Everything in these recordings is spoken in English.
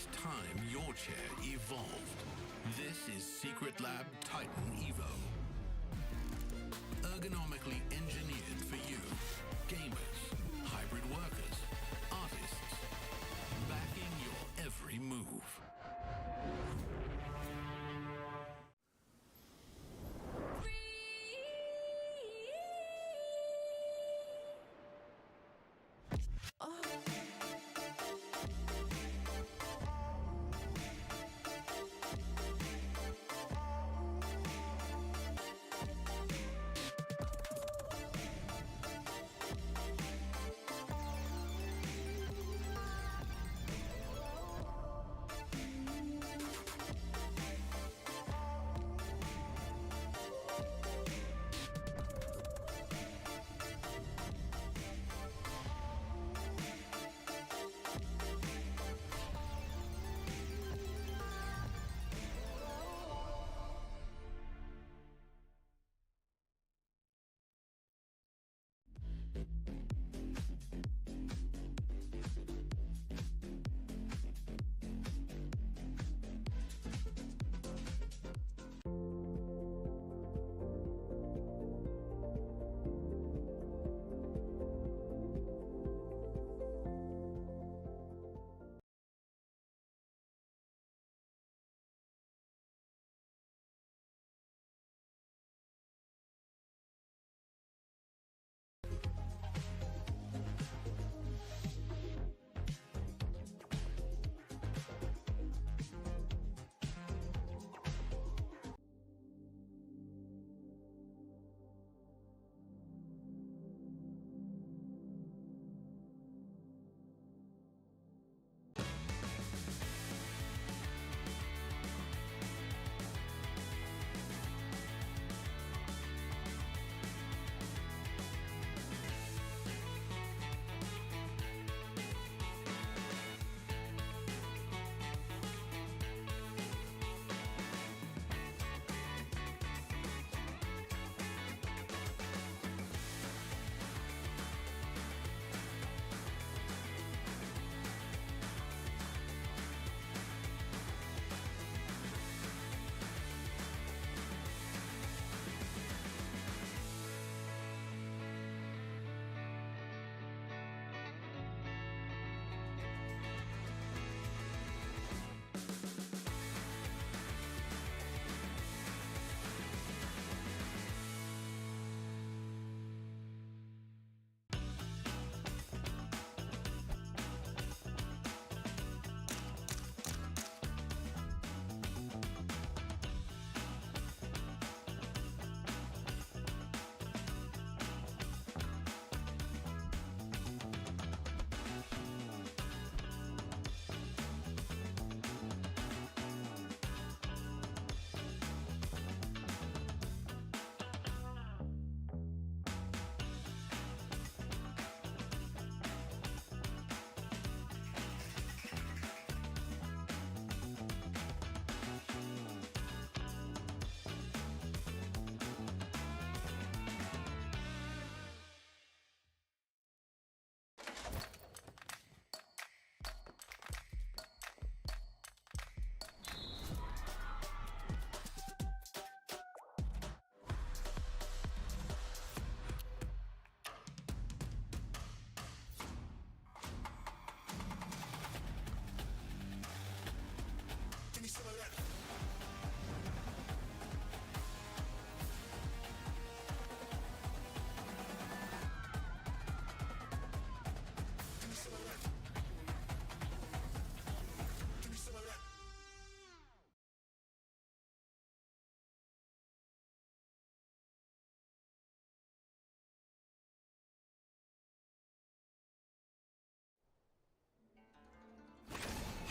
It's time your chair evolved. This is Secret Lab Titan Evo. Ergonomically engineered for you, gamers, hybrid workers, artists, backing your every move.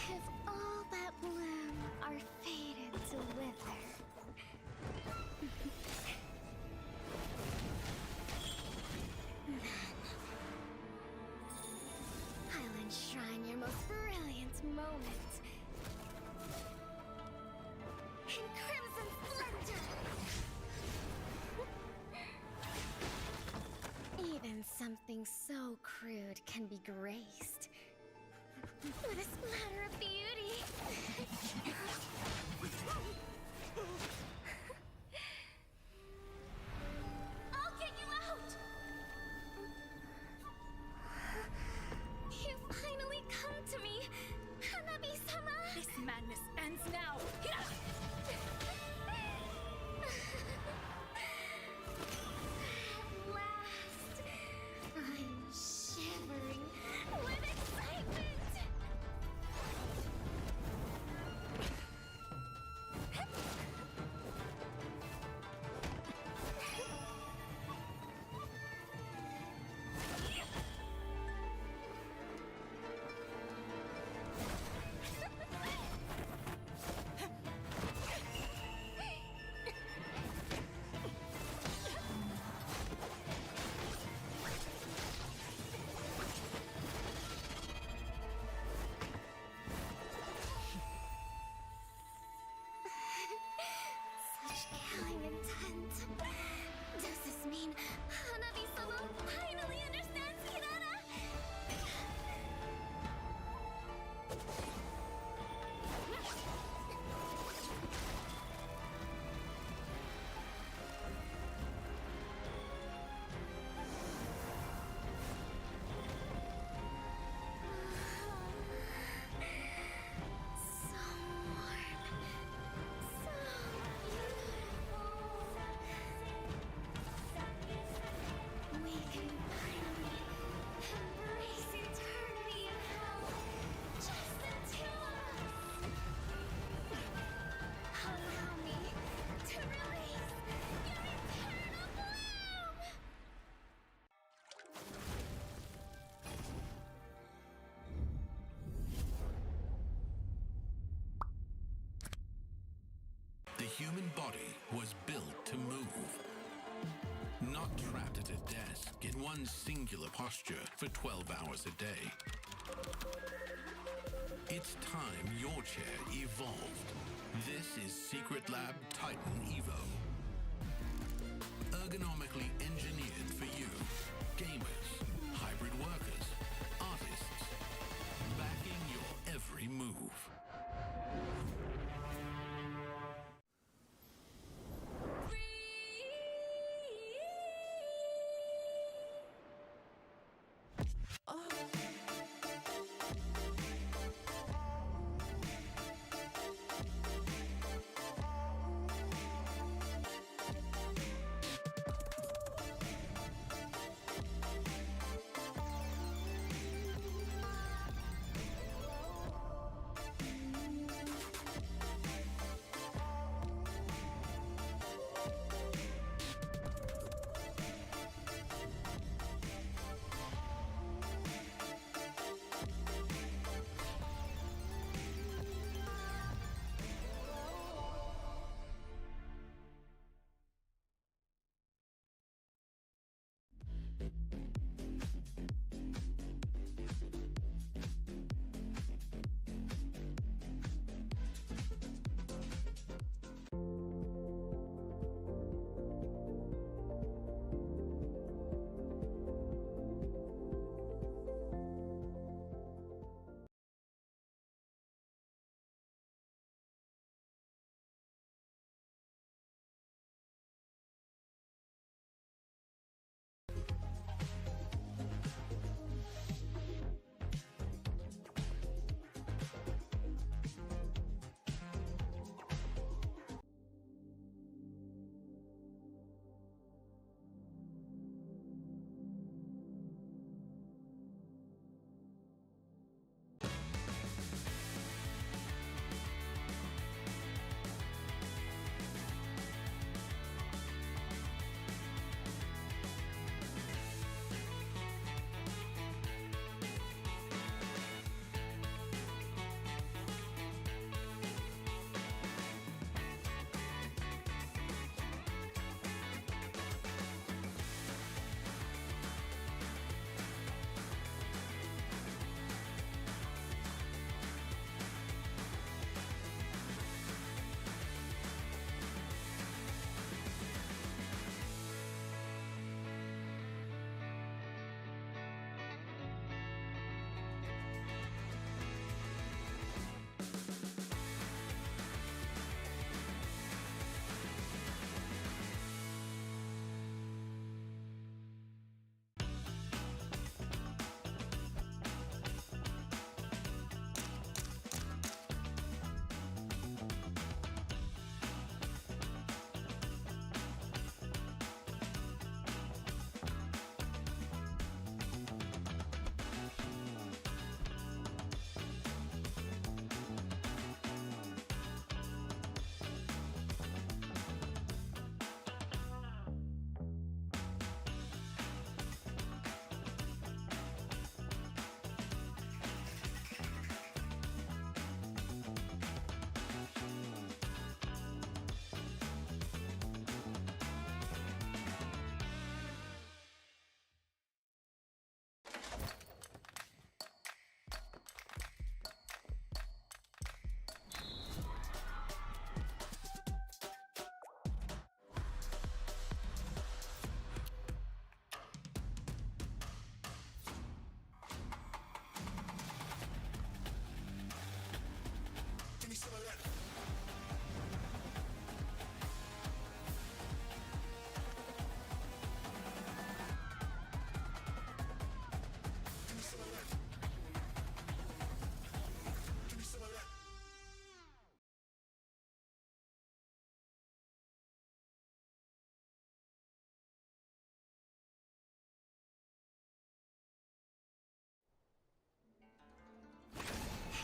If all that bloom are faded to wither, then I'll enshrine your most brilliant moment in crimson splendor. Even something so crude can be graced with a splatter of beauty. I'll get you out! You finally come to me, Hanabi-sama! This madness ends now! At last, I'm shivering with excitement! Such killing intent. Does this mean Hanabi-sama finally understands Hinata? So warm. So beautiful. We can finally embrace eternity in hell. Just the two of us. Allow me to release your eternal bloom. The human body was built to move. Not trapped at a desk in one singular posture for 12 hours a day. It's time your chair evolved. This is Secret Lab Titan Evo. Ergonomically engineered for you, gamers, hybrid workers, artists, backing your every move.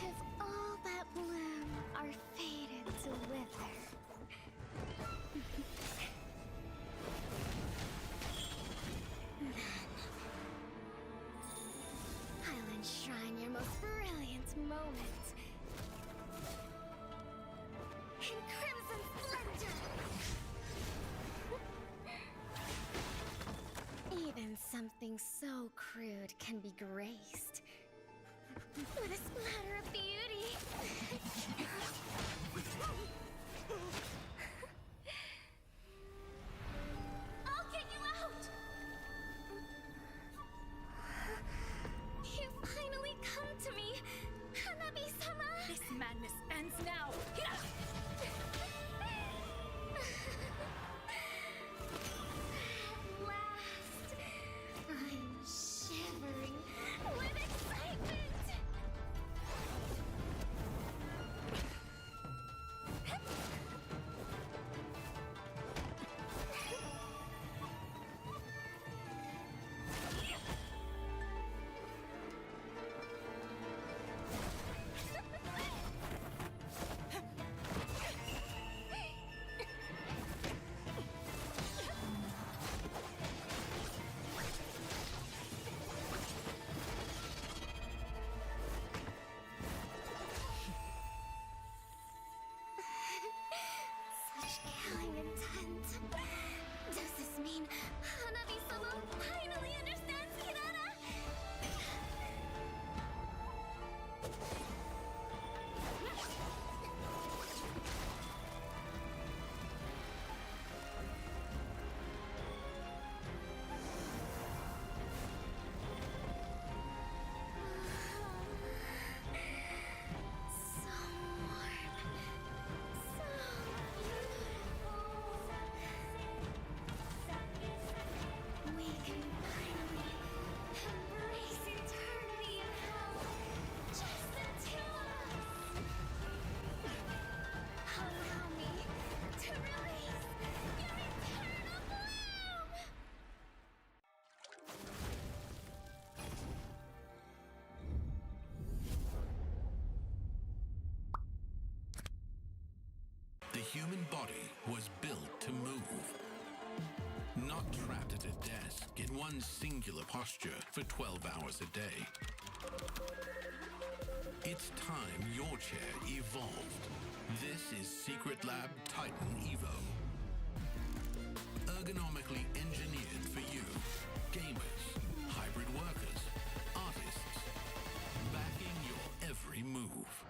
If all that bloom are fated to wither, then I'll enshrine your most brilliant moment in crimson splendor. Even something so crude can be graced with a splatter of beauty. I'll get you out! You finally come to me, Hanabi-sama! This madness ends now! At last, I'm shivering with excitement! Such killing intent. Does this mean Hanabi-sama finally understands Hinata? So warm. So beautiful. We can finally embrace eternity in hell. Just the two of us. Allow me to release your eternal bloom. The human body was built to move. Not trapped at a desk in one singular posture for 12 hours a day. It's time your chair evolved. This is Secret Lab Titan Evo. Ergonomically engineered for you, gamers, hybrid workers, artists, backing your every move.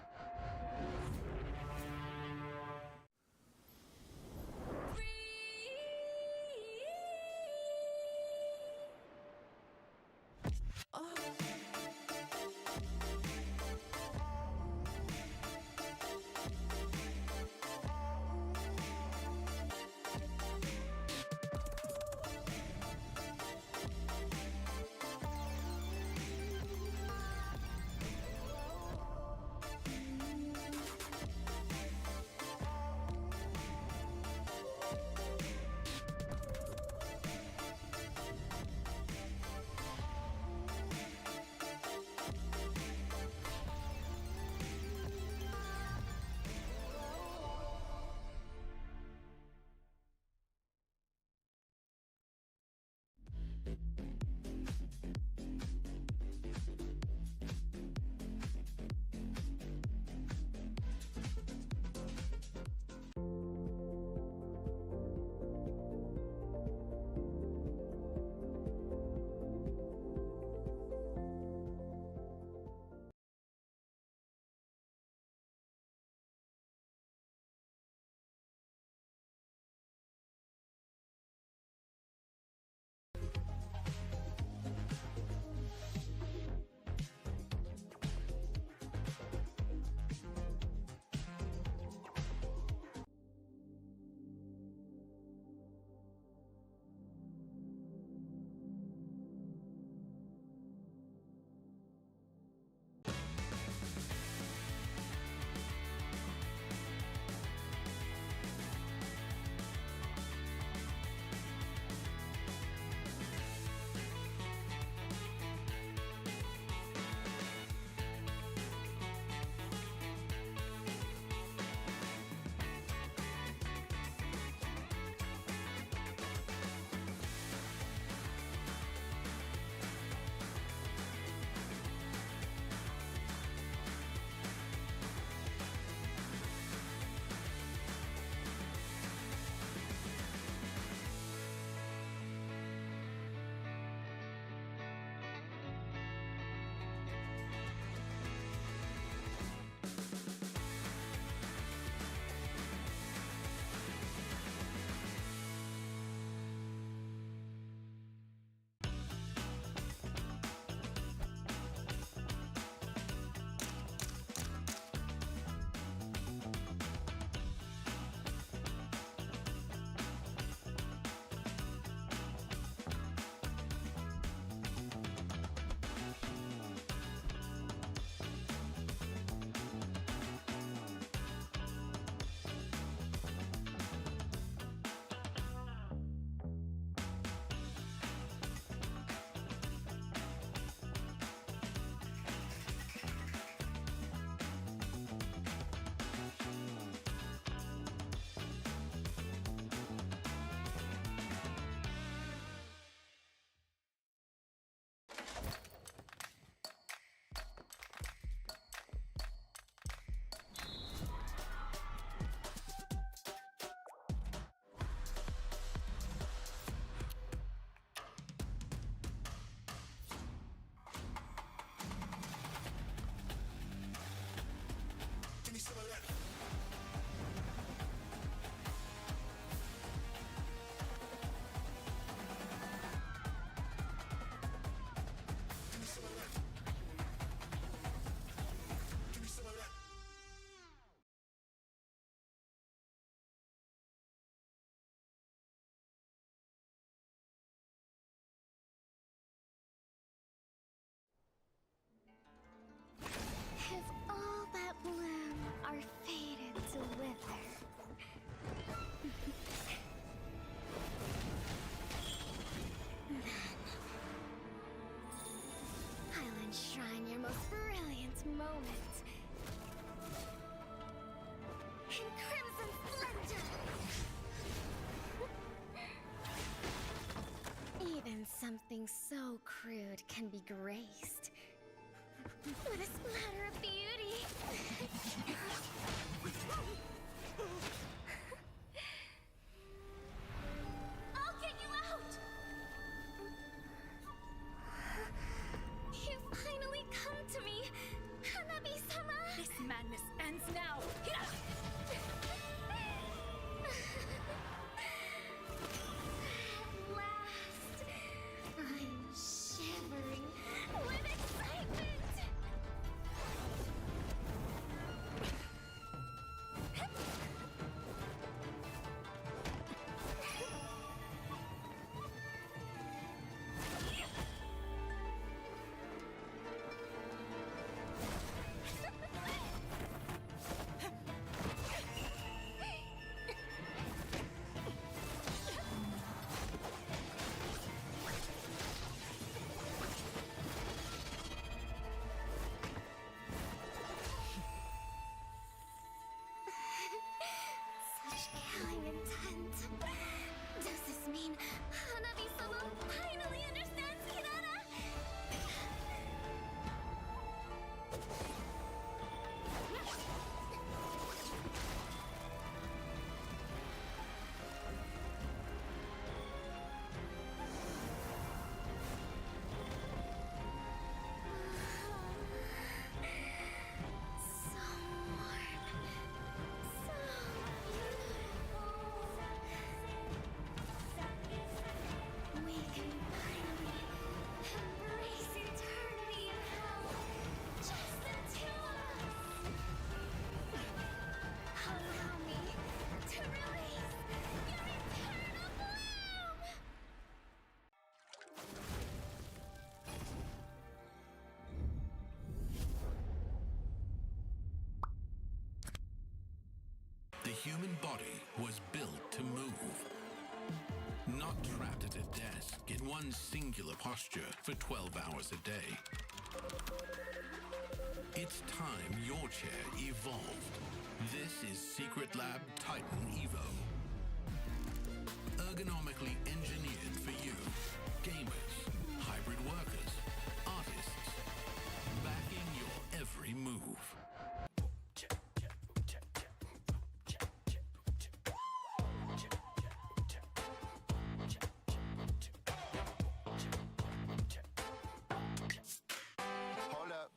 in crimson splendor. Even something so crude can be graced with a splatter of beauty. I'll get you out! You finally come to me, Hanabi-sama! This madness ends now! At last, I'm shivering with excitement! Such killing intent. Does this mean Hanabi-sama finally understands Kirara? So warm. So beautiful. We can finally embrace eternity in hell. Just the two of us. Allow me to release your eternal bloom. The human body was built to move. Not trapped at a desk in one singular posture for 12 hours a day. It's time your chair evolved. This is Secret Lab Titan Evo. Ergonomically engineered for you, gamers, hybrid workers, artists, backing your every move. Hold up.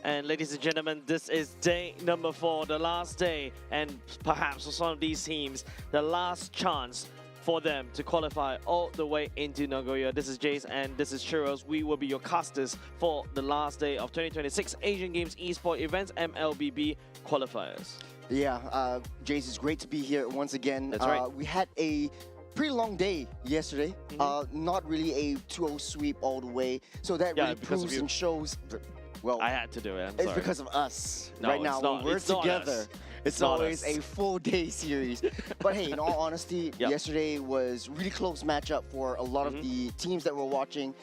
And ladies and gentlemen, this is day number 4, the last day, and perhaps for some of these teams, the last chance for them to qualify all the way into Nagoya. This is Jace and this is Churros. We will be your casters for the last day of 2026 Asian Games Esports Events MLBB Qualifiers. Yeah, Jace, it's great to be here once again. That's right. We had a pretty long day yesterday. Not really a 2-0 sweep all the way. So that really proves and shows. Well, I had to do it. It's because of us. No, right now, when we're together, it's always us. a full-day series. But hey, in all honesty, yesterday was really close matchup for a lot of the teams that we're watching.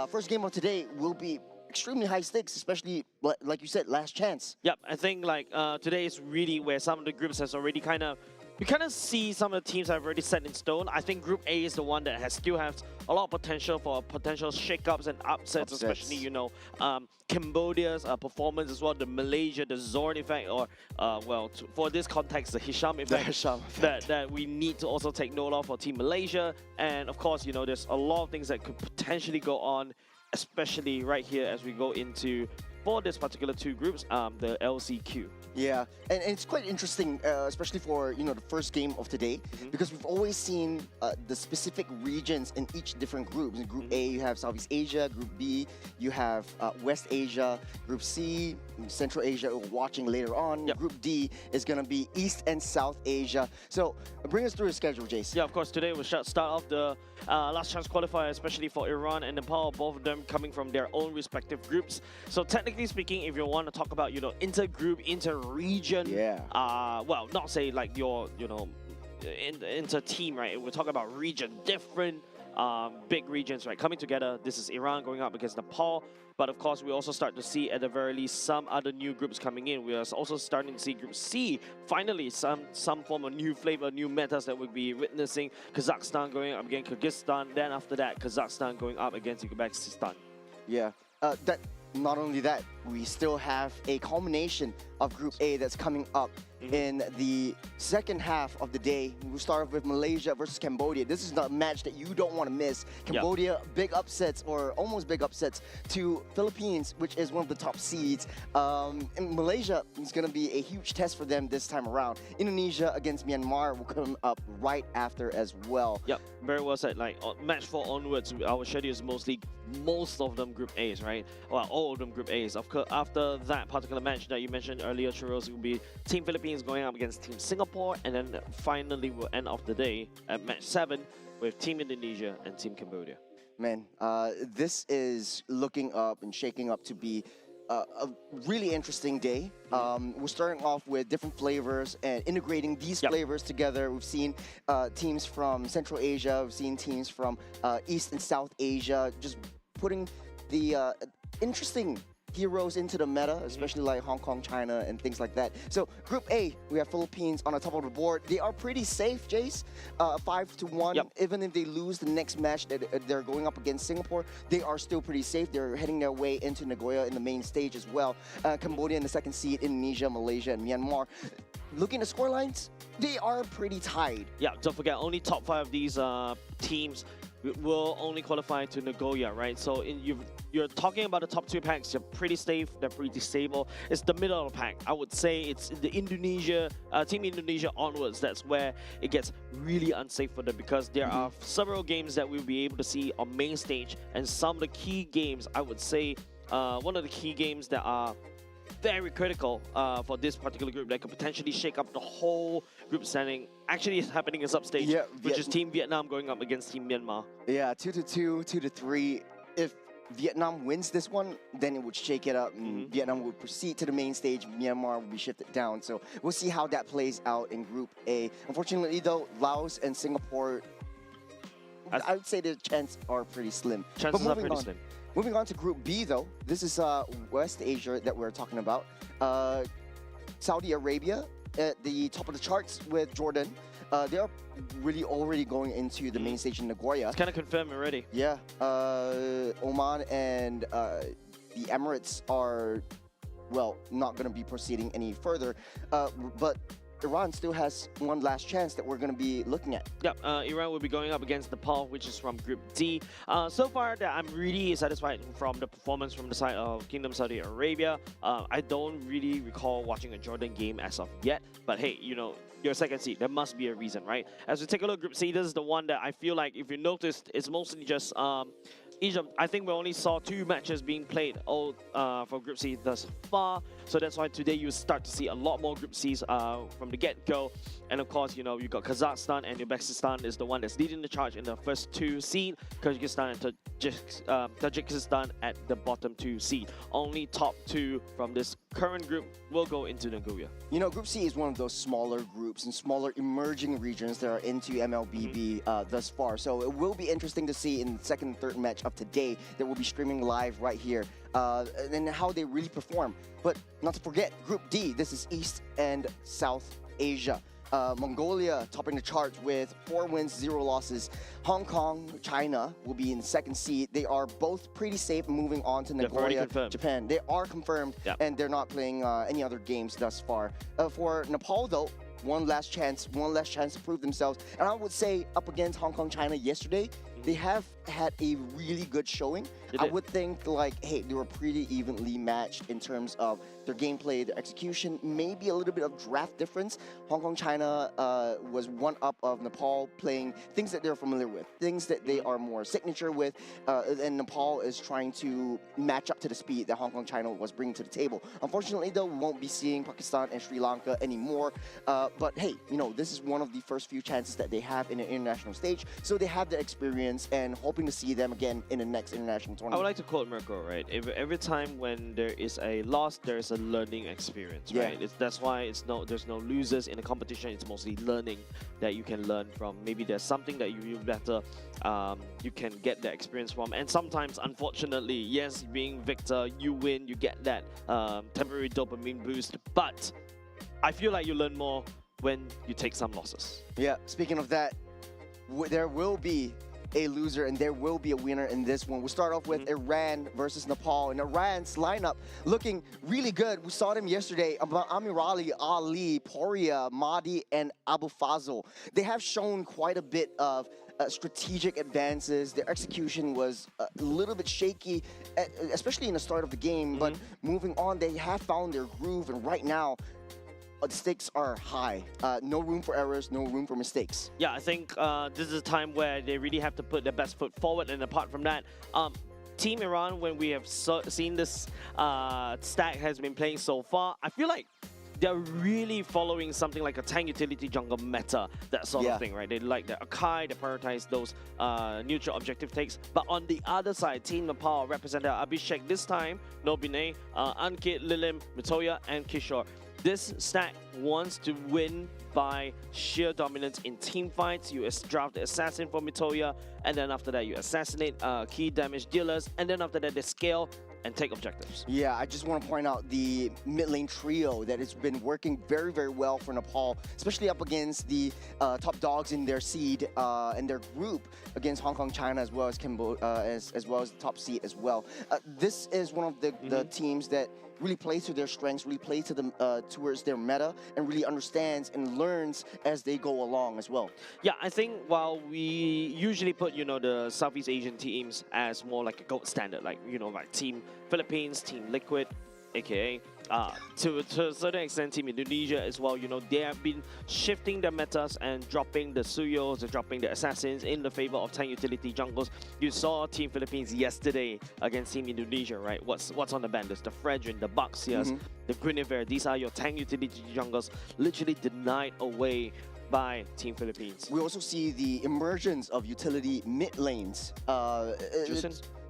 First game of today will be extremely high stakes, especially like you said, last chance. Yep, I think like today is really where some of the groups has already you kind of see some of the teams have already set in stone. I think Group A is the one that still has a lot of potential for potential shakeups and upsets, especially, you know, Cambodia's performance as well, the Malaysia, the Zorn effect, or, for this context, the Hisham effect. The Hisham effect. That we need to also take note of for Team Malaysia. And of course, you know, there's a lot of things that could potentially go on, especially right here as we go into, for this particular 2 groups, the LCQ. Yeah, and it's quite interesting, especially for, you know, the first game of today, because we've always seen the specific regions in each different groups. In Group A, you have Southeast Asia. Group B, you have West Asia. Group C, Central Asia, we're watching later on. Group D is going to be East and South Asia. So bring us through the schedule, Jace. Yeah, of course, today we'll start off the last chance qualifier, especially for Iran and Nepal, both of them coming from their own respective groups. So technically speaking, if you want to talk about, you know, inter-group, inter-region, well, not say like your, you know, inter-team, right? We're talking about region, different big regions, right, coming together. This is Iran going up against Nepal. But of course, we also start to see at the very least some other new groups coming in. We are also starting to see Group C, finally some form of new flavor, new metas that we'll be witnessing. Kazakhstan going up against Kyrgyzstan. Then after that, Kazakhstan going up against Uzbekistan. Yeah, not only that, we still have a culmination of Group A that's coming up in the second half of the day. We'll start off with Malaysia versus Cambodia. This is a match that you don't want to miss. Cambodia, big upsets, or almost big upsets, to Philippines, which is one of the top seeds. And Malaysia is going to be a huge test for them this time around. Indonesia against Myanmar will come up right after as well. Yep, very well said. Like match 4 onwards, our schedule is most of them Group A's, right? Well, all of them Group A's. Of course, after that particular match that you mentioned earlier, Churros, it will be Team Philippines going up against Team Singapore, and then finally we'll end off the day at match 7 with Team Indonesia and Team Cambodia. Man, this is looking up and shaking up to be a really interesting day. We're starting off with different flavors and integrating these flavors together. We've seen teams from Central Asia, we've seen teams from East and South Asia, just putting the interesting heroes into the meta, especially like Hong Kong, China, and things like that. So Group A, we have Philippines on the top of the board. They are pretty safe, Jace. 5-1. Even if they lose the next match that they're going up against Singapore, they are still pretty safe. They're heading their way into Nagoya in the main stage as well. Cambodia in the second seed, Indonesia, Malaysia, and Myanmar. Looking at score lines, they are pretty tied. Yeah, don't forget, only top 5 of these teams will only qualify to Nagoya, right? So you're talking about the top 2 packs. They're pretty safe. They're pretty stable. It's the middle of the pack. I would say it's the Indonesia, Team Indonesia onwards. That's where it gets really unsafe for them, because there are several games that we'll be able to see on main stage, and some of the key games, I would say, one of the key games that are very critical for this particular group that could potentially shake up the whole group standing. Actually, it's happening in substage, which is Team Vietnam going up against Team Myanmar. Yeah, 2-2, 2-3. If Vietnam wins this one, then it would shake it up, and Vietnam would proceed to the main stage. Myanmar would be shifted down. So we'll see how that plays out in Group A. Unfortunately, though, Laos and Singapore, I would say the chances are pretty slim. Chances are pretty slim. Moving on to Group B, though, this is West Asia that we're talking about. Saudi Arabia at the top of the charts with Jordan. They are really already going into the main stage in Nagoya. It's kind of confirmed already. Yeah. Oman and the Emirates are, well, not going to be proceeding any further. But Iran still has one last chance that we're going to be looking at. Yep, Iran will be going up against Nepal, which is from Group D. So far, I'm really satisfied from the performance from the side of Kingdom Saudi Arabia. I don't really recall watching a Jordan game as of yet, but hey, you know, your second seed, there must be a reason, right? As we take a look at Group C, this is the one that I feel like, if you noticed, it's mostly just Egypt. I think we only saw 2 matches being played all for Group C thus far. So that's why today you start to see a lot more Group Cs from the get-go. And of course, you know, you got Kazakhstan and Uzbekistan is the one that's leading the charge in the first 2 seed. Kyrgyzstan and Tajikistan at the bottom 2 seed. Only top 2 from this current group will go into Nagoya. You know, Group C is one of those smaller groups and smaller emerging regions that are into MLBB thus far. So it will be interesting to see in the second and third match of today that we'll be streaming live right here. And how they really perform. But not to forget, Group D, this is East and South Asia. Mongolia topping the charts with 4 wins, 0 losses. Hong Kong, China will be in the second seed. They are both pretty safe moving on to Nagoya, Japan. They are confirmed, and they're not playing any other games thus far. For Nepal, though, one last chance to prove themselves. And I would say up against Hong Kong, China yesterday, they have had a really good showing. I would think like, hey, they were pretty evenly matched in terms of their gameplay, their execution, maybe a little bit of draft difference. Hong Kong, China was one up of Nepal, playing things that they're familiar with, things that they are more signature with, and Nepal is trying to match up to the speed that Hong Kong, China was bringing to the table. Unfortunately, though, we won't be seeing Pakistan and Sri Lanka anymore. But hey, you know, this is one of the first few chances that they have in an international stage, so they have the experience and hoping to see them again in the next international tournament. I would like to quote Mirko, right? Every time when there is a loss, there is a learning experience, right? That's why there's no losers in the competition. It's mostly learning that you can learn from. Maybe there's something that you better you can get the experience from. And sometimes, unfortunately, yes, being victor, you win, you get that temporary dopamine boost. But I feel like you learn more when you take some losses. Yeah, speaking of that, there will be a loser and there will be a winner in this one. We'll start off with Iran versus Nepal, and Iran's lineup looking really good. We saw them yesterday. Amirali, Ali, Poria, Mahdi, and Abu Fazl. They have shown quite a bit of strategic advances. Their execution was a little bit shaky, especially in the start of the game, but moving on, they have found their groove, and right now, the stakes are high. No room for errors, no room for mistakes. Yeah, I think this is a time where they really have to put their best foot forward. And apart from that, Team Iran, when we have seen this stack has been playing so far, I feel like they're really following something like a tank utility jungle meta, that sort of thing, right? They like the Akai, they prioritize those neutral objective takes. But on the other side, Team Nepal represented Abhishek this time, Nobine, Ankit, Lilim, Mitoya, and Kishore. This stack wants to win by sheer dominance in team fights. You draft the assassin for Mitoya, and then after that you assassinate key damage dealers, and then after that they scale and take objectives. Yeah, I just want to point out the mid lane trio that has been working very, very well for Nepal, especially up against the top dogs in their seed and their group against Hong Kong, China, as well as as well as the top seed as well. This is one of the teams that really plays to their strengths, really plays to them towards their meta, and really understands and learns as they go along as well. Yeah, I think while we usually put, you know, the Southeast Asian teams as more like a gold standard, like, you know, like Team Philippines, Team Liquid, aka to a certain extent Team Indonesia as well, you know, they have been shifting their metas and dropping the Suyos and dropping the assassins in the favor of tank utility jungles. You saw Team Philippines yesterday against Team Indonesia, right? What's on the ban? There's the Fredrin, the Baxias, the Guinevere. These are your tank utility jungles, literally denied away by Team Philippines. We also see the emergence of utility mid lanes.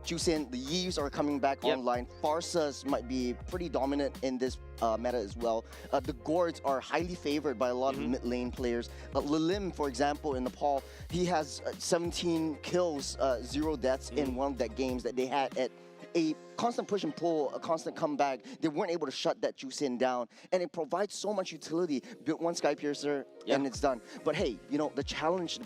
Jusin, the Yves are coming back online. Farsas might be pretty dominant in this meta as well. The Gourds are highly favored by a lot of mid-lane players. Lilim, for example, in Nepal, he has 17 kills, 0 deaths in one of the games that they had at a constant push and pull, a constant comeback. They weren't able to shut that Juicin down, and it provides so much utility. Built one Sky Piercer, and it's done. But hey, you know, the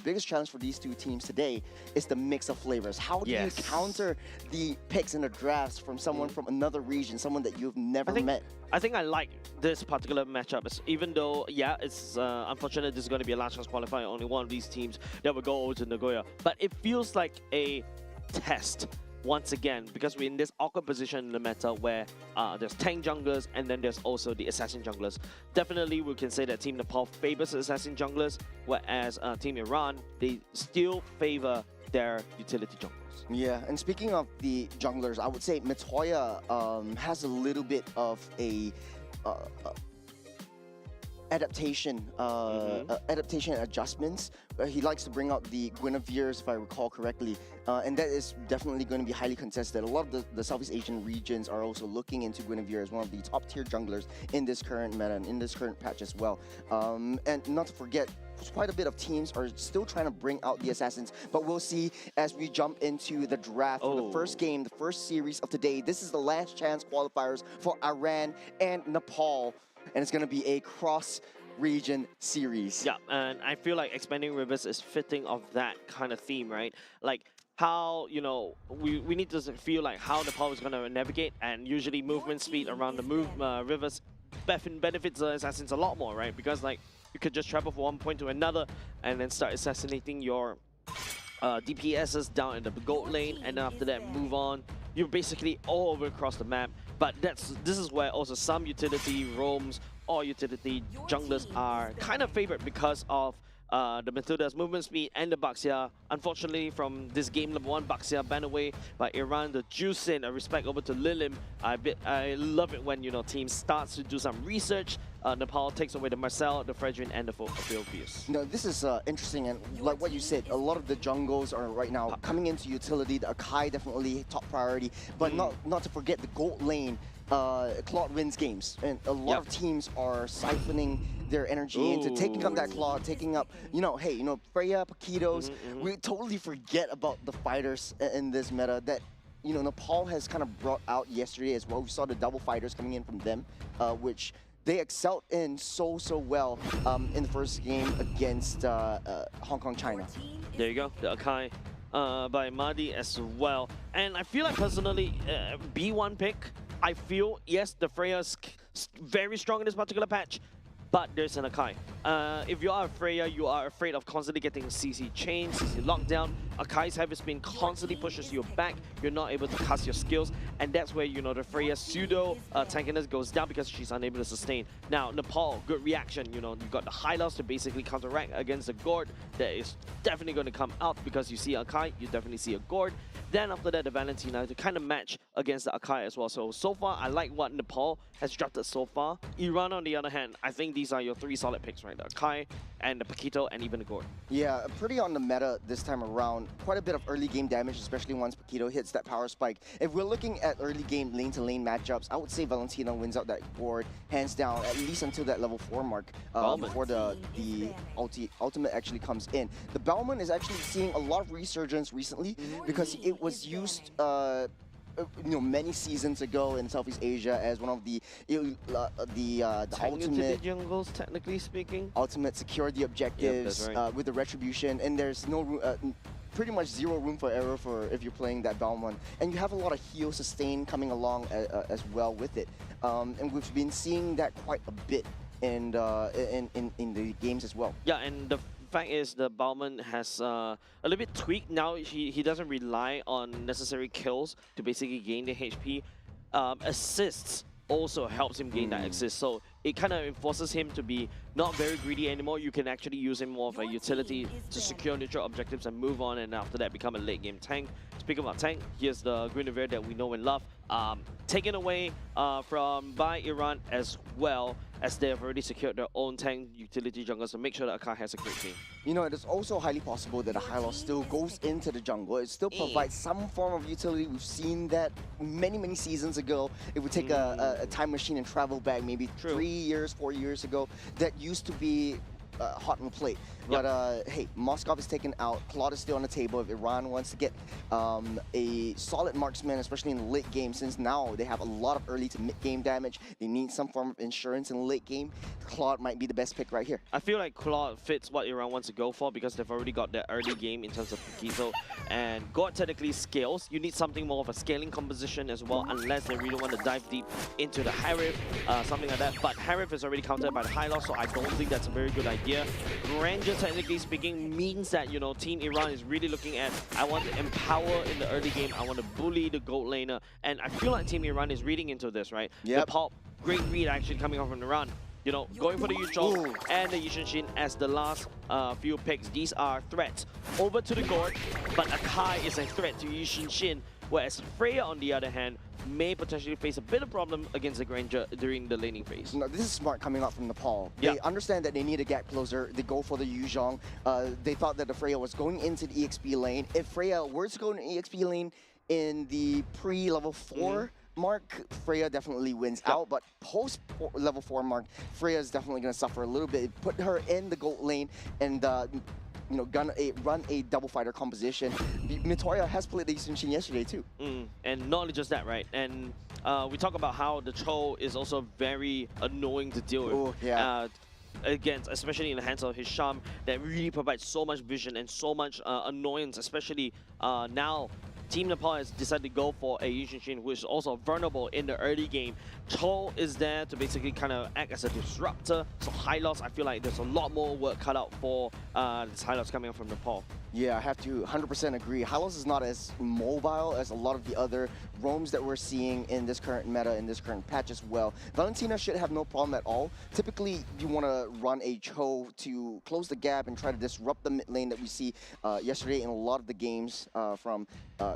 biggest challenge for these two teams today is the mix of flavors. How do you counter the picks in the drafts from someone from another region, someone that you've never met? I think I like this particular matchup, even though, it's unfortunate this is going to be a last chance qualifier, only one of these teams that will go over to Nagoya. But it feels like a test once again, because we're in this awkward position in the meta where there's tank junglers and then there's also the assassin junglers. Definitely we can say that Team Nepal favors assassin junglers, whereas Team Iran, they still favor their utility junglers. Yeah, and speaking of the junglers, I would say Nagoya has a little bit of a adaptation adjustments. He likes to bring out the Qualifiers, if I recall correctly, and that is definitely going to be highly contested. A lot of the Southeast Asian regions are also looking into Qualifiers as one of the top tier junglers in this current meta and in this current patch as well. And not to forget, quite a bit of teams are still trying to bring out the assassins, but we'll see as we jump into the draft for the first game, the first series of today. This is the last chance qualifiers for Iran and Nepal, and it's going to be a cross-region series. Yeah, and I feel like Expanding Rivers is fitting of that kind of theme, right? Like how, you know, we need to feel like how Nepal is going to navigate, and usually movement speed around the rivers benefits the assassins a lot more, right? Because like you could just travel from one point to another and then start assassinating your DPSs down in the gold lane, and then after that move on. You're basically all over across the map, but this is where also some utility roams or utility junglers are kind of favored because of the Matilda's movement speed and the Baxia. Unfortunately, from this game number 1, Baxia banned away by Iran. The Juicin, a respect over to Lilim. I love it when, you know, teams starts to do some research. Nepal takes away the Marcel, the Fredrin, and the Philippines. No, this is interesting, and like what you said, a lot of the jungles are right now coming into utility. The Akai definitely top priority, but not to forget the gold lane. Claude wins games, and a lot of teams are siphoning their energy into taking up that Claude, taking up, you know, hey, you know, Freya, Paquitos. We totally forget about the fighters in this meta that, you know, Nepal has kind of brought out yesterday as well. We saw the double fighters coming in from them, which they excelled in so well in the first game against Hong Kong, China. There you go, the Akai by Mahdi as well. And I feel like personally, B1 pick, I feel, yes, the Freya is very strong in this particular patch, but there's an Akai. If you are a Freya, you are afraid of constantly getting CC chain, CC lockdown. Akai's heavy spin constantly pushes you back. You're not able to cast your skills, and that's where, you know, the Freya's pseudo tankiness goes down because she's unable to sustain. Now, Nepal, good reaction. You know, you got the Hylos to basically counteract against the Gord. That is definitely going to come out because you see Akai, you definitely see a Gord. Then after that, the Valentina to kind of match against the Akai as well. So far, I like what Nepal has drafted so far. Iran, on the other hand, I think these are your 3 solid picks, right? The Akai and the Paquito and even the Gord. Yeah, pretty on the meta this time around. Quite a bit of early game damage, especially once Paquito hits that power spike. If we're looking at early game lane-to-lane matchups, I would say Valentina wins out that board hands down, at least until that level 4 mark, before the ultimate actually comes in. The Bauman is actually seeing a lot of resurgence recently because it was used you know, many seasons ago in Southeast Asia as one of the ultimate jungles, technically speaking. Ultimate security objectives, that's right. with the retribution, and there's no pretty much zero room for error for if you're playing that Balmon, and you have a lot of heal sustain coming along as well with it, and we've been seeing that quite a bit in the games as well. Yeah, and the fact is the Bauman has a little bit tweaked now. He doesn't rely on necessary kills to basically gain the HP. Assists also helps him gain that assist, so it kind of enforces him to be not very greedy anymore. You can actually use him more of a utility to secure neutral objectives and move on, and after that become a late game tank. Speaking about tank, here's the Guinevere that we know and love, taken away by Iran as well, as they have already secured their own tank utility jungle, so make sure that Akai has a great game. You know, it is also highly possible that a Hylos still goes into the jungle. It still provides some form of utility. We've seen that many seasons ago. It would take a time machine and travel back maybe 3 years, 4 years ago. That used to be hot on the plate. But hey, Moskov is taken out. Claude is still on the table. If Iran wants to get a solid marksman, especially in the late game, since now they have a lot of early to mid game damage, they need some form of insurance in the late game. Claude might be the best pick right here. I feel like Claude fits what Iran wants to go for because they've already got their early game in terms of Paquito. And God technically scales. You need something more of a scaling composition as well, unless they really want to dive deep into the Harif, something like that. But Harif is already countered by the high loss, so I don't think that's a very good idea. Ranger, technically speaking, means that, you know, Team Iran is really looking at, I want to empower in the early game, I want to bully the gold laner, and I feel like Team Iran is reading into this, right? Yep. The pop, great read actually coming off from Iran. You know, going for the Yuchong and the Yushin as the last few picks. These are threats over to the Gord, but Akai is a threat to Yushin, whereas Freya, on the other hand, may potentially face a bit of problem against the Granger during the laning phase. No, this is smart coming out from Nepal. Yeah. They understand that they need a gap closer. They go for the Yuzhong. They thought that the Freya was going into the EXP lane. If Freya were to go in the EXP lane in the pre-level 4 mark, Freya definitely wins out, but post level 4 mark, Freya is definitely going to suffer a little bit. Put her in the gold lane and you know, run a double fighter composition. Mitoya has played the Yushin yesterday too. And not only just that, right? And we talk about how the Cho is also very annoying to deal with. Oh, yeah. Against, especially in the hands of Hisham, that really provides so much vision and so much annoyance, especially now. Team Nepal has decided to go for a Yushin, who is also vulnerable in the early game. Cho is there to basically kind of act as a disruptor. So high loss, I feel like there's a lot more work cut out for this high loss coming up from Nepal. Yeah, I have to 100% agree. Hylos is not as mobile as a lot of the other roams that we're seeing in this current meta, in this current patch as well. Valentina should have no problem at all. Typically, you want to run a Cho to close the gap and try to disrupt the mid lane that we see yesterday in a lot of the games from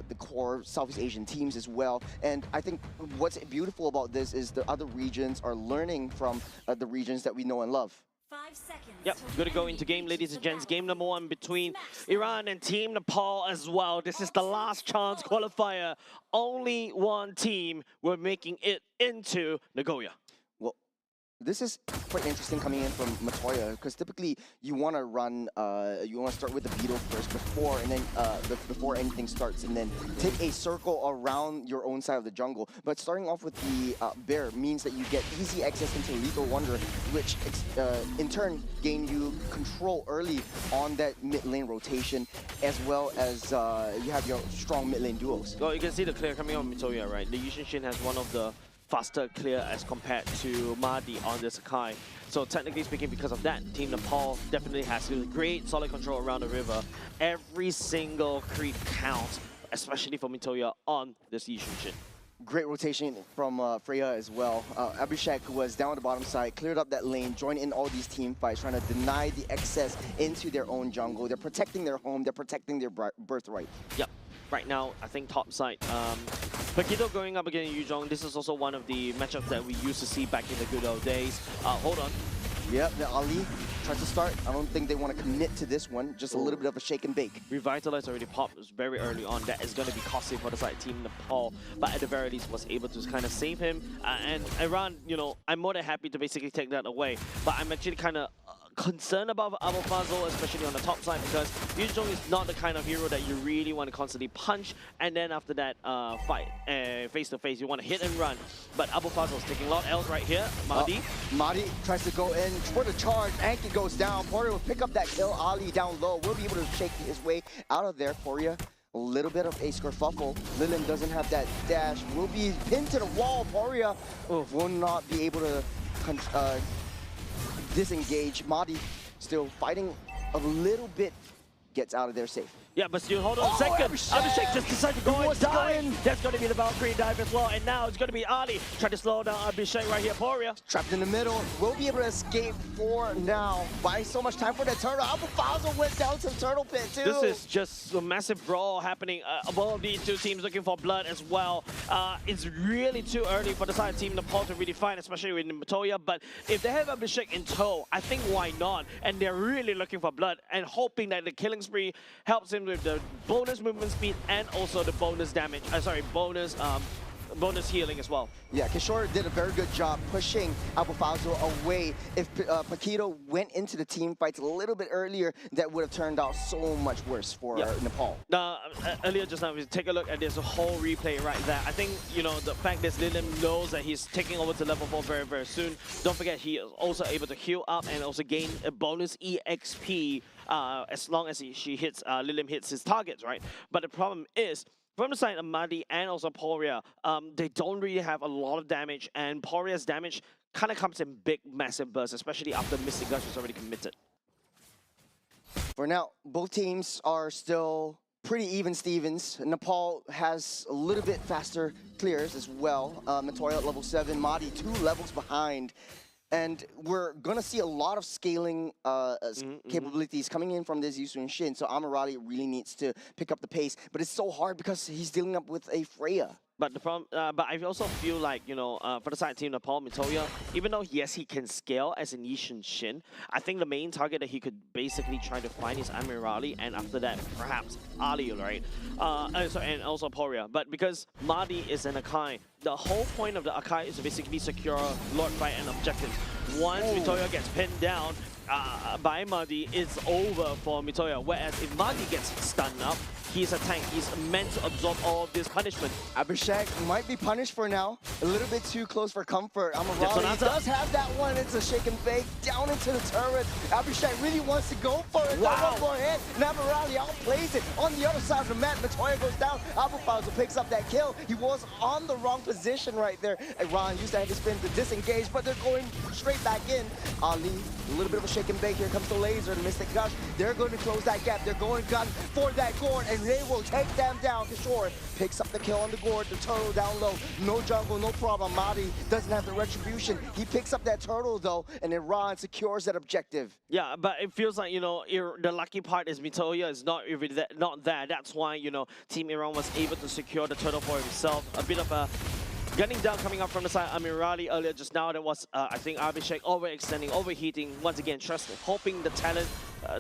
the core Southeast Asian teams as well. And I think what's beautiful about this is the other regions are learning from the regions that we know and love. 5 seconds. Yep, good to go into game, ladies and gents. Game number 1 between Iran and Team Nepal as well. This is the last chance qualifier. Only one team will making it into Nagoya. Well, this is quite interesting coming in from Matoya, because typically you want to run, you want to start with the Beetle first before, and then before anything starts, and then take a circle around your own side of the jungle. But starting off with the Bear means that you get easy access into Lethal Wonder, which in turn gain you control early on that mid lane rotation, as well as you have your strong mid lane duos. Well, you can see the clear coming out of Mitoya, right? The Yushin has one of the faster clear as compared to Mahdi on the Sakai. So technically speaking, because of that, Team Nepal definitely has great solid control around the river. Every single creep counts, especially for Mitoya on this Yushin. Great rotation from Freya as well. Abhishek was down on the bottom side, cleared up that lane, joined in all these team fights, trying to deny the access into their own jungle. They're protecting their home, they're protecting their birthright. Yep. Right now, I think top side. Paquito going up against Yuzhong. This is also one of the matchups that we used to see back in the good old days. Hold on. Yep, the Ali tries to start. I don't think they want to commit to this one. Just a little bit of a shake and bake. Revitalize already popped very early on. That is going to be costly for the side Team Nepal, but at the very least was able to kind of save him. And Iran, you know, I'm more than happy to basically take that away. But I'm actually kind of concerned about Abu Fazl, especially on the top side, because Yuzhong is not the kind of hero that you really want to constantly punch, and then after that fight face to face, you want to hit and run. But Abu Fazl is taking a lot else right here. Mahdi. Mahdi tries to go in for the charge. Anki goes down. Poria will pick up that kill. Ali down low will be able to shake his way out of there. Poria, a little bit of a skerfuffle. Lilin doesn't have that dash. Will be pinned to the wall. Poria will not be able to disengage. Mahdi still fighting a little bit, gets out of there safe. Yeah, but still, hold on a second. Abhishek just decided to go and dive. That's going to be the Valkyrie dive as well. And now it's going to be Ali trying to slow down Abhishek right here. Poria. Trapped in the middle. Will be able to escape for now. Buying so much time for the turtle. Abu Fazl went down to the turtle pit too. This is just a massive brawl happening above these two teams looking for blood as well. It's really too early for the side Team Nepal to really fight, especially with Matoya. But if they have Abhishek in tow, I think why not? And they're really looking for blood and hoping that the killing spree helps him with the bonus movement speed and also the bonus damage. Bonus bonus healing as well. Yeah, Kishore did a very good job pushing Abu Fazl away. If Paquito went into the team fights a little bit earlier, that would have turned out so much worse for Nepal. Earlier just now, we take a look at this whole replay right there. I think, you know, the fact that Lilim knows that he's taking over to level 4 very, very soon. Don't forget, he is also able to heal up and also gain a bonus EXP as long as Lilim hits his targets, right? But the problem is, from the side of Madi and also Poria, they don't really have a lot of damage, and Poria's damage kind of comes in big, massive bursts, especially after Mystic Gush was already committed. For now, both teams are still pretty even Stevens. Nepal has a little bit faster clears as well. Matoya at level 7, Madi 2 levels behind. And we're going to see a lot of scaling capabilities coming in from this Yusun Shin. So Amirali really needs to pick up the pace. But it's so hard because he's dealing up with a Freya. But the problem, but I also feel like, you know, for the side team, Nepal, Mitoya, even though, yes, he can scale as an Yishin Shin, I think the main target that he could basically try to find is Amirali, and after that, perhaps Ali, right? And also Poria. But because Madi is an Akai, the whole point of the Akai is to basically secure Lord Fight and objectives. Once Mitoya gets pinned down by Madi, it's over for Mitoya. Whereas if Madi gets stunned up, he's a tank. He's meant to absorb all of this punishment. Abhishek might be punished for now. A little bit too close for comfort. Amirali does have that one. It's a shake and bake down into the turret. Abhishek really wants to go for it. Wow. One more hit. And Amirali outplays it. On the other side of the map, Matoya goes down. Abu Fazl picks up that kill. He was on the wrong position right there. And Ron used that heavy spin to disengage, but they're going straight back in. Ali, a little bit of a shake and bake. Here comes the laser, the Mystic Gush. They're going to close that gap. They're going gun for that gourd, and they will take them down. Kishore picks up the kill on the gourd, the turtle down low. No jungle, no problem. Madi doesn't have the retribution. He picks up that turtle though, and then Ron secures that objective. Yeah, but it feels like, you know, the lucky part is Mitoya is not there. That's why, you know, Team Iran was able to secure the turtle for himself. A bit of a gunning down coming up from the side. Amirali earlier just now, that was, I think, Abhishek overextending, overheating, once again, trusted, hoping the talent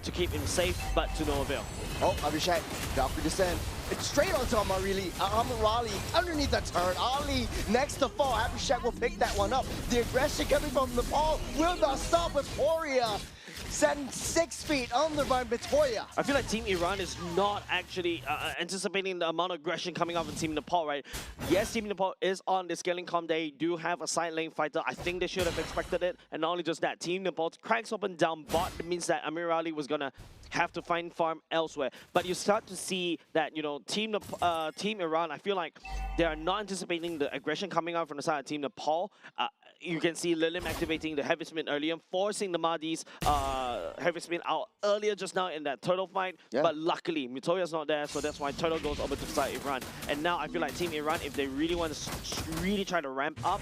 to keep him safe, but to no avail. Oh, Abhishek, Valkyrie descent. It's straight onto Amirali underneath the turret. Ali next to fall. Abhishek will pick that one up. The aggression coming from Nepal will not stop with Poria. Sent 6 feet under by Mitoya. I feel like Team Iran is not actually anticipating the amount of aggression coming out from Team Nepal, right? Yes, Team Nepal is on the scaling comp. They do have a side lane fighter. I think they should have expected it. And not only just that, Team Nepal cracks open down bot. That means that Amirali was going to have to find farm elsewhere. But you start to see that, you know, Team Iran, I feel like they are not anticipating the aggression coming out from the side of Team Nepal. You can see Lilim activating the heavy spin earlier, forcing the Madi's heavy spin out earlier just now in that turtle fight. Yeah. But luckily, Mitoya's not there, so that's why turtle goes over to the side of Iran. And now I feel like Team Iran, if they really want to really try to ramp up,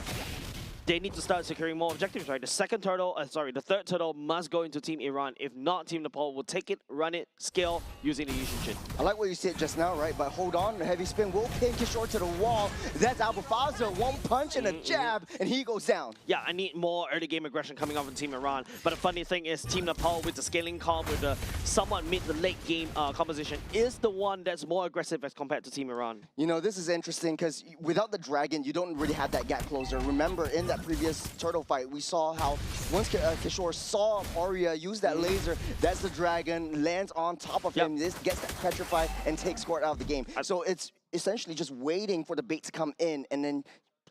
they need to start securing more objectives, right? The third turtle must go into Team Iran. If not, Team Nepal will take it, run it, scale using the Yushin Shin. I like what you said just now, right? But hold on, the heavy spin will pin Kishore to the wall. That's Abu Fazl, one punch and a jab, and he goes down. Yeah, I need more early game aggression coming up from Team Iran. But the funny thing is, Team Nepal with the scaling comp, with the somewhat mid to late game composition, is the one that's more aggressive as compared to Team Iran. You know, this is interesting because without the dragon, you don't really have that gap closer. Remember, in that previous turtle fight, we saw how once Kishore saw Poria use that laser, that's the dragon, lands on top of him, this gets that petrified and takes Squirt out of the game. So it's essentially just waiting for the bait to come in and then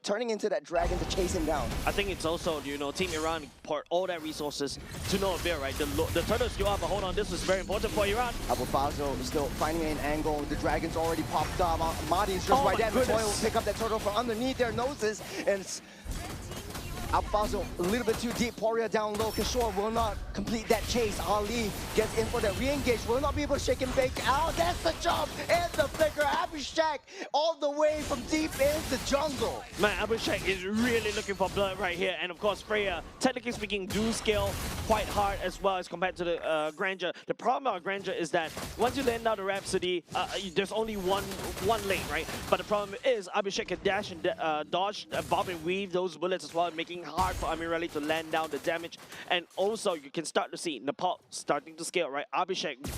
turning into that dragon to chase him down. I think it's also, you know, Team Iran poured all their resources to no avail, right? The turtle's still up, but hold on, this was very important for Iran. Abu Fazl is still finding an angle. The dragon's already popped up. Madi is just right there. Matoya will pick up that turtle from underneath their noses, and it's Abu Fazl a little bit too deep. Poria down low. Kishore will not complete that chase. Ali gets in for that re-engage. Will not be able to shake and bake out. That's the jump and the flicker. Abhishek all the way from deep in the jungle. Man, Abhishek is really looking for blood right here. And of course, Freya, technically speaking, do scale quite hard as well as compared to the Grandeur. The problem about Grandeur is that once you land out the Rhapsody, there's only one lane, right? But the problem is Abhishek can dash and dodge, bob and weave those bullets as well, making hard for Amirali to land down the damage. And also, you can start to see Nepal starting to scale, right? Abhishek,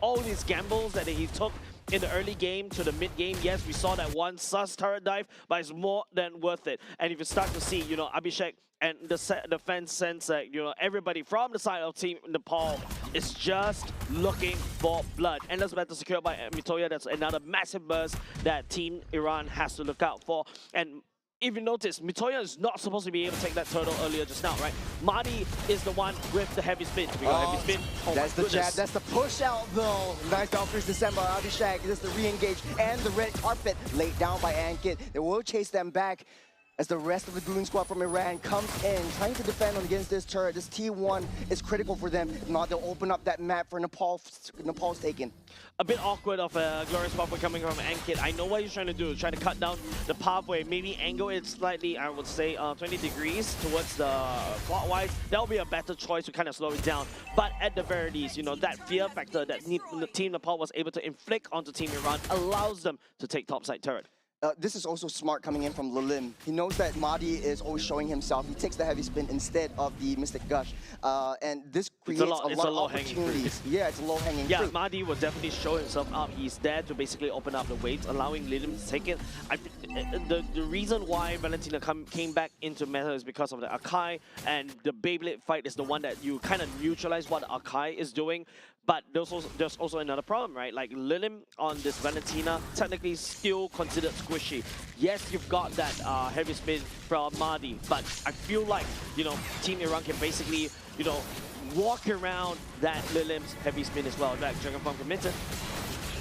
all these gambles that he took in the early game to the mid game, yes, we saw that one sus turret dive, but it's more than worth it. And if you start to see, you know, Abhishek and the fans sense that, you know, everybody from the side of Team Nepal is just looking for blood. Endless battle secured by Mitoya. That's another massive burst that Team Iran has to look out for. And if you notice, Mitoya is not supposed to be able to take that turtle earlier just now, right? Mahdi is the one with the heavy spin. We got heavy spin. Oh, that's the goodness. jab. That's the push out, though. Nice Valkyries December. Abhishek. This is the re-engage and the red carpet laid down by Ankit. They will chase them back as the rest of the Goon Squad from Iran comes in, trying to defend against this turret. This T1 is critical for them. Now they'll open up that map for Nepal's taken. A bit awkward of a glorious pathway coming from Ankit. I know what he's trying to do, trying to cut down the pathway, maybe angle it slightly, I would say 20 degrees towards the clockwise. That'll be a better choice to kind of slow it down. But at the very least, you know, that fear factor that Team Nepal was able to inflict onto Team Iran allows them to take topside turret. This is also smart coming in from Lilim. He knows that Mahdi is always showing himself. He takes the heavy spin instead of the Mystic Gush. And this creates a lot of opportunities. Yeah, it's a low-hanging fruit. Yeah, Mahdi will definitely show himself up. He's there to basically open up the waves, allowing Lilim to take it. The reason why Valentina came back into meta is because of the Akai, and the Beyblade fight is the one that you kind of neutralize what Akai is doing. But there's also another problem, right? Like Lilim on this Valentina, technically still considered squishy. Yes, you've got that heavy spin from Mahdi, but I feel like, you know, Team Iran can basically, you know, walk around that Lilim's heavy spin as well. That Dragon Form committed.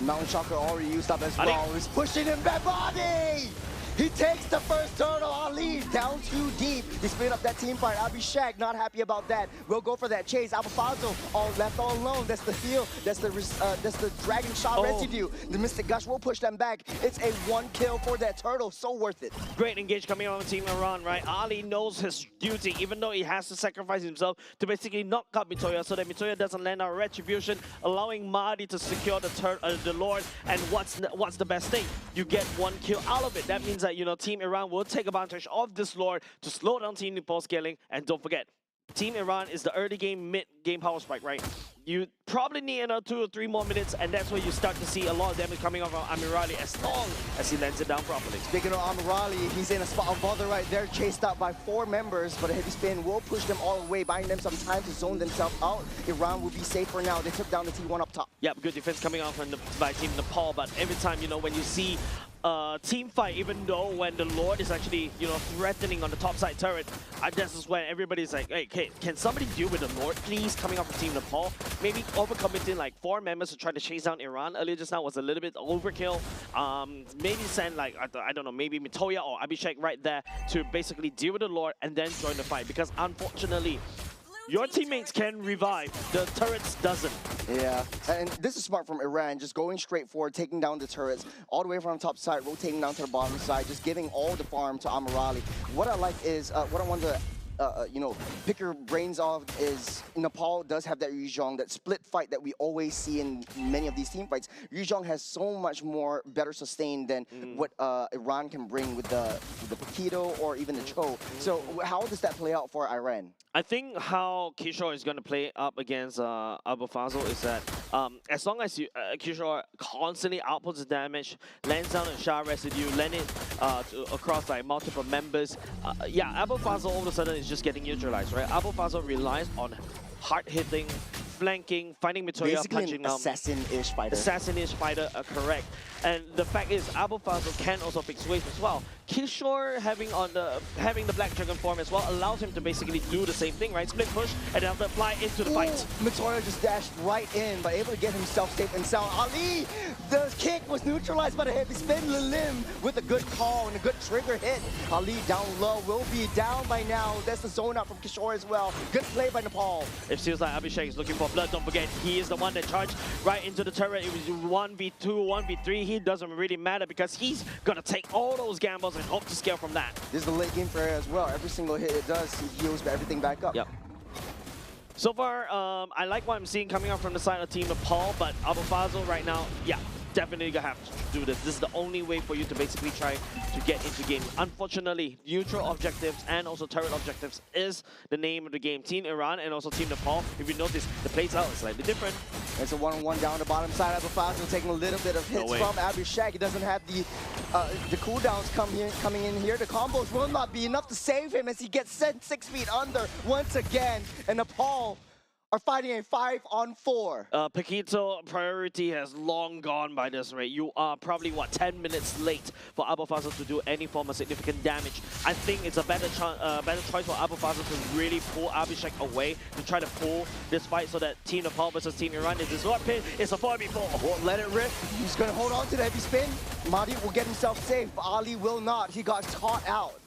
Mountain Shocker already used up as well. He's pushing him back, Mahdi! He takes the first turtle. Ali down too deep. He split up that team fight. Abhishek not happy about that. We'll go for that chase. Alfazo all left all alone. That's the heal. That's the dragon shot residue. The Mystic Gush will push them back. It's a 1 kill for that turtle. So worth it. Great engage coming on Team Iran, right? Ali knows his duty, even though he has to sacrifice himself to basically knock out Mitoya so that Mitoya doesn't land our retribution, allowing Mahdi to secure the Lord. And what's the best thing? You get 1 kill out of it. That means that, you know, Team Iran will take advantage of this Lord to slow down Team Nepal scaling. And don't forget, Team Iran is the early game, mid game power spike, right? You probably need another 2 or 3 more minutes, and that's where you start to see a lot of damage coming off of Amirali as long as he lands it down properly. Speaking of Amirali, he's in a spot of bother right there, chased out by 4 members, but a heavy spin will push them all away, buying them some time to zone themselves out. Iran will be safe for now. They took down the T1 up top. Yep, good defense coming off by Team Nepal, but every time, you know, when you see team fight, even though when the Lord is actually, you know, threatening on the top side turret, this is when everybody's like, hey, can somebody deal with the Lord, please, coming off of Team Nepal? Maybe overcommitting like 4 members to try to chase down Iran earlier just now was a little bit overkill. Maybe send like, I don't know, maybe Mitoya or Abhishek right there to basically deal with the Lord and then join the fight, because unfortunately, your teammates can revive, the turrets doesn't. Yeah, and this is smart from Iran, just going straight forward, taking down the turrets, all the way from the top side, rotating down to the bottom side, just giving all the farm to Amirali. What I like is, what I want to you know, pick your brains off is Nepal does have that Yuzhong, that split fight that we always see in many of these team fights. Yuzhong has so much more better sustain than what Iran can bring with the Paquito or even the Cho. So how does that play out for Iran? I think how Kishore is going to play up against Abu Fazl is that as long as Kishore constantly outputs the damage, lands down a Shah residue, land it across like multiple members, yeah, Abu Fazl all of a sudden is just getting neutralized, right? Abu Fazl relies on hard-hitting, flanking, finding Mitoya, basically punching an assassin-ish fighter. Assassin-ish fighter, correct. And the fact is, Abu Fazl can also fix waves as well. Kishore having the Black Dragon form as well allows him to basically do the same thing, right? Split push and then apply into the fight. Mitoya just dashed right in, but able to get himself safe and sound. Ali, the kick was neutralized by the heavy spin. Lilim with a good call and a good trigger hit. Ali down low, will be down by now. That's the zone out from Kishore as well. Good play by Nepal. It feels like Abhishek is looking for blood. Don't forget, he is the one that charged right into the turret. It was 1v2, 1v3. He doesn't really matter because he's gonna take all those gambles and hope to scale from that. This is the late game for her as well. Every single hit it does, he heals everything back up. Yep. So far, I like what I'm seeing coming out from the side of Team Nepal, but Abu Fazl right now, yeah, definitely gonna have to do this. This is the only way for you to basically try to get into game. Unfortunately, neutral objectives and also turret objectives is the name of the game. Team Iran and also Team Nepal, if you notice, the plays out is slightly different. It's a one-on-one down the bottom side. Abufazo taking a little bit of hits from Abhishek. He doesn't have the cooldowns coming in here. The combos will not be enough to save him as he gets sent 6 feet under once again. And Nepal are fighting a 5-on-4. Paquito priority has long gone by this rate. You are probably, what, 10 minutes late for Abufazo to do any form of significant damage. I think it's a better choice for Abufazo to really pull Abhishek away to try to pull this fight so that Team Nepal versus Team Iran is this pin. It's a 4v4. Won't let it rip. He's going to hold on to the heavy spin. Mahdi will get himself safe, but Ali will not. He got caught out.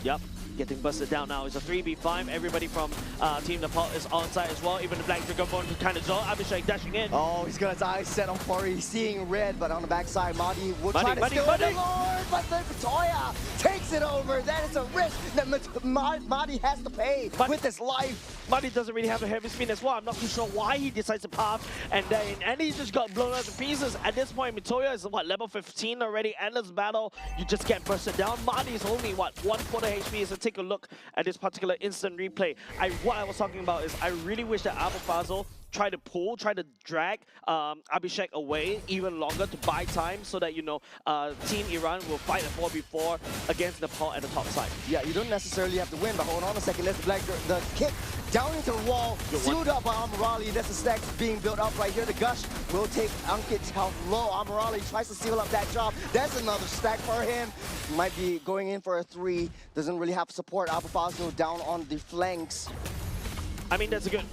Yep. Getting busted down now. It's a 3v5. Everybody from Team Nepal is on side as well. Even the Black Dragon Bone kind of zone. Abhishek dashing in. Oh, he's got his eyes set on Fori. He's seeing red, but on the backside, Mahdi will try to steal the Lord, but then Toya takes it over. That is a risk that Mahdi has to pay with his life. Mahdi doesn't really have a heavy spin as well. I'm not too sure why he decides to path, and he just got blown out to pieces. At this point, Mitoya is what, level 15 already. Endless battle. You just get bursted down. Mahdi is only what, 1/4 HP. So take a look at this particular instant replay. What I was talking about is I really wish that Abufazo try to drag Abhishek away even longer to buy time so that, you know, Team Iran will fight a 4v4 against Nepal at the top side. Yeah, you don't necessarily have to win, but hold on a second. There's the kick down into the wall, sealed up by Amirali. There's a stack being built up right here. The Gush will take Ankit's health low. Amirali tries to seal up that job. That's another stack for him. Might be going in for a 3. Doesn't really have support. Abufazo down on the flanks. I mean, that's a good,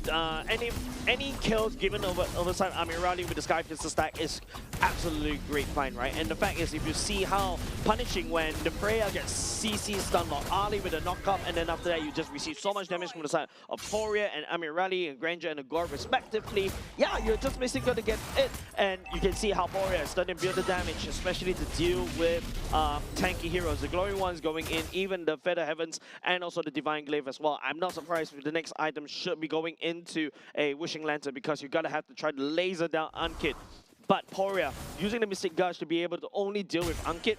any kills given over side Amirali with the Sky Pistol stack is absolutely great find, right? And the fact is, if you see how punishing when the Freya gets CC stun lock, Ali with a knock-up, and then after that you just receive so much damage from the side of Poria and Amirali and Granger and Agor respectively, yeah, you're just basically going to get it. And you can see how Poria is starting to build the damage, especially to deal with tanky heroes. The Glory Ones going in, even the Feather Heavens, and also the Divine Glaive as well. I'm not surprised if the next item should be going into a Wishing Lantern because you're gonna have to try to laser down Ankit. But Poria, using the Mystic Gush to be able to only deal with Ankit,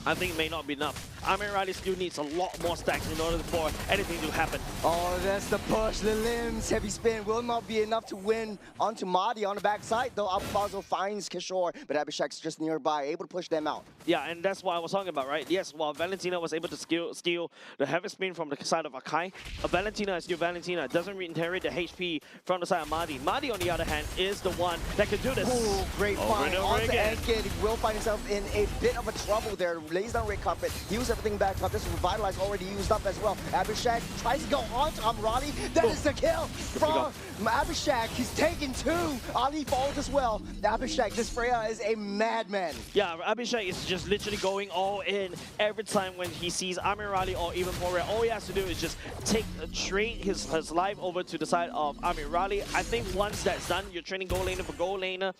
I think it may not be enough. Amirali still needs a lot more stacks in order for anything to happen. Oh, that's the push. The limbs, heavy spin will not be enough to win onto Mahdi on the backside, though Abufazo finds Kishore, but Abhishek's just nearby, able to push them out. Yeah, and that's what I was talking about, right? Yes, while Valentina was able to steal the heavy spin from the side of Akai, Valentina is still Valentina. Doesn't inherit the HP from the side of Mahdi. Mahdi, on the other hand, is the one that can do this. Ooh, great find onto Ankit. He will find himself in a bit of a trouble there. Lays down Red Carpet, heals everything back up. This Revitalize already used up as well. Abhishek tries to go on to Amirali. That is the kill from Abhishek. He's taken 2. Ali falls as well. Abhishek, this Freya is a madman. Yeah, Abhishek is just literally going all in every time when he sees Amirali or even Poria. All he has to do is just trade his life over to the side of Amirali. I think once that's done, you're training gold laner for gold laner.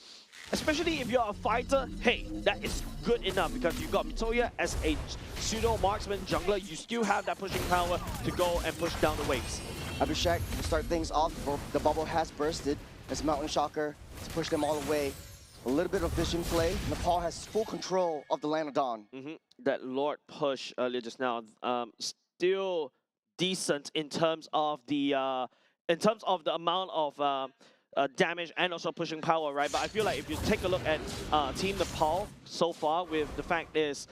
Especially if you're a fighter, hey, that is good enough because you've got Mitoya as a pseudo marksman jungler. You still have that pushing power to go and push down the waves. Abhishek will start things off. The bubble has bursted. There's Mountain Shocker to push them all away. A little bit of vision play. Nepal has full control of the Land of Dawn. That Lord push earlier just now, still decent in terms of the amount of damage and also pushing power, right? But I feel like if you take a look at Team Nepal so far, with the fact is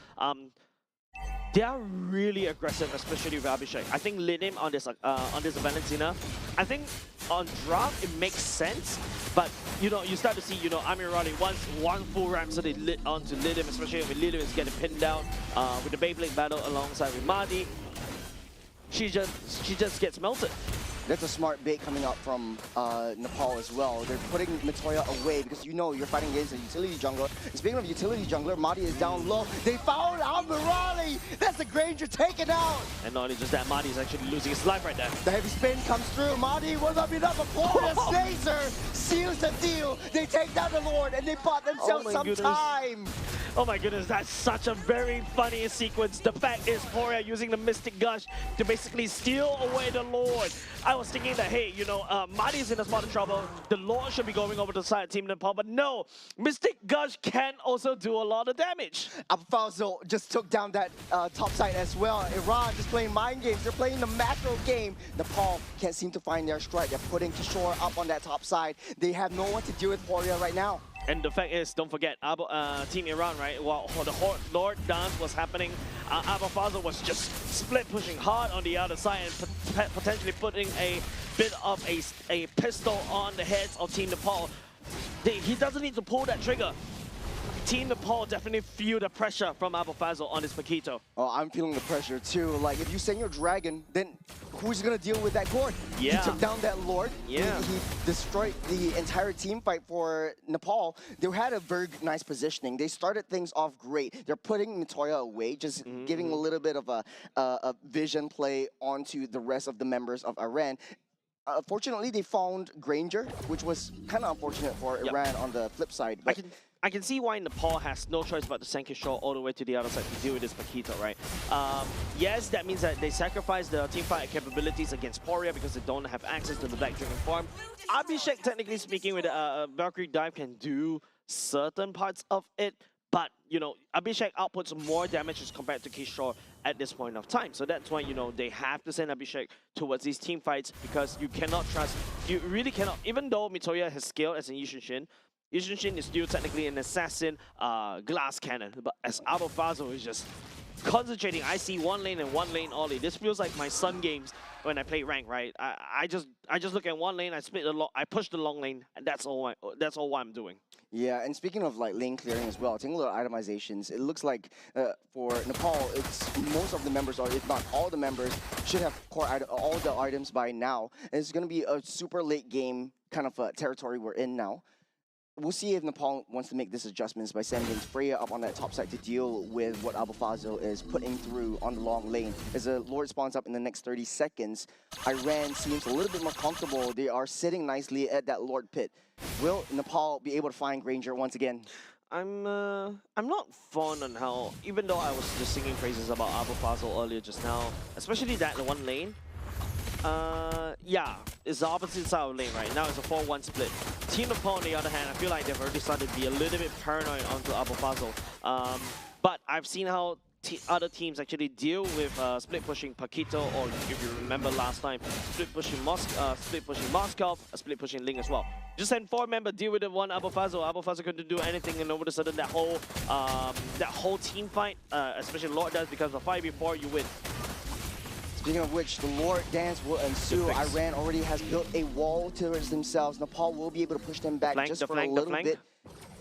they are really aggressive, especially with Abhishek. I think lead him on this Valentina. I think on draft it makes sense, but you know, you start to see, you know, Amirali once one full ramp, so they lit onto Lidim, especially when Lidim is getting pinned down with the Beyblade battle alongside with Mahdi. She just gets melted. That's a smart bait coming up from Nepal as well. They're putting Mitoya away because you know you're fighting against a utility jungler. And speaking of utility jungler, Mahdi is down low. They found Amirali! That's the Granger taken out! And not only just that, Mahdi is actually losing his life right there. The heavy spin comes through. Mahdi will not be enough. Florida Snazer seals the deal. They take down the Lord and they bought themselves some time. Oh my goodness, that's such a very funny sequence. The fact is, Poria using the Mystic Gush to basically steal away the Lord. I was thinking that, hey, you know, Marty's in a spot of trouble. The Lord should be going over to the side of Team Nepal, but no, Mystic Gush can also do a lot of damage. Alphazo just took down that top side as well. Iran just playing mind games. They're playing the macro game. Nepal can't seem to find their strike. They're putting Kishore up on that top side. They have no one to deal with Poria right now. And the fact is, don't forget, Team Iran, right? While the Lord dance was happening, Alphazo was just split pushing hard on the other side and potentially putting a bit of a pistol on the heads of Team Nepal. He doesn't need to pull that trigger. Team Nepal definitely feel the pressure from Alphazo on this Paquito. Oh, I'm feeling the pressure too. Like, if you send your dragon, then who's gonna deal with that Gord? Yeah. He took down that Lord. Yeah. He destroyed the entire team fight for Nepal. They had a very nice positioning. They started things off great. They're putting Nagoya away, just giving a little bit of a vision play onto the rest of the members of Iran. Fortunately, they found Granger, which was kind of unfortunate for Iran on the flip side. But I can see why Nepal has no choice but to send Kishore all the way to the other side to deal with this Paquito, right? Yes, that means that they sacrifice the teamfight capabilities against Poria because they don't have access to the Black Dragon farm. Abhishek, technically speaking, with Valkyrie Dive can do certain parts of it, but, you know, Abhishek outputs more damage as compared to Kishore at this point of time. So that's why, you know, they have to send Abhishek towards these team fights because you cannot trust, you really cannot, even though Mitoya has scaled as an Yushin Shin is still technically an assassin glass cannon, but as Alphazo is just concentrating. I see one lane and one lane only. This feels like my Sun games when I play rank, right? I just look at one lane, I push the long lane, and that's all I'm doing. yeah, and speaking of like lane clearing as well, taking a look at itemizations, it looks like for Nepal, it's most of the members, or if not all the members, should have all the items by now. And it's going to be a super late game kind of territory we're in now. We'll see if Nepal wants to make these adjustments by sending Freya up on that top side to deal with what Alphazo is putting through on the long lane. As the Lord spawns up in the next 30 seconds, Iran seems a little bit more comfortable. They are sitting nicely at that Lord pit. Will Nepal be able to find Granger once again? I'm not fond on how, even though I was just singing praises about Alphazo earlier just now, especially that the one lane. Yeah, it's the opposite side of the lane right now. It's a 4-1 split. Team Nepal, on the other hand, I feel like they've already started to be a little bit paranoid onto Alphazo. But I've seen how other teams actually deal with split pushing Paquito, or if you remember last time, split pushing Moscow, split pushing Ling as well. Just send 4 member deal with the one Alphazo. Alphazo couldn't do anything, and all of a sudden that whole team fight, especially Lord does, because the 5v4 you win. Speaking of which, the Lord dance will ensue. Iran already has built a wall towards themselves. Nepal will be able to push them back just for a little bit.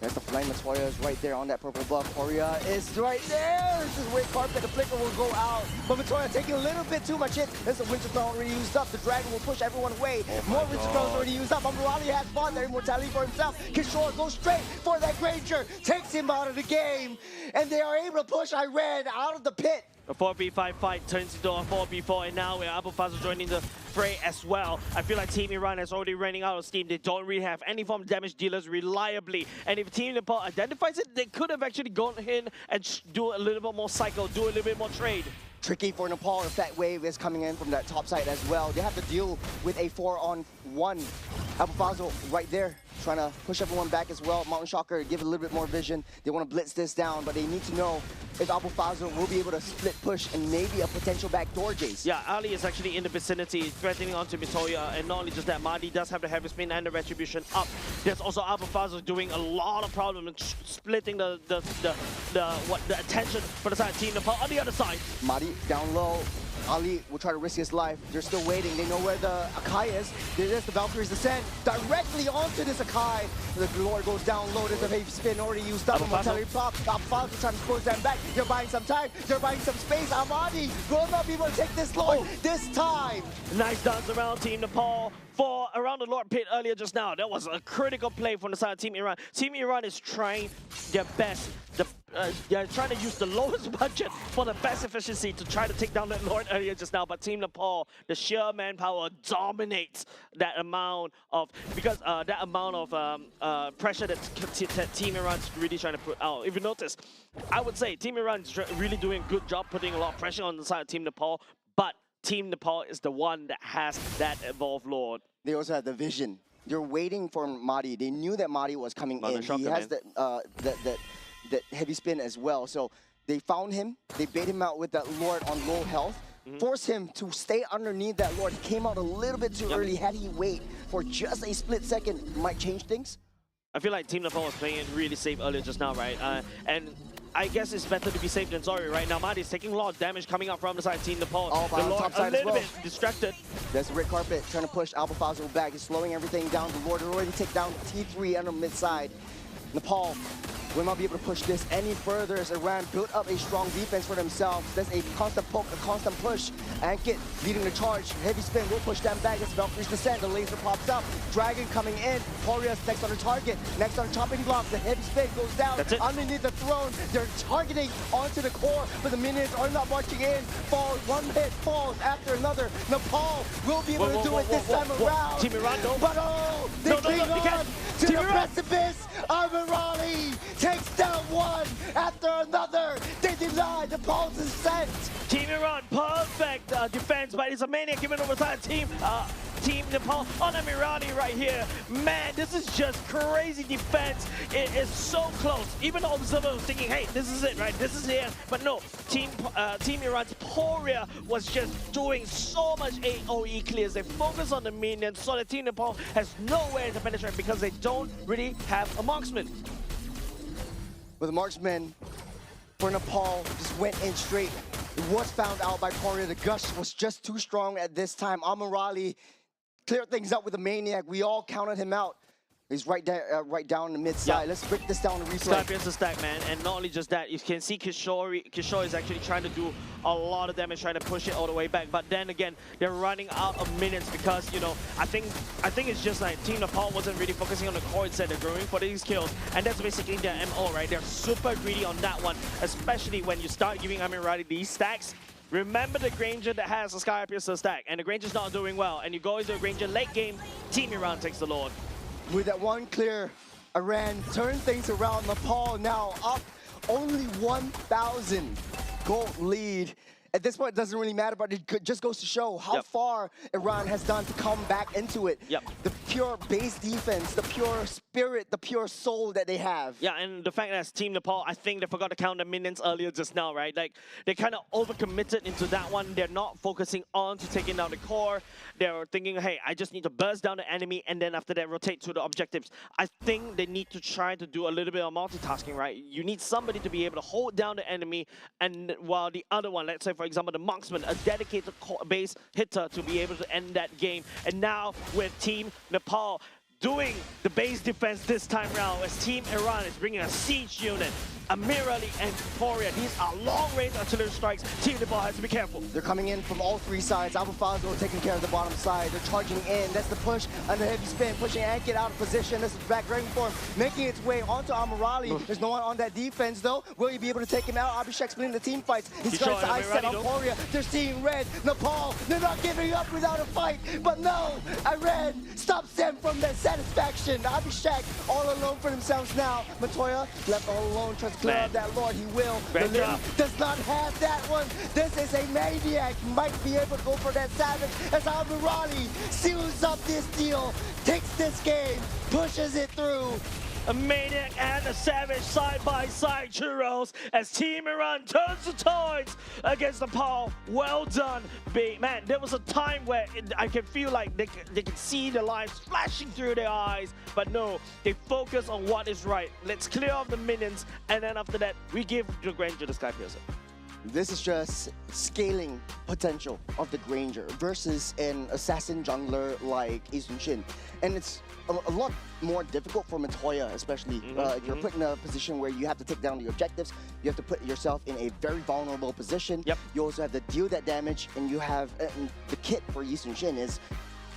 There's the flank. Nagoya is right there on that purple buff. Poria is right there. This is red carpet. The flicker will go out. But Nagoya taking a little bit too much hit. There's the Winter Throne already used up. The Dragon will push everyone away. More Winter Thrones already used up. Amrali has fought their immortality for himself. Kishore goes straight for that Granger. Takes him out of the game. And they are able to push Iran out of the pit. A 4v5 fight turns into a 4v4, and now with Alphazo joining the fray as well. I feel like Team Iran is already running out of steam. They don't really have any form of damage dealers reliably. And if Team Nepal identifies it, they could have actually gone in and do a little bit more cycle, do a little bit more trade. Tricky for Nepal if that wave is coming in from that top side as well. They have to deal with a 4-on-1. Alphazo right there, trying to push everyone back as well. Mountain Shocker, give it a little bit more vision. They want to blitz this down, but they need to know if Alphazo will be able to split push and maybe a potential backdoor Jace. Yeah, Ali is actually in the vicinity, threatening onto Mitoya, and not only just that, Mahdi does have the heavy spin and the retribution up. There's also Alphazo doing a lot of problem and splitting the attention for the side of Team Nepal on the other side. Mahdi down low. Ali will try to risk his life. They're still waiting. They know where the Akai is. There's the Valkyrie's descent directly onto this Akai. The Lord goes down low. There's a heavy spin already used up. Mortality pop. Alphazo trying to close them back. They're buying some time. They're buying some space. Amadi will not be able to take this Lord this time. Nice dance around Team Nepal for around the Lord pit earlier just now. That was a critical play from the side of Team Iran. Team Iran is trying their best. they're trying to use the lowest budget for the best efficiency to try to take down that Lord earlier just now. But Team Nepal, the sheer manpower dominates that amount of pressure that Team Iran's really trying to put out. If you notice, I would say Team Iran's really doing a good job putting a lot of pressure on the side of Team Nepal, but Team Nepal is the one that has that evolved Lord. They also have the vision. They're waiting for Madi. They knew that Madi was coming in. He has that heavy spin as well. So they found him. They bait him out with that Lord on low health. Force him to stay underneath that Lord. He came out a little bit too early. Had he wait for just a split second, might change things. I feel like Team Nepal was playing it really safe earlier just now, right? And I guess it's better to be safe than sorry right now. Madi is taking a lot of damage coming out from the side of Team Nepal. Oh, the Lord a little bit distracted. There's red carpet trying to push Alpha Fazio back. He's slowing everything down. The Lord already take down T3 under mid side. Nepal will not be able to push this any further as Iran built up a strong defense for themselves. There's a constant poke, a constant push. Ankit leading the charge. Heavy spin will push them back as Valkyrie's descent. The laser pops up. Dragon coming in. Poryus next on the target. Next on the chopping block. The heavy spin goes down underneath the throne. They're targeting onto the core, but the minions are not marching in. Falls, one hit falls after another. Nepal will be able to do it this time around. Team Iran, no. But they cling on to the precipice. Amirali takes down one after another. They deny Nepal's ascent. Team Iran, perfect defense, but it's a maniac given over time. Team Nepal on Amirani right here. Man, this is just crazy defense. It is so close. Even the observer was thinking, hey, this is it, right? This is it. But no, Team Iran's Poria was just doing so much AoE clears. They focus on the minions, so that Team Nepal has nowhere to penetrate because they don't really have a marksman. With the marksman for Nepal, just went in straight. It was found out by Poria. The gush was just too strong at this time. Amirali cleared things up with the maniac. We all counted him out. He's right down in the mid side. Let's break this down and replay. Skypier's the stack, man. And not only just that, you can see Kishore is actually trying to do a lot of damage, trying to push it all the way back. But then again, they're running out of minutes because, you know, I think it's just like Team Nepal wasn't really focusing on the core instead. They're going for these kills. And that's basically their MO, right? They're super greedy on that one, especially when you start giving Amirali these stacks. Remember the Granger that has a Skypiercer stack, and the Granger's not doing well. And you go into a Granger late game, Team Iran takes the Lord. With that one clear, Iran turned things around. Nepal now up only 1,000 gold lead. At this point, it doesn't really matter, but it just goes to show how far Iran has done to come back into it. The pure base defense, the pure spirit, the pure soul that they have. Yeah, and the fact that as Team Nepal, I think they forgot to count the minions earlier just now, right? Like, they kind of overcommitted into that one. They're not focusing on to taking down the core. They're thinking, hey, I just need to burst down the enemy, and then after that, rotate to the objectives. I think they need to try to do a little bit of multitasking, right? You need somebody to be able to hold down the enemy, and while the other one, let's say, for example, the marksman, a dedicated base hitter to be able to end that game. And now with Team Nepal doing the base defense this time round as Team Iran is bringing a siege unit. Amirali and Poria, these are long-range artillery strikes. Team Nepal has to be careful. They're coming in from all three sides. Alpha Fazio taking care of the bottom side. They're charging in. That's the push and the heavy spin, pushing Ankit out of position. This is back Dragon form, making its way onto Amirali. There's no one on that defense, though. Will you be able to take him out? Abhishek splitting the team fights. He's got his eyes set on Poria. They're seeing red. Nepal, they're not giving up without a fight. But no, Iran stops them from that satisfaction. Abhishek all alone for themselves now. Matoya left all alone, tries to clear up that Lord. He will. The Lily does not have that one. This is a maniac. Might be able to go for that savage as Amirali seals up this deal, takes this game, pushes it through. A maniac and a savage side-by-side churros as Team Iran turns the tides against Nepal. Well done, man. There was a time where I can feel like they can see the lights flashing through their eyes, but no, they focus on what is right. Let's clear off the minions, and then after that, we give the Granger the Skypiercer. This is just scaling potential of the Granger versus an assassin jungler like Isun Shin. And it's a lot more difficult for Matoya, especially. You're put in a position where you have to take down the objectives. You have to put yourself in a very vulnerable position. You also have to deal that damage, and you have the kit for Isun Shin is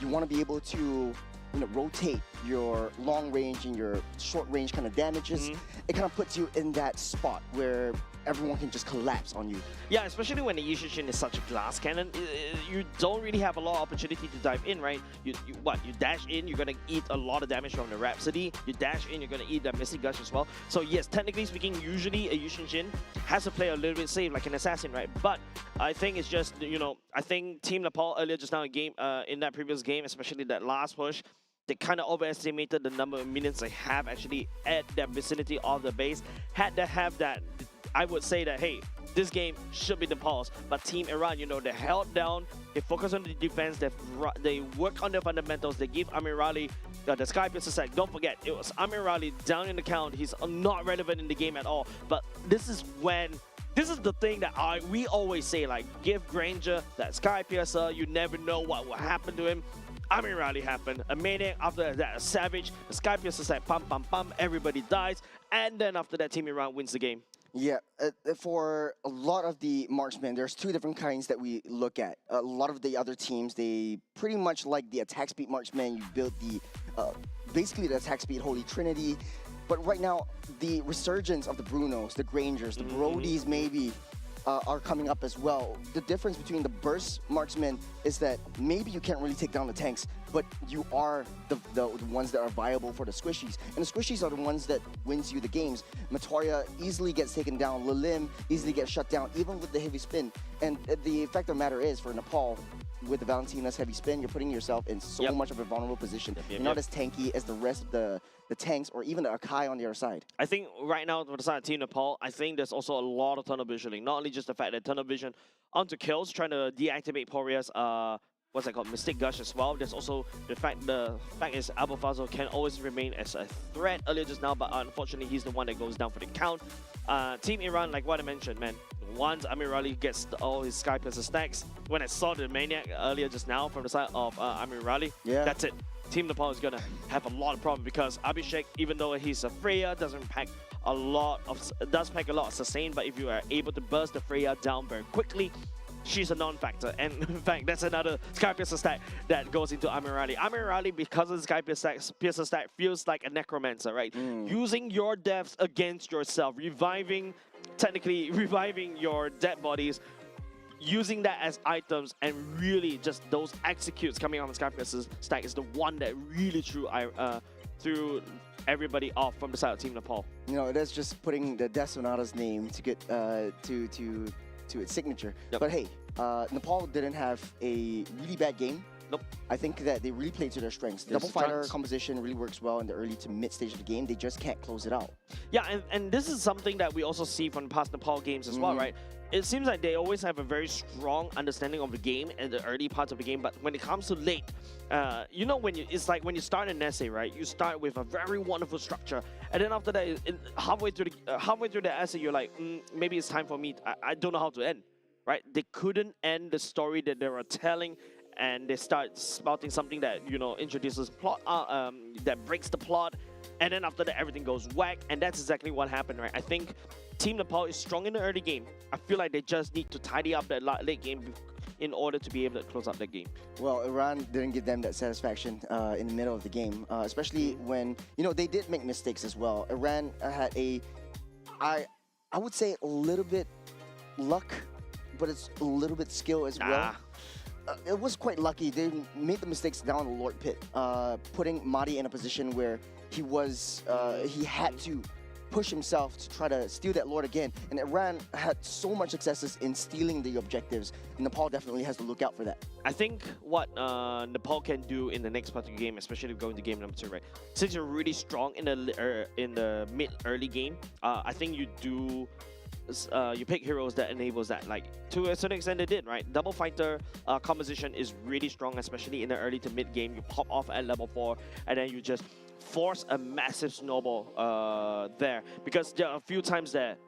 you want to be able to rotate your long range and your short range kind of damages, it kind of puts you in that spot where everyone can just collapse on you. Yeah, especially when the Yushin is such a glass cannon, you don't really have a lot of opportunity to dive in, right? You dash in, you're gonna eat a lot of damage from the Rhapsody. You dash in, you're gonna eat that Mystic Gush as well. So yes, technically speaking, usually a Yushin has to play a little bit safe, like an assassin, right? But I think it's just, I think Team Nepal earlier just now in that previous game, especially that last push, they kind of overestimated the number of minions they have actually at that vicinity of the base. Had to have that, I would say that, hey, this game should be Nepal's, but Team Iran, they held down, they focus on the defense, they work on the fundamentals, they give Amirali the Sky Piercer sack. Don't forget, it was Amirali down in the count, he's not relevant in the game at all, but this is the thing that we always say, like, give Granger that Sky Piercer, you never know what will happen to him. Amirali happened, a Maniac, after that a Savage, the Sky Piercer sack, pam pam pam, everybody dies, and then after that Team Iran wins the game. Yeah, for a lot of the marksmen, there's two different kinds that we look at. A lot of the other teams, they pretty much like the attack speed marksman. You build the, basically the attack speed Holy Trinity. But right now, the resurgence of the Brunos, the Grangers, the Brodies maybe, are coming up as well. The difference between the burst marksmen is that maybe you can't really take down the tanks, but you are the ones that are viable for the squishies. And the squishies are the ones that wins you the games. Matoria easily gets taken down. Lilim easily gets shut down, even with the heavy spin. And the fact of the matter is, for Nepal, with the Valentina's heavy spin, you're putting yourself in so much of a vulnerable position. You're not as tanky as the rest of the tanks or even the Akai on the other side. I think right now, for the side of Team Nepal, I think there's also a lot of tunnel visioning. Not only just the fact that tunnel vision onto kills, trying to deactivate Poria's what's that called, Mystic Gush as well. There's also the fact is Abufazo can always remain as a threat earlier just now, but unfortunately he's the one that goes down for the count. Team Iran, like what I mentioned, man, once Amirali gets all his Sky Piercer stacks, when I saw the Maniac earlier just now from the side of Amirali, that's it. Team Nepal is gonna have a lot of problems because Abhishek, even though he's a Freya, does pack a lot of sustain, but if you are able to burst the Freya down very quickly, she's a non-factor. And in fact, that's another Sky Piercer stack that goes into Amirali. Amirali, because of the Sky Piercer stack, feels like a necromancer, right? Using your deaths against yourself, technically reviving your dead bodies, using that as items, and really just those executes coming off the Sky Piercer stack is the one that really threw everybody off from the side of Team Nepal. That's just putting the Death Sonata's name to get to its signature. But hey, Nepal didn't have a really bad game. Nope. I think that they really played to their strengths. Double fighter composition really works well in the early to mid stage of the game. They just can't close it out. Yeah, and this is something that we also see from past Nepal games as well, right? It seems like they always have a very strong understanding of the game in the early parts of the game, but when it comes to late, it's like when you start an essay, right? You start with a very wonderful structure, and then after that, halfway through the essay, you're like, maybe it's time for me. I don't know how to end, right? They couldn't end the story that they were telling, and they start spouting something that introduces plot, that breaks the plot, and then after that, everything goes whack, and that's exactly what happened, right? I think Team Nepal is strong in the early game. I feel like they just need to tidy up that late game in order to be able to close out that game. Well, Iran didn't give them that satisfaction in the middle of the game, especially when, they did make mistakes as well. Iran had I would say a little bit luck, but it's a little bit skill as well. It was quite lucky. They made the mistakes down the Lord Pit, putting Mahdi in a position where he had to push himself to try to steal that Lord again. And Iran had so much successes in stealing the objectives. And Nepal definitely has to look out for that. I think what Nepal can do in the next part of the game, especially going to game number 2, right? Since you're really strong in the mid-early game, I think you pick heroes that enables that. Like, to a certain extent, they did, right? Double fighter composition is really strong, especially in the early to mid game. You pop off at level 4, and then you just force a massive snowball there, because there are a few times that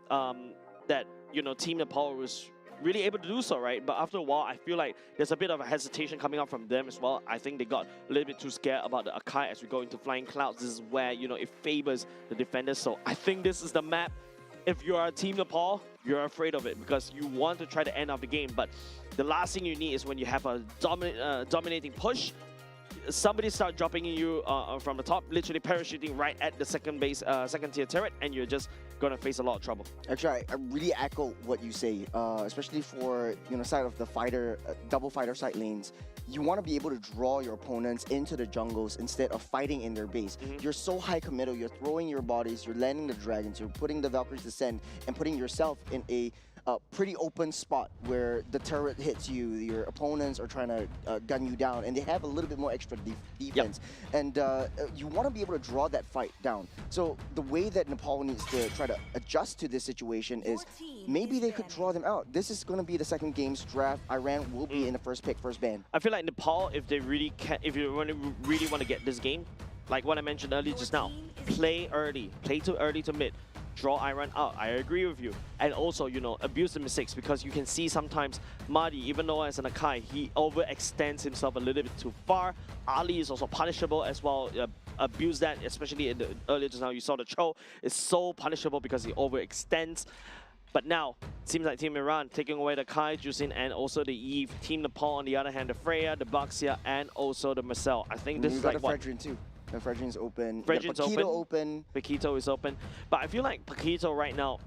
Team Nepal was really able to do so, right? But after a while, I feel like there's a bit of a hesitation coming up from them as well. I think they got a little bit too scared about the Akai as we go into Flying Clouds. This is where it favors the defenders. So I think this is the map. If you are Team Nepal, you're afraid of it because you want to try to end off the game. But the last thing you need is when you have a dominating push. somebody start dropping you from the top, literally parachuting right at the second tier turret, and you're just gonna face a lot of trouble. Actually, I really echo what you say, especially for side of the fighter, double fighter side lanes. You want to be able to draw your opponents into the jungles instead of fighting in their base. You're so high committal, you're throwing your bodies, you're landing the dragons, you're putting the Valkyries descend, and putting yourself in a pretty open spot where the turret hits you, your opponents are trying to gun you down, and they have a little bit more extra defense. And you want to be able to draw that fight down. So the way that Nepal needs to try to adjust to this situation is maybe they could draw them out. This is going to be the second game's draft. Iran will be in the first pick, first ban. I feel like Nepal, if they really if you really want to get this game, like what I mentioned earlier just now, play early, play too early to mid. Draw Iran out. I agree with you. And also, abuse the mistakes, because you can see sometimes Mahdi, even though as an Akai, he overextends himself a little bit too far. Ali is also punishable as well. Abuse that, especially in the earlier just now. You saw the Cho is so punishable because he overextends. But now, it seems like Team Iran taking away the Kai, Jusin, and also the Eve. Team Nepal, on the other hand, the Freya, the Baxia, and also the Marcel. I think this is like what? Fredrin too. The Fredrin's open. Fredrin's open. Paquito is open. But I feel like Paquito right now,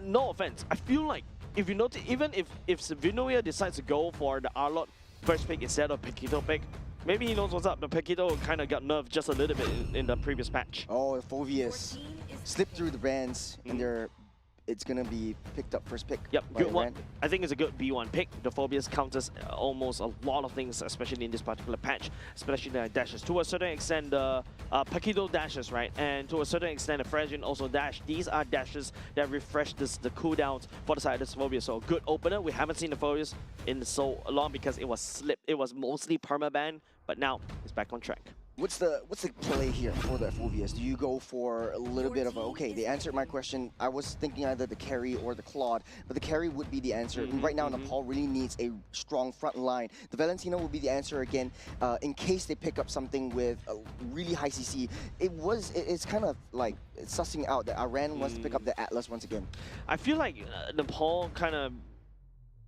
no offense, I feel like if you notice, even if Vinuia decides to go for the Arlot first pick instead of Paquito pick, maybe he knows what's up. The Paquito kind of got nerfed just a little bit in the previous patch. Oh, Phobius slipped through the bands, and it's gonna be picked up first pick. Yep, good one. I think it's a good B1 pick. The Phobius counters almost a lot of things, especially in this particular patch, especially the dashes. To a certain extent, the Paquito dashes, right? And to a certain extent, the Fredrin also dash. These are dashes that refresh the cooldowns for the side of this Phobius. So a good opener. We haven't seen the Phobius in so long because it was slipped. It was mostly permaban, but now it's back on track. What's the play here for the Phobius? Do you go for a little bit of a, okay, they answered my question. I was thinking either the carry or the Claude, but the carry would be the answer. And right now, Nepal really needs a strong front line. The Valentina will be the answer again, in case they pick up something with a really high CC. It's kind of like sussing out that Iran wants to pick up the Atlas once again. I feel like Nepal kind of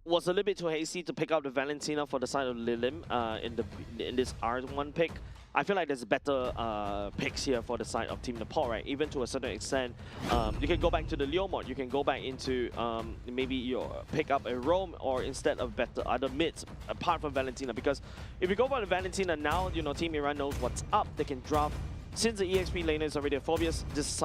was a little bit too hasty to pick up the Valentina for the side of Lilim in this R1 pick. I feel like there's better picks here for the side of Team Nepal, right? Even to a certain extent, you can go back to the Leo mod. You can go back into maybe you pick up a Roam, or instead of better other mids apart from Valentina. Because if you go for the Valentina now, Team Iran knows what's up. They can draft. Since the EXP laner is already a Phobius, this is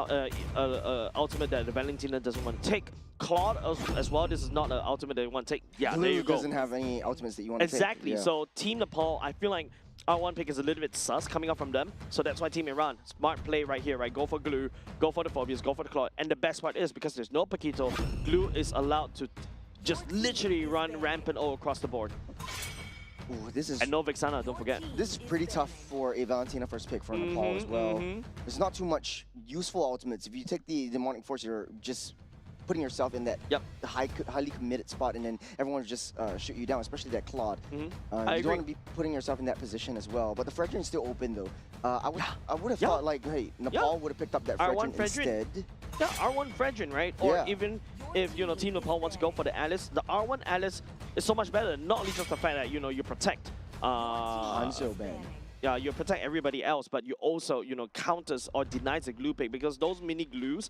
ultimate that the Valentina doesn't want to take. Claude as well, this is not an ultimate that you want to take. Yeah, Blue there you go. Doesn't have any ultimates that you want to take. Exactly. Yeah. So Team Nepal, I feel like R1 pick is a little bit sus coming up from them. So that's why Team Iran, smart play right here, right? Go for Glue, go for the Phobius, go for the Claude. And the best part is, because there's no Paquito, Glue is allowed to just literally run rampant all across the board. Ooh, this is, and no Vexana, don't forget. This is pretty tough for a Valentina first pick for Nepal as well. There's not too much useful ultimates. If you take the Demonic Force, you're just putting yourself in that highly committed spot, and then everyone will just shoot you down, especially that Claude. You don't want to be putting yourself in that position as well. But the Fredrin is still open though. I would have thought like, hey, Nepal would have picked up that Fredrin instead. Yeah, R1 Fredrin, right? Or even if Team Nepal wants to go for the Alice, the R1 Alice is so much better. Not only just the fact that you protect Hanzo ban. Yeah, you protect everybody else, but you also counters or denies the glue pick, because those mini glues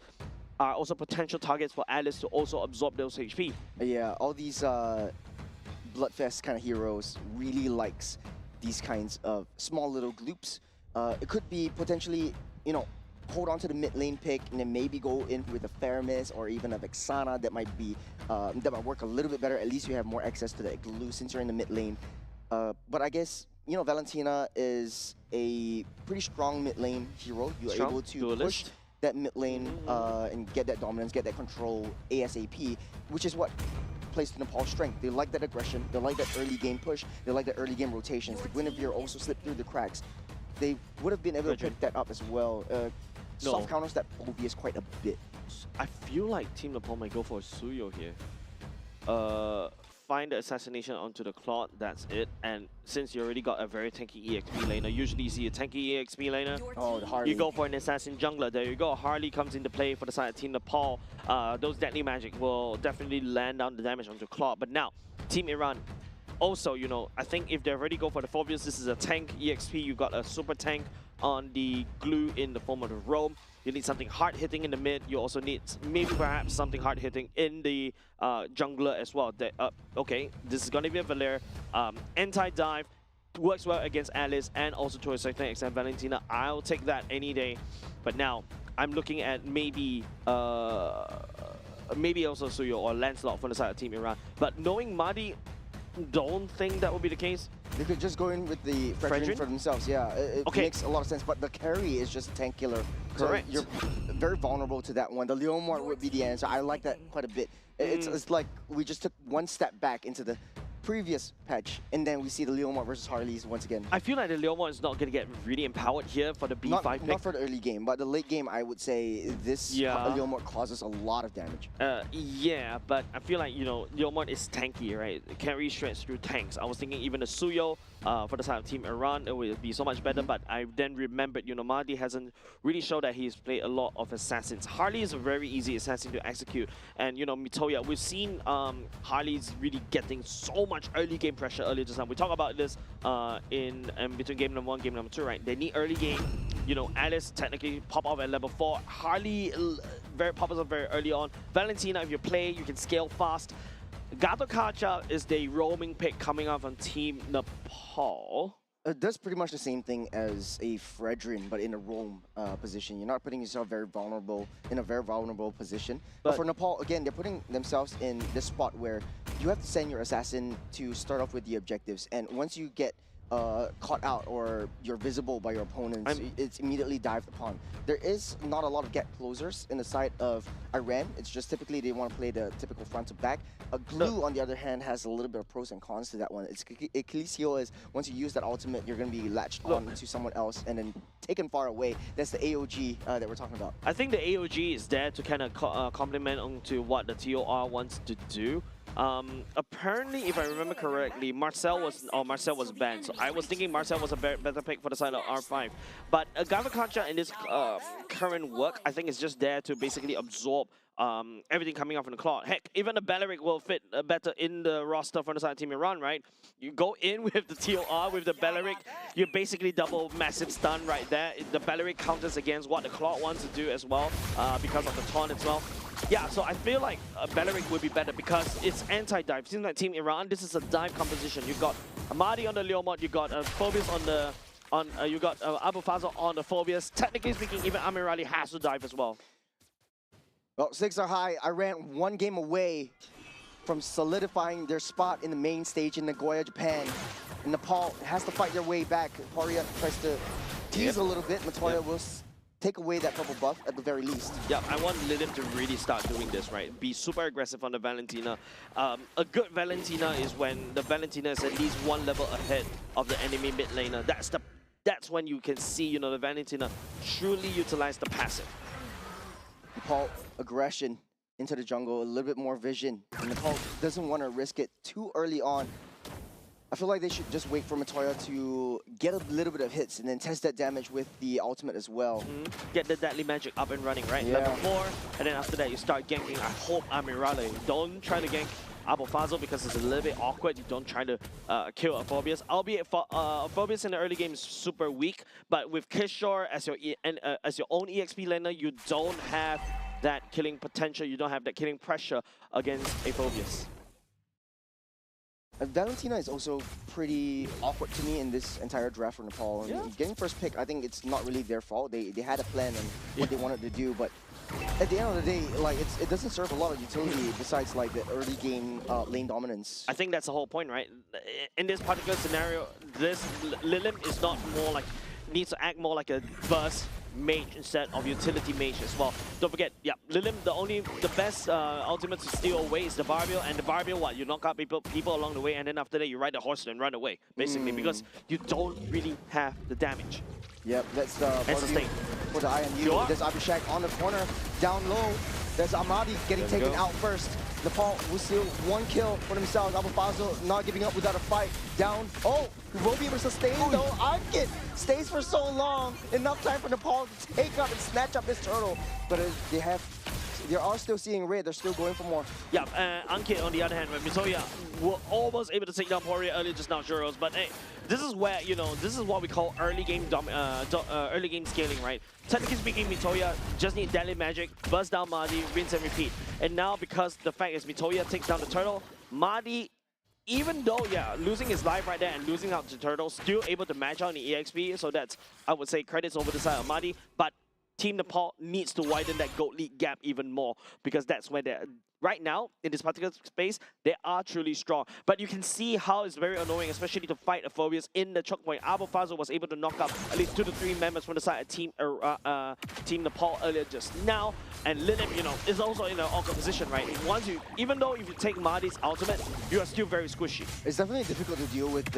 are also potential targets for Alice to also absorb those HP. Yeah, all these Bloodfest kind of heroes really likes these kinds of small little gloops. It could be potentially, hold on to the mid lane pick and then maybe go in with a Theramis or even a Vexana that might be that might work a little bit better. At least you have more access to that glue since you're in the mid lane. But I guess Valentina is a pretty strong mid lane hero. You're able to push that mid lane and get that dominance, get that control ASAP, which is what plays to Nepal's strength. They like that aggression, they like that early game push, they like that early game rotations. The Guinevere also slipped through the cracks. They would have been able to pick that up as well. Soft counters that Phobius quite a bit. I feel like Team Nepal might go for a Suyo here. Find the assassination onto the Claude, that's it. And since you already got a very tanky EXP laner, usually you see a tanky EXP laner, the Harley. You go for an assassin jungler. There you go. Harley comes into play for the side of Team Nepal. Those deadly magic will definitely land down the damage onto Claude. But now, Team Iran, Also, you know, I think if they already go for the Phobius, this is a tank EXP. You got a super tank on the glue in the form of the roam. You need something hard hitting in the mid. You also need maybe perhaps something hard hitting in the jungler as well. Okay, this is gonna be a Valer anti-dive. Works well against Alice and also to a certain extent Valentina. I'll take that any day. But now I'm looking at maybe also Suyo or Lancelot for the side of Team Iran. But knowing Madi, don't think that would be the case. They could just go in with the Fredrin for themselves. Yeah, it makes a lot of sense. But the carry is just a tank killer. Correct. So you're very vulnerable to that one. The Leomort would be the answer. I like that quite a bit. It's like we just took one step back into the previous patch, and then we see the Leomort versus Harleys once again. I feel like the Leomort is not going to get really empowered here for the B5 pick. Not for the early game, but the late game, I would say this Leomort causes a lot of damage. Yeah, but I feel like, you know, Leomort is tanky, right? It can really stretch through tanks. I was thinking even the Suyo for the side of Team Iran, it would be so much better, but I then remembered, you know, Mahdi hasn't really shown that he's played a lot of assassins. Harley is a very easy assassin to execute, and, you know, Mitoya, we've seen Harley's really getting so much early game pressure earlier just now. We talk about this in between game number 1, game number 2, right? They need early game. You know, Alice technically pop off at level 4. Harley pops up very early on. Valentina, if you play, you can scale fast. Gato Kacha is the roaming pick coming out from Team Nepal. It does pretty much the same thing as a Fredrin, but in a roam position. You're not putting yourself in a very vulnerable position. But for Nepal, again, they're putting themselves in this spot where you have to send your assassin to start off with the objectives. And once you get caught out or you're visible by your opponents, it's immediately dived upon. There is not a lot of get closers in the side of Iran. It's just typically they want to play the typical front to back. Glue, on the other hand, has a little bit of pros and cons to that one. Ecclesio is, once you use that ultimate, you're going to be latched on to someone else and then taken far away. That's the AOG that we're talking about. I think the AOG is there to kind of complement onto what the TOR wants to do. Apparently, if I remember correctly, Marcel was banned. So I was thinking Marcel was a better pick for the side of R5. But Gavakancha in this current work, I think is just there to basically absorb everything coming off in the claw. Heck, even the Balearic will fit better in the roster for the side of Team Iran, right? You go in with the TOR, with the Balearic, you basically double massive stun right there. The Balearic counters against what the Claw wants to do as well, because of the taunt as well. Yeah, so I feel like Balearic would be better because it's anti-dive. Seems like Team Iran, this is a dive composition. You got Amadi on the Leomord, you got Phobius on the you got Abu Fazl on the Phobius. Technically speaking, even Amirali has to dive as well. Well, stakes are high. Iran one game away from solidifying their spot in the main stage in Nagoya, Japan. And Nepal has to fight their way back. Paria tries to tease a little bit. Matoya will take away that purple buff at the very least. Yeah, I want Lilith to really start doing this, right? Be super aggressive on the Valentina. A good Valentina is when the Valentina is at least one level ahead of the enemy mid laner. That's when you can see, you know, the Valentina truly utilize the passive. Nepal aggression into the jungle, a little bit more vision. And Nepal doesn't want to risk it too early on. I feel like they should just wait for Matoya to get a little bit of hits and then test that damage with the ultimate as well. Get the Deadly Magic up and running, right? Yeah. Level 4, and then after that you start ganking. I hope Amirale. Don't try to gank Abu Fazl because it's a little bit awkward. You don't try to kill a Phobius. Albeit Phobius in the early game is super weak, but with Kishore as your own EXP laner, you don't have that killing potential. You don't have that killing pressure against a Phobius. Valentina is also pretty awkward to me in this entire draft for Nepal. And getting first pick, I think it's not really their fault. They had a plan and what they wanted to do, but at the end of the day, like it doesn't serve a lot of utility besides like the early game lane dominance. I think that's the whole point, right? In this particular scenario, this Lilim is not more like needs to act more like a burst mage instead of utility mage as well. Don't forget, Lilim, the best ultimate to steal away is the Barbiel, and the Barbiel, what? You knock out people along the way, and then after that you ride the horse and run away, basically, because you don't really have the damage. Yep, that's the for the IMU. There's Abhishek on the corner, down low. There's Amadi getting taken out first. Nepal will steal one kill for themselves. Abu Fazl not giving up without a fight. Down. Oh, he will be able to sustain though. Ankit stays for so long. Enough time for Nepal to take up and snatch up this turtle. But they have they are still seeing red. They're still going for more. Yeah, Ankit on the other hand, Mitoya were almost able to take down Poirier earlier just now, Juros. But hey, this is where, you know, this is what we call early game scaling, right? Technically speaking, Mitoya just need Deadly Magic, burst down Mardi, rinse and repeat. And now, because the fact is Mitoya takes down the turtle, Mardi, even though, yeah, losing his life right there and losing out to turtle, still able to match out in the EXP. So that's, I would say, credits over the side of Mardi. But Team Nepal needs to widen that Gold League gap even more, because that's where they're right now in this particular space. They are truly strong, but you can see how it's very annoying, especially to fight a Phobius in the choke point. Abufazo was able to knock out at least 2 to 3 members from the side of Team Nepal earlier just now, and Linux, you know, is also in an awkward position, right? Once you, even though if you take Mardi's ultimate, you are still very squishy. It's definitely difficult to deal with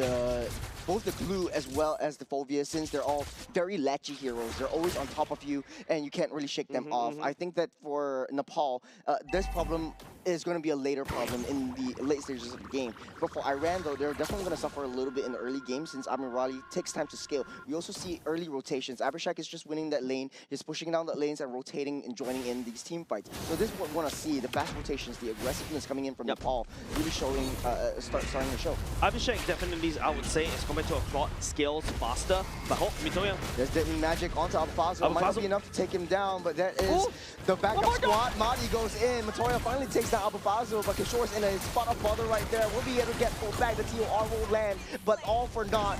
both the glue as well as the Phobia, since they're all very latchy heroes. They're always on top of you, and you can't really shake them off. I think that for Nepal, this problem is going to be a later problem in the late stages of the game. But for Iran, though, they're definitely going to suffer a little bit in the early game, since Amirali takes time to scale. We also see early rotations. Abhishek is just winning that lane. He's pushing down the lanes and rotating and joining in these team fights. So this is what we want to see, the fast rotations, the aggressiveness coming in from Nepal, really showing, starting to show. Abhishek definitely, I would say, as compared to a Claude, scales faster. But Mitoya. There's Deadly Magic onto Abufazo. Might not be enough to take him down, but that is the backup squad. Marty goes in. Matoya finally takes down Abufazo, but Kishore's in a spot of bother right there. Will be able to get pulled back. The TOR will land, but all for naught,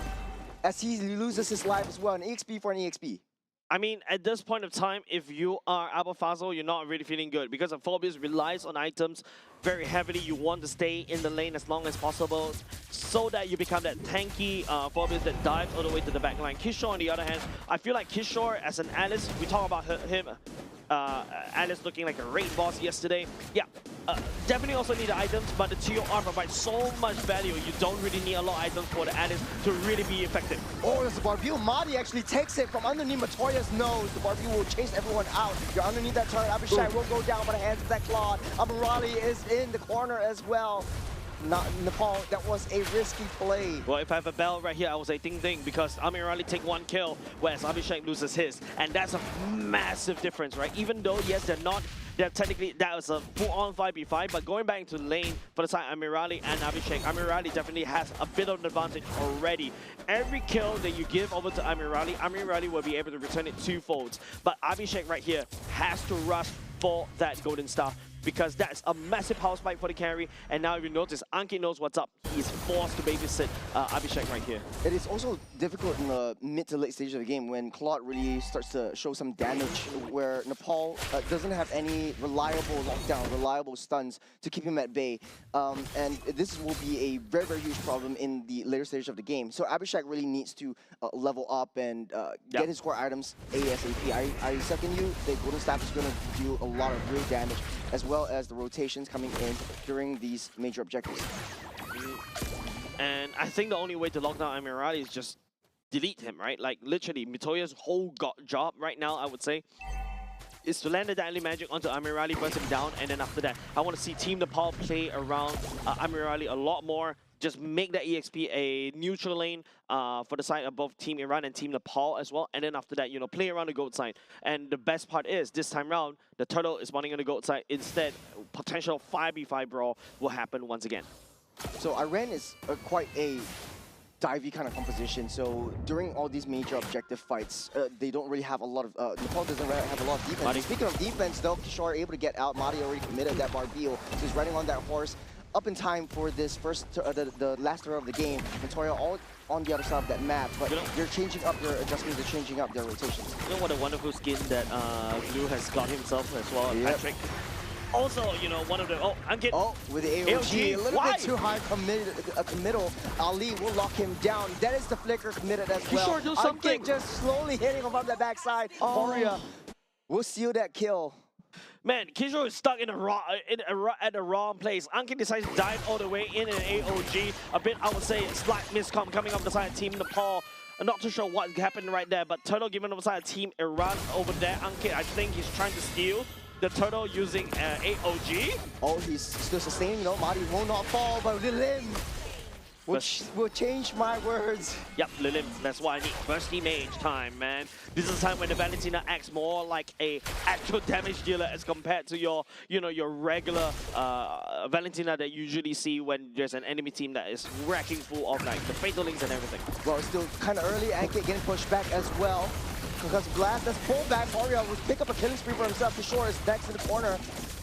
as he loses his life as well. An EXP for an EXP. I mean, at this point of time, if you are Abufazo, you're not really feeling good, because Phobius relies on items very heavily. You want to stay in the lane as long as possible so that you become that tanky Phobius that dives all the way to the back line. Kishore, on the other hand, I feel like Kishore as an Alice, we talk about him, Alice looking like a raid boss yesterday. Yeah, definitely also need the items, but the TOR provides so much value. You don't really need a lot of items for the Alice to really be effective. Oh, there's the Barbille. Marty actually takes it from underneath Matoya's nose. The Barbille will chase everyone out. You're underneath that turret. Abhishek will go down by the hands of that Claude. Amirali is in the corner as well. Not Nepal, that was a risky play. Well, if I have a bell right here, I would say ding ding, because Amirali take 1 kill, whereas Abhishek loses his. And that's a massive difference, right? Even though, yes, they're technically, that was a full-on 5v5, but going back into lane for the side Amirali and Abhishek, Amirali definitely has a bit of an advantage already. Every kill that you give over to Amirali, Amirali will be able to return it 2-fold. But Abhishek right here has to rush for that golden star, because that's a massive power spike for the carry. And now if you notice, Ankit knows what's up. He's forced to babysit Abhishek right here. It is also difficult in the mid to late stage of the game when Claude really starts to show some damage, where Nepal doesn't have any reliable lockdown, reliable stuns to keep him at bay. And this will be a very, very huge problem in the later stage of the game. So Abhishek really needs to level up and get his core items ASAP. I second you, the Golden Staff is going to do a lot of real damage, as well as the rotations coming in during these major objectives. And I think the only way to lock down Amirali is just delete him, right? Like, literally, Mitoya's whole job right now, I would say, is to land the Deadly Magic onto Amirali, burst him down, and then after that, I want to see Team Nepal play around Amirali a lot more. Just make that EXP a neutral lane for the side of both Team Iran and Team Nepal as well. And then after that, you know, play around the goat side. And the best part is, this time round, the turtle is spawning on the goat side. Instead, potential 5v5 brawl will happen once again. So Iran is quite a divey kind of composition. So during all these major objective fights, they don't really have a lot of, Nepal doesn't really have a lot of defense. Madi. Speaking of defense, though, Kishore able to get out. Madi already committed that Barbille. So he's riding on that horse up in time for this the last turn of the game. Victoria all on the other side of that map, but they're changing up their adjustments, they're changing up their rotations. You know what a wonderful skin that Blue has got himself as well, Patrick. Also, you know, one of the... Oh, Ankit. Oh, with the AOG, a little bit too high committal. Ali will lock him down. That is the flicker committed as well. Kishore, do something. Ankit just slowly hitting him from the backside. Horia will seal that kill. Man, Kishore is stuck in at the wrong place. Ankit decides to dive all the way in an AOG. A bit, I would say, slight miscom coming up the side of Team Nepal. I'm not too sure what happened right there, but Turtle given up the side of Team Iran over there. Ankit, I think he's trying to steal the Turtle using AOG. Oh, he's still sustaining, though. Madi will not fall, but the limb. Will change my words. Yep, Lilim, that's why I need thirsty mage time, man. This is the time when the Valentina acts more like a actual damage dealer as compared to your, your regular Valentina that you usually see when there's an enemy team that is wrecking full of like the fatal links and everything. Well, it's still kind of early. Ankit getting pushed back as well. Because Blast has pulled back. Mario will pick up a killing spree for himself. Kishore is next in the corner,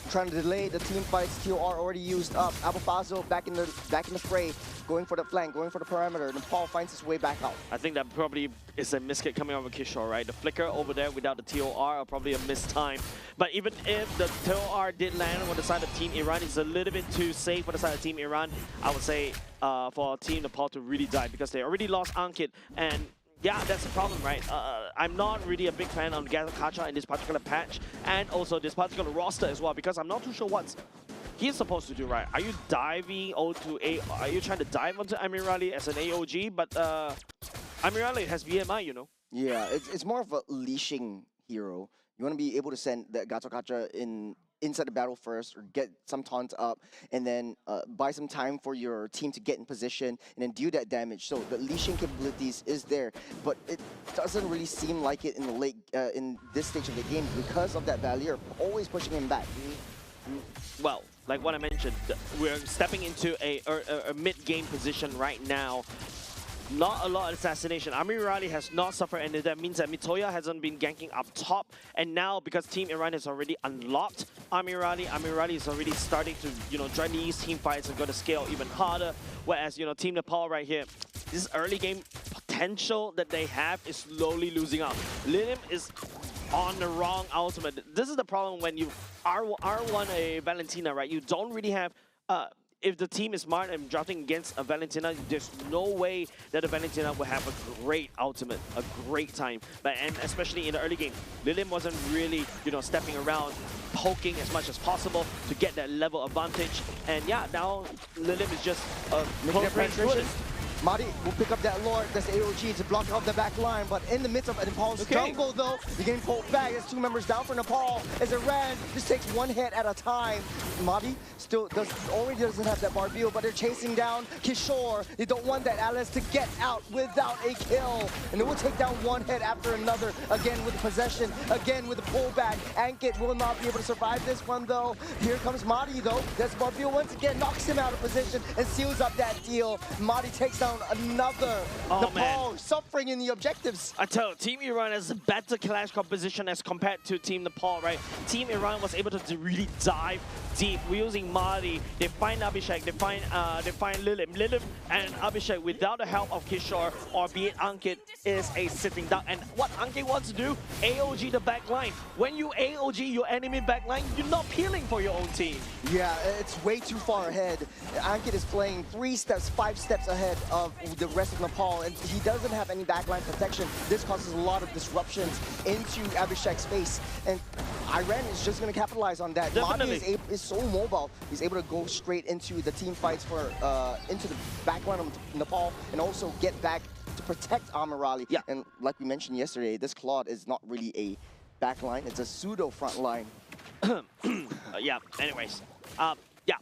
trying to delay the team fights. TOR already used up. Abufazo back in the fray, going for the flank, going for the perimeter. Nepal finds his way back out. I think that probably is a miskit coming over Kishore, right? The flicker over there without the TOR are probably a missed time. But even if the TOR did land on the side of Team Iran, it's a little bit too safe for the side of Team Iran. I would say for Team Nepal to really die because they already lost Ankit, and yeah, that's the problem, right? I'm not really a big fan of Gacha in this particular patch and also this particular roster as well because I'm not too sure what he's supposed to do, right? Are you diving onto Are you trying to dive onto Amirali as an AOG? But Amirali has BMI, you know. Yeah, it's more of a leashing hero. You want to be able to send the Gacha inside the battle first, or get some taunts up, and then buy some time for your team to get in position, and then do that damage. So the leashing capabilities is there, but it doesn't really seem like it in the late, in this stage of the game because of that Valier always pushing him back. Well, like what I mentioned, we're stepping into a mid-game position right now. Not a lot of assassination. Amirali has not suffered, and that means that Mitoya hasn't been ganking up top. And now, because Team Iran has already unlocked Amirali is already starting to, join these team fights and going to scale even harder. Whereas, Team Nepal right here, this early game potential that they have is slowly losing out. Lilim is on the wrong ultimate. This is the problem when you R1 a Valentina, right? You don't really have... if the team is smart and drafting against a Valentina, there's no way that a Valentina will have a great ultimate, a great time. And especially in the early game, Lilim wasn't really, stepping around, poking as much as possible to get that level advantage. And yeah, now Lilim is just making that penetration. Madi will pick up that Lord, that's AOG to block off the back line, but in the midst of Nepal's jungle though, you're getting pulled back. There's 2 members down for Nepal as Iran just takes 1 hit at a time. Madi still already doesn't have that Barbil, but they're chasing down Kishore. They don't want that Alice to get out without a kill. And they will take down 1 hit after another, again with the possession, again with the pullback. Ankit will not be able to survive this one though. Here comes Madi though. That's Barbil once again, knocks him out of position and seals up that deal. Madi takes down another. Nepal suffering in the objectives. I tell you, Team Iran has a better clash composition as compared to Team Nepal, right? Team Iran was able to really dive deep. We're using Madi. They find Abhishek. They find Lilim. Lilim and Abhishek, without the help of Kishore or be it Ankit, is a sitting duck. And what Ankit wants to do, AOG the back line. When you AOG your enemy back line, you're not peeling for your own team. Yeah, it's way too far ahead. Ankit is playing 3 steps, 5 steps ahead of the rest of Nepal, and he doesn't have any backline protection. This causes a lot of disruptions into Abhishek's face, and Iran is just going to capitalize on that. Madi is so mobile. He's able to go straight into the team fights for into the backline of Nepal, and also get back to protect Amirali. Yeah. And like we mentioned yesterday, this Claude is not really a backline; it's a pseudo front line. Yeah. Anyways, yeah,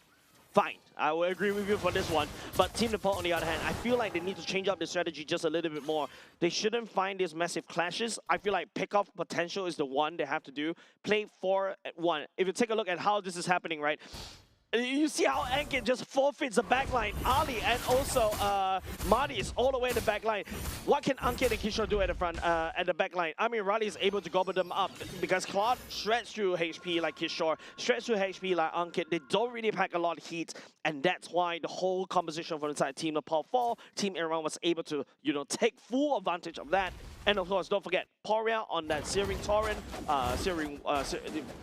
fine. I will agree with you for this one. But Team Nepal, on the other hand, I feel like they need to change up the strategy just a little bit more. They shouldn't find these massive clashes. I feel like pick-off potential is the one they have to do. Play 4-1. If you take a look at how this is happening, right? You see how Ankit just forfeits the backline. Ali and also Madi is all the way in the backline. What can Ankit and Kishore do at the front, at the backline? I mean, Raleigh is able to gobble them up because Claude shreds through HP like Kishore, shreds through HP like Ankit. They don't really pack a lot of heat, and that's why the whole composition from the side Team Nepal 4, Team Iran was able to, take full advantage of that. And of course, don't forget, Poria on that Searing Torrent,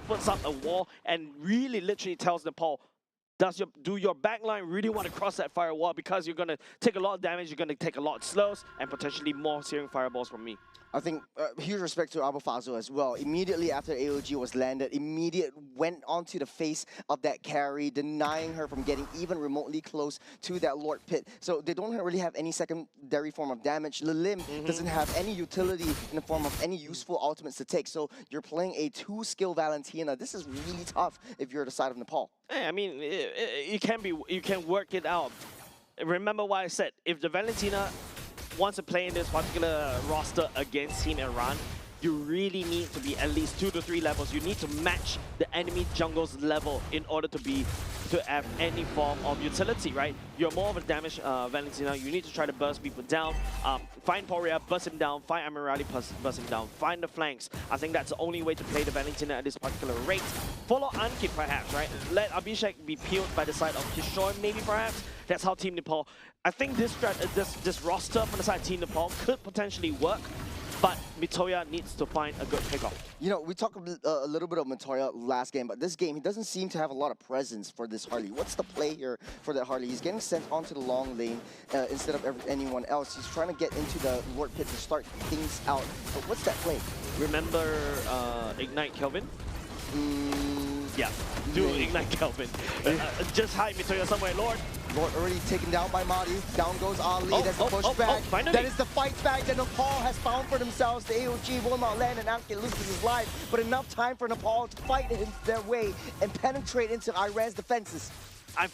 puts up a wall and really literally tells Nepal, do your backline really want to cross that firewall? Because you're going to take a lot of damage, you're going to take a lot of slows, and potentially more Searing Fireballs from me. I think huge respect to Abufazo as well. Immediately after AOG was landed, went onto the face of that carry, denying her from getting even remotely close to that Lord Pit. So they don't really have any secondary form of damage. Lilim doesn't have any utility in the form of any useful ultimates to take. So you're playing a 2-skill Valentina. This is really tough if you're the side of Nepal. Hey, I mean, you can work it out. remember what I said. If the Valentina wants to play in this particular roster against Team Iran, you really need to be at least 2 to 3 levels. You need to match the enemy jungle's level in order to have any form of utility, right? You're more of a damage Valentina. You need to try to burst people down. Find Poria, burst him down. Find Amirali, burst him down. Find the flanks. I think that's the only way to play the Valentina at this particular rate. Follow Ankit perhaps, right? Let Abhishek be peeled by the side of Kishore, maybe perhaps. That's how Team Nepal. I think this roster from the side of Team Nepal could potentially work. But Mitoya needs to find a good pickoff. You know, we talked a little bit of Mitoya last game, but this game, he doesn't seem to have a lot of presence for this Harley. What's the play here for that Harley? He's getting sent onto the long lane instead of anyone else. He's trying to get into the Lord Pit to start things out. But what's that play? Remember Ignite Kelvin? Yeah, do Ignite Kelvin. Just hide Mitoya somewhere, Lord. Lord already taken down by Madi. Down goes Ali. There's the pushback. That is the fight back that Nepal has found for themselves. The AOG will not land and Ankit loses his life. But enough time for Nepal to fight their way and penetrate into Iran's defenses. I'm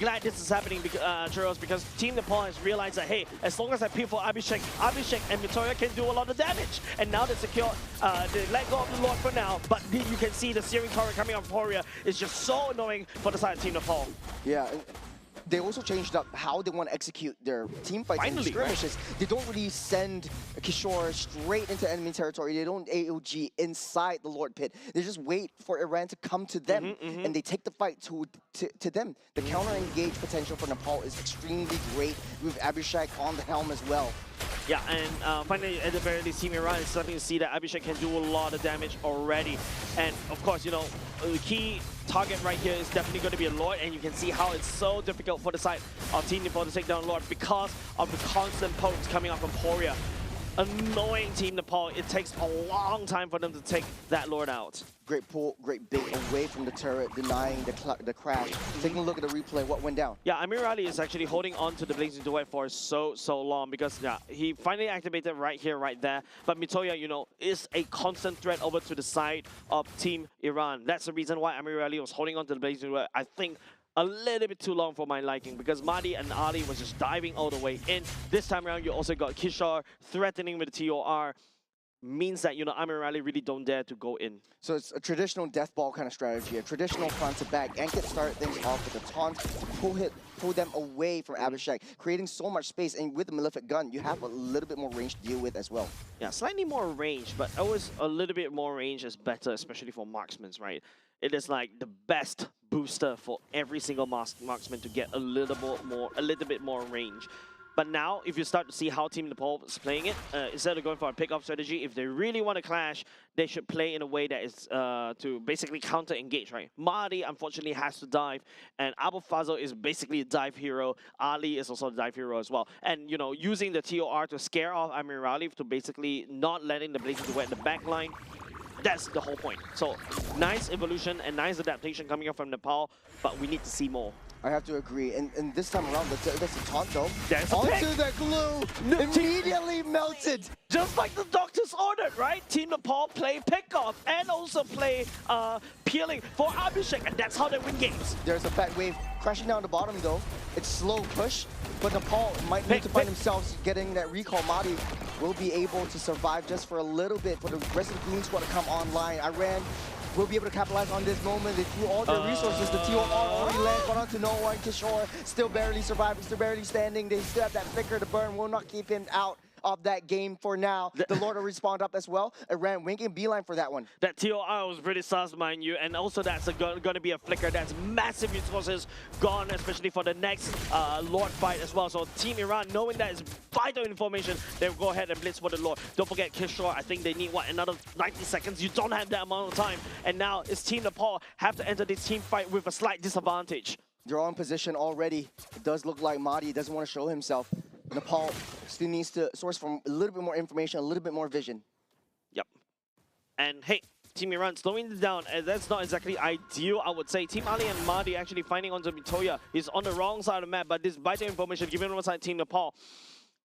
glad this is happening, Churros, because Team Nepal has realized that, hey, as long as I peel for Abhishek and Mitoya can do a lot of damage. And now they secure, they let go of the Lord for now, but you can see the searing turret coming on Poria is just so annoying for the side of Team Nepal. Yeah. They also changed up how they want to execute their team fights and skirmishes. Right? They don't really send Kishore straight into enemy territory. They don't AOG inside the Lord Pit. They just wait for Iran to come to them, and they take the fight to them. The counter-engage potential for Nepal is extremely great with Abhishek on the helm as well. Yeah, and finally, at the very least, Team Iran is starting to see that Abhishek can do a lot of damage already. And of course, you know, the key target right here is definitely going to be a Lord, and you can see how it's so difficult for the side of Team Nepal to take down Lord because of the constant pokes coming up from Poria. Annoying Team Nepal. It takes a long time for them to take that Lord out. Great pull, great bait away from the turret, denying the crash. Taking a look at the replay, what went down? Yeah, Amir Ali is actually holding on to the Blazing Duet for so long because yeah, he finally activated right here, right there. But Mitoya, you know, is a constant threat over to the side of Team Iran. That's the reason why Amir Ali was holding on to the Blazing Duet. I think a little bit too long for my liking because Mahdi and Ali was just diving all the way in. This time around, you also got Kishore threatening with the TOR. Means that, you know, Amir Ali really don't dare to go in. So it's a traditional death ball kind of strategy, a traditional front to back. Ankit started things off with a taunt to pull them away from Abhishek, creating so much space. And with the Malefic gun, you have a little bit more range to deal with as well. Yeah, slightly more range, but always a little bit more range is better, especially for marksmen, right? It is like the best booster for every single marksman to get a little bit more range. But now, if you start to see how Team Nepal is playing it, instead of going for a pick-up strategy, if they really want to clash, they should play in a way that is to basically counter-engage, right? Mahdi, unfortunately, has to dive, and Abu Fazl is basically a dive hero. Ali is also a dive hero as well. And, you know, using the TOR to scare off Amir Ali to basically not letting the Blazing Duet in the back line, that's the whole point. So, nice evolution and nice adaptation coming up from Nepal, but we need to see more. I have to agree. And this time around, that's a taunt though. There's a onto the glue! Immediately melted! Just like the doctors ordered, right? Team Nepal play pickoff and also play peeling for Abhishek, and that's how they win games. There's a fat wave crashing down the bottom though. It's slow push, but Nepal might need to find themselves getting that recall. Mahdi will be able to survive just for a little bit for the rest of the Gloom Squad to come online. Iran will be able to capitalize on this moment. They threw all their resources. The TOR already lands, but onto no one. Kishore still barely surviving, still barely standing. They still have that flicker to burn. Will not keep him out of that game for now. The Lord will respawned up as well. Iran winking beeline for that one. That TOR was pretty sus, mind you, and also that's going to be a flicker. That's massive resources gone, especially for the next Lord fight as well. So Team Iran, knowing that is vital information, they'll go ahead and blitz for the Lord. Don't forget Kishore, I think they need, what, another 90 seconds? You don't have that amount of time. And now it's Team Nepal have to enter this team fight with a slight disadvantage. They're on position already. It does look like Mahdi doesn't want to show himself. Nepal still needs to source from a little bit more information, a little bit more vision. Yep. And hey, Team Iran slowing it down, and that's not exactly ideal, I would say. Team Ali and Mahdi actually finding onto Mitoya. He's on the wrong side of the map, but this vital information given on side Team Nepal.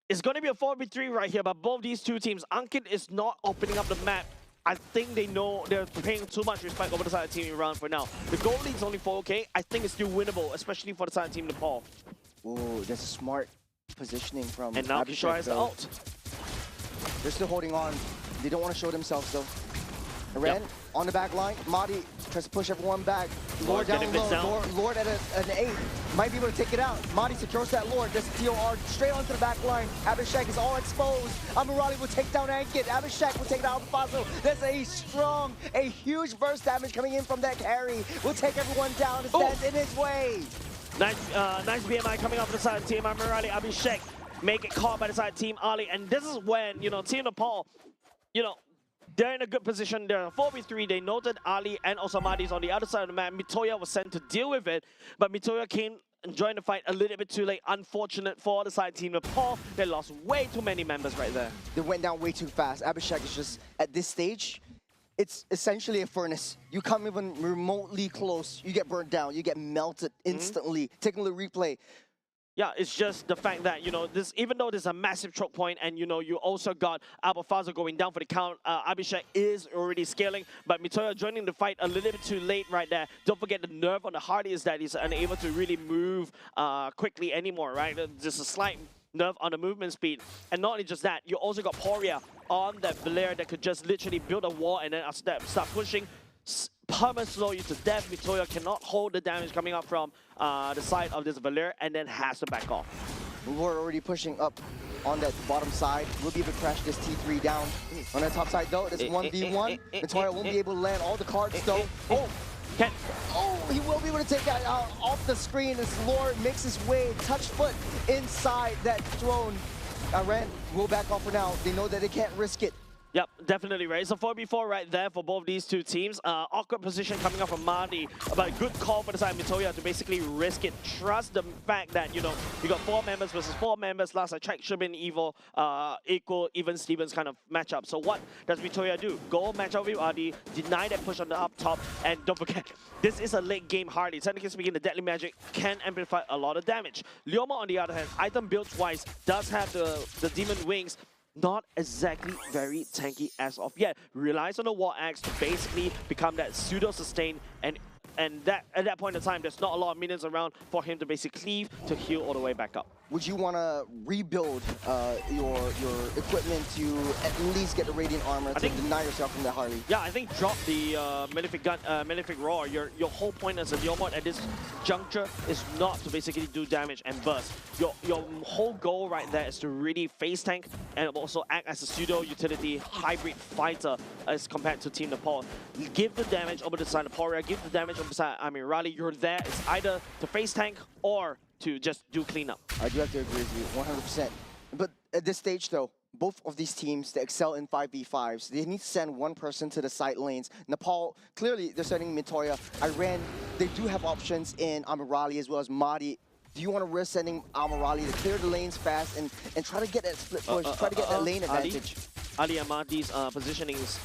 It's going to be a 4v3 right here, but both these two teams, Ankit is not opening up the map. I think they know they're paying too much respect over the side of Team Iran for now. The goal lead's only 4K. I think it's still winnable, especially for the side of Team Nepal. Oh, that's a smart positioning from And now Abhishek, Kishore has though. ult. They're still holding on. They don't want to show themselves, though. Ren on the back line. Madi tries to push everyone back. Lord down low. Lord at an 8. Might be able to take it out. Madi secures that Lord. This TOR straight onto the back line. Abhishek is all exposed. Amirali will take down Ankit. Abhishek will take down Faso. There's a huge burst damage coming in from that carry. Will take everyone down. It stands in his way. Nice BMI coming off the side of Team Amirali. Abhishek make it caught by the side of Team Ali. And this is when, Team Nepal, they're in a good position. They're 4v3. They noted Ali and also Madi's on the other side of the map. Mitoya was sent to deal with it, but Mitoya came and joined the fight a little bit too late. Unfortunate for the side Team Nepal. They lost way too many members right there. They went down way too fast. Abhishek is just, at this stage, it's essentially a furnace. You come even remotely close, you get burnt down. You get melted instantly. Taking a replay. Yeah, it's just the fact that, this, even though there's a massive choke point and, you also got Abafaza going down for the count, Abhishek is already scaling, but Mitoya joining the fight a little bit too late right there. Don't forget the nerve on the Hardy is that he's unable to really move quickly anymore, right? Just a slight nerve on the movement speed. And not only just that, you also got Poria on that Blair that could just literally build a wall and then start pushing. Perma slow you to death. Mitoya cannot hold the damage coming up from the side of this Valir and then has to back off. We're already pushing up on that bottom side. We'll be able to crash this T3 down. On the top side though, it's 1v1. Mitoya won't be able to land all the cards though. He will be able to take that off the screen as Lord makes his way, touch foot inside that throne. Ren will back off for now. They know that they can't risk it. Yep, definitely right. It's a 4v4 right there for both these two teams. Awkward position coming up from Madi, but a good call for the side of Mitoya to basically risk it. Trust the fact that, you got 4 members versus 4 members. Last I checked, should have been equal, even Stevens kind of matchup. So what does Mitoya do? Go match up with Adi, deny that push on the up top, and don't forget, this is a late game Hardy. Technically speaking, the Deadly Magic can amplify a lot of damage. Leoma, on the other hand, item built twice, does have the Demon Wings. Not exactly very tanky as of yet. Relies on the War Axe to basically become that pseudo-sustain, and that at that point in time, there's not a lot of minions around for him to basically cleave to heal all the way back up. Would you want to rebuild your equipment to at least get the Radiant Armor to deny yourself from that Harley? Yeah, I think drop the Malefic Roar. Your whole point as a Leomord at this juncture is not to basically do damage and burst. Your whole goal right there is to really face tank and also act as a pseudo-utility hybrid fighter as compared to Team Nepal. Give the damage over the side of Poria, give the damage over the side of Amirali. You're there. It's either to face tank or to just do cleanup. I do have to agree with you, 100%. But at this stage, though, both of these teams, they excel in 5v5s. They need to send one person to the side lanes. Nepal, clearly, they're sending Mitoya. Iran, they do have options in Amirali as well as Madi. Do you want to risk sending Amirali to clear the lanes fast and try to get that split push, try to get that lane advantage? Ali and Madi's positioning is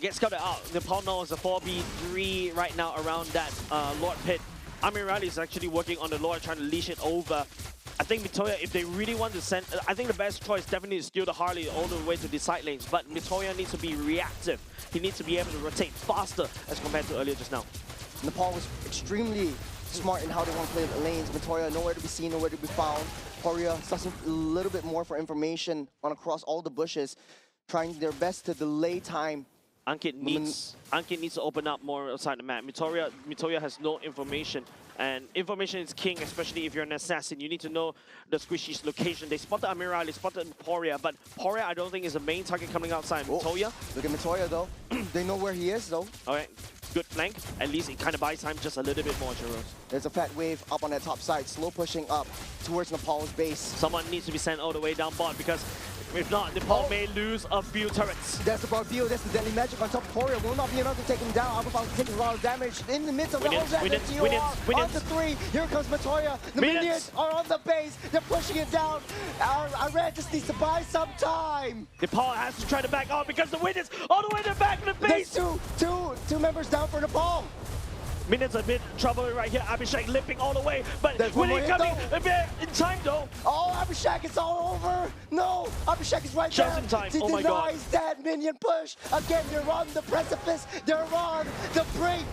get scouted out. Nepal knows a 4v3 right now around that Lord Pit. Amirali is actually working on the Lord, trying to leash it over. I think Mitoya, if they really want to send, I think the best choice definitely is steal the Harley all the way to the side lanes. But Mitoya needs to be reactive. He needs to be able to rotate faster as compared to earlier just now. Nepal was extremely smart in how they want to play the lanes. Mitoya nowhere to be seen, nowhere to be found. Poria sussing a little bit more for information on across all the bushes, trying their best to delay time. Ankit needs to open up more outside the map. Mitoya has no information, and information is king, especially if you're an assassin. You need to know the squishy's location. They spotted Amiral, they spotted Poria, but Poria I don't think is the main target coming outside. Mitoya. Look at Mitoya though. They know where he is though. Alright, good flank. At least it kind of buys time just a little bit more, Jeros. There's a fat wave up on that top side, slow pushing up towards Nepal's base. Someone needs to be sent all the way down bot because if not, Nepal may lose a few turrets. That's the Barfio, that's the Deadly Magic on top of Poria. Will not be enough to take him down. Alpha taking a lot of damage in the midst of the whole damage. On the 3, here comes Mitoya. The minions are on the base. They're pushing it down. Iran just needs to buy some time. Nepal has to try to back off because the wind is all the way to the back of the base. There's two members down for Nepal. Minions a bit trouble right here. Abhishek limping all the way, but Willie coming a bit in time though. Oh, Abhishek, it's all over. No, Abhishek is right just there. In time. He denies that minion push. Again, they're on the precipice. They're on the brink.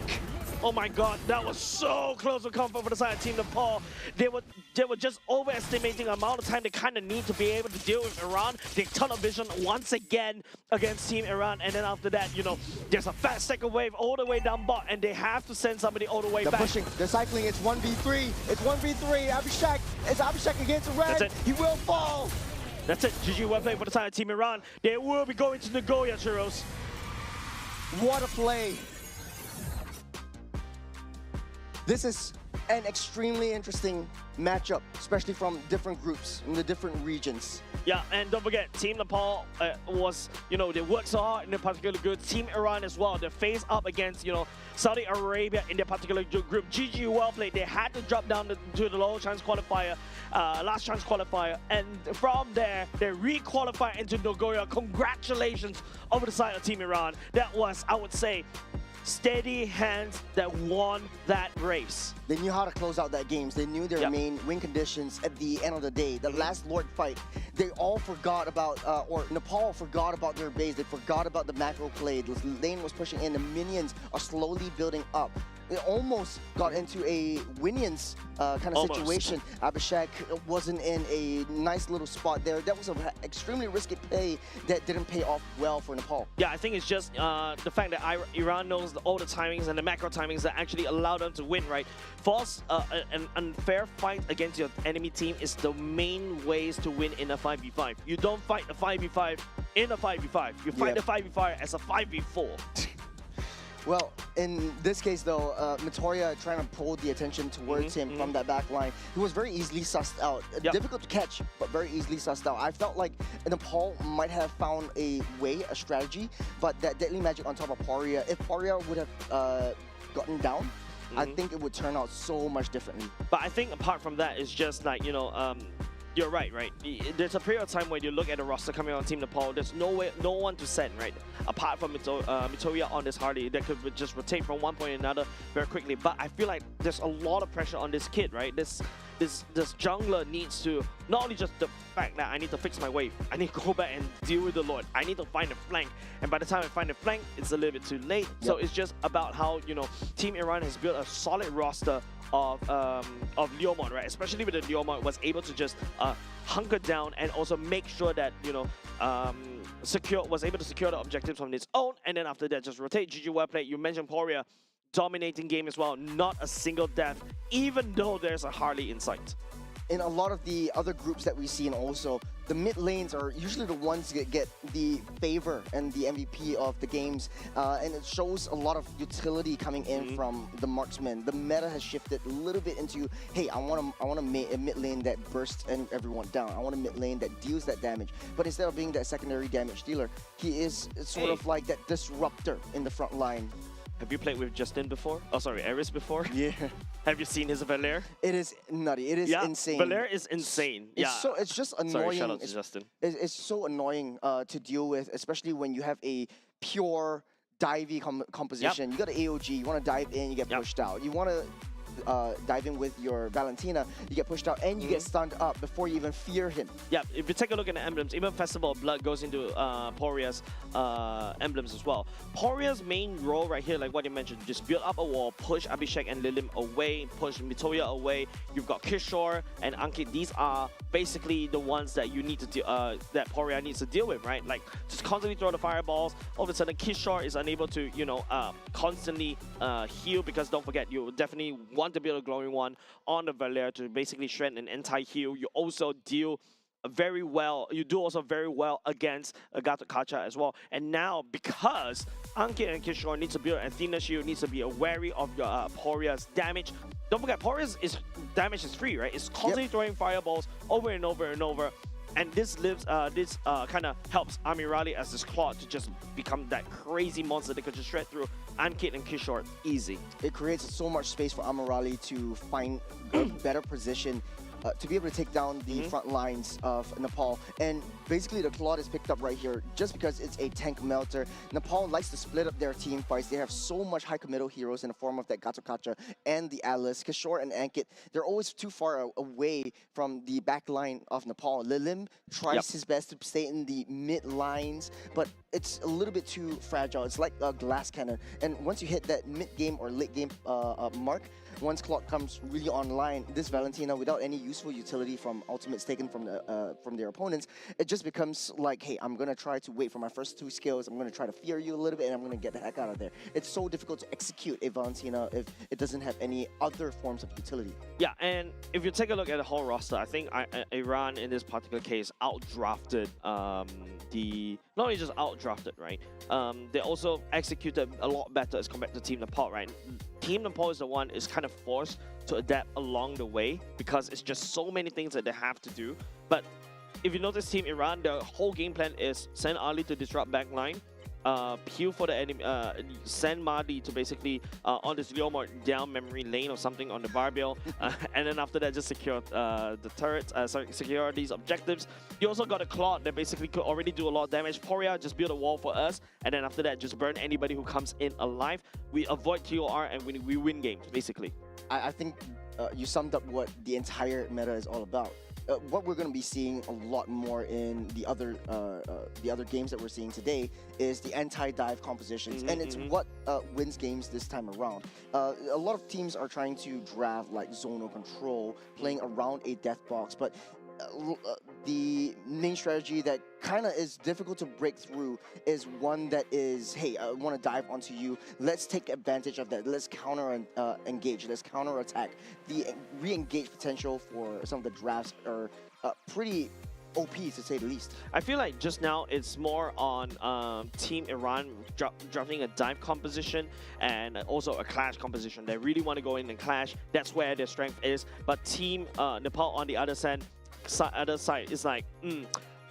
Oh my God, that was so close to comfort for the side of Team Nepal. They were just overestimating the amount of time they kind of need to be able to deal with Iran. They tunnel vision once again against Team Iran, and then after that, you know, there's a fast second wave all the way down bot, and they have to send somebody all the way They're back. pushing, they're cycling, it's 1v3. It's 1v3, Abhishek, it's Abhishek against Red. That's it. He will fall. That's it, GG well played for the side of Team Iran. They will be going to Nagoya, Churros. What a play. This is an extremely interesting matchup, especially from different groups in the different regions. Yeah, and don't forget, Team Nepal was, you know, they worked so hard in their particular group. Team Iran as well, they faced up against, you know, Saudi Arabia in their particular group. GG well played. They had to drop down to the low chance qualifier, last chance qualifier, and from there, they re-qualify into Nagoya. Congratulations over the side of Team Iran. That was, I would say, steady hands that won that race. They knew how to close out that games. They knew their main win conditions at the end of the day. The last Lord fight, they all forgot about, or Nepal forgot about their base. They forgot about the macro play. The lane was pushing in. The minions are slowly building up. It almost got into a Winions kind of situation. Abhishek wasn't in a nice little spot there. That was an extremely risky play that didn't pay off well for Nepal. Yeah, I think it's just the fact that Iran knows all the timings and the macro timings that actually allow them to win, right? For us, an unfair fight against your enemy team is the main ways to win in a 5v5. You don't fight a 5v5 in a 5v5. You fight the 5v5 as a 5v4. Well, in this case, though, Mitoria trying to pull the attention towards him from that back line. He was very easily sussed out. Difficult to catch, but very easily sussed out. I felt like Nepal might have found a way, a strategy, but that deadly magic on top of Poria, if Poria would have gotten down, I think it would turn out so much differently. But I think apart from that, it's just like, you know, you're right. There's a period of time where you look at the roster coming on Team Nepal, there's no one to send, right? Apart from Mitoya on this Hardy, that could just rotate from one point to another very quickly. But I feel like there's a lot of pressure on this kid, right? This jungler needs to, not only just the fact that I need to fix my wave, I need to go back and deal with the Lord. I need to find a flank. And by the time I find a flank, it's a little bit too late. So it's just about how, you know, Team Iran has built a solid roster of Leomon, right? Especially with the Leomon, was able to just hunker down and also make sure that, you know, was able to secure the objectives on its own, and then after that just rotate. GG well played. You mentioned Poria, dominating game as well, not a single death, even though there's a Harley in sight. In a lot of the other groups that we've seen also, the mid lanes are usually the ones that get the favor and the MVP of the games, and it shows a lot of utility coming in from the marksman. The meta has shifted a little bit into, hey, I want a mid lane that bursts everyone down. I want a mid lane that deals that damage. But instead of being that secondary damage dealer, he is sort of like that disruptor in the front line. Have you played with Justin before? Oh, sorry, Eris before? Yeah. Have you seen his Valer? It is nutty. It is insane. Valer is insane. It's just annoying. Sorry, shout out to Justin. It's so annoying to deal with, especially when you have a pure divey composition. You got an AOG, you want to dive in, you get pushed out. You want to dive in with your Valentina, you get pushed out and you get stunned up before you even fear him. Yeah, if you take a look at the emblems, even Festival of Blood goes into Poria's emblems as well. Poria's main role right here, like what you mentioned, just build up a wall, push Abhishek and Lilim away, push Mitoya away. You've got Kishore and Ankit. These are basically the ones that you need to that Poria needs to deal with, right? Like just constantly throw the fireballs. All of a sudden, Kishore is unable to, you know, constantly heal, because don't forget, you definitely want to build a glowing one on the Valer to basically shred an anti-heal. You also deal very well. You do also very well against Gato Kacha as well. And now, because Ankit and Kishore need to build Athena shield, needs to be wary of your Poria's damage. Don't forget, Poria's damage is free, right? It's constantly throwing fireballs over and over and over. And this kind of helps Amirali as this claw to just become that crazy monster that could just shred through Ankit and Kishore easy. It creates so much space for Amirali to find a better position to be able to take down the front lines of Nepal. And basically the Claude is picked up right here just because it's a tank melter. Nepal likes to split up their team fights. They have so much high committal heroes in the form of that Gato Kacha and the Alice. Kishore and Ankit, they're always too far away from the back line of Nepal. Lilim tries his best to stay in the mid lines, but it's a little bit too fragile. It's like a glass cannon, and once you hit that mid-game or late-game mark, once clock comes really online, this Valentina, without any useful utility from ultimates taken from their opponents, it just becomes like, hey, I'm gonna try to wait for my first 2 skills. I'm gonna try to fear you a little bit, and I'm gonna get the heck out of there. It's so difficult to execute a Valentina if it doesn't have any other forms of utility. Yeah, and if you take a look at the whole roster, I think Iran in this particular case outdrafted not only just outdrafted, right? They also executed a lot better as compared to Team Nepal, right? Team Nepal is the one is kind of forced to adapt along the way because it's just so many things that they have to do. But if you notice Team Iran, their whole game plan is send Ali to disrupt backline, peel for the enemy, send Mahdi to basically on this Leomord down memory lane or something on the barbell, and then after that just secure the turrets, secure these objectives. You also got a Claude that basically could already do a lot of damage. Poria, just build a wall for us, and then after that just burn anybody who comes in alive. We avoid TOR and we win games, basically. I think you summed up what the entire meta is all about. What we're going to be seeing a lot more in the other games that we're seeing today is the anti-dive compositions, and it's what wins games this time around. A lot of teams are trying to draft like zonal control, playing around a death box, but the main strategy that kind of is difficult to break through is one that is, hey, I want to dive onto you. Let's take advantage of that. Let's counter engage. Let's counter attack. The re-engage potential for some of the drafts are pretty OP, to say the least. I feel like just now it's more on Team Iran drafting a dive composition and also a clash composition. They really want to go in and clash. That's where their strength is. But Team Nepal on the other side is like,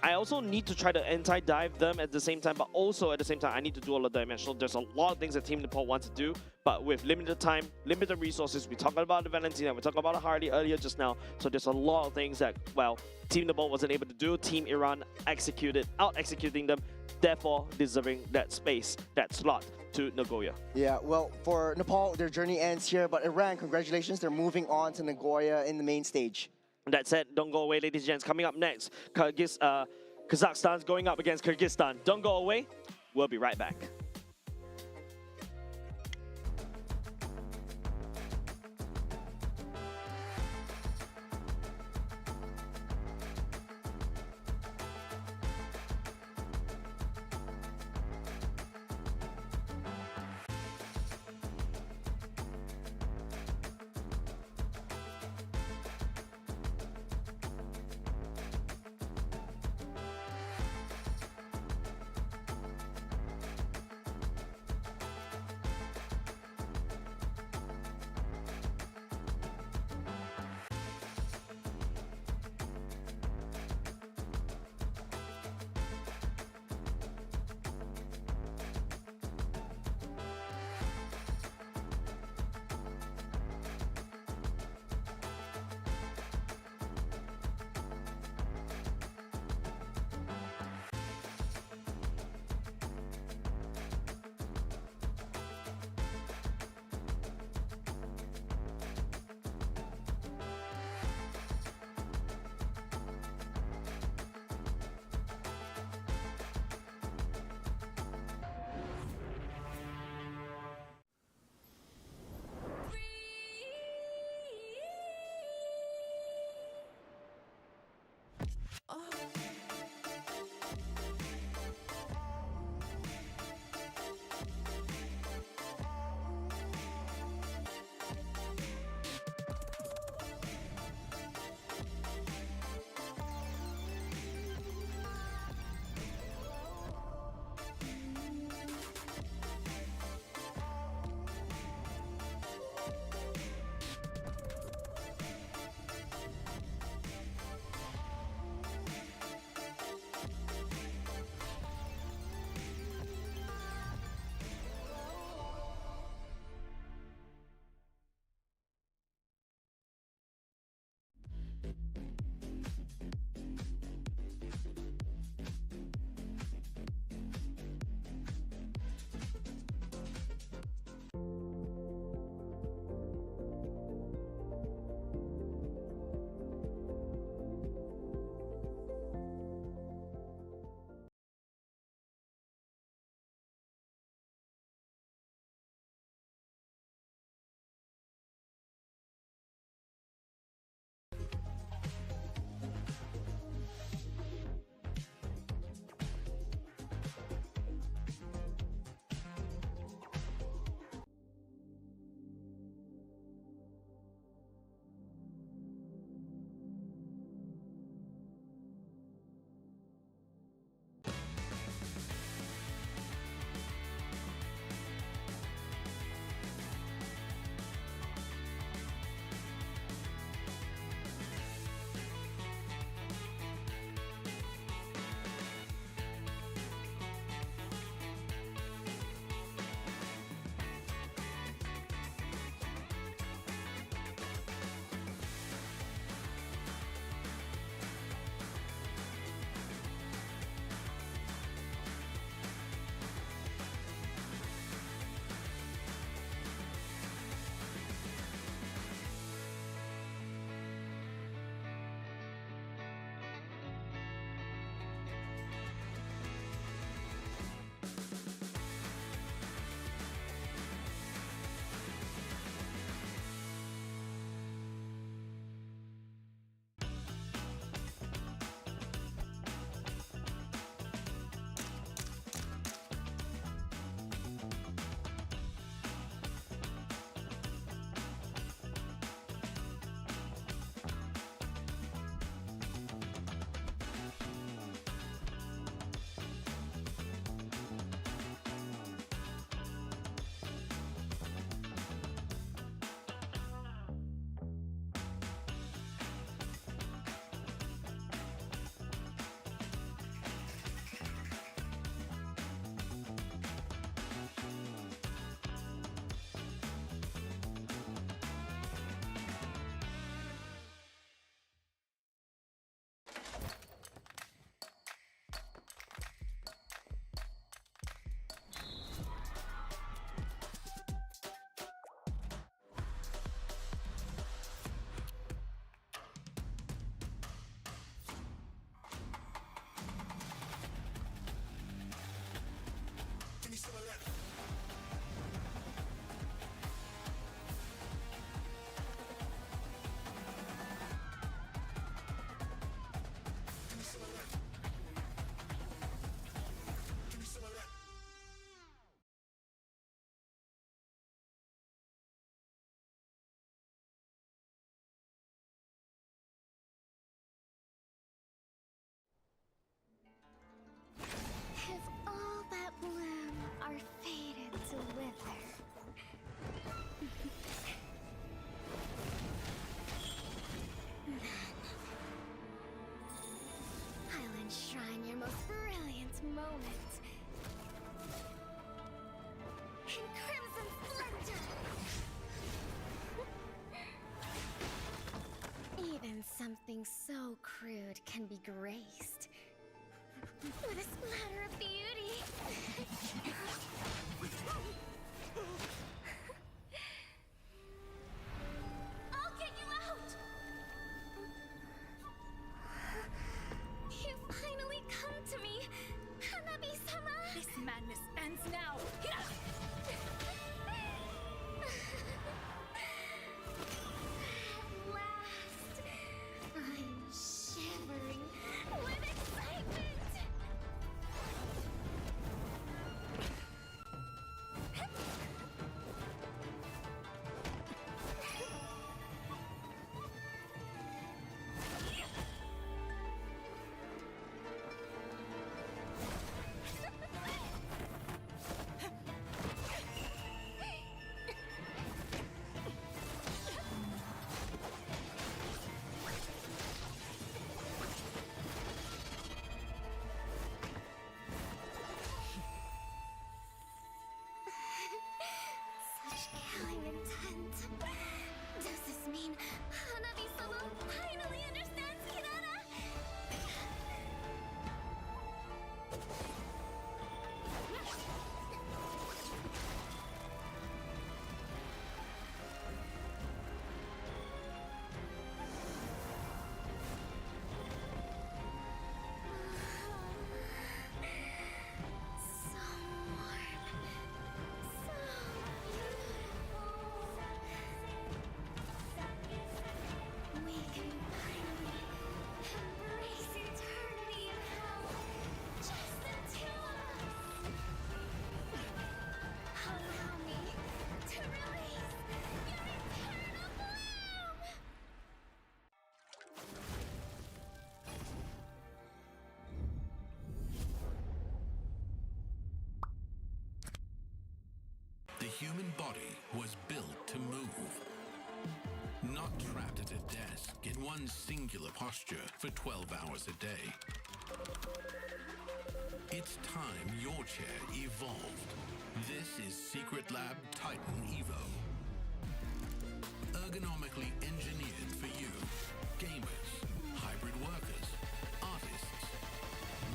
I also need to try to anti-dive them at the same time, but also at the same time, I need to do all of the dimensional. There's a lot of things that Team Nepal wants to do, but with limited time, limited resources. We talked about the Valentina, we talked about the Hardy earlier just now, so there's a lot of things that, well, Team Nepal wasn't able to do. Team Iran out-executing them, therefore deserving that space, that slot to Nagoya. Yeah, well, for Nepal, their journey ends here, but Iran, congratulations, they're moving on to Nagoya in the main stage. That said, don't go away, ladies and gents. Coming up next, Kazakhstan's going up against Kyrgyzstan. Don't go away. We'll be right back. can be graced with a splatter of beauty. I'll get you out! You finally come to me, Hanabi-sama! This madness ends now! At last, I'm shivering with excitement! Such killing intent. Does this mean Hanabi-sama finally understands Hinata? So warm. So beautiful. We can finally embrace eternity in hell. Just the two of us. Allow me to release your eternal bloom. The human body was built to move. Not trapped at a desk in one singular posture for 12 hours a day. It's time your chair evolved. This is Secret Lab Titan Evo. Ergonomically engineered for you, gamers, hybrid workers, artists,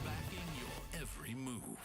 backing your every move.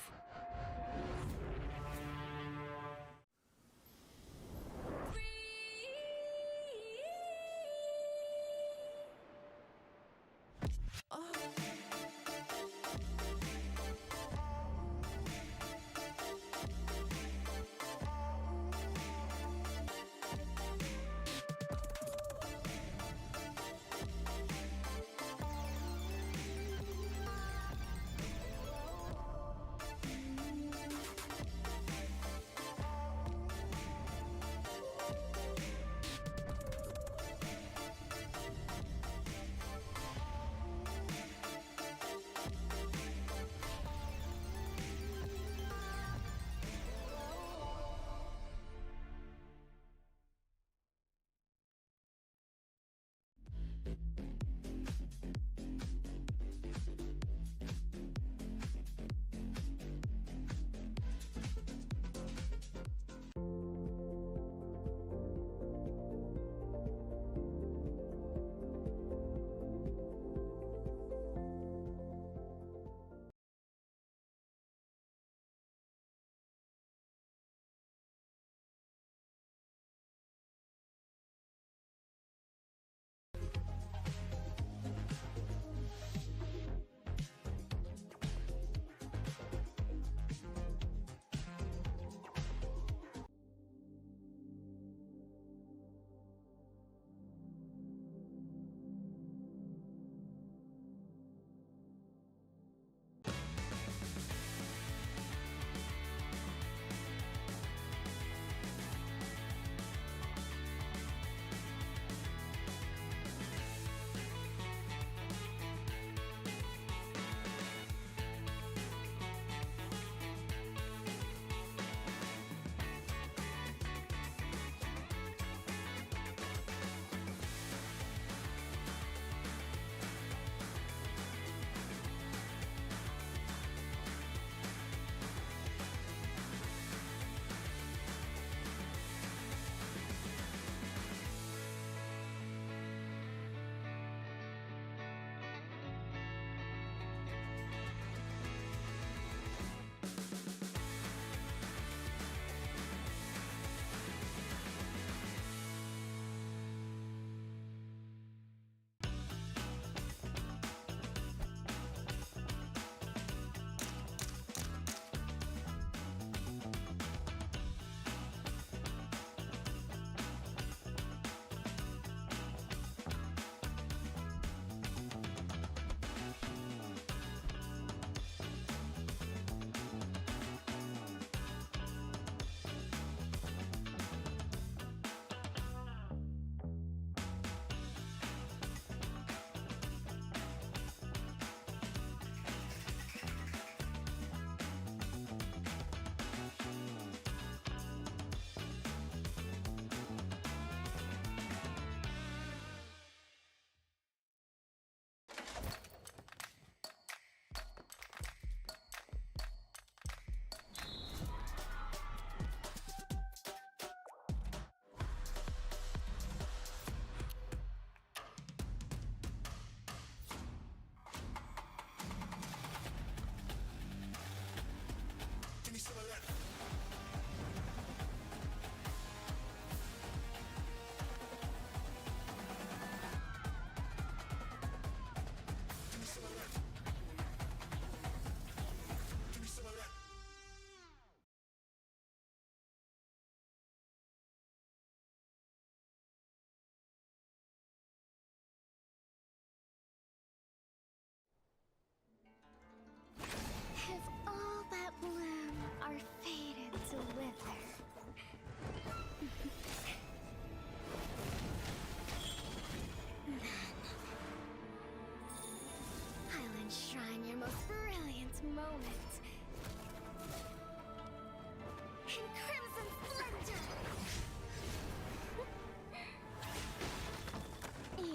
in crimson splendor.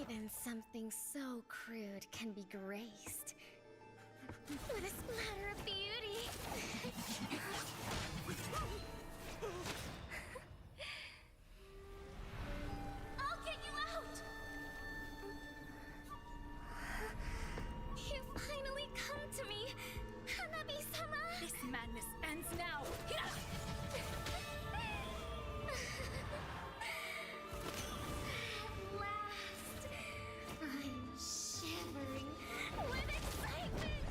Even something so crude can be graced with a splatter of beauty. I'll get you out! You finally come to me, Hanabi-sama! This madness ends now! At last, I'm shivering with excitement!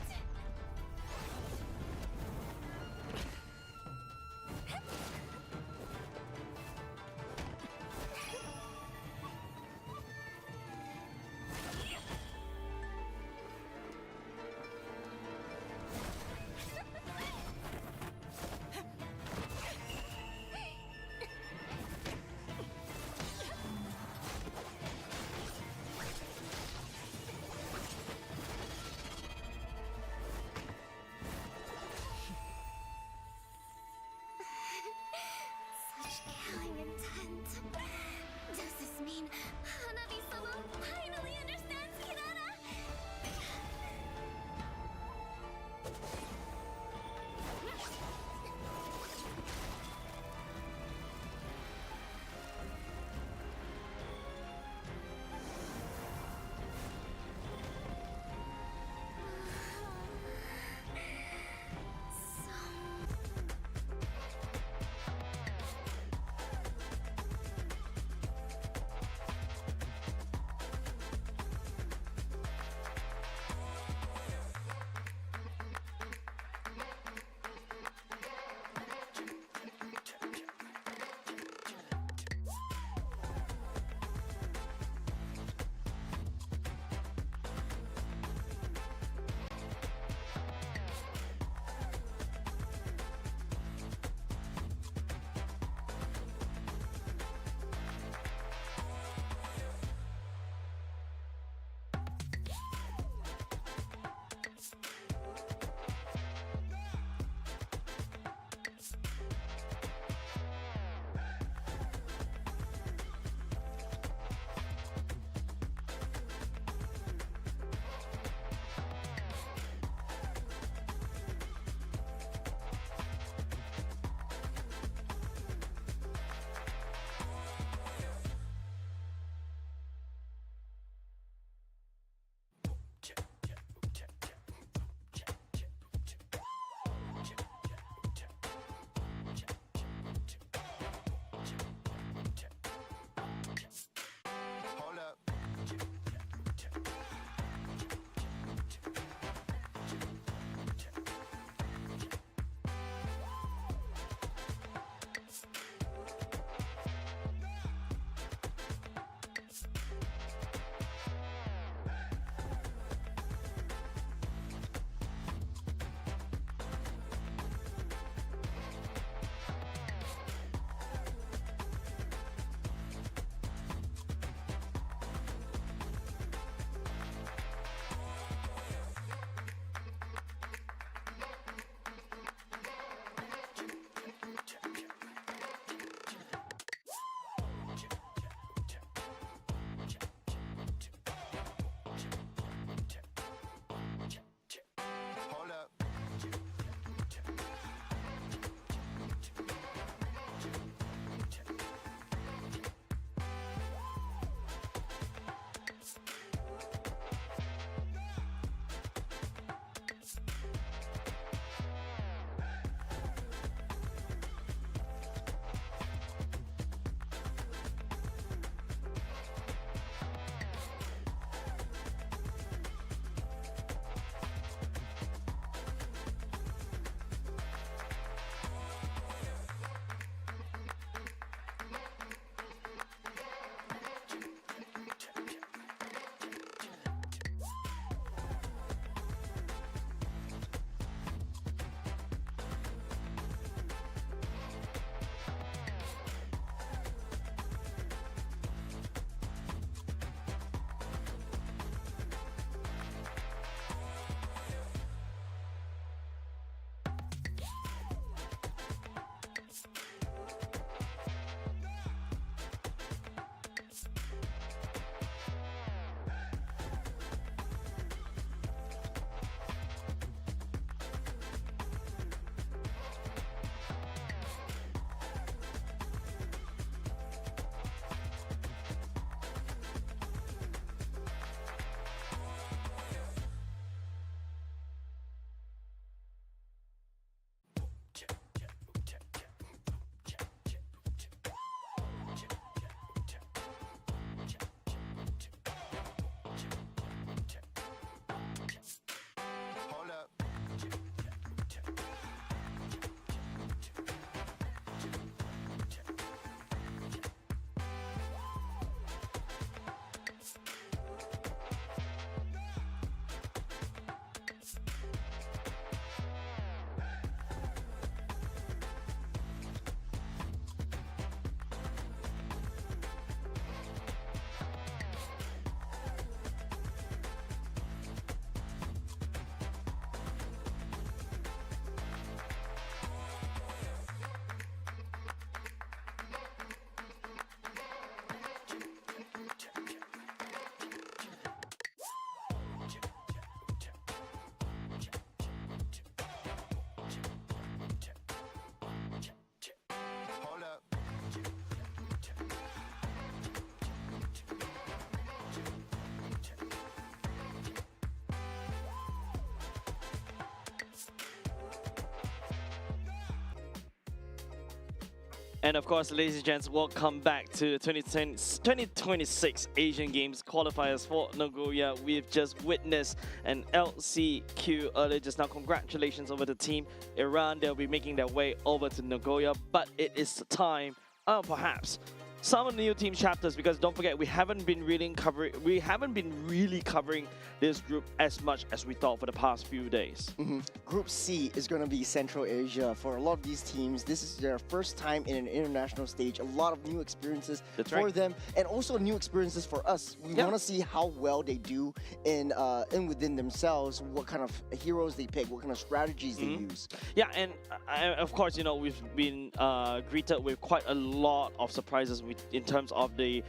Such killing intent. Does this mean Hanabi-sama finally understands Kirara? And of course, ladies and gents, welcome back to 2026 Asian Games qualifiers for Nagoya. We've just witnessed an LCQ earlier just now. Congratulations over the team Iran. They'll be making their way over to Nagoya, but it is time, perhaps, some of the new team chapters, because don't forget we haven't been really covering this group as much as we thought for the past few days. Group C is going to be Central Asia. For a lot of these teams, this is their first time in an international stage. A lot of new experiences for them, and also new experiences for us. We want to see how well they do in within themselves, what kind of heroes they pick, what kind of strategies they use. Yeah, and of course, you know, we've been greeted with quite a lot of surprises in terms of the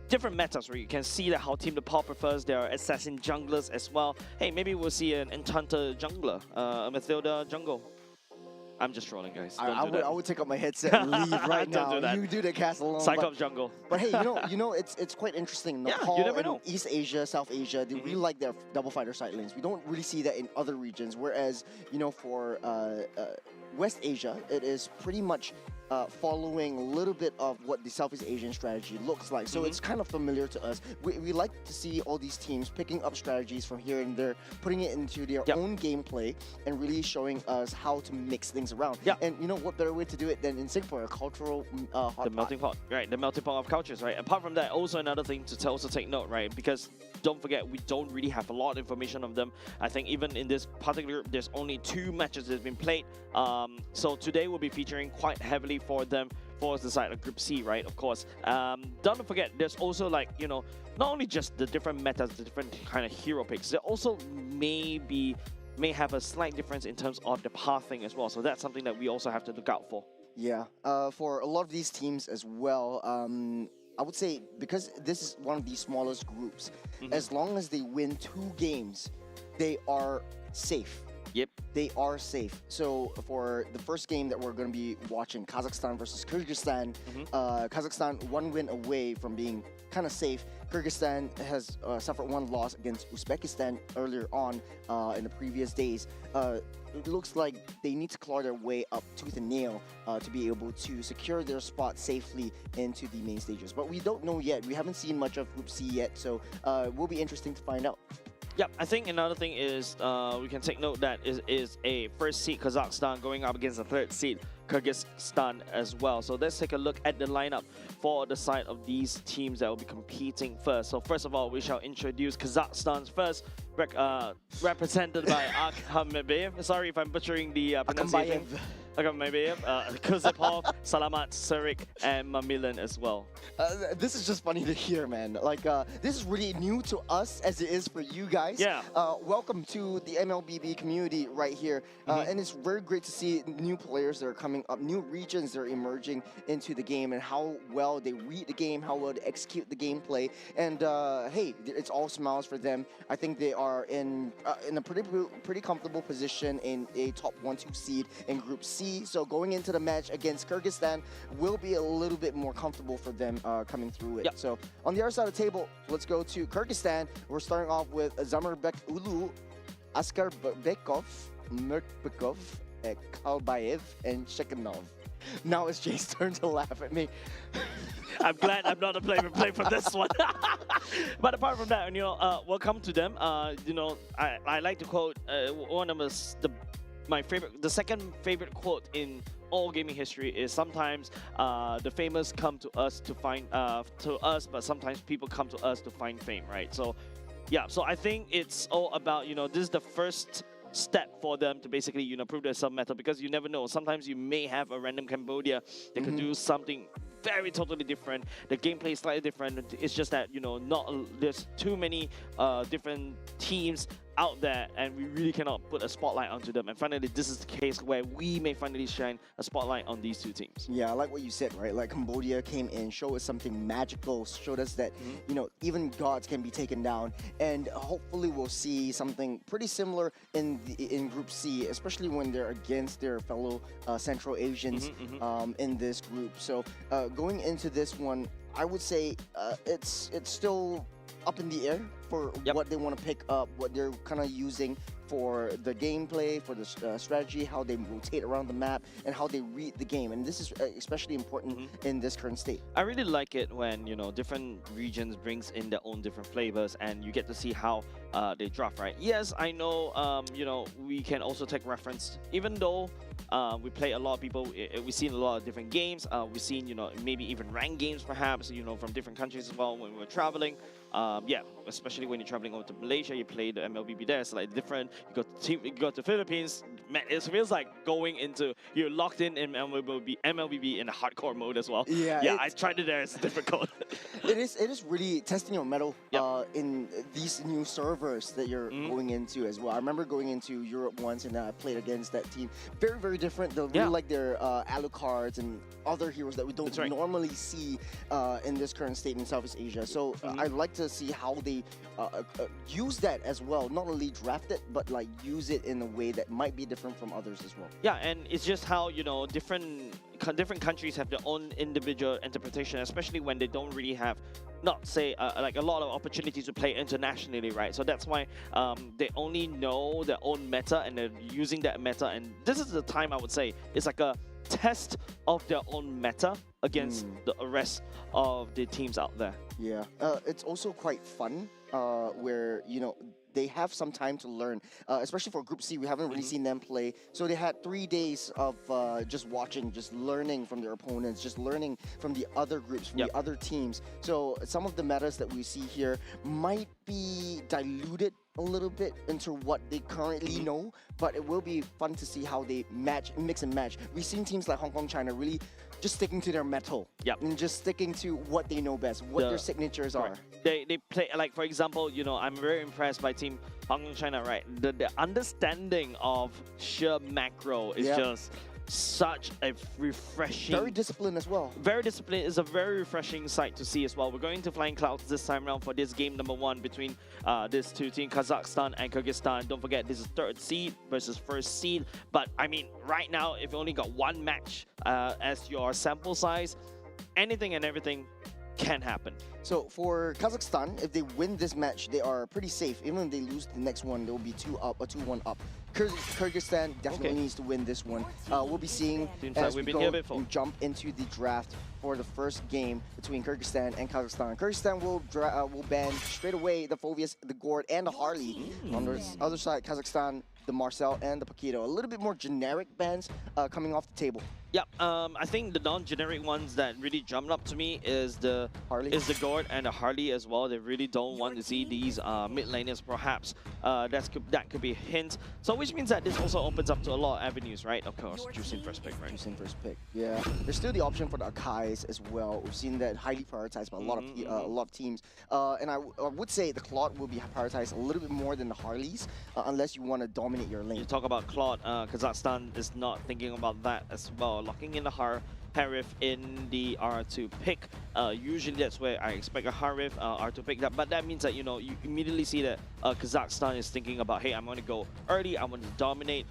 different metas, where you can see that how Team Nepal prefers their assassin junglers as well. Hey, maybe we'll see an Enchanter jungler, a Mathilda jungle. I'm just trolling, guys. I would take up my headset and leave right now. Do that. You do the cast alone. Cyclops jungle. But hey, you know, it's quite interesting. Nepal you never and know. East Asia, South Asia, they really like their double fighter side lanes. We don't really see that in other regions. Whereas, you know, for West Asia, it is pretty much following a little bit of what the Southeast Asian strategy looks like. So it's kind of familiar to us. We like to see all these teams picking up strategies from here and there, putting it into their own gameplay, and really showing us how to mix things around. And you know what better way to do it than in Singapore, a cultural hot The melting pot, right? The melting pot of cultures, right? Apart from that, also another thing to also take note, right? Because don't forget, we don't really have a lot of information of them. I think even in this particular group, there's only 2 matches that have been played. So today we'll be featuring quite heavily for them for the side of Group C, right? Of course. Don't forget, there's also, like, you know, not only just the different metas, the different kind of hero picks, there also may have a slight difference in terms of the pathing as well. So that's something that we also have to look out for. Yeah, for a lot of these teams as well, I would say, because this is one of the smallest groups, as long as they win 2 games, they are safe. Yep. They are safe. So for the first game that we're going to be watching, Kazakhstan versus Kyrgyzstan, Kazakhstan 1 win away from being kind of safe. Kyrgyzstan has suffered 1 loss against Uzbekistan earlier on in the previous days. It looks like they need to claw their way up tooth and nail to be able to secure their spot safely into the main stages. But we don't know yet. We haven't seen much of Group C yet, so it will be interesting to find out. Yep, I think another thing is we can take note that is a first seed Kazakhstan going up against a 3rd seed Kyrgyzstan as well. So let's take a look at the lineup for the side of these teams that will be competing first. So first of all, we shall introduce Kazakhstan's first represented by Akhamabev. Sorry if I'm butchering the pronunciation. Akhamabev, Kuzapov, Salamat, Surik, and Mamilan as well. This is just funny to hear, man. Like, this is really new to us as it is for you guys. Yeah. Welcome to the MLBB community right here. And it's very great to see new players that are coming up, new regions that are emerging into the game, and how well they read the game, how well they execute the gameplay. And hey, it's all smiles for them. I think they are in a pretty comfortable position in a top 1-2 seed in Group C. So going into the match against Kyrgyzstan will be a little bit more comfortable for them coming through it. Yep. So on the other side of the table, let's go to Kyrgyzstan. We're starting off with Zamirbek Ulu, Askarbekov, Murtbekov, Kalbayev, and Shekhanov. Now it's Jay's turn to laugh at me. I'm glad I'm not a play for this one. But apart from that, you know, welcome to them. You know, I like to quote one of the second favorite quote in all gaming history is sometimes the famous come to us to find but sometimes people come to us to find fame, right? So yeah, so I think it's all about, you know, this is the first step for them to basically, you know, prove their sub-meta, because you never know. Sometimes you may have a random Cambodia that could do something very totally different. The gameplay is slightly different. It's just that, you know, there's too many different teams out there, and we really cannot put a spotlight onto them. And finally, this is the case where we may finally shine a spotlight on these 2 teams. Yeah, I like what you said, right? Like, Cambodia came in, showed us something magical, showed us that, you know, even gods can be taken down. And hopefully we'll see something pretty similar in Group C, especially when they're against their fellow Central Asians in this group. So going into this one, I would say it's still up in the air for what they want to pick up, what they're kind of using for the gameplay, for the strategy, how they rotate around the map, and how they read the game. And this is especially important in this current state. I really like it when, different regions brings in their own different flavors and you get to see how they draft, right? Yes, I know, we can also take reference, even though we play a lot of people, we've seen a lot of different games, we've seen, maybe even ranked games perhaps, from different countries as well when we're traveling. Yeah, especially when you're traveling over to Malaysia, you play the MLBB there, it's like different. You go to Philippines, man, it feels like you're locked in MLBB in a hardcore mode as well. Yeah, I tried it there, it's difficult. It is really testing your mettle in these new servers that you're going into as well. I remember going into Europe once and I played against that team. Very, very different. They'll really like their Alucards and other heroes that we don't normally see in this current state in Southeast Asia. So I'd like to see how they use that as well. Not only draft it, but like use it in a way that might be different from others as well. Yeah, and it's just how, different countries have their own individual interpretation, especially when they don't really have like a lot of opportunities to play internationally, right? So that's why they only know their own meta and they're using that meta. And this is the time I would say it's like a test of their own meta against the rest of the teams out there. Yeah, it's also quite fun where, they have some time to learn, especially for Group C. We haven't really seen them play. So they had 3 days of just watching, just learning from their opponents, just learning from the other groups, from the other teams. So some of the metas that we see here might be diluted a little bit into what they currently know, but it will be fun to see how they mix and match. We've seen teams like Hong Kong, China really just sticking to their metal and just sticking to what they know best, what their signatures are. They play, like, for example, I'm very impressed by Team Hong Kong, China, right? The understanding of sheer macro is just such a refreshing... Very disciplined as well. Very disciplined. Is a very refreshing sight to see as well. We're going to Flying Clouds this time around for this game number 1 between these two teams, Kazakhstan and Kyrgyzstan. Don't forget, this is 3rd seed versus 1st seed. But, I mean, right now, if you only got one match as your sample size, anything and everything can happen. So for Kazakhstan, if they win this match, they are pretty safe. Even if they lose the next one, they will be 2-1 up. Kyrgyzstan definitely needs to win this one. We'll be seeing as we go and jump into the draft for the first game between Kyrgyzstan and Kazakhstan. Kyrgyzstan will ban straight away the Phoveus, the Gord, and the Harley. On the other side, Kazakhstan, the Marcel and the Paquito. A little bit more generic bans coming off the table. Yeah, I think the non-generic ones that really jumped up to me is the Gord and the Harley as well. They really don't want to see these mid laners, perhaps. That could be a hint. So which means that this also opens up to a lot of avenues, right? Of course, Juicing first pick, right? Juicing first pick. Yeah, there's still the option for the Akais as well. We've seen that highly prioritized by a lot of teams. And I would say the Claude will be prioritized a little bit more than the Harleys, unless you want to dominate your lane. You talk about Claude, Kazakhstan is not thinking about that as well. Locking in the Harif in the R2 pick. Usually that's where I expect a Harif R2 pick. But that means that, you immediately see that Kazakhstan is thinking about, hey, I'm going to go early, I want to dominate,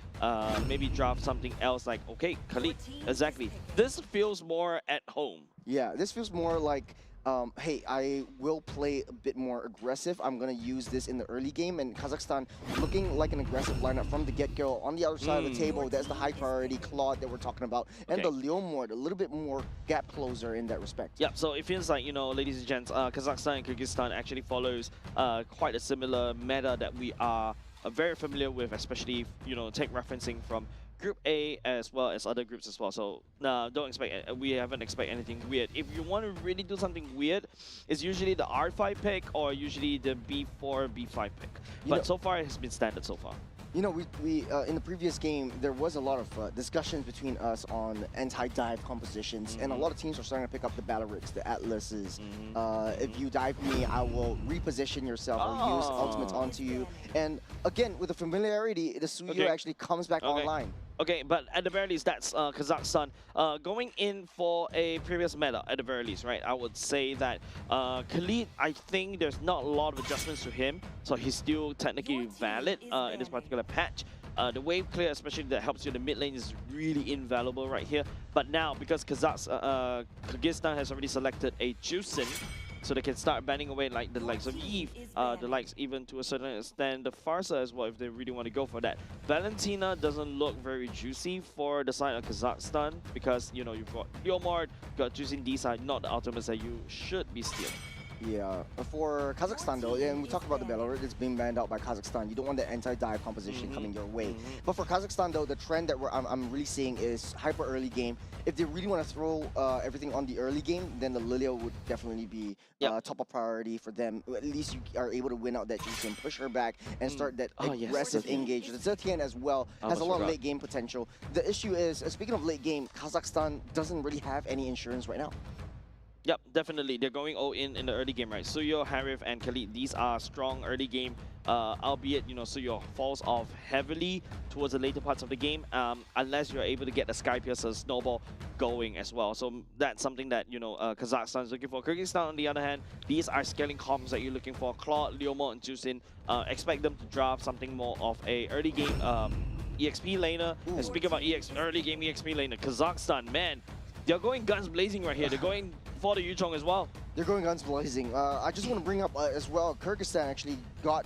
maybe draft something else like, okay, Khalid, exactly. This feels more at home. Yeah, this feels more like, hey, I will play a bit more aggressive. I'm going to use this in the early game. And Kazakhstan looking like an aggressive lineup from the get-go. On the other side of the table, that's the high priority Claude that we're talking about. And the Leomord, a little bit more gap closer in that respect. Yeah, so it feels like, ladies and gents, Kazakhstan and Kyrgyzstan actually follows quite a similar meta that we are very familiar with, especially, take referencing from Group A as well as other groups as well. So don't expect, we haven't expect anything weird. If you want to really do something weird, it's usually the R5 pick or usually the B4, B5 pick. But so far it has been standard so far. We in the previous game, there was a lot of discussions between us on anti-dive compositions, and a lot of teams are starting to pick up the Balarics, the Atlases. If you dive me, I will reposition yourself or use ultimates onto you. And again, with the familiarity, the Suyo actually comes back online. Okay, but at the very least, that's Kazakhstan going in for a previous meta, at the very least, right? I would say that Khalid, I think there's not a lot of adjustments to him, so he's still technically valid in this particular patch. The wave clear, especially that helps you in the mid lane, is really invaluable right here. But now, because Kyrgyzstan has already selected a Juicing, so they can start banning away like the likes of Eve, the likes even to a certain extent the Farsa as well if they really want to go for that. Valentina doesn't look very juicy for the side of Kazakhstan because you know you've got Leomord, you've got Juicing D side, not the ultimates that you should be stealing. Yeah, for Kazakhstan though, and we talk about the Belarus, it's being banned out by Kazakhstan. You don't want the anti-dive composition coming your way. But for Kazakhstan though, the trend that I'm really seeing is hyper early game. If they really want to throw everything on the early game, then the Lilia would definitely be top of priority for them. At least you are able to win out that juice and push her back and start that aggressive engage. The Zetian as well has a lot of late game potential. The issue is, speaking of late game, Kazakhstan doesn't really have any insurance right now. Yep, definitely. They're going all in the early game, right? Suyo, Harif, and Khalid, these are strong early game, albeit, you know, Suyo falls off heavily towards the later parts of the game, unless you're able to get the Sky Piercer Snowball going as well. So that's something that, you know, Kazakhstan is looking for. Kyrgyzstan, on the other hand, these are scaling comms that you're looking for. Claude, Leomord, and Juicin, expect them to draft something more of a early game EXP laner. And speaking about early game EXP laner, Kazakhstan, man, they're going guns blazing right here. They're going for the Yuchong as well. They're going guns blazing. I just want to bring up as well, Kyrgyzstan actually got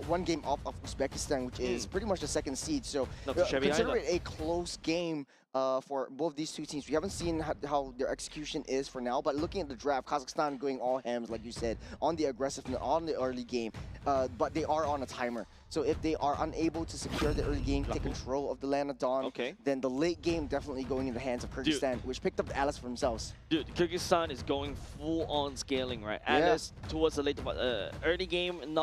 one game off of Uzbekistan, which is pretty much the second seed. So consider it a close game for both these two teams. We haven't seen how their execution is for now, but looking at the draft, Kazakhstan going all hams, like you said, on the aggressive, on the early game, but they are on a timer. So if they are unable to secure the early game, take control of the land of Dawn, then the late game definitely going in the hands of Kyrgyzstan, which picked up the Alice for themselves. Dude, Kyrgyzstan is going full on scaling, right? Alice towards the later part. Early game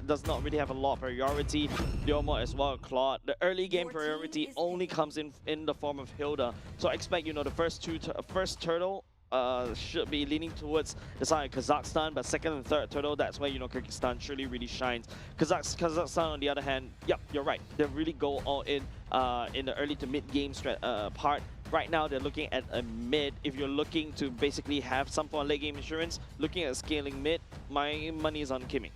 does not really have a lot of priority. Leomord as well, Claude. The early game priority only comes in the form of Hilda. So I expect, you know, the first turtle should be leaning towards the side of Kazakhstan, but second and third turtle, that's where, you know, Kyrgyzstan really shines. Kazakhstan, on the other hand, yep, you're right. They really go all in the early to mid game part. Right now, they're looking at a mid. If you're looking to basically have some form of late game insurance, looking at scaling mid, my money is on Kimmy.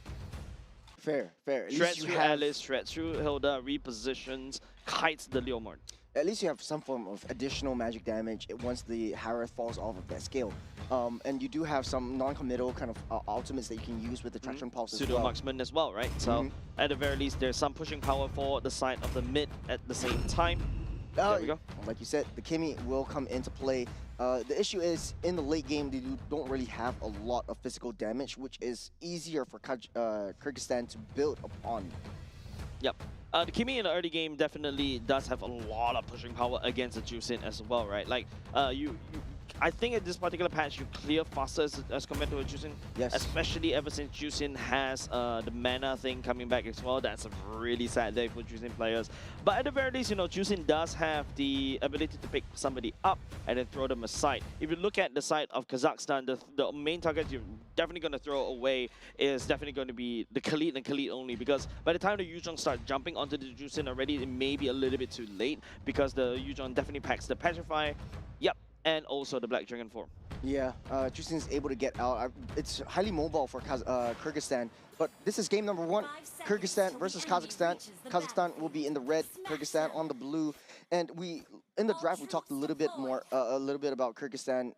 Fair. Shreds through Alice, shreds through Hilda, repositions, kites the Leomord. At least you have some form of additional magic damage once the Harith falls off of that scale. And you do have some non-committal kind of ultimates that you can use with the Traction Pulse as well. Pseudo-marksman as well, right? So at the very least, there's some pushing power for the side of the mid at the same time. There we go. Like you said, the Kimmy will come into play. The issue is, in the late game, they don't really have a lot of physical damage, which is easier for Kyrgyzstan to build upon. Yep. The Kimmy in the early game definitely does have a lot of pushing power against the Juicin as well, right? Like, I think at this particular patch, you clear faster as compared to a Juicin. Yes. Especially ever since Juicin has the mana thing coming back as well. That's a really sad day for Juicin players. But at the very least, you know, Juicin does have the ability to pick somebody up and then throw them aside. If you look at the side of Kazakhstan, the main target you're definitely going to throw away is definitely going to be the Khalid and Khalid only, because by the time the Yuuzhan start jumping onto the Juicin already, it may be a little bit too late, because the Yuuzhan definitely packs the Petrify. Yep. And also the Black Dragon form. Yeah, Juicin is able to get out. It's highly mobile for Kyrgyzstan, but this is game number 1. Kyrgyzstan versus Kazakhstan. Kazakhstan will be in the red, Kyrgyzstan on the blue. And in the draft, we talked a little bit about Kyrgyzstan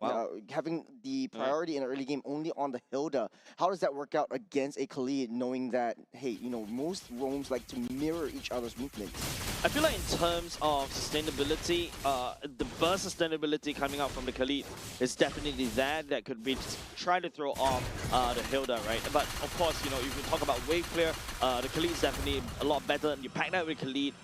having the priority in the early game only on the Hilda. How does that work out against a Khalid, knowing that, hey, you know, most roams like to mirror each other's movements? I feel like in terms of sustainability, the burst sustainability coming out from the Khalid is definitely that could be try to throw off the Hilda, right? But of course, you know, if you talk about wave clear, the Khalid is definitely a lot better. And you pack that with Khalid,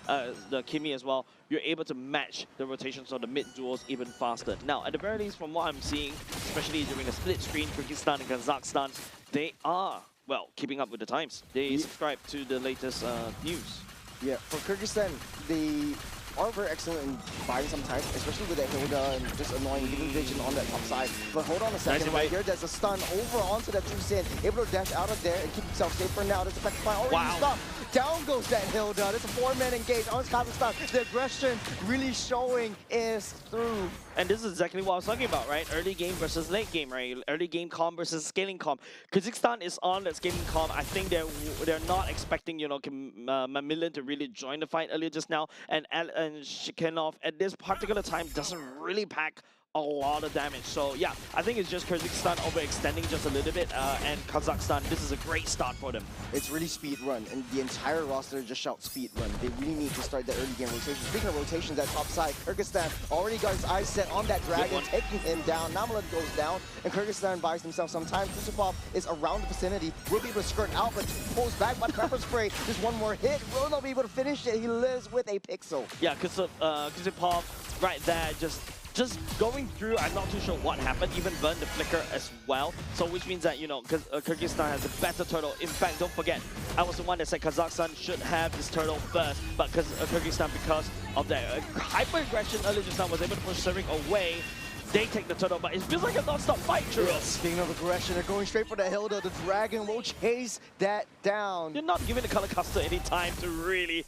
the Kimmy as well, you're able to match the rotations of the mid duels even faster. Now, at the very least, from what I'm seeing, especially during the split screen, Kyrgyzstan and Kazakhstan, they are, well, keeping up with the times. They subscribe to the latest news. Yeah, for Kyrgyzstan, they are very excellent in buying some time, especially with that Hilda and just annoying giving vision on that top side. But hold on a second, right here, there's a stun over onto that Juicin, able to dash out of there and keep himself safe for now. There's a Petrify already stopped. Down goes that Hilda. There's a 4-man engage on Kazakhstan. The aggression really showing is through. And this is exactly what I was talking about, right? Early game versus late game, right? Early game comp versus scaling comp. Kazakhstan is on that scaling comp. I think they're not expecting, you know, Mamilin to really join the fight earlier just now. And Shikanov at this particular time doesn't really pack a lot of damage. So yeah, I think it's just Kyrgyzstan overextending just a little bit, and Kazakhstan, this is a great start for them. It's really speed run, and the entire roster just shout speed run. They really need to start the early game rotation. Speaking of rotations, that top side, Kyrgyzstan already got his eyes set on that dragon, taking him down. Namalon goes down, and Kyrgyzstan buys themselves some time. Kusupov is around the vicinity, will be able to skirt out, but pulls back by Pepper Spray. Just one more hit, will not be able to finish it. He lives with a pixel. Yeah, Kusupov right there, just going through. I'm not too sure what happened. Even burned the flicker as well. So which means that, you know, because Kyrgyzstan has a better turtle. In fact, don't forget, I was the one that said Kazakhstan should have this turtle first, but because Kyrgyzstan, because of their hyper aggression earlier just now, was able to push Serik away. They take the turtle, but it feels like a non-stop fight, Churros. Speaking of aggression, they're going straight for the Hilda. The dragon will chase that down. You're not giving the Color Custer any time to really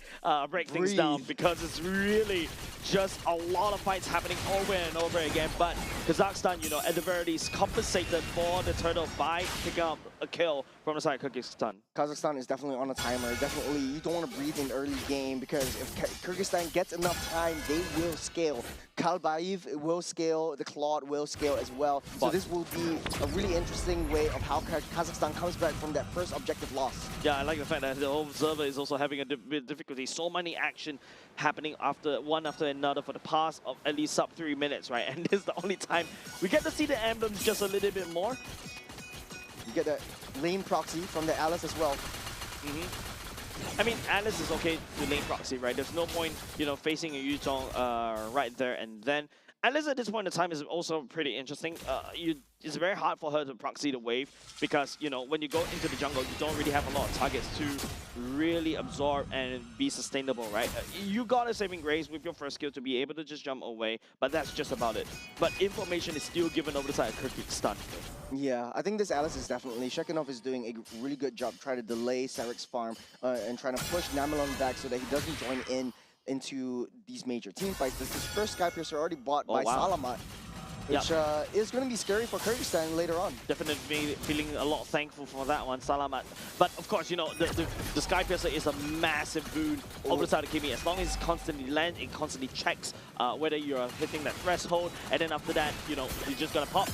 break things down, because it's really just a lot of fights happening over and over again. But Kazakhstan, you know, at the very least, compensated for the turtle by picking up a kill from the side of Kyrgyzstan. Kazakhstan is definitely on a timer. Definitely, you don't want to breathe in early game, because if Kyrgyzstan gets enough time, they will scale. Kalbaev will scale, the Claude will scale as well. So this will be a really interesting way of how Kazakhstan comes back from that first objective loss. Yeah, I like the fact that the whole server is also having a bit of difficulty. So many action happening one after another for the past of at least sub 3 minutes, right? And this is the only time we get to see the emblems just a little bit more. You get that lane proxy from the Alice as well. I mean, Alice is okay to lane proxy, right? There's no point, you know, facing a Yuzhong right there and then. Alice at this point in time is also pretty interesting. It's very hard for her to proxy the wave because, you know, when you go into the jungle, you don't really have a lot of targets to really absorb and be sustainable, right? You got a saving grace with your first skill to be able to just jump away, but that's just about it. But information is still given over the side of Kyrgyzstan. Yeah, I think this Alice is definitely, Shekinov is doing a really good job trying to delay Sarik's farm and trying to push Namalon back so that he doesn't join into these major team fights. This is first Skypiercer already bought by Salamat, which is going to be scary for Kyrgyzstan later on. Definitely feeling a lot thankful for that one, Salamat. But of course, you know, the Skypiercer is a massive boon over the side of Kimi. As long as it constantly lands, it constantly checks whether you're hitting that threshold, and then after that, you know, you're just gonna pop.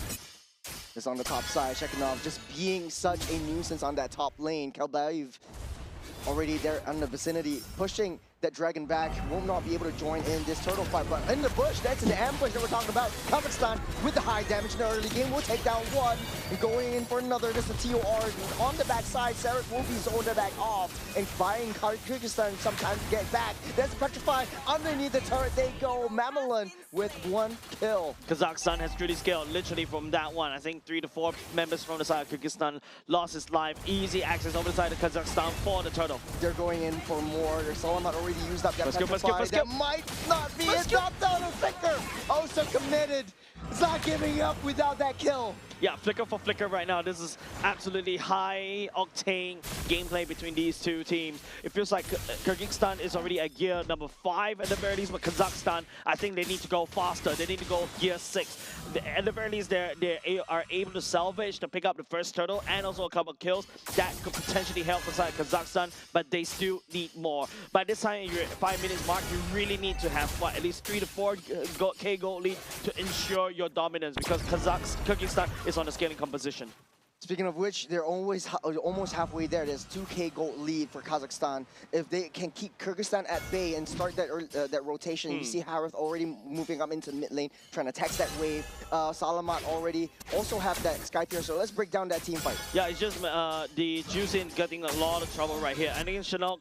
It's on the top side, Shekinov just being such a nuisance on that top lane. Kalbaev already there in the vicinity, pushing that dragon back, will not be able to join in this turtle fight, but in the bush, that's the ambush that we're talking about. Kazakhstan with the high damage in the early game will take down one, and going in for another. This is the TOR on the backside. Sarek will be zoned back off, and buying Kyrgyzstan sometimes to get back. That's Petrify underneath the turret. They go. Mamelin with 1 kill. Kazakhstan has truly scaled literally from that one. I think 3 to 4 members from the side of Kyrgyzstan lost his life. Easy access over the side of Kazakhstan for the turtle. They're going in for more. There's Salamat already used up that Petrify. That might not be it. Dropped down a Flicker. Oh, so committed. It's not giving up without that kill. Yeah, Flicker for Flicker right now. This is absolutely high-octane gameplay between these two teams. It feels like Kyrgyzstan is already at gear number 5 at the very least, but Kazakhstan, I think they need to go faster. They need to go gear 6. At the very least, they are able to salvage to pick up the first turtle and also a couple of kills. That could potentially help aside Kazakhstan, but they still need more. By this time, you're at 5 minutes mark, you really need to have, what, at least 3 to 4K gold lead to ensure your dominance, because Kyrgyzstan is on a scaling composition. Speaking of which, they're almost halfway there. There's 2K gold lead for Kazakhstan. If they can keep Kyrgyzstan at bay and start that rotation, you see Harith already moving up into mid lane, trying to text that wave. Salamat already also have that Skypier, so let's break down that team fight. Yeah, it's just the Juicin getting a lot of trouble right here. I think Chanel,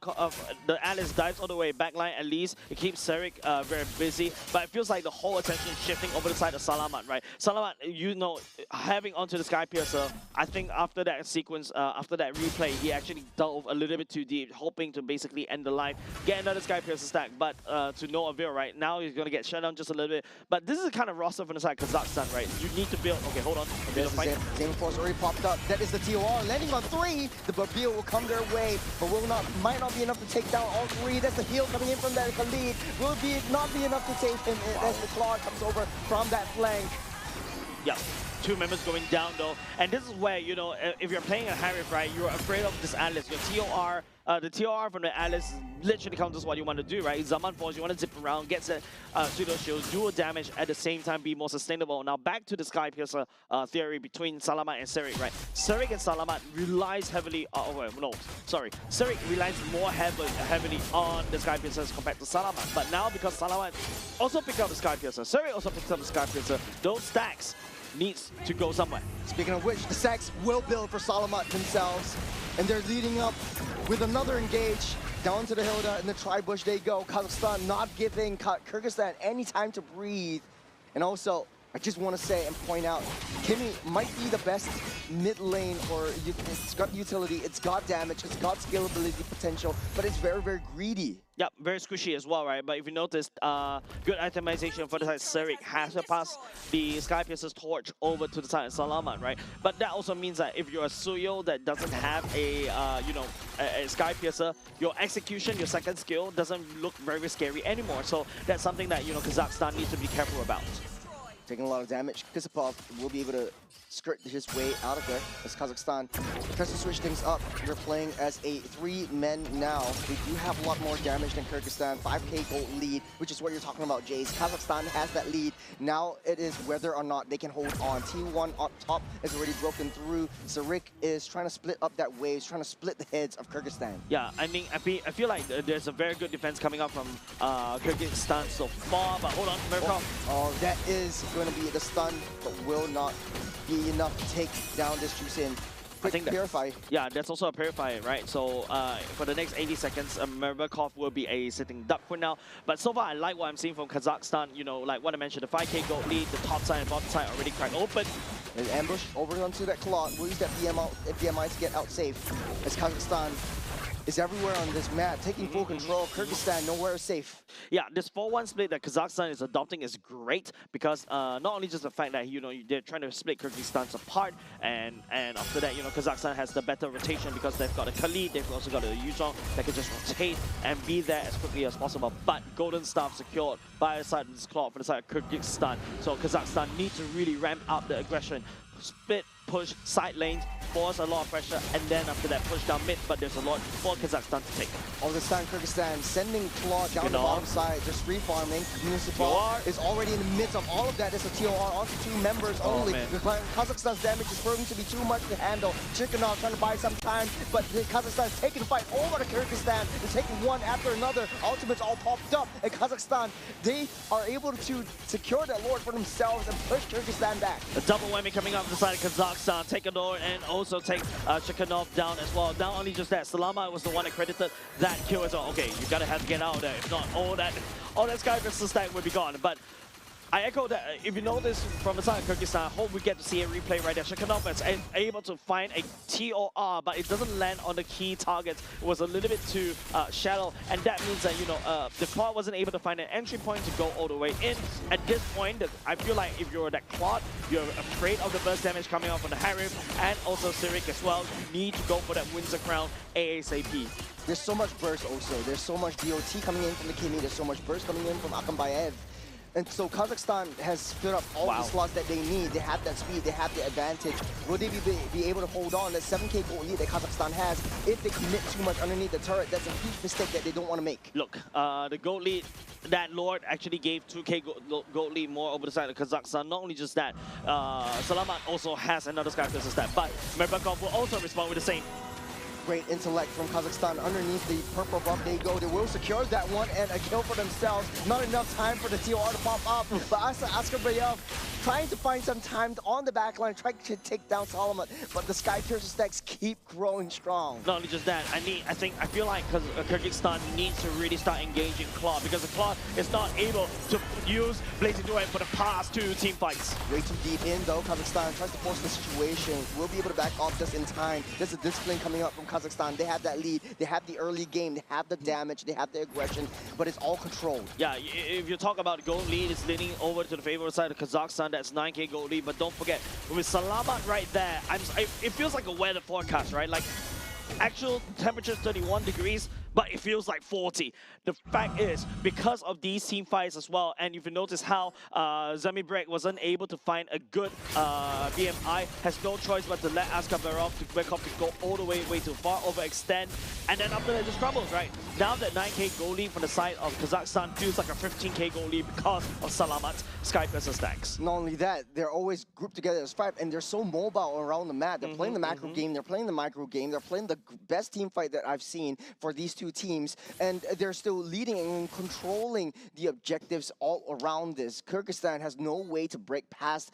the Alice dives all the way backline at least. It keeps Serik very busy, but it feels like the whole attention is shifting over the side of Salamat, right? Salamat, you know, having onto the Skypiercer, I think after that sequence, after that replay, he actually dove a little bit too deep, hoping to basically end the life, get another Skypiercer stack, but to no avail, right? Now he's going to get shut down just a little bit. But this is the kind of roster from the side of Kazakhstan, right? You need to build. Okay, hold on. Zane Force already popped up. That is the TOR. Landing on 3. The Barbier will come their way, but might not be enough to take down all 3. That's the heal coming in from that Khalid. Will not be enough to take him as the Claude comes over from that flank. Yeah. two members going down though. And this is where, you know, if you're playing a Harif, right, you're afraid of this Atlas. Your TOR, the TOR from the Atlas literally counters what you want to do, right? Zaman Force, you want to zip around, get the pseudo shield, do a damage at the same time, be more sustainable. Now back to the Sky Piercer theory between Salamat and Serik, right? Serik and Salamat relies heavily, Serik relies more heavily on the Sky Piercers compared to Salamat. But now because Salamat also picked up the Sky Piercer, Serik also picked up the Sky Piercer, those stacks needs to go somewhere. Speaking of which, the stacks will build for Salamat themselves, and they're leading up with another engage. Down to the Hilda, and the tri-bush they go. Kazakhstan not giving Kyrgyzstan any time to breathe. And also, I just want to say and point out, Kimi might be the best mid lane, or it's got utility, it's got damage, it's got scalability potential, but it's very, very greedy. Yep, very squishy as well, right? But if you notice, good itemization for the side. Serik has to pass the Sky Piercer's torch over to the side of Salamat, right? But that also means that if you're a Suyo that doesn't have a, a Sky Piercer, your execution, your second skill doesn't look very scary anymore. So that's something that, you know, Kazakhstan needs to be careful about. Taking a lot of damage. Kisipov will be able to skirt his way out of there as Kazakhstan tries to switch things up. They're playing as a 3-man now. They do have a lot more damage than Kyrgyzstan. 5k gold lead, which is what you're talking about, Jace. Kazakhstan has that lead. Now it is whether or not they can hold on. T1 up top is already broken through. Serik is trying to split up that wave, trying to split the heads of Kyrgyzstan. Yeah, I mean, I feel like there's a very good defense coming up from Kyrgyzstan so far, but hold on, Mirkov. Oh, that is going to be the stun, but will not be enough to take down this Juicin. Quick Purify. Yeah, that's also a Purify, right? So for the next 80 seconds, Mirkov will be a sitting duck for now. But so far, I like what I'm seeing from Kazakhstan. You know, like what I mentioned, the 5k gold lead, the top side and bottom side already cracked open. An ambush over onto that Claw. We'll use that BMI to get out safe. As Kazakhstan is everywhere on this map, taking full control. Kyrgyzstan nowhere safe. Yeah, this 4-1 split that Kazakhstan is adopting is great because not only just the fact that, you know, they're trying to split Kyrgyzstan's apart, and after that, you know, Kazakhstan has the better rotation because they've got a Khalid, they've also got a Yuzhong that can just rotate and be there as quickly as possible. But Golden Staff secured by the side of this Claw for the side of Kyrgyzstan. So Kazakhstan need to really ramp up the aggression. Split, push, side lanes, force a lot of pressure, and then after that push down mid, but there's a lot for Kazakhstan to take. All this time, Kyrgyzstan sending Claw down the bottom side, just free farming. Municipal is already in the midst of all of that. It's a TOR onto 2 members only. Kazakhstan's damage is proving to be too much to handle. Chikhanov trying to buy some time, but Kazakhstan is taking the fight over to Kyrgyzstan. They're taking one after another. Ultimates all popped up, and Kazakhstan, they are able to secure that Lord for themselves and push Kyrgyzstan back. A double whammy coming up the side of Kazakhstan. Take a Lord and also take Chikhanov down as well. Not only just that, Salamat was the one that credited that kill as well. Okay, you gotta have to get out of there. If not, all that Sky Piercer stack would be gone. But I echo that if you notice from the side of Kyrgyzstan, I hope we get to see a replay right there. Chikhanov is able to find a TOR, but it doesn't land on the key targets. It was a little bit too shallow, and that means that, you know, the Claw wasn't able to find an entry point to go all the way in. At this point, I feel like if you're that Claw, you're afraid of the burst damage coming out from the Harif, and also Serik as well. You need to go for that Windsor Crown ASAP. There's so much burst also. There's so much DOT coming in from the Kimi. There's so much burst coming in from Akambayev. And so Kazakhstan has filled up all the slots that they need. They have that speed, they have the advantage. Will they be able to hold on that 7k gold lead that Kazakhstan has? If they commit too much underneath the turret, that's a huge mistake that they don't want to make. Look, the gold lead, that Lord actually gave 2k gold lead more over the side of Kazakhstan. Not only just that, Salamat also has another Sky Piercer stat, but Mirkov will also respond with the same. Great intellect from Kazakhstan underneath the purple buff. They go. They will secure that one and a kill for themselves. Not enough time for the TOR to pop up. But Askarbayev trying to find some time on the backline, trying to take down Salamat. But the Sky Piercer stacks keep growing strong. Not only just that, I feel like Kyrgyzstan needs to really start engaging Claw, because the Claw is not able to use Blazing Duet for the past 2 team fights. Way too deep in though. Kazakhstan tries to force the situation. Will be able to back off just in time. There's a discipline coming up from Kazakhstan. They have that lead. They have the early game. They have the damage. They have the aggression. But it's all controlled. Yeah, if you talk about gold lead, it's leaning over to the favorite side of Kazakhstan. That's 9k gold lead. But don't forget, with Salamat right there, it feels like a weather forecast, right? Like, actual temperature 31 degrees, but it feels like 40. The fact is, because of these team fights as well, and if you notice how Zemi Break wasn't able to find a good BMI, has no choice but to let Askabarov to back up to go all the way too far, overextend, and then after that just crumbles, right? Now that 9k goal lead from the side of Kazakhstan feels like a 15k goal lead because of Salamat's Sky Piercer stacks. Not only that, they're always grouped together as 5, and they're so mobile around the map. They're playing the macro game, they're playing the micro game, they're playing the best team fight that I've seen for these two teams, and they're still leading and controlling the objectives all around this. Kyrgyzstan has no way to break past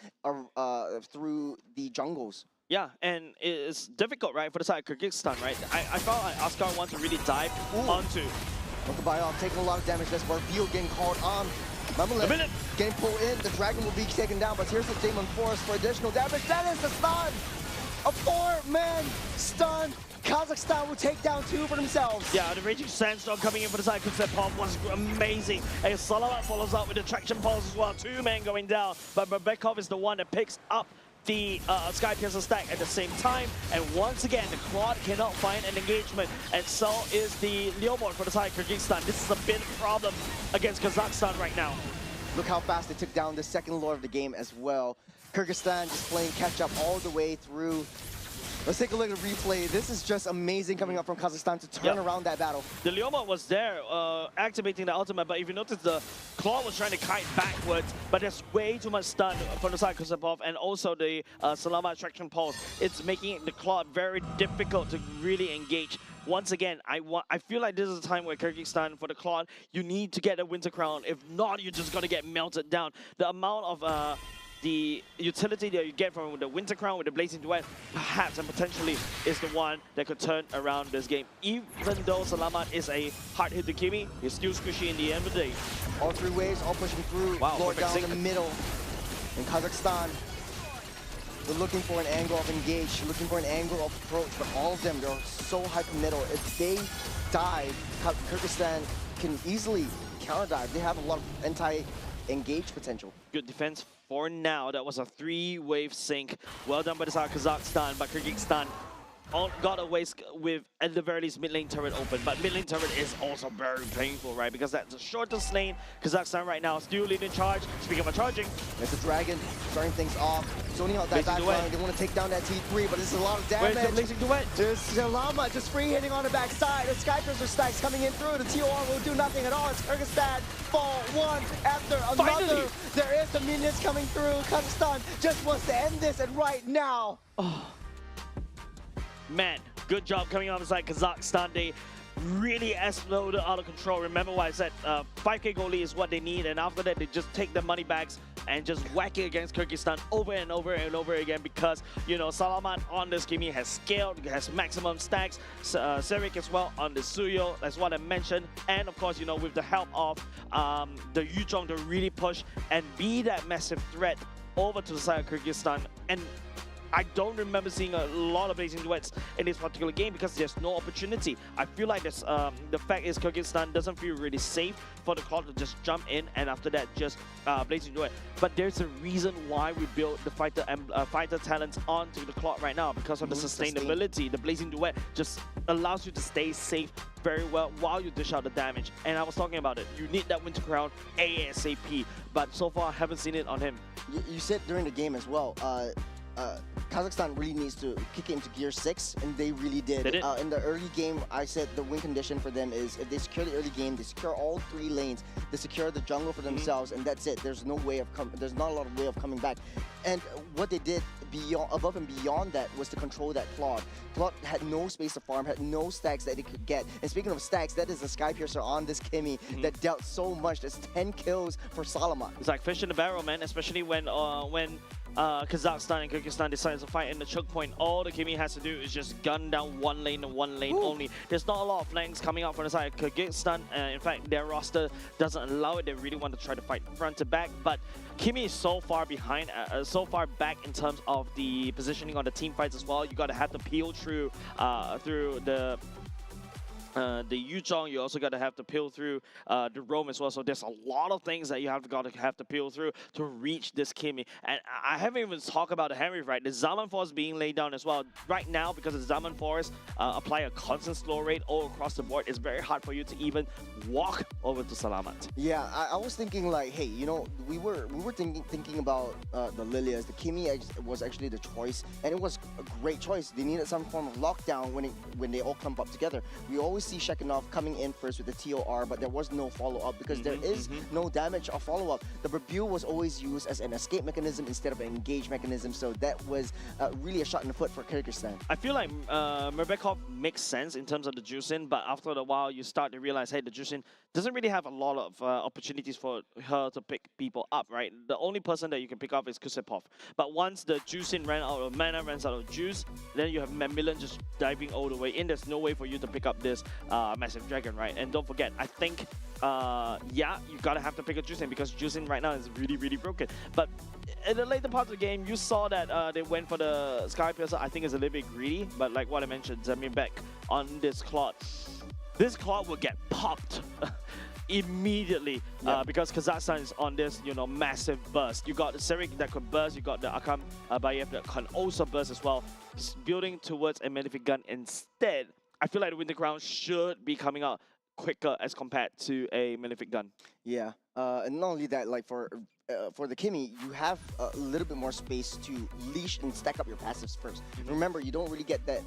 through the jungles. Yeah, and it's difficult, right, for the side of Kyrgyzstan, right? I felt like Askar wants to really dive onto. Bayov taking a lot of damage. That's Reveal getting called on. Mamelet getting pulled in. The dragon will be taken down, but here's the Demon Force for additional damage. That is the stun! A 4-man stun. Kazakhstan will take down 2 for themselves. Yeah, the Raging Sandstorm coming in for the side of Kutsepov was amazing. And Salamat follows up with the Traction Pulse as well. 2 men going down, but Babekov is the one that picks up the Sky Piercer stack at the same time, and once again the Claude cannot find an engagement, and so is the Leomord for the side of Kyrgyzstan. This is a big problem against Kazakhstan right now. Look how fast they took down the second lord of the game as well. Kyrgyzstan just playing catch up all the way through. Let's take a look at the replay. This is just amazing coming up from Kazakhstan to turn around that battle. The Leomord was there, activating the ultimate, but if you notice, the Claw was trying to kite backwards, but there's way too much stun from the side of Kusepov, and also the Salamat Traction Pulse. It's making the Claw very difficult to really engage. Once again, I feel like this is a time where Kyrgyzstan, for the Claw, you need to get a Winter Crown. If not, you're just going to get melted down. The amount of the utility that you get from the Winter Crown with the Blazing Duet, perhaps and potentially is the one that could turn around this game. Even though Salamat is a hard hit to Kimi, he's still squishy in the end of the day. All 3 waves, all pushing through. Wow, Lord down in the middle. In Kazakhstan, they're looking for an angle of engage, looking for an angle of approach, but all of them, they're so hyper middle. If they dive, Kyrgyzstan can easily counter dive. They have a lot of anti-engage potential. Good defense for now. That was a 3-wave sync. Well done by the side of Kazakhstan, but Kyrgyzstan got away with, at the very least, mid lane turret open. But mid lane turret is also very painful, right? Because that's the shortest lane. Kazakhstan right now still leading charge. Speaking of charging, there's the dragon starting things off. Zoning out that back line. They want to take down that T3, but this is a lot of damage. Where's the Blazing Duet? There's Salama just free hitting on the backside. The Sky Piercer stacks coming in through. The TOR will do nothing at all. It's Kyrgyzstan fall one after another. Finally. There is the minions coming through. Kazakhstan just wants to end this, and right now. Oh. Man, good job coming on the side Kazakhstan. They really exploded out of control. Remember what I said, 5k goalie is what they need, and after that they just take the money bags and just whack it against Kyrgyzstan over and over and over again, because, you know, Salamat on this Kimi has scaled, has maximum stacks, Serik as well on the Suyo, that's what I mentioned, and of course, you know, with the help of the Yuzhong to really push and be that massive threat over to the side of Kyrgyzstan. And I don't remember seeing a lot of Blazing Duets in this particular game because there's no opportunity. I feel like this, the fact is Kyrgyzstan doesn't feel really safe for the Cloud to just jump in and after that just Blazing Duet. But there's a reason why we built the fighter talents onto the Cloud right now, because of the sustainability. The Blazing Duet just allows you to stay safe very well while you dish out the damage. And I was talking about it. You need that Winter Crown ASAP, but so far I haven't seen it on him. You said during the game as well, Kazakhstan really needs to kick it into gear 6, and they really did. In the early game, I said the win condition for them is if they secure the early game, they secure all 3 lanes, they secure the jungle for themselves, and that's it. There's no way of there's not a lot of way of coming back. And what they did above and beyond that was to control that Claude. Claude had no space to farm, had no stacks that he could get. And speaking of stacks, that is the Sky Piercer on this Kimi that dealt so much. There's 10 kills for Salamat. It's like fish in the barrel, man, especially when Kazakhstan and Kyrgyzstan decides to fight in the choke point. All the Kimi has to do is just gun down one lane and one lane only. There's not a lot of flanks coming out from the side of Kyrgyzstan. In fact, their roster doesn't allow it. They really want to try to fight front to back. But Kimi is so far behind, so far back in terms of the positioning on the team fights as well. You got to have to peel through the the Yuzhong, you also got to have to peel through the Rome as well. So there's a lot of things that you have to peel through to reach this Kimi. And I haven't even talked about the Henry, right? The Zaman Force being laid down as well. Right now, because the Zaman Force apply a constant slow rate all across the board, it's very hard for you to even walk over to Salamat. Yeah, I was thinking like, hey, you know, we were thinking about the Lilias. The Kimi was actually the choice, and it was a great choice. They needed some form of lockdown when they all clump up together. We always see Shekinov coming in first with the TOR, but there was no follow-up because there is no damage or follow-up. The Rebuke was always used as an escape mechanism instead of an engage mechanism, so that was really a shot in the foot for Kyrgyzstan. I feel like Merbekov makes sense in terms of the Juicin, but after a while you start to realize, hey, the Juicin doesn't really have a lot of opportunities for her to pick people up, right? The only person that you can pick up is Kusepov. But once the Juicin ran out of mana, runs out of juice, then you have Mamillan just diving all the way in. There's no way for you to pick up this Massive Dragon, right? And don't forget, I think, yeah, you gotta have to pick a Juicin because Juicin right now is really, really broken. But in the later part of the game, you saw that they went for the Sky Piercer. I think it's a little bit greedy, but like what I mentioned, Zamir back on this Claude. This Claude will get popped immediately because Kazakhstan is on this, you know, massive burst. You got the Serik that could burst, you got the Akam Bayev that can also burst as well. Just building towards a Magnific Gun instead. I feel like the Winter Crown should be coming out quicker as compared to a Magnific Gun. Yeah, and not only that, like for the Kimi, you have a little bit more space to leash and stack up your passives first. Remember, you don't really get that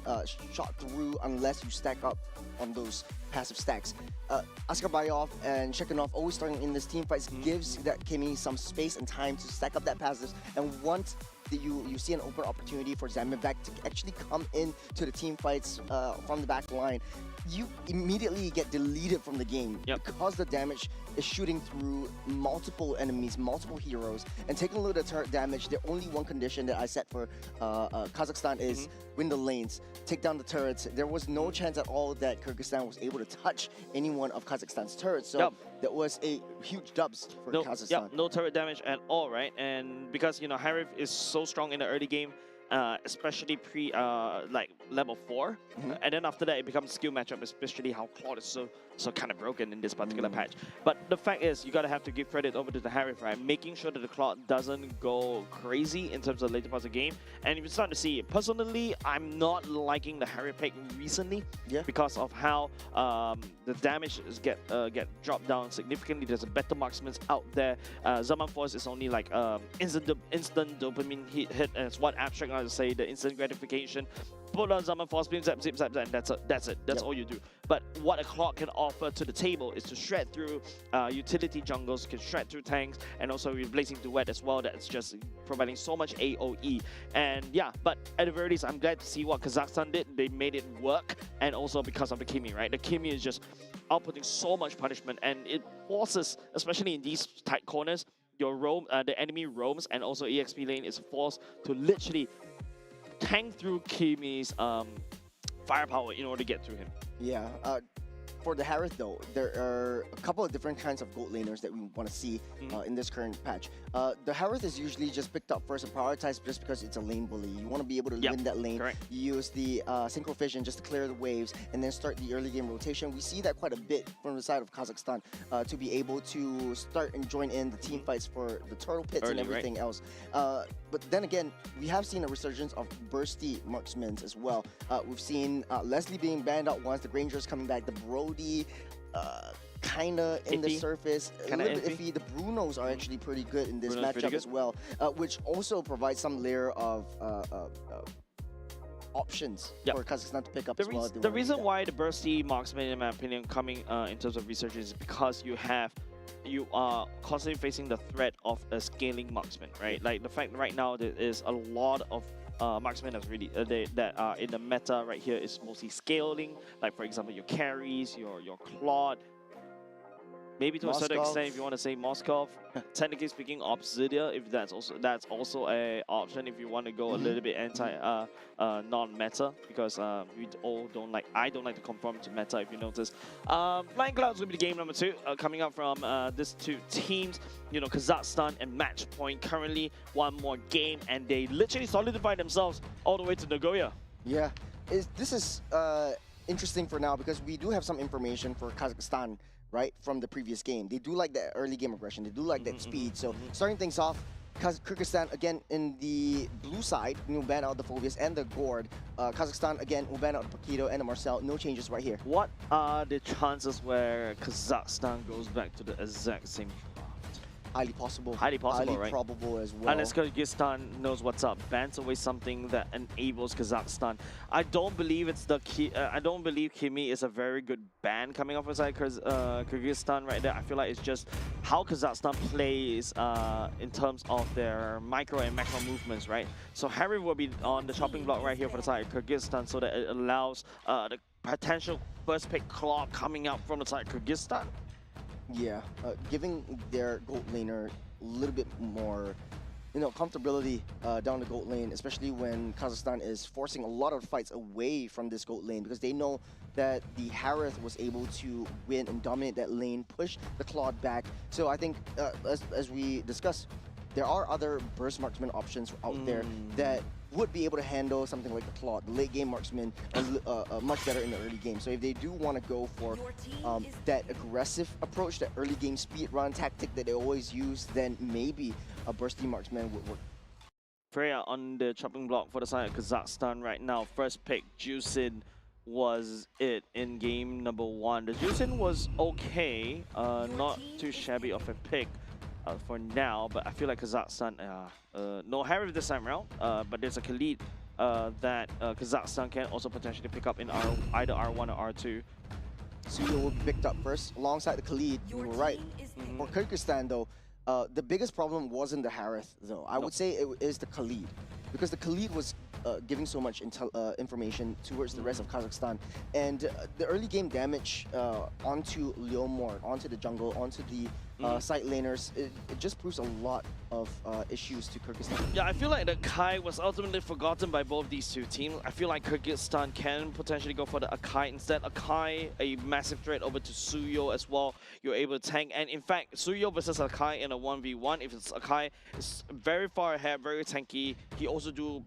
shot through unless you stack up on those passive stacks. Askarbayov and Shekinov always starting in this team fights gives that Kimi some space and time to stack up that passives, and once you see an open opportunity for Zamir to actually come in to the team fights from the back line, you immediately get deleted from the game because the damage is shooting through multiple enemies, multiple heroes, and taking a look at the turret damage. The only one condition that I set for Kazakhstan is win the lanes, take down the turrets. There was no chance at all that Kyrgyzstan was able to touch any one of Kazakhstan's turrets, so that was a huge dubs for Kazakhstan. No turret damage at all, right? And because, you know, Harif is so strong in the early game, especially pre like level 4, and then after that it becomes skill matchup, especially how Claude is so kind of broken in this particular patch. But the fact is, you gotta have to give credit over to the Harif, right? Making sure that the Claude doesn't go crazy in terms of later parts of the game. And if you start to see it, personally, I'm not liking the Harif pick recently because of how the damage is get dropped down significantly. There's a better marksman out there. Zaman Force is only like instant dopamine hit, and it's what Abstract likes to say, the instant gratification. Put on Zaman Force, beam, zap, zip, zap, and that's it. That's all you do. But what a Claude can offer to the table is to shred through utility jungles, can shred through tanks, and also with Blazing Duet as well. That's just providing so much AoE. And yeah, but at the very least, I'm glad to see what Kazakhstan did. They made it work, and also because of the Kimi, right? The Kimi is just outputting so much punishment, and it forces, especially in these tight corners, your roam, the enemy roams, and also EXP lane is forced to literally tank through Kimi's firepower in order to get through him. Yeah. For the Harith though, there are a couple of different kinds of gold laners that we want to see in this current patch. The Harith is usually just picked up first and prioritized just because it's a lane bully. You want to be able to win that lane. Correct. You use the Synchro Fission just to clear the waves and then start the early game rotation. We see that quite a bit from the side of Kazakhstan to be able to start and join in the team fights for the turtle pits and everything else. But then again, we have seen a resurgence of bursty marksmen as well. We've seen Leslie being banned out once, the Grangers coming back, the Brody kinda in the surface, a little bit iffy. The Brunos are actually pretty good in this matchup as well, which also provides some layer of options for Kazakhstan to pick up as well. The reason why the bursty marksman, in my opinion, coming in terms of research is because you are constantly facing the threat of a scaling marksman, right? Like the fact right now there is a lot of marksmen that's really that are in the meta right here is mostly scaling. Like for example, your carries, your Claude. Maybe to a certain extent, if you want to say Moskov, technically speaking, Obsidia, if that's also a option if you want to go a little bit anti non-meta, because we all don't like. I don't like to conform to meta. If you notice, Flying Clouds will be the game number 2 coming up from these two teams. You know, Kazakhstan and Match Point currently one more game, and they literally solidify themselves all the way to Nagoya. Yeah, this is interesting for now because we do have some information for Kazakhstan, right, from the previous game. They do like that early game aggression. They do like that speed. So starting things off, Kyrgyzstan again in the blue side, will ban out the Phobias and the Gord. Kazakhstan again will ban out the Paquito and the Marcel. No changes right here. What are the chances where Kazakhstan goes back to the exact same draft? Highly possible. Highly possible, Highly right? probable as well. Unless Kyrgyzstan knows what's up, bans away something that enables Kazakhstan. I don't believe it's the I don't believe Kimi is a very good ban coming off aside Kyrgyzstan right there. I feel like it's just how Kazakhstan plays in terms of their micro and macro movements, right? So Harry will be on the chopping block right here for the side of Kyrgyzstan, so that it allows the potential first pick clock coming out from the side of Kyrgyzstan. Yeah, giving their gold laner a little bit more, comfortability down the gold lane, especially when Kazakhstan is forcing a lot of fights away from this gold lane because they know that the Harith was able to win and dominate that lane, push the Claude back. So I think, as we discussed, there are other burst marksman options out there that would be able to handle something like the Claude. The late game marksman are much better in the early game. So if they do want to go for that aggressive approach, that early game speed run tactic that they always use, then maybe a bursty marksman would work. Freya on the chopping block for the side of Kazakhstan right now. First pick, Juicin was it in game number 1. The Juicin was okay, not too shabby of a pick. For now, but I feel like Kazakhstan, no Harith this time around, but there's a Khalid that Kazakhstan can also potentially pick up in either R1 or R2. Suyo will be picked up first alongside the Khalid. You were right. For Kyrgyzstan though, the biggest problem wasn't the Harith though. I would say it is the Khalid because the Khalid was giving so much information towards the rest of Kazakhstan, and the early game damage onto Leomord, onto the jungle, onto the side laners, it just proves a lot of issues to Kyrgyzstan. Yeah, I feel like the Akai was ultimately forgotten by both these two teams. I feel like Kyrgyzstan can potentially go for the Akai instead. Akai, a massive threat over to Suyo as well. You're able to tank, and in fact, Suyo versus Akai in a 1v1, if it's Akai, it's very far ahead, very tanky. He also do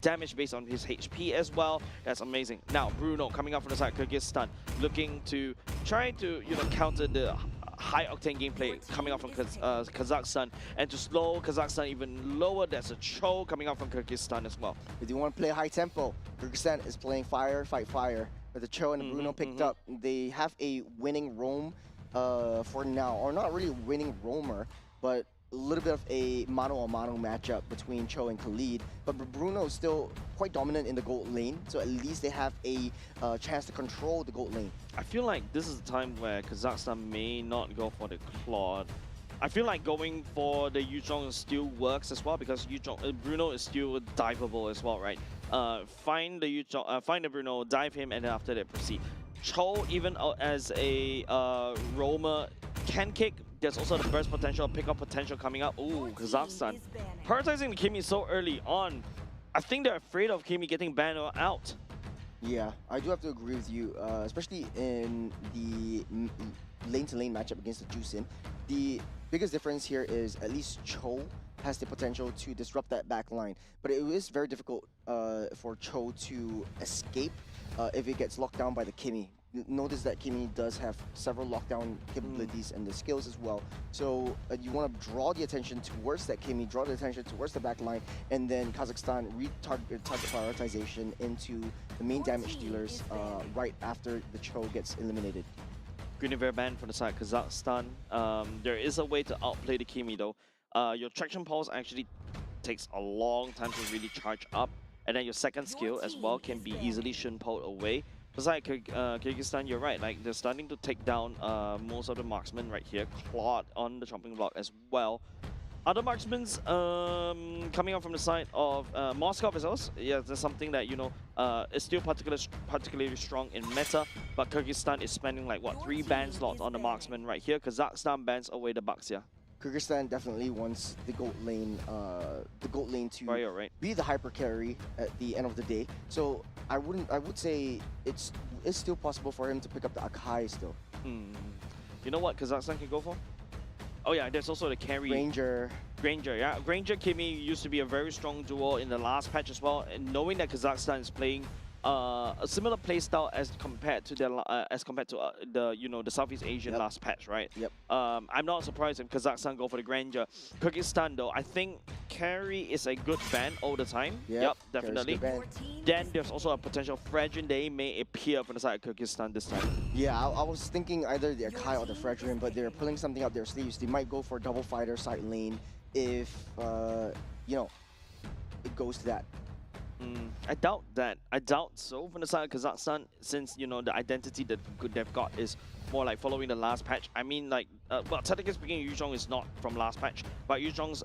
damage based on his HP as well. That's amazing. Now Bruno coming up from the side of Kyrgyzstan, looking to try to counter the high octane gameplay coming out from Kazakhstan, and to slow Kazakhstan even lower. There's a Cho coming out from Kyrgyzstan as well. If you want to play high tempo, Kyrgyzstan is playing fire, fight fire. With the Cho and the Bruno picked up, they have a winning roam for now, or not really winning roamer, but a little bit of a mano-a-mano matchup between Cho and Khalid, but Bruno is still quite dominant in the gold lane, so at least they have a chance to control the gold lane. I feel like this is the time where Kazakhstan may not go for the Claude. I feel like going for the Yuzhong still works as well because Bruno is still diveable as well, right? Find the Bruno, dive him, and then after that proceed. Cho, even as a roamer, can kick. There's also the burst potential, pickup potential coming up. Ooh, Kazakhstan. Prioritizing the Kimi so early on. I think they're afraid of Kimi getting banned or out. Yeah, I do have to agree with you, especially in the lane-to-lane matchup against the Juicin. The biggest difference here is at least Cho has the potential to disrupt that back line, but it is very difficult for Cho to escape if it gets locked down by the Kimi. Notice that Kimi does have several lockdown capabilities and the skills as well. So you want to draw the attention towards that Kimi, draw the attention towards the back line, and then Kazakhstan target prioritization into the main damage dealers right after the Cho gets eliminated. Guinevere ban from the side of Kazakhstan. There is a way to outplay the Kimi though. Your traction pulse actually takes a long time to really charge up, and then your second skill as well can be easily shun-pulled away. Besides Kyrgyzstan, you're right, like they're starting to take down most of the marksmen right here. Claude on the chopping block as well. Other marksmen coming out from the side of Moskov is also, yeah, there's something that, is still particularly strong in meta, but Kyrgyzstan is spending like, what, 3 ban slots on the marksman right here. Kazakhstan bans away the Bucks, yeah. Kyrgyzstan definitely wants the gold lane to be the hyper carry at the end of the day. So I would say it's still possible for him to pick up the Akai still. You know what Kazakhstan can go for? Oh yeah, there's also the carry. Granger, yeah. Granger Kimi used to be a very strong duo in the last patch as well. And knowing that Kazakhstan is playing a similar playstyle as compared to the Southeast Asian last patch, right? Yep. I'm not surprised if Kazakhstan go for the grandeur. Kyrgyzstan though, I think carry is a good ban all the time. Yep, definitely. Then there's also a potential Fredrin they may appear from the side of Kyrgyzstan this time. Yeah, I was thinking either the Akai or the Fredrin, but they're pulling something up their sleeves. They might go for double fighter side lane if you know, it goes to that. I doubt that. I doubt so from the side of Kazakhstan, since you know the identity that they've got is more like following the last patch. I mean, like, well, technically speaking, Yuzhong is not from last patch, but Yuzhong's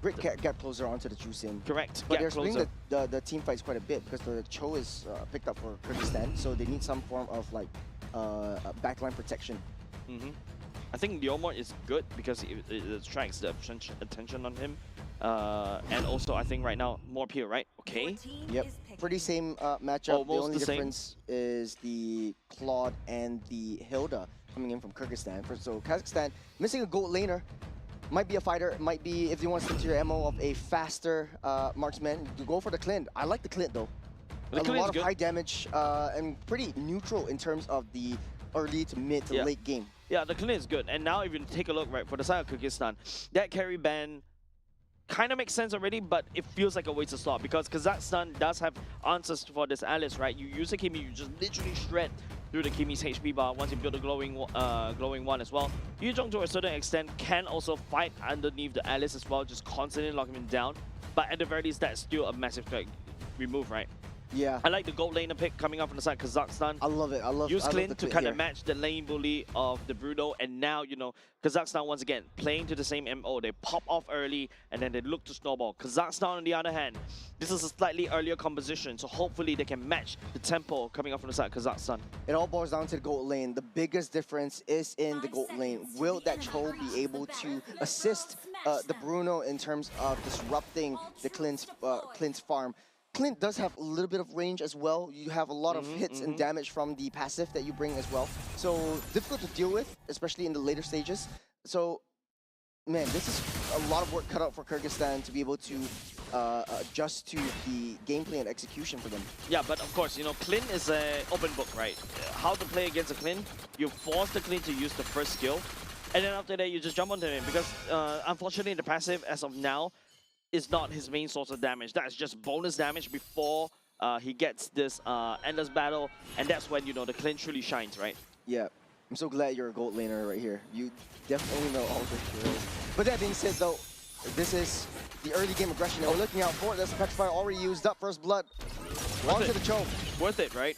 Brick get closer onto the Chusin. correct. But they're splitting the team fights quite a bit because the Cho is picked up for Kyrgyzstan, so they need some form of like backline protection. I think Leomord is good because it attracts the attention on him. And also, I think right now, more pure, right? Okay. Yep. Pretty same matchup. Almost the only the same. difference is the Claude and the Hilda coming in from Kyrgyzstan. So Kazakhstan missing a gold laner. Might be a fighter. Might be, if you want to stick to your MO of a faster marksman, you go for the Clint. I like the Clint though. A lot of high damage and pretty neutral in terms of the early to mid to late game. Yeah, the Clint is good. And now if you take a look, right, for the side of Kyrgyzstan, that carry ban kind of makes sense already, but it feels like a waste of slot because Kazakhstan does have answers for this Alice, right? You use a Kimi, you just literally shred through the Kimi's HP bar once you build a glowing one as well. Yuzhong to a certain extent can also fight underneath the Alice as well, just constantly locking him down. But at the very least, that's still a massive remove, right? Yeah. I like the gold laner pick coming up from the side Kazakhstan. I love it. Use Clint to kind of match the lane bully of the Bruno, and now, you know, Kazakhstan once again playing to the same MO. They pop off early and then they look to snowball. Kazakhstan on the other hand, this is a slightly earlier composition, so hopefully they can match the tempo coming up from the side of Kazakhstan. It all boils down to the gold lane. The biggest difference is in the gold lane. Will that Cho be able to assist the Bruno in terms of disrupting the Clint's farm? Clint does have a little bit of range as well. You have a lot of hits and damage from the passive that you bring as well. So difficult to deal with, especially in the later stages. So, man, this is a lot of work cut out for Kyrgyzstan to be able to adjust to the gameplay and execution for them. Yeah, but of course, you know, Clint is an open book, right? How to play against a Clint, you force the Clint to use the first skill, and then after that, you just jump onto him because unfortunately, the passive, as of now, is not his main source of damage. That's just bonus damage before he gets this endless battle, and that's when, you know, the Clint truly shines, right? Yeah, I'm so glad you're a gold laner right here. You definitely know all the heroes. But that being said, though, this is the early game aggression that we're looking out for. That's Petrifier already used up. First blood. On to the Cho. Worth it, right?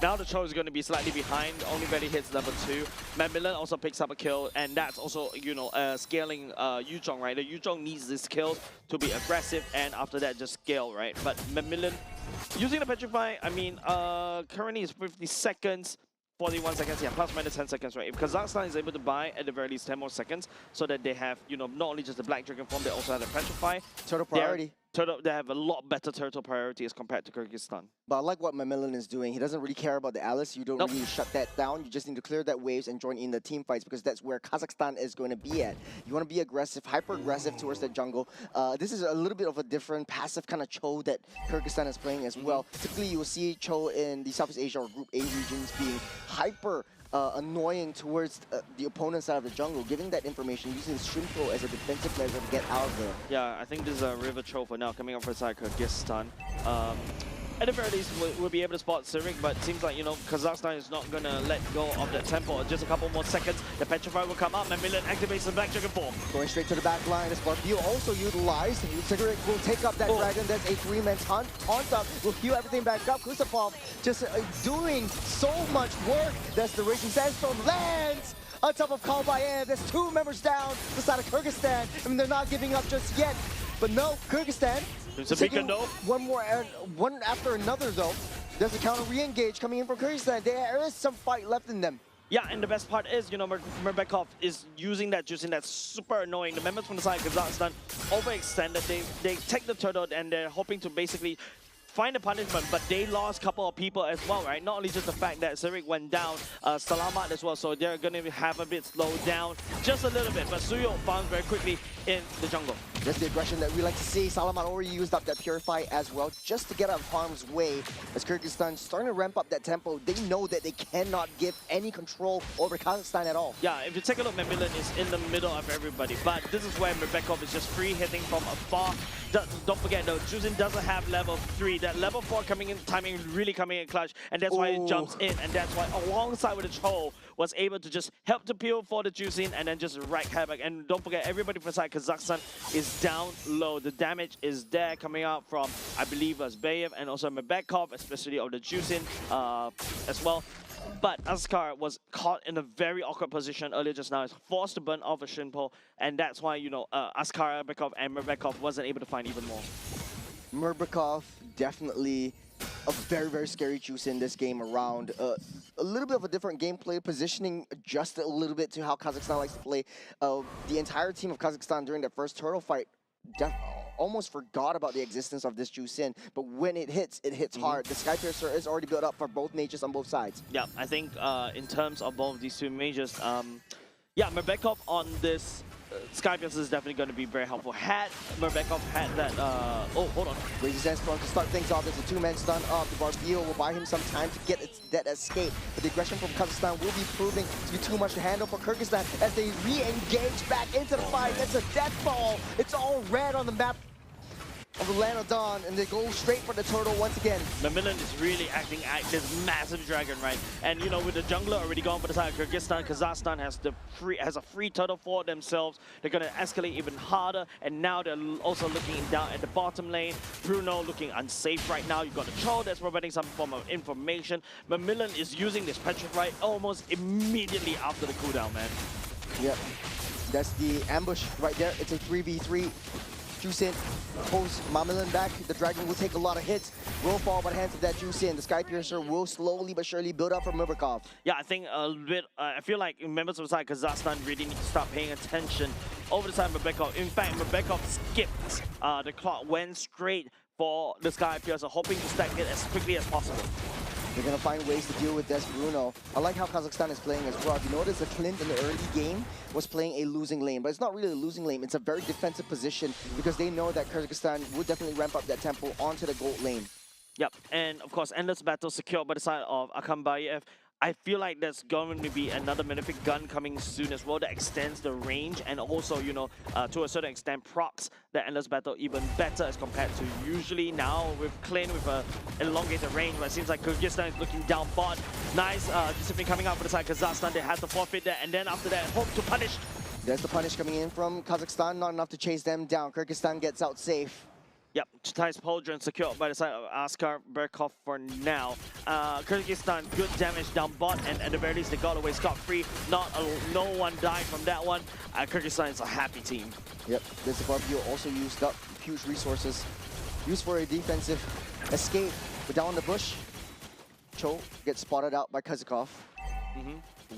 Now the Cho is going to be slightly behind. Only barely hits level 2. Macmillan also picks up a kill, and that's also, you know, scaling Yuzhong, right? The Yuzhong needs this kill to be aggressive, and after that, just scale, right? But Macmillan, using the Petrify, I mean, currently it's 50 seconds. 41 seconds, yeah, plus minus 10 seconds, right? If Kazakhstan is able to buy at the very least 10 more seconds, so that they have, you know, not only just the Black Dragon form, they also have the Petrify. Turtle priority. They have a lot better turtle priority as compared to Kyrgyzstan. But I like what Macmillan is doing. He doesn't really care about the Alice. You don't really shut that down. You just need to clear that waves and join in the team fights because that's where Kazakhstan is going to be at. You want to be aggressive, hyper-aggressive towards the jungle. This is a little bit of a different passive kind of Cho that Kyrgyzstan is playing as well. Typically, you will see Cho in the Southeast Asia or Group A regions being hyper annoying towards the opponent's side of the jungle, giving that information, using Shrimpo as a defensive measure to get out of there. Yeah, I think this is a River Cho for now, coming up for side Kyrgyzstan. At the very least, we'll be able to spot Cyric, but it seems like, you know, Kazakhstan is not going to let go of that tempo. Just a couple more seconds, the Petrify will come up, and Macmillan activates the Black Dragon form. Going straight to the back line, the Scorpio also utilized. Cyric will take up that dragon, that's a 3-man taunt up, will heal everything back up. Kusapov just doing so much work. That's the Raging Sandstorm lands on top of Qualifiers. There's 2 members down the side of Kyrgyzstan. I mean, they're not giving up just yet. But no, Kyrgyzstan taking one after another, though. There's a counter re-engage coming in from Kyrgyzstan. There is some fight left in them. Yeah, and the best part is, you know, Merbekov is using that juicing that's super annoying. The members from the side of Kazakhstan overextended. They take the turtle and they're hoping to basically find a punishment, but they lost a couple of people as well, right? Not only just the fact that Cyric went down, Salamat as well, so they're going to have a bit slowed down just a little bit, but Suyo found very quickly in the jungle. Just the aggression that we like to see. Salaman already used up that Purify as well, just to get out of harm's way. As Kyrgyzstan starting to ramp up that tempo, they know that they cannot give any control over Kazakhstan at all. Yeah, if you take a look, Macmillan is in the middle of everybody, but this is where Mebekov is just free hitting from afar. Don't forget though, Juzin doesn't have level 3. That level 4 coming in, timing really coming in clutch, and that's why it jumps in, and that's why alongside with the Cho was able to just help to peel for the Juzin and then just wreak havoc. And don't forget, everybody from side Kazakhstan is down low. The damage is there coming out from, I believe, Azbayev and also Mebekov, especially of the Juzin as well. But Askar was caught in a very awkward position earlier just now. He's forced to burn off a Shinpo, and that's why, you know, Askar, Mebekov, and Mebekov wasn't able to find even more. Murbakov, definitely a very, very scary choose in this game around. A little bit of a different gameplay, positioning adjusted a little bit to how Kazakhstan likes to play. The entire team of Kazakhstan during that first turtle fight almost forgot about the existence of this Juicin, but when it hits hard. The Sky Piercer is already built up for both natures on both sides. Yeah, I think in terms of both of these two majors, yeah, Mebekov on this Sky Piercer is definitely going to be very helpful. Had Mebekov had that, oh, hold on. Raises Sandstorm to start things off. There's a two-man stun up. The Barbio will buy him some time to get that escape. But the aggression from Kazakhstan will be proving to be too much to handle for Kyrgyzstan as they re-engage back into the fight. That's a death ball. It's all red on the map of the Land of Dawn, and they go straight for the turtle once again. Macmillan is really acting at this massive dragon, right? And you know, with the jungler already gone for the side of Kyrgyzstan, Kazakhstan has a free turtle for themselves. They're gonna escalate even harder, and now they're also looking down at the bottom lane. Bruno looking unsafe right now. You've got the Troll that's providing some form of information. Macmillan is using this Petrify almost immediately after the cooldown, man. Yep, that's the ambush right there. It's a 3v3. Juicin pulls Macmillan back. The dragon will take a lot of hits, will fall by the hands of that Juicin. The Sky Piercer will slowly but surely build up for Murbakov. Yeah, I think a bit, I feel like members of the side Kazakhstan really need to start paying attention over the side of Mebekov. In fact, Mebekov skipped the clock, went straight for the Sky Piercer, hoping to stack it as quickly as possible. They're going to find ways to deal with this Bruno. I like how Kazakhstan is playing as well. If you notice, the Clint in the early game was playing a losing lane, but it's not really a losing lane. It's a very defensive position because they know that Kyrgyzstan would definitely ramp up that tempo onto the gold lane. Yep, and of course, endless battle secured by the side of Akambayev. I feel like there's going to be another Malefic gun coming soon as well that extends the range and also, you know, to a certain extent procs the endless battle even better as compared to usually. Now with Clint with a elongated range, but it seems like Kyrgyzstan is looking down bot. Nice discipline coming out for the side Kazakhstan. They had to forfeit that, and then after that, hope to punish. There's the punish coming in from Kazakhstan, not enough to chase them down. Kyrgyzstan gets out safe. Yep, Chitai's Pauldron secured by the side of Askar Berkov for now. Kyrgyzstan, good damage down bot, and at the very least they got away scot-free. No one died from that one. Kyrgyzstan is a happy team. Yep, this Barbio also used up huge resources. Used for a defensive escape, but down in the bush, Cho gets spotted out by Kazakov.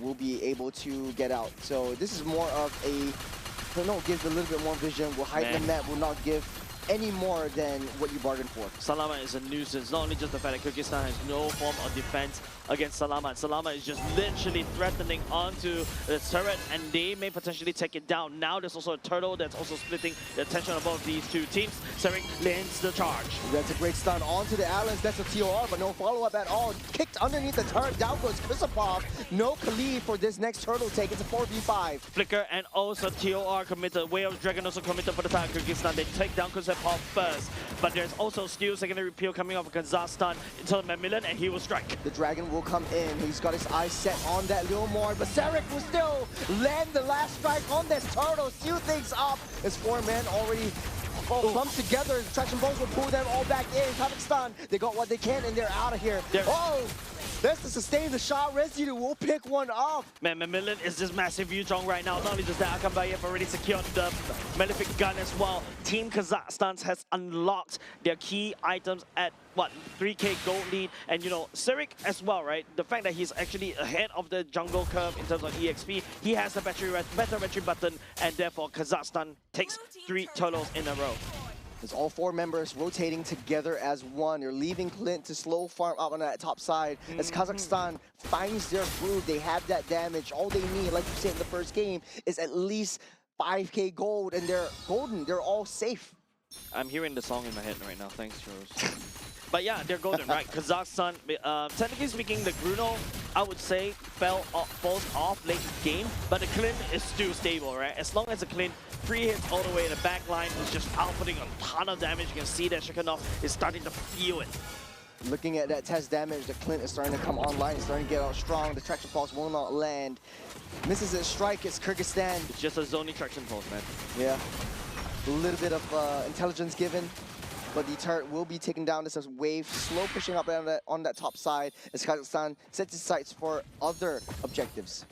Will be able to get out. So this is more of a, no, gives a little bit more vision, will hide the net, will not give any more than what you bargained for. Salama is a nuisance. Not only just the fact that Kyrgyzstan has no form of defense against Salama. Salama is just literally threatening onto the turret, and they may potentially take it down. Now there's also a turtle that's also splitting the attention of both these two teams. Serik lands the charge. That's a great stun onto the Allies. That's a TOR, but no follow-up at all. Kicked underneath the turret. Down goes Krisapov. No Khalid for this next turtle take. It's a 4v5. Flicker and also TOR committed. Way of Dragon also committed for the time Kyrgyzstan. They take down Krisapov first, but there's also still secondary peel coming off of Kazakhstan into Macmillan, and he will strike. The Dragon will come in. He's got his eyes set on that little more, but Serik will still land the last strike on this turtle, seal things up. His four men already clumped together. Traction bones will pull them all back in. Kazakhstan, they got what they can, and they're out of here. That's to sustain the shot. Residue will pick one up. Man, Macmillan is just massive Yuzhong right now. Not only just that, Akambayev already secured the Malefic gun as well. Team Kazakhstan has unlocked their key items at, what, 3k gold lead. And, you know, Serik as well, right? The fact that he's actually ahead of the jungle curve in terms of EXP, he has the better battery button, and therefore Kazakhstan takes 3 turtles in a row. There's all 4 members rotating together as one. They're leaving Clint to slow farm up on that top side. As Kazakhstan finds their groove, they have that damage. All they need, like you said in the first game, is at least 5K gold, and they're golden. They're all safe. I'm hearing the song in my head right now. Thanks, Rose. But yeah, they're golden, right? Kazakhstan, technically speaking, the Bruno, I would say, falls off late game, but the Clint is still stable, right? As long as the Clint free hits all the way in the back line, is just outputting a ton of damage. You can see that Shakanov is starting to feel it. Looking at that test damage, the Clint is starting to come online, it's starting to get out strong. The traction pulse will not land. Misses his strike, it's Kyrgyzstan. It's just a zoning traction pulse, man. Yeah. A little bit of intelligence given, but the turret will be taken down. This is Wave slow pushing up on that top side as Kazakhstan sets its sights for other objectives.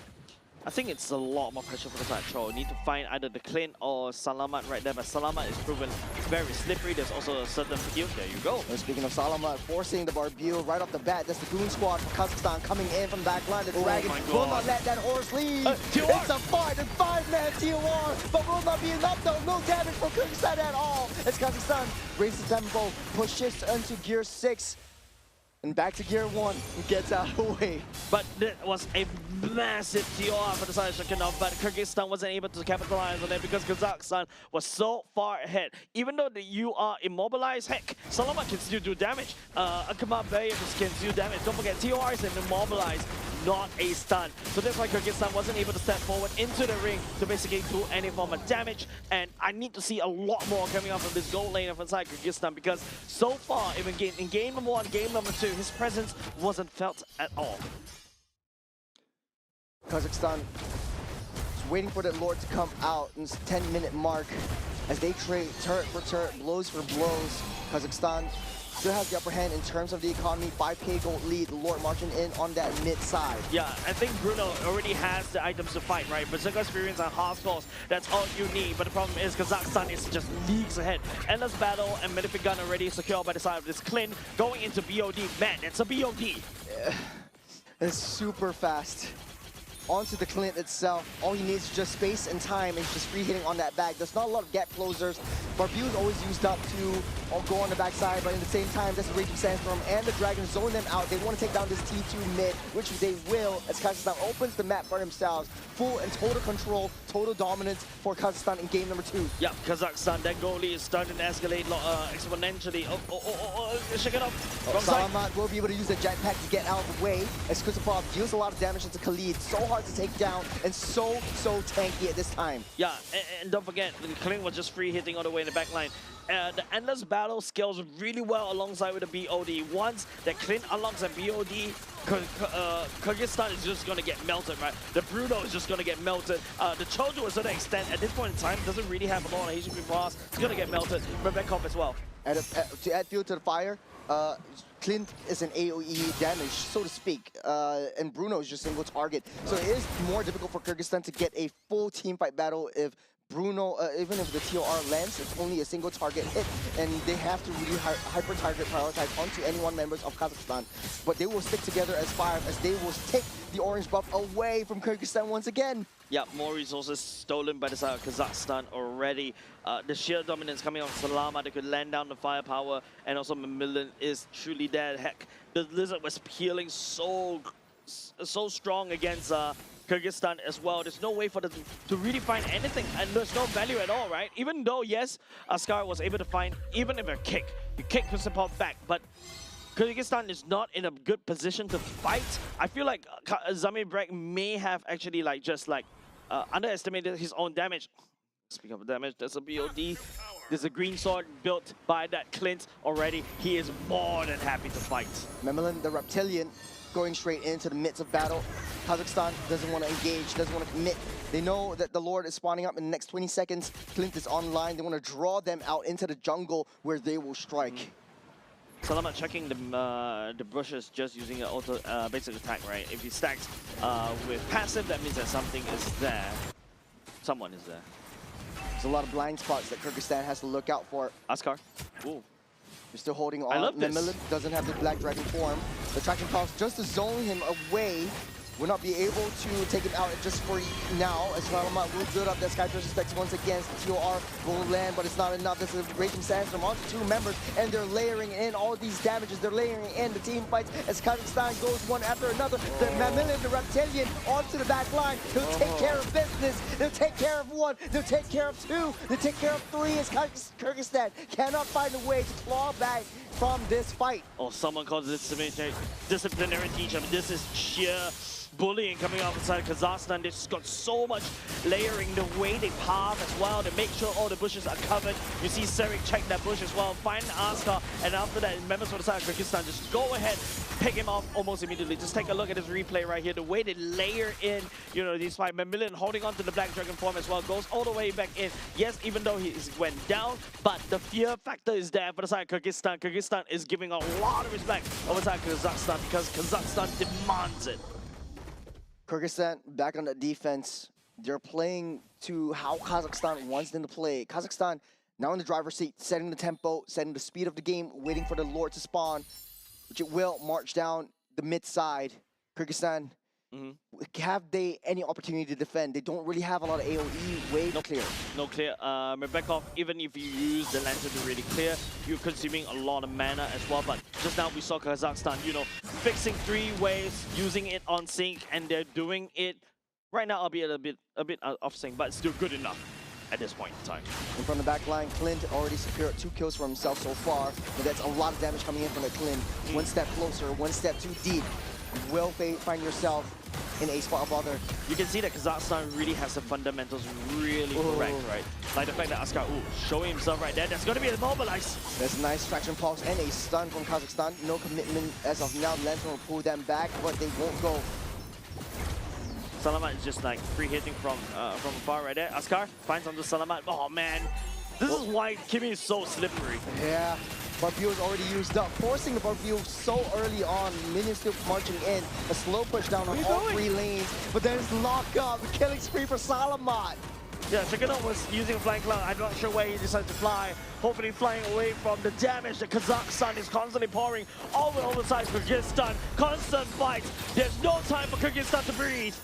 I think it's a lot more pressure for the side troll. Need to find either the Clint or Salamat right there, but Salamat is proven very slippery. There's also a certain field. There you go. And speaking of Salamat, forcing the Barbuil right off the bat. That's the Goon Squad for Kazakhstan coming in from the back line. The Dragon will not let that horse leave. It's a 5-man TOR, but will not be enough though. No damage for Kyrgyzstan at all. As Kazakhstan raises the tempo, pushes into Gear 6. And back to Gear 1, and gets out of the way. But that was a massive TOR for the side of Shakanov, but Kyrgyzstan wasn't able to capitalize on it because Kazakhstan was so far ahead. Even though you are immobilized, heck, Salamat can still do damage. Akama Bay can still do damage. Don't forget, TOR is an immobilized, not a stun. So that's why Kyrgyzstan wasn't able to step forward into the ring to basically do any form of damage. And I need to see a lot more coming off of this gold lane inside Kyrgyzstan because so far, even in game number 1, game number 2, his presence wasn't felt at all. Kazakhstan is waiting for the Lord to come out in this 10-minute mark as they trade turret for turret, blows for blows. Kazakhstan still has the upper hand in terms of the economy. 5K gold lead, the Lord marching in on that mid side. Yeah, I think Bruno already has the items to fight, right? Berserker experience and hard scores, that's all you need. But the problem is Kazakhstan is just leagues ahead. Endless battle and Malefic Gun already secured by the side of this Clint. Going into BOD, man, it's a BOD. It's super fast. Onto the Clint itself. All he needs is just space and time, and he's just free hitting on that back. There's not a lot of gap closers. Barbuil is always used up to go on the backside, but at the same time, that's the Raging Sandstorm and the Dragon zone them out. They want to take down this T2 mid, which they will, as Kazakhstan opens the map for themselves. Full and total control, total dominance for Kazakhstan in game number 2. Yeah, Kazakhstan, that goalie is starting to escalate exponentially. Shake it up. Salamat will be able to use the jetpack to get out of the way, as Kuzapov deals a lot of damage into Khalid. So hard to take down, and so tanky at this time. Yeah, and don't forget, Clint was just free hitting all the way in the back line. The Endless Battle scales really well alongside with the BOD. Once that Clint unlocks a BOD, Kyrgyzstan is just going to get melted, right? The Bruno is just going to get melted. The Chojo, to a certain extent, at this point in time, doesn't really have a lot of HP pass. It's going to get melted. Rebekov as well. To add fuel to the fire, Clint is an AoE damage, so to speak, and Bruno is just single target. So it is more difficult for Kyrgyzstan to get a full teamfight battle if Bruno, even if the TOR lands, it's only a single target hit, and they have to really hyper-target prioritize onto any one members of Kazakhstan. But they will stick together as 5, as they will take the orange buff away from Kyrgyzstan once again. Yeah, more resources stolen by the side of Kazakhstan already. The sheer dominance coming off Salama, they could land down the firepower, and also Mamilin is truly dead. Heck, the Lizard was peeling so strong against Kyrgyzstan as well. There's no way for them to really find anything, and there's no value at all, right? Even though, yes, Askar was able to find, even if a kick, you kick Kusapov back, but Kyrgyzstan is not in a good position to fight. I feel like Zamir Brek may have actually underestimated his own damage. Speaking of damage, there's a BOD. There's a green sword built by that Clint already. He is more than happy to fight. Memelen, the Reptilian, going straight into the midst of battle. Kazakhstan doesn't want to engage, doesn't want to commit. They know that the Lord is spawning up in the next 20 seconds. Clint is online. They want to draw them out into the jungle where they will strike. Salamat checking the bushes just using an auto basic attack, right? If he stacks with passive, that means that something is there. Someone is there. There's a lot of blind spots that Kyrgyzstan has to look out for. Askar. Ooh. They're still holding on. I love this. Memelen doesn't have the Black Dragon form. The traction pulse just to zone him away. will not be able to take him out just for now, as Salamat will build up that Sky Piercer specs once again. The TOR will land, but it's not enough. This is a Raging Sandstorm onto 2 members, and they're layering in all these damages. They're layering in the team fights as Kazakhstan goes one after another. The Mamilian, the Reptilian, onto the back line. He'll take care of business. They'll take care of 1. They'll take care of 2. They'll take care of 3 as Kyrgyzstan cannot find a way to claw back from this fight. Oh, someone calls this disciplinary teach. I mean, this is sheer bullying coming out inside Kazakhstan. They've just got so much layering, the way they path as well. They make sure all the bushes are covered. You see Serik check that bush as well, find Askar, and after that, members of the side of Kyrgyzstan just go ahead, pick him off almost immediately. Just take a look at this replay right here. The way they layer in, you know, these 5 Mamilian holding on to the Black Dragon form as well, goes all the way back in. Yes, even though he went down, but the fear factor is there for the side of Kyrgyzstan. Kyrgyzstan is giving a lot of respect over the side of Kazakhstan because Kazakhstan demands it. Kyrgyzstan back on the defense. They're playing to how Kazakhstan wants them to play. Kazakhstan now in the driver's seat, setting the tempo, setting the speed of the game, waiting for the Lord to spawn, which it will march down the mid side. Kyrgyzstan, have they any opportunity to defend? They don't really have a lot of AoE wave clear. No clear. Rebekov, even if you use the lantern to really clear, you're consuming a lot of mana as well. But just now we saw Kazakhstan, you know, fixing 3 waves, using it on sync, and they're doing it right now, albeit a bit off sync, but still good enough at this point in time. And from the back line, Clint already secured 2 kills for himself so far, but that's a lot of damage coming in from the Clint. 1 step closer, 1 step too deep. You will find yourself in a spot of bother. You can see that Kazakhstan really has the fundamentals really correct, right? Like the fact that Askar, showing himself right there, that's going to be immobilized. There's a nice traction pulse and a stun from Kazakhstan. No commitment as of now. Lantern will pull them back, but they won't go. Salamat is just like free hitting from afar right there. Askar finds onto Salamat. Oh man, this is why Kimi is so slippery. Yeah. Barbio is already used up, forcing the Barbio so early on. Minions still marching in. A slow push down on all 3 lanes, but then it's lock up. A killing spree for Salamat. Yeah, Chicken was using Flying Cloud. I'm not sure where he decided to fly. Hopefully flying away from the damage that Kazakhstan is constantly pouring over the sides of Kyrgyzstan. Constant fights. There's no time for Kyrgyzstan to breathe.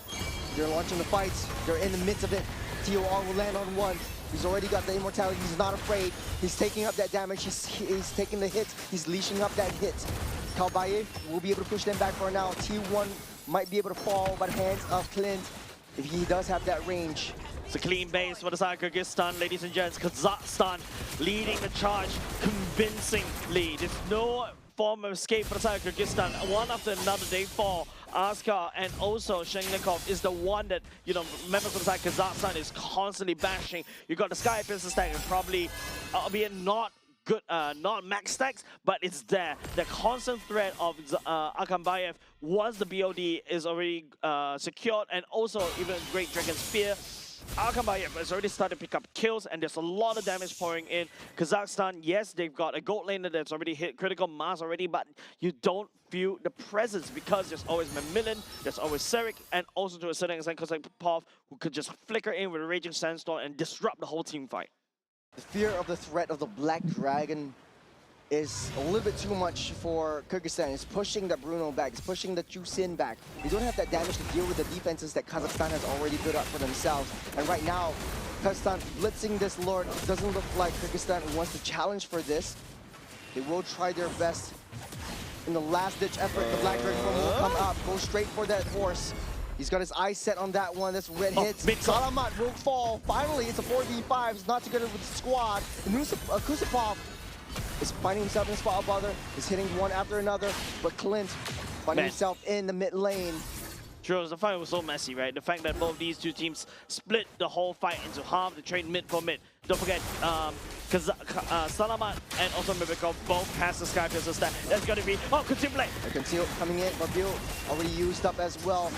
They're launching the fights. They're in the midst of it. TOR will land on 1. He's already got the immortality. He's not afraid. He's taking up that damage. He's taking the hits. He's leashing up that hit. Kalbayev will be able to push them back for now. T1 might be able to fall by the hands of Clint if he does have that range. It's a clean base for the side of Kyrgyzstan, ladies and gents. Kazakhstan leading the charge convincingly. There's no form of escape for the side of Kyrgyzstan. One after another, they fall. Askar and also Shengnikov is the one that, you know, members of the side Kazakhstan is constantly bashing. You got the Sky Piercer stack and probably, albeit not good, not max stacks, but it's there. The constant threat of Akambayev once the BOD is already secured, and also even Great Dragon Spear. Akambayev has already started to pick up kills, and there's a lot of damage pouring in. Kazakhstan, yes, they've got a gold laner that's already hit critical mass already, but you don't feel the presence because there's always Mamilian, there's always Serik, and also to a certain extent Kozakov, who could just flicker in with a Raging Sandstorm and disrupt the whole team fight. The fear of the threat of the Black Dragon is a little bit too much for Kyrgyzstan. It's pushing the Bruno back, it's pushing the Chusin back. They don't have that damage to deal with the defenses that Kazakhstan has already built up for themselves. And right now, Kazakhstan blitzing this Lord. It doesn't look like Kyrgyzstan wants to challenge for this. They will try their best. In the last-ditch effort, the Black Dragon will come up, go straight for that horse. He's got his eyes set on that one. This red hits. Salamat will fall. Finally, it's a 4v5. It's not together with the squad. Kusupov is finding himself in a spot of bother. He's hitting one after another. But Clint finding himself in the mid lane. True, the fight was so messy, right? The fact that both these two teams split the whole fight into half, they trade mid for mid. Don't forget, Salamat and also Mibikov both has the Sky Piercer stat. That's going to be, Contemplate! Conceal coming in, but Bill already used up as well.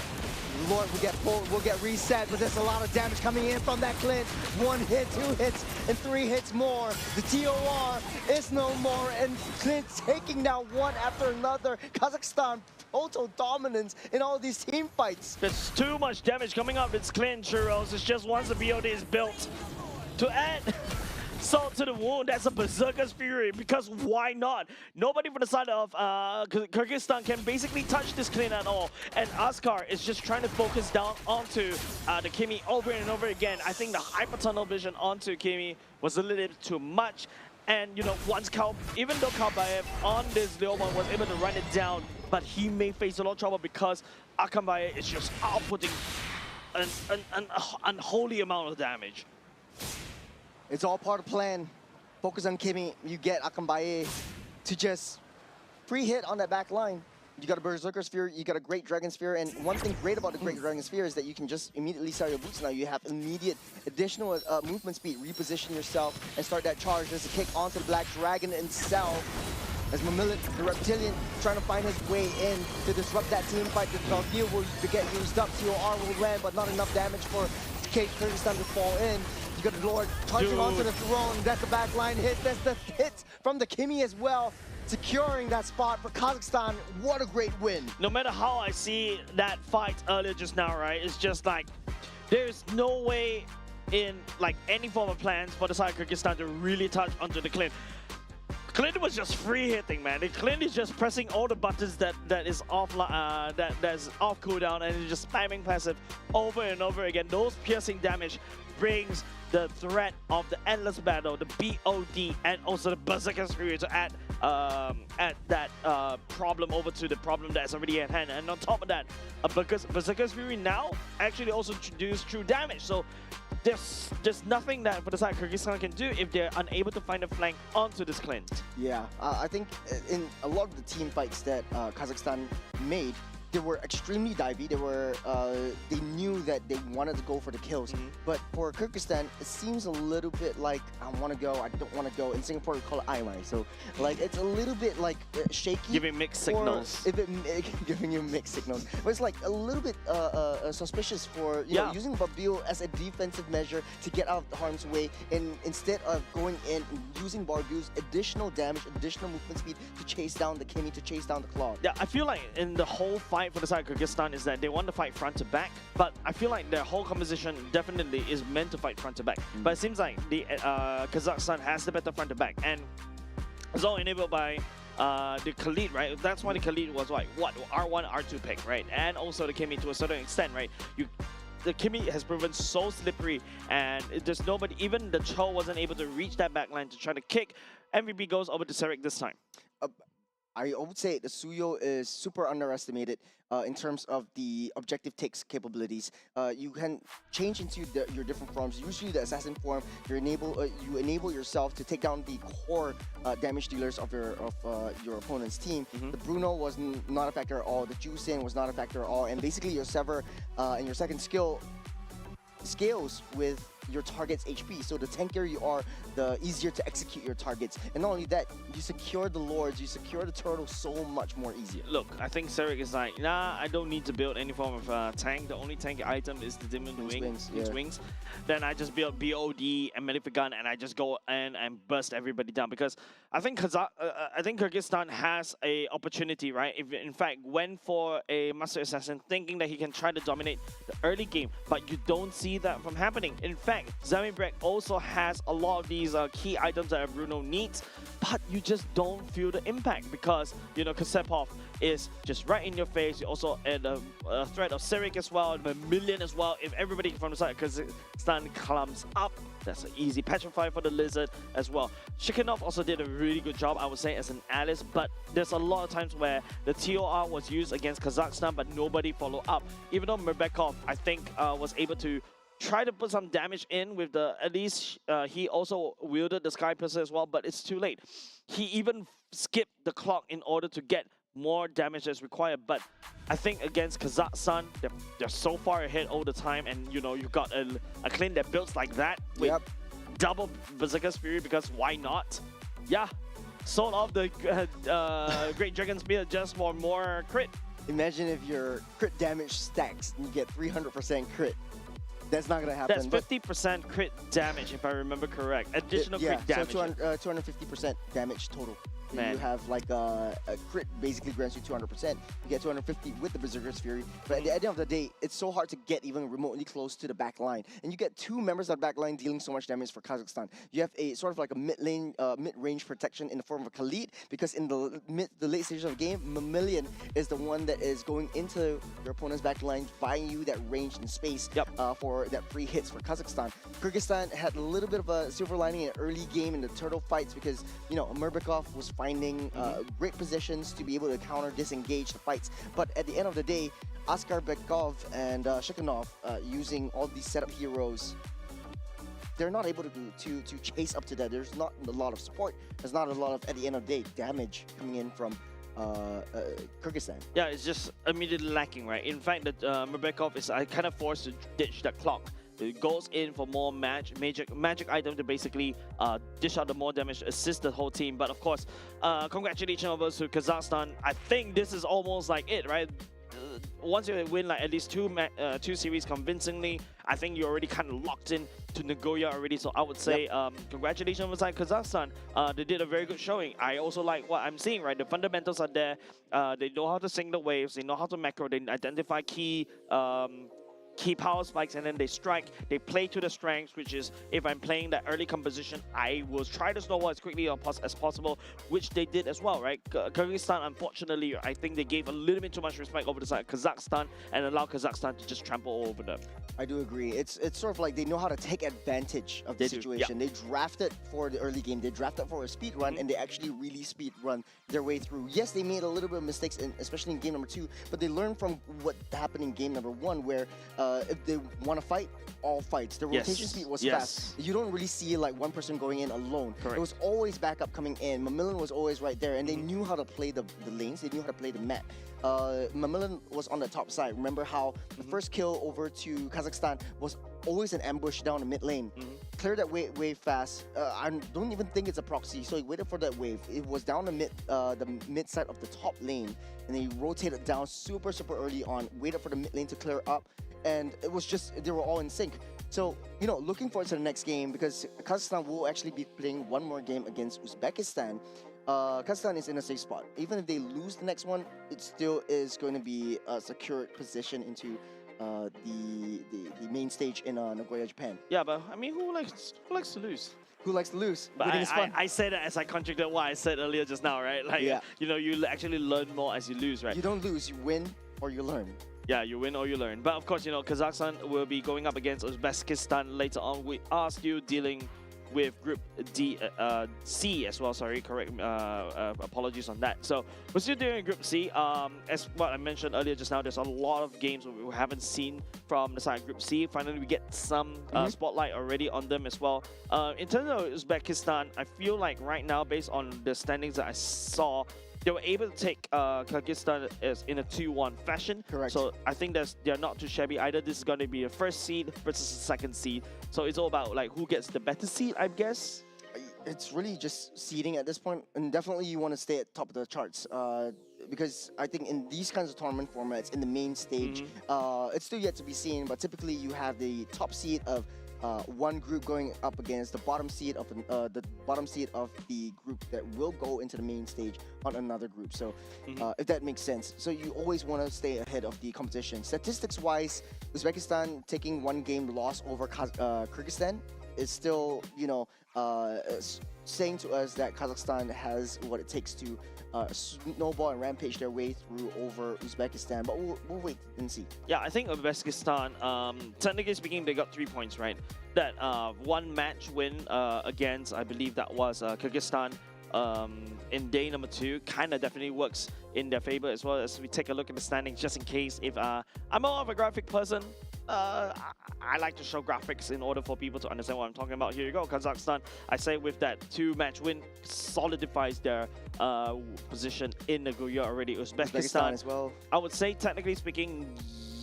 Lord will get pulled, will get reset, but there's a lot of damage coming in from that Clint. 1 hit, 2 hits, and 3 hits more. The TOR is no more, and Clint taking down one after another. Kazakhstan total dominance in all these team fights. There's too much damage coming up. It's Clint, Churros. It's just once the BOD is built. To add Salt to the wound, that's a Berserker's Fury, because why not? Nobody from the side of Kyrgyzstan can basically touch this clean at all, and Askar is just trying to focus down onto the Kimi over and over again. I think the hyper tunnel vision onto Kimi was a little bit too much, and you know, once even though Kalbayev on this Leo one was able to run it down, but he may face a lot of trouble because Akambaye is just outputting an unholy amount of damage. It's all part of the plan. Focus on Kimi. You get Akambaye to just free hit on that back line. You got a Berserker Sphere, you got a Great Dragon Sphere, and one thing great about the Great Dragon Sphere is that you can just immediately sell your boots now. You have immediate additional movement speed, reposition yourself, and start that charge. There's a kick onto the Black Dragon itself. As Mamillet, the Reptilian, trying to find his way in to disrupt that team fight. The Valkyrie will get used up, TOR will land, but not enough damage for Kyrgyzstan to fall in. You got the Lord charging onto the throne. That's the backline hit. That's the hit from the Kimi as well, securing that spot for Kazakhstan. What a great win. No matter how I see that fight earlier just now, right, it's just like there's no way in like any form of plans for the side of Kyrgyzstan to really touch onto the Clint. Clint was just free hitting, man. Clint is just pressing all the buttons that is off that's off cooldown, and he's just spamming passive over and over again. Those piercing damage brings the threat of the endless battle, the BOD, and also the Berserker Fury to add that problem over to the problem that's already at hand. And on top of that, Berserker Fury now actually also introduced true damage. So there's nothing that for the side Kyrgyzstan can do if they're unable to find a flank onto this Clint. Yeah, I think in a lot of the team fights that Kazakhstan made, they were extremely divey. They knew that they wanted to go for the kills. But for Kyrgyzstan, it seems a little bit like I want to go, I don't want to go. In Singapore, we call it aimai. So like it's a little bit like shaky. Giving mixed signals. Giving you mixed signals. But it's like a little bit suspicious for you know, using Babil as a defensive measure to get out of harm's way, and instead of going in and using Barbil's additional damage, additional movement speed to chase down the Kimi, to chase down the Claw. Yeah, I feel like in the whole fight for the side of Kyrgyzstan is that they want to fight front to back, but I feel like their whole composition definitely is meant to fight front to back. But it seems like the Kazakhstan has the better front to back, and it's all enabled by the Khalid, right? That's why the Khalid was like what R1, R2 pick, right? And also the Kimi to a certain extent, right? The Kimi has proven so slippery, and there's nobody, even the Cho wasn't able to reach that backline to try to kick. MVP goes over to Serik this time. I would say the Suyo is super underestimated in terms of the objective takes capabilities. You can change into your different forms. Usually the assassin form, you enable yourself to take down the core damage dealers of your opponent's team. The Bruno was not a factor at all. The Jusin was not a factor at all. And basically your Sever and your second skill scales with your target's HP. So the tankier you are, the easier to execute your targets. And not only that, you secure the Lords, you secure the turtle so much more easier. Look, I think Serik is like, nah, I don't need to build any form of tank. The only tank item is the Demon Wings. Then I just build BOD and Maleficent, and I just go in and burst everybody down. Because I think Kyrgyzstan has a opportunity, right? If in fact went for a Master Assassin thinking that he can try to dominate the early game, but you don't see that from happening. In fact, Zamibrek also has a lot of these key items that Bruno needs, but you just don't feel the impact because, you know, Kasepov is just right in your face. You also add a threat of Serik as well, a million as well. If everybody from the side of Kazakhstan clumps up, that's an easy petrify for the Lizard as well. Shikanov also did a really good job, I would say, as an Alice, but there's a lot of times where the TOR was used against Kazakhstan, but nobody followed up. Even though Merbekov, I think, was able to try to put some damage in with the, at least he also wielded the Sky Pistol as well, but it's too late. He even skipped the clock in order to get more damage as required, but I think against Kazakhstan, they're so far ahead all the time, and you know, you've got a Clint that builds like that with double Berserker's Fury, because why not? Yeah, sold off the Great Dragon Spear just for more crit. Imagine if your crit damage stacks and you get 300% crit. That's not gonna happen. That's 50% crit damage, if I remember correct. Additional crit damage. So 250% damage total. Man. You have like a crit basically grants you 200%. You get 250 with the Berserker's Fury. But at the end of the day, it's so hard to get even remotely close to the back line. And you get two members of the back line dealing so much damage for Kazakhstan. You have a sort of like a mid-range protection in the form of a Khalid, because in the late stages of the game, Mammalian is the one that is going into your opponent's back line, buying you that range and space for that free hits for Kazakhstan. Kyrgyzstan had a little bit of a silver lining in the early game in the turtle fights because, you know, Murbekov was finding great positions to be able to counter disengage the fights. But at the end of the day, Askar Bekov and Shekhanov using all these setup heroes, they're not able to chase up to that. There's not a lot of support. There's not a lot of, at the end of the day, damage coming in from Kyrgyzstan. Yeah, it's just immediately lacking, right? In fact, that Murbekov is kind of forced to ditch that clock. It goes in for more magic item to basically dish out the more damage to assist the whole team. But of course, congratulations over to Kazakhstan. I think this is almost like it, right? Once you win like at least two series convincingly, I think you're already kind of locked in to Nagoya already. So I would say congratulations over to Kazakhstan. They did a very good showing. I also like what I'm seeing, right? The fundamentals are there. They know how to sing the waves. They know how to macro. They identify key power spikes, and then they strike. They play to the strengths, which is if I'm playing that early composition, I will try to snowball as quickly as possible, which they did as well, right? Kyrgyzstan, unfortunately, I think they gave a little bit too much respect over the side of Kazakhstan and allowed Kazakhstan to just trample all over them. I do agree. It's sort of like they know how to take advantage of the situation. They drafted for the early game. They drafted for a speed run, and they actually really speed run their way through. Yes, they made a little bit of mistakes, especially in game number 2, but they learned from what happened in game number 1, where if they want to fight, all fights. The rotation speed was fast. You don't really see like one person going in alone. Correct. It was always backup coming in. Mamilin was always right there, and they knew how to play the lanes. They knew how to play the map. Mamilin was on the top side. Remember how the first kill over to Kazakhstan was always an ambush down the mid lane. Clear that wave fast. I don't even think it's a proxy, so he waited for that wave. It was down the mid side of the top lane, and he rotated down super early on, waited for the mid lane to clear up, and it was just, they were all in sync. So, you know, looking forward to the next game, because Kazakhstan will actually be playing one more game against Uzbekistan. Kazakhstan is in a safe spot. Even if they lose the next one, it still is going to be a secured position into the main stage in Nagoya, Japan. Yeah, but I mean, who likes to lose? Who likes to lose? But Winning is fun. I say that as I contradicted what I said earlier just now, right? Like, you know, you actually learn more as you lose, right? You don't lose, you win or you learn. Yeah, you win or you learn. But of course, you know, Kazakhstan will be going up against Uzbekistan later on. We are still dealing with Group C as well. Sorry, correct. Apologies on that. So we're still doing Group C. As what I mentioned earlier just now, there's a lot of games we haven't seen from the side of Group C. Finally, we get some spotlight already on them as well. In terms of Uzbekistan, I feel like right now, based on the standings that I saw, they were able to take Kyrgyzstan as in a 2-1 fashion. Correct. So I think they're not too shabby either. This is going to be a first seed versus a second seed. So it's all about like who gets the better seed, I guess. It's really just seeding at this point, and definitely you want to stay at top of the charts. Because I think in these kinds of tournament formats, in the main stage, it's still yet to be seen. But typically you have the top seed of one group going up against the bottom seed of the group that will go into the main stage on another group. So if that makes sense. So you always want to stay ahead of the competition. Statistics-wise, Uzbekistan taking one game loss over Kyrgyzstan is still, you know, saying to us that Kazakhstan has what it takes to snowball and rampage their way through over Uzbekistan, but we'll wait and see. Yeah, I think Uzbekistan, technically speaking, they got 3 points, right? That one match win against, I believe that was Kyrgyzstan in day number 2, kind of definitely works in their favor, as well as we take a look at the standings just in case. If I'm more of a graphic person, I like to show graphics in order for people to understand what I'm talking about. Here you go, Kazakhstan. I say with that 2-match win, solidifies their position in Nagoya already. Uzbekistan as well. I would say, technically speaking,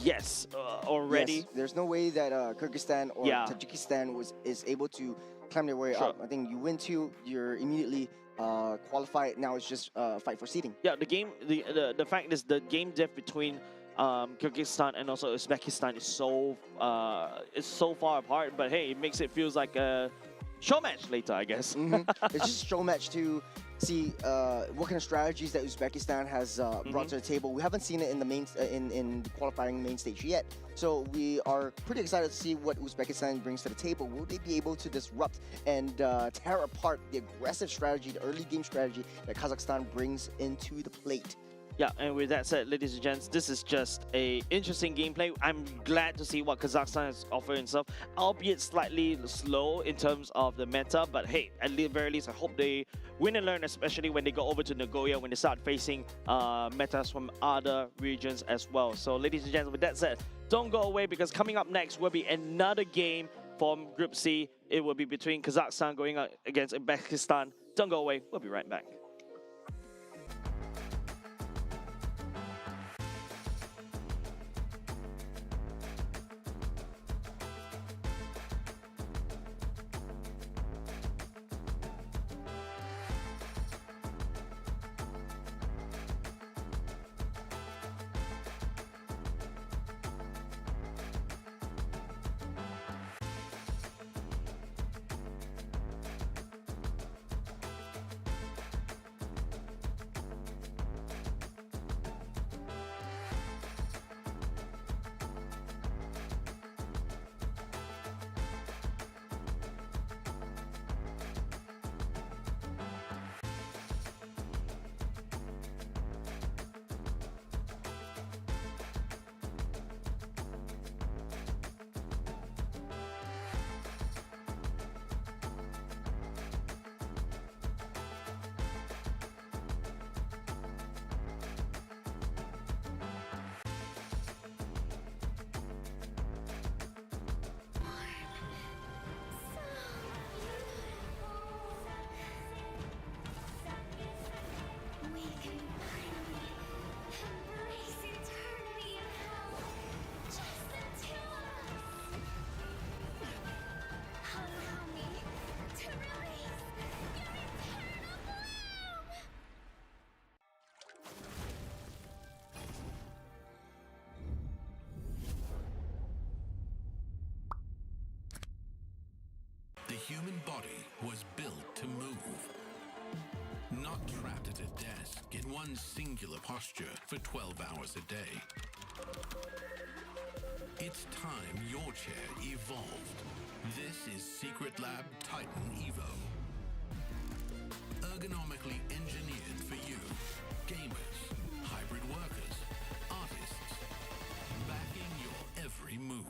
yes, already. Yes. There's no way that Kyrgyzstan or Tajikistan is able to climb their way up. I think you win 2, you're immediately qualified. Now it's just fight for seeding. Yeah, the fact is the game depth between Kyrgyzstan and also Uzbekistan is so far apart, but hey, it makes it feels like a show match later, I guess. It's just a show match to see what kind of strategies that Uzbekistan has brought to the table. We haven't seen it in the main in the qualifying main stage yet, so we are pretty excited to see what Uzbekistan brings to the table. Will they be able to disrupt and tear apart the aggressive strategy, the early game strategy that Kazakhstan brings into the plate? Yeah, and with that said, ladies and gents, this is just a interesting gameplay. I'm glad to see what Kazakhstan has offered itself, albeit slightly slow in terms of the meta. But hey, at the very least, I hope they win and learn, especially when they go over to Nagoya, when they start facing metas from other regions as well. So, ladies and gents, with that said, don't go away, because coming up next will be another game from Group C. It will be between Kazakhstan going against Uzbekistan. Don't go away. We'll be right back. We can finally embrace eternity in hell. Just the two of us. Allow me to release your eternal bloom. The human body was built to move, not trapped at a desk in one singular posture for 12 hours a day. It's time your chair evolved. This is Secret Lab Titan Evo. Ergonomically engineered for you, gamers, hybrid workers, artists, backing your every move.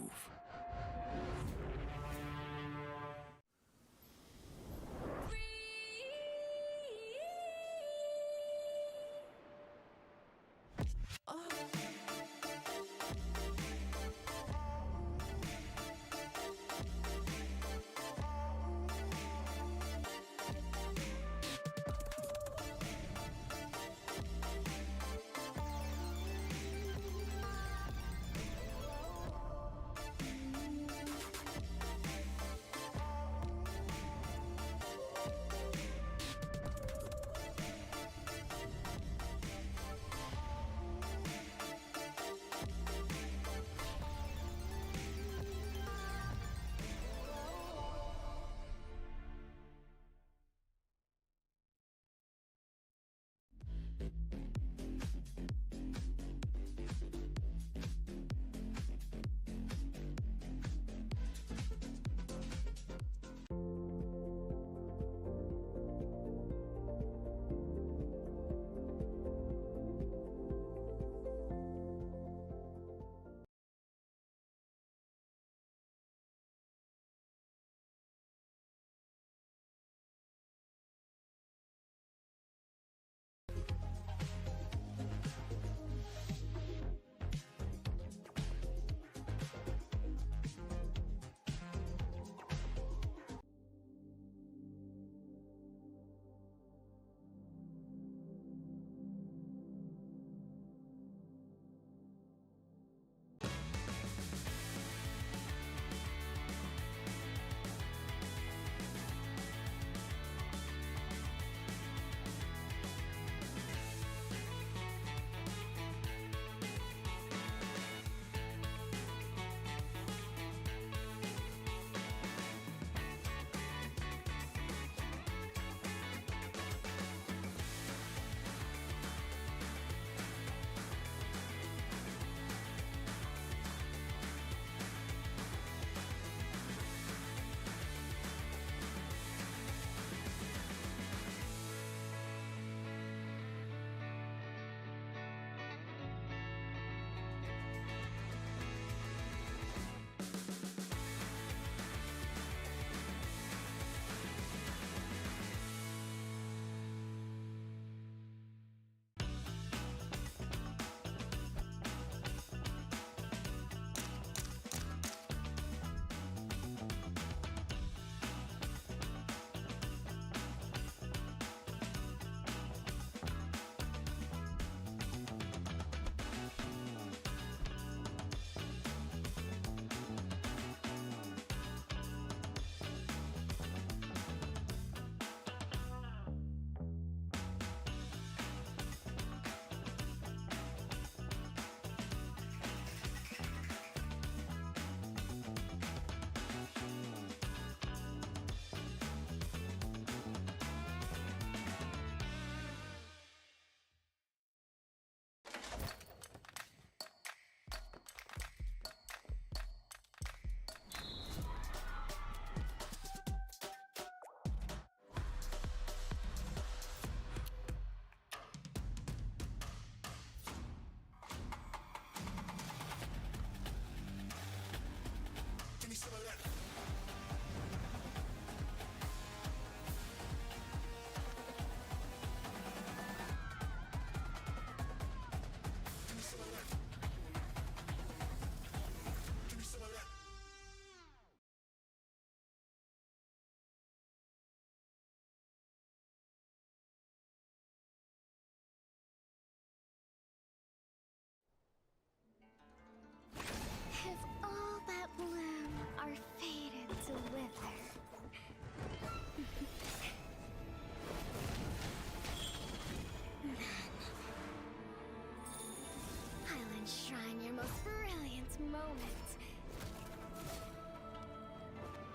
enshrine your most brilliant moment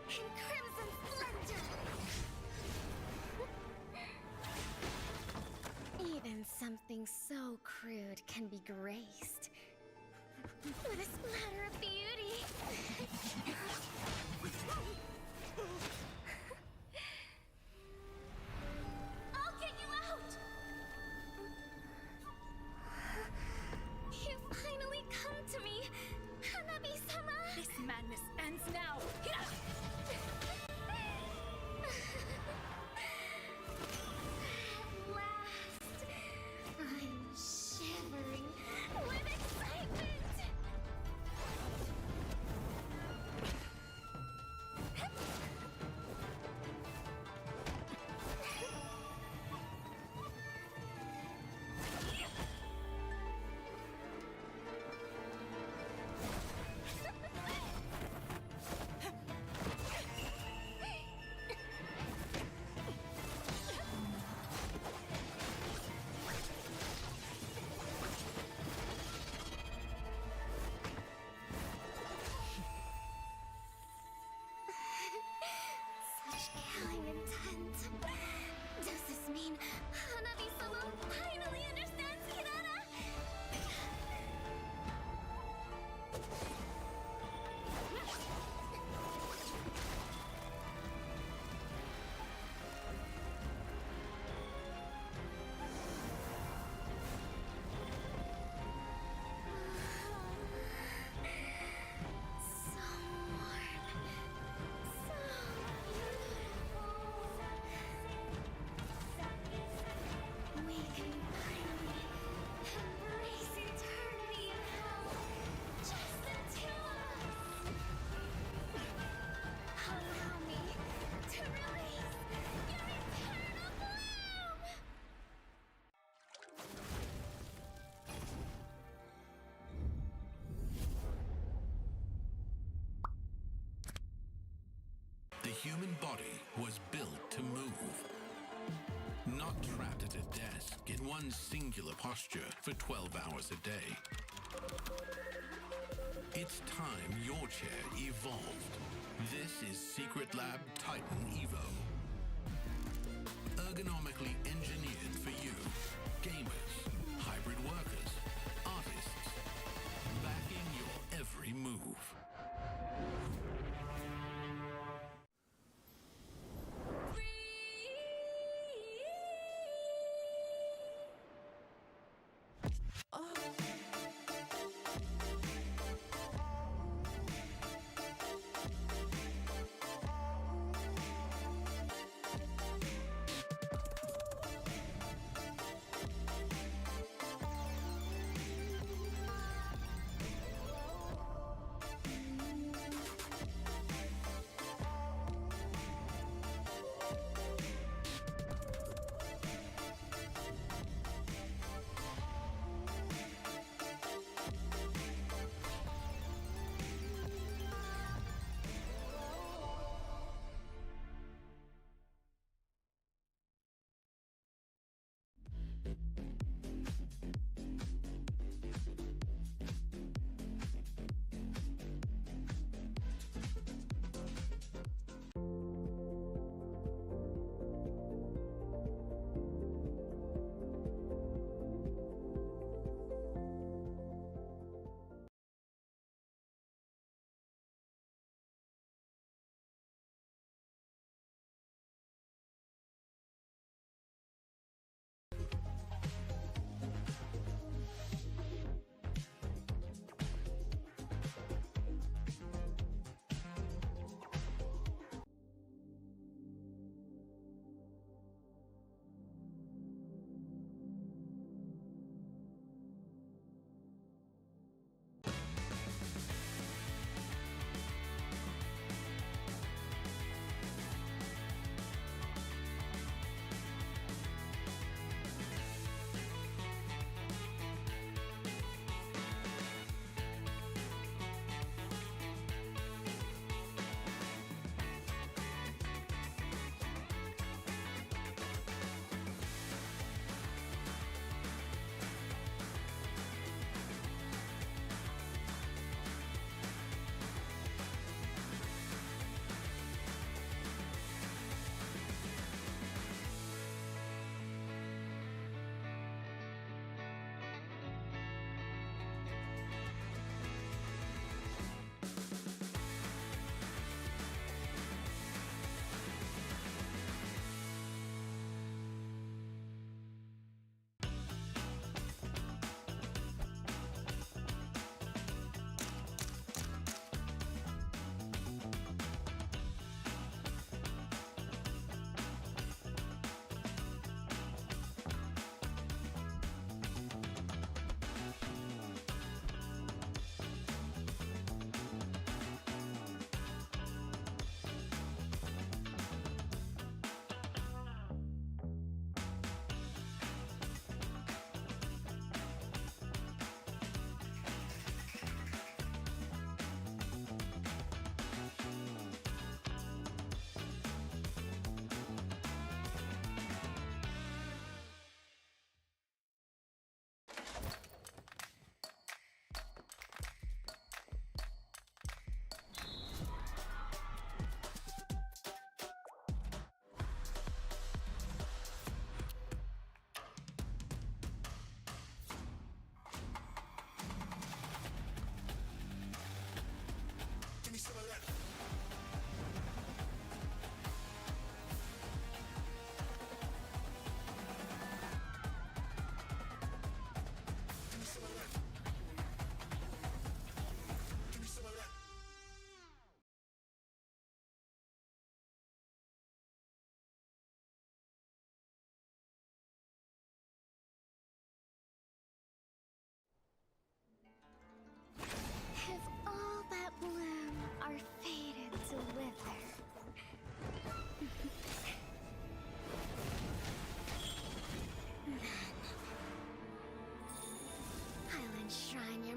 in crimson splendor. Even something so crude can be graced with a splatter of beauty. I'll get you out! You finally come to me, Hanabi-sama! This madness ends now. At last, I'm shivering with excitement! Such killing intent. Does this mean Hanabi-sama finally understands Kirara? So warm. So beautiful. We can finally embrace eternity in hell. Just the two of us. Allow me to release your eternal bloom. The human body was built to move. Not trapped at a desk in one singular posture for 12 hours a day. It's time your chair evolved. This is Secret Lab Titan Evo. Ergonomically engineered for you, gamers, hybrid workers, artists, backing your every move.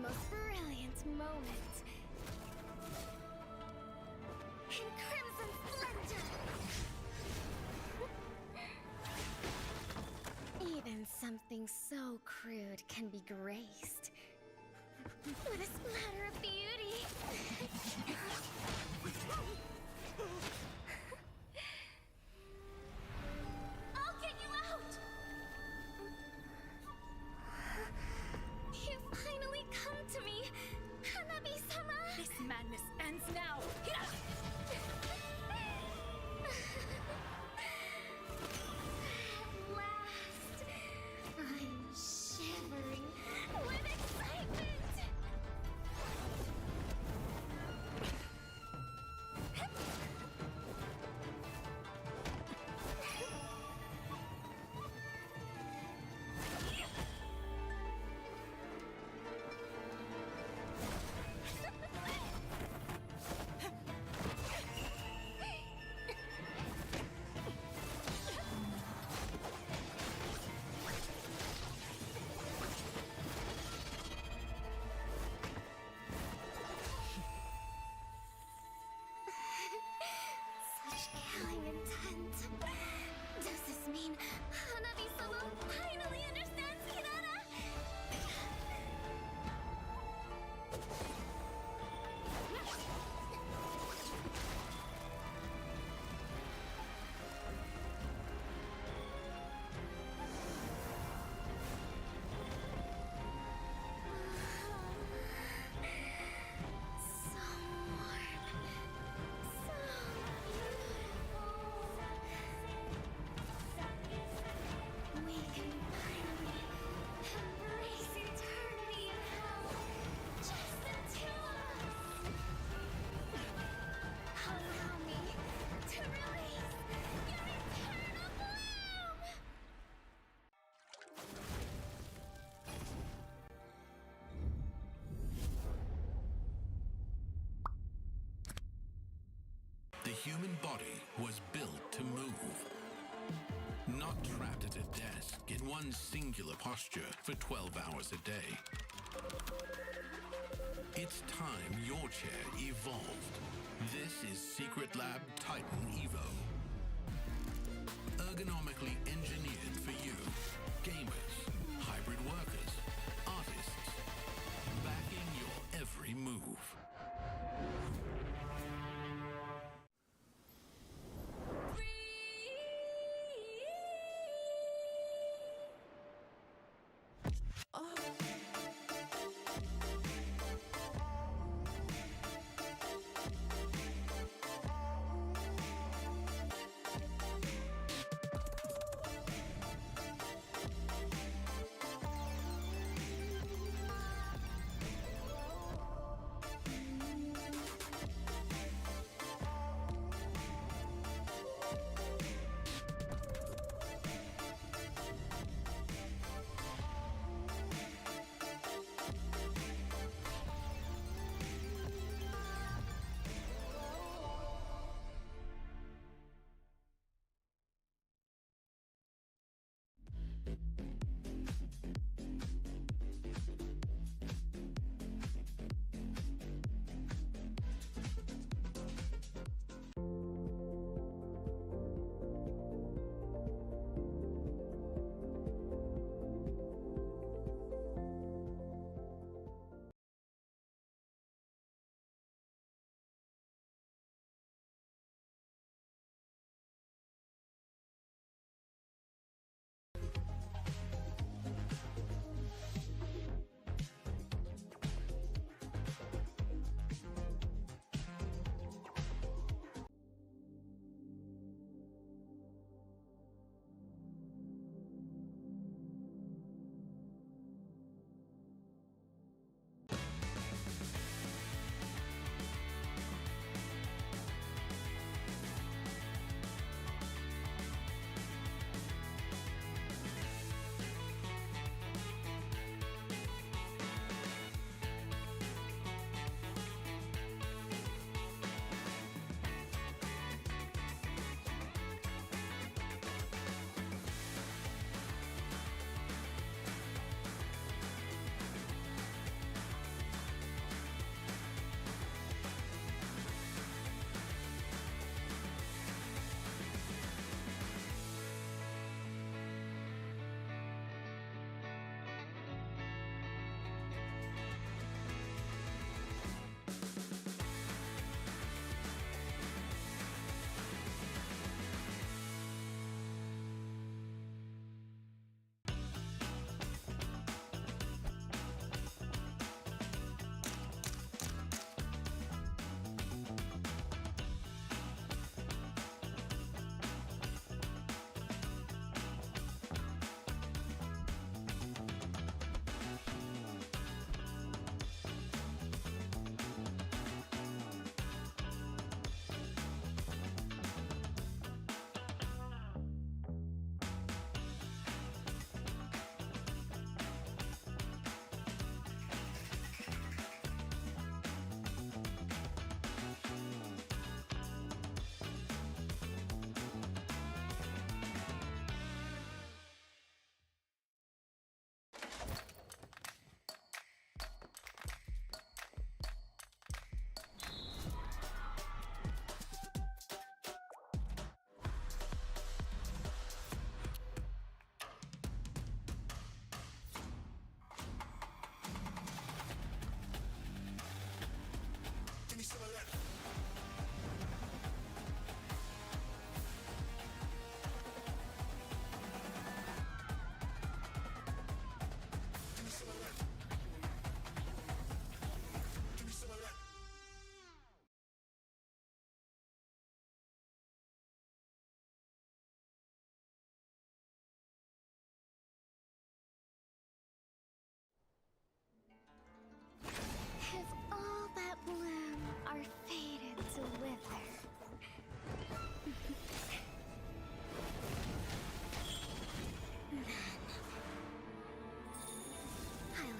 most brilliant moment. In crimson splendor! Even something so crude can be graced with a splatter of beauty. I'll get you out! You finally come to me, Hanabi-sama! This madness ends now! At last, I'm shivering with excitement! Such killing intent. Does this mean Hanabi-sama finally understands Hinata? So warm. So beautiful. We can finally embrace eternity in hell. Just the two of us. Allow me to release your eternal bloom. The human body was built to move. Not trapped at a desk in one singular posture for 12 hours a day. It's time your chair evolved. This is Secret Lab Titan Evo. Ergonomically engineered for you, gamers, hybrid workers, artists, backing your every move.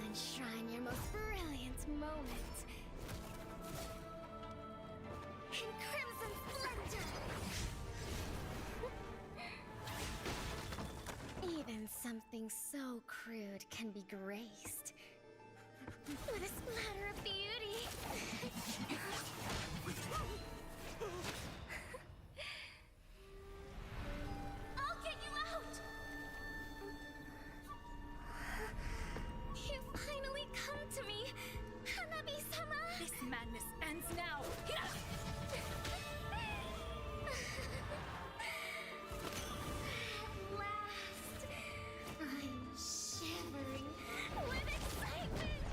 enshrine your most brilliant moment in crimson splendor. Even something so crude can be graced with a splatter of beauty. I'll get you out! You finally come to me, Hanabi-sama! This madness ends now. At last, I'm shivering with excitement!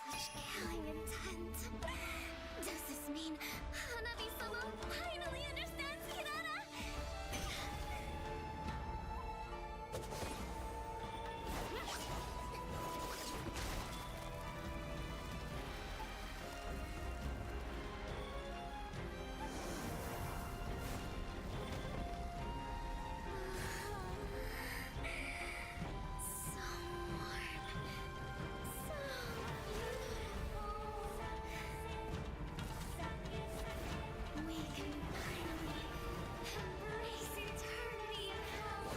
Such killing intent. Does this mean Hanabi-sama finally understands Kirara? So warm. So beautiful. We can finally embrace eternity in hell.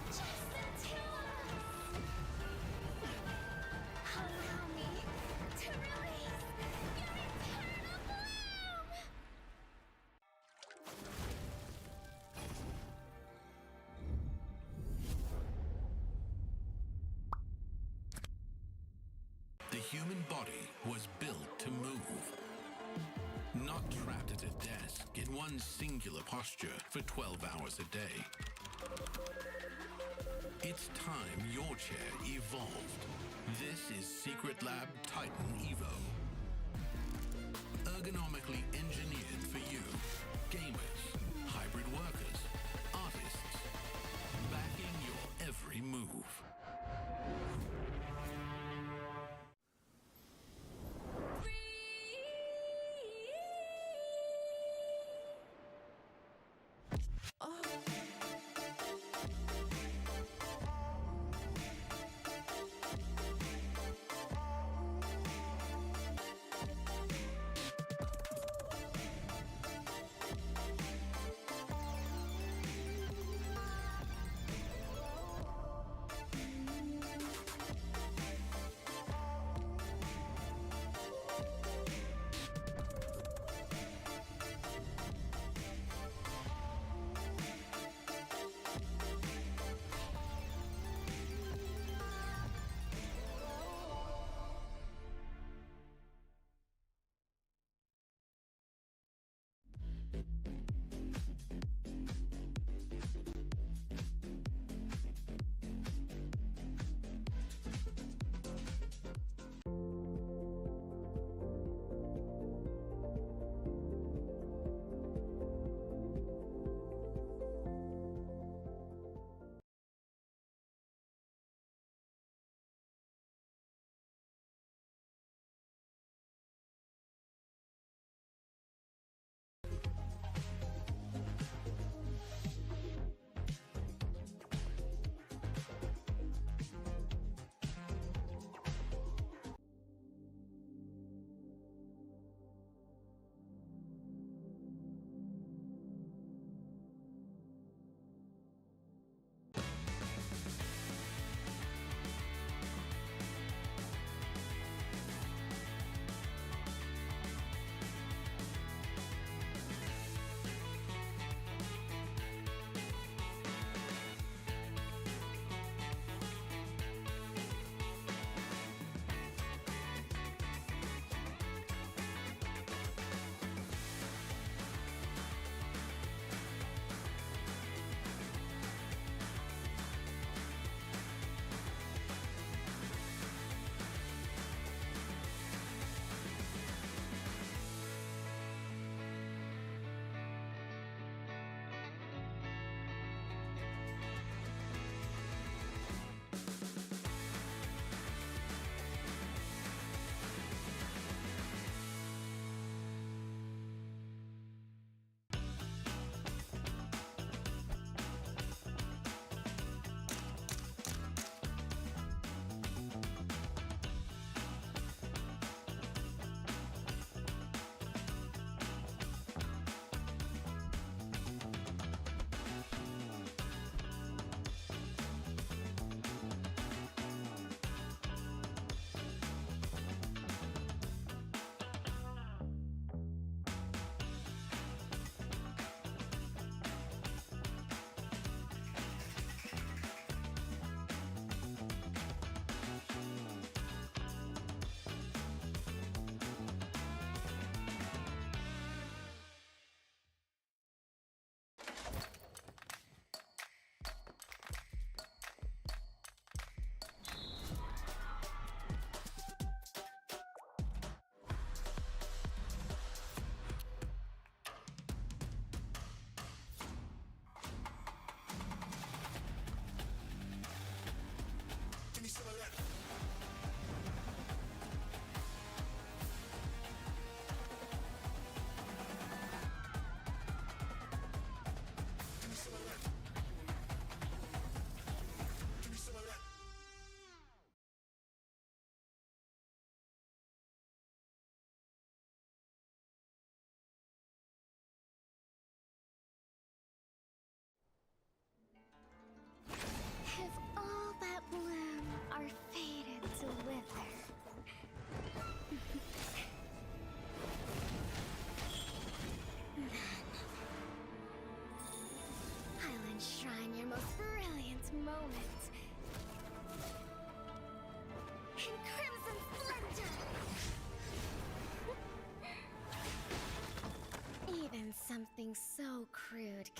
Just the two of us. Allow me to release your eternal bloom. The human body was built to move. Not trapped at a desk in one singular posture for 12 hours a day. It's time your chair evolved. This is Secret Lab Titan Evo. Ergonomically engineered for you, gamers, hybrid workers, artists, backing your every move.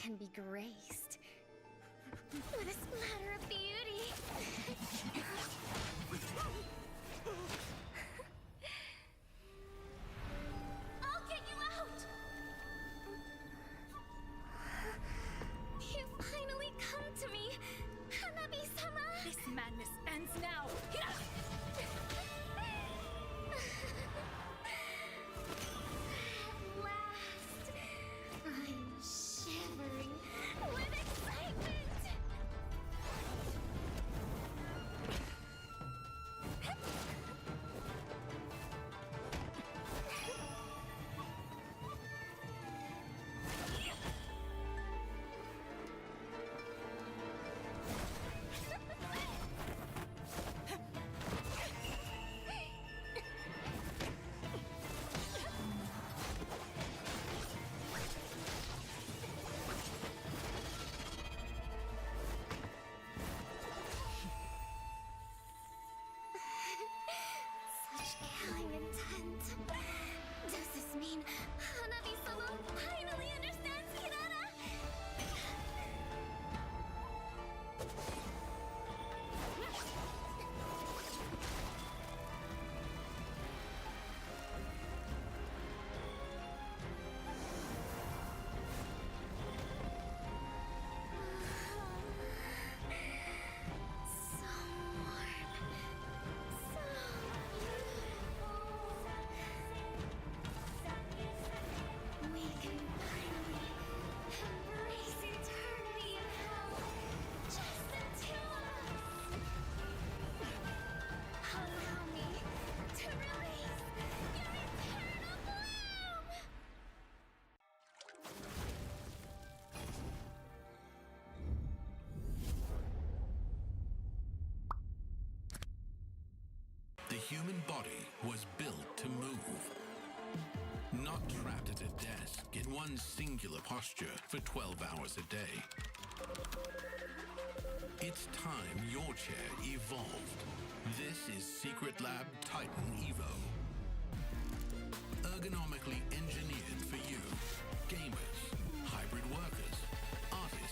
can be graced with a splatter of beauty. I'll get you out! You finally come to me, Hanabi-sama! This madness ends now! At last, I'm shivering with excitement! Such killing intent. Does this mean Hanabi-sama finally understands Hirara? So warm. So beautiful. We can finally embrace eternity in hell. Just the two of us. Allow me to release your eternal bloom. The human body was built to move. Not trapped at a desk in one singular posture for 12 hours a day. It's time your chair evolved. This is Secret Lab Titan Evo. Ergonomically engineered for you, gamers, hybrid workers, artists.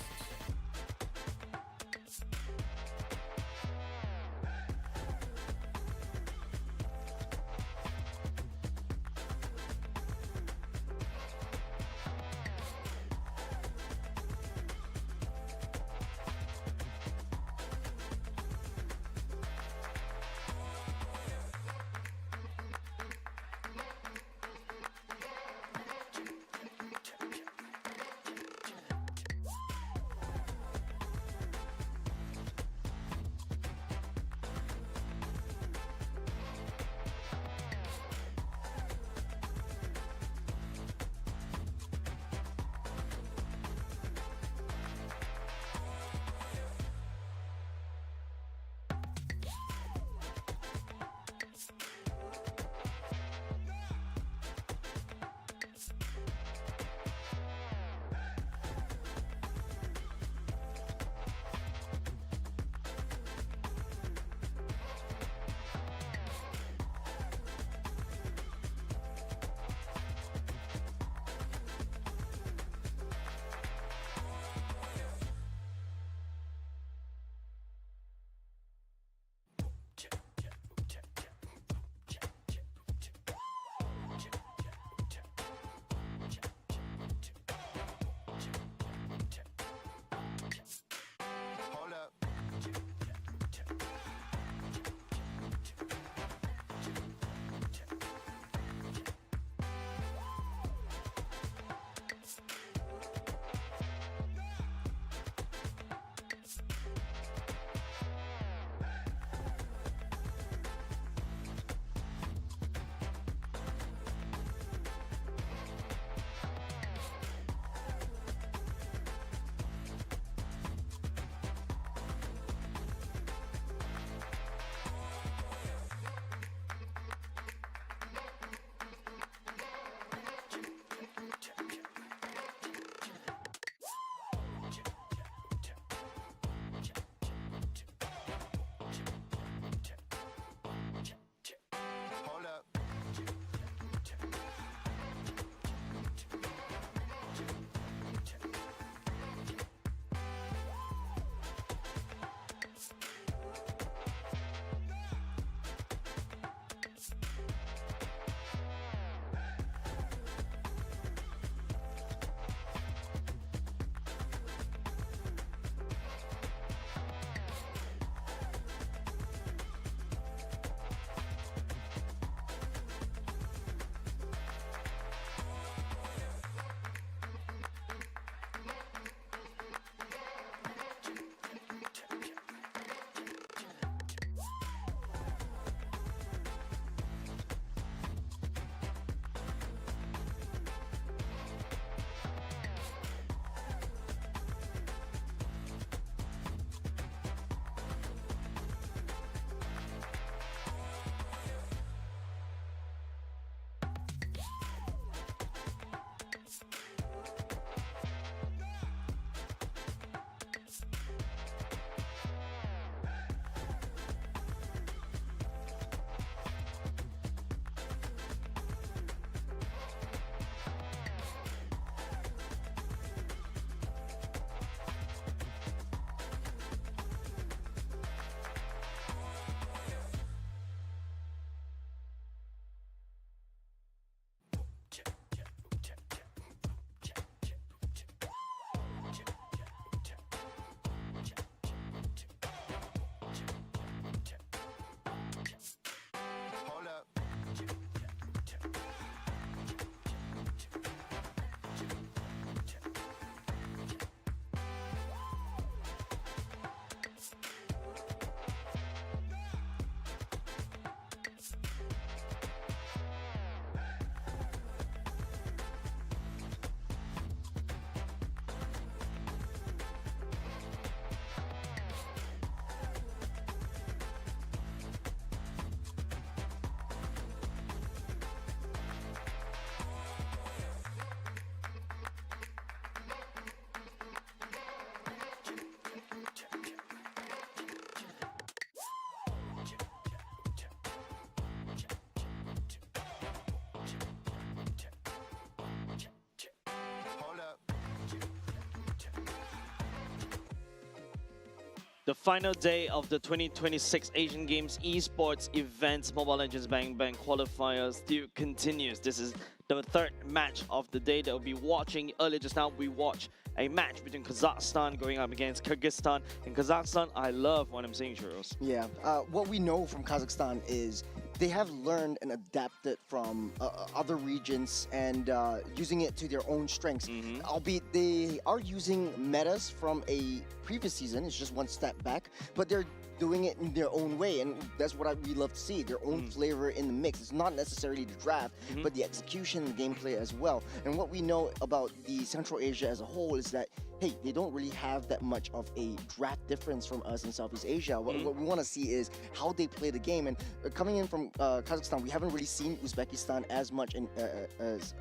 The final day of the 2026 Asian Games Esports events, Mobile Legends Bang Bang qualifiers still continues. This is the third match of the day that we'll be watching. Earlier just now, we watched a match between Kazakhstan going up against Kyrgyzstan. In Kazakhstan, I love what I'm seeing, Churros. Yeah, what we know from Kazakhstan is they have learned and adapted from other regions and using it to their own strengths. Albeit they are using metas from a previous season, it's just one step back, but they're doing it in their own way, and that's what we love to see, their own flavor in the mix. It's not necessarily the draft, but the execution, the gameplay as well. And what we know about the Central Asia as a whole is that, hey, they don't really have that much of a draft difference from us in Southeast Asia. What we want to see is how they play the game. And coming in from Kazakhstan, we haven't really seen Uzbekistan as much as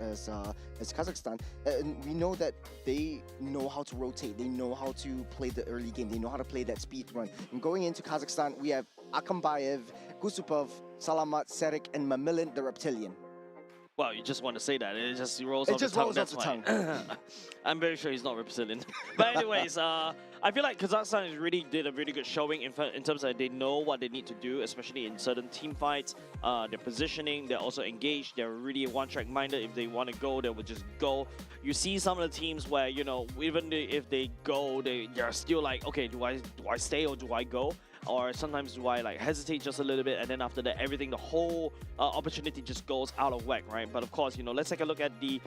Kazakhstan. And we know that they know how to rotate. They know how to play the early game. They know how to play that speed run. And going into Kazakhstan, we have Akambayev, Gusupov, Salamat, Serik, and Mamilin, the Reptilian. Well, you just want to say that. It just rolls off the tongue. That's why. I'm very sure he's not representing. But anyways, I feel like Kazakhstan did a really good showing in terms of they know what they need to do, especially in certain team fights. Their positioning, they're also engaged. They're really one-track minded. If they want to go, they will just go. You see some of the teams where, you know, even if they go, they're still like, okay, do I stay or do I go? Or sometimes do I like hesitate just a little bit, and then after that, everything, the whole opportunity just goes out of whack, right? But of course, you know, let's take a look at the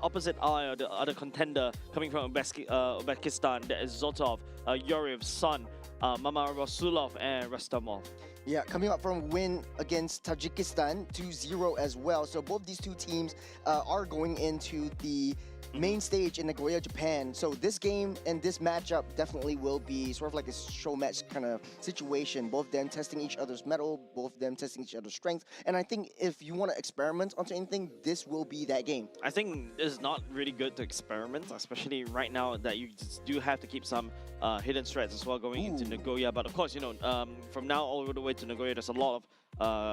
opposite eye, or the other contender coming from Uzbekistan. That is Zotov, Yuriev, Sun, Mama Rasulov, and Rastamov. Yeah, coming up from win against Tajikistan 2-0 as well. So both these two teams are going into the main stage in Nagoya, Japan. So this game and this matchup definitely will be sort of like a show match kind of situation. Both of them testing each other's mettle, both of them testing each other's strength. And I think if you want to experiment onto anything, this will be that game. I think it's not really good to experiment, especially right now that you just do have to keep some hidden threats as well going into Nagoya. But of course, you know, from now all the way to Nagoya, there's a lot of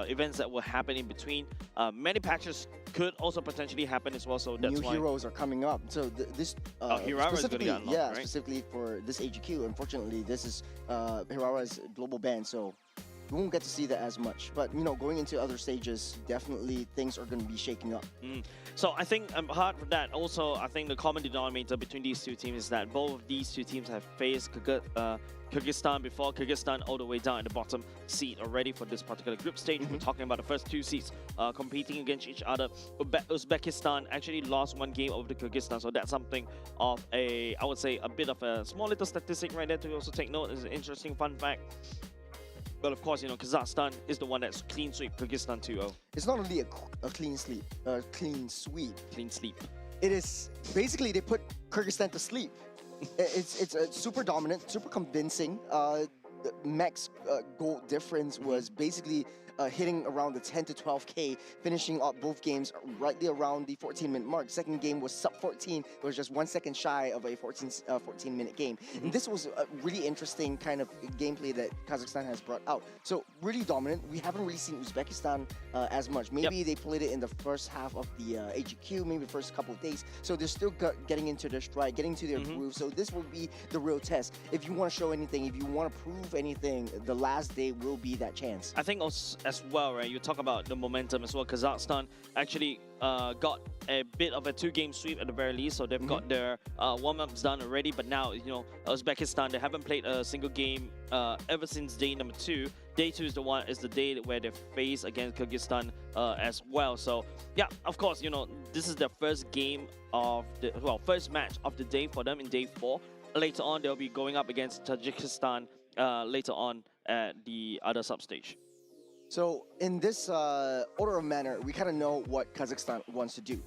events that will happen in between. Many patches could also potentially happen as well, so that's why. New heroes are coming up. So this Hirara is going to get unlocked, right? Specifically for this AGQ. Unfortunately, this is Hirara's global ban, so we won't get to see that as much. But, you know, going into other stages, definitely things are going to be shaking up. So I think apart from that, also I think the common denominator between these two teams is that both of these two teams have faced Kyrgyzstan before. Kyrgyzstan all the way down in the bottom seat already for this particular group stage. We're talking about the first two seats competing against each other. Uzbekistan actually lost one game over to Kyrgyzstan, so that's something of I would say, a bit of a small little statistic right there to also take note. It's an interesting fun fact. But of course, you know, Kazakhstan is the one that's clean sweep Kyrgyzstan 2-0. It's not only a clean sweep. Clean sleep. It is basically they put Kyrgyzstan to sleep. It's super dominant, super convincing. The max goal difference was basically hitting around the 10 to 12K, finishing up both games right there around the 14-minute mark. Second game was sub 14. It was just 1 second shy of a 14-minute game. And this was a really interesting kind of gameplay that Kazakhstan has brought out. So really dominant. We haven't really seen Uzbekistan as much. Maybe they played it in the first half of the AGQ, maybe the first couple of days. So they're still getting into their stride, getting to their groove. So this will be the real test. If you want to show anything, if you want to prove anything, the last day will be that chance. I think also as well, right? You talk about the momentum as well. Kazakhstan actually got a bit of a two-game sweep at the very least, so they've got their warm-ups done already. But now, you know, Uzbekistan, they haven't played a single game ever since day number 2. Day 2 is the day where they face against Kyrgyzstan as well. So yeah, of course, you know, this is their first game of the first match of the day for them in day 4. Later on, they'll be going up against Tajikistan later on at the other substage. So in this order of manner, we kind of know what Kazakhstan wants to do.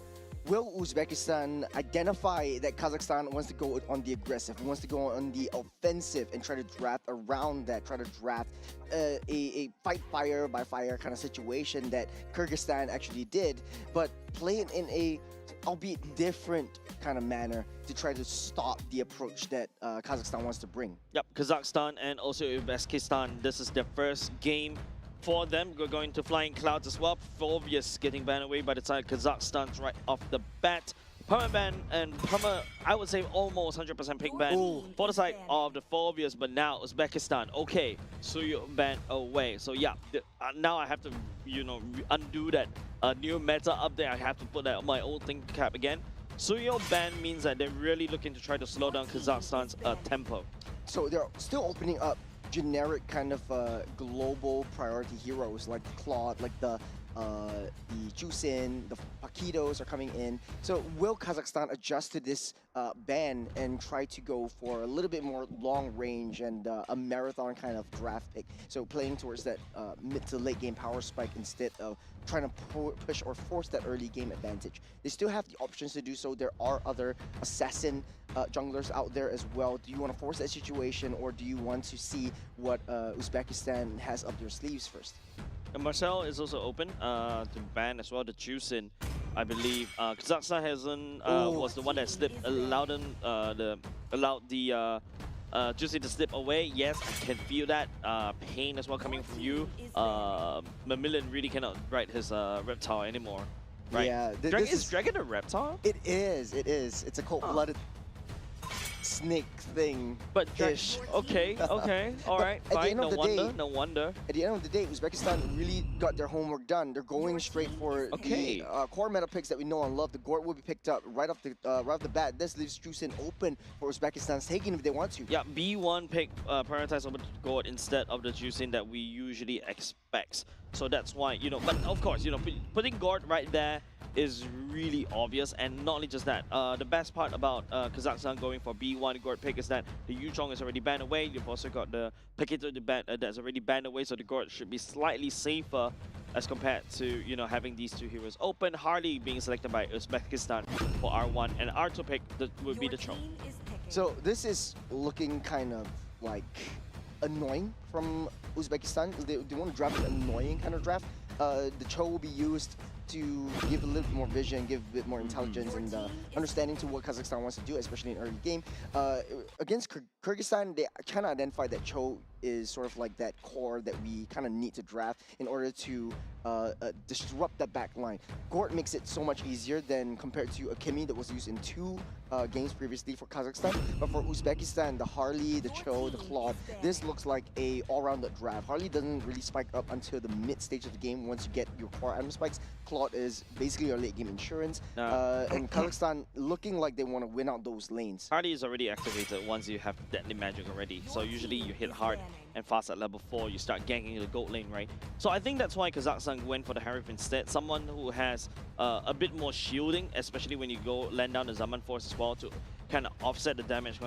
Will Uzbekistan identify that Kazakhstan wants to go on the aggressive, wants to go on the offensive and try to draft around that, try to draft a fight fire by fire kind of situation that Kyrgyzstan actually did, but play it in a albeit different kind of manner to try to stop the approach that Kazakhstan wants to bring. Yep, Kazakhstan and also Uzbekistan, this is their first game for them. We're going to Flying Clouds as well. Phobius getting banned away by the time Kazakhstan's right off the bat. Permanent ban and I would say almost 100% pick ban for the side of the Phobias, but now Uzbekistan. Okay, Suyo ban away. So yeah, now I have to, you know, undo that new meta update. I have to put that on my old thing cap again. Suyo ban means that they're really looking to try to slow down Kazakhstan's tempo. So they're still opening up generic kind of global priority heroes like the Claude, like the Jusin, the Paquitos are coming in. So will Kazakhstan adjust to this ban and try to go for a little bit more long range and a marathon kind of draft pick? So playing towards that mid to late game power spike instead of trying to push or force that early game advantage. They still have the options to do so. There are other assassin junglers out there as well. Do you want to force that situation, or do you want to see what Uzbekistan has up their sleeves first? And Marcel is also open to ban as well the Jusin, I believe. Kazakhstan hasn't was the one that slipped, allowed the Jusin to slip away. Yes, I can feel that pain as well coming from you. Mamillion really cannot ride his reptile anymore, right? Yeah, is Dragon a reptile? It is. It is. It's a cold-blooded snake thing. But okay, all right, fine. No wonder. At the end of the day, Uzbekistan really got their homework done. They're going straight for the core meta picks that we know and love. The Gort will be picked up right off the bat. This leaves Jusin open for Uzbekistan's taking if they want to. Yeah, B1 pick prioritize over the Gort instead of the Jusin that we usually expect. So that's why, you know, but of course, you know, putting Gort right there is really obvious, and not only just that, the best part about Kazakhstan going for B1 Gort pick is that the Yuzhong is already banned away. You've also got the Paquito that's already banned away, so the Gort should be slightly safer as compared to, you know, having these two heroes open. Harley being selected by Uzbekistan for R1, and R2 pick would be the Cho. So this is looking kind of like annoying from Uzbekistan. They want to draft an annoying kind of draft. The Cho will be used to give a little bit more vision, give a bit more intelligence and understanding to what Kazakhstan wants to do, especially in early game. Against Kyrgyzstan, they kind of identified that Cho is sort of like that core that we kind of need to draft in order to disrupt that back line. Gort makes it so much easier than compared to a Kimi that was used in 2 games previously for Kazakhstan. But for Uzbekistan, the Harley, the Cho, the Claude, this looks like a all-rounded draft. Harley doesn't really spike up until the mid stage of the game once you get your core item spikes. Claude is basically your late game insurance. And Kazakhstan looking like they want to win out those lanes. Harley is already activated once you have Deadly Magic already. So usually you hit hard and fast at level 4, you start ganking the gold lane, right? So I think that's why Kazakhstan went for the Harif instead. Someone who has a bit more shielding, especially when you go land down the Zaman Force as well to kind of offset the damage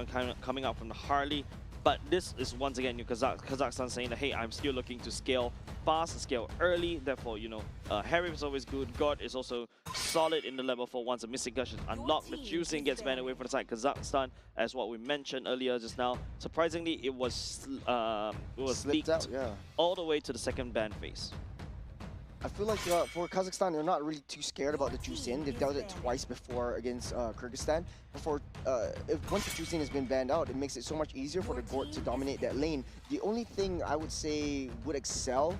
coming out from the Harley. But this is once again Kazakhstan saying that, hey, I'm still looking to scale fast, scale early. Therefore, you know, Harif is always good. God is also solid in the level 4 once a Mystic Gush is unlocked. The Juicing gets banned away from the side Kazakhstan, as what we mentioned earlier just now. Surprisingly, it was leaked out, yeah, all the way to the second ban phase. I feel like for Kazakhstan, they're not really too scared about the Juicing. They've dealt it twice before against Kyrgyzstan. If once the Juicing has been banned out, it makes it so much easier for the Gort to dominate that lane. The only thing I would say would excel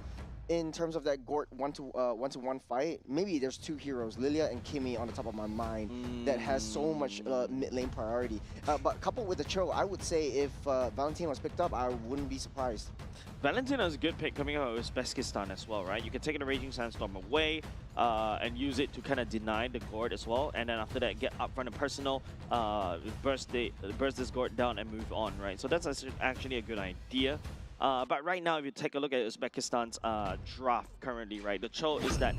in terms of that Gort one-to-one fight, maybe there's 2 heroes, Lilia and Kimi, on the top of my mind that has so much mid lane priority. But coupled with the Cho, I would say if Valentina was picked up, I wouldn't be surprised. Valentina is a good pick coming out of Uzbekistan as well, right? You can take the Raging Sandstorm away and use it to kind of deny the Gort as well. And then after that, get up front and personal, burst this Gort down and move on, right? So that's actually a good idea. But right now, if you take a look at Uzbekistan's draft currently, right, the Cho is that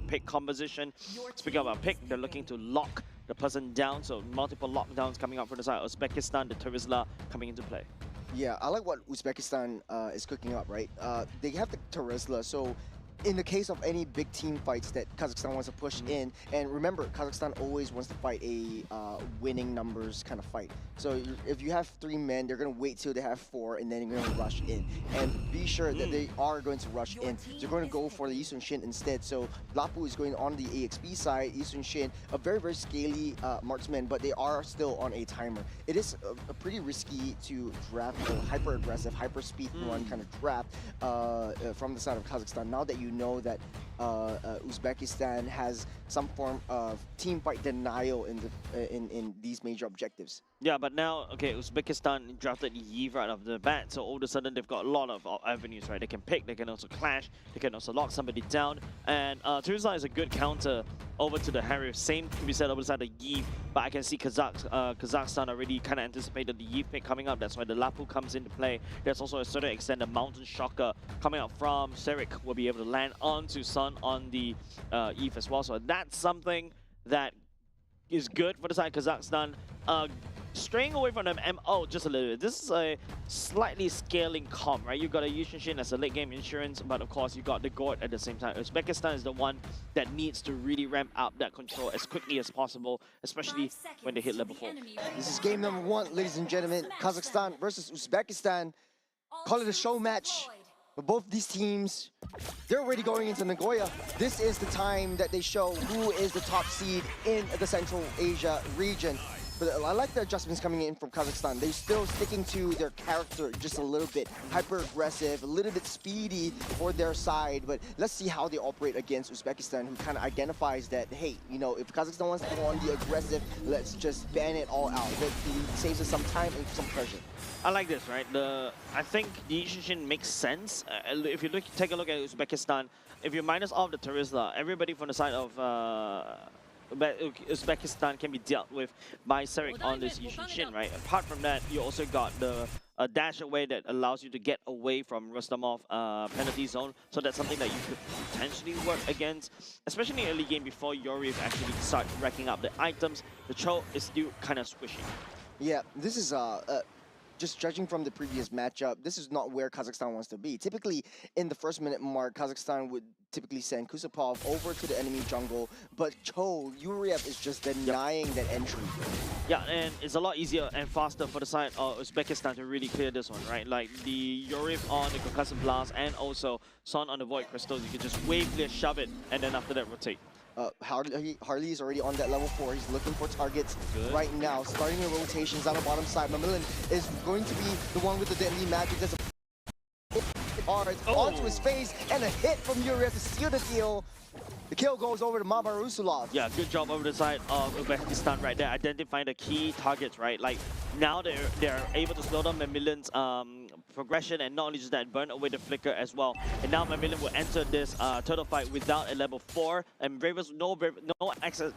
pick composition. Speaking about pick, they're looking to lock the person down, so multiple lockdowns coming out from the side. Uzbekistan, the Terizla coming into play. Yeah, I like what Uzbekistan is cooking up, right? They have the Terizla, so in the case of any big team fights that Kazakhstan wants to push in, and remember, Kazakhstan always wants to fight a winning numbers kind of fight. So if you have 3 men, they're going to wait till they have 4, and then they're going to rush in. And be sure that they are going to rush in. They're going to go for the Yisun Shin instead. So Lapu is going on the EXP side, Yisun Shin, a very, very scaly marksman, but they are still on a timer. It is a pretty risky to draft a hyper-aggressive, hyper-speed run kind of draft from the side of Kazakhstan. Now that you know that Uzbekistan has some form of team fight denial in these major objectives. Yeah, but now, okay, Uzbekistan drafted Yi right off the bat, so all of a sudden they've got a lot of avenues, right? They can pick, they can also clash, they can also lock somebody down, and Turza is a good counter over to the Harry. Same to be said over the side of Yi, but I can see Kazakhstan already kind of anticipated the Yi pick coming up. That's why the Lapu comes into play. There's also a certain extent the Mountain Shocker coming up from Serik will be able to land onto Sun on the Eve as well. So that's something that is good for the side of Kazakhstan. Straying away from them MO just a little bit. This is a slightly scaling comp, right? You got a Yushin as a late game insurance, but of course you got the Gord at the same time. Uzbekistan is the one that needs to really ramp up that control as quickly as possible, especially when they hit level 4. This is game number 1, ladies and gentlemen. Kazakhstan versus Uzbekistan. Call it a show match. But both these teams, they're already going into Nagoya. This is the time that they show who is the top seed in the Central Asia region. But I like the adjustments coming in from Kazakhstan. They're still sticking to their character just a little bit. Hyper-aggressive, a little bit speedy for their side. But let's see how they operate against Uzbekistan, who kind of identifies that, hey, you know, if Kazakhstan wants to go on the aggressive, let's just ban it all out. That saves us some time and some pressure. I like this, right? I think the Yushin makes sense. If you take a look at Uzbekistan, if you minus off the Turizla, everybody from the side of Uzbekistan can be dealt with by Serik on this Yushin, right? Apart from that, you also got the dash away that allows you to get away from Rustamov penalty zone. So that's something that you could potentially work against, especially in early game before Yoriv actually start racking up the items. The Cho is still kind of squishy. Yeah, this is just judging from the previous matchup, this is not where Kazakhstan wants to be. Typically, in the first minute mark, Kazakhstan would typically send Kusupov over to the enemy jungle, but Cho, Yuriev is just denying that entry. Yeah, and it's a lot easier and faster for the side of Uzbekistan to really clear this one, right? Like the Yuriev on the Concussive Blast and also Son on the Void Crystals, you can just wave clear, shove it, and then after that rotate. Harley is already on that level 4. He's looking for targets right now. Starting the rotations on the bottom side. Mamilin is going to be the one with the deadly magic. There's a onto his face and a hit from Yuriev to seal the deal. The kill goes over to Mama Rusulov. Yeah, good job over the side of Uzbekistan right there, identifying the key targets, right? Like, now they're able to slow down Mamilion's progression, and not only just that, burn away the flicker as well. And now Mamilion will enter this turtle fight without a level 4, and Bravest, no access.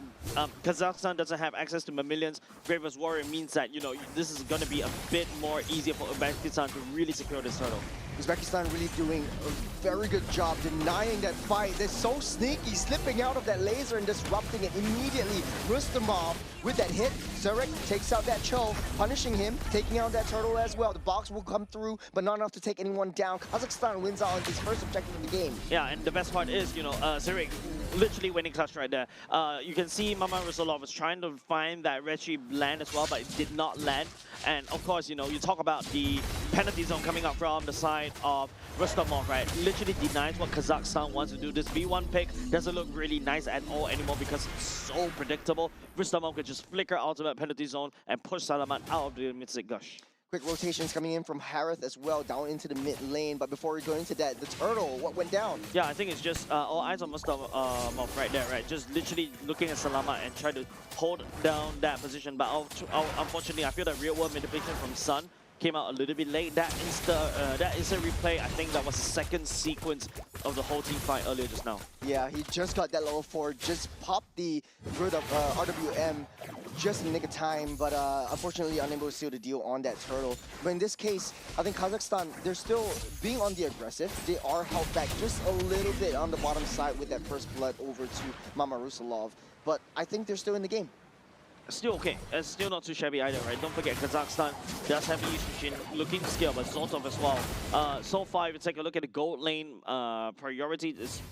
Kazakhstan doesn't have access to Mamilion's Bravest Warrior, means that, you know, this is going to be a bit more easier for Uzbekistan to really secure this turtle. Uzbekistan really doing a very good job denying that fight. They're so sneaky, slipping out of that laser and disrupting it immediately. Rustamov with that hit. Serik takes out that Cho, punishing him, taking out that turtle as well. The box will come through, but not enough to take anyone down. Kazakhstan wins out on his first objective of the game. Yeah, and the best part is, you know, Serik literally winning clutch right there. You can see Mama Rusulov was trying to find that Retri land as well, but it did not land. And of course, you know, you talk about the penalty zone coming up from the side of Rustamov, right? Literally denies what Kazakhstan wants to do. This V1 pick doesn't look really nice at all anymore because it's so predictable. Rustamov could just flicker ultimate penalty zone and push Salaman out of the Mythic Gush. Quick rotations coming in from Harith as well, down into the mid lane. But before we go into that, the turtle, what went down? Yeah, I think it's just all eyes on Mustamov right there, right? Just literally looking at Salama and try to hold down that position. But unfortunately, I feel that real world manipulation from Sun came out a little bit late. That instant replay, I think that was the second sequence of the whole team fight earlier just now. Yeah, he just got that level 4, just popped the grid of RWM just in the nick of time, but unfortunately unable to seal the deal on that turtle. But in this case, I think Kazakhstan, they're still being on the aggressive. They are held back just a little bit on the bottom side with that first blood over to Mama Rusulov, but I think they're still in the game. Still okay. It's still not too shabby either, right? Don't forget, Kazakhstan does have Yushin looking to scale, but Zoltov as well. So far, if you take a look at the gold lane priority, it's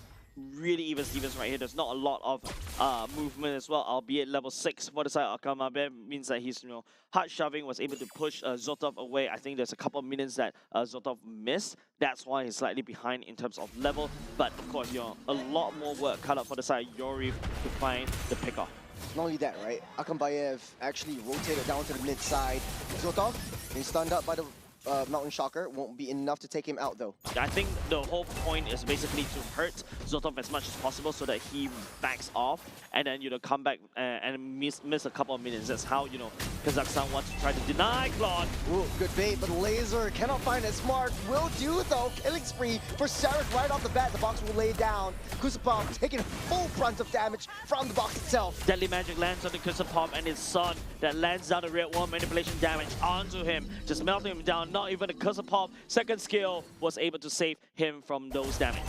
really even Stevens right here. There's not a lot of movement as well, albeit level 6 for the side of Akamabe means that he's, you know, hard shoving, was able to push Zoltov away. I think there's a couple of minions that Zoltov missed. That's why he's slightly behind in terms of level. But of course, you know, a lot more work cut out for the side of Yoriv to find the pickoff. Not only that, right? Akambayev actually rotated down to the mid side. Zoltov, he's stunned up by the Mountain Shocker won't be enough to take him out though. I think the whole point is basically to hurt Zotov as much as possible so that he backs off and then, come back and miss a couple of minutes. That's how, Kazakhstan wants to try to deny Claude. Ooh, good bait, but Laser cannot find it. Smart will do though. Killing spree for Sarek right off the bat. The box will lay down. Kusapov taking full brunt of damage from the box itself. Deadly Magic lands on the Kusapov and his son that lands down the red one, manipulation damage onto him, just melting him down. Not even the Kusapov second skill was able to save him from those damage.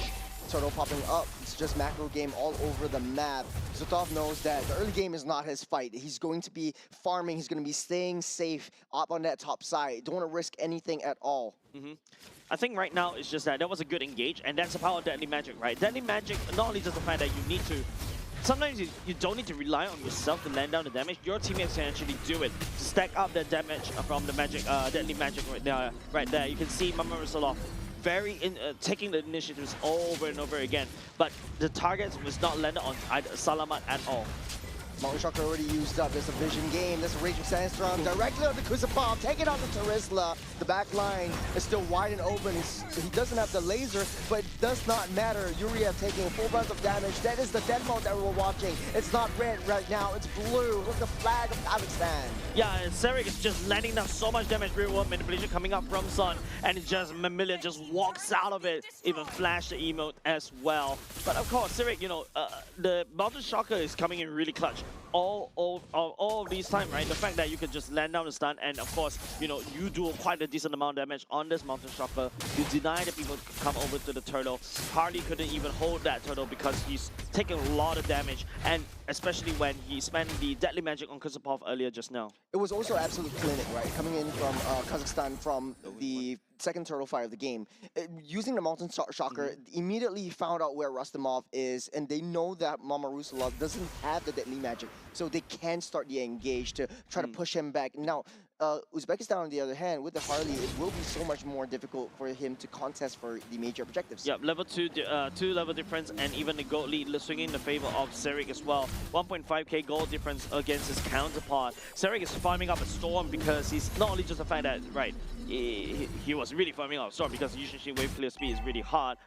Turtle popping up. It's just macro game all over the map. Zotov knows that the early game is not his fight. He's going to be farming. He's going to be staying safe up on that top side. Don't want to risk anything at all. I think right now it's just that was a good engage, and that's the power of Deadly Magic, right? Deadly Magic, not only just the fact that you need to sometimes you don't need to rely on yourself to land down the damage. Your teammates can actually do it to stack up the damage from the magic, Deadly Magic right there. You can see Mama Rusalov taking the initiatives over and over again, but the target was not landed on either Salamat at all. Mountain Shocker already used up. There's a vision game. There's a Raging Sandstorm directly on the Kusapov, taking out the Terizla. The back line is still wide and open. He doesn't have the laser, but it does not matter. Yuriev taking a full bunch of damage. That is the dead mode that we're watching. It's not red right now. It's blue. Look, the flag of Kazakhstan. Yeah, and Sarek is just landing down so much damage. Real world manipulation coming up from Sun, and it just Mamillion just walks out of it. Even flash the emote as well. But of course, Sarek, the Mountain Shocker is coming in really clutch. All of these time, right? The fact that you can just land down the stun, and of course, you do quite a decent amount of damage on this Mountain Shocker. You deny the people to come over to the turtle. Harley couldn't even hold that turtle because he's taking a lot of damage, and especially when he spent the Deadly Magic on Kusapov earlier just now. It was also absolute clinic, right? Coming in from Kazakhstan from the second turtle fire of the game. Using the Mountain Shocker, immediately found out where Rustamov is, and they know that Mama Rusalov doesn't have the Deadly Magic, so they can start the engage to try to push him back. Now, Uzbekistan, on the other hand, with the Harley, it will be so much more difficult for him to contest for the major objectives. Yep, level 2 level difference, and even the gold lead swinging in the favor of Sarek as well. 1.5k gold difference against his counterpart. Sarek is farming up a Storm because he's not only just the fact that, right, he was really farming up a Storm because Yushin wave clear speed is really hard,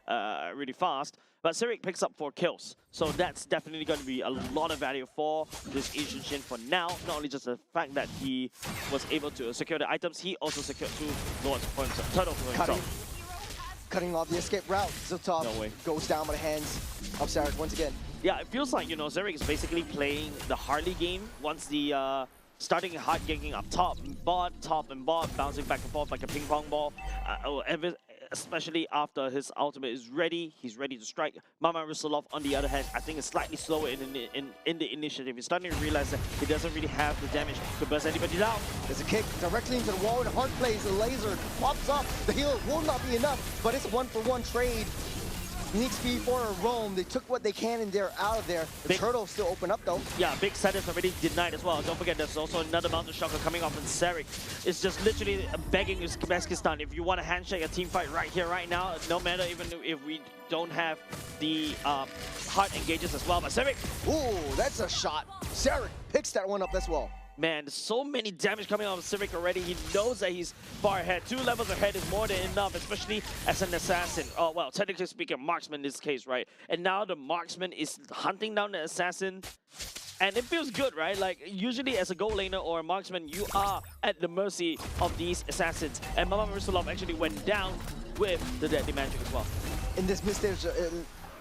really fast. But Sarek picks up 4 kills, so that's definitely going to be a lot of value for this Asian Shin for now. Not only just the fact that he was able to secure the items, he also secured 2 lords for himself, turtle for himself. Cutting off the escape route. Zotov goes down by the hands of Sarek once again. Yeah, it feels like, Sarek is basically playing the Harley game once the starting hard ganking up top and bot, bouncing back and forth like a ping pong ball. Especially after his ultimate is ready, he's ready to strike. Mama Rusalov, on the other hand, I think is slightly slower in the initiative. He's starting to realize that he doesn't really have the damage to burst anybody down. There's a kick directly into the wall in hard plays. The laser pops up. The heal will not be enough, but it's a 1-for-1 trade. Neat speed for a roam. They took what they can and they're out of there. The turtle still open up though. Yeah, big set is already denied as well. Don't forget there's also another Mountain Shocker coming off, and Sarek is just literally begging Uzbekistan, if you want to handshake a team fight right here, right now, no matter even if we don't have the hard engages as well. But Sarek, ooh, that's a shot. Sarek picks that one up as well. Man, so many damage coming out of Sarek already. He knows that he's far ahead. 2 levels ahead is more than enough, especially as an assassin. Oh, well, technically speaking, marksman in this case, right? And now the marksman is hunting down the assassin. And it feels good, right? Like, usually as a gold laner or a marksman, you are at the mercy of these assassins. And Mama Rusalov actually went down with the Deadly Magic as well. In this mid-stage,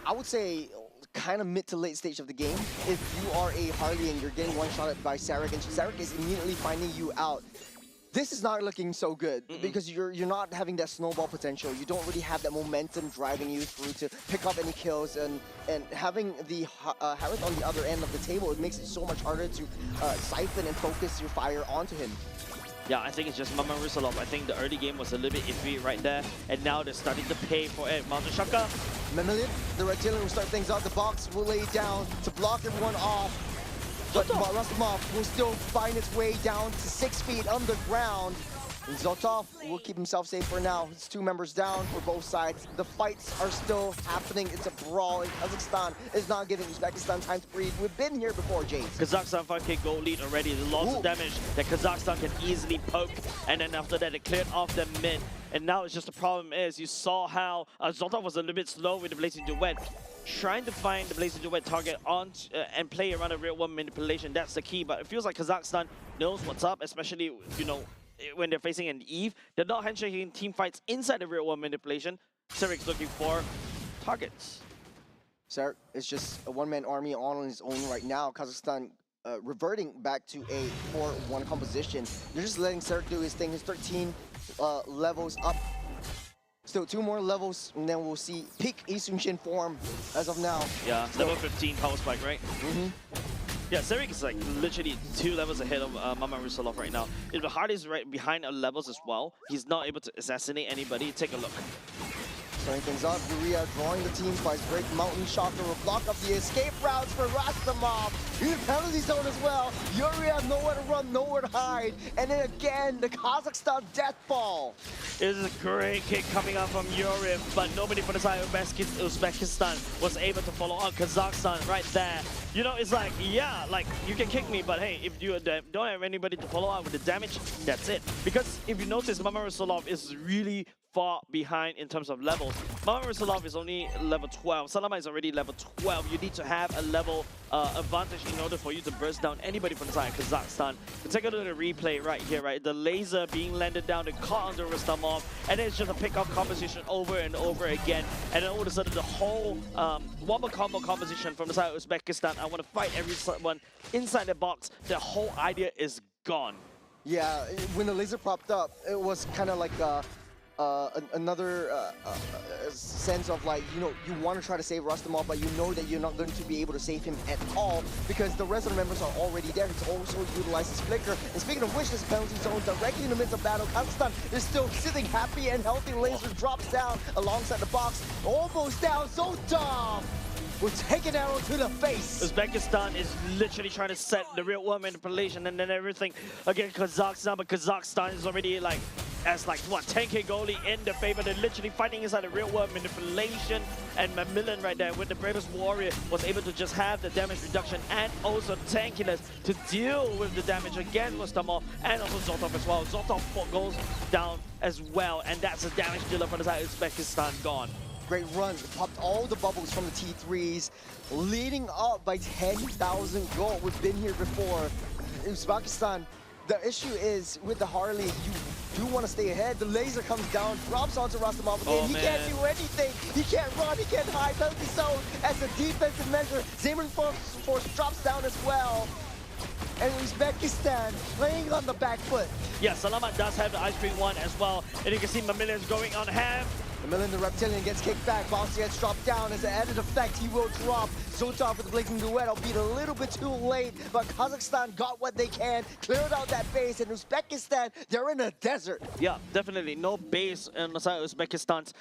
I would say, kind of mid to late stage of the game, if you are a Harley and you're getting one-shotted by Sarek, and Sarek is immediately finding you out, this is not looking so good because you're not having that snowball potential. You don't really have that momentum driving you through to pick up any kills, and having the Harith on the other end of the table, it makes it so much harder to siphon and focus your fire onto him. Yeah, I think it's just Mama Rusalov. I think the early game was a little bit iffy right there, and now they're starting to pay for it. Mountain Shocker. Mamillion, the Red Tailor will start things out. The box will lay down to block everyone off. But Rustamov will still find its way down to 6 feet underground. And Zotov will keep himself safe for now. It's 2 members down for both sides. The fights are still happening. It's a brawl, and Kazakhstan is not giving Uzbekistan time to breathe. We've been here before, Jace. Kazakhstan 5k goal lead already. The lots of damage that Kazakhstan can easily poke. And then after that, they cleared off the mid. And now it's just the problem is, you saw how Zotov was a little bit slow with the Blazing Duet. Trying to find the Blazing Duet target on and play around a real one manipulation. That's the key. But it feels like Kazakhstan knows what's up, especially, you know, when they're facing an Eve. They're not handshaking team fights inside the real one manipulation. Serik's looking for targets. Serik is just a one-man army on his own right now. Kazakhstan reverting back to a 4-1 composition. They're just letting Serik do his thing. His 13 levels up. Still 2 more levels, and then we'll see peak Lee Seung-shin form as of now. Yeah, level 15 power spike, right? Yeah, Serik is like literally 2 levels ahead of Mama Rusalov right now. If the heart is right behind levels as well, he's not able to assassinate anybody. Take a look. Starting things up, Uria drawing the team by his Great Mountain Shocker will block up the escape routes for Rastamov. In the penalty zone as well. Uria has nowhere to run, nowhere to hide. And then again, the Kazakhstan death ball. This is a great kick coming out from Yuri, but nobody from the side of Uzbekistan was able to follow on. Kazakhstan right there. You know, it's like, yeah, like, you can kick me, but hey, if you don't have anybody to follow up with the damage, that's it. Because if you notice, Mama Rusalov is really far behind in terms of levels. Mama Rusalov is only level 12. Salama is already level 12. You need to have a level advantage in order for you to burst down anybody from the side of Kazakhstan. Take a look at the replay right here, right? The laser being landed down, the caught onto Rustamov, and then it's just a pick-up composition over and over again. And then all of a sudden, the whole wombo combo composition from the side of Uzbekistan, I want to fight everyone inside the box. The whole idea is gone. Yeah, when the laser popped up, it was kind of like another sense of like, you know, you want to try to save Rustamov, but you know that you're not going to be able to save him at all because the rest of the members are already there. It's also utilized his flicker. And speaking of which, this penalty zone directly in the midst of battle. Kazakhstan is still sitting happy and healthy. Laser drops down alongside the box, almost down. Zotov will take an arrow to the face. Uzbekistan is literally trying to set the real world manipulation and then everything against Kazakhstan, but Kazakhstan is already like, as like, what, 10k goalie in the favor. They're literally fighting inside the real world manipulation, and Macmillan right there with the Bravest Warrior was able to just have the damage reduction and also tankiness to deal with the damage against Rustamov and also Zotov as well. Zotov goes down as well, and that's a damage dealer for the side of Uzbekistan gone. Great run, popped all the bubbles from the T3s, leading up by 10,000 gold. We've been here before. Uzbekistan, the issue is with the Harley, you do want to stay ahead. The laser comes down, drops onto Rastamov again. He can't do anything. He can't run, he can't hide. Penalty zone as a defensive measure. Zeman Force drops down as well. And Uzbekistan playing on the back foot. Yeah, Salamat does have the Ice Cream one as well. And you can see Macmillan's going on half. Macmillan, the Reptilian, gets kicked back. Bouncy gets dropped down. As an added effect, he will drop. Zotov with the Blazing Duet, albeit a little bit too late. But Kazakhstan got what they can, cleared out that base. And Uzbekistan, they're in a desert. Yeah, definitely. No base on the side of Uzbekistan's,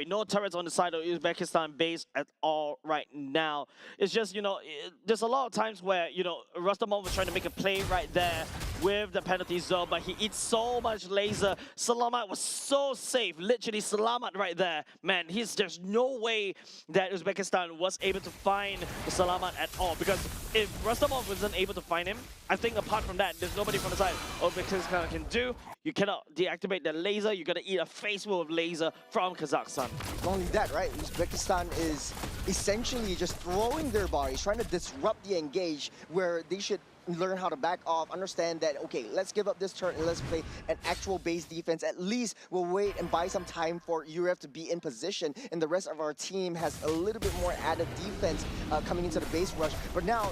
no turrets on the side of Uzbekistan base at all right now. It's just, you know, there's a lot of times where, you know, Rustamov was trying to make a play right there with the penalty zone, but he eats so much laser. Salamat was so safe. Literally, Salamat right there. Man, there's no way that Uzbekistan was able to find Salamat at all, because if Rustamov wasn't able to find him, I think apart from that, there's nobody from the side Uzbekistan can do. You cannot deactivate the laser. You gotta eat a face full of laser from Kazakhstan. Not only that, right? Uzbekistan is essentially just throwing their bodies, trying to disrupt the engage, where they should learn how to back off, understand that, okay, let's give up this turn and let's play an actual base defense. At least we'll wait and buy some time for Urev to be in position, and the rest of our team has a little bit more added defense coming into the base rush. But now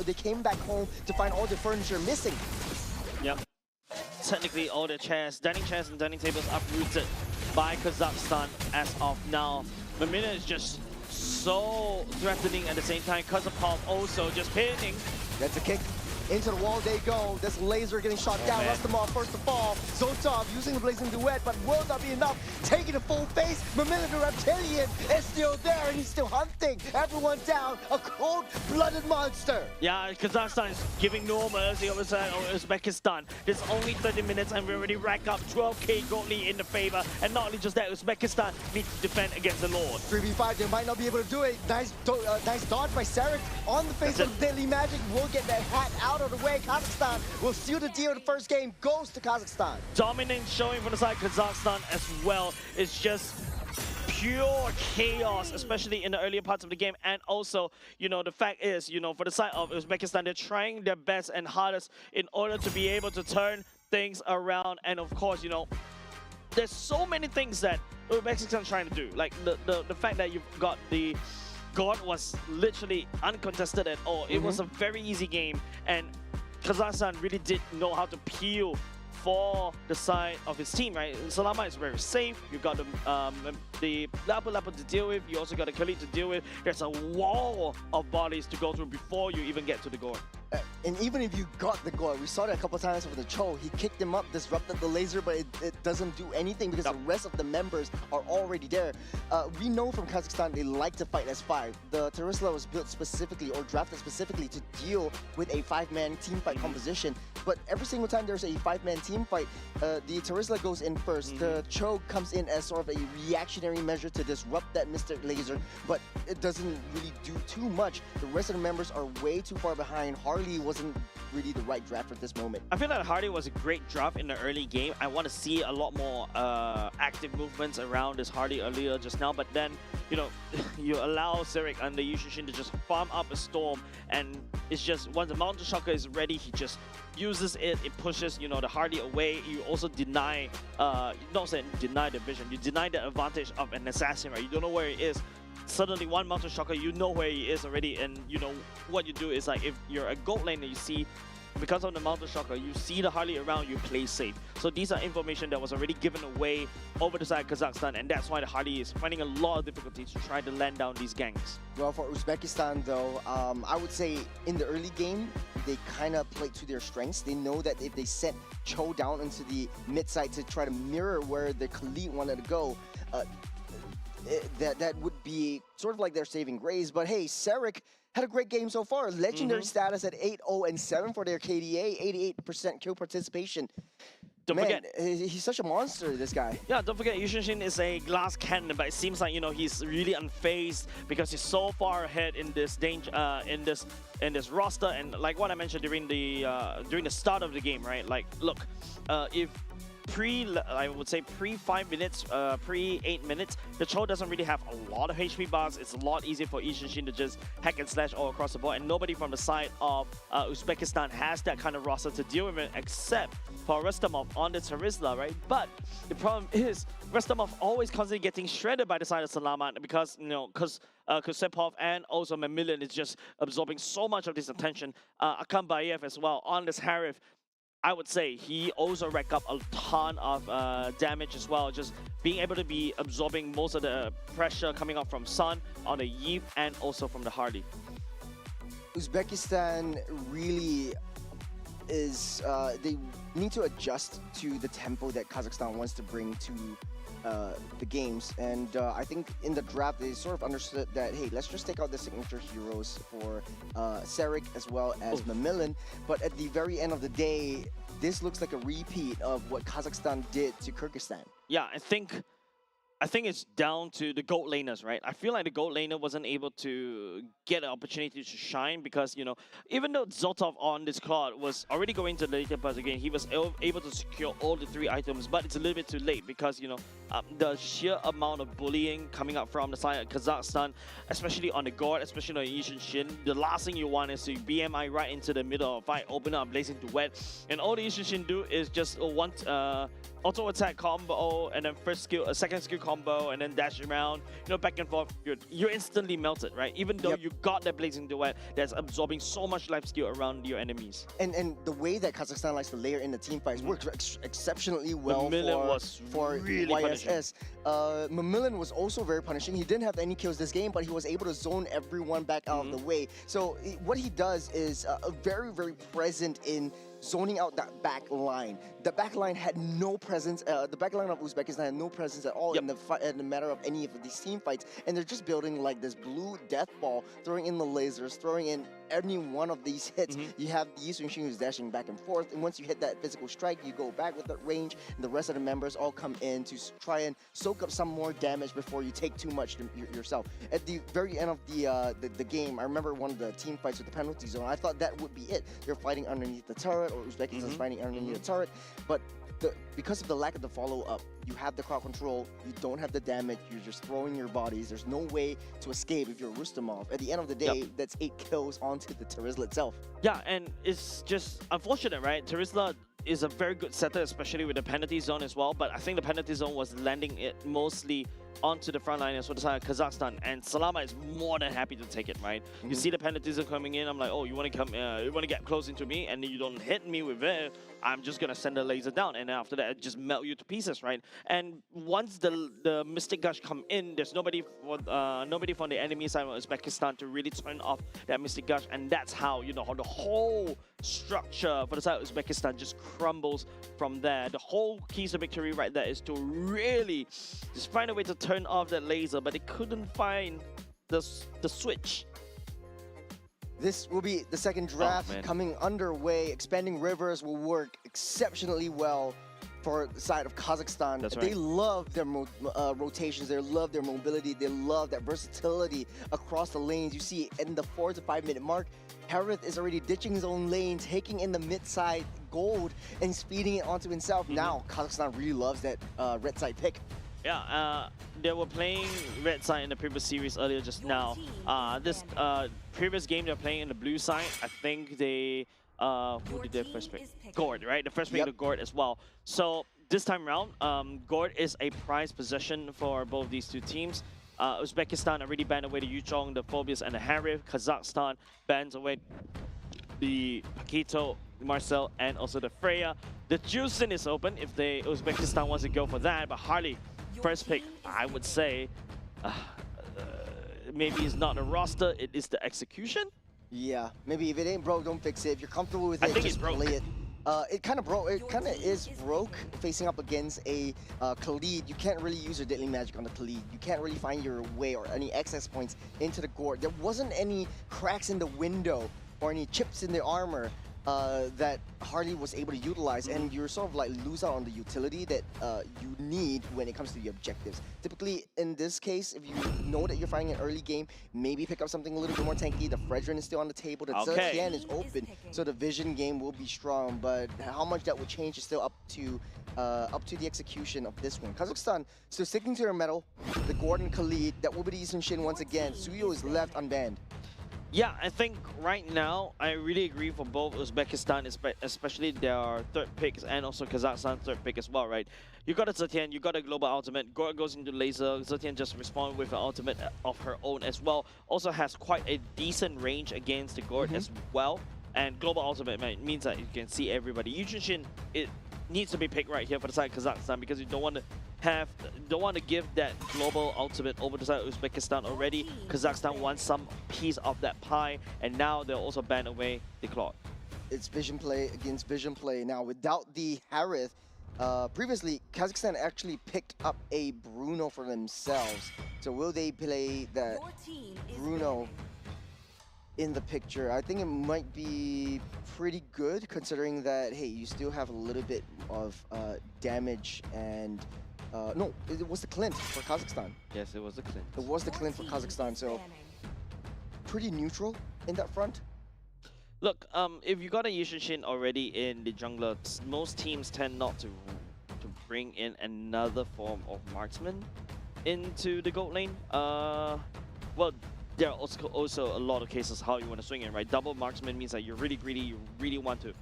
they came back home to find all the furniture missing. Yep. Technically, all the chairs, dining chairs and dining tables uprooted by Kazakhstan as of now. Macmillan is just so threatening at the same time. Kazapov also just pinning. That's a kick. Into the wall they go. This laser getting shot down. Rustamov first to fall. Zotov using the blazing duet, but will not be enough. Taking a full face. Mamilla the reptilian is still there, and he's still hunting. Everyone down. A cold-blooded monster. Yeah, Kazakhstan is giving no mercy over Uzbekistan. There's only 30 minutes, and we already rack up 12k gold lead in the favor. And not only just that, Uzbekistan needs to defend against the Lord. 3v5, they might not be able to do it. Nice dodge by Sarek on the face of Deadly Magic. Will get that hat out of the way. Kazakhstan will seal the deal. The first game goes to Kazakhstan. Dominant showing from the side of Kazakhstan as well. It's just pure chaos, especially in the earlier parts of the game. And also, you know, the fact is, you know, for the side of Uzbekistan, they're trying their best and hardest in order to be able to turn things around. And of course, you know, there's so many things that Uzbekistan's trying to do. Like the fact that you've got the God was literally uncontested at all. It was a very easy game, and Kazakhstan really did know how to peel for the side of his team, right? Salama is very safe. You've got the Lapu to deal with. You also got the Khalid to deal with. There's a wall of bodies to go through before you even get to the goal. And even if you got the goal, we saw that a couple times with the Cho. He kicked him up, disrupted the laser, but it doesn't do anything because the rest of the members are already there. We know from Kazakhstan they like to fight as five. The Terizla was built specifically or drafted specifically to deal with a five-man team fight composition. But every single time there's a five-man team fight, the Terizla goes in first. The Cho comes in as sort of a reactionary measure to disrupt that Mystic Laser, but it doesn't really do too much. The rest of the members are way too far behind. Harley wasn't really the right draft at this moment. I feel that Hardy was a great draft in the early game. I want to see a lot more active movements around this Hardy earlier just now, but then, you know, you allow Zerek and the Yushin to just farm up a Storm, and it's just, once the Mountain Shocker is ready, he just uses it, it pushes, you know, the Hardy away. You also deny, not saying deny the vision, you deny the advantage of an assassin, right? You don't know where he is. Suddenly one Mountain Shocker, you know where he is already, and you know what you do is, like, if you're a gold laner, you see, because of the Mountain Shocker, you see the Harley around, you play safe. So these are information that was already given away over the side of Kazakhstan, and that's why the Harley is finding a lot of difficulties to try to land down these ganks. Well, for Uzbekistan though, I would say in the early game, they kind of played to their strengths. They know that if they sent Cho down into the mid side to try to mirror where the Khalid wanted to go, that would be sort of like their saving grace. But hey, Sarek had a great game so far. Legendary status at 8-0-7 for their KDA, 88% kill participation. Don't forget, he's such a monster, this guy. Yeah, don't forget, Yushin is a glass cannon, but it seems like, you know, he's really unfazed because he's so far ahead in this danger, in this roster. And like what I mentioned during the start of the game, right? Like, look, if I would say pre 5 minutes, pre 8 minutes, the Cho doesn't really have a lot of HP bars. It's a lot easier for Ishin to just hack and slash all across the board, and nobody from the side of Uzbekistan has that kind of roster to deal with it except for Rustamov on the Terizla, right? But the problem is Rustamov always constantly getting shredded by the side of Salamat because, you know, Kusepov and also Mamilian is just absorbing so much of this attention. Akam Bayev as well on this Harif. I would say he also racked up a ton of damage as well, just being able to be absorbing most of the pressure coming up from Sun on the Yeep and also from the Hardy. Uzbekistan really is, they need to adjust to the tempo that Kazakhstan wants to bring to the games, and I think in the draft they sort of understood that, hey, let's just take out the signature heroes for Sarek as well as Mamilian, but at the very end of the day, this looks like a repeat of what Kazakhstan did to Kyrgyzstan. Yeah, I think it's down to the gold laners, right? I feel like the gold laner wasn't able to get an opportunity to shine because, you know, even though Zotov on this card was already going to the later parts again, he was able to secure all the 3 items, but it's a little bit too late because, you know, the sheer amount of bullying coming up from the side of Kazakhstan, especially on the guard, especially on Yishin Shin, the last thing you want is to BMI right into the middle of the fight, open up Blazing Duet, and all the Yishin Shin do is just auto attack combo, and then second skill combo, and then dash around, you know, back and forth. You're instantly melted, right? Even though you got that Blazing Duet that's absorbing so much life steal around your enemies. And the way that Kazakhstan likes to layer in the team fights works exceptionally well for really punishing SS. Mamillan was also very punishing. He didn't have any kills this game, but he was able to zone everyone back out of the way. So what he does is very, very present in zoning out that back line. The back line had no presence. The back line of Uzbekistan had no presence at all in the matter of any of these team fights. And they're just building like this blue death ball, throwing in the lasers, throwing in any one of these hits. You have Yi Sun-shin who's dashing back and forth. And once you hit that physical strike, you go back with that range. And the rest of the members all come in to try and soak up some more damage before you take too much yourself. At the very end of the game, I remember one of the team fights with the penalty zone. I thought that would be it. They're fighting underneath the turret, or Uzbekistan's fighting underneath the turret. But because of the lack of the follow-up, you have the crowd control, you don't have the damage, you're just throwing your bodies. There's no way to escape if you're Rustamov. At the end of the day, that's 8 kills onto the Terizla itself. Yeah, and it's just unfortunate, right? Terizla is a very good setter, especially with the penalty zone as well, but I think the penalty zone was landing it mostly onto the front line as well as Kazakhstan, and Salama is more than happy to take it, right? You see the penalty zone coming in, I'm like, oh, you want to come, you want to get close into me, and you don't hit me with it, I'm just gonna send a laser down, and after that, it just melt you to pieces, right? And once the Mystic Gush come in, there's nobody from the enemy side of Uzbekistan to really turn off that Mystic Gush, and that's how, you know, how the whole structure for the side of Uzbekistan just crumbles from there. The whole keys to victory right there is to really just find a way to turn off that laser, but they couldn't find the switch. This will be the second draft coming underway. Expanding Rivers will work exceptionally well for the side of Kazakhstan. That's They right. love their rotations, they love their mobility, they love that versatility across the lanes. You see in the 4 to 5 minute mark, Harith is already ditching his own lane, taking in the mid-side gold and speeding it onto himself. Now, Kazakhstan really loves that red side pick. Yeah, they were playing red side in the previous series earlier just now. This previous game they're playing in the blue side, I think they who did their first pick? Gord, right? The first pick to Gord as well. So this time around, Gord is a prized possession for both these two teams. Uzbekistan already banned away the Yuchong, the Phobias, and the Harith. Kazakhstan bans away the Paquito, Marcel, and also the Freya. The Juicin is open if Uzbekistan wants to go for that, but Harley, first pick, I would say, maybe it's not the roster, it is the execution. Yeah, maybe if it ain't broke, don't fix it. If you're comfortable with I it, think just it's broke. play it. It kind of broke. It kind of is broke facing up against a Khalid. You can't really use your deadly magic on the Khalid. You can't really find your way or any access points into the Gord. There wasn't any cracks in the window or any chips in the armor that Harley was able to utilize, and you're sort of like lose out on the utility that you need when it comes to the objectives. Typically, in this case, if you know that you're fighting an early game, maybe pick up something a little bit more tanky. The Fredrin is still on the table. The Zetian is open, so the vision game will be strong. But how much that will change is still up to the execution of this one. Kazakhstan still sticking to their metal. The Gordon Khalid, that will be the Yi Sun-shin once again. Suyo is left unbanned. Yeah, I think right now, I really agree for both Uzbekistan, especially their third picks, and also Kazakhstan's third pick as well, right? You got a Zetian, you got a global ultimate, Gord goes into laser, Zetian just responded with an ultimate of her own as well. Also has quite a decent range against the Gord as well. And global ultimate means that you can see everybody. Yi Sun-shin, it needs to be picked right here for the side of Kazakhstan because you don't want to give that global ultimate over to the side of Uzbekistan already. Kazakhstan wants some piece of that pie, and now they'll also ban away the Claude. It's vision play against vision play. Now, without the Harith, previously, Kazakhstan actually picked up a Bruno for themselves. So will they play that Bruno in the picture? I think it might be pretty good considering that, hey, you still have a little bit of damage and no, it was the Clint for Kazakhstan. Yes, it was the Clint. It was the Clint for Kazakhstan, so pretty neutral in that front. Look, if you got a Yi Sun-shin already in the jungler, most teams tend not to bring in another form of marksman into the gold lane. Well, there are also a lot of cases how you want to swing it, right? Double marksman means that you're really greedy, you really want to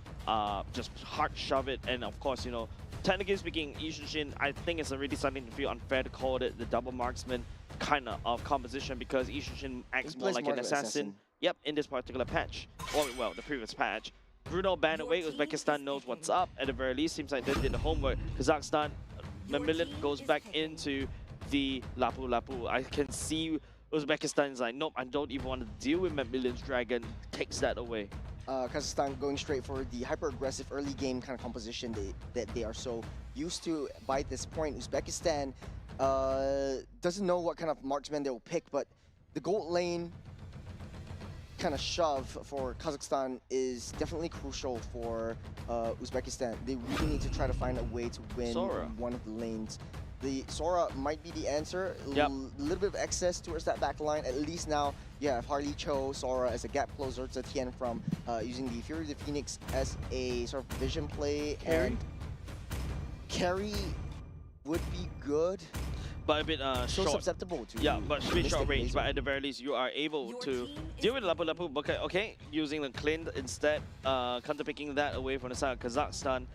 just hard shove it, and of course, you know, technically speaking, Yi Sun-shin, I think it's already starting to feel unfair to call it the double marksman kind of composition because Yi Sun-shin acts more like an assassin. Yep, in this particular patch, or well, the previous patch. Bruno banned away, Uzbekistan knows what's up. At the very least, seems like they did the homework. Kazakhstan Mamillion goes back into the Lapu Lapu. I can see Uzbekistan's like, nope, I don't even want to deal with Mamillion's dragon. Takes that away. Kazakhstan going straight for the hyper-aggressive early game kind of composition that they are so used to by this point. Uzbekistan doesn't know what kind of marksman they will pick, but the gold lane kind of shove for Kazakhstan is definitely crucial for Uzbekistan. They really need to try to find a way to win Sora. one of the lanes. The Sora might be the answer. Yep. A little bit of excess towards that back line. At least now you have Harley Cho, Sora as a gap closer to Tien from using the Fury of the Phoenix as a sort of vision play. Carry? And carry would be good. But a bit So short. susceptible to Yeah, but pretty short Mystic range. Laser. But at the very least, you are able to deal with Lapu Lapu. Okay, using the Clint instead, counter-picking that away from the side of Kazakhstan.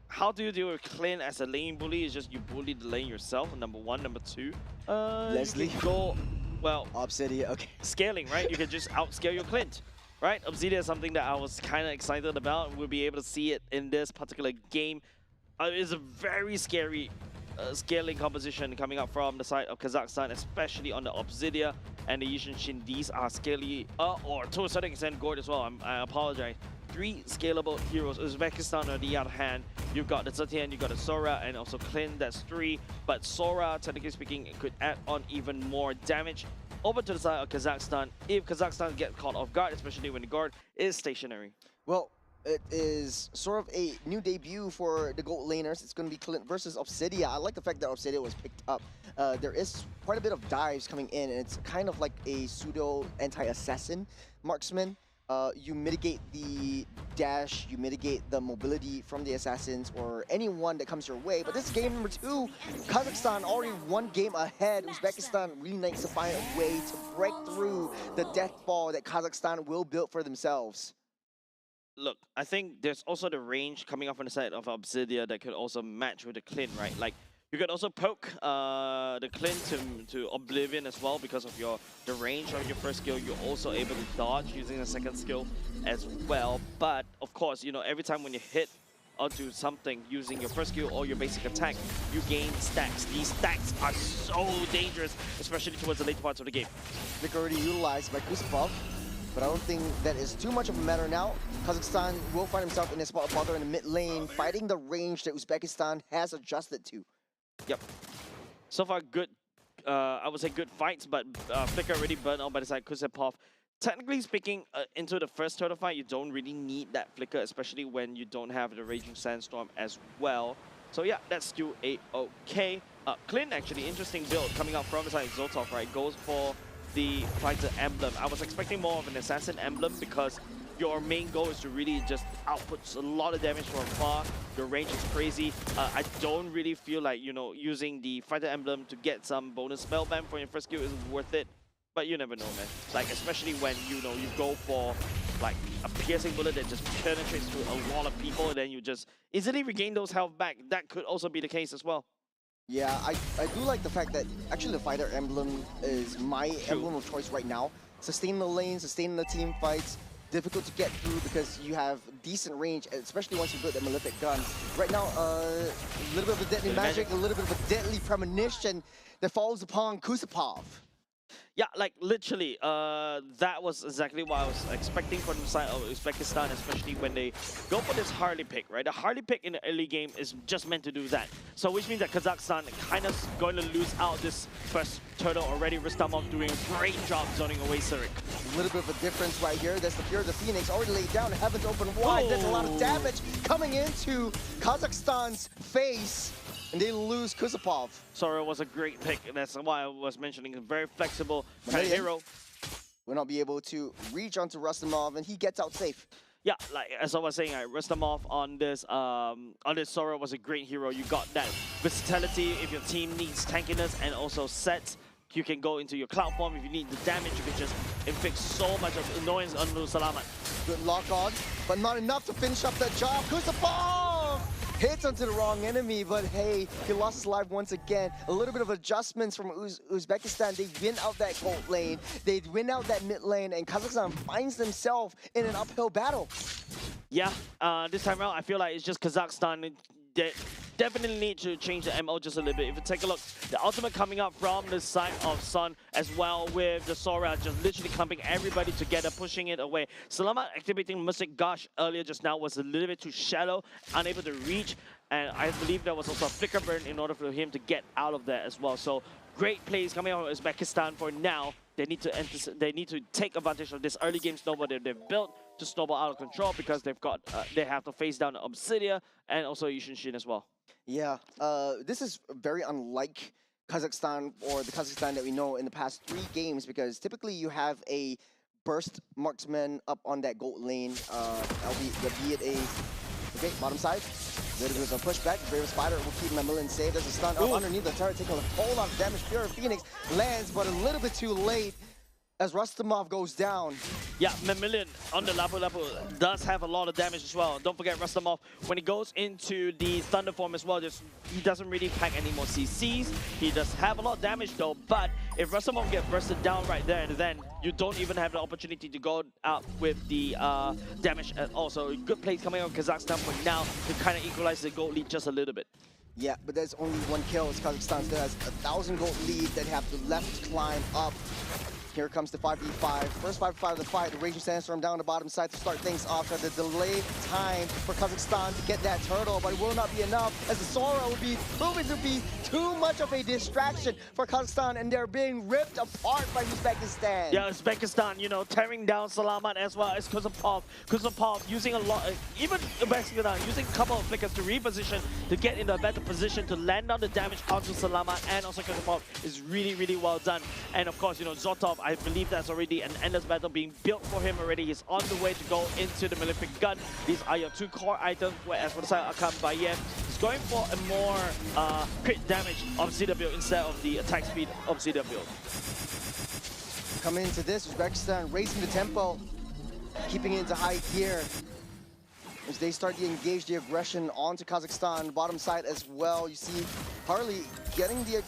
How do you deal with Clint as a lane bully? It's just you bully the lane yourself, number one. Number two, Leslie. you can go, well, Obsidian, okay. scaling, right? You can just outscale your Clint, right? Obsidian is something that I was kind of excited about. We'll be able to see it in this particular game. It's a very scary scaling composition coming up from the side of Kazakhstan, especially on the Obsidia and the Yishin Shin. These are scaly, or to a certain extent, Gord as well. I apologize. 3 scalable heroes. Uzbekistan, on the other hand, you've got the Zetian, you've got the Sora, and also Clint, that's 3. But Sora, technically speaking, could add on even more damage. Over to the side of Kazakhstan, if Kazakhstan get caught off guard, especially when the guard is stationary. Well, it is sort of a new debut for the gold laners. It's going to be Clint versus Obsidia. I like the fact that Obsidia was picked up. There is quite a bit of dives coming in, and it's kind of like a pseudo anti-assassin marksman. You mitigate the dash, you mitigate the mobility from the assassins or anyone that comes your way. But this is game number 2. Kazakhstan already 1 game ahead. Uzbekistan really needs to find a way to break through the death ball that Kazakhstan will build for themselves. Look, I think there's also the range coming up on the side of Obsidia that could also match with the Clint, right? Like, you could also poke the Clint to Oblivion as well because of the range of your first skill. You're also able to dodge using the second skill as well. But, of course, you know, every time when you hit onto something using your first skill or your basic attack, you gain stacks. These stacks are so dangerous, especially towards the later parts of the game. Flick already utilized by Kusupov, but I don't think that is too much of a matter now. Kazakhstan will find himself in a spot of bother in the mid lane, fighting the range that Uzbekistan has adjusted to. Yep. So far, good, I would say good fights, but Flicker already burned out by the side Kusupov. Technically speaking, into the first turtle fight, you don't really need that Flicker, especially when you don't have the Raging Sandstorm as well. So yeah, that's still a-okay. Clint, actually, interesting build coming out from the side of Zoltov, right? Goes for the Fighter Emblem. I was expecting more of an Assassin Emblem because your main goal is to really just output a lot of damage from far. Your range is crazy. I don't really feel like, you know, using the Fighter Emblem to get some bonus spellband for your first skill is worth it. But you never know, man. Like, especially when, you know, you go for, like, a piercing bullet that just penetrates through a lot of people and then you just easily regain those health back. That could also be the case as well. Yeah, I do like the fact that actually the Fighter Emblem is my emblem of choice right now. Sustain the lane, sustain the team fights. Difficult to get through because you have decent range, especially once you build that Malefic gun. Right now, a little bit of a deadly magic, a little bit of a deadly premonition that falls upon Kusupov. Yeah, like literally, that was exactly what I was expecting from the side of Uzbekistan, especially when they go for this Harley pick, right? The Harley pick in the early game is just meant to do that. So which means that Kazakhstan kind of going to lose out this first turtle already. Rustamov doing a great job zoning away Surik. A little bit of a difference right here. That's the Fury of the Phoenix already laid down. Heavens open wide. That's a lot of damage coming into Kazakhstan's face. And they lose Kusupov. Sora was a great pick, and that's why I was mentioning a very flexible kind of hero. Will not be able to reach onto Rustamov, and he gets out safe. Yeah, like as I was saying, Rustamov on this Sora was a great hero. You got that versatility if your team needs tankiness and also sets. You can go into your cloud form if you need the damage. You can just inflict so much of annoyance on Salamat. Good lock on, but not enough to finish up that job. Kusupov hits onto the wrong enemy, but hey, he lost his life once again. A little bit of adjustments from Uzbekistan. They win out that gold lane, they win out that mid lane, and Kazakhstan finds themselves in an uphill battle. Yeah, this time around, I feel like it's just Kazakhstan that definitely need to change the MO just a little bit. If you take a look, the ultimate coming up from the side of Sun as well, with the Sora just literally clumping everybody together, pushing it away. Salamat activating Mystic Gush earlier just now was a little bit too shallow, unable to reach, and I believe there was also a flicker burn in order for him to get out of there as well. So great plays coming out of Uzbekistan for now. They need to take advantage of this early game snowball that they've built to snowball out of control, because they have to face down Obsidia and also Yushin as well. Yeah, this is very unlike Kazakhstan, or the Kazakhstan that we know in the past 3 games, because typically you have a burst marksman up on that gold lane, be it a bottom side. Little bit of a pushback. Brave Spider will keep Mamillion safe. There's a stun up underneath the turret, taking a whole lot of damage. Pure Phoenix lands, but a little bit too late as Rustamov goes down. Yeah, Mamillion on the Lapu does have a lot of damage as well. Don't forget Rustamov, when he goes into the Thunder form as well, he doesn't really pack any more CCs. He does have a lot of damage though, but if Rustamov gets bursted down right there, then you don't even have the opportunity to go out with the damage at all. So good plays coming out of Kazakhstan for now to kind of equalize the gold lead just a little bit. Yeah, but there's only 1 kill. Kazakhstan still has 1,000 gold lead that have to left climb up. Here comes the 5v5. First 5v5 of the fight. The Raging Sandstorm down the bottom side to start things off. At the delayed time for Kazakhstan to get that turtle, but it will not be enough, as the Sora will be proving to be too much of a distraction for Kazakhstan, and they're being ripped apart by Uzbekistan. Yeah, Uzbekistan, you know, tearing down Salamat as well as Kuzapov. Kuzapov using a lot, even Uzbekistan using a couple of flickers to reposition to get in a better position to land down the damage onto Salamat, and also Kuzapov is really, really well done. And of course, you know, Zotov, I believe that's already an endless battle being built for him already. He's on the way to go into the Malefic Gun. These are your 2 core items, whereas for the side of Akam Bayev, he's going for a more crit damage of ZW instead of the attack speed of ZW. Coming into this, Uzbekistan raising the tempo, keeping it into high gear as they start to engage the aggression onto Kazakhstan, bottom side as well. You see Harley getting the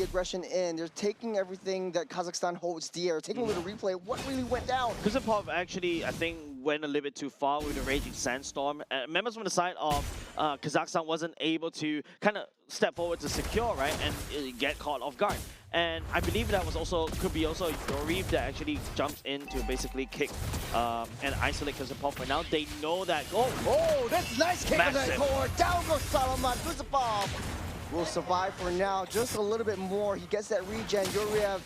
aggression in. They're taking everything that Kazakhstan holds dear, taking a little replay. What really went down? Kuzapov actually, I think, went a little bit too far with the Raging Sandstorm. Members from the side of Kazakhstan wasn't able to kind of step forward to secure, right, and get caught off guard. And I believe that was also could be also Yorif that actually jumps in to basically kick and isolate Kuzapov. But now they know that. Oh, that's a nice kick on that Massive. core. Down goes Salamat. Kuzapov will survive for now. Just a little bit more. He gets that regen. Yuriev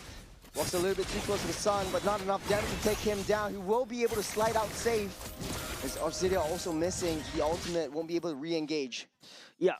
walks a little bit too close to the sun, but not enough damage to take him down. He will be able to slide out safe. As Obsidia also missing, the ultimate won't be able to re-engage. Yeah.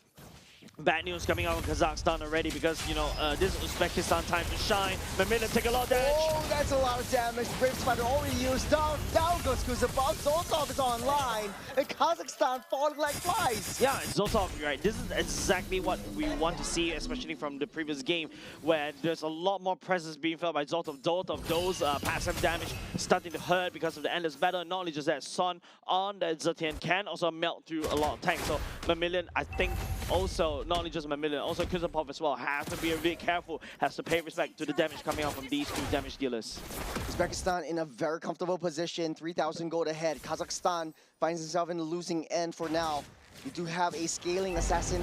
Bad news coming out of Kazakhstan already, because, you know, this is Uzbekistan time to shine. Mamillion take a lot of damage. Oh, that's a lot of damage. Brave Spider already used down. Down goes Kuzapov. Zotov is online. And Kazakhstan falling like flies. Yeah, Zotov, right. This is exactly what we want to see, especially from the previous game, where there's a lot more presence being felt by Zotov. Both of those passive damage starting to hurt because of the endless battle. Not only just that, Sun on the Zetian can also melt through a lot of tanks. So Mamillion, I think, also, not only just Mamillion, also Kuzapov as well, has to be a bit careful, has to pay respect to the damage coming out from these 2 damage dealers. Uzbekistan in a very comfortable position, 3,000 gold ahead. Kazakhstan finds himself in the losing end for now. You do have a scaling assassin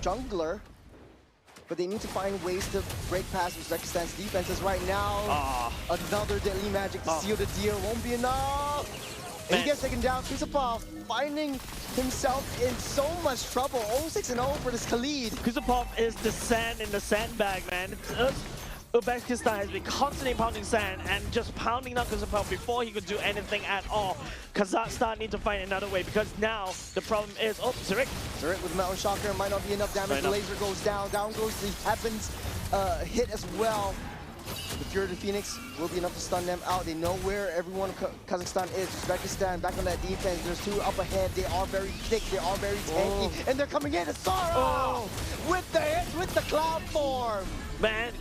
jungler, but they need to find ways to break past Uzbekistan's defenses right now. Another deadly magic to seal the deal won't be enough. And he gets taken down. Kuzapov finding himself in so much trouble. 0-6-0 for this Khalid. Kuzapov is the sand in the sandbag, man. Uzbekistan has been constantly pounding sand and just pounding down Kuzapov before he could do anything at all. Kazakhstan need to find another way, because now the problem is, Zurich. Zurich with Metal Shocker might not be enough damage. The laser goes down. Down goes the Heavens hit as well. The Fury of the Phoenix will be enough to stun them out. They know where everyone Kazakhstan is. Uzbekistan back on that defense. There's 2 up ahead. They are very thick. They are very tanky. And they're coming in. Sora with the hit, with the cloud form. Man,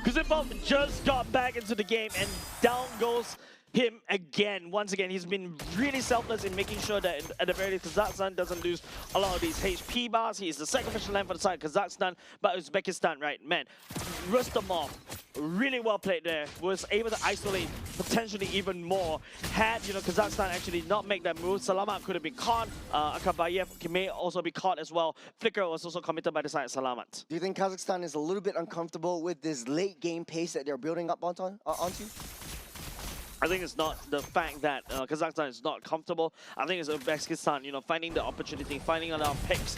Kuzapov just got back into the game, and down goes him again. Once again, he's been really selfless in making sure that at the very least Kazakhstan doesn't lose a lot of these HP bars. He's the sacrificial lamb for the side of Kazakhstan, but Uzbekistan, right, man, Rustamov, really well played there, was able to isolate potentially even more. Had, Kazakhstan actually not make that move, Salamat could have been caught, Akabayev may also be caught as well. Flicker was also committed by the side of Salamat. Do you think Kazakhstan is a little bit uncomfortable with this late game pace that they're building up onto? I think it's not the fact that Kazakhstan is not comfortable. I think it's Uzbekistan, finding the opportunity, finding a lot of picks.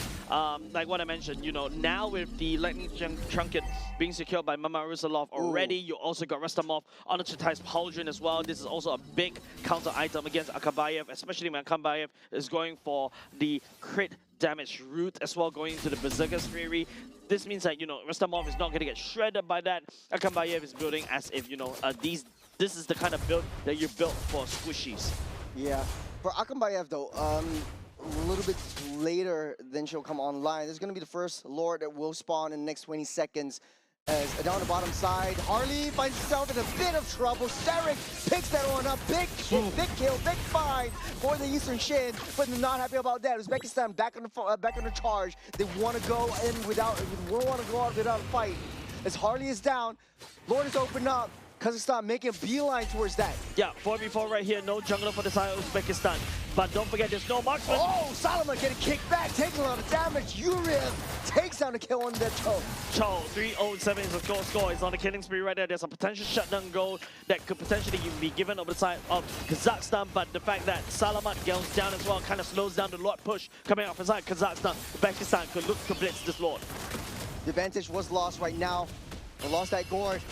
Like what I mentioned, now with the lightning trinket being secured by Mama Rusalov already, you also got Rustamov on the Chetai's Pauldron as well. This is also a big counter item against Akabayev, especially when Akabayev is going for the crit damage route as well, going into the Berserker's Fury. This means that, Rustamov is not going to get shredded by that. Akabayev is building as if, this is the kind of build that you built for squishies. Yeah. For Akambayev, though, a little bit later than she'll come online, there's going to be the first Lord that will spawn in the next 20 seconds. As down the bottom side, Harley finds herself in a bit of trouble. Sarek picks that one up. Big kill, big find for the Eastern Shin, but they're not happy about that. Uzbekistan back on the charge. They want to go in without, want to go out without a fight. As Harley is down, Lord is open up. Kazakhstan making a beeline towards that. Yeah, 4v4 right here, no jungler for the side of Uzbekistan. But don't forget, there's no marksman. Oh, Salama getting kicked back, taking a lot of damage. Yuriv takes down the kill on that Cho. Cho, 307 is a score. He's on the killing spree right there. There's a potential shutdown goal that could potentially be given over the side of Kazakhstan, but the fact that Salamat goes down as well kind of slows down the Lord push coming off inside Kazakhstan. Uzbekistan could look to blitz this Lord. The advantage was lost right now. They lost that Gord.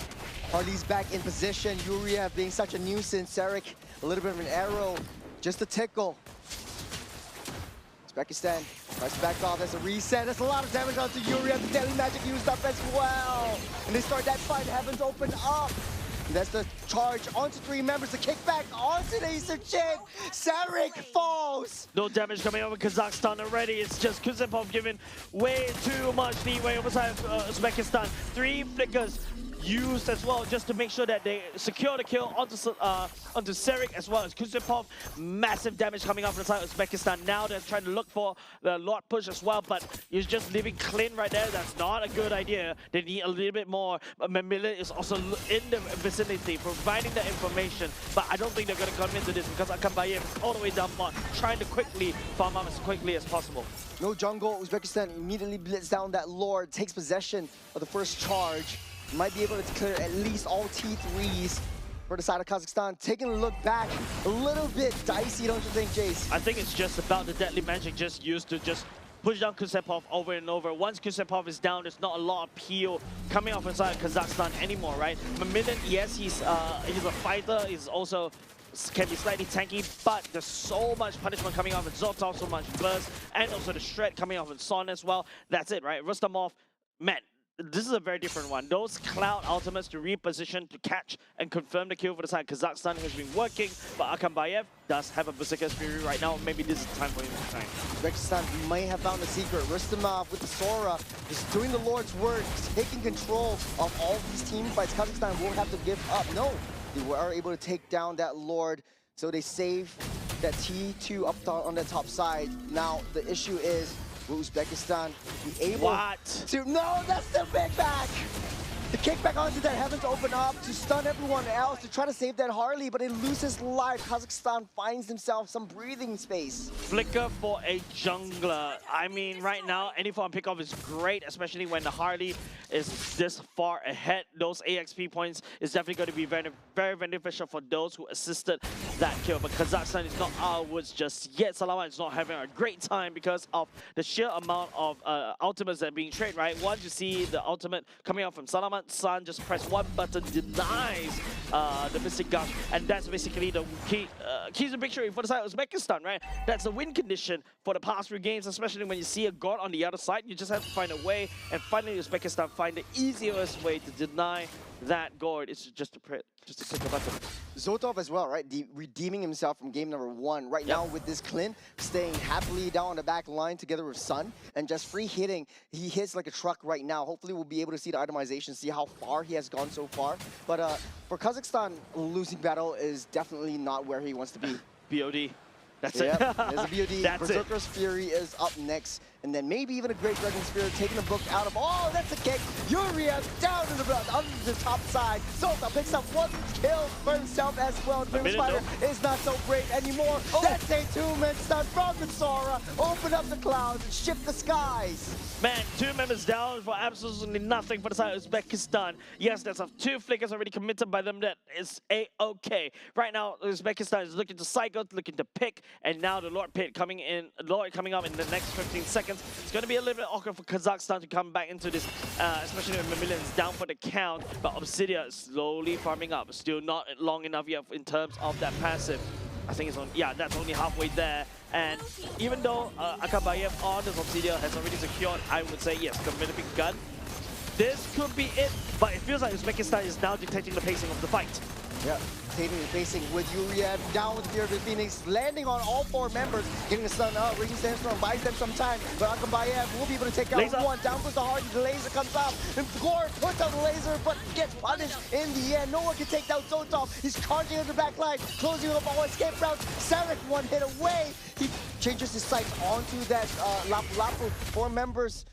Harley's back in position. Yuriev being such a nuisance. Sarek, a little bit of an arrow, just a tickle. Uzbekistan tries to back off. There's a reset. There's a lot of damage onto Yuriev. The Deadly Magic used up as well. And they start that fight. Heavens open up. And that's the charge onto three members. The kickback onto the Eastern Shin. Sarek falls. No damage coming over Kazakhstan already. It's just Kuzempov giving way too much leeway over side of Uzbekistan. 3 flickers used as well just to make sure that they secure the kill onto Sarek as well as Kuzempov. Massive damage coming out from the side of Uzbekistan. Now they're trying to look for the Lord push as well, but he's just leaving clean right there. That's not a good idea. They need a little bit more. Mamila is also in the vicinity providing the information, but I don't think they're going to come into this because Akambayev is all the way down bot, trying to quickly farm up as quickly as possible. No jungle. Uzbekistan immediately blitz down that Lord, takes possession of the first charge. Might be able to clear at least all T3s for the side of Kazakhstan. Taking a look back, a little bit dicey, don't you think, Jace? I think it's just about the Deadly Magic just used to just push down Kuzempov over and over. Once Kuzempov is down, there's not a lot of peel coming off inside Kazakhstan anymore, right? Mamilin, yes, he's a fighter. He's also can be slightly tanky, but there's so much punishment coming off of Zotov, so much burst, and also the shred coming off of Son as well. That's it, right? Rustamov, man. This is a very different one. Those Cloud ultimates to reposition, to catch and confirm the kill for the side. Kazakhstan has been working, but Akambayev does have a Berserker's Fury right now. Maybe this is the time for him to shine. Uzbekistan may have found the secret. Rustamov with the Sora is doing the Lord's work, taking control of all these team fights. Kazakhstan won't have to give up. No, they were able to take down that Lord, so they save that T2 up on the top side. Now, the issue is, will Uzbekistan be able to... No, that's the big back! The kickback onto that Heavens open up to stun everyone else, to try to save that Harley, but it loses life. Kazakhstan finds themselves some breathing space. Flicker for a jungler. I mean, right now, any form pickoff is great, especially when the Harley is this far ahead. Those AXP points is definitely going to be very, very beneficial for those who assisted that kill. But Kazakhstan is not out of woods just yet. Salamat is not having a great time because of the sheer amount of ultimates that are being traded, right? Once you see the ultimate coming out from Salamat, San just press one button, denies the Mystic Gush, and that's basically the keys to victory for the side of Uzbekistan, right? That's the win condition for the past few games, especially when you see a god on the other side. You just have to find a way, and finally Uzbekistan find the easiest way to deny that god. It's just a just to click a button. Zotov as well, right? Redeeming himself from game number 1. Right now with this Clint staying happily down on the back line together with Sun and just free hitting. He hits like a truck right now. Hopefully we'll be able to see the itemization, see how far he has gone so far. But for Kazakhstan, losing battle is definitely not where he wants to be. BOD. That's it. it. There's a BOD. That's Berserker's Fury is up next. And then maybe even a Great Dragon Spear taking the book out of... Oh, that's a kick. Yuria down to the top side. Zolta picks up 1 kill for himself as well. The Spider is not so great anymore. Oh. That's a 2-man stun from the Sora. Open up the clouds and shift the skies. Man, 2 members down for absolutely nothing for the side of Uzbekistan. Yes, there's 2 flickers already committed by them. That is a-okay. Right now, Uzbekistan is looking to cycle, looking to pick, and now the Lord Pit coming in. Lord coming up in the next 15 seconds. It's going to be a little bit awkward for Kazakhstan to come back into this, especially when Mamilian is down for the count. But Obsidia is slowly farming up. Still not long enough yet in terms of that passive. I think it's on, yeah, that's only halfway there. And even though Akabayev on this Obsidia has already secured, I would say, yes, the Minipic gun. This could be it, but it feels like Uzbekistan is now dictating the pacing of the fight. Yeah, taking the pacing with Yuria down with Fear of the Phoenix, landing on all 4 members, getting the stun up, Raging Sandstorm buys them some time, but Akabayev will be able to take out laser. 1, down goes the Hardy, the laser comes up, and Gore puts out the laser, but gets punished in the end. No one can take down Zotov, he's charging in the back line, closing up all escape routes, Sarek 1 hit away, he changes his sights onto that Lapu Lapu. 4 members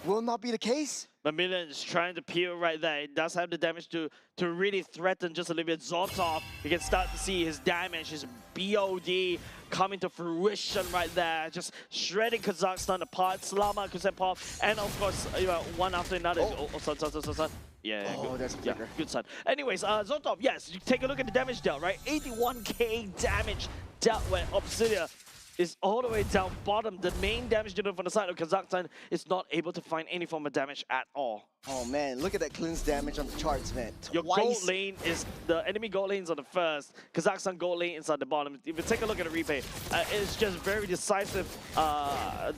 will not be the case. Mamilian is trying to peel right there. It does have the damage to really threaten just a little bit. Zotov, you can start to see his damage, his BOD coming to fruition right there. Just shredding Kazakhstan apart. Slama, Kusepov, and of course, you know, one after another. Son. Yeah, oh, good. that's a flicker. Yeah, good son. Anyways, Zotov, yes, you take a look at the damage dealt, right? 81k damage dealt when Obsidia is all the way down bottom. The main damage dealer from the side of Kazakhstan is not able to find any form of damage at all. Oh man, look at that cleanse damage on the charts, man. Your gold lane is, the enemy gold lanes on the first, Kazakhstan gold lane inside the bottom. If you take a look at the replay, it's just very decisive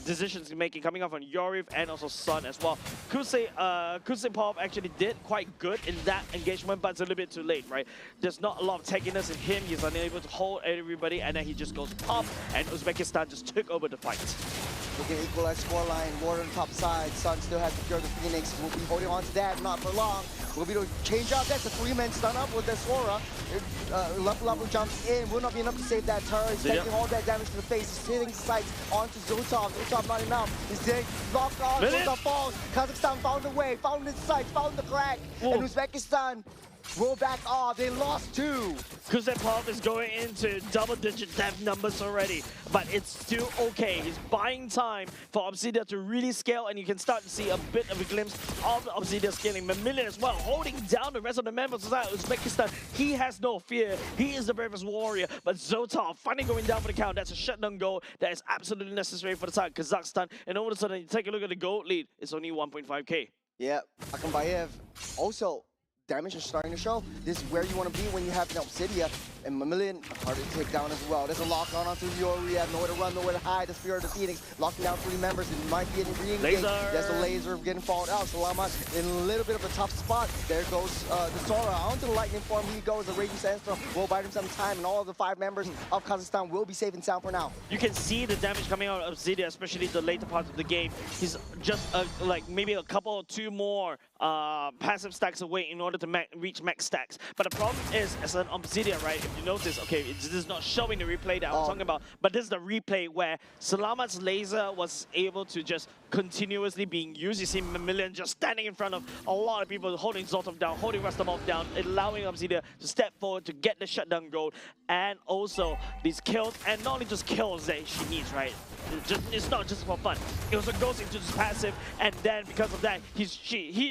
decisions making coming up from Yoriv and also Sun as well. Kusepov actually did quite good in that engagement, but it's a little bit too late, right? There's not a lot of techiness in him. He's unable to hold everybody, and then he just goes pop, and Uzbekistan just took over the fight. We can equalize scoreline. Ward on the top side. Sun still has to cure the Phoenix. We'll be holding on to that, not for long. We'll be able to change out. That's a 3-man stun up with the Sora. Lapu jumps in. Will not be enough to save that turret. He's taking all that damage to the face. He's hitting sights onto Zotov. Zotov not enough. He's getting locked on. Zotov falls. Kazakhstan found a way, found his sights, found the crack. Ooh. And Uzbekistan roll back off. They lost 2. Kusepov is going into double-digit death numbers already, but it's still okay. He's buying time for Obsidia to really scale, and you can start to see a bit of a glimpse of the Obsidia scaling. Mamilian as well, holding down the rest of the members of Uzbekistan. He has no fear. He is the bravest warrior, but Zotov finally going down for the count. That's a shutdown goal that is absolutely necessary for the side of Kazakhstan. And all of a sudden, you take a look at the gold lead. It's only 1.5k. Yeah, Akambayev also damage is starting to show. This is where you want to be when you have an Obsidia. And Mamilian, hard to take down as well. There's a lock on onto Yori. You have nowhere to run, nowhere to hide. The Spear of the Phoenix locking down 3 members. It might be a re-engage. There's a laser getting followed out. Salama in a little bit of a tough spot. There goes the Sora onto the lightning form. He goes. The Raging Sandstorm will buy him some time. And all of the 5 members of Kazakhstan will be safe and sound for now. You can see the damage coming out of Obsidia, especially the later part of the game. He's just like maybe a couple or 2 more passive stacks away in order to reach max stacks. But the problem is, as an Obsidia, right, if you notice, okay, this is not showing the replay that I was talking about, but this is the replay where Salamat's laser was able to just continuously being used. You see Mamilian just standing in front of a lot of people, holding Zotov down, holding Rastamov down, allowing Obsidia to step forward to get the shutdown goal, and also these kills, and not only just kills that she needs, right? It's not just for fun. It also goes into this passive, and then because of that, he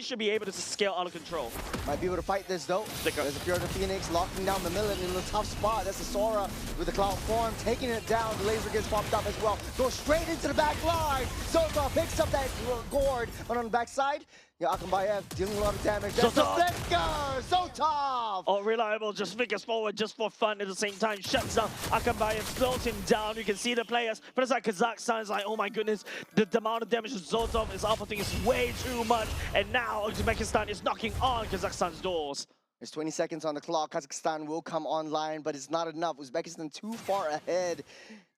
should be able to scale out of control. Might be able to fight this though. There's a Fear of the Phoenix locking down the Mamilian in a tough spot. That's a Sora with the cloud form, taking it down. The laser gets popped up as well. Goes straight into the back line. Zotov picks up that gourd, but on the back side, yeah, Akambayev dealing a lot of damage. That's the flicker! Zotov! Oh, reliable, just flickers forward just for fun at the same time. Shuts down Akambayev, slows him down. You can see the players, but it's like Kazakhstan is like, oh my goodness, the amount of damage Zotov is outputting is way too much. And now Uzbekistan is knocking on Kazakhstan's doors. There's 20 seconds on the clock. Kazakhstan will come online, but it's not enough. Uzbekistan too far ahead.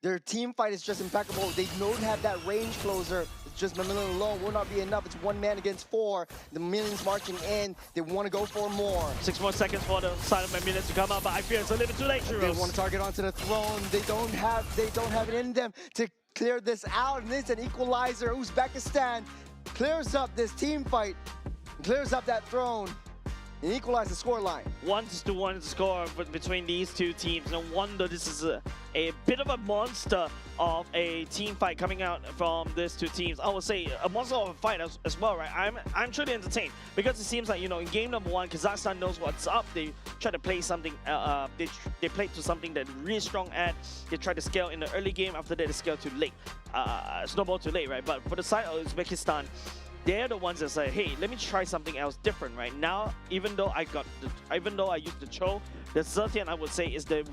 Their team fight is just impeccable. They don't have that range closer. It's just Mamilian alone will not be enough. It's 1 man against 4. The Mamilians marching in. They want to go for more. 6 more seconds for the side of Mamilians to come up, but I fear it's a little bit too late, They Shiros. want to target onto the throne. They don't have it in them to clear this out. And it's an equalizer. Uzbekistan clears up this team fight, clears up that throne, and equalizes the scoreline. 1-1 score between these two teams. No wonder this is a bit of a monster of a team fight coming out from these two teams. I would say a monster of a fight as well, right? I'm truly entertained because it seems like, you know, in game number 1, Kazakhstan knows what's up. They try to play something. They played to something that really strong at. They try to scale in the early game. After that, they scale too late. Snowball too late, right? But for the side of Uzbekistan, they're the ones that say, hey, let me try something else different right now. Even though I used the Cho, the Zetian, I would say, is the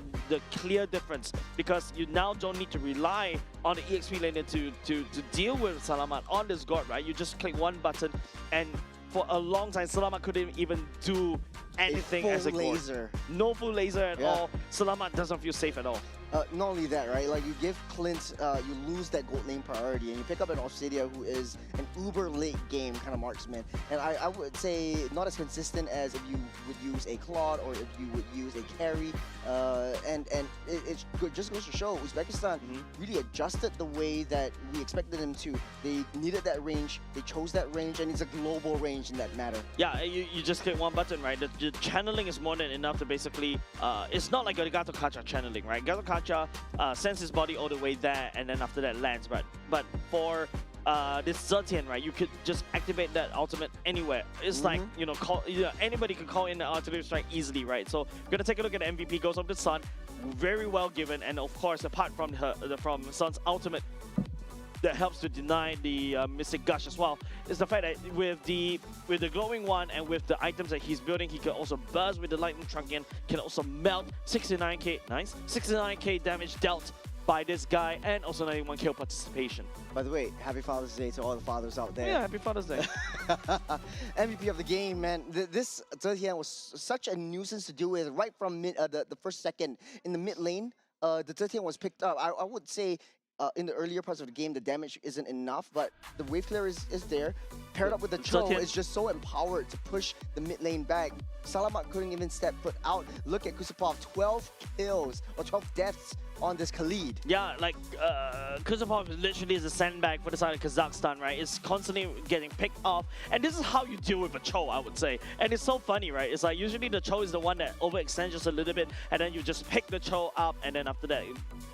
clear difference, because you now don't need to rely on the EXP laner to deal with Salamat on this guard, right? You just click one button, and for a long time, Salamat couldn't even do anything as a guard. Laser. No full laser at all. Salamat doesn't feel safe at all. Not only that, right? Like, you give Clint, you lose that gold lane priority, and you pick up an Obsidia who is an uber late game kind of marksman. And I would say not as consistent as if you would use a Claude or if you would use a carry. And it just goes to show Uzbekistan really adjusted the way that we expected them to. They needed that range, they chose that range, and it's a global range in that matter. Yeah, you just click one button, right? The channeling is more than enough to basically, it's not like a Gato Kacha channeling, right? Gato Kacha sends his body all the way there, and then after that lands. But for this Zetian, right, you could just activate that ultimate anywhere. It's like, you know, anybody can call in the artillery strike easily, right? So we're gonna take a look at the MVP. Goes of the Sun, very well given, and of course, apart from from Sun's ultimate that helps to deny the Mystic Gush as well, is the fact that with the glowing one and with the items that he's building, he can also burst with the lightning trunking, can also melt 69k, nice, 69k damage dealt by this guy, and also 91 kill participation. By the way, happy Father's Day to all the fathers out there. Yeah, happy Father's Day. MVP of the game, man. This Zetian was such a nuisance to deal with right from the first second in the mid lane. The Zetian was picked up. I would say in the earlier parts of the game, the damage isn't enough, but the wave clear is there. Paired up with the Cho, is just so empowered to push the mid lane back. Salamat couldn't even step foot out. Look at Kusupov, 12 kills or 12 deaths on this Khalid. Yeah, like Kusupov literally is a sandbag for the side of Kazakhstan, right? It's constantly getting picked off, and this is how you deal with a Cho, I would say. And it's so funny, right? It's like usually the Cho is the one that overextends just a little bit, and then you just pick the Cho up, and then after that,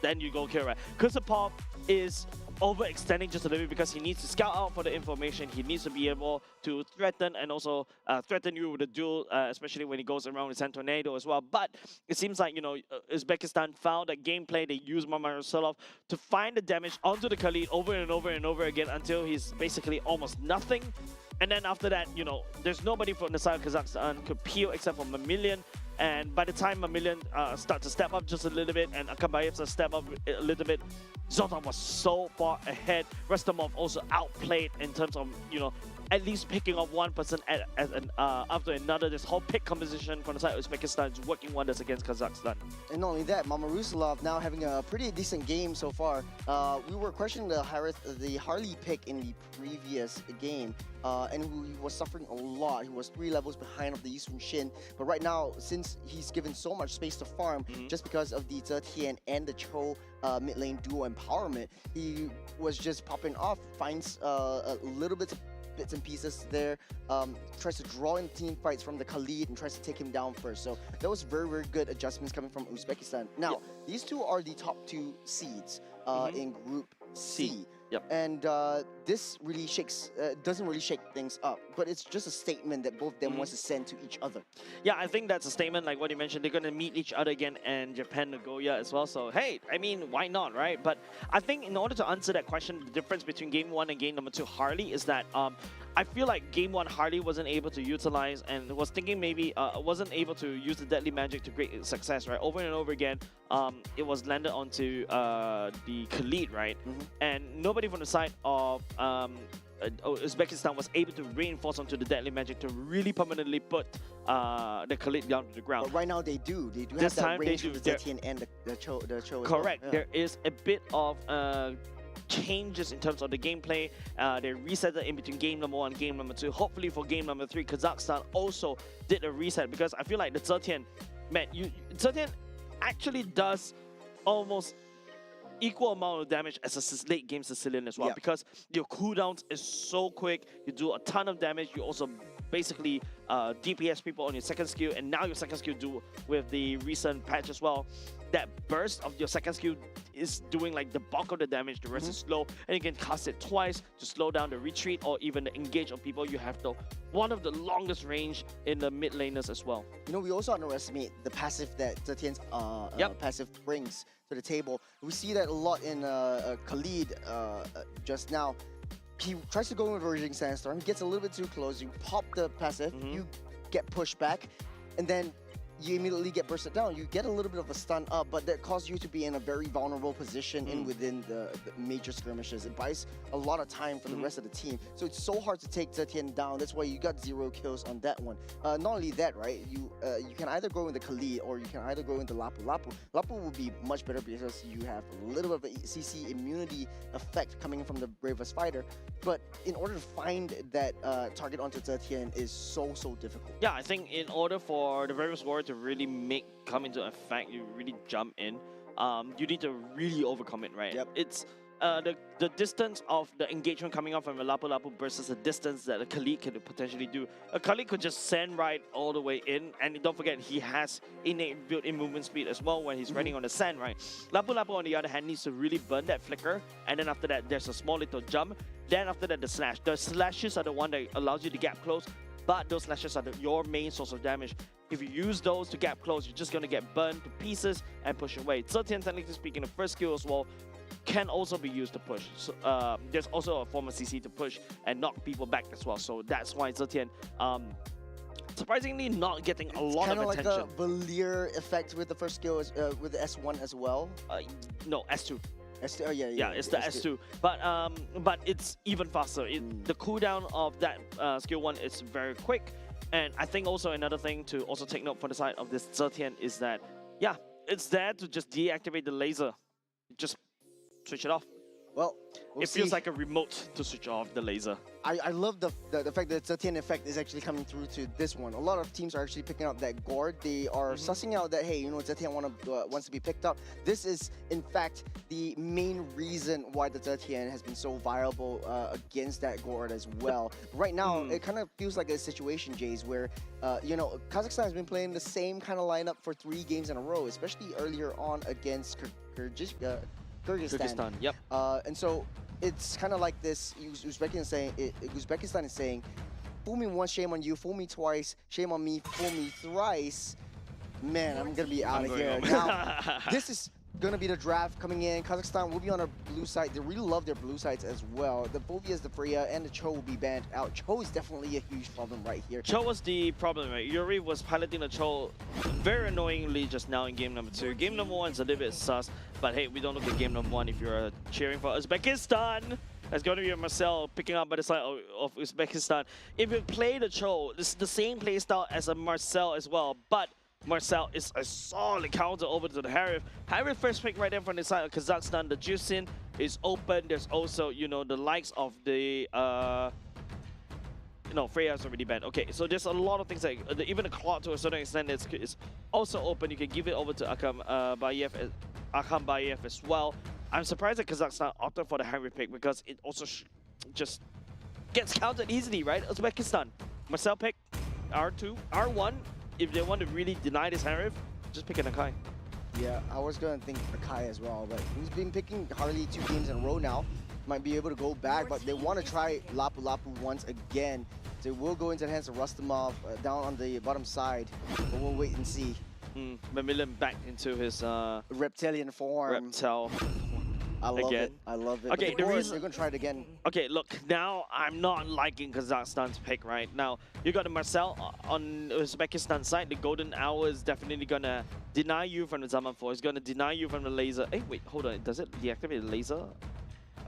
then you go kill, right? Kusupov is overextending just a little bit because he needs to scout out for the information. He needs to be able to threaten and also threaten you with a duel, especially when he goes around with Sand Tornado as well. But it seems like, you know, Uzbekistan found that gameplay. They used Mamarusalov to find the damage onto the Khalid over and over and over again until he's basically almost nothing. And then after that, you know, there's nobody from the side of Kazakhstan could peel except for Mamilian. And by the time Mamilian start to step up just a little bit and Akabayev step up a little bit, Zoltan was so far ahead. Restomov also outplayed in terms of, you know, at least picking up one person after another. This whole pick composition from the side of Uzbekistan is working wonders against Kazakhstan. And not only that, Mamarusalov now having a pretty decent game so far. We were questioning the Harley pick in the previous game, and he was suffering a lot. He was 3 levels behind of the Yisun Shin. But right now, since he's given so much space to farm, just because of the Zetian and the Cho mid lane duo empowerment, he was just popping off, finds a little bit of bits and pieces there, tries to draw in team fights from the Khalid and tries to take him down first. So that was very, very good adjustments coming from Uzbekistan. Now, these two are the top 2 seeds in Group C. Yep. And this really doesn't really shake things up, but it's just a statement that both of them wants to send to each other. Yeah, I think that's a statement, like what you mentioned. They're going to meet each other again in Japan, Nagoya as well. So, hey, I mean, why not, right? But I think in order to answer that question, the difference between Game 1 and Game number 2 Harley is that I feel like Game 1 Harley wasn't able to utilize and was thinking maybe wasn't able to use the deadly magic to great success, right? Over and over again, it was landed onto the Khalid, right? And nobody from the side of Uzbekistan was able to reinforce onto the deadly magic to really permanently put the Khalid down to the ground. But right now they do. They do This have that time they range do. with the Zetian and the Cho as well. Correct. Yeah. There is a bit of changes in terms of the gameplay. They reset it in between game number 1 and game number 2. Hopefully for game number 3, Kazakhstan also did a reset, because I feel like the Zetian, man, Zetian actually does almost equal amount of damage as a late game Sicilian as well, Yeah. because your cooldowns is so quick. You do a ton of damage. You also basically DPS people on your second skill, and now your second skill do with the recent patch as well. That burst of your second skill is doing like the bulk of the damage. The rest is slow, and you can cast it twice to slow down the retreat or even the engage of people. You have one of the longest range in the mid laners as well. You know, we also underestimate the passive that Zetian's passive brings to the table. We see that a lot in Khalid just now. He tries to go in with Raging Sandstorm. He gets a little bit too close. You pop the passive, you get pushed back, and then you immediately get bursted down. You get a little bit of a stun up, but that causes you to be in a very vulnerable position within the major skirmishes. It buys a lot of time for the rest of the team. So it's so hard to take Zetian down. That's why you got 0 kills on that one. Not only that, right? You can either go into Khalid or you can either go into Lapu. Lapu will be much better because you have a little bit of a CC immunity effect coming from the bravest fighter. But in order to find that target onto Zetian is so difficult. Yeah, I think in order for the Bravest Warrior to really come into effect, you really jump in. You need to really overcome it, right? Yep. It's the distance of the engagement coming off from a Lapu Lapu versus the distance that a Khalid could potentially do. A Khalid could just sand right all the way in, and don't forget he has innate built-in movement speed as well when he's riding on the sand, right? Lapu Lapu on the other hand needs to really burn that flicker, and then after that there's a small little jump. Then after that the slash. The slashes are the one that allows you to gap close, but those slashes are your main source of damage. If you use those to gap close, you're just going to get burned to pieces and push away. Zetian, technically speaking, the first skill as well can also be used to push. So, there's also a form of CC to push and knock people back as well. So that's why Zetian, surprisingly, not getting a lot of attention. Kind of like a Valier effect with the first skill, with the S1 as well. No, S2. S2, oh yeah, Yeah, it's the S2. But it's even faster. The cooldown of that skill 1 is very quick. And I think also another thing to also take note for the side of this Zetian is that, yeah, it's there to just deactivate the laser. Just switch it off. Well, it feels like a remote to switch off the laser. I love the fact that Zetian effect is actually coming through to this one. A lot of teams are actually picking up that gourd. They are sussing out that, hey, you know, Zetian wants to be picked up. This is, in fact, the main reason why the Zetian has been so viable against that gourd as well. Right now, it kind of feels like a situation, Jays, where, you know, Kazakhstan has been playing the same kind of lineup for 3 games in a row, especially earlier on against Kyrgyzstan. Yep. And so it's kind of like this. Uzbekistan is saying, fool me once, shame on you. Fool me twice, shame on me. Fool me thrice. Man, I'm gonna be out of here. Now, this is gonna be the draft coming in. Kazakhstan will be on our blue side. They really love their blue sides as well. The Bovias, the Freya, and the Cho will be banned out. Cho is definitely a huge problem right here. Cho was the problem, right? Yuri was piloting the Cho very annoyingly just now in game number 2. Game number 1 is a little bit sus, but hey, we don't look at game number 1 if you're cheering for Uzbekistan. That's going to be Marcel picking up by the side of Uzbekistan. If you play the Cho, this is the same playstyle as a Marcel as well, but Marcel is a solid counter over to the Harith. Harith first pick right there from the side of Kazakhstan. The Juicin is open. There's also, you know, the likes of the... no, Freya's already banned. Okay, so there's a lot of things like... even the Claw to a certain extent is also open. You can give it over to Akam Bayev as well. I'm surprised that Kazakhstan opted for the Harith pick because it also just gets countered easily, right? Uzbekistan. Marcel pick R2, R1. If they want to really deny this Harith, just pick an Akai. Yeah, I was going to think Akai as well, but he's been picking Harley 2 games in a row now. Might be able to go back, but they want to try Lapu Lapu once again. They will go into the hands of Rustamov down on the bottom side, but we'll wait and see. Mamilin back into his reptilian form. Reptile. I love it. I love it. Okay, the reason they're gonna try it again. Okay, look, now I'm not liking Kazakhstan's pick right now. You got the Marcel on Uzbekistan side. The golden hour is definitely gonna deny you from the Zaman 4. It's gonna deny you from the laser. Hey, wait, hold on. Does it deactivate the laser?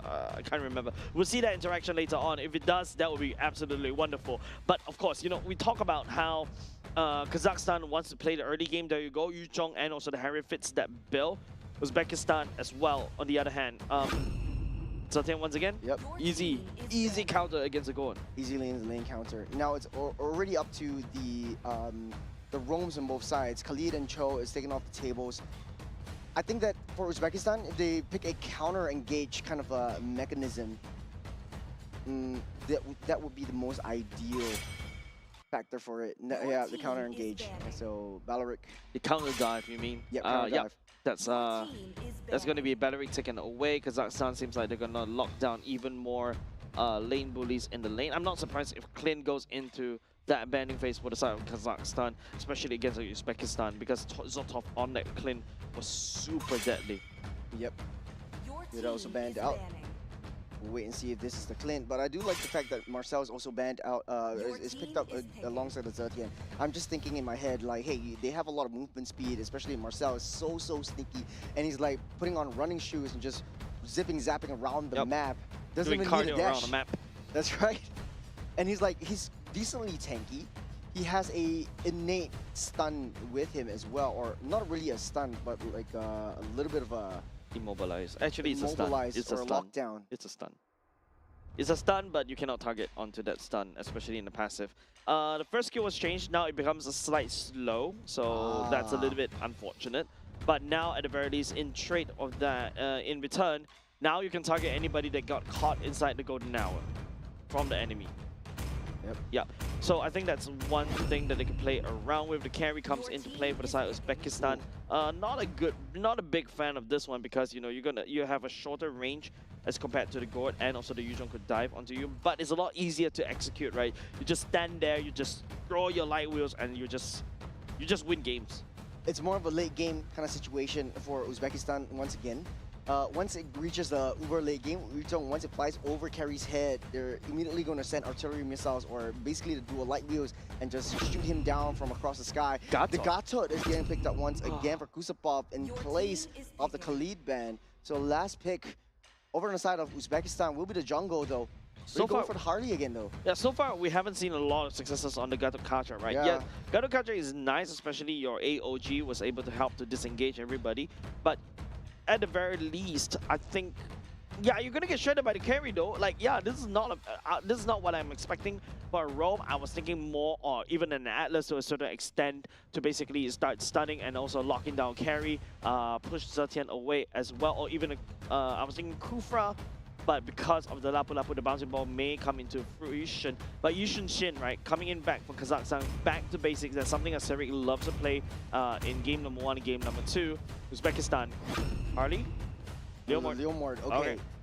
I can't remember. We'll see that interaction later on. If it does, that would be absolutely wonderful. But of course, you know, we talk about how Kazakhstan wants to play the early game. There you go. Yu Chong and also the Harry fits that bill. Uzbekistan as well, on the other hand. Zetian once again. Yep. Easy counter against the Goan. Easy lane counter. Now it's already up to the roams on both sides. Khalid and Cho is taking off the tables. I think that for Uzbekistan, if they pick a counter engage kind of a mechanism, that would be the most ideal factor for it. Yeah, the counter engage. So Valoric. The counter dive, you mean? Yeah, counter dive. That's going to be Valoric taken away. Kazakhstan seems like they're going to lock down even more lane bullies in the lane. I'm not surprised if Clin goes into that abandoning phase for the side of Kazakhstan, especially against Uzbekistan, because Zotov on that Clin was super deadly. Yep. It also banned out. We'll wait and see if this is the Clint, but I do like the fact that Marcel is also banned out, is picked up alongside the Zetian. I'm just thinking in my head, like, hey, they have a lot of movement speed, especially Marcel is so sneaky, and he's like putting on running shoes and just zipping, zapping around the map. Doesn't Doing even need a cardio dash. around the map. That's right. And he's decently tanky. He has a innate stun with him as well, or not really a stun, but like a little bit of a immobilize. Actually, it's a stun. It's a stun. Lockdown. It's a stun. It's a stun, but you cannot target onto that stun, especially in the passive. The first skill was changed. Now it becomes a slight slow, so that's a little bit unfortunate. But now, at the very least, in trade of that, in return, now you can target anybody that got caught inside the golden hour from the enemy. Yep. Yeah. So I think that's one thing that they can play around with. The carry comes into play for the side of Uzbekistan. Not a big fan of this one because you have a shorter range as compared to the Gord, and also the Yuzhong could dive onto you. But it's a lot easier to execute, right? You just stand there, you just throw your light wheels, and you just win games. It's more of a late game kind of situation for Uzbekistan once again. Once it reaches the uber late game, once it flies over Carry's head, they're immediately going to send artillery missiles or basically to do a light wheels and just shoot him down from across the sky. The Gatot is getting picked up once again for Kusapov in place of the Khalid ban. So last pick over on the side of Uzbekistan will be the jungle though. So far for the Harley again though. Yeah, so far we haven't seen a lot of successes on the Gato Kacha, right? Yeah, Gato Kacha is nice, especially your AOG was able to help to disengage everybody. But at the very least, I think, yeah, you're gonna get shredded by the carry though. Like, yeah, this is not what I'm expecting for a roam. I was thinking more, or even an Atlas to a certain extent, to basically start stunning and also locking down carry, push Zetian away as well, or even I was thinking Kufra. But because of the Lapu Lapu, the bouncing ball may come into fruition. But Yushin Shin, right, coming in back for Kazakhstan, back to basics. That's something that Serik loves to play in game number 1 and game number 2. Uzbekistan. Harley? Leomord,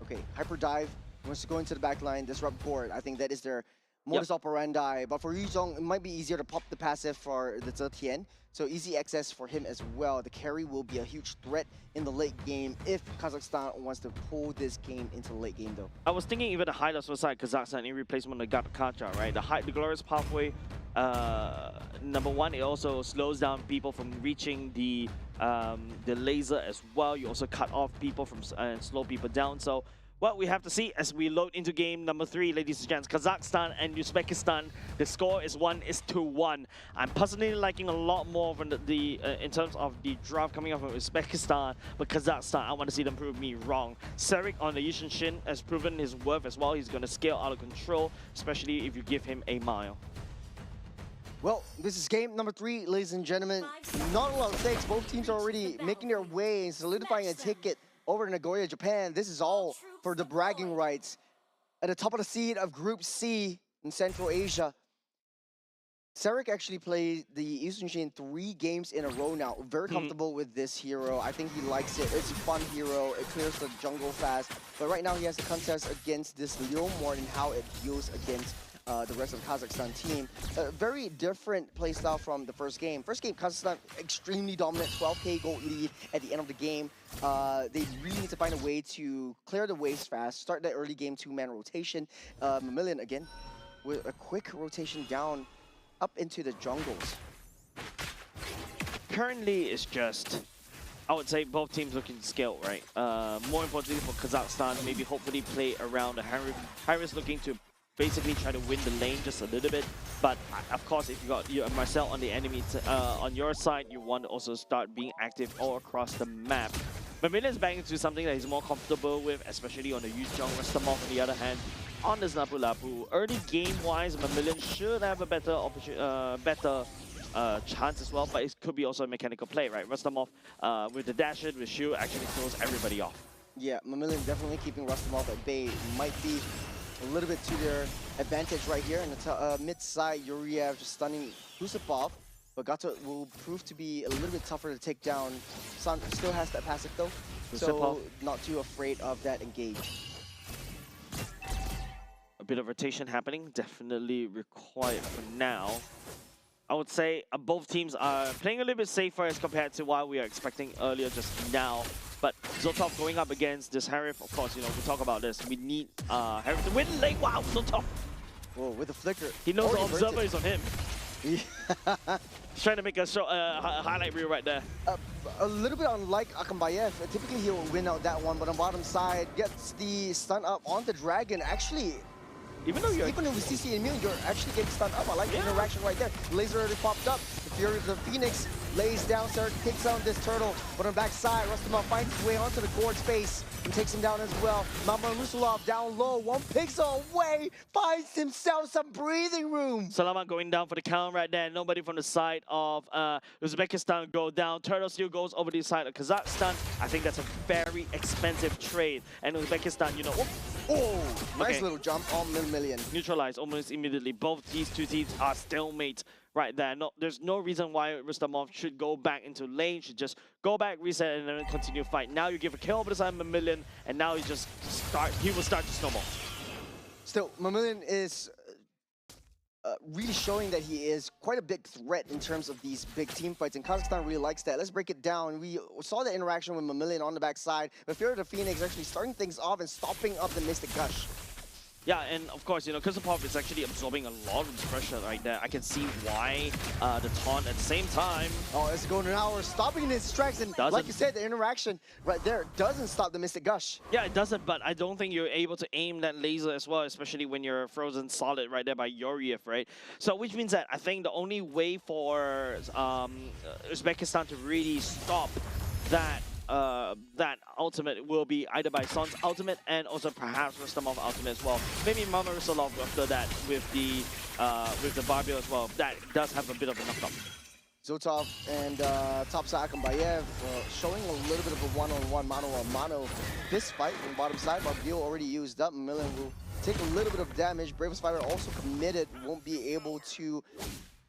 okay. Hyper dive, wants to go into the back line, disrupt board. I think that is their modus operandi. But for Yuzhong, it might be easier to pop the passive for the Zetian. So easy access for him as well. The carry will be a huge threat in the late game if Kazakhstan wants to pull this game into the late game though. I was thinking even the highlights for side Kazakhstan in replacement of the Kacha, right? The glorious pathway, number 1, it also slows down people from reaching the laser as well. You also cut off people from and slow people down. So what we have to see as we load into game number 3, ladies and gents, Kazakhstan and Uzbekistan. The score is 1-1. I'm personally liking a lot more from the in terms of the draft coming up from Uzbekistan, but Kazakhstan, I want to see them prove me wrong. Serik on the Yushin Shin has proven his worth as well. He's going to scale out of control, especially if you give him a mile. Well, this is game number 3, ladies and gentlemen. Not a lot of stakes. Both teams are already making their way and solidifying a ticket over to Nagoya, Japan. This is all for the bragging rights. At the top of the seed of Group C in Central Asia, Serik actually played the Yushin Shin 3 games in a row now. Very comfortable with this hero. I think he likes it. It's a fun hero. It clears the jungle fast. But right now he has a contest against this Leomord and how it deals against the rest of the Kazakhstan team. A very different playstyle from the first game. First game, Kazakhstan extremely dominant, 12k gold lead at the end of the game. They really need to find a way to clear the waves fast, start that early game 2-man rotation. Mamillion again with a quick rotation down up into the jungles. Currently, it's just, I would say both teams looking to scale, right? More importantly for Kazakhstan, maybe hopefully play around the Harris looking to basically try to win the lane just a little bit. But of course, if you got Marcel on the enemy on your side, you want to also start being active all across the map. Mamillion's back into something that he's more comfortable with, especially on the Yuzhong. Rastamov, on the other hand, on this Lapu Lapu. Early game-wise, Mamillion should have a better chance as well, but it could be also a mechanical play, right? Rastamov with the dash hit, with shield, actually throws everybody off. Yeah, Mamillion definitely keeping Rastamov at bay. Might be a little bit to their advantage right here. In the mid side, Yuriev just stunning Husupov. But Gato will prove to be a little bit tougher to take down. Sun still has that passive though, so not too afraid of that engage. A bit of rotation happening, definitely required for now. I would say both teams are playing a little bit safer as compared to what we are expecting earlier just now. But Zotov going up against this Harif, of course, you know, we talk about this. We need Harif to win lane. Wow, Zotov! Whoa, with the flicker. He knows the observer is on him. He's trying to make a highlight reel right there. A little bit unlike Akambayev, typically he'll win out that one, but on bottom side, gets the stun up on the Dragon. Actually, even with CC immune, you're actually getting stunned up. I like the interaction right there. Laser already popped up. The Fury of the Phoenix lays down, takes down this turtle, but on back side, Rastamov finds his way onto the Gord space and takes him down as well. Mamurusulov down low, 1 pixel away, finds himself some breathing room. Salamat going down for the count right there. Nobody from the side of Uzbekistan go down. Turtle still goes over the side of Kazakhstan. I think that's a very expensive trade. And Uzbekistan, you know, Nice little jump on Mamillion. Neutralized almost immediately. Both these two teams are stalemate right there. No, there's no reason why Rustamov should go back into lane. Should just go back, reset, and then continue fight. Now you give a kill over the side of Mamillion, and now he will start to snowball. Still, Mamillion is really showing that he is quite a big threat in terms of these big team fights, and Kazakhstan really likes that. Let's break it down. We saw the interaction with Mamillion on the backside, but Fury of the Phoenix actually starting things off and stopping up the Mystic Gush. Yeah, and of course, you know, Kusupov is actually absorbing a lot of pressure right there. I can see why the taunt at the same time. Oh, it's going an hour, stopping his tracks, and like you said, the interaction right there doesn't stop the Mystic Gush. Yeah, it doesn't, but I don't think you're able to aim that laser as well, especially when you're frozen solid right there by Yuriev, right? So, which means that I think the only way for Uzbekistan to really stop that that ultimate will be either by Son's ultimate and also perhaps Rustamov ultimate as well. Maybe Mamurusulov after that with the Barbie as well. That does have a bit of a knock-up. Zotov and topside Akambayev showing a little bit of a one-on-one, mano-a-mano. This fight on the bottom side, Barbil already used up. Mamillion will take a little bit of damage. Bravest Fighter also committed, won't be able to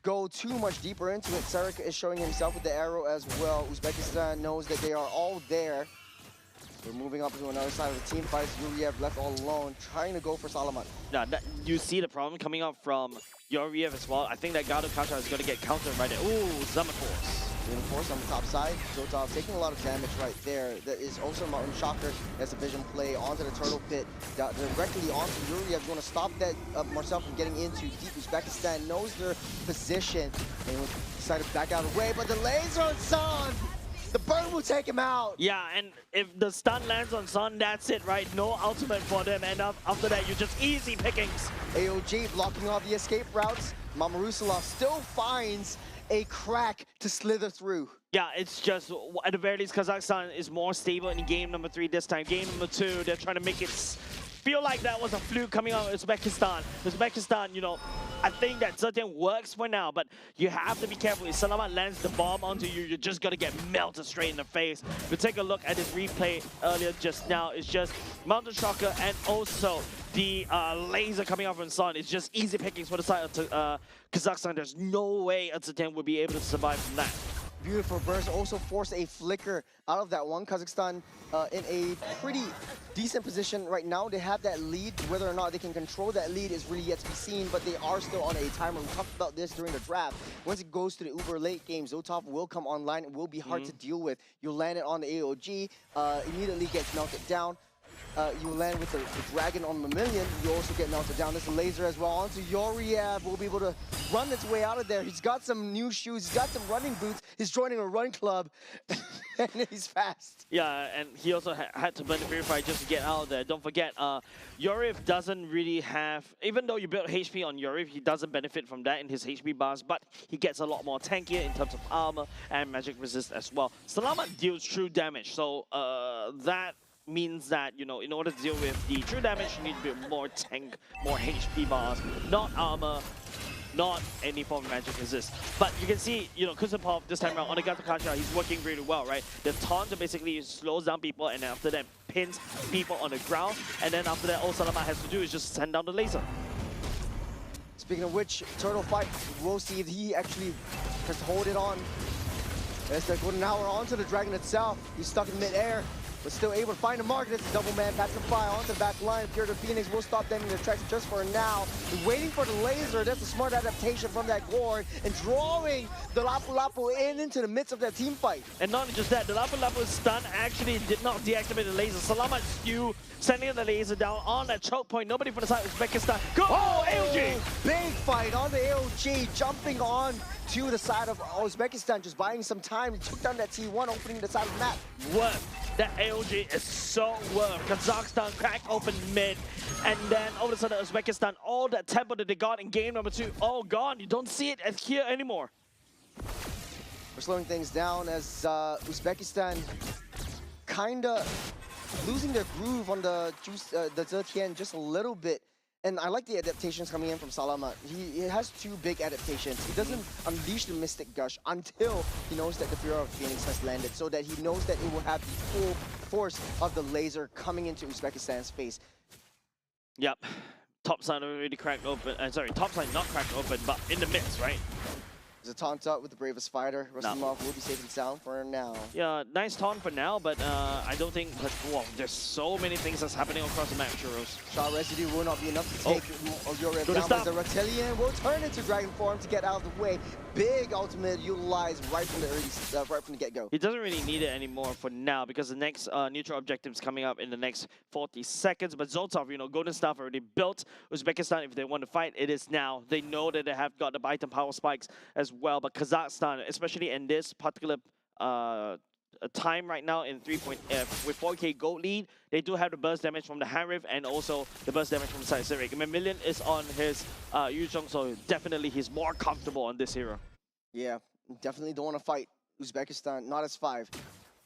go too much deeper into it. Sarek is showing himself with the arrow as well. Uzbekistan knows that they are all there. We're moving up to another side of the team fight. Yuriev left all alone, trying to go for Salamat. Yeah, you see the problem coming up from Yuriev as well. I think that Gado counter is going to get countered right there. Ooh, Zamaforce. Reinforce on the top side. Zotov taking a lot of damage right there. That is also Mountain Shocker. That's a vision play onto the turtle pit. Directly onto Yuriev. Going to stop that Marcel from getting into deep. Uzbekistan knows their position. They decided to back out of the way, but the laser on Son! The burn will take him out! Yeah, and if the stun lands on Son, that's it, right? No ultimate for them, and after that, you just easy pickings. AOG blocking off the escape routes. Mamurusulov still finds a crack to slither through. Yeah, it's just, at the very least, Kazakhstan is more stable in game number 3 this time. Game number 2, they're trying to make it feel like that was a fluke coming out of Uzbekistan. Uzbekistan, you know, I think that certain works for now, but you have to be careful. If Salamat lands the bomb onto you, you're just gonna get melted straight in the face. If you take a look at this replay earlier just now, it's just Mountain Shocker and also the laser coming out from Son. It's just easy pickings for the side of Kazakhstan. There's no way Azertan would be able to survive from that. Beautiful burst, also forced a flicker out of that one. Kazakhstan in a pretty decent position right now. They have that lead. Whether or not they can control that lead is really yet to be seen, but they are still on a timer. We talked about this during the draft. Once it goes to the uber late game, Zotov will come online. It will be hard to deal with. You'll land it on the AOG, immediately gets melted down. you land with the Dragon on Mammalian, you also get melted down. There's a laser as well onto Yoriev. Will be able to run its way out of there. He's got some new shoes. He's got some running boots. He's joining a run club, and he's fast. Yeah, and he also had to burn the Purify just to get out of there. Don't forget, Yoriev doesn't really have, even though you build HP on Yoriev, he doesn't benefit from that in his HP bars, but he gets a lot more tankier in terms of armor and magic resist as well. Salama deals true damage, so that means that, you know, in order to deal with the true damage, you need to build more tank, more HP bars, not armor, not any form of magic resist. But you can see, you know, Kusapov this time around on the Gatakacha, he's working really well, right? The taunt basically slows down people, and after that pins people on the ground, and then after that all Salama has to do is just send down the laser. Speaking of which, Turtle fight, we'll see if he actually has to hold it on. As they're going now onto the Dragon itself. He's stuck in mid-air, but still able to find a mark. It's a double man, Pacify onto the back line. Pure the Phoenix will stop them in their tracks just for now. He's waiting for the laser. That's a smart adaptation from that Gord, and drawing the Lapu Lapu into the midst of that team fight. And not just that, the Lapu Lapu stun actually did not deactivate the laser. Salama Skew sending the laser down on that choke point. Nobody from the side of Uzbekistan. Go! Oh, AOG! Big fight on the AOG, jumping on to the side of Uzbekistan, just buying some time. He took down that T1, opening the side of the map. Worth. That AOG is so worth. Kazakhstan crack open mid, and then all of a sudden Uzbekistan, all that tempo that they got in game number 2, all gone. You don't see it here anymore. We're slowing things down as Uzbekistan kinda losing their groove on the Zetian just a little bit. And I like the adaptations coming in from Salama. He has 2 big adaptations. He doesn't unleash the Mystic Gush until he knows that the Fury of Phoenix has landed, so that he knows that it will have the full force of the laser coming into Uzbekistan's face. Yep. Top side already cracked open. Sorry, top side not cracked open, but in the midst, right? There's a taunt out with the bravest fighter. Rustamov will be safe and sound for now. Yeah, nice taunt for now, but I don't think that, well, there's so many things that's happening across the map, Churros. Shot residue will not be enough to take Yoriev down, but the Reptilian will turn into Dragon form to get out of the way. Big ultimate utilized right from the right from the get-go. He doesn't really need it anymore for now, because the next neutral objective is coming up in the next 40 seconds. But Zoltov, you know, Golden Staff already built. Uzbekistan, if they want to fight, it is now. They know that they have got the item power spikes as well, but Kazakhstan, especially in this particular time right now in 3.F with 4K gold lead, they do have the burst damage from the Hanriff and also the burst damage from the side Civic. Mammalian is on his Yuzhong, so definitely he's more comfortable on this hero. Yeah, definitely don't want to fight Uzbekistan, not as 5.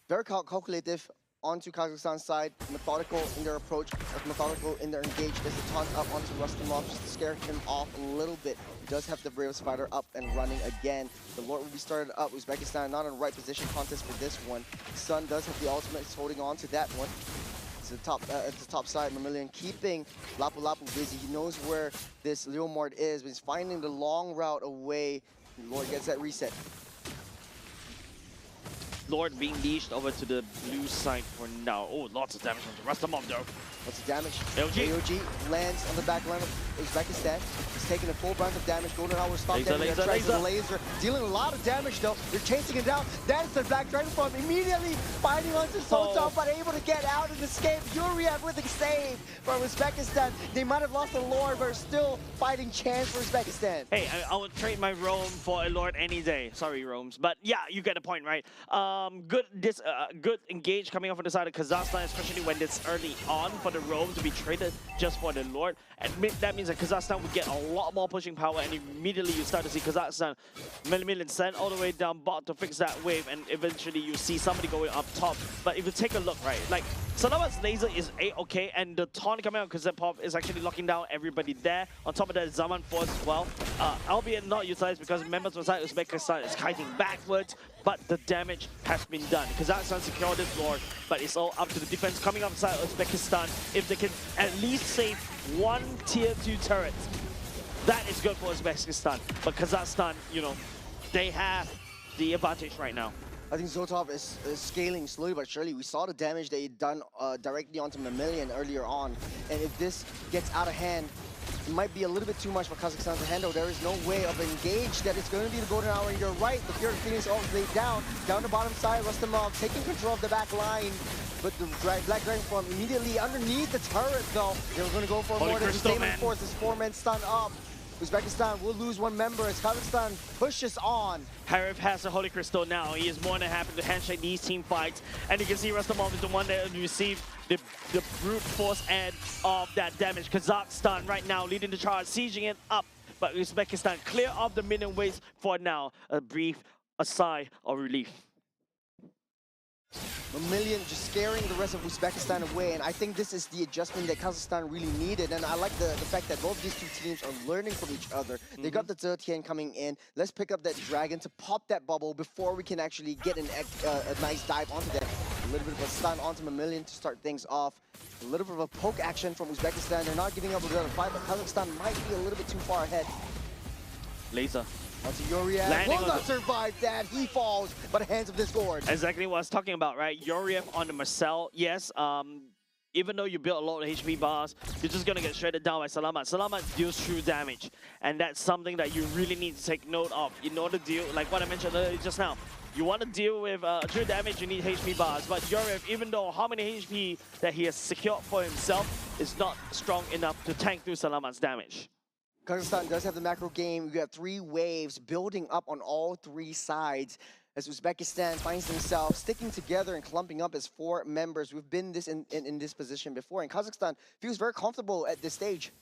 Very calculative onto Kazakhstan's side, methodical in their approach, methodical in their engage. There's a taunt up onto Rustamov just to scare him off a little bit. He does have the bravest fighter up and running again. The Lord will be started up. Uzbekistan not in the right position contest for this one. Sun does have the ultimate. He's holding on to that one. It's the top side. Mammalian keeping Lapu Lapu busy. He knows where this Leomord is, but he's finding the long route away. The Lord gets that reset. Lord being leashed over to the blue side for now. Oh, lots of damage on the Rustamov though. Lots of damage. AOG lands on the back line of Uzbekistan. He's taking a full brunt of damage. Golden Hour stop them. Laser. Dealing a lot of damage though. They're chasing it down. That's the Black Dragon form. Immediately fighting onto Sultan, but able to get out and escape. Yoriev with a save from Uzbekistan. They might have lost the Lord, but still fighting chance for Uzbekistan. Hey, I would trade my Rome for a Lord any day. Sorry, Romes. But yeah, you get the point, right? Good engage coming off on the side of Kazakhstan, especially when it's early on for the Rome to be traded just for the Lord. And that means that Kazakhstan would get a lot more pushing power, and immediately you start to see Kazakhstan million sent all the way down bot to fix that wave, and eventually you see somebody going up top. But if you take a look, right, like Salama's laser is A-okay, and the taunt coming out of Kazepov is actually locking down everybody there. On top of that, Zaman Force as well, albeit not utilized because members of the side Uzbekistan is kiting backwards, but the damage has been done. Kazakhstan secured this Lord, but it's all up to the defense coming up side Uzbekistan. If they can at least save 1 tier 2 turret, that is good for Uzbekistan. But Kazakhstan, you know, they have the advantage right now. I think Zoltov is scaling slowly but surely. We saw the damage that he'd done directly onto Mammalian earlier on. And if this gets out of hand, It might be a little bit too much for Kazakhstan to handle. There is no way of engage that it's going to be the golden hour. And you're right, the Fear of Phoenix always laid down the bottom side. Rustamov taking control of the back line. But the Black Dragon Form immediately underneath the turret, though. They're going to go for more than the same force. This 4-man stun up. Uzbekistan will lose one member as Kazakhstan pushes on. Harif has a Holy Crystal now. He is more than happy to handshake these team fights. And you can see Rustamov is the one that received the brute force end of that damage. Kazakhstan right now leading the charge, sieging it up. But Uzbekistan clear of the minion waves for now. A sigh of relief. Mamillion just scaring the rest of Uzbekistan away, and I think this is the adjustment that Kazakhstan really needed. And I like the fact that both these two teams are learning from each other. They got the Zetian coming in. Let's pick up that dragon to pop that bubble before we can actually get a nice dive onto that. A little bit of a stun onto Mamillion to start things off. A little bit of a poke action from Uzbekistan. They're not giving up a good fight, but Kazakhstan might be a little bit too far ahead. Laser. Onto Yuriev, will not survive that. He falls by the hands of Discord. Exactly what I was talking about, right? Yuriev on the Marcel. Yes, even though you build a lot of HP bars, you're just going to get shredded down by Salamat. Salamat deals true damage. And that's something that you really need to take note of in order to deal, like what I mentioned earlier just now. You want to deal with true damage, you need HP bars. But Yuriev, even though how many HP that he has secured for himself, is not strong enough to tank through Salamat's damage. Kazakhstan does have the macro game. You have 3 waves building up on all 3 sides as Uzbekistan finds themselves sticking together and clumping up as 4 members. We've been in this position before, and Kazakhstan feels very comfortable at this stage.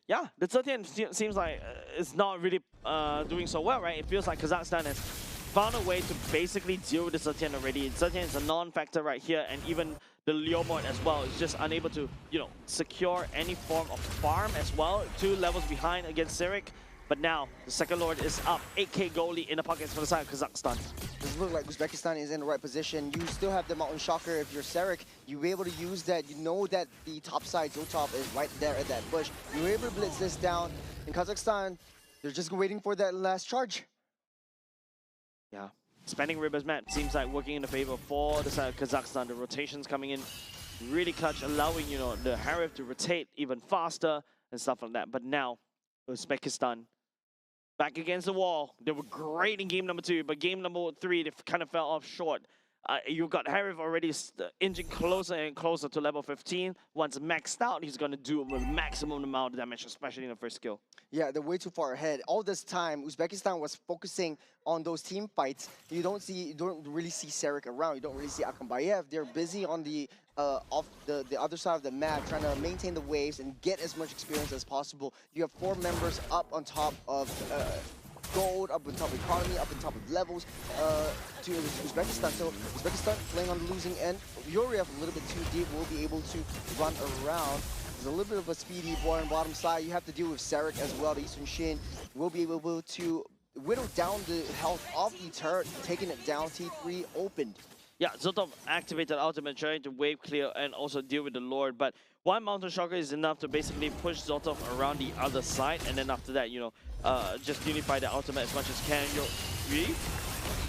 Yeah, the Zetian seems like it's not really doing so well, right? It feels like Kazakhstan has found a way to basically deal with the Zetian already. Zetian is a non-factor right here, and even the Leomord as well is just unable to, secure any form of farm as well. 2 levels behind against Sirik. But now, the second Lord is up. 8k goalie in the pockets for the side of Kazakhstan. Does look like Uzbekistan is in the right position. You still have the Mountain Shocker. If you're Sirik, you'll be able to use that. You know that the top side, Zotov, is right there at that bush. You're able to blitz this down. In Kazakhstan, they're just waiting for that last charge. Yeah. Spending Rivers map seems like working in the favor for the side of Kazakhstan. The rotations coming in really clutch, allowing, the Harif to rotate even faster and stuff like that. But now, Uzbekistan back against the wall. They were great in game number 2, but game number 3, they kind of fell off short. You've got Harif already inching closer and closer to level 15. Once maxed out, he's going to do a maximum amount of damage, especially in the first skill. Yeah, they're way too far ahead. All this time, Uzbekistan was focusing on those team fights. You don't really see Sirik around. You don't really see Akambayev. They're busy on the off the other side of the map, trying to maintain the waves and get as much experience as possible. You have 4 members up on top of gold, up on top of economy, up on top of levels to Uzbekistan. So Uzbekistan playing on the losing end. Yuriev a little bit too deep, will be able to run around. There's a little bit of a speedy boy on bottom side. You have to deal with Sirik as well. The Eastern Shin will be able to whittle down the health of the turret, taking it down. T3 opened. Yeah, Zotov activated ultimate, trying to wave clear and also deal with the Lord. But one Mountain Shocker is enough to basically push Zotov around the other side. And then after that, just unify the ultimate as much as can.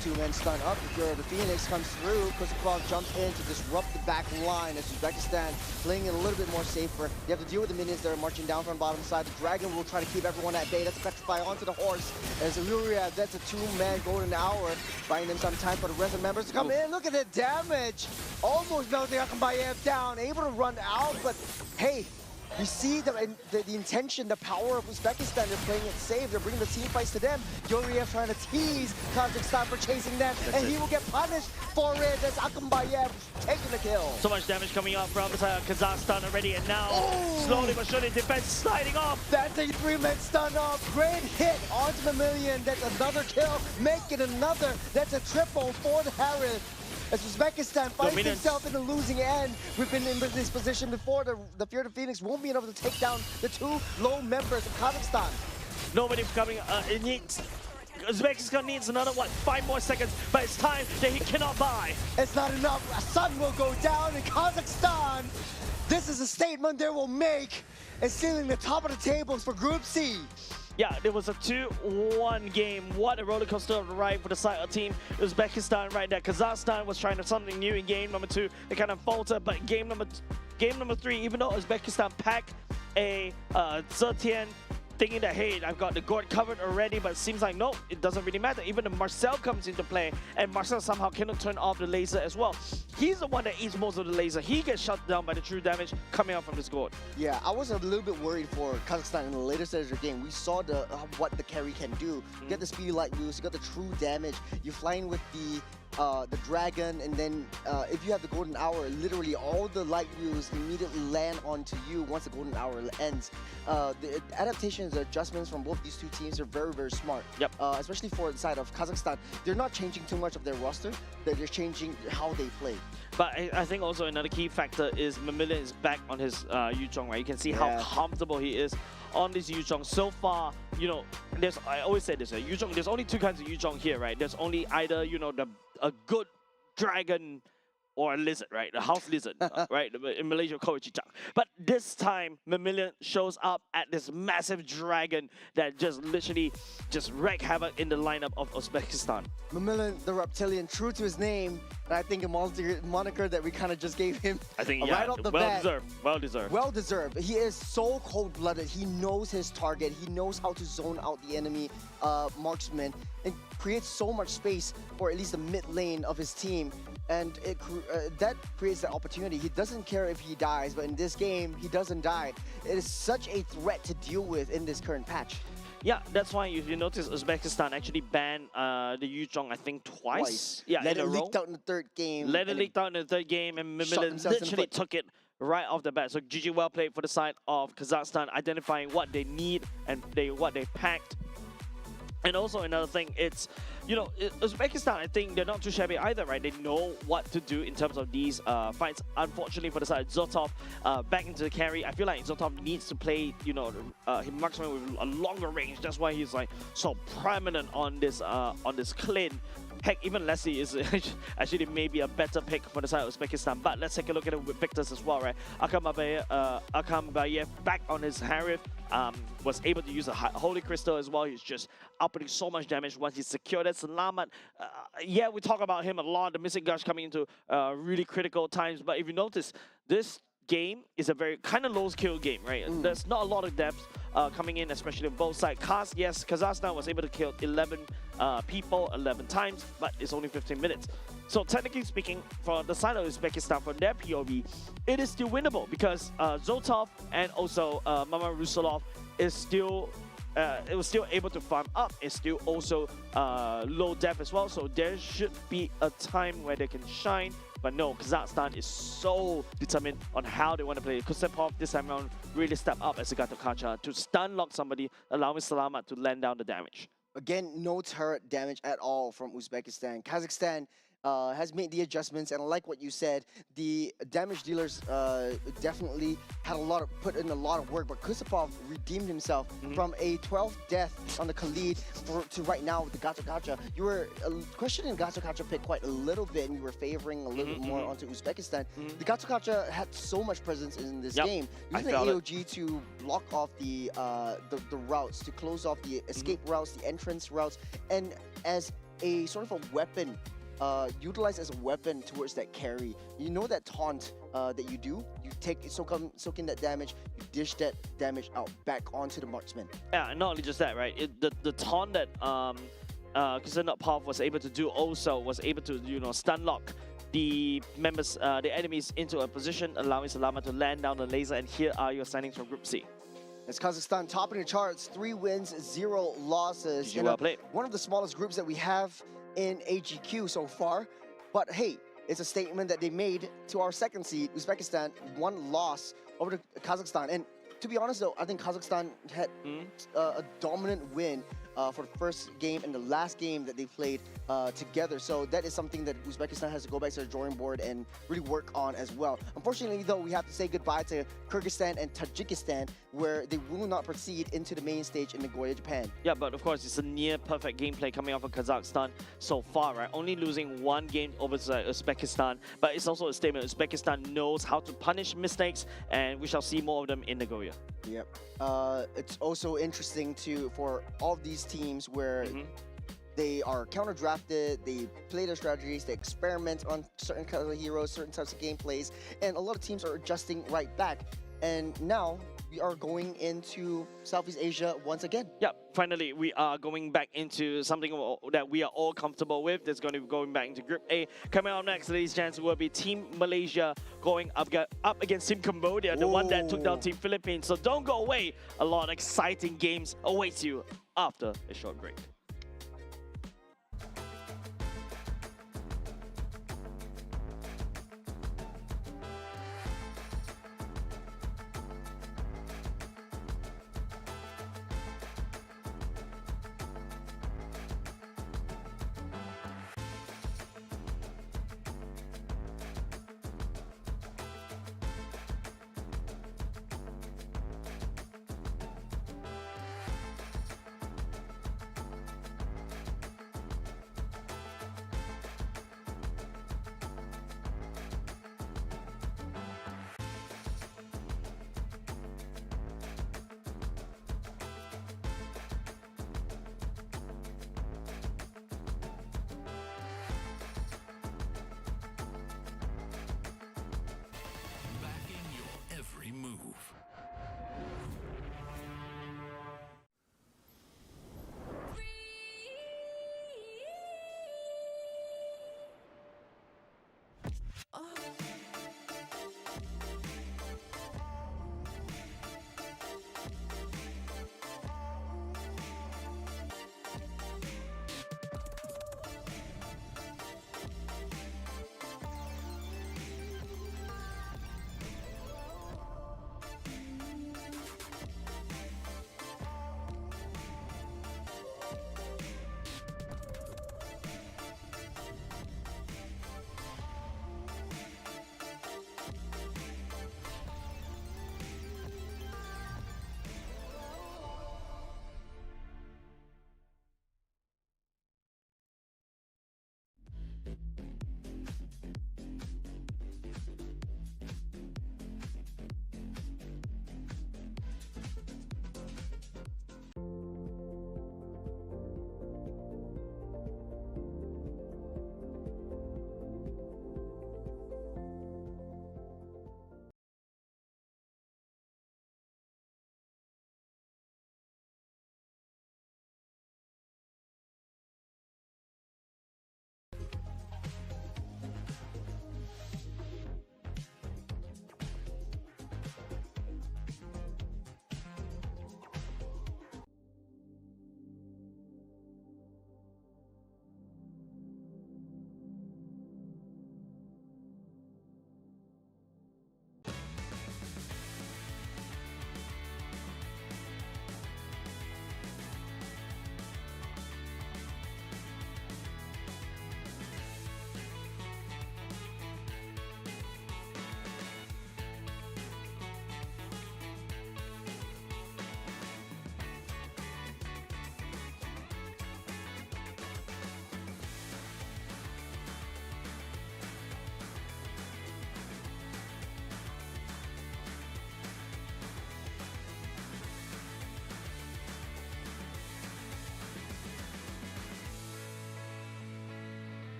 2-man stun up. The Phoenix comes through. Kozakov jumps in to disrupt the back line as Uzbekistan playing it a little bit more safer. You have to deal with the minions that are marching down from the bottom side. The Dragon will try to keep everyone at bay. That's Petrify onto the horse. As Yuriev, that's a 2-man golden hour, buying them some time for the rest of the members to come in. Look at the damage. Almost melting Akambayev down. Able to run out, but hey, you see the intention, the power of Uzbekistan. They're playing it safe. They're bringing the team fights to them. Yuriev trying to tease Kazakhstan for chasing them, and he will get punished for it as Akambayev taking the kill. So much damage coming up from Kazakhstan already, and now slowly but surely defense sliding off. That's a 3-man stun off. Great hit onto Mamillion. That's another kill. Make it another. That's a triple for the Harif. As Uzbekistan finds himself in the losing end. We've been in this position before. The Fear of Phoenix won't be able to take down the 2 low members of Kazakhstan. Nobody coming. Uzbekistan needs another, 5 more seconds, but it's time that he cannot buy. It's not enough. A sun will go down in Kazakhstan. This is a statement they will make and sealing the top of the tables for Group C. Yeah, it was a 2-1 game. What a roller coaster of a ride for the side of team Uzbekistan right there. Kazakhstan was trying something new in game number 2. They kind of faltered, but game number 3, even though Uzbekistan packed a Zetian thinking that, hey, I've got the gourd covered already, but it seems like, no, it doesn't really matter. Even the Marcel comes into play, and Marcel somehow cannot turn off the laser as well. He's the one that eats most of the laser. He gets shut down by the true damage coming out from this gourd. Yeah, I was a little bit worried for Kazakhstan in the later stage of the game. We saw the what the carry can do. You get the speedy light boost, you got the true damage. You're flying with the dragon, and then if you have the golden hour, literally all the light views immediately land onto you once the golden hour ends. The adaptations, the adjustments from both these two teams are very, very smart. Yep. Especially for the side of Kazakhstan, they're not changing too much of their roster. They're changing how they play. But I think also another key factor is Mamillion is back on his Yuzhong, right? You can see how comfortable he is on this Yuzhong. So far, you know, I always say this, Yuzhong, there's only two kinds of Yuzhong here, right? There's only either, you know, a good dragon or a lizard, right? The house lizard, right? In Malaysia, call it Cicak. But this time, Mamillion shows up at this massive dragon that just literally just wreak havoc in the lineup of Uzbekistan. Mamillion, the reptilian, true to his name, and I think a moniker that we kind of just gave him. I think, right off the bat. Well deserved. Well deserved. He is so cold-blooded. He knows his target. He knows how to zone out the enemy marksman and creates so much space for at least the mid lane of his team. And that creates the opportunity. He doesn't care if he dies, but in this game, he doesn't die. It is such a threat to deal with in this current patch. Yeah, that's why if you notice, Uzbekistan actually banned the Yuzhong, I think, twice. Yeah, Let in it a row. leaked out in the third game. Let it leaked out in the third game, and Mamillion literally took it right off the bat. So GG well played for the side of Kazakhstan, identifying what they need and what they packed. And also another thing, it's, you know, Uzbekistan, I think they're not too shabby either, right? They know what to do in terms of these fights. Unfortunately for the side, Zotov back into the carry. I feel like Zotov needs to play, you know, marksman with a longer range. That's why he's like so prominent on this clean. Heck, even Leslie is actually maybe a better pick for the side of Uzbekistan. But let's take a look at the victors as well, right? Akam Bayev back on his Harith, was able to use a Holy Crystal as well. He's just outputting so much damage once he secured it. Salamat, yeah, we talk about him a lot. The missing gush coming into really critical times. But if you notice, this game is a very kind of low skill game, right? There's not a lot of depth coming in, especially on both sides. Yes, Kazakhstan was able to kill 11 people 11 times, but it's only 15 minutes. So technically speaking, for the side of Uzbekistan, from their POV, it is still winnable because Zotov and also Mama Rusalov is still it was still able to farm up. It's still also low depth as well. So there should be a time where they can shine. But no, Kazakhstan is so determined on how they want to play it. Kusepov this time around really stepped up as a Gato Kacha to stun lock somebody, allowing Salamat to land down the damage. Again, no turret damage at all from Uzbekistan. Kazakhstan has made the adjustments, and like what you said, the damage dealers definitely had put in a lot of work, but Kusepov redeemed himself from a 12th death on the Khalid to right now with the Gacha Gacha. You were questioning Gacha Gacha pick quite a little bit, and you were favoring a little bit more onto Uzbekistan. The Gacha Gacha had so much presence in this game. Using the AOG to block off the routes, to close off the escape routes, the entrance routes, and as a sort of a weapon, utilized as a weapon towards that carry. You know that taunt that you do? You soak in that damage, you dish that damage out back onto the marksman. Yeah, and not only just that, right? The taunt that Kusanov was able to do also was able to, you know, stun lock the members, the enemies into a position, allowing Salama to land down the laser. And here are your standings from Group C. It's Kazakhstan topping the charts, 3 wins, 0 losses. Well played. One of the smallest groups that we have in AGQ so far, but hey, it's a statement that they made to our second seed, Uzbekistan, 1 loss over to Kazakhstan. And to be honest though, I think Kazakhstan had a dominant win for the first game and the last game that they played together. So that is something that Uzbekistan has to go back to the drawing board and really work on as well. Unfortunately though, we have to say goodbye to Kyrgyzstan and Tajikistan, where they will not proceed into the main stage in Nagoya, Japan. Yeah, but of course, it's a near perfect gameplay coming off of Kazakhstan so far, right? Only losing 1 game over to Uzbekistan, but it's also a statement. Uzbekistan knows how to punish mistakes, and we shall see more of them in Nagoya. Yep. It's also interesting for all of these teams where they are counter-drafted, they play their strategies, they experiment on certain kinds of heroes, certain types of gameplays, and a lot of teams are adjusting right back. And now, we are going into Southeast Asia once again. Yeah, finally, we are going back into something that we are all comfortable with. That's going to be going back into Group A. Coming up next, ladies and gents, will be Team Malaysia going up against Team Cambodia, the one that took down Team Philippines. So don't go away. A lot of exciting games awaits you after a short break.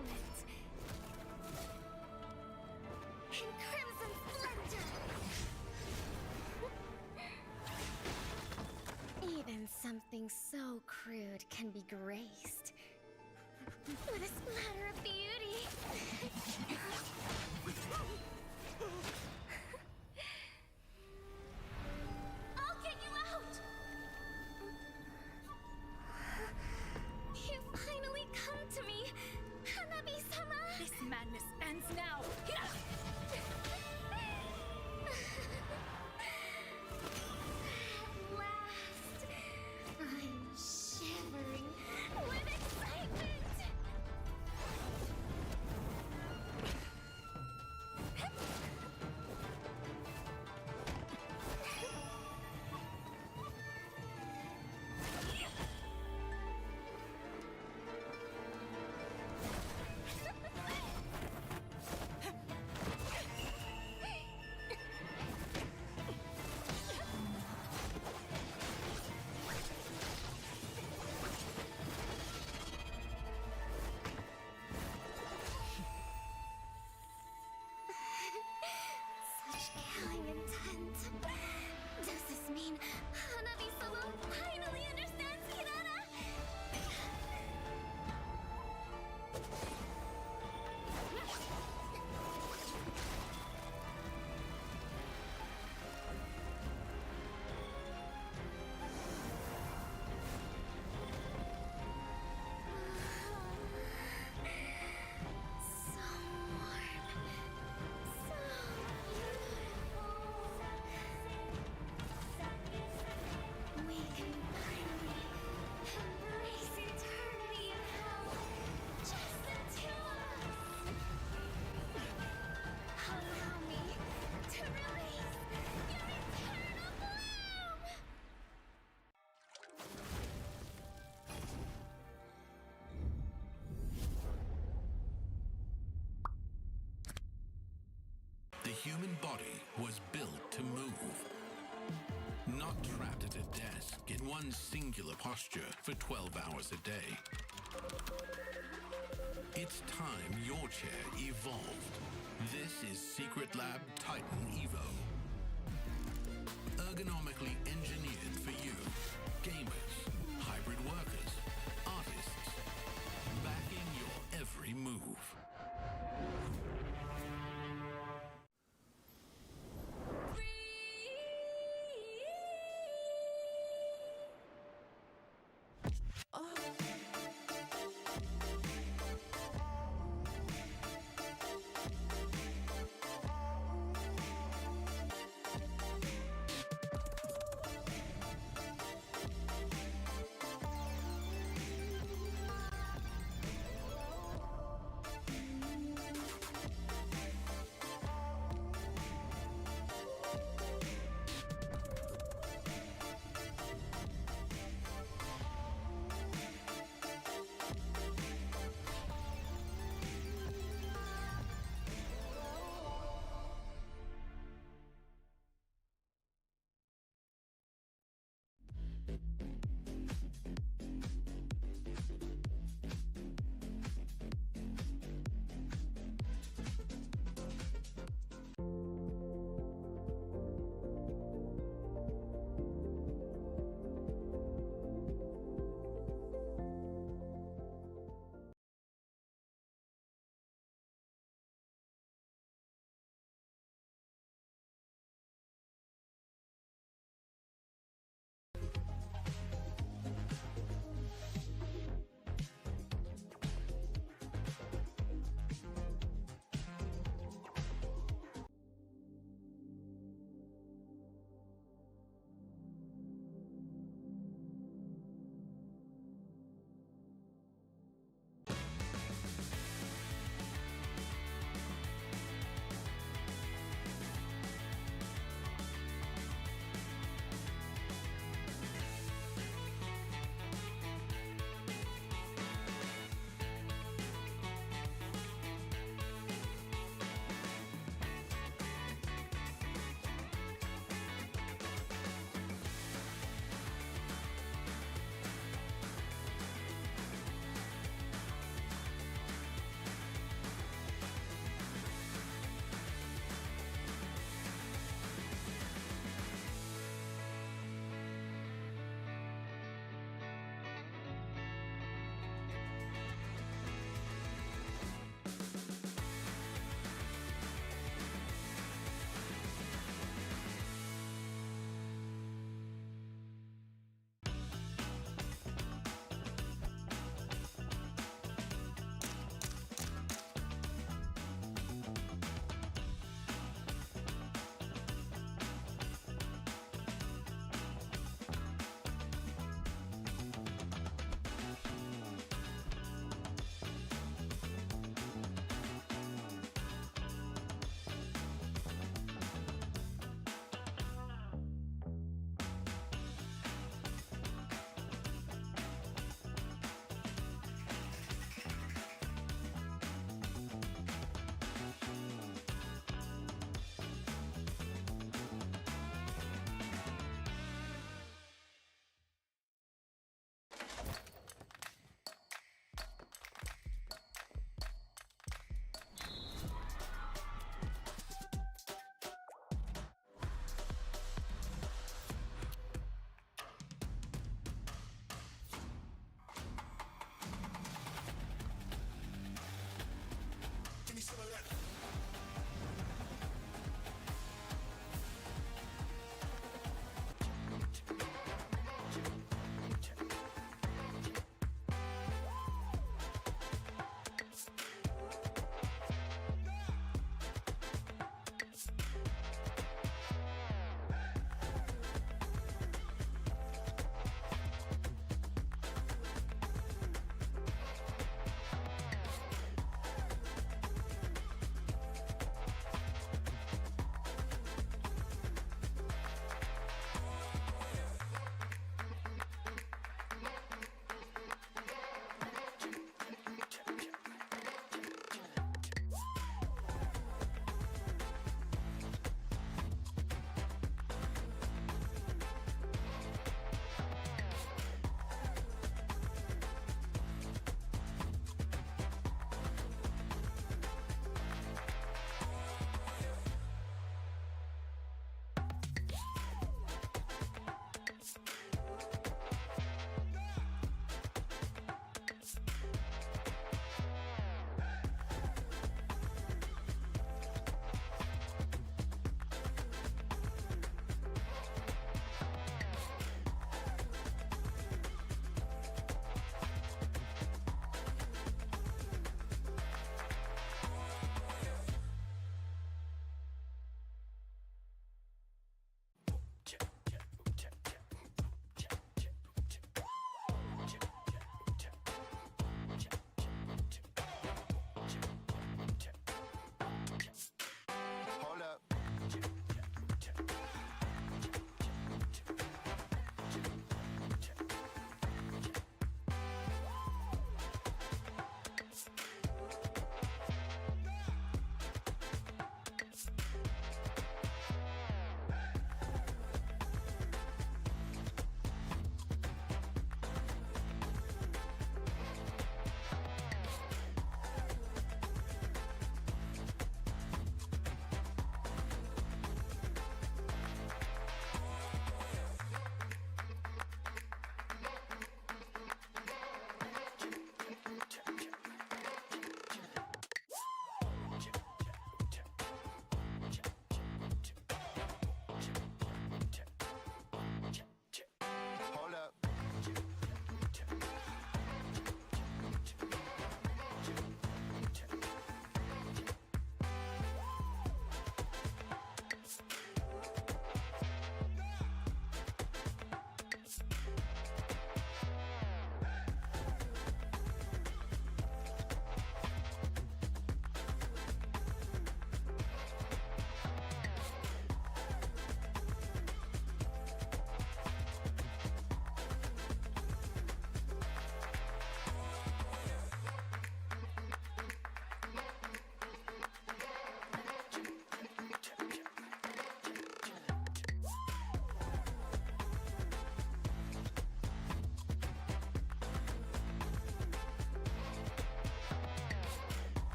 moment. In crimson splendor! Even something so crude can be graced with a splatter of beauty. I'll get you out! You finally come to me, Hanabi-sama! This madness ends now. At last, I'm shivering with excitement! Such killing intent. Does this mean Hanabi-sama finally understands Hinata? So warm. So beautiful. We can finally embrace eternity in hell. Just the two of us. Allow me to release your eternal bloom. The human body was built to move. Not trapped at a desk in one singular posture for 12 hours a day. It's time your chair evolved. This is Secret Lab Titan Evo. Ergonomically engineered for you, gamers, hybrid workers, artists, backing your every move.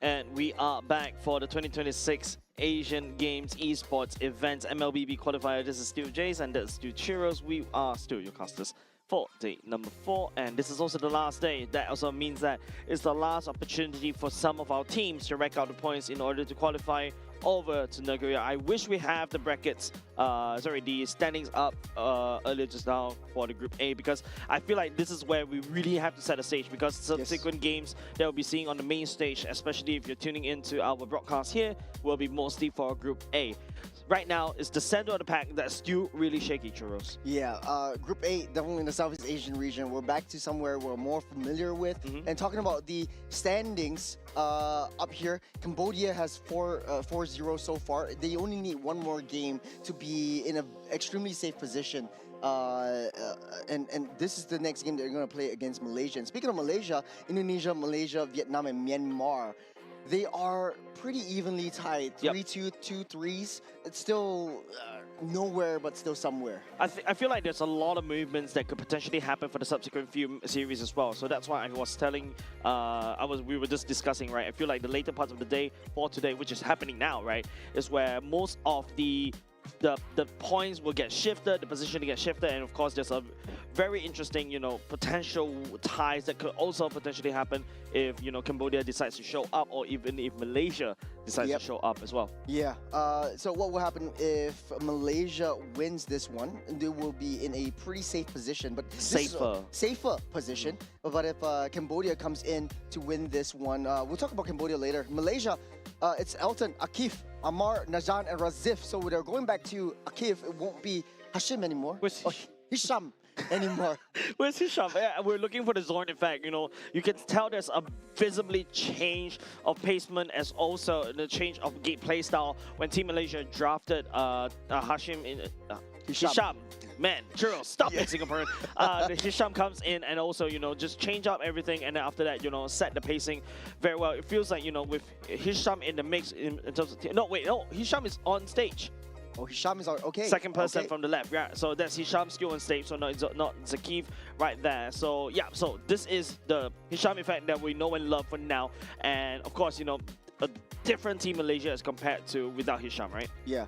And we are back for the 2026 Asian Games Esports event MLBB qualifier. This is still Jace and that's still Churros. We are still your casters for day number 4, and this is also the last day. That also means that it's the last opportunity for some of our teams to rack out the points in order to qualify over to Nagoya. I wish we have the brackets, the standings up earlier just now for the Group A, because I feel like this is where we really have to set a stage, because subsequent games that we'll be seeing on the main stage, especially if you're tuning into our broadcast here, will be mostly for Group A. Right now, it's the center of the pack that's still really shaky, Churros. Yeah, Group A, definitely in the Southeast Asian region. We're back to somewhere we're more familiar with. And talking about the standings up here, Cambodia has 4-0 so far. They only need one more game to be in an extremely safe position. And this is the next game they're going to play against Malaysia. And speaking of Malaysia, Indonesia, Malaysia, Vietnam, and Myanmar, they are pretty evenly tied. 3-2, 2-3s. It's still nowhere, but still somewhere. I feel like there's a lot of movements that could potentially happen for the subsequent few series as well. So that's why I was telling, we were just discussing, right? I feel like the later parts of the day for today, which is happening now, right, is where most of the points will get shifted, the position will get shifted, and of course there's a very interesting, potential ties that could also potentially happen if, Cambodia decides to show up, or even if Malaysia decides to show up as well. Yeah, so what will happen if Malaysia wins this one? They will be in a pretty safe position, but safer position. But if Cambodia comes in to win this one, we'll talk about Cambodia later. Malaysia, it's Elton, Akif, Amar, Najan, and Razif. So they're going back to Akif. It won't be Hashim anymore. Hisham anymore. Where's Hisham? Yeah, we're looking for the Zorn effect. You can tell there's a visibly change of placement, as also the change of game play style when Team Malaysia drafted Hashim in Hisham. Man, Churros, stop it, Singaporean. Hisham comes in and also, just change up everything, and then after that, set the pacing very well. It feels like, with Hisham in the mix in terms of... Hisham is on stage. Oh, Hisham is on, okay. Second person from the left, yeah. So that's Hisham still on stage, so not Zakif right there. So yeah, so this is the Hisham effect that we know and love for now. And of course, a different Team Malaysia as compared to without Hisham, right? Yeah.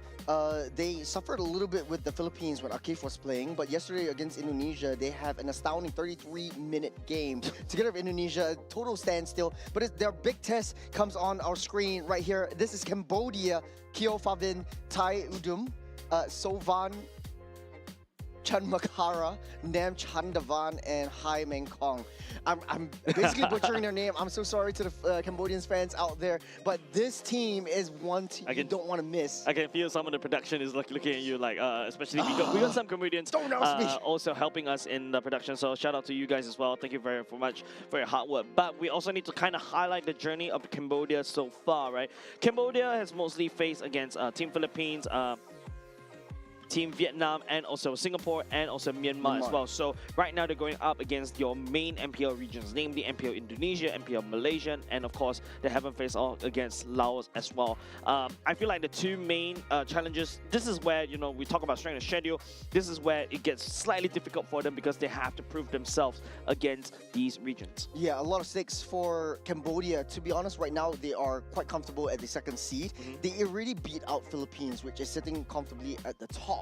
They suffered a little bit with the Philippines when Akif was playing, but yesterday against Indonesia, they have an astounding 33-minute game together with Indonesia, total standstill. But their big test comes on our screen right here. This is Cambodia, Keo Favin, Tai Udum, Sovan Chanmakara, Nam Chandavan, and Hai Meng Kong. I'm basically butchering their name. I'm so sorry to the Cambodians fans out there, but this team is one team you don't want to miss. I can feel some of the production is looking at you, like especially we got some Cambodians also helping us in the production. So shout out to you guys as well. Thank you very much for your hard work. But we also need to kind of highlight the journey of Cambodia so far, right? Cambodia has mostly faced against Team Philippines, Team Vietnam, and also Singapore, and also Myanmar as well. So right now they're going up against your main MPL regions, namely MPL Indonesia, MPL Malaysia, and of course they haven't faced off against Laos as well. I feel like the two main challenges, this is where, we talk about strength of schedule, this is where it gets slightly difficult for them because they have to prove themselves against these regions. Yeah, a lot of stakes for Cambodia. To be honest, right now they are quite comfortable at the second seed. They already beat out Philippines, which is sitting comfortably at the top.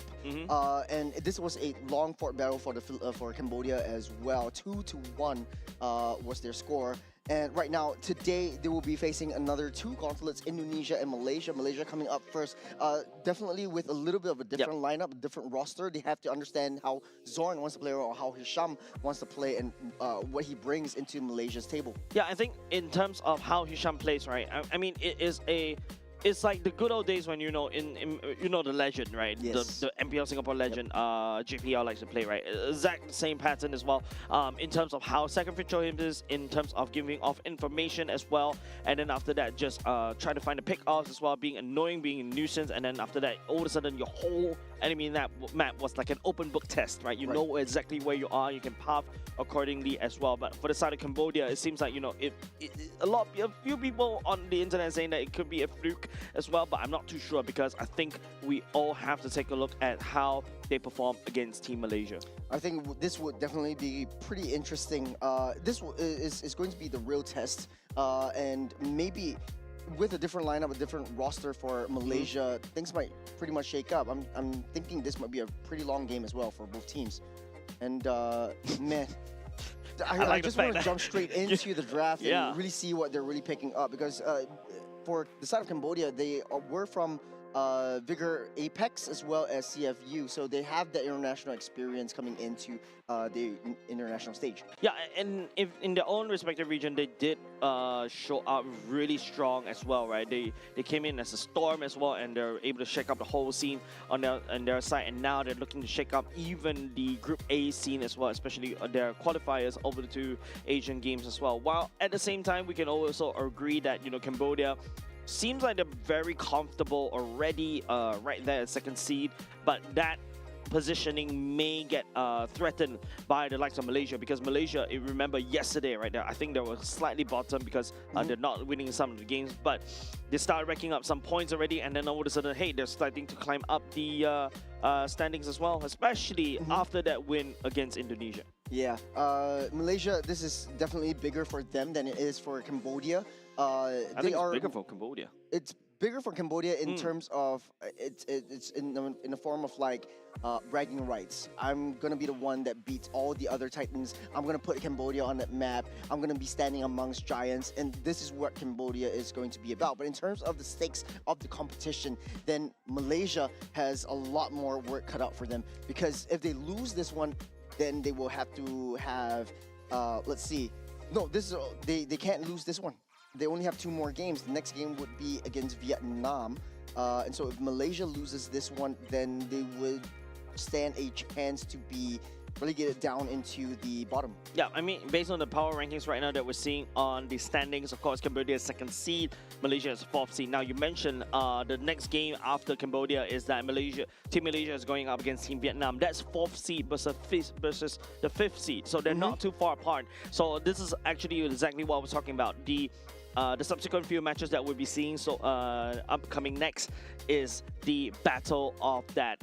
And this was a long fought battle for Cambodia as well. 2-1 was their score. And right now, today, they will be facing another two gauntlets, Indonesia and Malaysia. Malaysia coming up first, definitely with a little bit of a different lineup, a different roster. They have to understand how Zorn wants to play or how Hisham wants to play and what he brings into Malaysia's table. Yeah, I think in terms of how Hisham plays, right? I mean, it's like the good old days when the legend, right? Yes. The MPL Singapore legend, JPL likes to play, right? Exact same pattern as well. In terms of how sacrificial he is, in terms of giving off information as well, and then after that, just try to find the pick-offs as well, being annoying, being a nuisance, and then after that, all of a sudden, your whole enemy map was like an open book test, right? You know exactly where you are, you can path accordingly as well. But for the side of Cambodia, it seems like a few people on the internet saying that it could be a fluke as well, but I'm not too sure because I think we all have to take a look at how they perform against Team Malaysia. I think this would definitely be pretty interesting. This is going to be the real test, and maybe with a different lineup, a different roster for Malaysia, things might pretty much shake up. I'm thinking this might be a pretty long game as well for both teams. And man, I just want to jump straight into the draft and really see what they're really picking up, because for the side of Cambodia, they were from Vigor Apex as well as CFU, so they have the international experience coming into the international stage. Yeah, and if in their own respective region, they did show up really strong as well, right? They came in as a storm as well, and they're able to shake up the whole scene on their side, and now they're looking to shake up even the Group A scene as well, especially their qualifiers over the two Asian games as well. While at the same time, we can also agree that, you know, Cambodia seems like they're very comfortable already right there at second seed, but that positioning may get threatened by the likes of Malaysia, because Malaysia, if you remember yesterday right there, I think they were slightly bottom because they're not winning some of the games, but they started racking up some points already, and then all of a sudden, hey, they're starting to climb up the standings as well, especially after that win against Indonesia. Yeah, Malaysia, this is definitely bigger for them than it is for Cambodia. I think it's bigger for Cambodia. It's bigger for Cambodia in terms of it's in the form of like bragging rights. I'm gonna be the one that beats all the other Titans. I'm gonna put Cambodia on that map. I'm gonna be standing amongst giants, and this is what Cambodia is going to be about. But in terms of the stakes of the competition, then Malaysia has a lot more work cut out for them, because if they lose this one, then they will have to have let's see. No, this is they can't lose this one. They only have 2 more games. The next game would be against Vietnam. And so if Malaysia loses this one, then they would stand a chance to be relegated down into the bottom. Yeah, I mean, based on the power rankings right now that we're seeing on the standings, of course, Cambodia is 2nd seed, Malaysia is 4th seed. Now, you mentioned the next game after Cambodia is that Team Malaysia is going up against Team Vietnam. That's 4th seed versus the 5th seed. So they're not too far apart. So this is actually exactly what I was talking about. The subsequent few matches that we'll be seeing upcoming next is the battle of that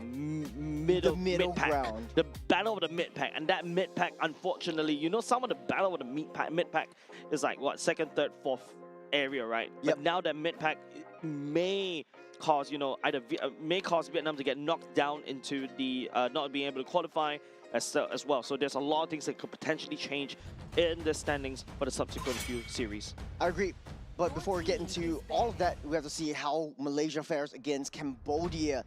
middle pack. Ground. The battle of the mid pack, and that mid pack, unfortunately, you know, some of the battle of the mid pack is like what, 2nd, 3rd, 4th area, right? Yep. But now that mid pack may cause, you know, may cause Vietnam to get knocked down into the not being able to qualify as well. So there's a lot of things that could potentially change in the standings for the subsequent few series. I agree. But before we get into all of that, we have to see how Malaysia fares against Cambodia.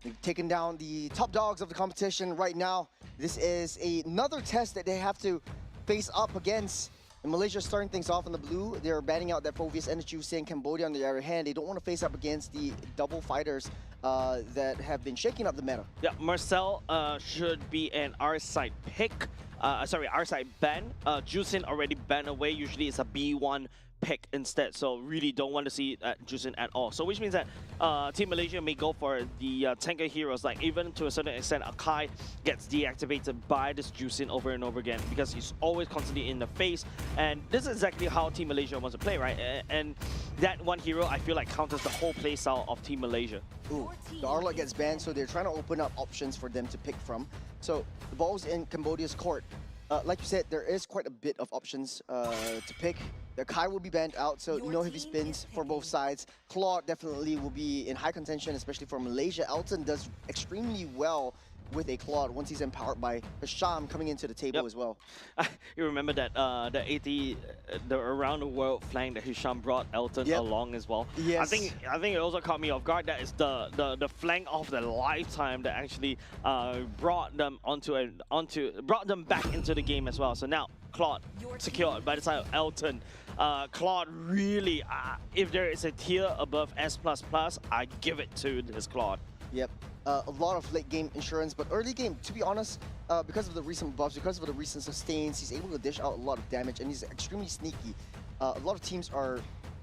They've taken down the top dogs of the competition right now. This is another test that they have to face up against. And Malaysia starting things off in the blue. They're banning out that Fovius and saying Cambodia on the other hand. They don't want to face up against the double fighters that have been shaking up the meta. Yeah, Marcel should be an R-side pick. R-side ban. Jusin already banned away. Usually it's a B1 pick instead, so really don't want to see Jusin at all. So which means that Team Malaysia may go for the tanker heroes, like even to a certain extent Akai gets deactivated by this Jusin over and over again, because he's always constantly in the face, and this is exactly how Team Malaysia wants to play, right? And that one hero I feel like counters the whole play style of Team Malaysia. Ooh, the Arlot gets banned, so they're trying to open up options for them to pick from. So the ball's in Cambodia's court. Like you said, there is quite a bit of options to pick. The Kai will be banned out, so no heavy spins for both sides. Claude definitely will be in high contention, especially for Malaysia. Elton does extremely well with a Claude once he's empowered by Hisham coming into the table as well. You remember that the 80, the around the world flank that Hisham brought Elton along as well. Yes. I think it also caught me off guard. That is the flank of the lifetime that actually brought them brought them back into the game as well. So now Claude secured by the side of Elton. Claude really, if there is a tier above S++, I give it to this Claude. Yep. A lot of late game insurance, but early game, to be honest, because of the recent buffs, because of the recent sustains, he's able to dish out a lot of damage, and he's extremely sneaky. A lot of teams are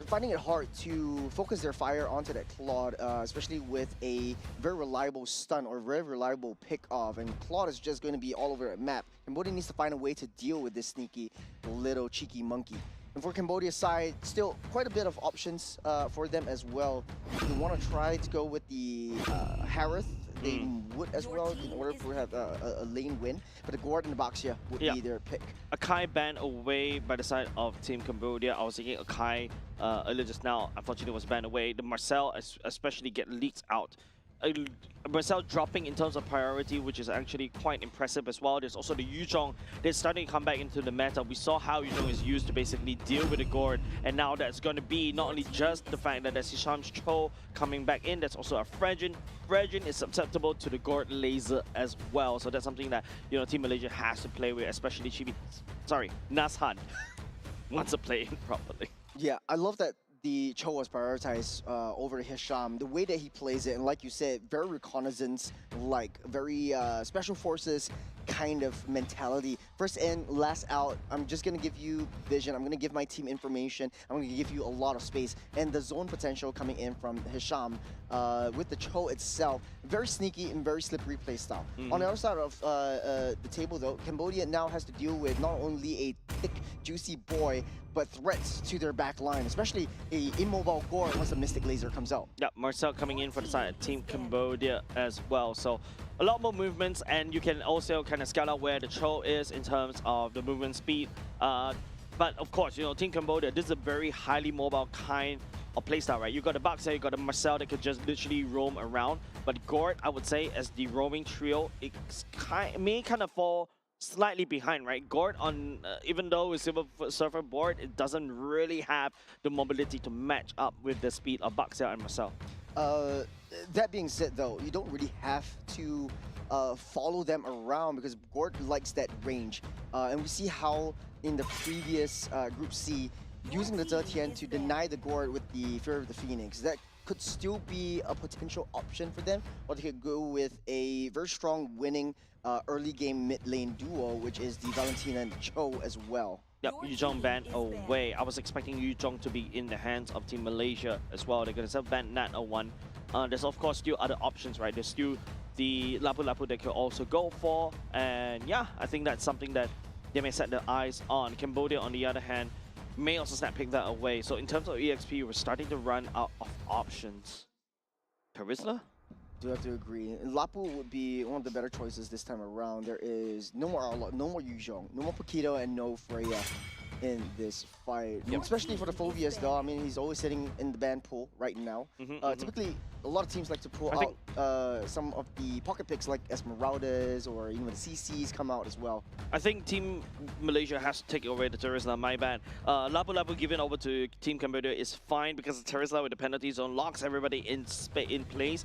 finding it hard to focus their fire onto that Claude, especially with a very reliable stun or very reliable pick off, and Claude is just going to be all over the map. Cambodia needs to find a way to deal with this sneaky little cheeky monkey. And for Cambodia's side, still quite a bit of options for them as well. They want to try to go with the Harith they would as well in order to have a lane win. But the Gord and the Baxia would be their pick. Akai banned away by the side of Team Cambodia. I was thinking Akai earlier just now, unfortunately was banned away. The Marcel especially get leaked out. Marcel dropping in terms of priority, which is actually quite impressive as well. There's also the Yuzhong that's starting to come back into the meta. We saw how Yuzhong is used to basically deal with the Gord, and now that's going to be not only just the fact that there's Hisham's Cho coming back in, that's also a Fredjin. Fredjin is susceptible to the Gord laser as well, so that's something that Team Malaysia has to play with, especially Nashan wants to play it properly. Yeah, I love that the Cho was prioritized over Hisham. The way that he plays it, and like you said, very reconnaissance, like very special forces kind of mentality. First in, last out. I'm just going to give you vision. I'm going to give my team information. I'm going to give you a lot of space. And the zone potential coming in from Hisham with the Cho itself, very sneaky and very slippery play style. On the other side of the table though, Cambodia now has to deal with not only a thick, juicy boy, but threats to their back line, especially a immobile Gord once the Mystic Laser comes out. Yeah, Marcel coming in for the side of Team Cambodia as well. So a lot more movements, and you can also kind of scout out where the Cho is in terms of the movement speed. But of course, Team Cambodia, this is a very highly mobile kind of playstyle, right? You got the Baxia, you got the Marcel that could just literally roam around. But Gord, I would say, as the roaming trio, it may kind of fall slightly behind, right? Gord, on even though it's Silver Surfer board, it doesn't really have the mobility to match up with the speed of Baxia and Marcel. That being said, though, you don't really have to follow them around because Gord likes that range. And we see how in the previous Group C, using the Zetian to deny the Gord with the Fear of the Phoenix, that could still be a potential option for them, or they could go with a very strong winning early game mid lane duo, which is the Valentina and the Cho as well. Yep, Yuzhong banned away. I was expecting Yuzhong to be in the hands of Team Malaysia as well. They're going to ban Nat 01. There's of course still other options, right? There's still the Lapu Lapu they could also go for. And yeah, I think that's something that they may set their eyes on. Cambodia, on the other hand, may also pick that away. So in terms of EXP, we're starting to run out of options. Charisma? Do have to agree. Lapu would be one of the better choices this time around. There is no more Arlot, no more Yuzhong, no more Paquito, and no Freya in this fight. Yep. Especially for the Phobias though. I mean, he's always sitting in the ban pool right now. Typically, a lot of teams like to pull out some of the pocket picks like Esmeraldas or even the CCs come out as well. I think Team Malaysia has to take away the Terizla, my bad. Lapu Lapu given over to Team Cambodia is fine because the Terizla with the penalty zone locks everybody in place.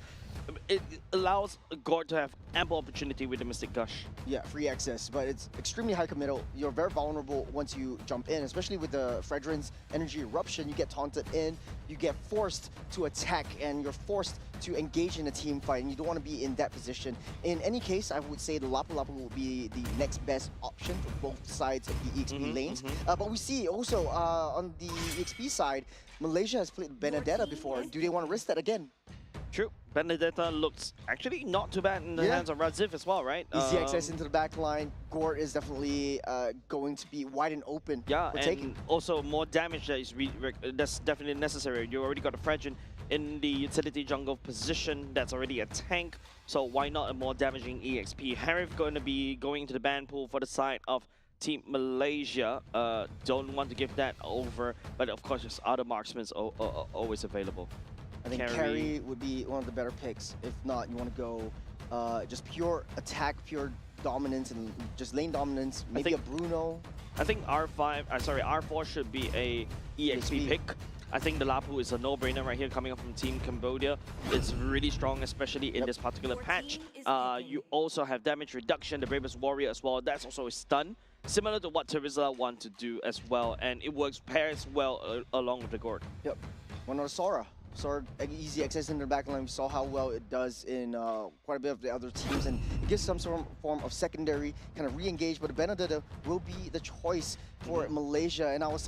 It allows Gord to have ample opportunity with the Mystic Gush. Yeah, free access, but it's extremely high committal. You're very vulnerable once you jump in, especially with the Fredrin's Energy Eruption. You get taunted in, you get forced to attack, and you're forced to engage in a team fight, and you don't want to be in that position. In any case, I would say the Lapu Lapu will be the next best option for both sides of the EXP lanes. But we see also on the EXP side, Malaysia has played Benedetta before. Do they want to risk that again? True. Benedetta looks actually not too bad in the hands of Raziv as well, right? Easy access into the back line. Gord is definitely going to be wide and open. Yeah, and also more damage that is that's definitely necessary. You already got a Fredjin in the utility jungle position that's already a tank, so why not a more damaging EXP? Harif going to be going to the ban pool for the side of Team Malaysia. Don't want to give that over, but of course there's other marksmen always available. I think Carry would be one of the better picks. If not, you want to go just pure attack, pure dominance, and just lane dominance. Maybe a Bruno. I think R4 should be a EXP pick. I think the Lapu is a no-brainer right here coming up from Team Cambodia. It's really strong, especially in this particular patch. You also have damage reduction, the Bravest Warrior as well. That's also a stun, similar to what Terizla want to do as well. And it pairs well along with the Gord. Yep. One of Sora. Sora, easy access in the backline. We saw how well it does in quite a bit of the other teams, and it gives some sort of form of secondary kind of re-engage. But Benedetta will be the choice for Malaysia. And I was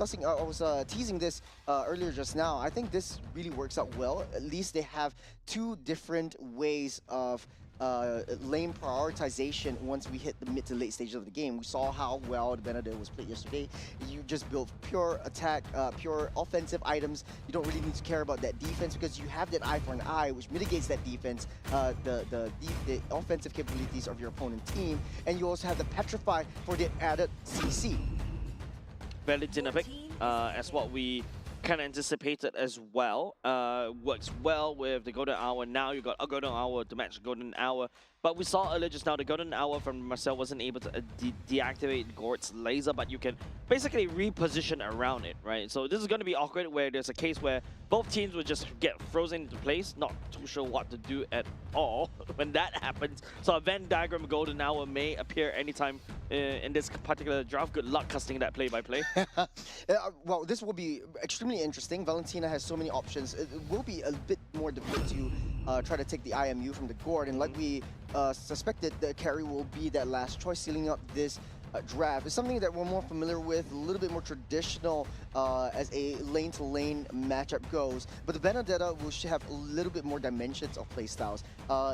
teasing this earlier just now. I think this really works out well. At least they have two different ways of lane prioritization once we hit the mid to late stages of the game. We saw how well the Benedict was played yesterday. You just build pure attack, pure offensive items. You don't really need to care about that defense because you have that eye for an eye, which mitigates that defense, the offensive capabilities of your opponent team, and you also have the Petrify for the added CC. Valentina pick, as what we kind of anticipated as well. Works well with the Golden Hour. Now you got a Golden Hour to match Golden Hour. But we saw earlier just now the Golden Hour from Marcel wasn't able to deactivate Gord's laser, but you can basically reposition around it, right? So this is going to be awkward where there's a case where both teams would just get frozen into place, not too sure what to do at all when that happens. So a Venn diagram Golden Hour may appear anytime in this particular draft. Good luck casting that play-by-play. Well, this will be extremely interesting. Valentina has so many options. It will be a bit more difficult to try to take the IMU from the Gord, and like we suspected, the carry will be that last choice, sealing up this draft. It's something that we're more familiar with, a little bit more traditional as a lane-to-lane matchup goes. But the Benedetta will have a little bit more dimensions of playstyles.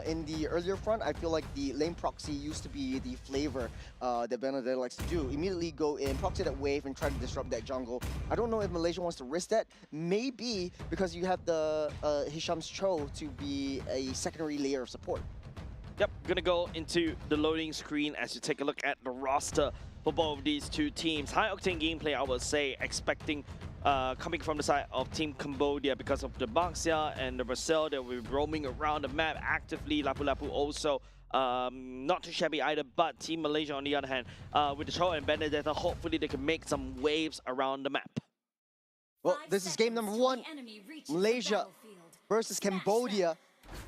In the earlier front, I feel like the lane proxy used to be the flavor that Benedetta likes to do. Immediately go in, proxy that wave, and try to disrupt that jungle. I don't know if Malaysia wants to risk that. Maybe because you have the Hisham's Cho to be a secondary layer of support. Yep, gonna go into the loading screen as you take a look at the roster for both of these two teams. High octane gameplay, I would say, expecting coming from the side of Team Cambodia because of the Baxia and the Brazil that will be roaming around the map actively. Lapu Lapu also not too shabby either, but Team Malaysia on the other hand, with the Cho and Benedetta, hopefully they can make some waves around the map. Well, this is game number 1, Malaysia versus Cambodia.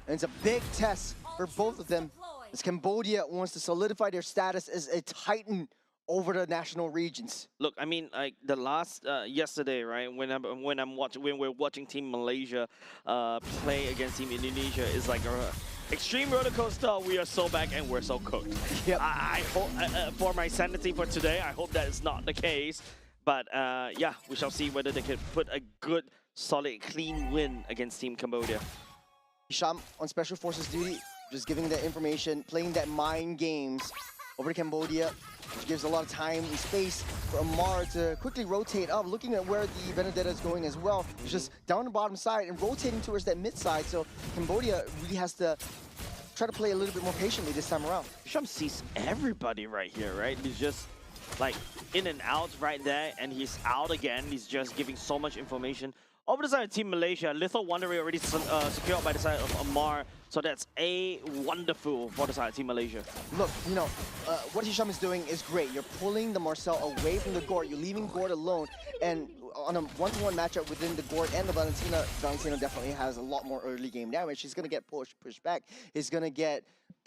And it's a big test for both of them, as Cambodia wants to solidify their status as a titan over the national regions. Look, I mean, like the last yesterday, right? When we're watching Team Malaysia play against Team Indonesia, is like a extreme roller coaster. We are so back and we're so cooked. Yep. I hope for my sanity for today, I hope that is not the case. But yeah, we shall see whether they can put a good, solid, clean win against Team Cambodia. Hisham on Special Forces duty, just giving that information, playing that mind games over to Cambodia, which gives a lot of time and space for Amar to quickly rotate up, looking at where the Benedetta is going as well. It's just down the bottom side and rotating towards that mid side, so Cambodia really has to try to play a little bit more patiently this time around. Hisham sees everybody right here, right? He's just like in and out right there, and he's out again. He's just giving so much information. Over the side of Team Malaysia, Lethal Wanderer already secured by the side of Amar, so that's a wonderful for the side of Team Malaysia. Look, you know, what Hisham is doing is great. You're pulling the Marcel away from the Gord, you're leaving Gord alone, and on a one-to-one matchup within the Gord and the Valentina, Valentina definitely has a lot more early game damage. He's going to get pushed back. He's going to get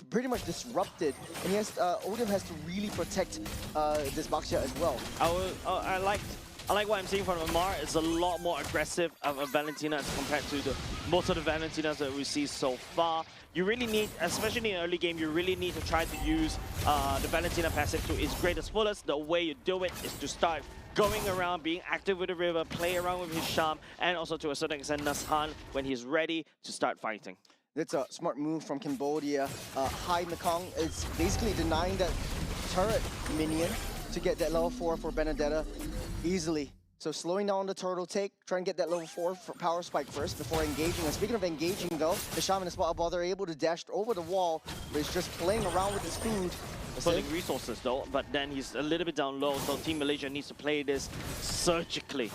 pretty much disrupted, and he has, Odin has to really protect this Baxia as well. I like what I'm seeing from Amar. It's a lot more aggressive of a Valentina as compared to most of the Valentinas that we see so far. You really need, especially in the early game, you really need to try to use the Valentina passive to its greatest fullest. The way you do it is to start going around, being active with the river, play around with Hisham, and also to a certain extent Nashan when he's ready to start fighting. That's a smart move from Cambodia. High Mekong is basically denying that turret minion to get that level 4 for Benedetta easily. So slowing down the turtle take, trying to get that level 4 for power spike first before engaging. And speaking of engaging though, the Shaman and Spot Ball, they're able to dash over the wall, but he's just playing around with his food. Pulling resources though, but then he's a little bit down low, so Team Malaysia needs to play this surgically.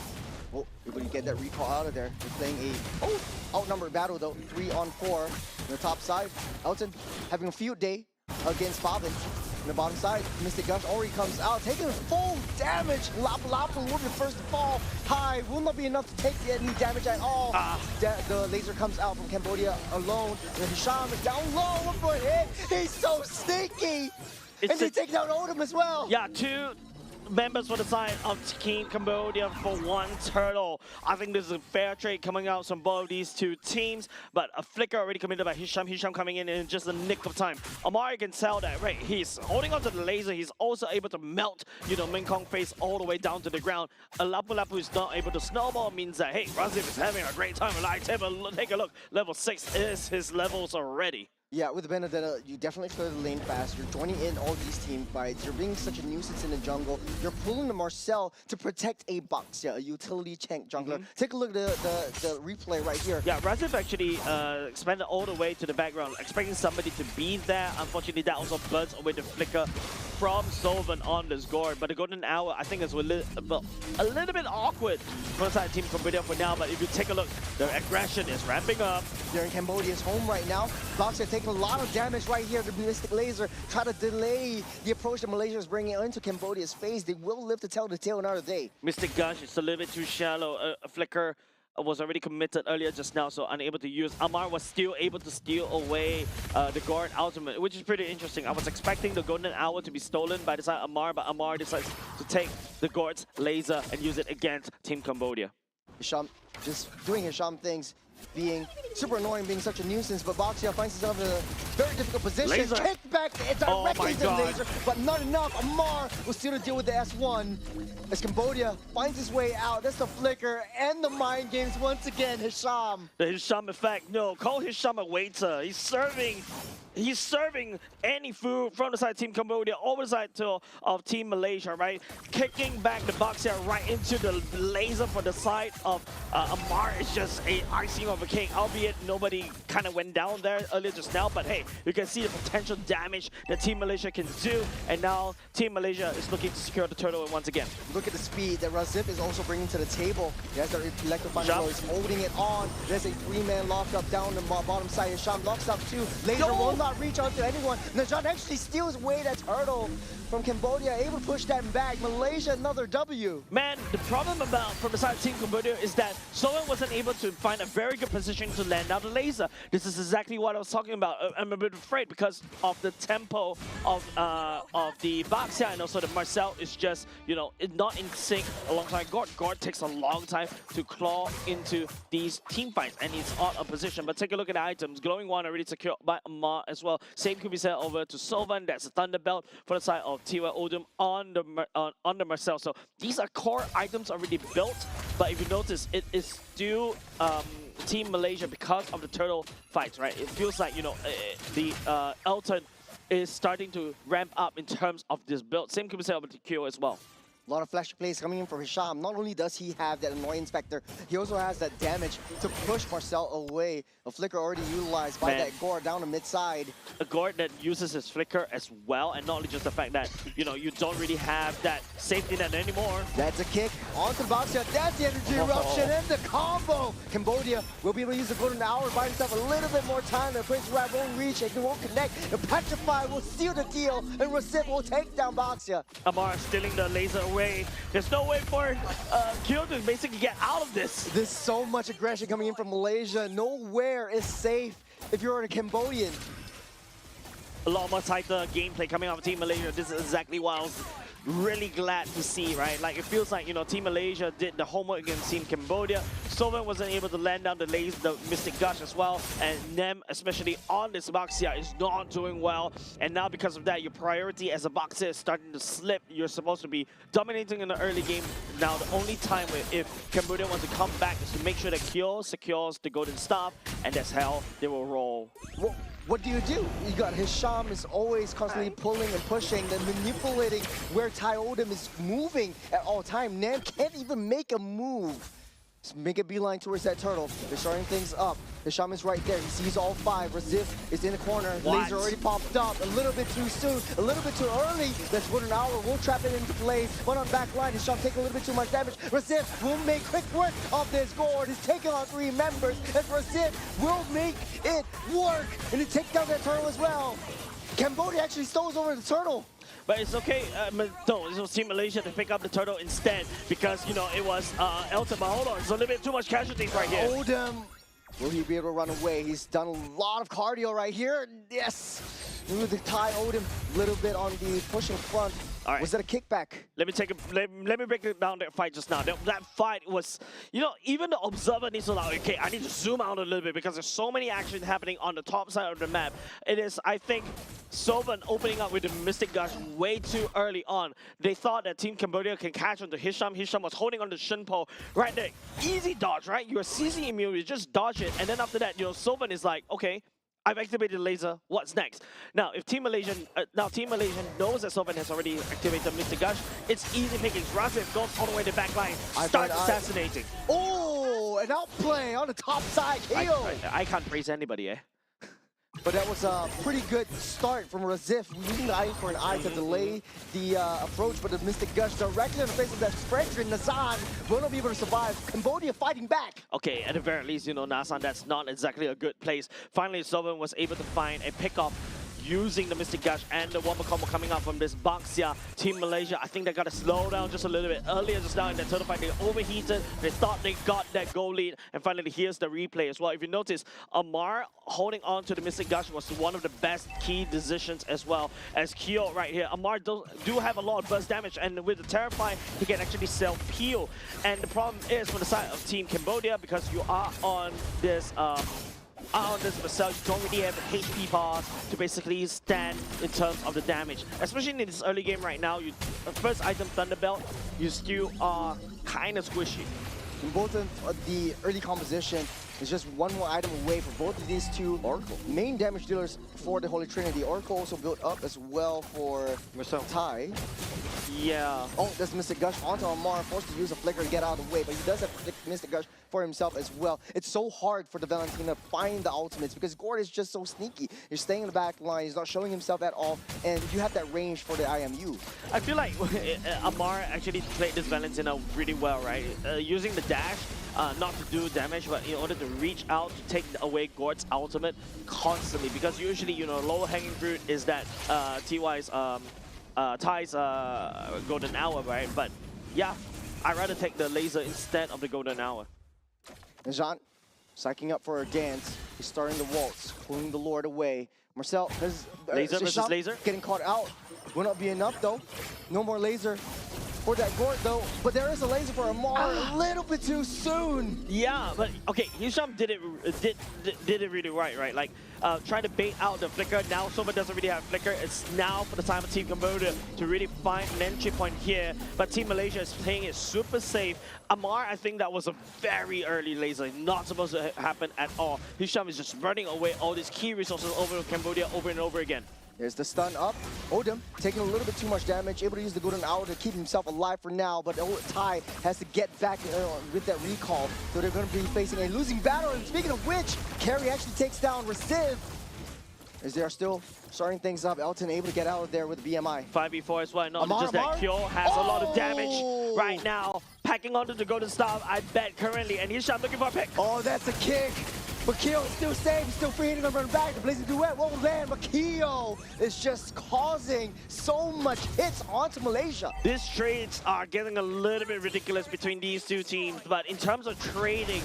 Oh, able to get that recall out of there. They're playing a outnumbered battle though, 3 on 4 on the top side. Elton having a field day against Bobbin. On the bottom side, Mystic Gush already comes out, taking full damage. Lapu Lapu will be the first to fall. High will not be enough to take any damage at all. The laser comes out from Cambodia alone. And Hisham is down low, one more hit. He's so sneaky. And they take down Odom as well. Yeah, 2 members for the side of Team Cambodia for 1 turtle. I think this is a fair trade coming out from both of these two teams, but a flicker already committed by Hisham. Hisham coming in just the nick of time. Amari can tell that, right? He's holding onto the laser. He's also able to melt, you know, Mekong face all the way down to the ground. A Lapu Lapu is not able to snowball, means that, hey, Razif is having a great time with Light Table. Take a look. Level 6 is his levels already. Yeah, with Benedetta, you definitely clear the lane fast. You're joining in all these team fights. You're being such a nuisance in the jungle. You're pulling the Marcel to protect a Boxia, a utility tank jungler. Take a look at the replay right here. Yeah, Razif actually expanded all the way to the background, expecting somebody to be there. Unfortunately, that also burns away the flicker from Sylvan on this Gord. But the Golden Hour, I think, is a little bit awkward for the side of Team Cambodia for now. But if you take a look, the aggression is ramping up. They're in Cambodia's home right now. Boxia taking a lot of damage right here. The Mystic Laser try to delay the approach that Malaysia is bringing into Cambodia's face. They will live to tell the tale another day. Mystic Gush is a little bit too shallow. A flicker was already committed earlier just now, so unable to use. Amar was still able to steal away the Gord ultimate, which is pretty interesting. I was expecting the Golden Hour to be stolen by the side of Amar, but Amar decides to take the Gord's laser and use it against Team Cambodia. Hisham just doing Hisham things, being super annoying, being such a nuisance, but Boxia finds himself in a very difficult position. Laser. Kick back directly to God. Laser, but not enough. Amar will still deal with the S1 as Cambodia finds his way out. That's the flicker and the mind games once again. Hisham. The Hisham effect. No, call Hisham a waiter. He's serving any food from the side of Team Cambodia over the side of Team Malaysia, right? Kicking back the Boxia right into the laser for the side of Amar is just a icing of a cake, albeit nobody kind of went down there earlier just now, but hey, you can see the potential damage that Team Malaysia can do, and now Team Malaysia is looking to secure the turtle once again. Look at the speed that Razif is also bringing to the table. He has the electrifying blow. He's holding it on. There's a three-man lockup down the bottom side. Hisham locks up too. Laser will not reach onto anyone. Najat actually steals away that turtle from Cambodia, able to push that back. Malaysia, another W. Man, the problem from the side of Team Cambodia is that Soen wasn't able to find a very good position to land down the laser. This is exactly what I was talking about. I'm a bit afraid because of the tempo of the Boxia, and also the Marcel is just, you know, not in sync alongside Gord. Gord takes a long time to claw into these team fights, and he's out of position. But take a look at the items. Glowing one already secured by Amar as well. Same could be said over to Sylvan. That's a Thunder Belt for the side of Tiwa Odom on the Marcel. So these are core items already built, but if you notice, it is still Team Malaysia because of the turtle fights, right? It feels like, you know, the Elton is starting to ramp up in terms of this build. Same could be said over to Q as well. A lot of flash plays coming in for Hisham. Not only does he have that annoyance factor, he also has that damage to push Marcel away. A flicker already utilized by that Gord down the mid side. A Gord that uses his flicker as well, and not only just the fact that, you know, you don't really have that safety net anymore. That's a kick onto the Boxia. That's the energy eruption and the combo. Cambodia will be able to use the Golden Hour, buy himself a little bit more time. The Prince Rat won't reach, it won't connect. The Petrify will seal the deal, and Rasip will take down Boxia. Amar stealing the laser away. There's no way for Kyo to basically get out of this. There's so much aggression coming in from Malaysia. Nowhere is safe if you're a Cambodian. A lot more tighter gameplay coming out of Team Malaysia. This is exactly what I was really glad to see, right? Like, it feels like, you know, Team Malaysia did the homework against Team Cambodia. Soven wasn't able to land down the Mystic Gush as well, and Nem, especially on this Boxia, is not doing well. And now because of that, your priority as a Boxia is starting to slip. You're supposed to be dominating in the early game. Now, the only time if Cambodia wants to come back is to make sure that Kyo secures the Golden Staff, and that's how they will roll. What do? You got Hisham is always constantly pulling and pushing and manipulating where Tyodem is moving at all time. Nam can't even make a move. Just make a beeline towards that turtle. They're starting things up. Hisham is right there. He sees all five. Razif is in the corner. Laser already popped up. A little bit too soon. A little bit too early. That's Golden Hour. We'll trap it into play. One on back line. Hisham taking a little bit too much damage. Razif will make quick work of this Gord. He's taking on 3 members. And Razif will make it work. And he takes down that turtle as well. Cambodia actually stoles over the turtle. But it's okay. No, it was Team Malaysia to pick up the turtle instead because, you know, it was Elton. But hold on, it's a little bit too much casualties right here. Odom. Will he be able to run away? He's done a lot of cardio right here. Yes. With the tie Odom a little bit on the pushing front. All right. Was that a kickback? Let me break it down that fight just now. That fight was, you know, even the observer needs to like, okay, I need to zoom out a little bit because there's so many action happening on the top side of the map. It is, I think, Sylvan opening up with the Mystic Gush way too early on. They thought that Team Cambodia can catch on to Hisham. Hisham was holding on to Shinpo right there. Easy dodge, right? You're CC immune, you just dodge it. And then after that, you know, Sylvan is like, okay, I've activated laser. What's next? Now, if Team Malaysian knows that Sylvan has already activated Mr. Gush, it's easy pickings. Razif goes all the way to back line, starts assassinating. Oh, an outplay on the top side, KO. I can't praise anybody, eh? But that was a pretty good start from Razif, using the item for an eye to delay the approach, but the Mystic Gush directly in the face of that Fredrin. Nazan will not be able to survive. Cambodia fighting back. Okay, at the very least, you know, Nasan, that's not exactly a good place. Finally, Sylvan was able to find a pickoff using the Mystic Gush and the Wombo combo coming out from this Baxia. Team Malaysia, I think they got to slow down just a little bit earlier just now in that turtle fight. They overheated, they thought they got that goal lead, and finally here's the replay as well. If you notice, Amar holding on to the Mystic Gush was one of the best key decisions as well as Kyo right here. Amar do have a lot of burst damage, and with the Terrify, he can actually self-heal. And the problem is for the side of Team Cambodia, because you are on this Marcel, you don't really have the HP bars to basically stand in terms of the damage. Especially in this early game right now, first item Thunderbelt, you still are kind of squishy. In both of the early composition, is just one more item away for both of these two main damage dealers for the Holy Trinity. Oracle also built up as well for Tai. Yeah. Oh, that's Mystic Gush onto Amar, forced to use a flicker to get out of the way, but he does have Mystic Gush for himself as well. It's so hard for the Valentina to find the ultimates because Gord is just so sneaky. He's staying in the back line, he's not showing himself at all, and you have that range for the IMU. I feel like Amar actually played this Valentina really well, right? Using the dash, not to do damage, but in order to reach out to take away Gord's ultimate constantly, because usually, you know, low hanging fruit is that Tai's golden hour, right? But yeah, I'd rather take the laser instead of the golden hour. And Jean, psyching up for a dance. He's starting the waltz, pulling the Lord away. Marcel, laser versus laser. Getting caught out. Will not be enough though. No more laser for that Gord though. But there is a laser for Amar a little bit too soon. Yeah, but okay, Hisham did it really right? Like trying to bait out the flicker. Now Sova doesn't really have flicker. It's now for the time of Team Cambodia to really find an entry point here. But Team Malaysia is playing it super safe. Amar, I think that was a very early laser, not supposed to happen at all. Hisham is just running away all these key resources over to Cambodia over and over again. There's the stun up. Odom taking a little bit too much damage, able to use the golden hour to keep himself alive for now, but Tai has to get back with that recall, so they're going to be facing a losing battle. And speaking of which, Carry actually takes down Reciv, as they are still starting things up. Elton able to get out of there with the BMI. 5v4 as well, not just that Kyo has a lot of damage right now. Packing onto the golden staff, I bet currently, and Hisham looking for a pick. Oh, that's a kick. But Kyo is still safe, he's still free, he's gonna run back. The Blazing Duet won't land, but Kyo is just causing so much hits onto Malaysia. These trades are getting a little bit ridiculous between these two teams, but in terms of trading,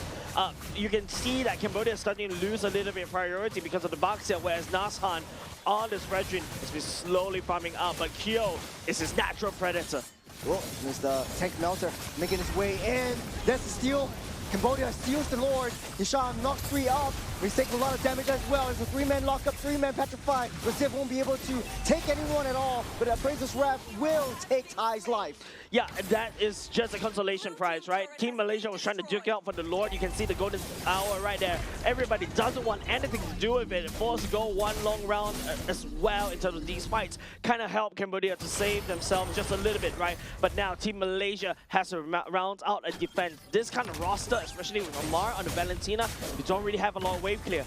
you can see that Cambodia is starting to lose a little bit of priority because of the Baxia, whereas Nashan on this Fredrin has been slowly farming up, but Kyo is his natural predator. Well, there's the Tank Melter making his way in. That's the steal. Cambodia steals the Lord. Hisham knocks 3 off. He's taking a lot of damage as well. It's a 3-man lockup, 3-man petrify. Reciv won't be able to take anyone at all, but Appraiser's Wrath will take Tai's life. Yeah, that is just a consolation prize, right? Team Malaysia was trying to duke out for the Lord. You can see the golden hour right there. Everybody doesn't want anything to do with it. Forced to go one long round as well in terms of these fights. Kind of help Cambodia to save themselves just a little bit, right? But now Team Malaysia has to round out a defense. This kind of roster, especially with Amar on the Valentina, you don't really have a lot of wave clear.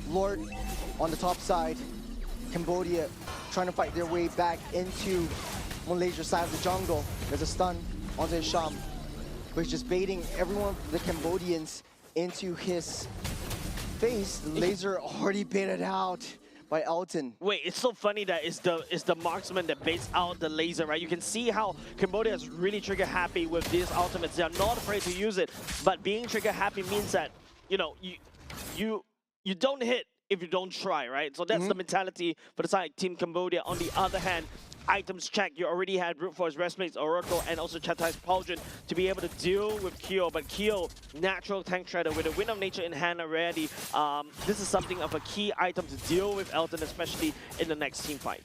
Lord on the top side. Cambodia trying to fight their way back into Malaysia's side of the jungle. There's a stun onto Hisham, but he's just baiting everyone, the Cambodians, into his face. The laser already baited out by Elton. Wait, it's so funny that it's the marksman that baits out the laser, right? You can see how Cambodia is really trigger happy with these ultimates. They're not afraid to use it, but being trigger happy means that, you know, you don't hit if you don't try, right? So that's the mentality for the side Team Cambodia. On the other hand, items check. You already had Brute Force, Restmates, Oracle, and also Chatai's Pauldron to be able to deal with Kyo. But Kyo, natural tank shredder with a Wind of Nature in hand already. This is something of a key item to deal with Elton, especially in the next team fight.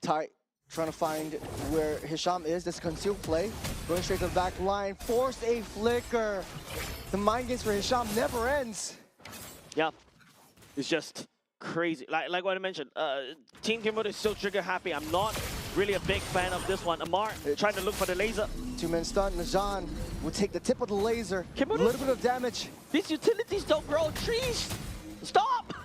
Tai trying to find where Hisham is. This concealed play. Going straight to the back line. Forced a flicker. The mind games for Hisham never ends. Yeah, it's just crazy. Like what I mentioned, Team Cambodia is still trigger happy. I'm not really a big fan of this one. Amar trying to look for the laser. Two-man stun. Najan will take the tip of the laser. A Cambodia, little bit of damage. these utilities don't grow on trees. Stop!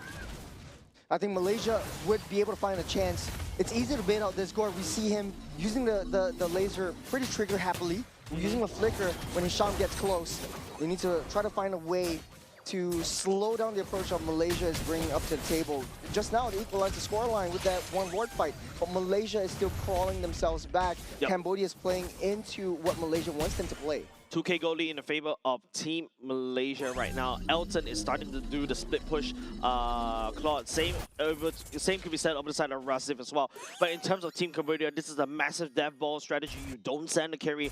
I think Malaysia would be able to find a chance. It's easy to bait out this Gore. We see him using the laser pretty trigger happily. Using a flicker when Hisham gets close. They need to try to find a way to slow down the approach of Malaysia is bringing up to the table. Just now, they equalized the scoreline with that one ward fight, but Malaysia is still crawling themselves back. Yep. Cambodia is playing into what Malaysia wants them to play. 2K goal lead in the favor of Team Malaysia right now. Elton is starting to do the split push. Claude, same could be said over the side of Razif as well. But in terms of Team Cambodia, this is a massive death ball strategy. You don't send the carry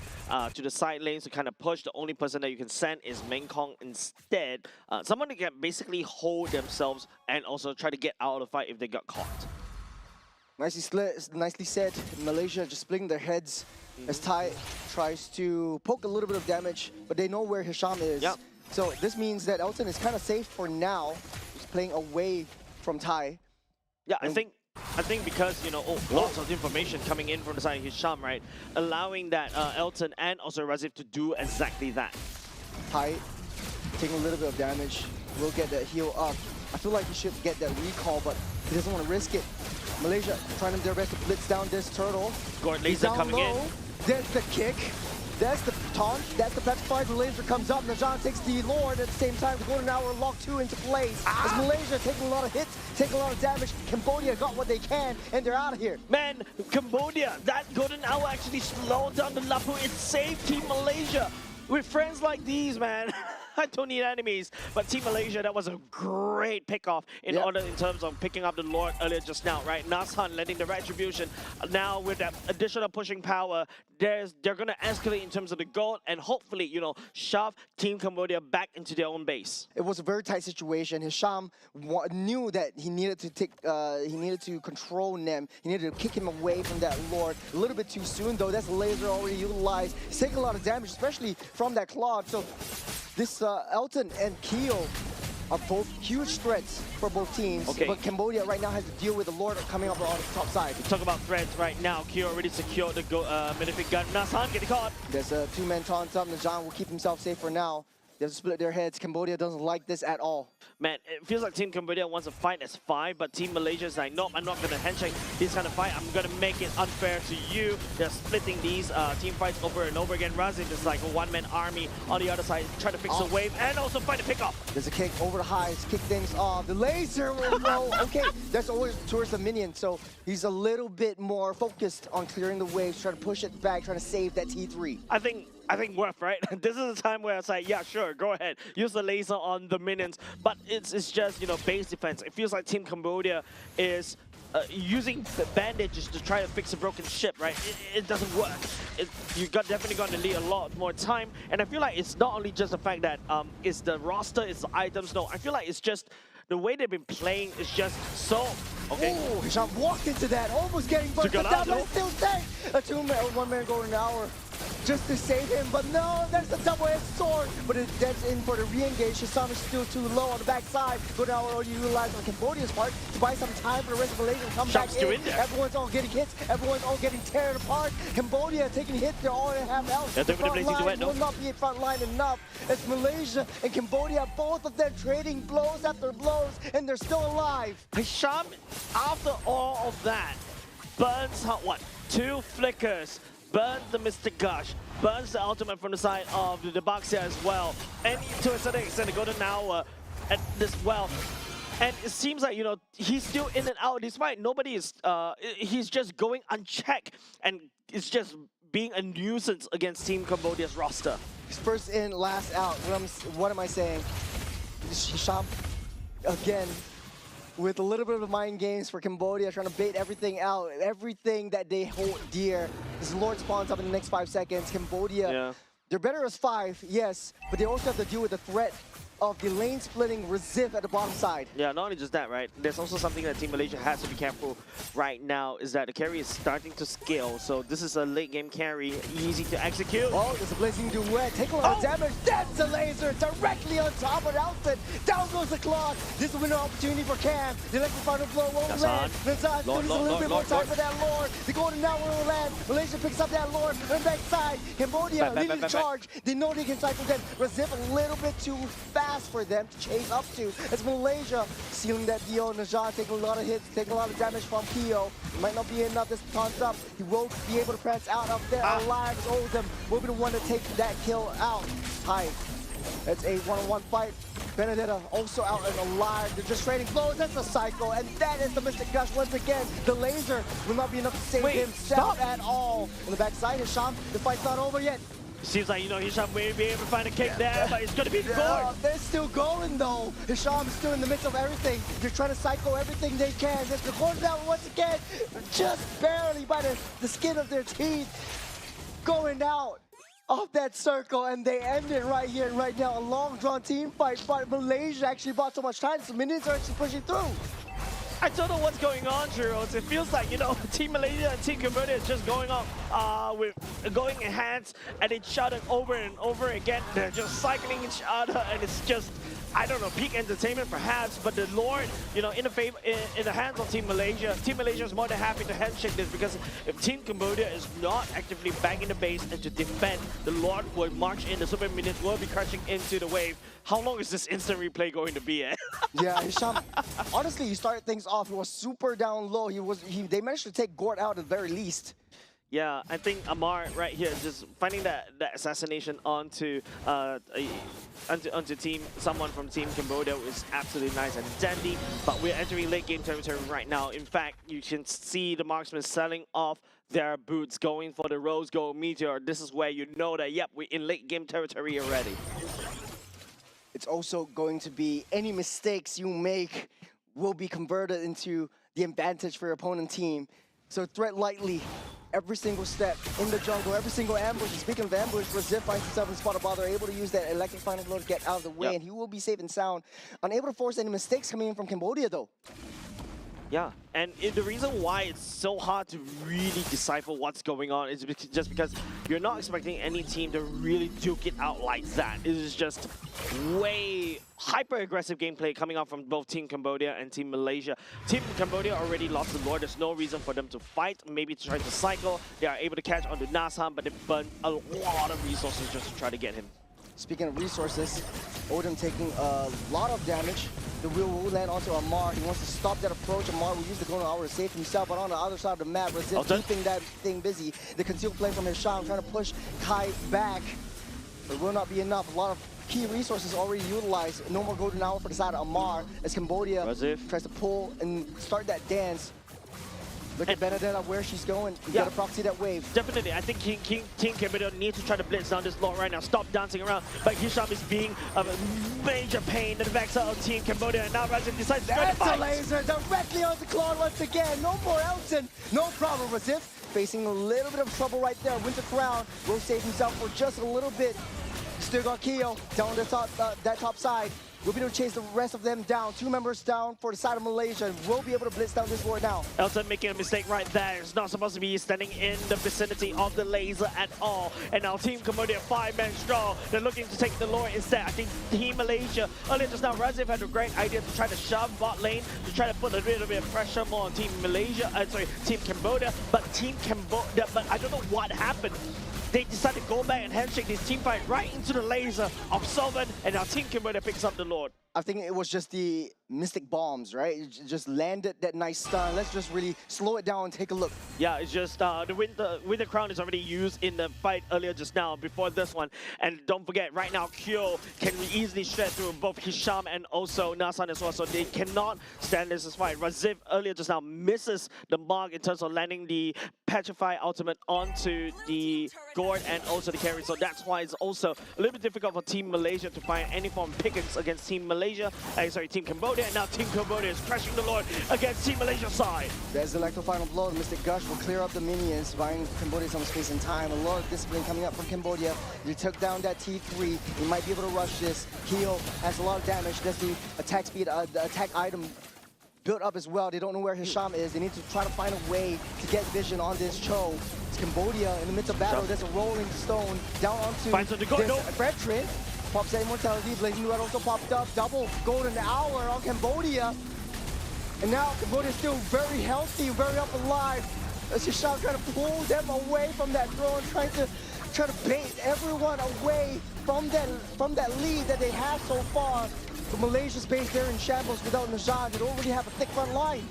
to the side lanes to kind of push. The only person that you can send is Mengkong instead. Someone that can basically hold themselves and also try to get out of the fight if they got caught. Nicely said. Malaysia just splitting their heads as Thai tries to poke a little bit of damage, but they know where Hisham is. Yep. So this means that Elton is kind of safe for now. He's playing away from Thai. Yeah, I think because, you know, lots of information coming in from the side of Hisham, right? Allowing that Elton and also Razif to do exactly that. Thai taking a little bit of damage. Will get that heal up. I feel like he should get that recall, but he doesn't want to risk it. Malaysia trying their best to blitz down this turtle. Gord laser coming in. There's the kick. That's the taunt. That's the petrified. The laser comes up. Najan takes the Lord at the same time. The golden hour lock 2 into place. As Malaysia taking a lot of hits, taking a lot of damage. Cambodia got what they can, and they're out of here. Man, Cambodia, that golden hour actually slowed down the Lapu. It saved Team Malaysia. With friends like these, man. I don't need enemies. But Team Malaysia, that was a great pickoff in terms of picking up the Lord earlier just now, right? Nashan letting the retribution. Now with that additional pushing power, they're going to escalate in terms of the gold and hopefully, you know, shove Team Cambodia back into their own base. It was a very tight situation. Hisham knew that he needed to control Nem. He needed to kick him away from that Lord a little bit too soon, though. That's a laser already utilized. He's taking a lot of damage, especially from that Claude. So this Elton and Keo are both huge threats for both teams. Okay. But Cambodia right now has to deal with the Lord coming up on the top side. Talk about threats right now. Keo already secured the Minific gun. Nasan getting caught. There's a two-man taunt up. Najan will keep himself safe for now. They have to split their heads. Cambodia doesn't like this at all. Man, it feels like Team Cambodia wants to fight as 5, but Team Malaysia is like, nope, I'm not going to handshake this kind of fight. I'm going to make it unfair to you. They're splitting these team fights over and over again. Razif is like a one-man army on the other side, trying to fix the wave and also fight a pickoff. There's a kick over the highs, kick things off. The laser will go. Okay, that's always towards the minion, so he's a little bit more focused on clearing the waves, trying to push it back, trying to save that T3. I think worth, right? This is a time where it's like, yeah, sure, go ahead. Use the laser on the minions. But it's just, you know, base defense. It feels like Team Cambodia is using bandages to try to fix a broken ship, right? It doesn't work. You definitely going to need a lot more time. And I feel like it's not only just the fact that it's the roster, it's the items. No, I feel like it's just the way they've been playing is just so... Okay. Oh, Hisham walked into that, almost getting burst, but that man still safe. A one-man golden hour just to save him, but no, that's a double-edged sword. But that's in for the re-engage. Hisham is still too low on the backside. Golden hour already utilized on Cambodia's part to buy some time for the rest of Malaysia to come back in. Everyone's all getting hits. Everyone's all getting teared apart. Cambodia taking hits. They're all in half health. Yeah, the front line will not be a front line enough. It's Malaysia and Cambodia, both of them trading blows after blows, and they're still alive. Hisham, after all of that, burns, what, 2 flickers, burns the Mr. Gush, burns the ultimate from the side of the Baxia as well, and to a certain extent, the Golden Hour as well. And it seems like, you know, he's still in and out, despite nobody is, he's just going unchecked, and it's just being a nuisance against Team Cambodia's roster. He's first in, last out. What am I saying? Hisham, again, with a little bit of mind games for Cambodia, trying to bait everything out, everything that they hold dear. This Lord spawns up in the next 5 seconds. Cambodia, they're better as 5, yes, but they also have to deal with the threat of the lane splitting Razif at the bottom side. Yeah, not only just that, right? There's also something that Team Malaysia has to be careful right now is that the carry is starting to scale. So this is a late game carry, easy to execute. Oh, there's a blazing duet. Take a lot of damage. That's a laser directly on top of Elton. Down goes the clock. This is an opportunity for Cam. The electric final blow won't land. Nazan still needs a little bit more time for that Lord. The golden now will land. Malaysia picks up that Lord on the backside. Cambodia leading the charge. They know they can cycle them. Razif a little bit too fast for them to chase up to. It's Malaysia sealing that deal. Najan taking a lot of hits, taking a lot of damage from Kyo. Might not be enough this taunts up. He won't be able to prance out of there alive as Oldham will be the one to take that kill out. Hi. It's a one-on-one fight. Benedetta also out and alive. They're just trading blows. That's a cycle. And that is the Mystic Gush once again. The laser will not be enough to save himself at all. On the backside, Hisham, the fight's not over yet. Seems like, you know, Hisham may be able to find a kick there, but it's going to be the goal. They're still going, though. Hisham is still in the midst of everything. They're trying to cycle everything they can. They're going down once again, just barely by the skin of their teeth. Going out of that circle, and they end it right here and right now. A long-drawn team fight, but Malaysia actually bought so much time, so minions are actually pushing through. I don't know what's going on, Jiros. It feels like, you know, Team Malaysia and Team Cambodia is just going on with going hands at each other over and over again. They're just cycling each other, and it's just, I don't know, peak entertainment perhaps, but the Lord, you know, in the hands of Team Malaysia is more than happy to handshake this, because if Team Cambodia is not actively back in the base and to defend, the Lord will march in, the super minions will be crashing into the wave. How long is this instant replay going to be at? Yeah, Hisham, honestly, he started things off. He was super down low. They managed to take Gord out at the very least. Yeah, I think Amar right here just finding that assassination onto someone from Team Cambodia is absolutely nice and dandy. But we're entering late game territory right now. In fact, you can see the marksmen selling off their boots, going for the Rose Gold Meteor. This is where you know that, yep, we're in late game territory already. It's also going to be any mistakes you make will be converted into the advantage for your opponent team. So tread lightly every single step in the jungle, every single ambush. Speaking of ambush, Razif finds himself in the spot of bother, able to use that electric final blow to get out of the way, and he will be safe and sound. Unable to force any mistakes coming in from Cambodia, though. Yeah, and the reason why it's so hard to really decipher what's going on is just because you're not expecting any team to really duke it out like that. It is just way hyper-aggressive gameplay coming out from both Team Cambodia and Team Malaysia. Team Cambodia already lost the Lord. There's no reason for them to fight, maybe to try to cycle. They are able to catch onto Nasam, but they burn a lot of resources just to try to get him. Speaking of resources, Odin taking a lot of damage. The wheel will land onto Amar. He wants to stop that approach. Amar will use the golden hour to save himself, but on the other side of the map, Razif keeping that thing busy. The concealed play from Hisham trying to push Kai back. But it will not be enough. A lot of key resources already utilized. No more golden hour for the side of Amar as Cambodia tries to pull and start that dance. Look at Benedetta where she's going. You gotta proxy that wave. Definitely. I think Team Cambodia needs to try to blitz down this Lord right now. Stop dancing around. But Hisham is being a major pain in the backside of Team Cambodia. And now Razif decides to go to fight. That's a laser directly on the Claw once again. No more Elton. No problem. Razif facing a little bit of trouble right there. Winter Crown will save himself for just a little bit. Still got Kyo down the top, that top side. We'll be able to chase the rest of them down. 2 members down for the side of Malaysia. We'll be able to blitz down this Lord now. Elton making a mistake right there. It's not supposed to be standing in the vicinity of the laser at all. And now Team Cambodia 5-man strong. They're looking to take the Lord instead. I think Team Malaysia, earlier just now, Razif had a great idea to try to shove bot lane, to try to put a little bit of pressure more on Team Malaysia, Team Cambodia. But I don't know what happened. They decided to go back and handshake this team fight right into the laser of Sovereign, and now Team Cambodia picks up the Lord. I think it was just the Mystic Bombs, right? It just landed that nice stun. Let's just really slow it down and take a look. Yeah, it's just the Winter Crown is already used in the fight earlier just now, before this one. And don't forget, right now, Kyo can easily shred through both Hisham and also Nasan as well, so they cannot stand this fight. Razif earlier just now misses the mark in terms of landing the Petrify ultimate onto the Gord and also the carry, so that's why it's also a little bit difficult for Team Malaysia to find any form of pickings against Team Malaysia. Malaysia, sorry, Team Cambodia, and now Team Cambodia is crashing the Lord against Team Malaysia's side. There's the electro final blow. Mystic Gush will clear up the minions, buying Cambodia some space and time. A lot of discipline coming up from Cambodia. They took down that T3. He might be able to rush this. Keo has a lot of damage. That's the attack speed, the attack item built up as well. They don't know where Hisham is. They need to try to find a way to get vision on this Cho. It's Cambodia in the midst of battle. There's a rolling stone down onto Fredrin. Pops that immortality. Blazing Red also popped up. Double golden hour on Cambodia. And now Cambodia is still very healthy, very up alive. As Hisham trying to pull them away from that throne, trying to bait everyone away from that lead that they have so far. But Malaysia's base there in shambles without Najad. They don't really have a thick front line.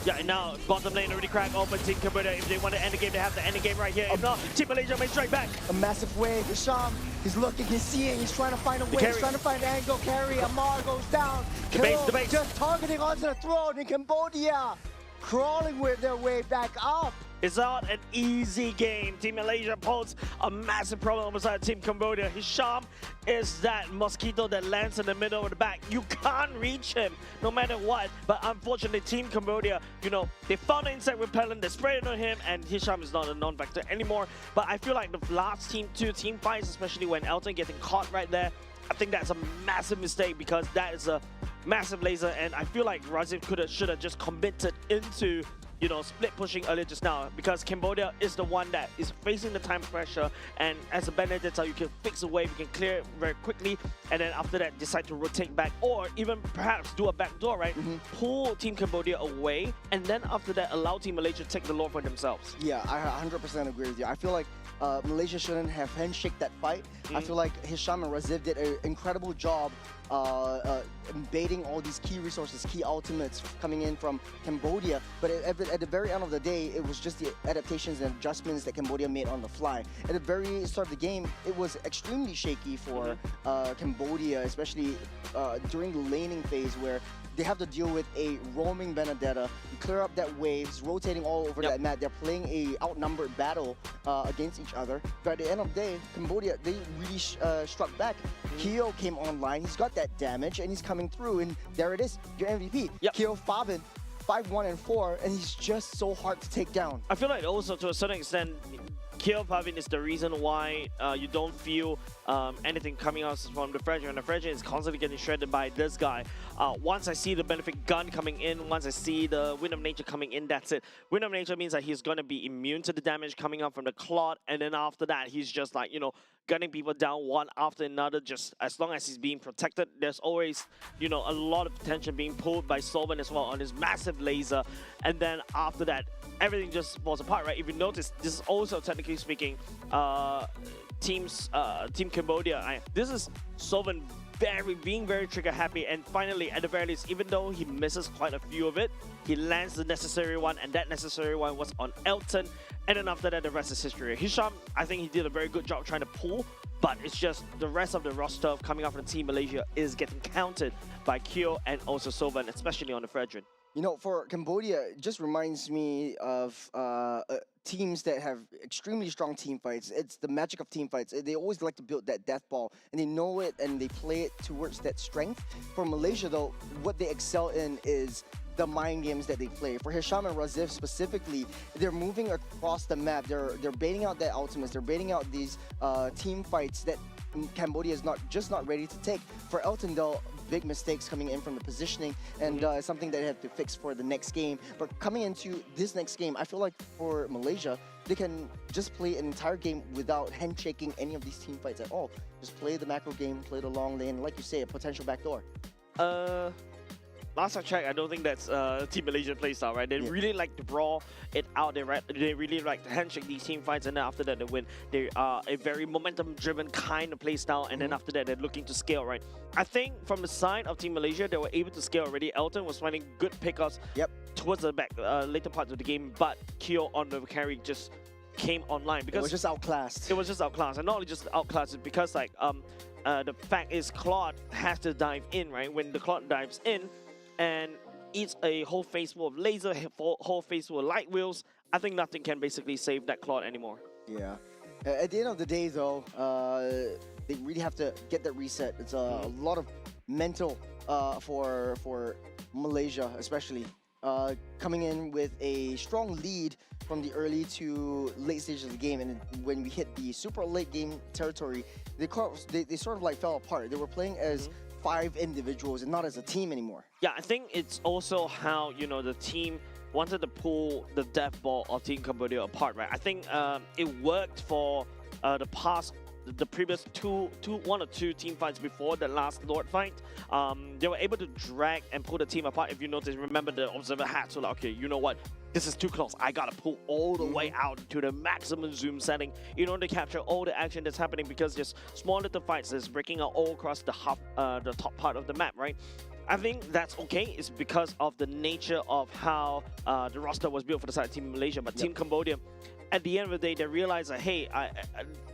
Yeah, and now bottom lane already cracked open. Team Cambodia, if they want to end the game, they have to end the game right here. If not, Team Malaysia may strike back. A massive wave. Hisham, he's looking, he's seeing, he's trying to find a way, he's trying to find an angle. Carry, Amar goes down. The base. Just targeting onto the throne in Cambodia. Crawling with their way back up. It's not an easy game. Team Malaysia poses a massive problem beside Team Cambodia. Hisham is that mosquito that lands in the middle of the back. You can't reach him no matter what. But unfortunately, Team Cambodia, you know, they found an insect repellent, they sprayed it on him, and Hisham is not a non-vector anymore. But I feel like the last two team fights, especially when Elton getting caught right there, I think that's a massive mistake because that is a massive laser, and I feel like Raziv should have just committed into, you know, split pushing earlier just now, because Cambodia is the one that is facing the time pressure, and as a Benedetta, you can fix a wave, you can clear it very quickly, and then after that decide to rotate back, or even perhaps do a backdoor, right? Pull Team Cambodia away, and then after that allow Team Malaysia to take the Lord for themselves. Yeah, I 100% agree with you. I feel like Malaysia shouldn't have handshake that fight. I feel like Hisham and Raziv did an incredible job baiting all these key resources, key ultimates coming in from Cambodia. But at the very end of the day, it was just the adaptations and adjustments that Cambodia made on the fly. At the very start of the game, it was extremely shaky for Cambodia, especially during the laning phase where they have to deal with a roaming Benedetta. You clear up that waves, rotating all over that map. They're playing a outnumbered battle against each other. But at the end of the day, Cambodia, they really struck back. Keo came online. He's got that damage, and he's coming through. And there it is, your MVP. Keo Fabin, 5-1 and 4, and he's just so hard to take down. I feel like also to a certain extent, Keo Pavin is the reason why you don't feel anything coming out from the Fredrin, and the Fredrin is constantly getting shredded by this guy. Once I see the Benefit Gun coming in, once I see the Wind of Nature coming in, that's it. Wind of Nature means that he's going to be immune to the damage coming out from the Clot, and then after that, he's just like, you know, gunning people down one after another. Just as long as he's being protected, there's always, you know, a lot of attention being pulled by Solven as well on his massive laser, and then after that, everything just falls apart, right? If you notice, this is also, technically speaking, Team Cambodia. This is Solven being very trigger happy, and finally, at the very least, even though he misses quite a few of it, he lands the necessary one, and that necessary one was on Elton, and then after that, the rest is history. Hisham, I think he did a very good job trying to pull, but it's just the rest of the roster coming out from Team Malaysia is getting counted by Kyo and also Solven, especially on the Fredrin. You know, for Cambodia, it just reminds me of teams that have extremely strong team fights. It's the magic of team fights. They always like to build that death ball, and they know it, and they play it towards that strength. For Malaysia, though, what they excel in is the mind games that they play. For Hisham and Raziv specifically, they're moving across the map. They're baiting out their ultimates. They're baiting out these team fights that Cambodia is not ready to take. For Elton, though, big mistakes coming in from the positioning, and something that they have to fix for the next game. But coming into this next game, I feel like for Malaysia, they can just play an entire game without handshaking any of these team fights at all. Just play the macro game, play the long lane, like you say, a potential backdoor. Last I checked, I don't think that's Team Malaysia playstyle, right? They really like to brawl it out. They really like to handshake these team fights, and then after that they win. They are a very momentum-driven kind of playstyle, and then after that they're looking to scale, right? I think from the side of Team Malaysia, they were able to scale already. Elton was finding good pickups towards the back later parts of the game, but Kyo on the carry just came online because it was just outclassed. It was just outclassed, and not only just outclassed, it's because like the fact is Claude has to dive in, right? When the Claude dives in and eats a whole face full of laser, whole face full of light wheels, I think nothing can basically save that Claude anymore. Yeah. At the end of the day, though, they really have to get that reset. It's a lot of mental for Malaysia especially. Coming in with a strong lead from the early to late stages of the game, and when we hit the super late game territory, they sort of like fell apart. They were playing as 5 individuals and not as a team anymore. Yeah, I think it's also how, you know, the team wanted to pull the death ball of Team Cambodia apart, right? I think it worked for the previous one or two team fights before the last Lord fight. They were able to drag and pull the team apart. If you notice, remember the observer had to like, okay, you know what? This is too close. I gotta pull all the way out to the maximum zoom setting in order to capture all the action that's happening, because there's small little fights that's breaking out all across the top part of the map, right? I think that's okay. It's because of the nature of how the roster was built for the side of Team Malaysia. But Team Cambodia, at the end of the day, they realize that, hey,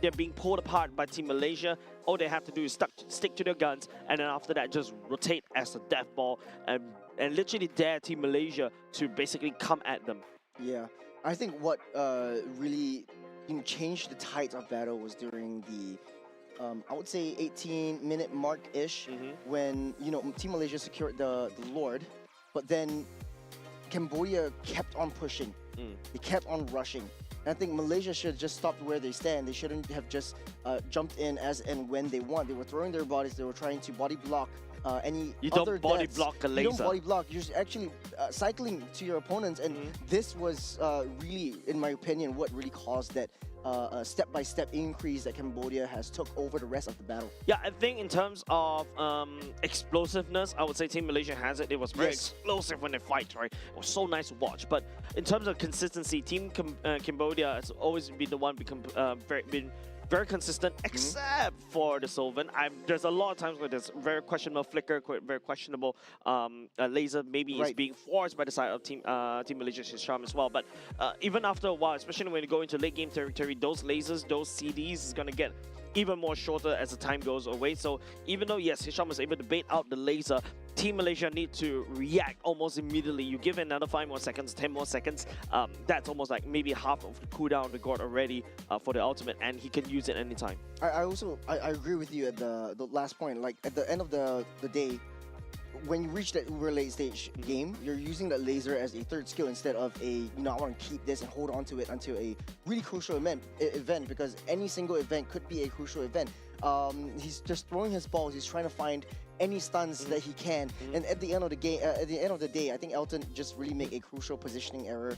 they're being pulled apart by Team Malaysia. All they have to do is stick to their guns, and then after that, just rotate as a death ball and literally dare Team Malaysia to basically come at them. Yeah, I think what really changed the tides of battle was during the I would say 18-minute mark-ish, when Team Malaysia secured the Lord, but then Cambodia kept on pushing. They kept on rushing. And I think Malaysia should have just stopped where they stand. They shouldn't have just jumped in as and when they want. They were throwing their bodies. They were trying to body block any You other don't body deaths. block a laser. You don't body block. You're just actually cycling to your opponents. And this was really, in my opinion, what really caused that step-by-step increase that Cambodia has took over the rest of the battle. Yeah, I think in terms of explosiveness, I would say Team Malaysia has it. It was very explosive when they fight, right? It was so nice to watch. But in terms of consistency, Team Cambodia has always been the one been very consistent, except for the Sylvan. There's a lot of times where there's very questionable flicker, very questionable laser. Maybe it's being forced by the side of Team Malaysia's Hisham as well. But even after a while, especially when you go into late game territory, those lasers, those CDs is going to get even more shorter as the time goes away. So even though, yes, Hisham was able to bait out the laser, Team Malaysia need to react almost immediately. You give it another 5 more seconds, 10 more seconds, that's almost like maybe half of the cooldown of the god already for the ultimate, and he can use it anytime. I agree with you at the last point. Like, at the end of the day, when you reach that uber late stage game, you're using that laser as a third skill instead of I want to keep this and hold on to it until a really crucial event, because any single event could be a crucial event. He's just throwing his balls. He's trying to find any stuns that he can, and at the end of the game, at the end of the day, I think Elton just really made a crucial positioning error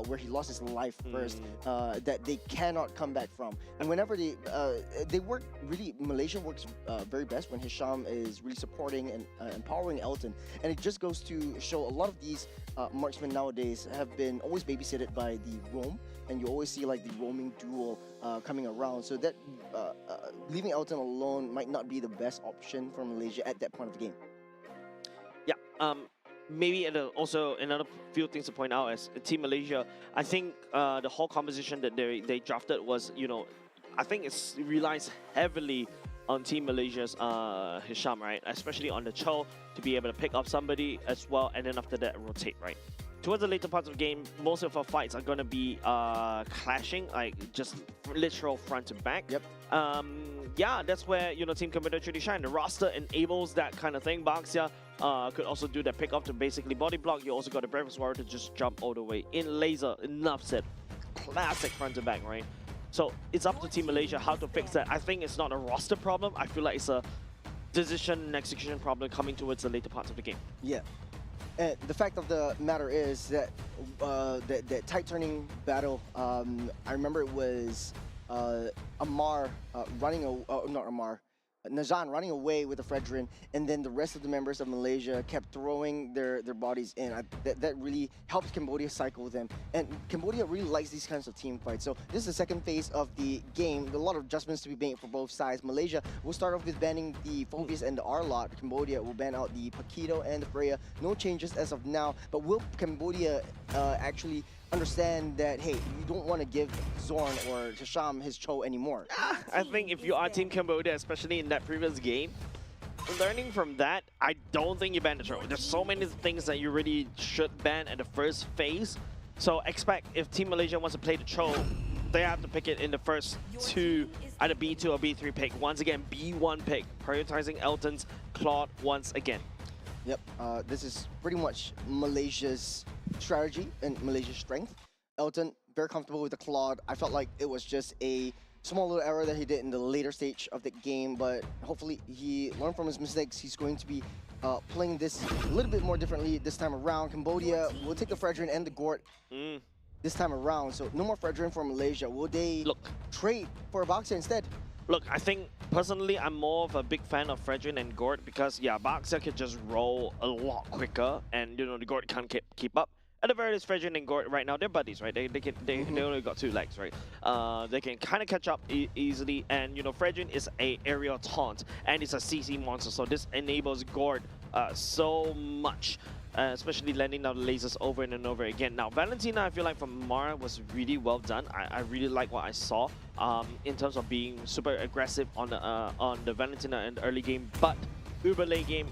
where he lost his life first, that they cannot come back from. And whenever they work really, Malaysia works very best when Hisham is really supporting and empowering Elton, and it just goes to show a lot of these marksmen nowadays have been always babysitted by the roam, and you always see like the roaming duel coming around, so that leaving Elton alone might not be the best option for Malaysia at that point of the game. Yeah, maybe also another few things to point out as Team Malaysia, I think the whole composition that they drafted was, I think it relies heavily on Team Malaysia's Hisham, right? Especially on the Cho, to be able to pick up somebody as well, and then after that rotate, right? Towards the later parts of the game, most of our fights are going to be clashing, like just literal front to back. Yep. Yeah, that's where, Team Cambodia truly shine. The roster enables that kind of thing. Baxia could also do that pick up to basically body block. You also got the Breakfast Warrior to just jump all the way in laser. Enough said. Classic front to back, right? So it's up to Team Malaysia how to fix that. I think it's not a roster problem. I feel like it's a decision and execution problem coming towards the later parts of the game. Yeah. And the fact of the matter is that that tight turning battle, I remember it was Amar Nazan running away with the Fredrin, and then the rest of the members of Malaysia kept throwing their bodies in. That really helped Cambodia cycle them, and Cambodia really likes these kinds of team fights. So this is the second phase of the game. A lot of adjustments to be made for both sides. Malaysia will start off with banning the Phobius and the R-Lot. Cambodia will ban out the Paquito and the Freya. No changes as of now, but will Cambodia actually understand that, hey, you don't want to give Zorn or Hisham his Cho anymore? I think if you are Team Cambodia, especially in that previous game, learning from that, I don't think you ban the Cho. There's so many things that you really should ban at the first phase. So expect if Team Malaysia wants to play the Cho, they have to pick it in the first two, either B2 or B3 pick. Once again, B1 pick, prioritizing Elton's Claude once again. Yep, this is pretty much Malaysia's strategy and Malaysia's strength. Elton, very comfortable with the Claude. I felt like it was just a small little error that he did in the later stage of the game, but hopefully he learned from his mistakes. He's going to be playing this a little bit more differently this time around. Cambodia will take the Fredrin and the Gort this time around, so no more Fredrin for Malaysia. Will they trade for a Boxer instead? Look, I think personally I'm more of a big fan of Fredrin and Gort because yeah, Boxer can just roll a lot quicker, and you know the Gort can't keep up. At the very least, Fredrin and Gort right now, they're buddies, right? They only got 2 legs, right? They can kind of catch up easily, and you know Fredrin is a aerial taunt and it's a CC monster, so this enables Gort so much. Especially landing down the lasers over and over again. Now, Valentina, I feel like from Mara was really well done. I really like what I saw in terms of being super aggressive on the Valentina in the early game, but uber late game,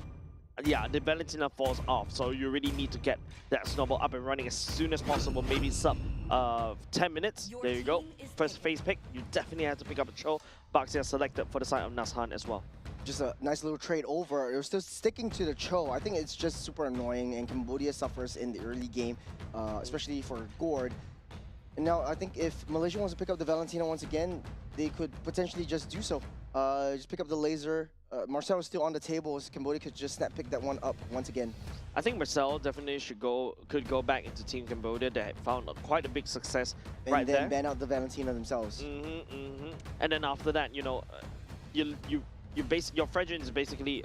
yeah, the Valentina falls off, so you really need to get that snowball up and running as soon as possible, maybe sub 10 minutes. There you go. First phase pick, you definitely have to pick up a Cho. Baxia selected for the side of Nashan as well. Just a nice little trade over. They're still sticking to the Cho. I think it's just super annoying, and Cambodia suffers in the early game, especially for Gord. And now I think if Malaysia wants to pick up the Valentina once again, they could potentially just do so. Just pick up the laser. Marcel is still on the table, so Cambodia could just snap pick that one up once again. I think Marcel definitely could go back into Team Cambodia. They had found quite a big success right there. And then ban out the Valentina themselves. And then after that, you know, your Fredrin is basically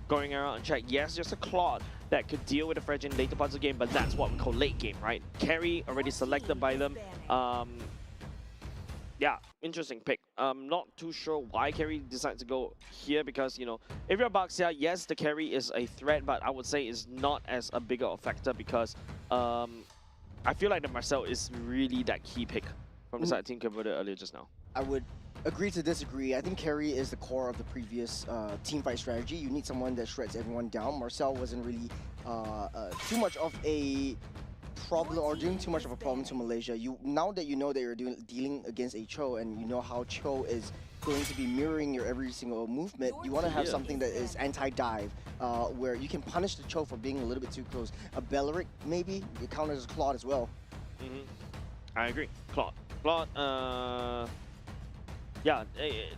going around and check. Yes, there's a Claude that could deal with the Fredrin later parts of the game, but that's what we call late game, right? Carry already selected by them. Yeah, interesting pick. Not too sure why Carry decided to go here because, you know, if you're Baxia, yes, the Carry is a threat, but I would say it's not as a bigger a factor because I feel like the Marcel is really that key pick from the side of Team Cambodia earlier just now. I would agree to disagree. I think Carry is the core of the previous team fight strategy. You need someone that shreds everyone down. Marcel wasn't really too much of a problem or doing too much of a problem to Malaysia. Now that you know that you're dealing against a Cho and you know how Cho is going to be mirroring your every single movement, you want to have something that is anti-dive, where you can punish the Cho for being a little bit too close. A Belleric maybe, it counters as Claude as well. I agree. Claude, yeah,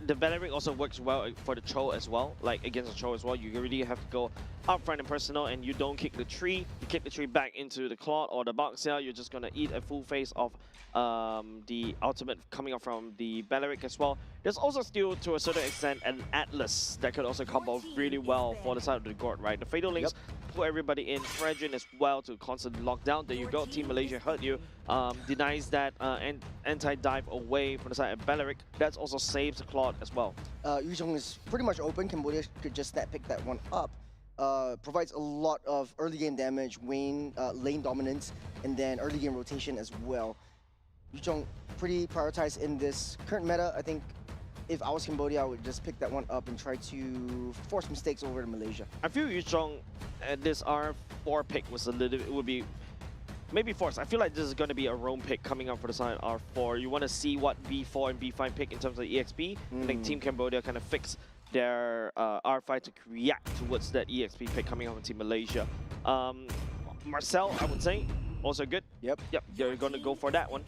the Belleric also works well for the Cho as well, like against the Cho as well. You really have to go up front and personal, and you don't kick the tree. You kick the tree back into the Claude or the Baxia. You're just going to eat a full face of the ultimate coming up from the Belleric as well. There's also still, to a certain extent, an Atlas that could also combo really well for the side of the Gord, right? The Fatal Links put everybody in. Fredrin as well to constantly lock down. There you go. Team Malaysia hurt you. Denies that anti-dive away from the side of Belleric. That's also saves the Claude as well. Yuzhong is pretty much open. Cambodia could just snap pick that one up. Provides a lot of early game damage, lane dominance, and then early game rotation as well. Yuzhong pretty prioritized in this current meta. I think if I was Cambodia, I would just pick that one up and try to force mistakes over to Malaysia. I feel Yuzhong at this R4 pick was it would be maybe forced. I feel like this is going to be a roam pick coming up for the side R4. You want to see what B4 and B5 pick in terms of the EXP. I think Team Cambodia kind of fix their R5 to react towards that EXP pick coming up from Team Malaysia. Marcel, I would say, also good. Yep, they're going to go for that one.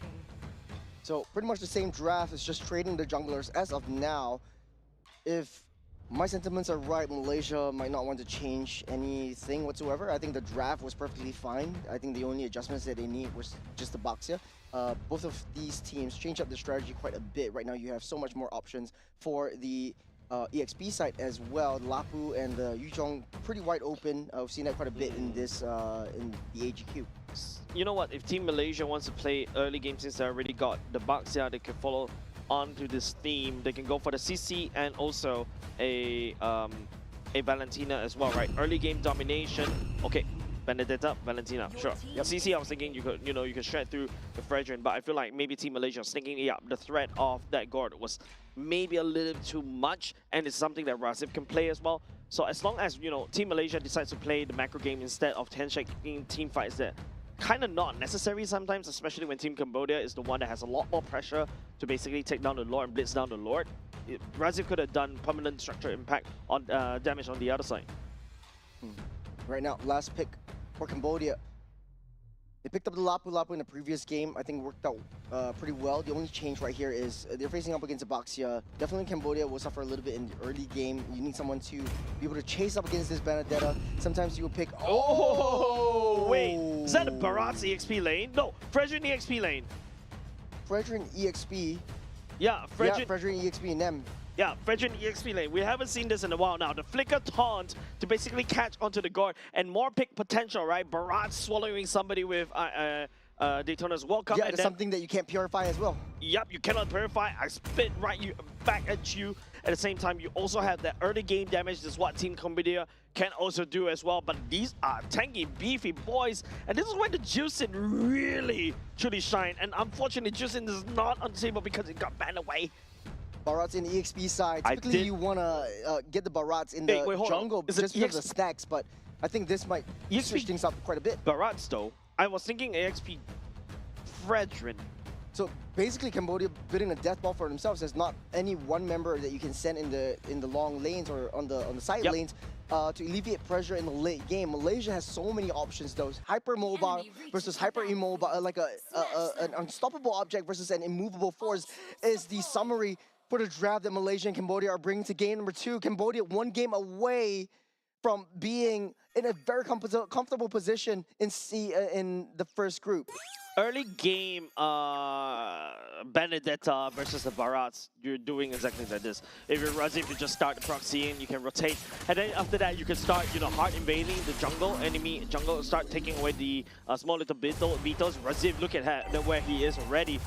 So pretty much the same draft. It's just trading the junglers as of now. If my sentiments are right, Malaysia might not want to change anything whatsoever. I think the draft was perfectly fine. I think the only adjustments that they need was just the Baxia. Both of these teams change up the strategy quite a bit. Right now you have so much more options for the EXP side as well. Lapu and Yuzhong pretty wide open. We've seen that quite a bit in this in the AGQ. You know what? If Team Malaysia wants to play early game, since they already got the Baxia, they can follow on to this theme. They can go for the CC and also a Valentina as well, right? Early game domination. Okay, Benedetta, Valentina, sure. CC, I was thinking you could shred through the Fredrin, but I feel like maybe Team Malaysia was thinking, yeah, the threat of that Gord was maybe a little too much, and it's something that Razif can play as well. So as long as, you know, Team Malaysia decides to play the macro game instead of hand-shaking team fights that kind of not necessary sometimes, especially when Team Cambodia is the one that has a lot more pressure to basically take down the Lord and blitz down the Lord. Razif could have done permanent structure impact on damage on the other side. right now. Last pick for Cambodia. They picked up the Lapu Lapu in the previous game. I think it worked out pretty well. The only change right here is they're facing up against Abaxia. Definitely Cambodia will suffer a little bit in the early game. You need someone to be able to chase up against this Benedetta. Sometimes you will pick... Oh, wait. Is that a Barat's EXP lane? No, Fredrin EXP lane. Fredrin EXP. Yeah, Fredrin EXP and them. Yeah, Fredrin EXP lane. We haven't seen this in a while now. The flicker taunt to basically catch onto the guard and more pick potential, right? Barat swallowing somebody with Daytona's welcome. Yeah, and it's something that you can't purify as well. Yep, you cannot purify. I spit back at you. At the same time, you also have that early game damage. This is what Team Cambodia can also do as well. But these are tanky, beefy boys. And this is where the Juicin really, truly shine. And unfortunately, Juicin is not on the table because it got banned away. Barat's in the EXP side. Typically, you want to get the Barats in the jungle just because of the stacks, but I think this might switch things up quite a bit. Barats, though, I was thinking EXP Fredrin. So basically, Cambodia bidding a death ball for themselves. There's not any one member that you can send in the long lanes or on the side lanes to alleviate pressure in the late game. Malaysia has so many options, though. Hyper mobile versus hyper immobile, like an unstoppable object versus an immovable force is the summary for the draft that Malaysia and Cambodia are bringing to game number 2. Cambodia 1 game away from being in a very comfortable position in the first group. Early game Benedetta versus the Barats, you're doing exactly like this. If you're Razif, you just start the proxy in, you can rotate, and then after that you can start, hard invading the jungle, enemy jungle, start taking away the small little beetles. Razif, look at where he is already.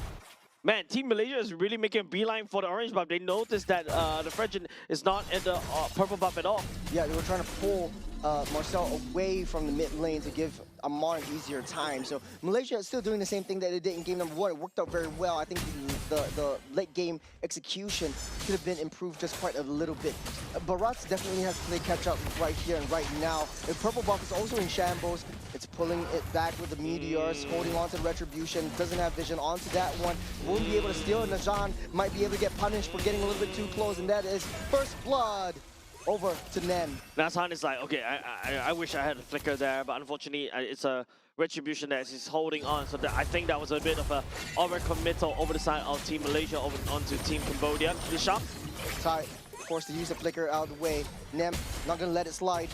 Man, Team Malaysia is really making a beeline for the orange buff. They noticed that the Fredrin is not in the purple buff at all. Yeah, they were trying to pull Marcel away from the mid lane to give Amar an easier time. So Malaysia is still doing the same thing that they did in game number 1. It worked out very well. I think the late game execution could have been improved just quite a little bit. Barats definitely has to play catch up right here and right now. The purple buff is also in shambles. It's pulling it back with the meteors, holding on to the retribution. Doesn't have vision onto that one. Won't be able to steal it. Najan might be able to get punished for getting a little bit too close, and that is first blood. Over to Nem. Nazhan is like, okay, I wish I had a flicker there, but unfortunately, it's a retribution that he's holding on. So I think that was a bit of a overcommittal over the side of Team Malaysia onto Team Cambodia. Nisham? Ty forced to use the flicker out of the way. Nem not gonna let it slide.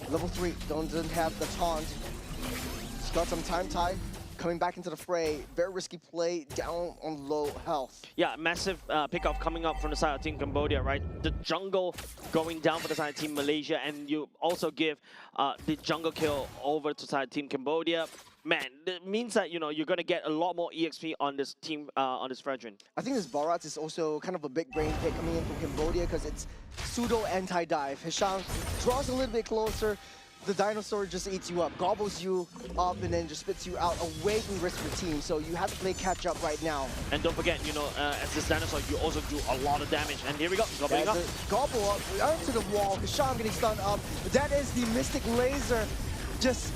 Level 3 doesn't have the taunt. He's got some time, Ty. Coming back into the fray, very risky play, down on low health. Yeah, massive pickoff coming up from the side of Team Cambodia, right? The jungle going down for the side of Team Malaysia, and you also give the jungle kill over to side Team Cambodia. Man, that means that, you're going to get a lot more EXP on this team, on this Fredrin. I think this Barats is also kind of a big brain pick coming in from Cambodia because it's pseudo anti-dive. Hisham draws a little bit closer. The dinosaur just eats you up, gobbles you up, and then just spits you out away from the rest of your team. So you have to play catch up right now. And don't forget, as this dinosaur, you also do a lot of damage. And here we go, gobbling up. Gobble up, onto the wall. Hisham getting stunned up. That is the Mystic Laser just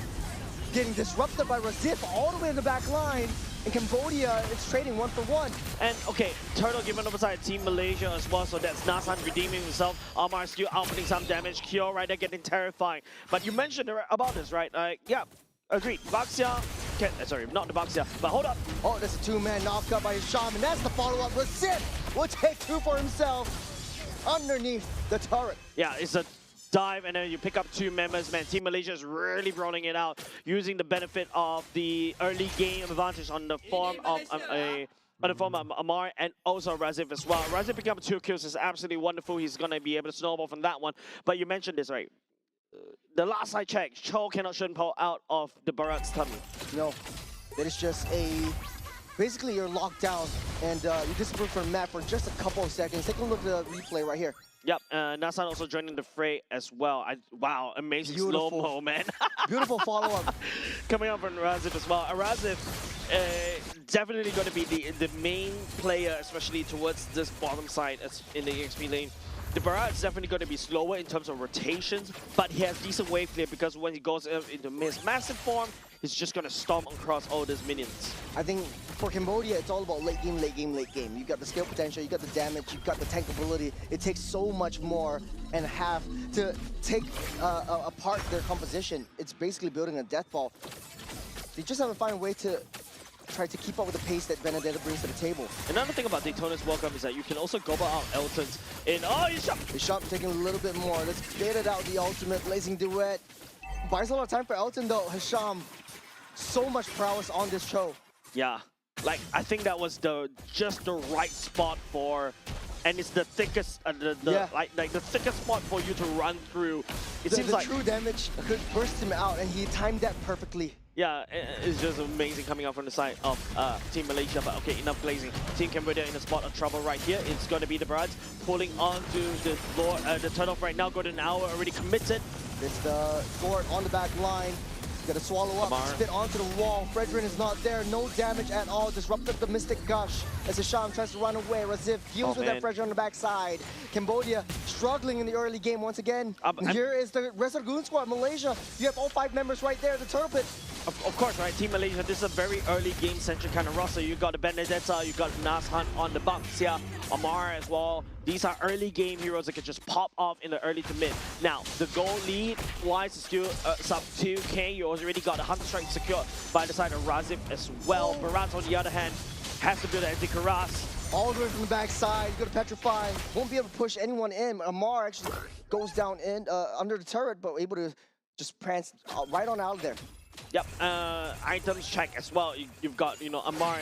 getting disrupted by Razif all the way in the back line. In Cambodia, it's trading 1-for-1. And okay, Turtle given over side Team Malaysia as well, so that's Nazhan redeeming himself. Amar still outputting some damage. Kyo right there getting terrifying. But you mentioned about this, right? Yeah, agreed. Baxia, sorry, not the Baxia, but hold up. Oh, that's a 2-man knockup by Hisham, and that's the follow-up. Razif will take 2 for himself underneath the turret. Yeah, it's a dive, and then you pick up 2 members. Man, Team Malaysia is really rolling it out, using the benefit of the early game advantage on the form of Amar and also Razif as well. Razif picking up 2 kills is absolutely wonderful. He's going to be able to snowball from that one. But you mentioned this, right? The last I checked, Cho cannot pull out of the Barat's tummy. No, that is just basically you're locked down and you disappear from the map for just a couple of seconds. Take a look at the replay right here. Yep, Nazhan also joining the fray as well. Wow, amazing slow-mo, man. Beautiful follow-up. Coming up from Razif as well. Razif definitely going to be the main player, especially towards this bottom side in the EXP lane. the Barat is definitely going to be slower in terms of rotations, but he has decent wave clear because when he goes into his massive form, he's just going to stomp across all these minions. I think for Cambodia, it's all about late game, late game, late game. You got the skill potential, you got the damage, you got the tank ability. It takes so much more and a half to take apart their composition. It's basically building a death ball. They just haven't found a way to try to keep up with the pace that Benedetta brings to the table. Another thing about Daytona's welcome is that you can also gobble out Elton's in. Oh, he's shot! Hisham taking a little bit more. Let's bait it out the ultimate blazing duet. Buys a lot of time for Elton though. Hisham, so much prowess on this show. Yeah, like I think that was just the right spot for, and it's the thickest, like the thickest spot for you to run through. It seems like true damage could burst him out, and he timed that perfectly. Yeah, it's just amazing coming out from the side of Team Malaysia. But okay, enough blazing. Team Cambodia in a spot of trouble right here. It's going to be the Barats pulling on to the floor. The turn-off right now, golden hour already committed. It's the Gord on the back line. Gotta swallow up, spit onto the wall. Fredrin is not there, no damage at all. Disrupted the Mystic Gush as Hisham tries to run away. Razif deals with that Fredrin on the backside. Cambodia struggling in the early game once again. Here is the rest of the Goon Squad, Malaysia. You have all 5 members right there, the Turtle Pit. Of course, right? Team Malaysia, this is a very early game-centric kind of roster. You got the Benedetta, you got Nas Hunt on the box here, Amar as well. These are early game heroes that can just pop off in the early to mid. Now, the goal lead-wise is still sub 2k. You already got the Hunter Strike secured by the side of Razif as well. Barat, on the other hand, has to build an anti-Karas. All the way from the backside, you got to Petrify. Won't be able to push anyone in. Amar actually goes down in under the turret, but able to just prance right on out of there. Yep, items check as well. You've got, Amar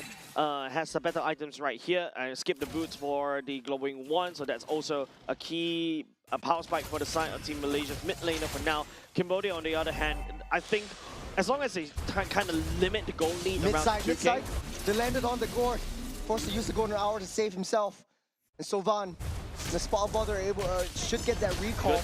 has the better items right here. Skip the boots for the glowing one, so that's also a key power spike for the side of Team Malaysia's mid laner for now. Cambodia, on the other hand, I think as long as they kind of limit the goal lead around 2K. Mid-side, they landed on the Gord, forced to use the golden hour to save himself. And Sovan, the spot bother able should get that recall. Good.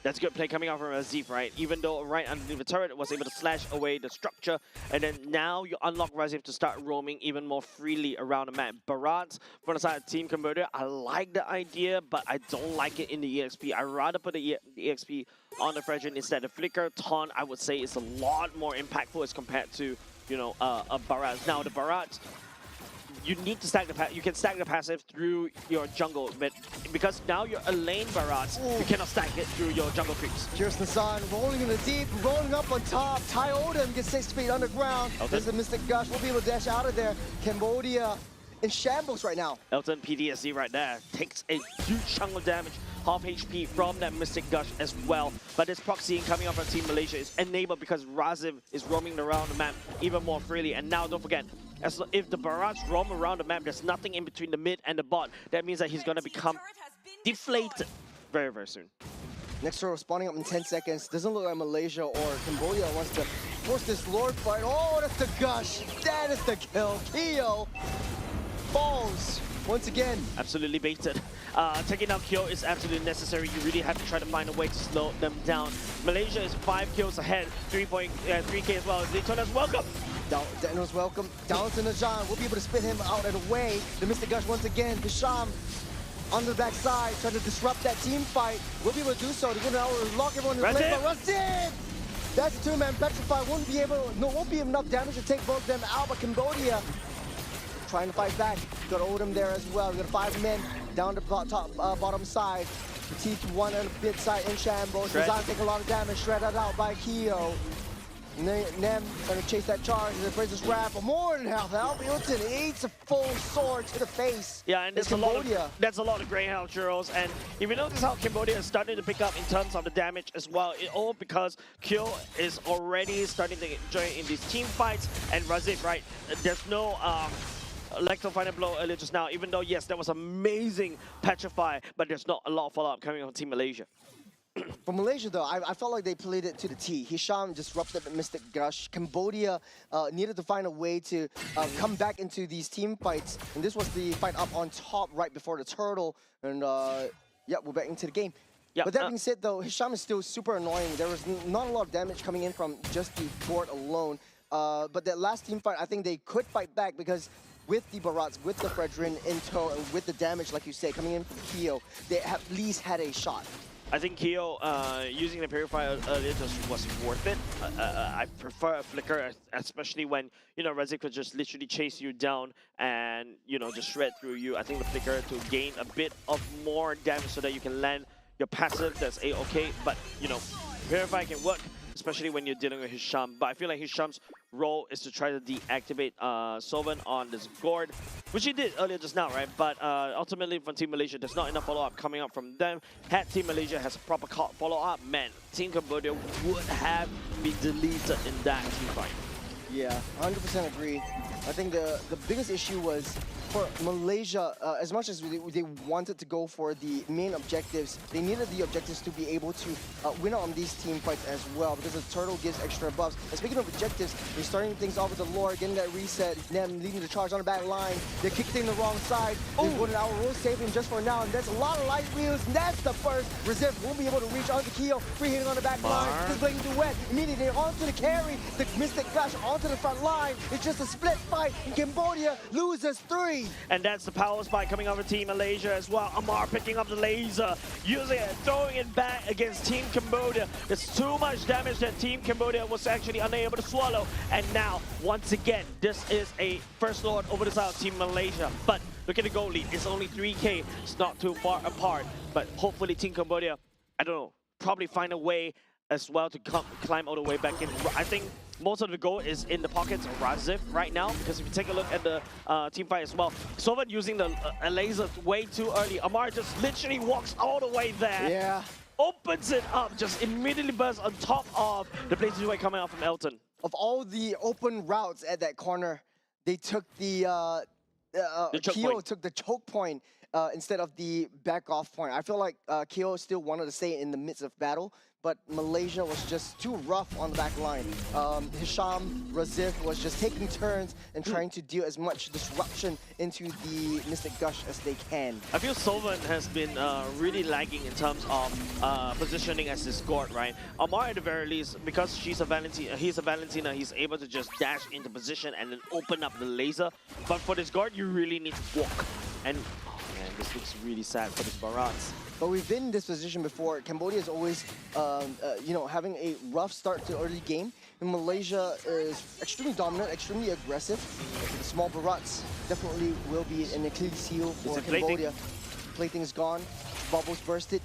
That's good play coming out from Razif, right? Even though right underneath the turret was able to slash away the structure, and then now you unlock Razif to start roaming even more freely around the map. Barat, from the side of Team Cambodia, I like the idea, but I don't like it in the EXP. I'd rather put the EXP on the Fredrin instead. The Flicker Taunt, I would say, is a lot more impactful as compared to, a Barat. Now, the Barat, you need to stack you can stack the passive through your jungle, but because now you're a lane Barat, you cannot stack it through your jungle creeps. Here's Nassan rolling in the deep, rolling up on top. Tai Odom gets 6 feet underground. There's the Mystic Gush. We'll be able to dash out of there. Cambodia in shambles right now. Elton PTSD right there takes a huge chunk of damage, half HP from that Mystic Gush as well. But this proxying coming up from Team Malaysia is enabled because Razif is roaming around the map even more freely. And now don't forget, if the Barats roam around the map, there's nothing in between the mid and the bot. That means that he's going to become deflated very, very soon. Next turtle spawning up in 10 seconds. Doesn't look like Malaysia or Cambodia wants to force this Lord fight. Oh, that's the Gush. That is the kill. Kyo falls once again. Absolutely baited. Taking out Kyo is absolutely necessary. You really have to try to find a way to slow them down. Malaysia is 5 kills ahead, 3k as well. Daytona's welcome. Daniel's welcome. Down to Najan. We'll be able to spit him out and away. The Mystic Gush once again. Hisham on the backside, trying to disrupt that team fight. We'll be able to do so. They're going to lock everyone in place. But Razif! That's a 2-man Petrify. Won't be enough damage to take both of them out. But Cambodia trying to fight back. Got Odom there as well. We got 5 men down the bottom side. The T1 on the mid side in shambles. Najan taking a lot of damage. Shredded out by Kyo. Nem trying to chase that charge. He plays his wrap for more than half health. Hilton eats a full sword to the face. Yeah, and there's a lot of Greyhound churros. And if you notice how Cambodia is starting to pick up in terms of the damage as well, all because Kyo is already starting to join in these team fights. And Razif, right? There's no Electro Final Blow earlier just now, even though, yes, that was amazing Petrify, but there's not a lot of follow-up coming from Team Malaysia. For Malaysia, though, I felt like they played it to the T. Hisham disrupted the Mystic Gush. Cambodia needed to find a way to come back into these team fights. And this was the fight up on top right before the turtle. And yeah, we're back into the game. Yeah, but that being said, though, Hisham is still super annoying. There was not a lot of damage coming in from just the board alone. But that last team fight, I think they could fight back because with the Barats, with the Fredrin in tow, and with the damage, like you say, coming in from Keo, they at least had a shot. I think Keo using the Purifier earlier just was worth it. I prefer a Flicker, especially when, you know, Rezik could just literally chase you down and, you know, just shred through you. I think the Flicker to gain a bit of more damage so that you can land your passive, that's A-okay. But, you know, Purifier can work, especially when you're dealing with Hisham. But I feel like Hisham's role is to try to deactivate Sovan on this Gord, which he did earlier just now, right? But ultimately from Team Malaysia, there's not enough follow-up coming up from them. Had Team Malaysia has a proper follow-up, man, Team Cambodia would have been deleted in that team fight. Yeah, 100% agree. I think the biggest issue was for Malaysia, as much as they wanted to go for the main objectives, they needed the objectives to be able to win on these team fights as well, because the turtle gives extra buffs. And speaking of objectives, they're starting things off with the lore, getting that reset, then leading the charge on the back line. They kicked in the wrong side. They're going our roll saving just for now, and there's a lot of light wheels, and that's the first. Resist won't be able to reach onto Keo, free hitting on the back line. Just blading duet, immediately onto the carry, the Mystic Gush onto the front line. It's just a split fight, and Cambodia loses 3. And that's the power spike coming over Team Malaysia as well. Amar picking up the laser, using it, throwing it back against Team Cambodia. There's too much damage that Team Cambodia was actually unable to swallow. And now, once again, this is a first lord over the side of Team Malaysia. But look at the goal lead. It's only 3K. It's not too far apart. But hopefully Team Cambodia, I don't know, probably find a way as well to climb all the way back in. I think most of the goal is in the pockets of Razif right now, because if you take a look at the team fight as well, Sovan using the laser way too early. Amar just literally walks all the way there. Yeah. Opens it up, just immediately bursts on top of the blazing way coming out from Elton. Of all the open routes at that corner, they took the Keo took the choke point instead of the back off point. I feel like Keo still wanted to stay in the midst of battle, but Malaysia was just too rough on the back line. Hisham, Razif was just taking turns and trying to deal as much disruption into the Mystic Gush as they can. I feel Sovan has been really lagging in terms of positioning as his guard, right? Amar at the very least, because he's a Valentina, he's able to just dash into position and then open up the laser. But for this guard, you really need to walk. And oh man, this looks really sad for this Barats. But we've been in this position before. Cambodia is always, you know, having a rough start to early game. And Malaysia is extremely dominant, extremely aggressive. The small Barats definitely will be an Achilles heel for Cambodia. Plaything is gone. Bubbles bursted.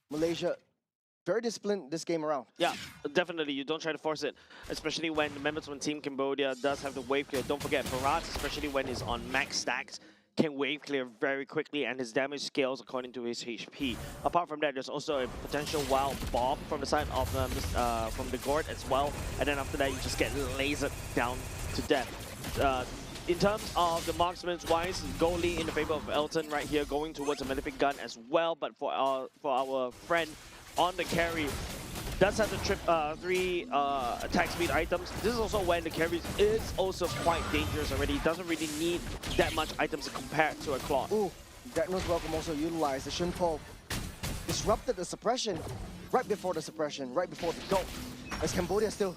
Malaysia very disciplined this game around. Yeah, definitely. You don't try to force it, especially when the members from Team Cambodia does have the wave clear. Don't forget, Barats, especially when he's on max stacks, can wave clear very quickly, and his damage scales according to his HP. Apart from that, there's also a potential wild bomb from the side of from the Gord as well, and then after that you just get lasered down to death. In terms of the marksman's wise, goalie in the favor of Elton right here, going towards a Malefic Gun as well, but for our friend on the carry, does have the 3 attack speed items. This is also when the carry is also quite dangerous already. Doesn't really need that much items compared to a Claw. Ooh, that knows welcome also utilized. The Shinpo disrupted the suppression right before the suppression, right before the go. As Cambodia still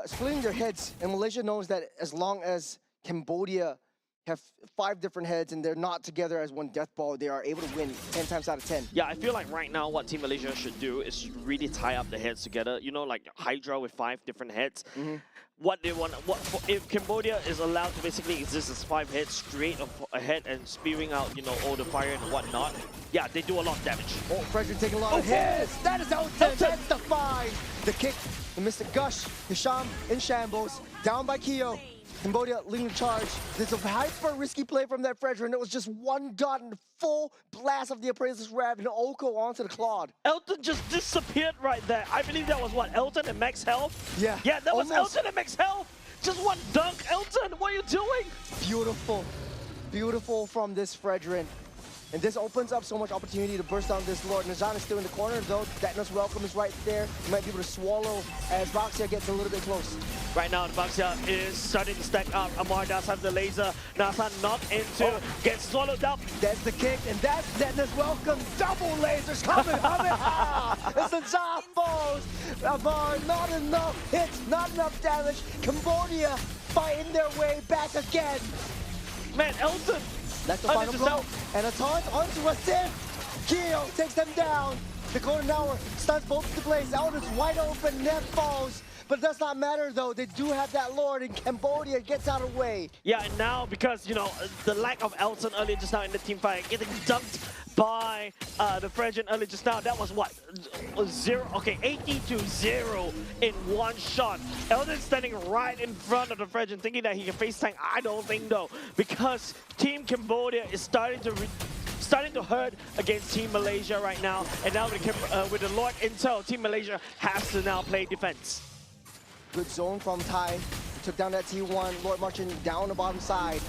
splitting their heads, and Malaysia knows that as long as Cambodia have 5 different heads and they're not together as one death ball, they are able to win 10 times out of 10. Yeah, I feel like right now what Team Malaysia should do is really tie up the heads together. You know, like Hydra with 5 different heads. What they want, if Cambodia is allowed to basically exist as 5 heads straight ahead and spewing out, you know, all the fire and whatnot, yeah, they do a lot of damage. Oh, Frederick taking a lot of hits. That is Elton. That's the 5. The kick, the Mystic Gush, Hisham in shambles, down by Keo. Cambodia leading the charge. There's a hyper risky play from that Frederick. It was just one dot and full blast of the Appraiser's Rev and Oko onto the Claude. Elton just disappeared right there. I believe that was what, Elton and max health? Yeah. Yeah, that was Elton and max health. Just one dunk. Elton, what are you doing? Beautiful. Beautiful from this Frederick. And this opens up so much opportunity to burst down this Lord. Nazan is still in the corner, though. Datnos welcome is right there. He might be able to swallow as Baxia gets a little bit close. Right now, Baxia is starting to stack up. Amar does have the laser. Nazan knocked into, gets swallowed up. That's the kick, and that's Datnos welcome. Double lasers coming, It's the Zaphos. Amar, not enough hits, not enough damage. Cambodia fighting their way back again. Man, Elton. That's the final just blow. out. And a taunt onto a sim. Kyo takes them down. The golden hour stuns both of the blades. Elton's wide open, net falls. But it does not matter though. They do have that Lord, and Cambodia gets out of the way. Yeah, and now because, you know, the lack of Elton earlier just now in the team fight, getting dunked by the French earlier just now, that was what? 80-0 in one shot. Elton standing right in front of the French and thinking that he can face tank. I don't think though, because Team Cambodia is starting to hurt against Team Malaysia right now. And now with the Lord Intel, Team Malaysia has to now play defense. Good zone from Thai. He took down that T1. Lord marching down the bottom side.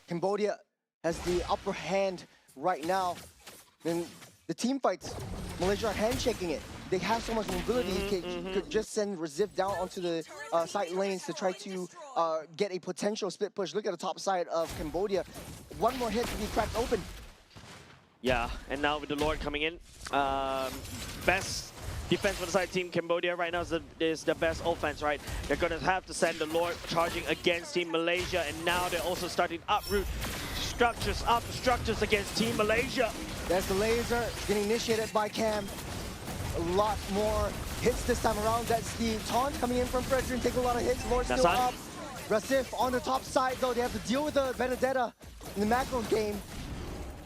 Cambodia has the upper hand right now. Then the team fights. Malaysia are handshaking it. They have so much mobility. Could just send Razif down onto the side lanes to try to get a potential split push. Look at the top side of Cambodia. One more hit to be cracked open. Yeah, and now with the Lord coming in, best defense for the side team Cambodia right now is the best offense, right? They're going to have to send the Lord charging against Team Malaysia, and now they're also starting to uproot structures against Team Malaysia. There's the laser getting initiated by Cam. A lot more hits this time around. That's the taunt coming in from Frederick, taking a lot of hits. Lord still up. Rasif on the top side though. They have to deal with the Benedetta in the macro game.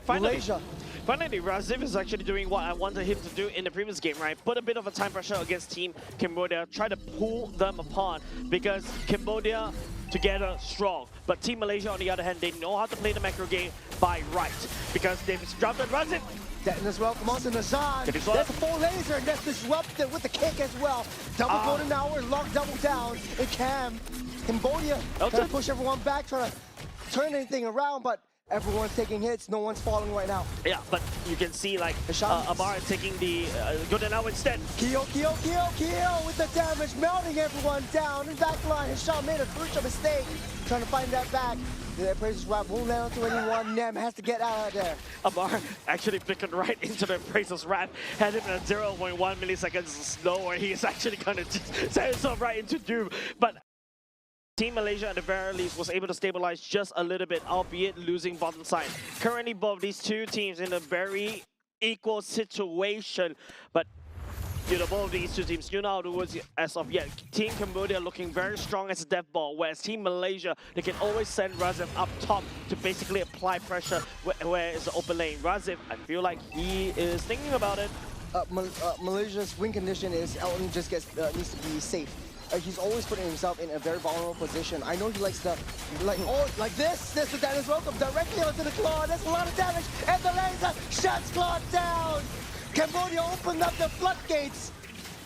Malaysia. Finally, Razif is actually doing what I wanted him to do in the previous game, right? Put a bit of a time pressure against Team Cambodia, try to pull them apart because Cambodia together strong. But Team Malaysia, on the other hand, they know how to play the macro game by right because they've disrupted Razif. Detton as well, come on to Nazan. That's a full laser and that's disrupted with the kick as well. Double golden hour, lock double down. And Cambodia trying to push everyone back, trying to turn anything around, but everyone's taking hits, no one's falling right now. Yeah, but you can see like Amar is taking the golden hour instead. Kyo with the damage, melting everyone down. In back line, Hisham made a crucial mistake, trying to find that back. The Appraiser's Wrap won't land onto anyone. Nem has to get out of there. Amar actually flickered right into the Appraiser's Wrap, had him at 0.1 milliseconds slower. He is actually going to set himself right into doom. But Team Malaysia at the very least was able to stabilize just a little bit, albeit losing bottom side. Currently both these two teams in a very equal situation, but you know, both of these two teams, you know how it was as of yet. Team Cambodia looking very strong as a death ball, whereas Team Malaysia, they can always send Razif up top to basically apply pressure where it's the open lane. Razif, I feel like he is thinking about it. Malaysia's win condition is Elton just needs to be safe. He's always putting himself in a very vulnerable position. I know he likes to, like this. This is damage welcome directly onto the claw. That's a lot of damage. And the laser shuts claw down. Cambodia opened up the floodgates.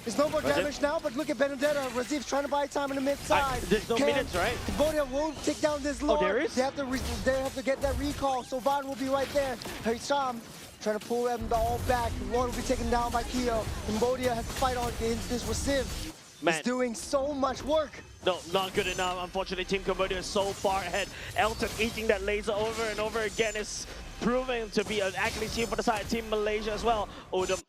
There's no more damage now, but look at Benedetta. Razif's trying to buy time in the mid side. There's no minutes, right? Cambodia won't take down this Lord. Oh, there is? They have to get that recall. So Van will be right there. Hisham trying to pull them all back. Lord will be taken down by Kyo. Cambodia has to fight on against this Razif. He's doing so much work. No, not good enough. Unfortunately, Team Cambodia is so far ahead. Elton eating that laser over and over again is proving to be an accurate team for the side. Team Malaysia as well. Odom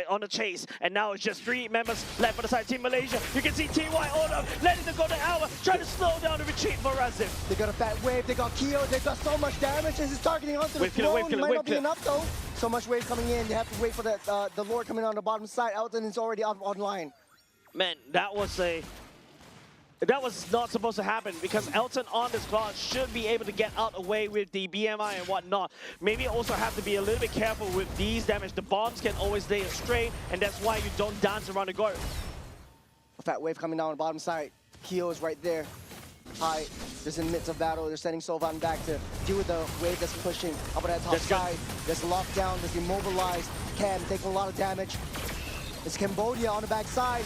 on the chase, and now it's just 3 members left for the side. Team Malaysia. You can see TY Odom letting them go to hour, trying to slow down the retreat for Razif. They got a fat wave. They got Kyo. They got so much damage. This is targeting onto the throne. Might not be enough though. So much wave coming in. They have to wait for the Lord coming on the bottom side. Elton is already online. Man, that was not supposed to happen because Elton on this class should be able to get out away with the BMI and whatnot. Maybe also have to be a little bit careful with these damage. The bombs can always lay astray, and that's why you don't dance around the guard. A fat wave coming down on the bottom side. Kyo is right there. High, just in the midst of battle. They're sending Sovan back to deal with the wave that's pushing up on that top side. There's lockdown, there's immobilized. Cam taking a lot of damage. It's Cambodia on the back side.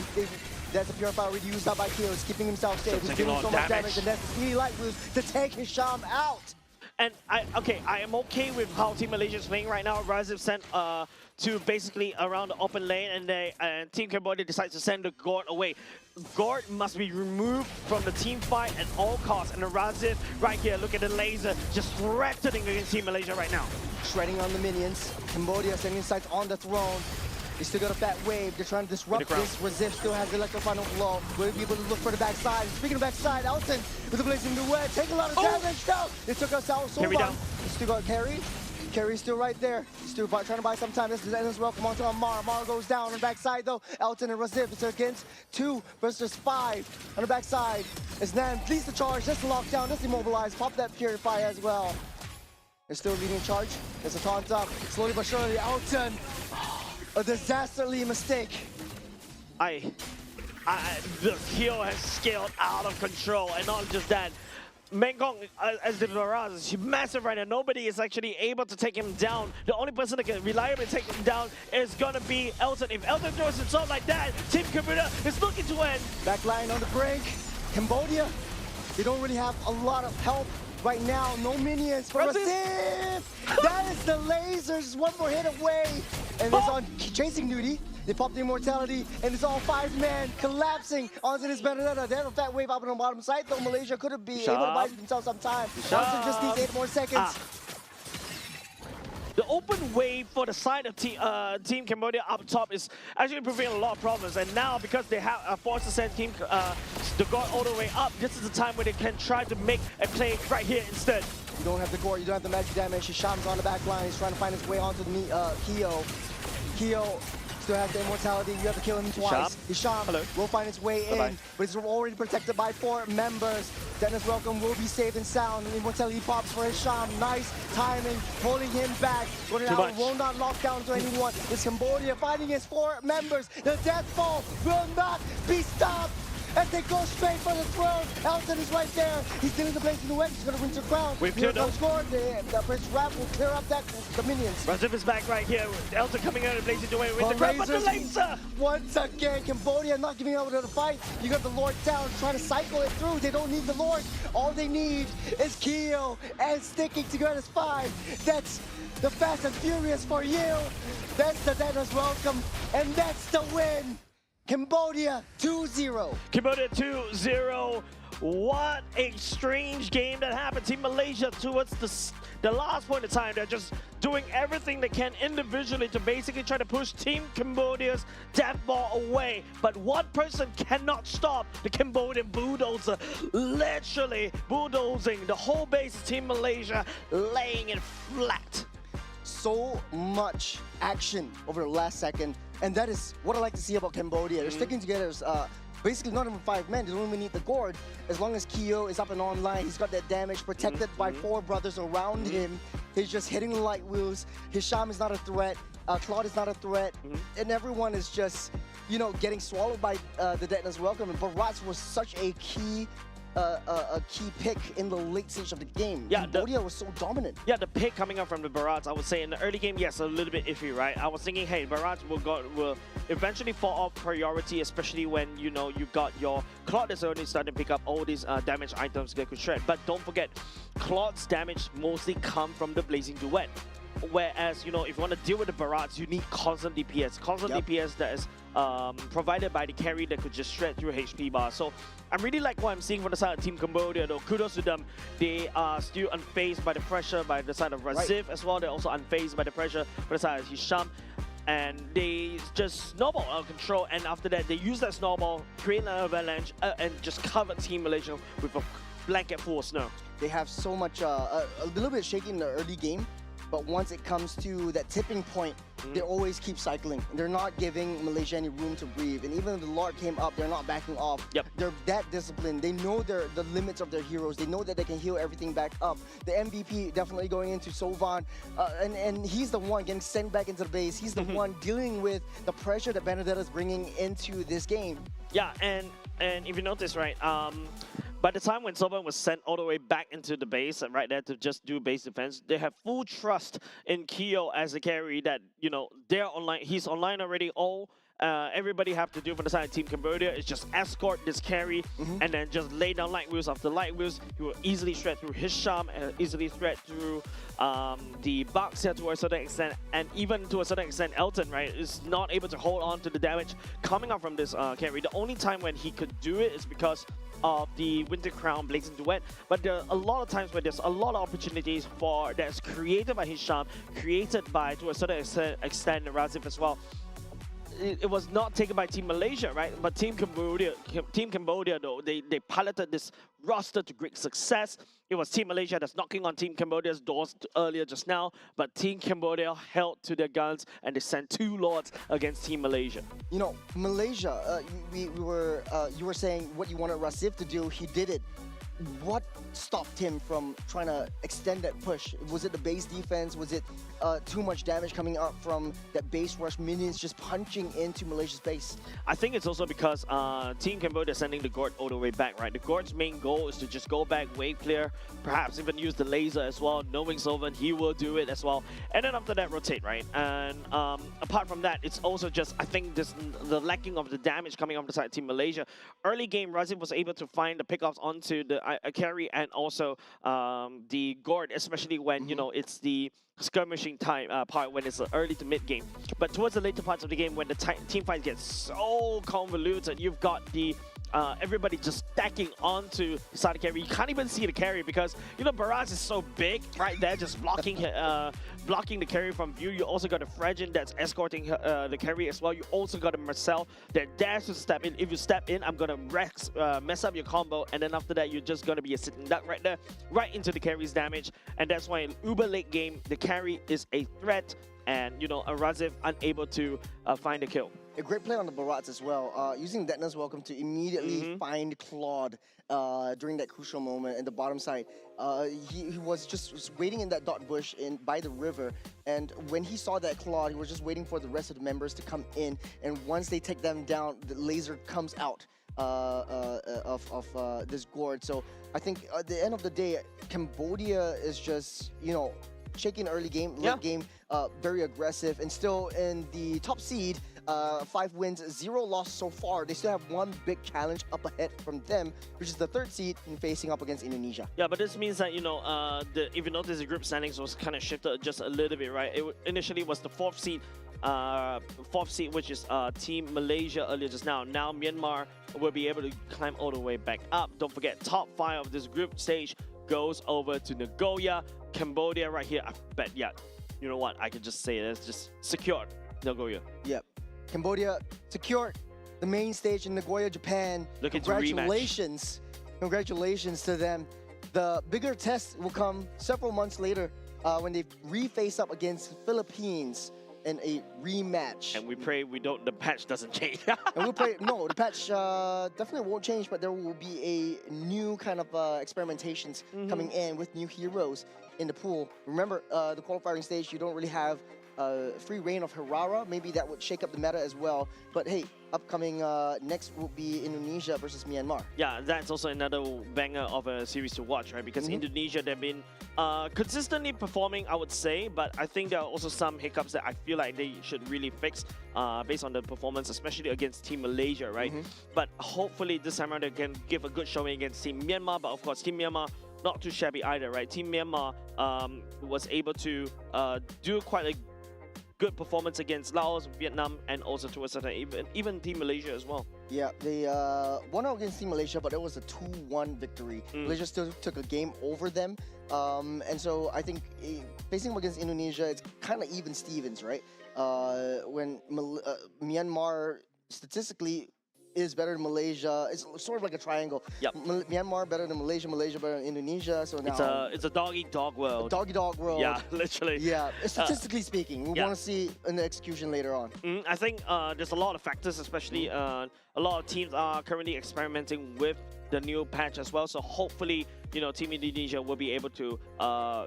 That's a purifier already used out by Kyo. He's keeping himself safe. He's doing so much damage, and that's the speedy light boost to take Hisham out. And I am okay with how Team Malaysia is playing right now. Razif sent to basically around the open lane, and Team Cambodia decides to send the Gord away. Gord must be removed from the team fight at all costs. And the Razif right here, look at the laser, just threatening against Team Malaysia right now. Shredding on the minions. Cambodia sending sights on the throne. They still got a fat wave. They're trying to disrupt this. Razif still has the electroffinal blow. Will be able to look for the backside. Speaking of backside, Elton with the blazing duet. Take a lot of damage down. They took us out so far. They still got Carry. Carry's still right there. He's still trying to buy some time. This is as well. Come on to Amar. Amar goes down on the backside though. Elton and Razif. It's against 2 versus 5 on the backside. As Nan leads the charge. Just lock down. Just immobilize. Pop that Purify as well. They're still leading charge. There's a taunt up. Slowly but surely, Elton. A disasterly mistake. The kill has scaled out of control, and not just that. Mengkong, as the Barrage, is massive right now. Nobody is actually able to take him down. The only person that can reliably take him down is gonna be Elton. If Elton throws himself like that, Team Cambodia is looking to win. Backline on the brink. Cambodia, they don't really have a lot of help right now. No minions for Razif. That is the lasers. One more hit away. And it's on chasing duty. They pop the immortality, and it's all 5 men collapsing onto this Benedetta. They have a fat wave up on the bottom side, though Malaysia could be able to buy themselves some time. Johnson just needs 8 more seconds. The open wave for the side of Team Cambodia up top is actually preventing a lot of problems. And now, because they have forced to send the God all the way up, this is the time where they can try to make a play right here instead. You don't have the gore, you don't have the magic damage. Hisham's on the back line. He's trying to find his way onto the Keo. Keo still has the immortality. You have to kill him twice. Hisham will find his way in, but he's already protected by 4 members. Dennis Welcome will be safe and sound. Immortality pops for Hisham. Nice timing, holding him back. Going out, will not lock down to anyone. It's Cambodia fighting his 4 members. The death fall will not be stopped. As they go straight for the throne. Elton is right there. He's dealing the place in the west. He's going to Winter Crown. We've cleared up. The Prince Rap will clear up the minions. Razif is back right here. Elton coming out and blazing away with the Crown. But the laser! Once again, Cambodia not giving up to the fight. You got the Lord down, trying to cycle it through. They don't need the Lord. All they need is Keo and sticking together as 5. That's the Fast and Furious for you. That's the Dennis Welcome. And that's the win. Cambodia 2-0. Cambodia 2-0. What a strange game that happened. Team Malaysia towards the last point of time, they're just doing everything they can individually to basically try to push Team Cambodia's death ball away. But one person cannot stop the Cambodian bulldozer, literally bulldozing the whole base of Team Malaysia, laying it flat. So much action over the last second. And that is what I like to see about Cambodia. They're sticking together as basically not even 5 men. They don't even need the gourd. As long as Keo is up and online, he's got that damage protected by 4 brothers around him. He's just hitting the light wheels. Hisham is not a threat. Claude is not a threat. And everyone is just, you know, getting swallowed by the Dennis Welcome. And Barats was such a key pick in the late stage of the game. Yeah, Cambodia was so dominant. Yeah, the pick coming up from the Barats, I would say in the early game, yes, a little bit iffy, right? I was thinking, hey, Barats will eventually fall off priority, especially when, you know, you got your Claude is already starting to pick up all these damage items that could shred. But don't forget, Claude's damage mostly come from the Blazing Duet. Whereas, you know, if you want to deal with the Barats, you need constant DPS. Constant DPS that is provided by the carry that could just shred through HP bar. So I really like what I'm seeing from the side of Team Cambodia, though. Kudos to them. They are still unfazed by the pressure by the side of Razif as well. They're also unfazed by the pressure by the side of Hisham. And they just snowball out of control. And after that, they use that snowball, create an avalanche, and just cover Team Malaysia with a blanket full of snow. They have so much, a little bit shaky in the early game. But once it comes to that tipping point, they always keep cycling. They're not giving Malaysia any room to breathe. And even if the Lord came up, they're not backing off. They're that disciplined. They know the limits of their heroes. They know that they can heal everything back up. The MVP definitely going into Sovan. And he's the one getting sent back into the base. He's the one dealing with the pressure that Benedetta is bringing into this game. Yeah, and if you notice, right, by the time when Sovan was sent all the way back into the base, right there to just do base defense, they have full trust in Keo as a carry that, you know, they're online. He's online already. Everybody have to do for the side of Team Cambodia is just escort this carry and then just lay down light wheels after light wheels. He will easily shred through Hisham and easily shred through the Bucks here to a certain extent, and even to a certain extent Elton, right, is not able to hold on to the damage coming up from this carry. The only time when he could do it is because of the Winter Crown Blazing Duet, but there are a lot of times where there's a lot of opportunities for that's created by Hisham, created by to a certain extent Razif as well. it was not taken by Team Malaysia, right? But Team Cambodia though, they piloted this roster to great success. It was Team Malaysia that's knocking on Team Cambodia's doors earlier just now, but Team Cambodia held to their guns and they sent 2 Lords against Team Malaysia. You know, Malaysia, you were saying what you wanted Rasif to do, he did it. What stopped him from trying to extend that push? Was it the base defense? Was it too much damage coming up from that base rush, minions just punching into Malaysia's base? I think it's also because Team Cambodia is sending the Gord all the way back, right? The Gord's main goal is to just go back, wave clear, perhaps even use the laser as well. Knowing Sylvan, he will do it as well. And then after that, rotate, right? And apart from that, it's also just, I think, the lacking of the damage coming off the side of Team Malaysia. Early game, Razif was able to find the pickups onto the carry and also the Gord, especially when, you know, it's the skirmishing time part when it's early to mid game. But towards the later parts of the game, when the team fights get so convoluted, you've got the everybody just stacking onto the side of carry. You can't even see the carry because, you know, Baraz is so big right there, just blocking blocking the carry from view. You also got a Fragin that's escorting the carry as well. You also got a Marcel that dares to step in. If you step in, I'm gonna mess up your combo, and then after that, you're just gonna be a sitting duck right there, right into the carry's damage. And that's why in uber late game, the carry is a threat, and, you know, Razif unable to find a kill. A great play on the Barats as well, using Detna's Welcome to immediately find Claude during that crucial moment in the bottom side. He was just waiting in that dot bush by the river, and when he saw that Claude, he was just waiting for the rest of the members to come in, and once they take them down, the laser comes out of this gourd. So I think at the end of the day, Cambodia is just, you know, shaking early game, late game, very aggressive, and still in the top seed. 5 wins, 0 loss so far. They still have one big challenge up ahead from them, which is the 3rd seed and facing up against Indonesia. Yeah, but this means that, you know, if you notice, the group standings was kind of shifted just a little bit, right? It initially was the 4th seed, which is Team Malaysia earlier just now. Now Myanmar will be able to climb all the way back up. Don't forget, top 5 of this group stage goes over to Nagoya. Cambodia right here, I bet, yeah, you know what, I can just say it, it's just secured, Nagoya. Yep. Cambodia secured the main stage in Nagoya, Japan. Congratulations. Congratulations to them. The bigger test will come several months later when they re-face up against Philippines in a rematch. And we pray the patch doesn't change. And we'll pray, no, the patch definitely won't change, but there will be a new kind of experimentations coming in with new heroes in the pool. Remember, the qualifying stage, you don't really have free reign of Herrera. Maybe that would shake up the meta as well. But hey, upcoming next will be Indonesia versus Myanmar. Yeah, that's also another banger of a series to watch, right? Because Indonesia, they've been consistently performing, I would say, but I think there are also some hiccups that I feel like they should really fix based on the performance, especially against Team Malaysia, right? But hopefully this time around they can give a good showing against Team Myanmar. But of course, Team Myanmar, not too shabby either, right? Team Myanmar was able to do quite a good performance against Laos, Vietnam, and also to a certain even Team Malaysia as well. Yeah, they won out against Team Malaysia, but it was a 2-1 victory. Malaysia still took a game over them. And so I think facing them against Indonesia, it's kind of even Stevens, right? When Myanmar statistically is better than Malaysia. It's sort of like a triangle. Yep. Myanmar better than Malaysia, Malaysia better than Indonesia. So now it's a dog-eat-dog world. Dog-eat-dog world. Yeah, literally. Yeah, statistically speaking, we want to see in the execution later on. I think there's a lot of factors, especially a lot of teams are currently experimenting with the new patch as well. So hopefully, you know, Team Indonesia will be able to,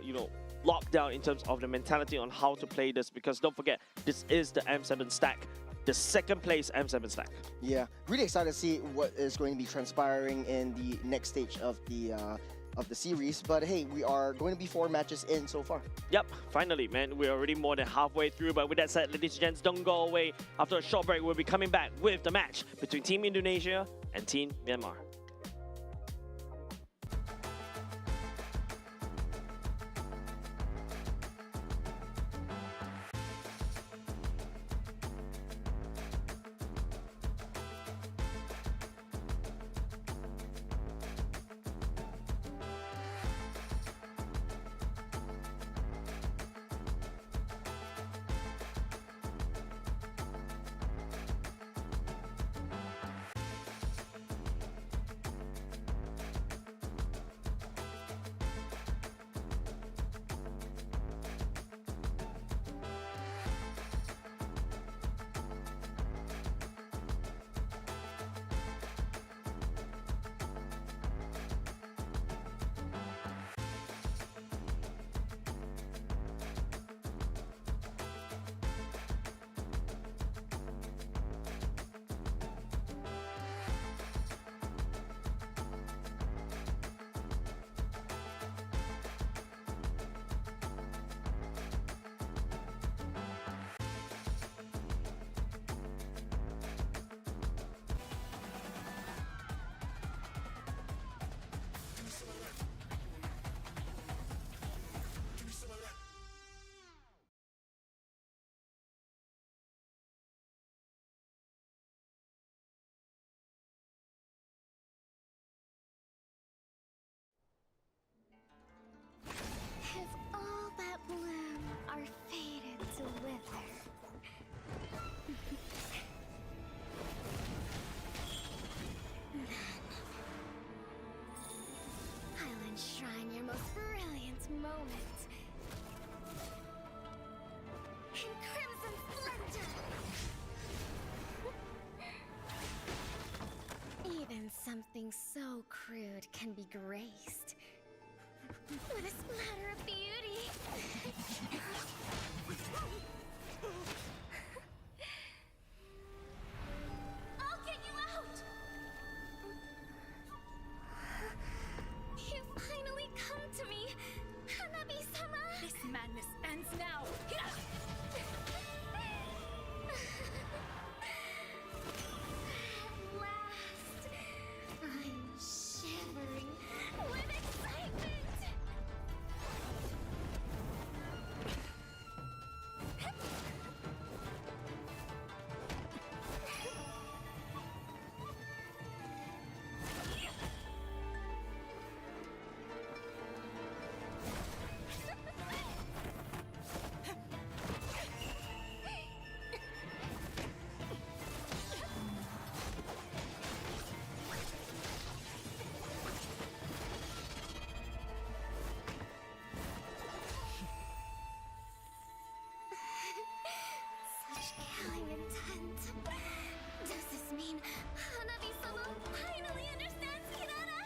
you know, lock down in terms of the mentality on how to play this. Because don't forget, this is the M7 stack. The 2nd place M7 stack. Yeah, really excited to see what is going to be transpiring in the next stage of the series. But hey, we are going to be 4 matches in so far. Yep, finally, man. We're already more than halfway through. But with that said, ladies and gents, don't go away. After a short break, we'll be coming back with the match between Team Indonesia and Team Myanmar. something so crude can be graced with a splatter of beauty. I'll get you out! You finally come to me, Hanabi-sama! This madness ends now! At last, I'm shivering with excitement! Such killing intent. Does this mean Hanabi-sama finally understands Kirara?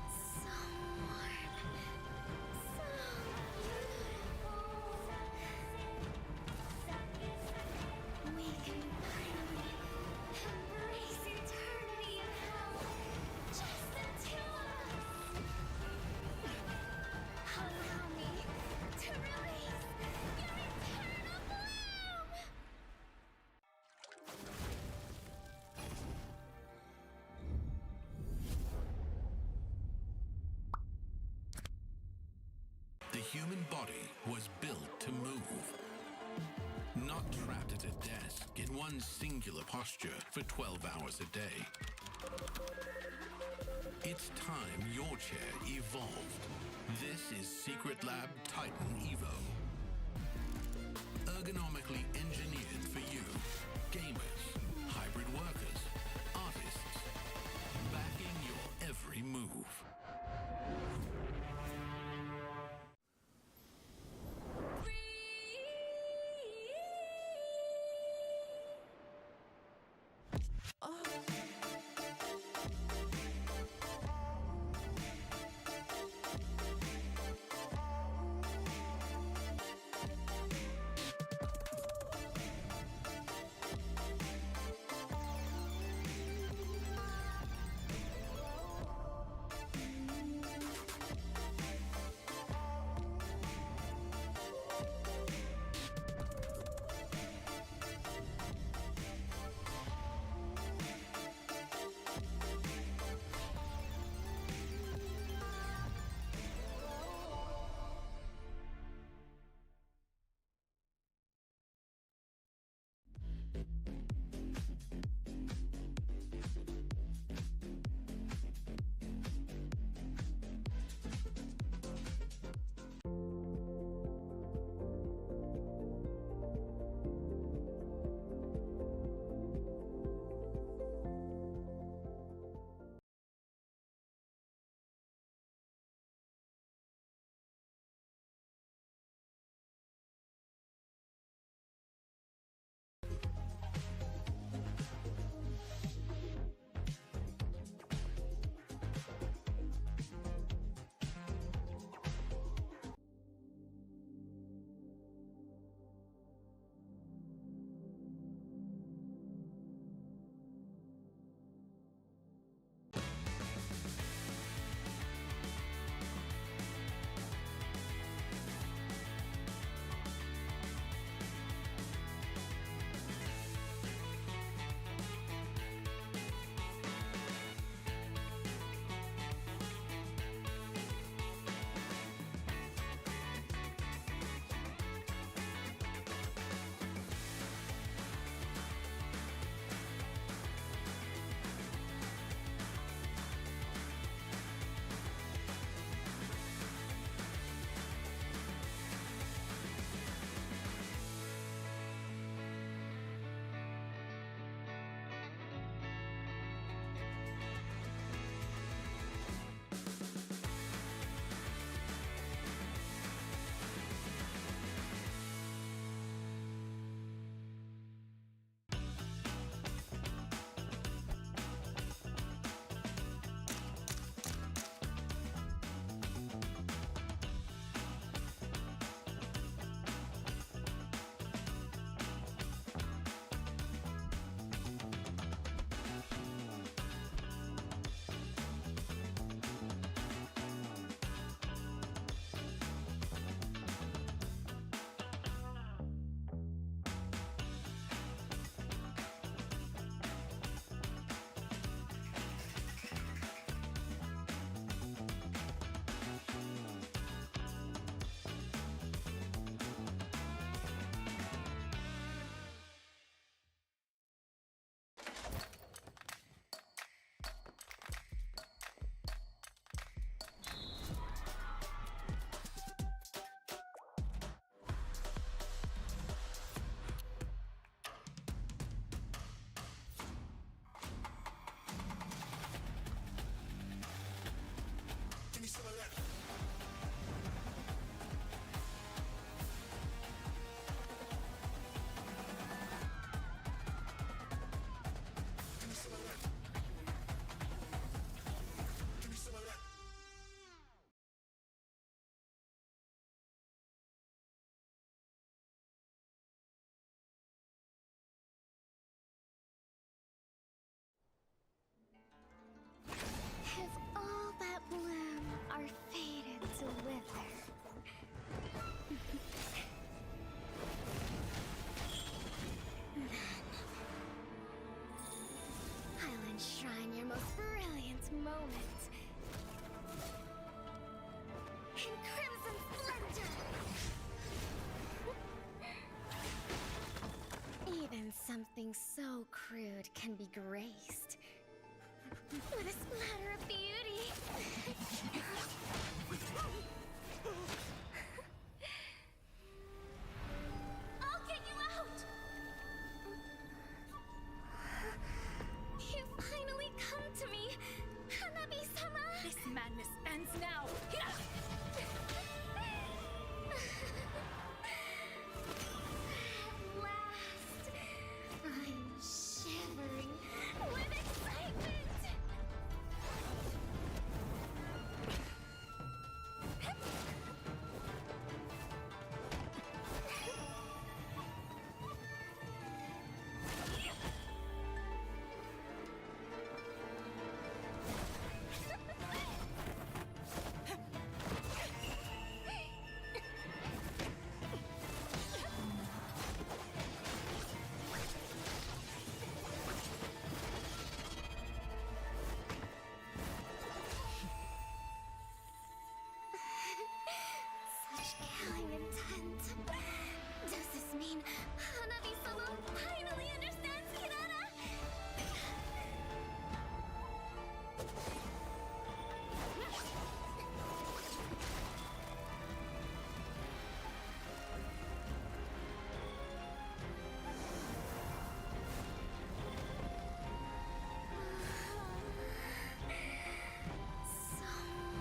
So warm. So beautiful. We can finally embrace eternity in hell. Just the two of us. Allow me to release your eternal bloom. The human body was built to move. Not trapped at a desk in one singular posture for 12 hours a day. It's time your chair evolved. This is Secret Lab Titan Evo. Ergonomically engineered for you, gamers, hybrid workers, artists, backing your every move. Even something so crude can be graced with a splatter of beauty. I'll get you out! You finally come to me, Hanabi-sama! This madness ends now! At last, I'm shivering with excitement! Such killing intent. Does this mean Hanabi-sama finally understands Hinata? So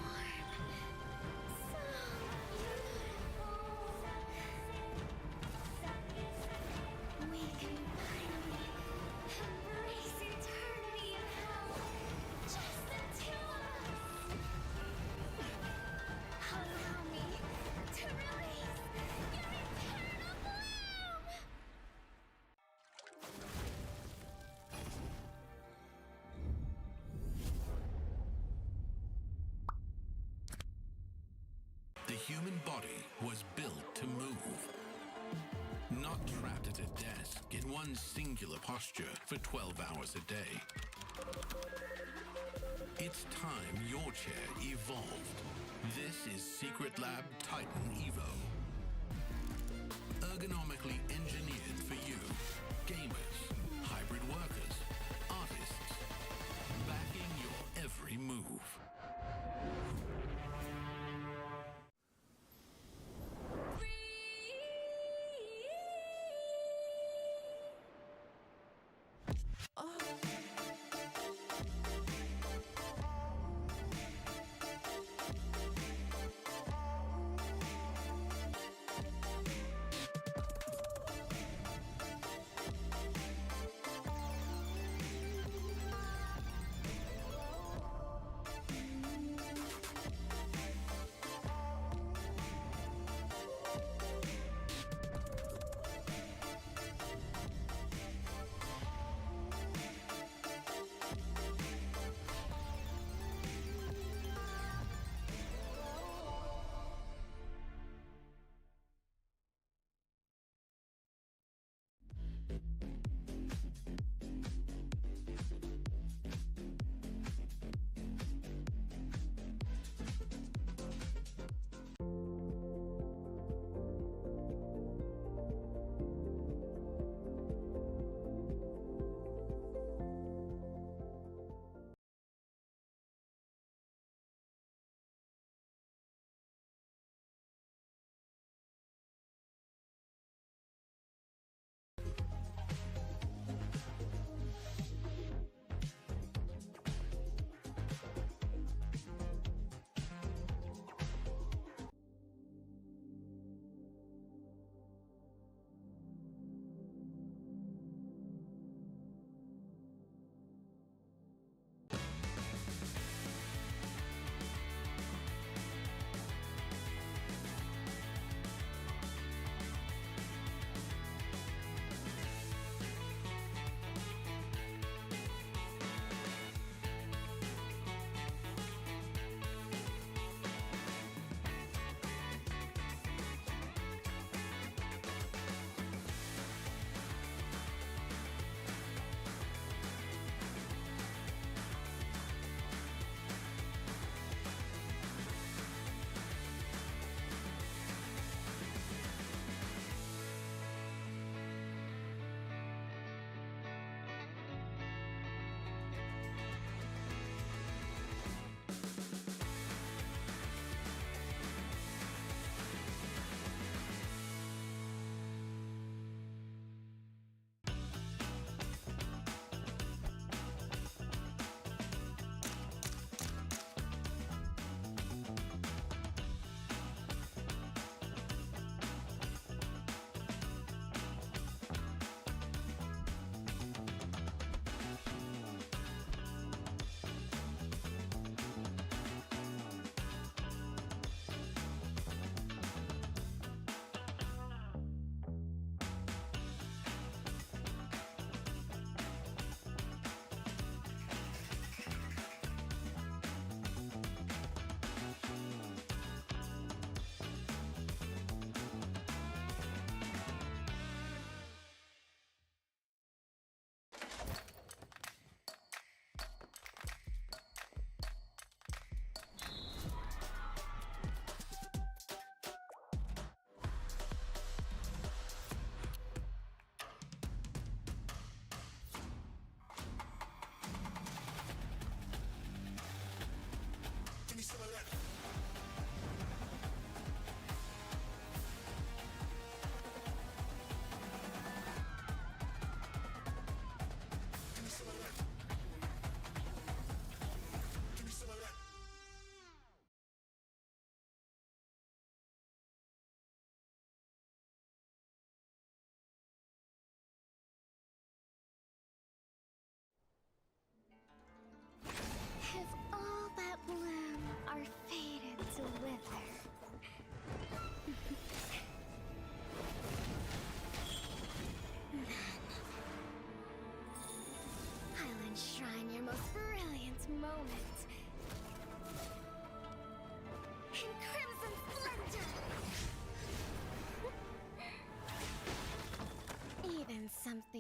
warm. So beautiful. We can finally embrace eternity in hell. Just the two of us. Allow me to release your eternal bloom. The human body was built to move. Not trapped at a desk in one singular posture for 12 hours a day. It's time your chair evolved. This is Secret Lab Titan Evo. Ergonomically engineered for you, gamers, hybrid workers, artists, backing your every move.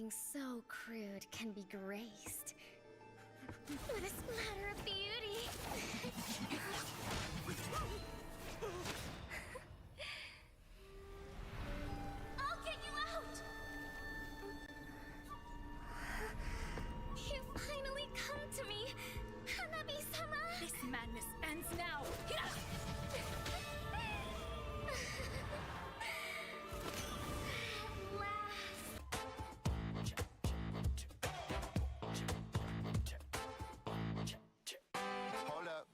something so crude can be graced with a splatter of beauty. I'll get you out! You finally come to me, Hanabi-sama! This madness ends now! At last. Hold up.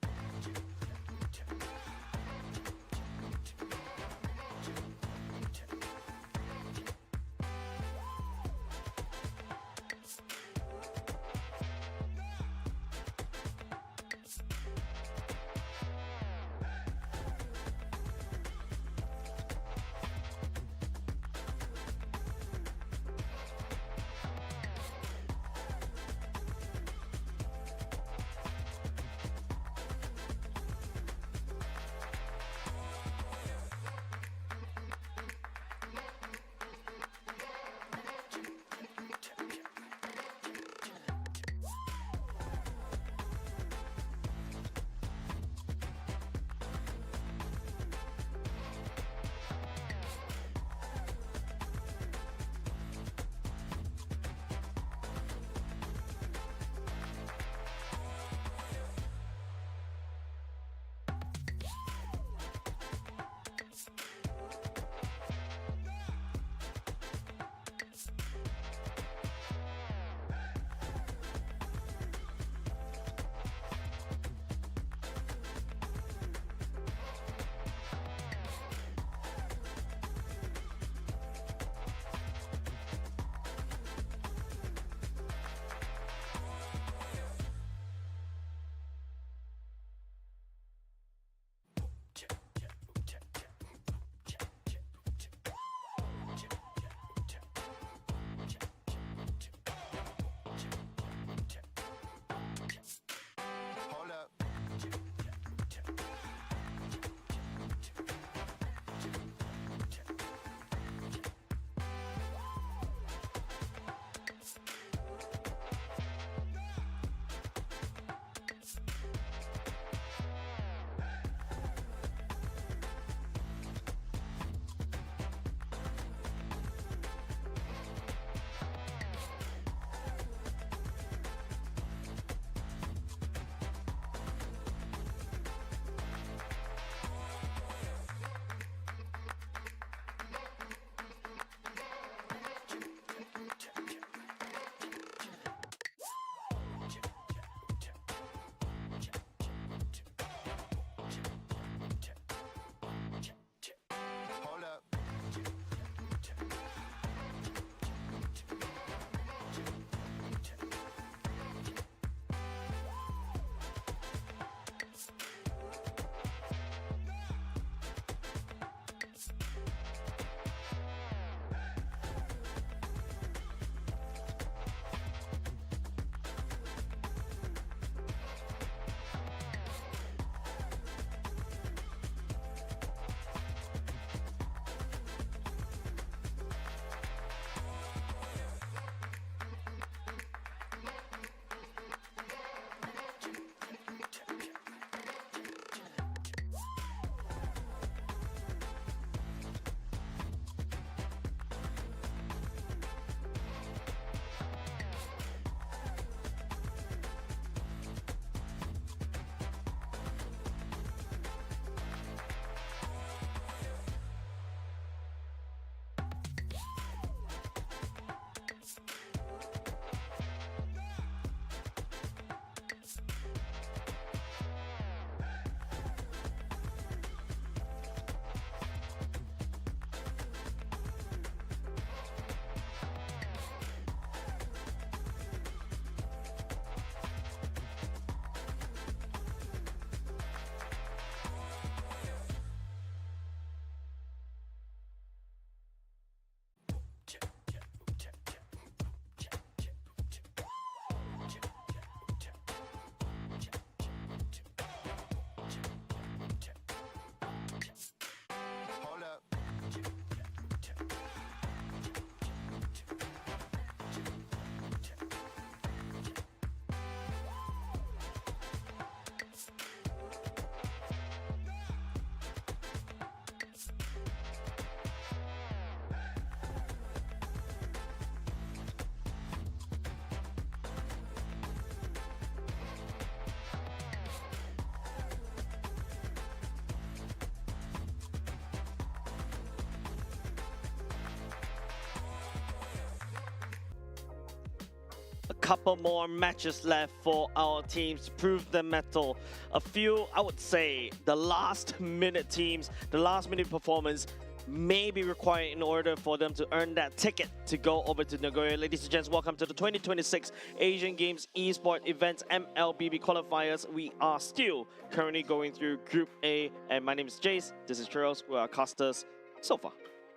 couple more matches left for our teams to prove their mettle. A few, I would say, the last minute teams, the last minute performance may be required in order for them to earn that ticket to go over to Nagoya. Ladies and gents, welcome to the 2026 Asian Games Esports Events MLBB Qualifiers. We are still currently going through Group A, and my name is Jace. This is Churros. We are casters so far.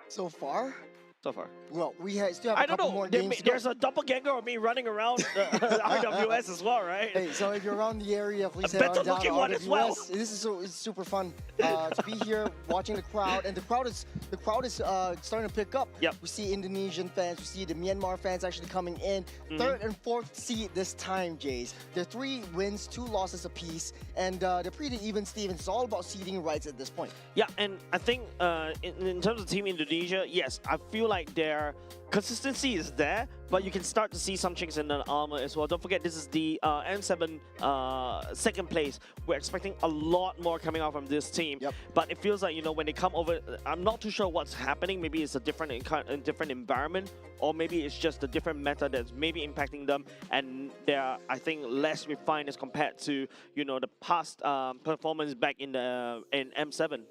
So far? So far. Well, still have I a don't couple know. more games to go. There's a doppelganger of me running around the RWS as well, right? Hey, so if you're around the area, please head better on down to looking one as well. RWS. This is it's super fun to be here watching the crowd, and the crowd is starting to pick up. Yep. We see Indonesian fans, we see the Myanmar fans actually coming in. Third and fourth seed this time, Jays. They're 3 wins, 2 losses apiece, and they're pretty even, Stevens. It's all about seeding rights at this point. Yeah, and I think in terms of Team Indonesia, yes, I feel like their consistency is there, but you can start to see some chinks in the armor as well. Don't forget, this is the M7 second place. We're expecting a lot more coming out from this team. Yep. But it feels like, you know, when they come over, I'm not too sure what's happening. Maybe it's a different environment, or maybe it's just a different meta that's maybe impacting them, and they're, I think, less refined as compared to, you know, the past performance back in the M7.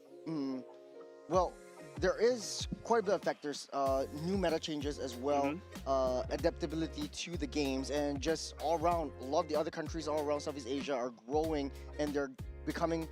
Well, there is quite a bit of factors, new meta changes as well, adaptability to the games, and just all around, a lot of the other countries all around Southeast Asia are growing, and they're becoming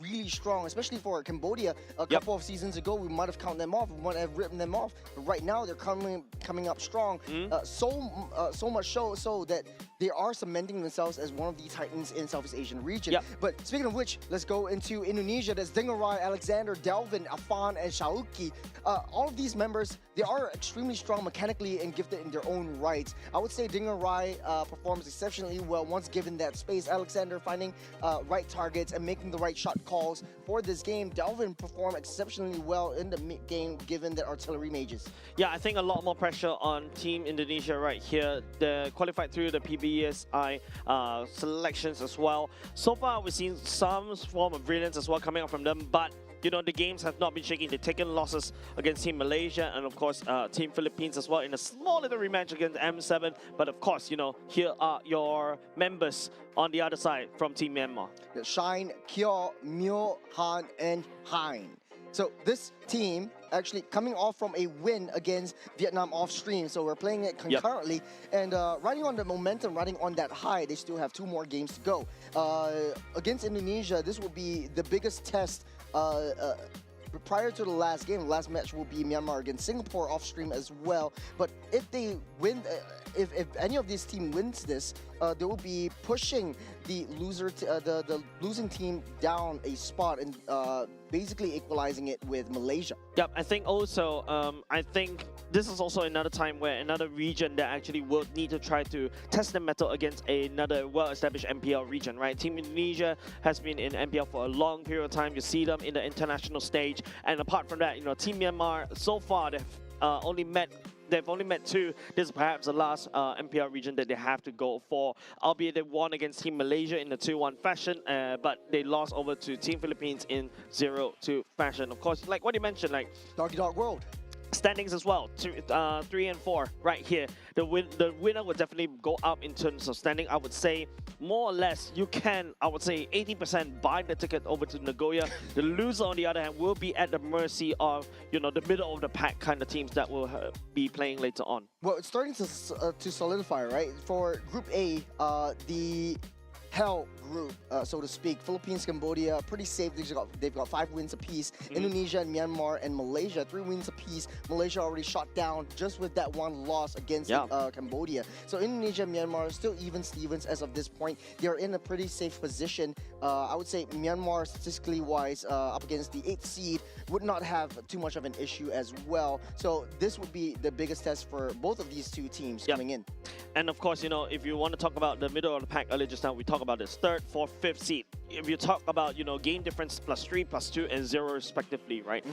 really strong, especially for Cambodia. A couple of seasons ago, we might have counted them off, we might have written them off, but right now they're coming up strong. So much so that they are cementing themselves as one of the titans in Southeast Asian region. But speaking of which, let's go into Indonesia. There's Dingerai, Alexander, Delvin, Afan, and Shauki. All of these members, they are extremely strong mechanically and gifted in their own rights. I would say Dingerai performs exceptionally well once given that space. Alexander finding right targets and making the right shot calls for this game. Delvin performed exceptionally well in the mid-game given the artillery mages. Yeah, I think a lot more pressure on Team Indonesia right here. They qualified through the PBSI selections as well. So far, we've seen some form of brilliance as well coming out from them, but you know, the games have not been shaking. They've taken losses against Team Malaysia and, of course, Team Philippines as well in a small little rematch against M7. But, of course, you know, here are your members on the other side from Team Myanmar. Shine, Kyo, Myo, Han, and Hein. So this team actually coming off from a win against Vietnam off stream. So we're playing it concurrently and riding on the momentum, riding on that high. They still have 2 more games to go. Against Indonesia, this will be the biggest test prior to the last game. The last match will be Myanmar against Singapore off stream as well. But if they win, if any of this team wins this, they will be pushing the the losing team down a spot and basically equalizing it with Malaysia. Yep, I think also, I think this is also another time where another region that actually will need to try to test the mettle against another well-established MPL region, right? Team Indonesia has been in MPL for a long period of time. You see them in the international stage, and apart from that, you know, Team Myanmar so far they've only met 2. This is perhaps the last MPL region that they have to go for, albeit they won against Team Malaysia in the 2-1 fashion, but they lost over to Team Philippines in 0-2 fashion. Of course, like what you mentioned, like Doggy Dog World. Standings as well, 3 and 4 right here. The winner would definitely go up in terms of standing. I would say more or less you can, I would say 80% buy the ticket over to Nagoya. The loser on the other hand will be at the mercy of, you know, the middle of the pack kind of teams that will be playing later on. Well, it's starting to solidify, right? For Group A, the Hell group, so to speak. Philippines, Cambodia, pretty safe. They've got 5 wins apiece. Indonesia and Myanmar and Malaysia, 3 wins apiece. Malaysia already shot down just with that 1 loss against Cambodia. So Indonesia and Myanmar are still even Stevens as of this point. They're in a pretty safe position. I would say Myanmar, statistically wise, up against the 8th seed, would not have too much of an issue as well. So this would be the biggest test for both of these 2 teams coming in. And of course, you know, if you want to talk about the middle of the pack earlier just now, we talk about this 3rd, 4th, 5th seed. If you talk about, you know, game difference +3, +2, and 0 respectively, right?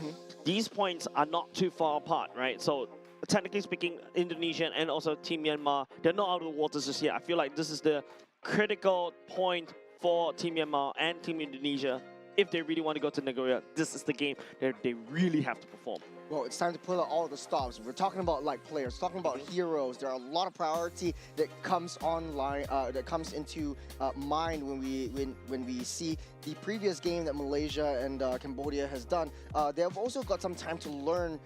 These points are not too far apart, right? So technically speaking, Indonesian and also Team Myanmar, they're not out of the waters just yet. I feel like this is the critical point for Team Myanmar and Team Indonesia. If they really want to go to Nagoya, this is the game that they really have to perform. Well, it's time to pull out all the stops. We're talking about like players, talking about heroes. There are a lot of priority that comes online, that comes into mind when we see the previous game that Malaysia and Cambodia has done. They have also got some time to learn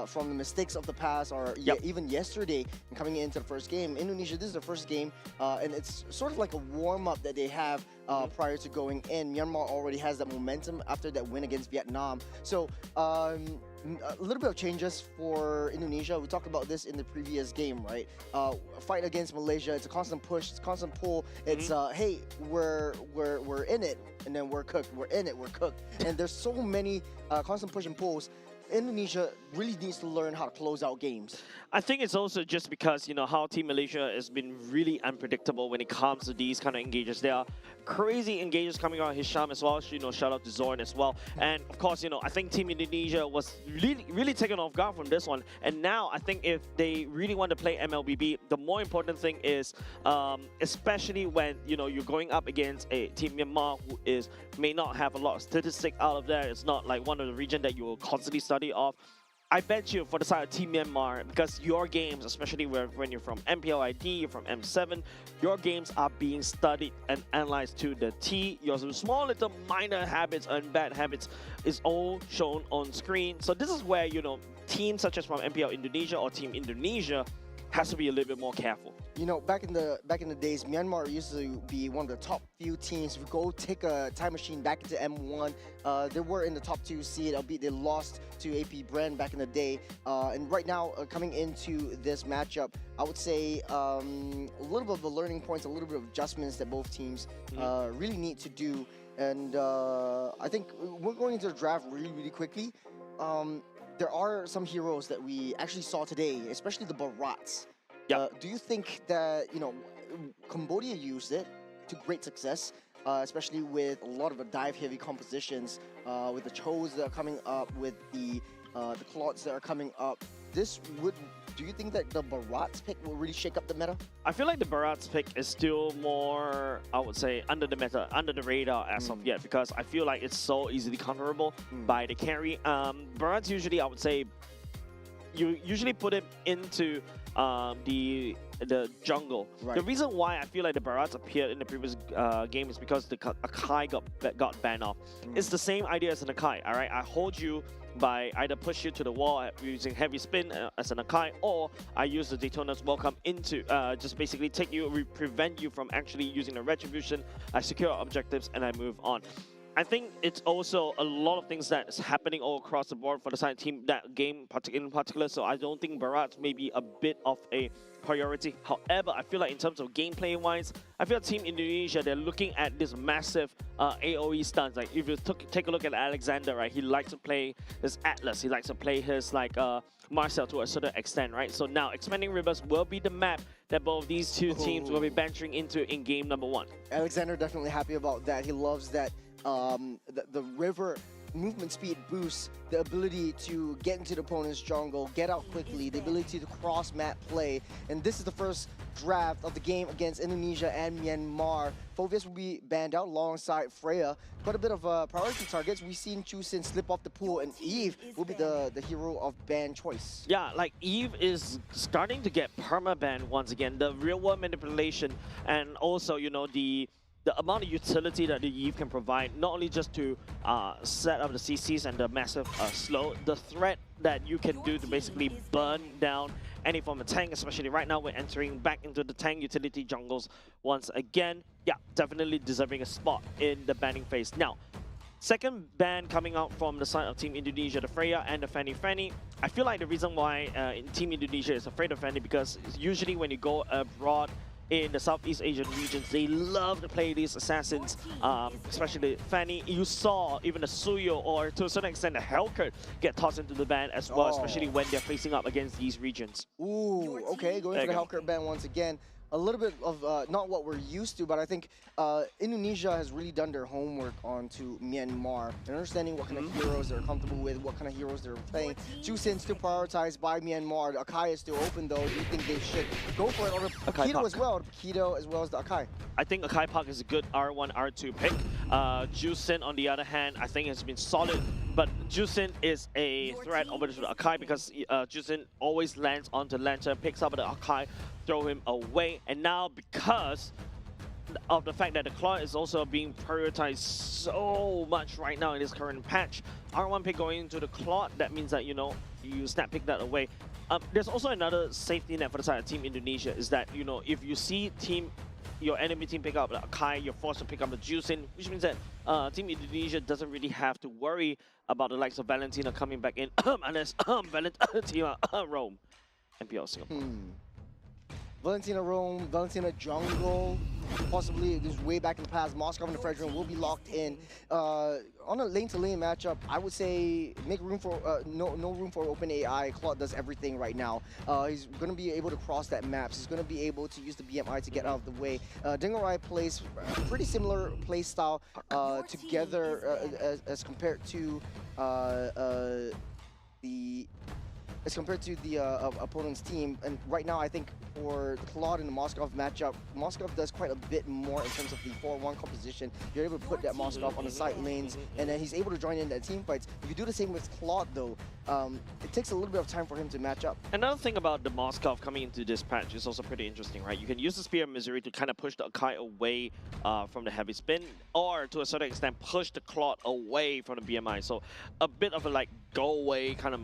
from the mistakes of the past, or even yesterday coming into the first game. Indonesia, this is the first game, and it's sort of like a warm-up that they have prior to going in. Myanmar already has that momentum after that win against Vietnam. So a little bit of changes for Indonesia. We talked about this in the previous game, right? Fight against Malaysia, it's a constant push, it's a constant pull. It's hey, we're in it, and then we're cooked. We're in it, we're cooked. And there's so many constant push and pulls. Indonesia really needs to learn how to close out games. I think it's also just because, you know, how Team Malaysia has been really unpredictable when it comes to these kind of engages. There are crazy engages coming out of Hisham as well. You know, shout out to Zorn as well. And of course, you know, I think Team Indonesia was really taken off guard from this one. And now I think if they really want to play MLBB, the more important thing is, especially when, you know, you're going up against a Team Myanmar who may not have a lot of statistics out of there. It's not like one of the region that you will constantly study of. I bet you for the side of Team Myanmar, because your games, especially when you're from MPLID, you're from M7, your games are being studied and analyzed to the T. Your small little minor habits and bad habits is all shown on screen. So this is where, you know, teams such as from MPL Indonesia or Team Indonesia has to be a little bit more careful. You know, back in the days, Myanmar used to be one of the top few teams. If you go take a time machine back into M1, they were in the top 2 seed, albeit they lost to AP Bren back in the day. And right now, coming into this matchup, I would say a little bit of the learning points, a little bit of adjustments that both teams really need to do. And I think we're going into the draft really quickly. There are some heroes that we actually saw today, especially the Barats. Do you think that, you know, Cambodia used it to great success, especially with a lot of the dive-heavy compositions, with the Chos that are coming up, with the Clods that are coming up? Do you think that the Barats pick will really shake up the meta? I feel like the Barats pick is still more, I would say, under the meta, under the radar as of yet, because I feel like it's so easily counterable by the carry. Barats usually, I would say, you usually put it into the jungle. Right. The reason why I feel like the Barats appeared in the previous game is because the Akai got banned off. It's the same idea as an Akai, alright? I hold you by either push you to the wall using heavy spin as an Akai, or I use the Daytona's Welcome into just basically take you, prevent you from actually using the Retribution. I secure objectives and I move on. I think it's also a lot of things that's happening all across the board for the side team, that game in particular, so I don't think Barats may be a bit of a priority. However, I feel like in terms of gameplay-wise, I feel Team Indonesia, they're looking at this massive AoE stuns. Like, if you take a look at Alexander, right, he likes to play his Atlas, he likes to play his, like, Marcel to a certain extent, right? So now, Expanding Rivers will be the map that both these two teams will be venturing into in game number 1. Alexander definitely happy about that. He loves that the river movement speed boosts, the ability to get into the opponent's jungle, get out quickly, the ability to cross map play. And this is the first draft of the game against Indonesia and Myanmar. Phoveus will be banned out alongside Freya. Quite a bit of priority targets. We've seen Chusin slip off the pool, and Eve will be the hero of ban choice. Yeah, like Eve is starting to get perma-banned once again. The real-world manipulation, and also, you know, the amount of utility that the Eve can provide, not only just to set up the CCs and the massive slow, the threat that you can do to basically burn down any form of tank, especially right now we're entering back into the tank utility jungles once again. Yeah, definitely deserving a spot in the banning phase. Now, second ban coming out from the side of Team Indonesia, the Freya and the Fanny. I feel like the reason why Team Indonesia is afraid of Fanny, because usually when you go abroad in the Southeast Asian regions, they love to play these assassins, especially Fanny. You saw even the Suyo, or to a certain extent the Hellcat, get tossed into the ban as well, especially when they're facing up against these regions. Ooh, okay, going for the Hellcat ban once again. A little bit of not what we're used to, but I think Indonesia has really done their homework onto Myanmar and understanding what kind of heroes they're comfortable with, what kind of heroes they're playing. Chusin still prioritized by Myanmar. The Akai is still open though. Do you think they should go for it? Or the Paquito as well. The Paquito as well as the Akai. I think Akai Park is a good R1, R2 pick. Chusin, on the other hand, I think has been solid but Jusin is a threat over to the Akai because Jusin always lands onto Lantern, picks up the Akai, throw him away, and now because of the fact that the Claw is also being prioritized so much right now in this current patch, R1 pick going into the Claw, that means that, you snap pick that away. There's also another safety net for the side of Team Indonesia is that, if you see your enemy team pick up the Akai, you're forced to pick up the Jusin, which means that Team Indonesia doesn't really have to worry about the likes of Valentina coming back in unless Valentina Rome MPL Singapore. Valentina Rome, Valentina Jungle, possibly this way back in the past. Moskov and the Fredrin will be locked in. On a lane-to-lane matchup, I would say make room for no room for open AI. Claude does everything right now. He's going to be able to cross that maps. He's going to be able to use the BMI to get out of the way. Dingerai plays a pretty similar play style together as compared to the opponent's team. And right now, I think for Claude in the Moskov matchup, Moskov does quite a bit more in terms of the 4-1 composition. You're able to put that Moskov on the side lanes, and then he's able to join in that team fights. If you do the same with Claude, though, it takes a little bit of time for him to match up. Another thing about the Moskov coming into this patch is also pretty interesting, right? You can use the Spear of Misery to kind of push the Akai away from the heavy spin, or to a certain extent push the Claude away from the BMI. So a bit of a go away kind of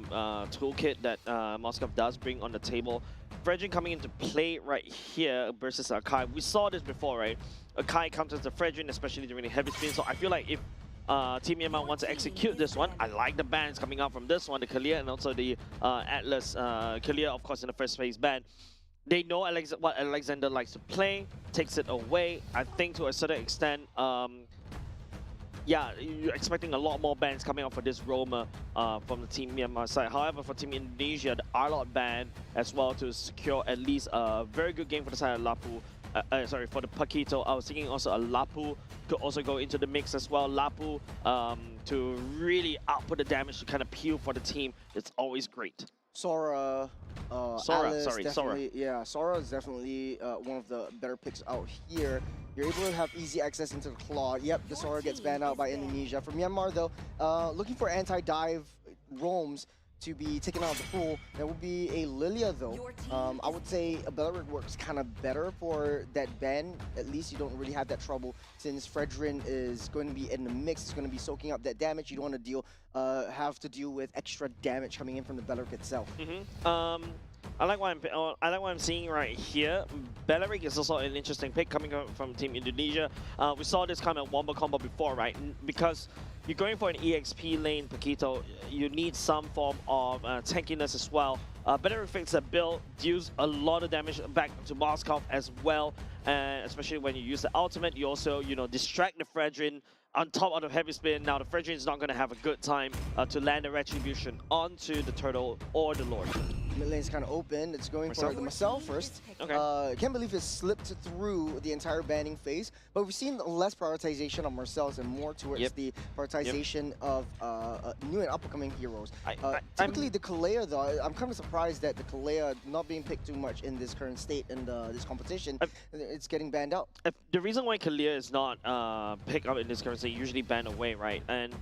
toolkit that Moskov does bring on the table. Fredrin coming into play right here versus Akai. We saw this before, right? Akai counters the Fredrin, especially during the heavy spin. So I feel like if Team Myanmar wants to execute this one, I like the bans coming out from this one, the Kalia and also the Atlas. Kalia, of course, in the first phase ban. They know what Alexander likes to play, takes it away. I think to a certain extent, yeah, you're expecting a lot more bans coming out for this Roma from the Team Myanmar side. However, for Team Indonesia, the R-Lot ban as well to secure at least a very good game for the side of Lapu. Sorry, for the Paquito. I was thinking also a Lapu could also go into the mix as well. Lapu to really output the damage to kind of peel for the team. It's always great. Sora, yeah, Sora is definitely one of the better picks out here. You're able to have easy access into the Claw. Yep, the Sora gets banned out by Indonesia. For Myanmar, though, looking for anti-dive roams to be taken out of the pool. That would be a Lilia, though. I would say a Beleric works kind of better for that ban. At least you don't really have that trouble since Fredrin is going to be in the mix. It's going to be soaking up that damage. You don't want to have to deal with extra damage coming in from the Beleric itself. I like what I'm seeing right here. Beleric is also an interesting pick coming from Team Indonesia. We saw this kind of wombo combo before, right? Because you're going for an EXP lane, Paquito, you need some form of tankiness as well. Beleric fits the build, deals a lot of damage back to Moskov as well. And especially when you use the ultimate, you also, distract the Fredrin on top of the heavy spin. Now the Fredrin is not going to have a good time to land a retribution onto the turtle or the Lord. Mid lane's kind of open. It's going for the Marcel first. Okay. Can't believe it slipped through the entire banning phase, but we've seen less prioritization of Marcel's and more towards the prioritization of new and upcoming heroes. Typically the Kalea, though, I'm kind of surprised that the Kalea not being picked too much in this current state in this competition. It's getting banned out. The reason why Kalea is not picked up in this current state, usually banned away, right? And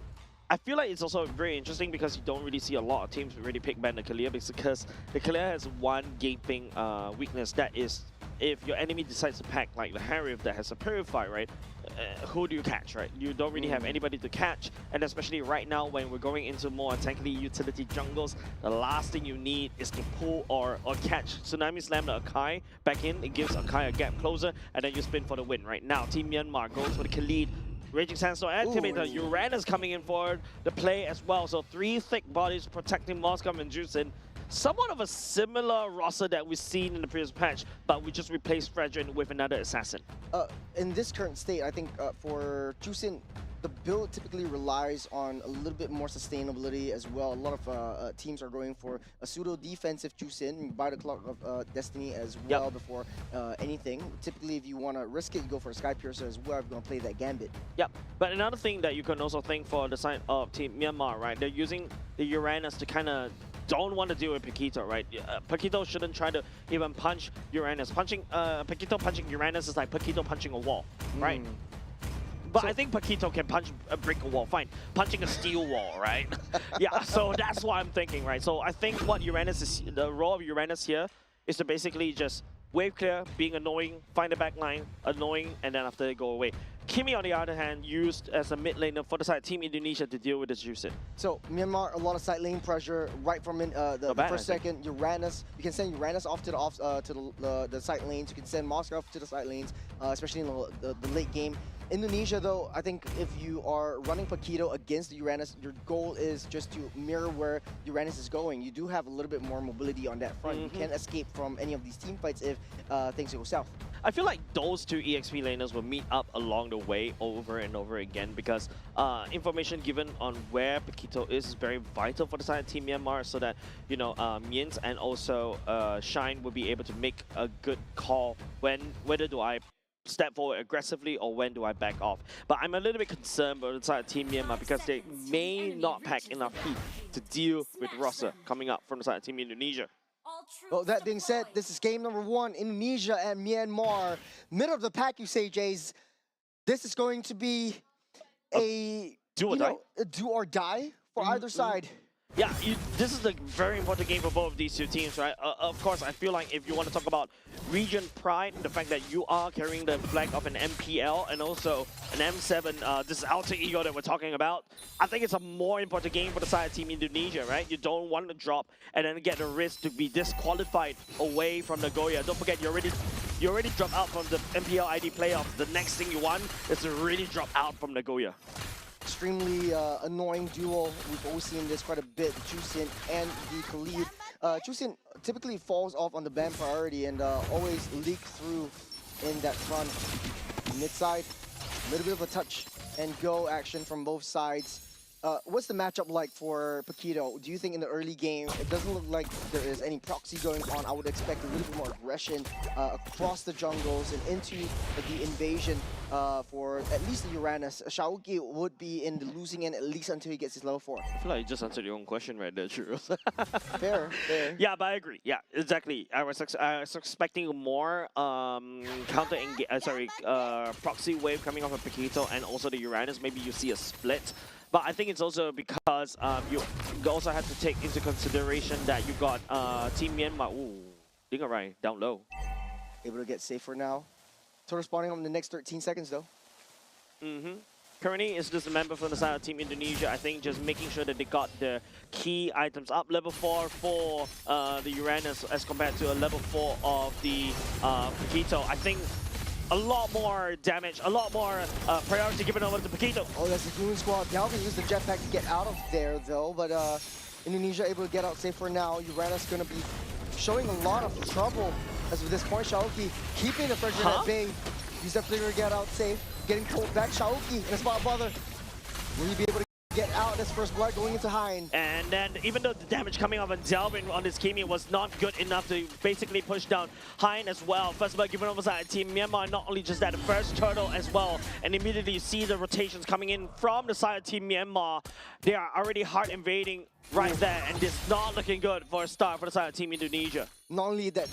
I feel like it's also very interesting because you don't really see a lot of teams really pick ban the Kalia, because the Kalia has one gaping weakness, that is if your enemy decides to pack like the Harif that has a Purify, right? Who do you catch, right? You don't really have anybody to catch, and especially right now when we're going into more tankly utility jungles, the last thing you need is to pull or catch Tsunami Slam the Akai back in. It gives Akai a gap closer, and then you spin for the win. Right now, Team Myanmar goes for the Khalid. Raging Sandstorm activator, Uranus coming in for the play as well. So 3 thick bodies protecting Moskov and Jusin. Somewhat of a similar roster that we've seen in the previous patch, but we just replaced Fredrin with another assassin. In this current state, I think for Jusin, the build typically relies on a little bit more sustainability as well. A lot of teams are going for a pseudo-defensive Jusin, buy the Clock of Destiny as well before anything. Typically, if you want to risk it, you go for a Sky Piercer as well if you're going to play that Gambit. Yep, but another thing that you can also think for the side of Team Myanmar, right? They're using the Uranus to kind of don't want to deal with Paquito, right? Paquito shouldn't try to even punch Uranus. Paquito punching Uranus is like Paquito punching a wall, right? But I think Paquito can punch a brick wall, fine. Punching a steel wall, right? Yeah, so that's what I'm thinking, right? So I think what Uranus is, the role of Uranus here is to basically just wave clear, being annoying, find the back line, annoying, and then after they go away. Kimi, on the other hand, used as a mid laner for the side Team Indonesia to deal with the Juicin. So Myanmar, a lot of side lane pressure right from the first second. Uranus, you can send Uranus off to the side lanes. You can send Moscow to the side lanes, especially in the late game. Indonesia, though, I think if you are running Paquito against the Uranus, your goal is just to mirror where Uranus is going. You do have a little bit more mobility on that front. You can escape from any of these team fights if things go south. I feel like those two EXP laners will meet up along the way over and over again because information given on where Paquito is very vital for the side of Team Myanmar so that, you know, Miens and also Shine will be able to make a good call whether do I step forward aggressively or when do I back off. But I'm a little bit concerned about the side of Team Myanmar because they may not pack enough heat to deal with Rossa coming up from the side of Team Indonesia. Well, that being said, this is game number 1, Indonesia and Myanmar. Middle of the pack, you say, Jays. This is going to be a do or die for either side. Yeah, this is a very important game for both of these two teams, right? Of course, I feel like if you want to talk about region pride, the fact that you are carrying the flag of an MPL and also an M7, this alter ego that we're talking about, I think it's a more important game for the side of Team Indonesia, right? You don't want to drop and then get the risk to be disqualified away from Nagoya. Don't forget, you already dropped out from the MPL ID playoffs. The next thing you want is to really drop out from Nagoya. Extremely annoying duel. We've always seen this quite a bit, Juicin and the Khalid. Juicin typically falls off on the ban priority and always leak through in that front. Mid side, a little bit of a touch and go action from both sides. What's the matchup like for Paquito? Do you think in the early game, it doesn't look like there is any proxy going on? I would expect a little bit more aggression across the jungles and into the invasion for at least the Uranus. Shaoki would be in the losing end at least until he gets his level 4. I feel like you just answered your own question right there, Churro. Fair. Yeah, but I agree. Yeah, exactly. I was expecting more proxy wave coming off of Paquito and also the Uranus. Maybe you see a split. But I think it's also because you also have to take into consideration that you got Team Myanmar. Ooh, Dingarai down low. Able to get safer now. Total spawning on the next 13 seconds though. Currently, it's just a member from the side of Team Indonesia. I think just making sure that they got the key items up. Level 4 for the Uranus as compared to a level 4 of the Paquito. I think a lot more damage, a lot more priority given over to Paquito. Oh, that's the Goon Squad. Galvin used the jetpack to get out of there, though, but Indonesia able to get out safe for now. Uranus going to be showing a lot of trouble as of this point. Shaoki keeping the pressure at bay. He's definitely going to get out safe. Getting pulled back. Shaoki in a spot bother. Will he be able to get out this first blood going into Hein? And then even though the damage coming off on Delvin on this Kimi was not good enough to basically push down Hein as well. First blood given over side Team Myanmar, not only just that, the first turtle as well. And immediately you see the rotations coming in from the side of Team Myanmar. They are already hard invading right there, and it's not looking good for a start for the side of Team Indonesia. Not only that,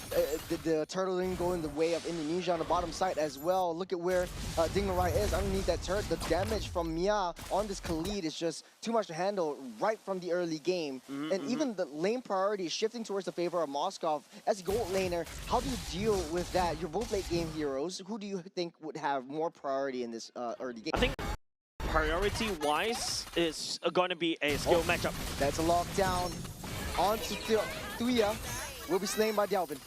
the turtle didn't go in the way of Indonesia on the bottom side as well. Look at where Dingarai is underneath that turret. The damage from Mia on this Khalid is just too much to handle right from the early game. And even the lane priority is shifting towards the favor of Moskov. As gold laner, how do you deal with that? You're both late game heroes. Who do you think would have more priority in this early game? I think priority-wise, it's going to be a skill matchup. That's a lockdown. On to Tuya. Will be slain by Delvin.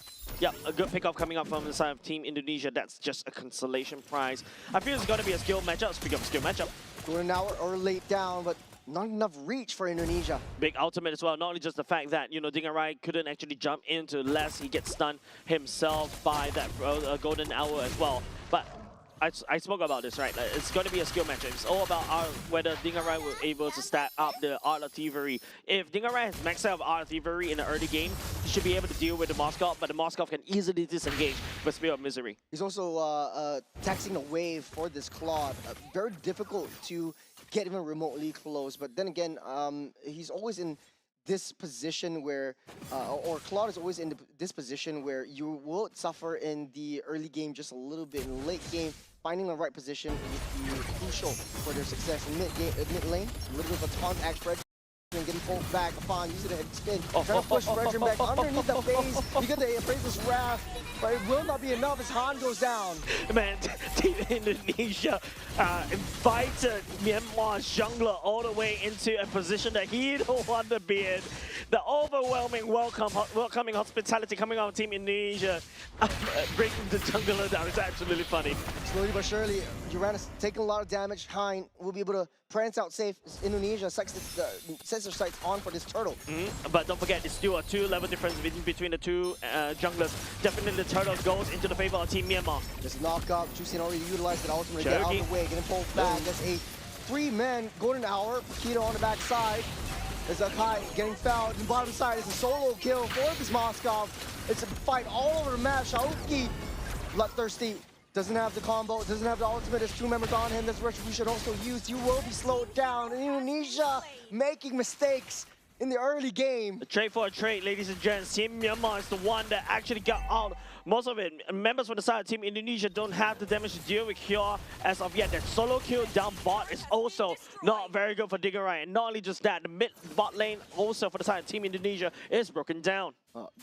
Yeah, a good pickup coming up from the side of Team Indonesia. That's just a consolation prize. I feel it's going to be a skill matchup. Speaking of skill matchup. Going hour or late down, but not enough reach for Indonesia. Big ultimate as well. Not only just the fact that, you know, Dingarai couldn't actually jump into lest he gets stunned himself by that golden hour as well. But I spoke about this, right? It's going to be a skill matchup. It's all about whether Dingarai was able to stack up the Art of Thievery. If Dingarai has maxed out Art of Thievery in the early game, he should be able to deal with the Moskov, but the Moskov can easily disengage with Spear of Misery. He's also taxing a wave for this Claude. Very difficult to get even remotely close, but then again, he's always in this position where, or Claude is always in this position where you will suffer in the early game just a little bit. In the late game, finding the right position will be crucial for their success. In mid lane, a little bit of a taunt act spread. And getting pulled back upon using a head spin. Trying to push Fredrin back underneath the base. You get the Appraiser's Wrath, but it will not be enough as Han goes down. Man, Team Indonesia invited Myanmar's jungler all the way into a position that he don't want to be in. The overwhelming welcoming hospitality coming out of Team Indonesia, breaking the jungler down. It's absolutely funny. Slowly but surely, Uranus taking a lot of damage. Hein will be able to prance out safe. Indonesia sets their sights on for this turtle. But don't forget, it's still a 2-level difference between the two junglers. Definitely the turtle goes into the favor of Team Myanmar. This knockup, Juicing already utilized it ultimate to get out of the way, getting pulled back. That's a 3-man golden hour. Paquito on the back side. There's Akai getting fouled. On the bottom side, it's a solo kill for this Moskov. It's a fight all over the map. Shaoki, bloodthirsty. Doesn't have the combo, doesn't have the ultimate. There's 2 members on him. This retribution also used. You will be slowed down. And Indonesia making mistakes in the early game. A trade for a trade, ladies and gents. Team Myanmar is the one that actually got out most of it. Members from the side of Team Indonesia don't have the damage to deal with Cure as of yet. That solo kill down bot is also not very good for Dingerai. And not only just that, the mid bot lane also for the side of Team Indonesia is broken down.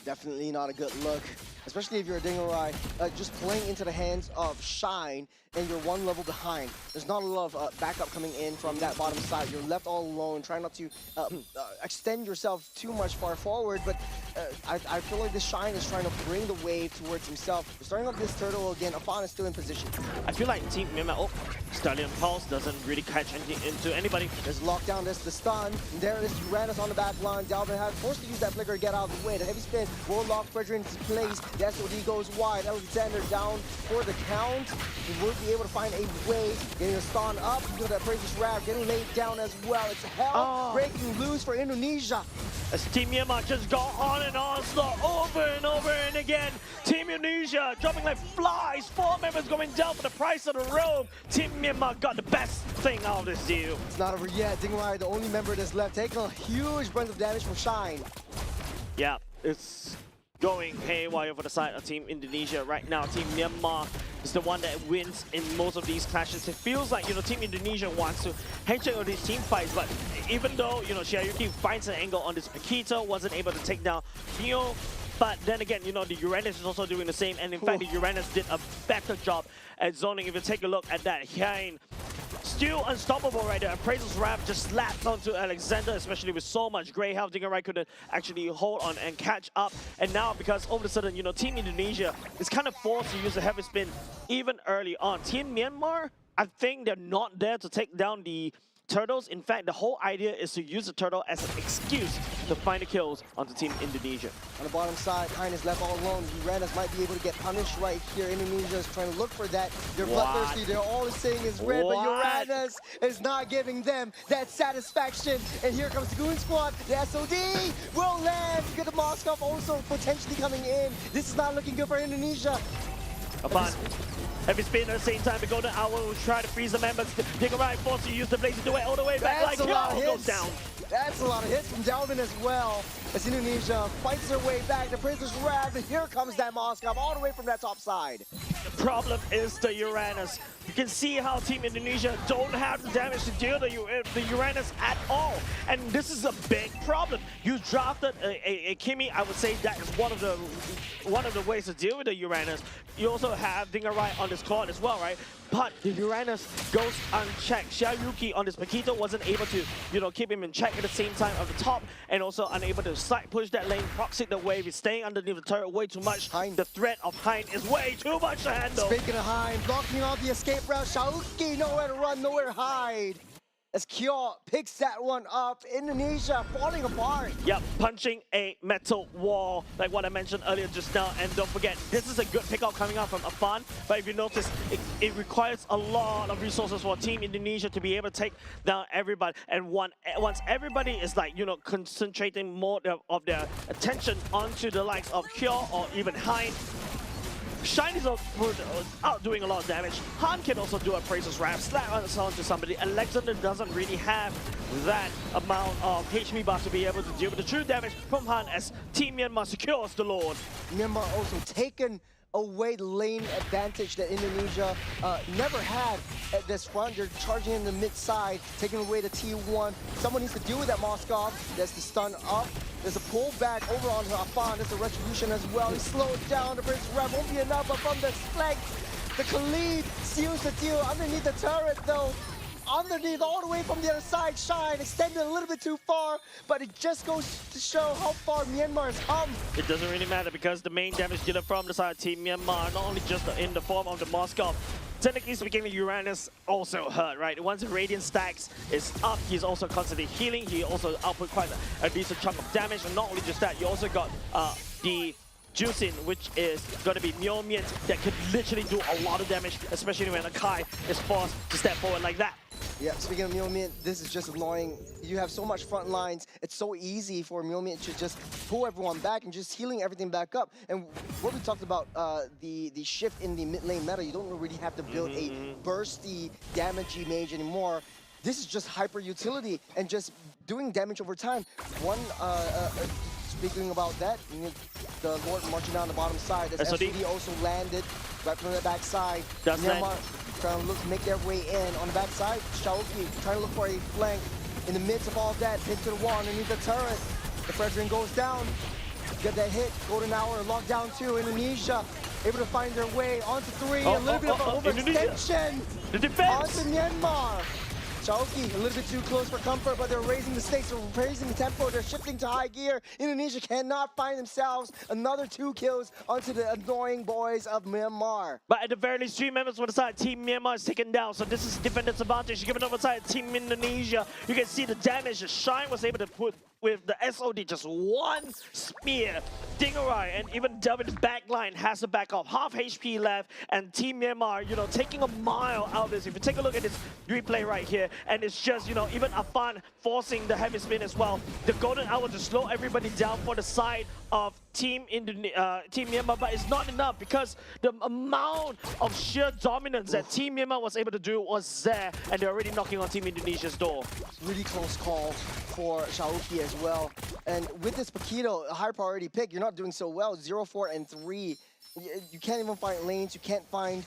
Definitely not a good look, especially if you're a Dingerai. Just playing into the hands of Shine and you're 1 level behind. There's not a lot of backup coming in from that bottom side. You're left all alone, trying not to extend yourself too much far forward, but I feel like this Shine is trying to bring the wave towards himself. We're starting off this turtle again. Afan is still in position. I feel like Team Myanmar, Stallion Pulse doesn't really catch anything into anybody. There's lockdown, there's the stun, and there is Uranus on the back line. Dalvin has forced to use that flicker to get out of the way. The heavy spin will lock Fredrin into place. The SOD goes wide. Alexander down for the count. He will be able to find a way, getting a stun up. You know that Praise's Wrath getting laid down as well. It's hell breaking loose for Indonesia. As Team Myanmar just go on and on, over and over and again. Team Indonesia dropping like flies. 4 members going down for the price of the robe. Team Myanmar got the best thing out of this deal. It's not over yet. Dingerai, the only member that's left, taking a huge brunt of damage from Shine. Yeah, it's going haywire for the side of Team Indonesia right now. Team Myanmar is the one that wins in most of these clashes. It feels like, Team Indonesia wants to handshake on these team fights, but even though, Shiayuki finds an angle on this Paquito, wasn't able to take down Neo. But then again, the Uranus is also doing the same, and in fact, the Uranus did a better job at zoning. If you take a look at that, Hein still unstoppable right there. Appraiser's Wrath just slapped onto Alexander, especially with so much gray health. Dingerai couldn't actually hold on and catch up. And now, because all of a sudden, Team Indonesia is kind of forced to use a heavy spin even early on. Team Myanmar, I think they're not there to take down the turtles. In fact, the whole idea is to use the turtle as an excuse to find the kills onto Team Indonesia. On the bottom side, Hein is left all alone. Uranus might be able to get punished right here. Indonesia is trying to look for that. They're bloodthirsty. They're all saying is red, but Uranus is not giving them that satisfaction. And here comes the Goon Squad. The SOD will land. You get the Moskov also potentially coming in. This is not looking good for Indonesia. Heavy spin at the same time, the Golden Hour will try to freeze the members. Dingerai forced to use the blaze to do it all the way back. That's like a lot of hits. Goes down. That's a lot of hits from Dalvin as well. As Indonesia fights their way back, the Praise's Wrath, and here comes that Moskov all the way from that top side. The problem is the Uranus. You can see how Team Indonesia don't have the damage to deal the Uranus at all. And this is a big problem. You drafted a Kimi. I would say that is one of the ways to deal with the Uranus. You also have Dingerai on this court as well, right? But the Uranus goes unchecked. Shiayuki on this Paquito wasn't able to, keep him in check at the same time of the top, and also unable to side push that lane, proxy the wave. He's staying underneath the turret way too much. Hein. The threat of Hein is way too much to handle. Speaking of Hein, blocking off the escape route. Shaoki, nowhere to run, nowhere to hide. As Kyo picks that one up, Indonesia falling apart. Yep, punching a metal wall, like what I mentioned earlier just now. And don't forget, this is a good pickup coming out from Afan. But if you notice, it requires a lot of resources for Team Indonesia to be able to take down everybody. And once everybody is concentrating more of their attention onto the likes of Kyo or even Hein, Shine is out doing a lot of damage. Han can also do a Praise's Wrap, slap onto somebody. Alexander doesn't really have that amount of HP buff to be able to deal with the true damage from Han as Team Myanmar secures the Lord. Myanmar also taken away the lane advantage that Indonesia never had at this front. They're charging in the mid side, taking away the T1. Someone needs to deal with that Moskov. There's the stun up. There's a pull back over on Afan. There's a retribution as well. He slowed down. The Prince Rev won't be enough, but from the flank, the Khalid seals the deal underneath the turret though. Underneath, all the way from the other side, Shine extended a little bit too far, but it just goes to show how far Myanmar has come. It doesn't really matter because the main damage dealer from the side of Team Myanmar, not only just in the form of the Moskov, technically speaking, the Uranus also hurt, right? Once the Radiant stacks is up, he's also constantly healing. He also output quite a decent chunk of damage, and not only just that, you also got the Juicin, which is going to be Myomian that could literally do a lot of damage, especially when Akai is forced to step forward like that. Yeah, speaking of Myomian, this is just annoying. You have so much front lines. It's so easy for Myomian to just pull everyone back and just healing everything back up. And what we talked about, the shift in the mid lane meta, you don't really have to build a bursty, damagey mage anymore. This is just hyper utility and just doing damage over time. Speaking about that, the Lord marching down the bottom side. As SOD also landed right from the back side. Myanmar trying to make their way in on the back side. Shaoki trying to look for a flank. In the midst of all that, hit to the wall underneath the turret. The Fredrin goes down. Get that hit. Golden Hour locked down 2. Indonesia able to find their way onto 3. A little bit of an overextension. The defense onto Myanmar. Shaoki a little bit too close for comfort, but they're raising the stakes, they're raising the tempo, they're shifting to high gear. Indonesia cannot find themselves another 2 kills onto the annoying boys of Myanmar. But at the very least, 3 members for the side Team Myanmar is taken down, so this is defender's advantage. Given over side Team Indonesia, you can see the damage that Shine was able to put with the SOD, just 1 spear. Dingerai and even Delvin's backline has to back off. Half HP left, and Team Myanmar, taking a mile out of this. If you take a look at this replay right here, and it's just, even Afan forcing the heavy spin as well. The Golden Hour to slow everybody down for the side of Team Myanmar, but it's not enough because the amount of sheer dominance that Team Myanmar was able to do was there, and they're already knocking on Team Indonesia's door. Really close call for Shaoki as well. And with this Paquito, a high priority pick, you're not doing so well. 0, 4, and 3. You can't even find lanes. You can't find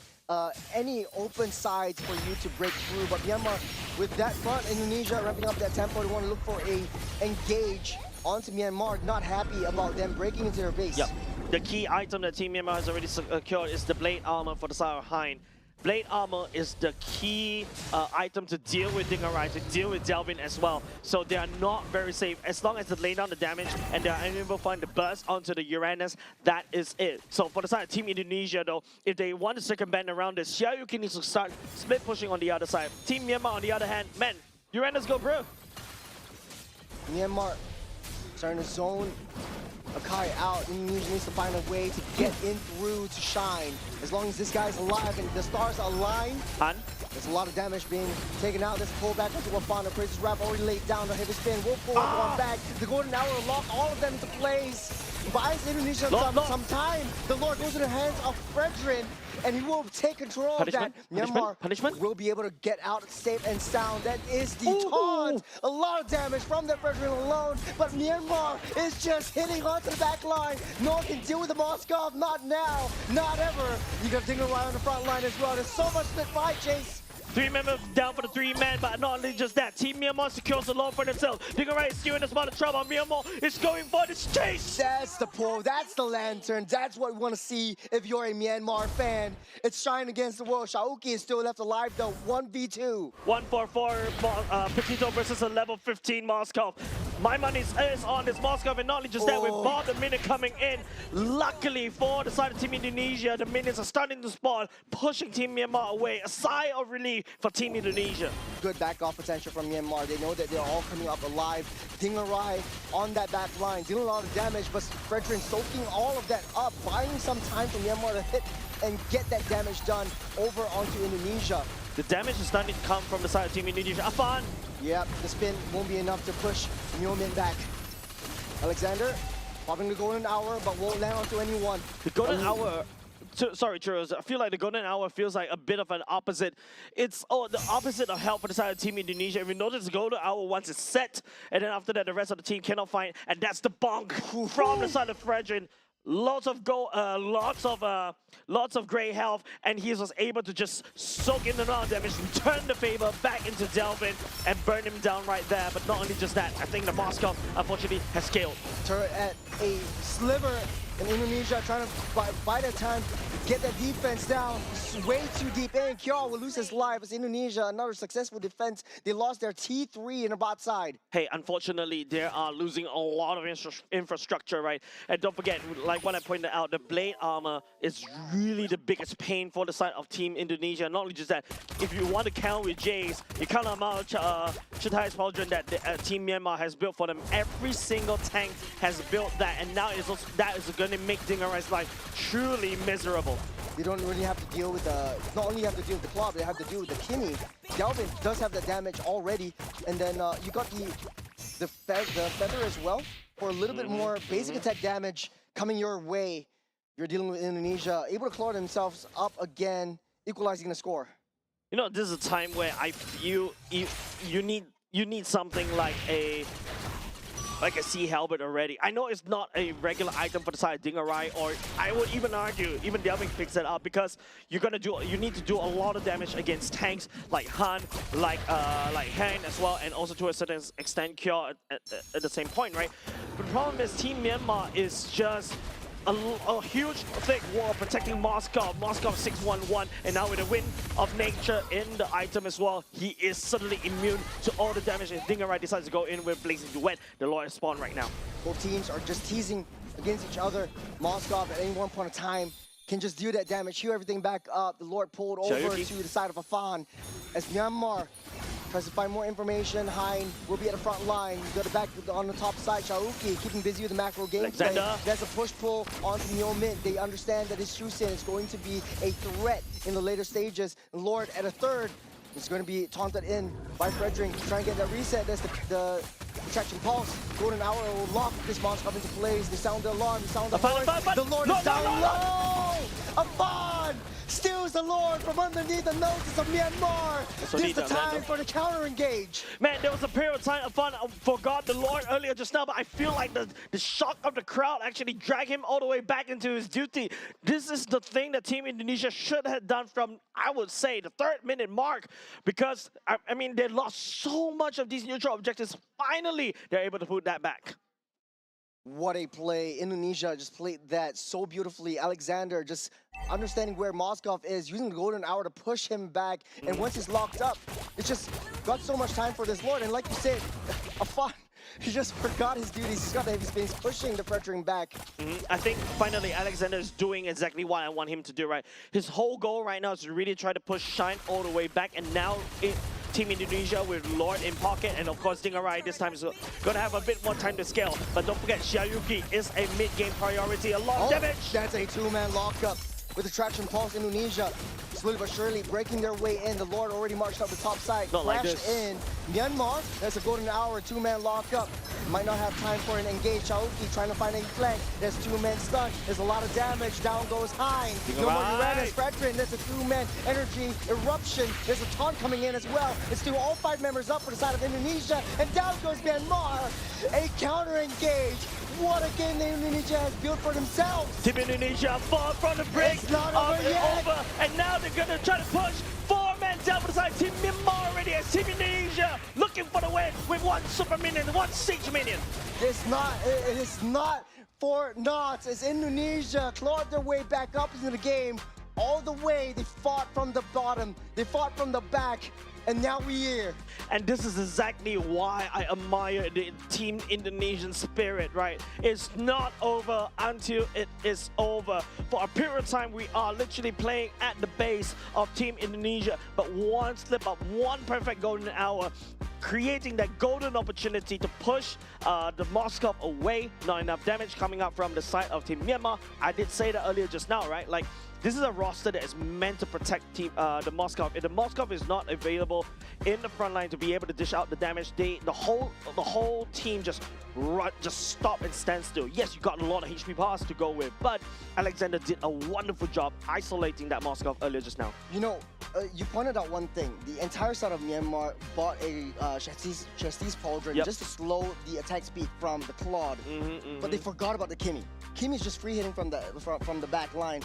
any open sides for you to break through. But Myanmar, with that front, Indonesia ramping up that tempo, they want to look for a engage onto Myanmar. Not happy about them breaking into their base. Yep. The key item that Team Myanmar has already secured is the Blade Armor for the side of Hein. Blade Armor is the key item to deal with Dingerai, to deal with Delvin as well. So they are not very safe. As long as they lay down the damage and they are able to find the burst onto the Uranus, that is it. So for the side of Team Indonesia though, if they want to circumvent around this, Xiaoyuki needs to start split pushing on the other side. Team Myanmar on the other hand, man, Uranus go bro. Myanmar starting to zone Akai out. Indonesia needs to find a way to get in through to Shine. As long as this guy's alive and the stars align, there's a lot of damage being taken out. This pullback into Wafana. Praise's Wrap already laid down the heavy spin. Will pull one back. The Golden Hour lock all of them into place. Buys Indonesia some time. The Lord goes in the hands of Fredrin, and he will take control of that. Myanmar will be able to get out safe and sound. That is the taunt. A lot of damage from that Fredrin alone, but Myanmar is just hitting onto the back line. No one can deal with the Moskov. Not now, not ever. You got Dingerai on the front line as well. There's so much split fight, Chase. 3 members down for the 3 men, but not only just that, Team Myanmar secures the law for themselves. Dingerai is still in a spot of trouble. Myanmar is going for this chase. That's the pull. That's the lantern. That's what we want to see if you're a Myanmar fan. It's Shine against the world. Shaoki is still left alive though. 1v2. 144 Paquito versus a level 15 Moskov. My money is on this Moskov, and not only just that, with Bob the minion coming in. Luckily for the side of Team Indonesia, the minions are starting to spawn, pushing Team Myanmar away. A sigh of relief for Team Indonesia. Good back off potential from Myanmar. They know that they're all coming up alive. Dingerai on that back line, dealing a lot of damage, but Fredrin soaking all of that up, buying some time for Myanmar to hit and get that damage done over onto Indonesia. The damage is starting to come from the side of Team Indonesia. Afan! Yep, the spin won't be enough to push Myomin back. Alexander popping the Golden Hour, but won't land onto anyone. The Golden Hour sorry, Churros. I feel like the golden hour feels like a bit of an opposite. It's the opposite of help for the side of Team Indonesia. If you notice, the golden hour once it's set, and then after that, the rest of the team cannot find, and that's the bonk from the side of Fredrin. Lots of great health, and he was able to just soak in the amount of damage, turn the favor back into Delvin, and burn him down right there. But not only just that, I think the Moscow, unfortunately, has scaled. Turret at a sliver in Indonesia, trying to buy that time, get that defense down. It's way too deep in. Kyo will lose his life as Indonesia, another successful defense. They lost their T3 in the bot side. Hey, unfortunately, they are losing a lot of infrastructure, right? And don't forget, like what I pointed out, the blade armor is really the biggest pain for the side of Team Indonesia. Not only just that, if you want to count with Jays, you count the amount of Chitai's Pauldron that Team Myanmar has built for them. Every single tank has built that, and now that is going to make Dingarai's life truly miserable. They don't really have to deal with not only have to deal with the claw, they have to deal with the Kimmy. Delvin does have that damage already, and then you got the feather as well for a little bit more basic attack damage coming your way. You're dealing with Indonesia, able to claw themselves up again, equalizing the score. You know, this is a time where I feel you need something like a Sea Halberd already. I know it's not a regular item for the side of Dingarai, or I would even argue, even Delvin picks it up, because you need to do a lot of damage against tanks like Han, like Han as well, and also to a certain extent Kyo at the same point, right? But the problem is Team Myanmar is just a huge, thick wall protecting Moscow. Moscow 6-1-1, and now with a win of nature in the item as well, he is suddenly immune to all the damage, and Dingarai decides to go in with Blazing Duet, the lawyer spawn right now. Both teams are just teasing against each other. Moscow at any one point in time can just do that damage, heal everything back up. The Lord pulled over to the side of Afan as Myanmar tries to find more information. Hein will be at the front line. You got it back on the top side. Chaoki keeping busy with the macro gameplay. There's a push-pull onto Neo Mint. They understand that his Shusen is going to be a threat in the later stages. Lord at a third is going to be taunted in by Fredring to try and get that reset. There's the Retraction Pulse. Golden Hour will lock this monster up into place. They sound the alarm. They sound the horn. The Lord is down low! Afan steals the Lord from underneath the noses of Myanmar. This is the time for the counter engage. Man, there was a period of time Afan forgot the Lord earlier just now, but I feel like the shock of the crowd actually dragged him all the way back into his duty. This is the thing that Team Indonesia should have done from, I would say, the 3rd minute mark, because, I mean, they lost so much of these neutral objectives. Finally, they're able to put that back. What a play. Indonesia just played that so beautifully. Alexander just understanding where Moskov is, using the golden hour to push him back. And once he's locked up, it's just got so much time for this Lord. And like you said, Afan, he just forgot his duties. He's got the heavy space pushing the pressuring back. I think finally Alexander is doing exactly what I want him to do, right? His whole goal right now is to really try to push Shine all the way back, and now Team Indonesia with Lord in pocket, and of course Dingarai this time is going to have a bit more time to scale. But don't forget, Xiaoyuki is a mid-game priority. A lot of damage! That's a 2-man lockup with the Traction Pulse. Indonesia slowly but surely breaking their way in. The Lord already marched up the top side, crashed in. Myanmar, that's a golden hour, 2-man lockup. Might not have time for an engage. Chaoki trying to find a flank. There's 2-men stunned. There's a lot of damage. Down goes Hein. No more Uranus. Fredrin, there's a 2-man energy eruption. There's a taunt coming in as well. It's still all 5 members up for the side of Indonesia. And down goes Myanmar. A counter engage. What a game that Indonesia has built for themselves. Team Indonesia far from the break. It's not over yet. And now they're going to try to push 4 men down for the side. Team Myanmar already as Team Indonesia looking for the win with 1 super minion, 1 siege minion. It is not for naught as Indonesia clawed their way back up into the game. All the way, they fought from the bottom, they fought from the back, and now we're here. And this is exactly why I admire the Team Indonesian spirit, right? It's not over until it is over. For a period of time, we are literally playing at the base of Team Indonesia, but one slip up, one perfect golden hour, creating that golden opportunity to push the Moskov away. Not enough damage coming up from the side of Team Myanmar. I did say that earlier just now, right? Like, this is a roster that is meant to protect the Moskov. If the Moskov is not available in the front line to be able to dish out the damage, the whole team just stop and stand still. Yes, you got a lot of HP pass to go with, but Alexander did a wonderful job isolating that Moskov earlier just now. You know, you pointed out one thing. The entire side of Myanmar bought a Chesties Pauldron just to slow the attack speed from the Claude, but they forgot about the Kimmy. Kimmy's just free hitting from the back line.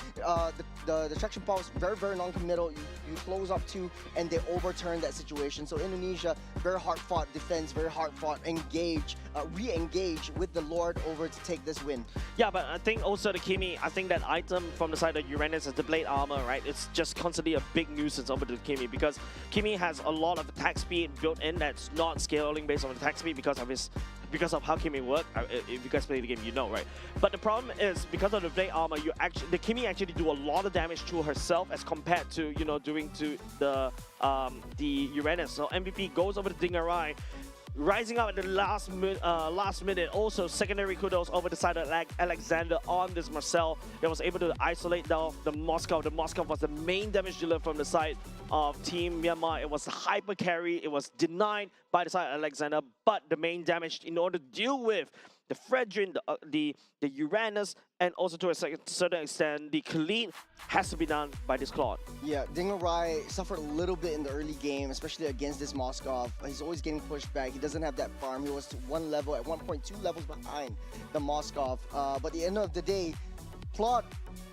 The traction ball is very, very non-committal. You close up to, and they overturn that situation. So Indonesia, very hard-fought defense, very hard-fought engage, re-engage with the Lord over to take this win. Yeah, but I think also the Kimmy, I think that item from the side of Uranus is the blade armor, right? It's just constantly a big nuisance over the Kimmy because Kimmy has a lot of attack speed built in that's not scaling based on attack speed because of how Kimmy works. If you guys play the game, you know, right? But the problem is because of the blade armor, the Kimmy actually do a lot of damage to herself as compared to doing to the Uranus. So MVP goes over to Dingarai, rising up at the last minute. Also, secondary kudos over the side of Alexander on this Marcel that was able to isolate down the Moskov. The Moskov was the main damage dealer from the side of Team Myanmar. It was the hyper carry. It was denied by the side of Alexander, but the main damage in order to deal with the Fredrin, the Uranus, and also to a certain extent, the Khalid has to be done by this Claude. Yeah, Dingarai suffered a little bit in the early game, especially against this Moskov. He's always getting pushed back. He doesn't have that farm. He was at 1.2 levels behind the Moskov. But at the end of the day, Claude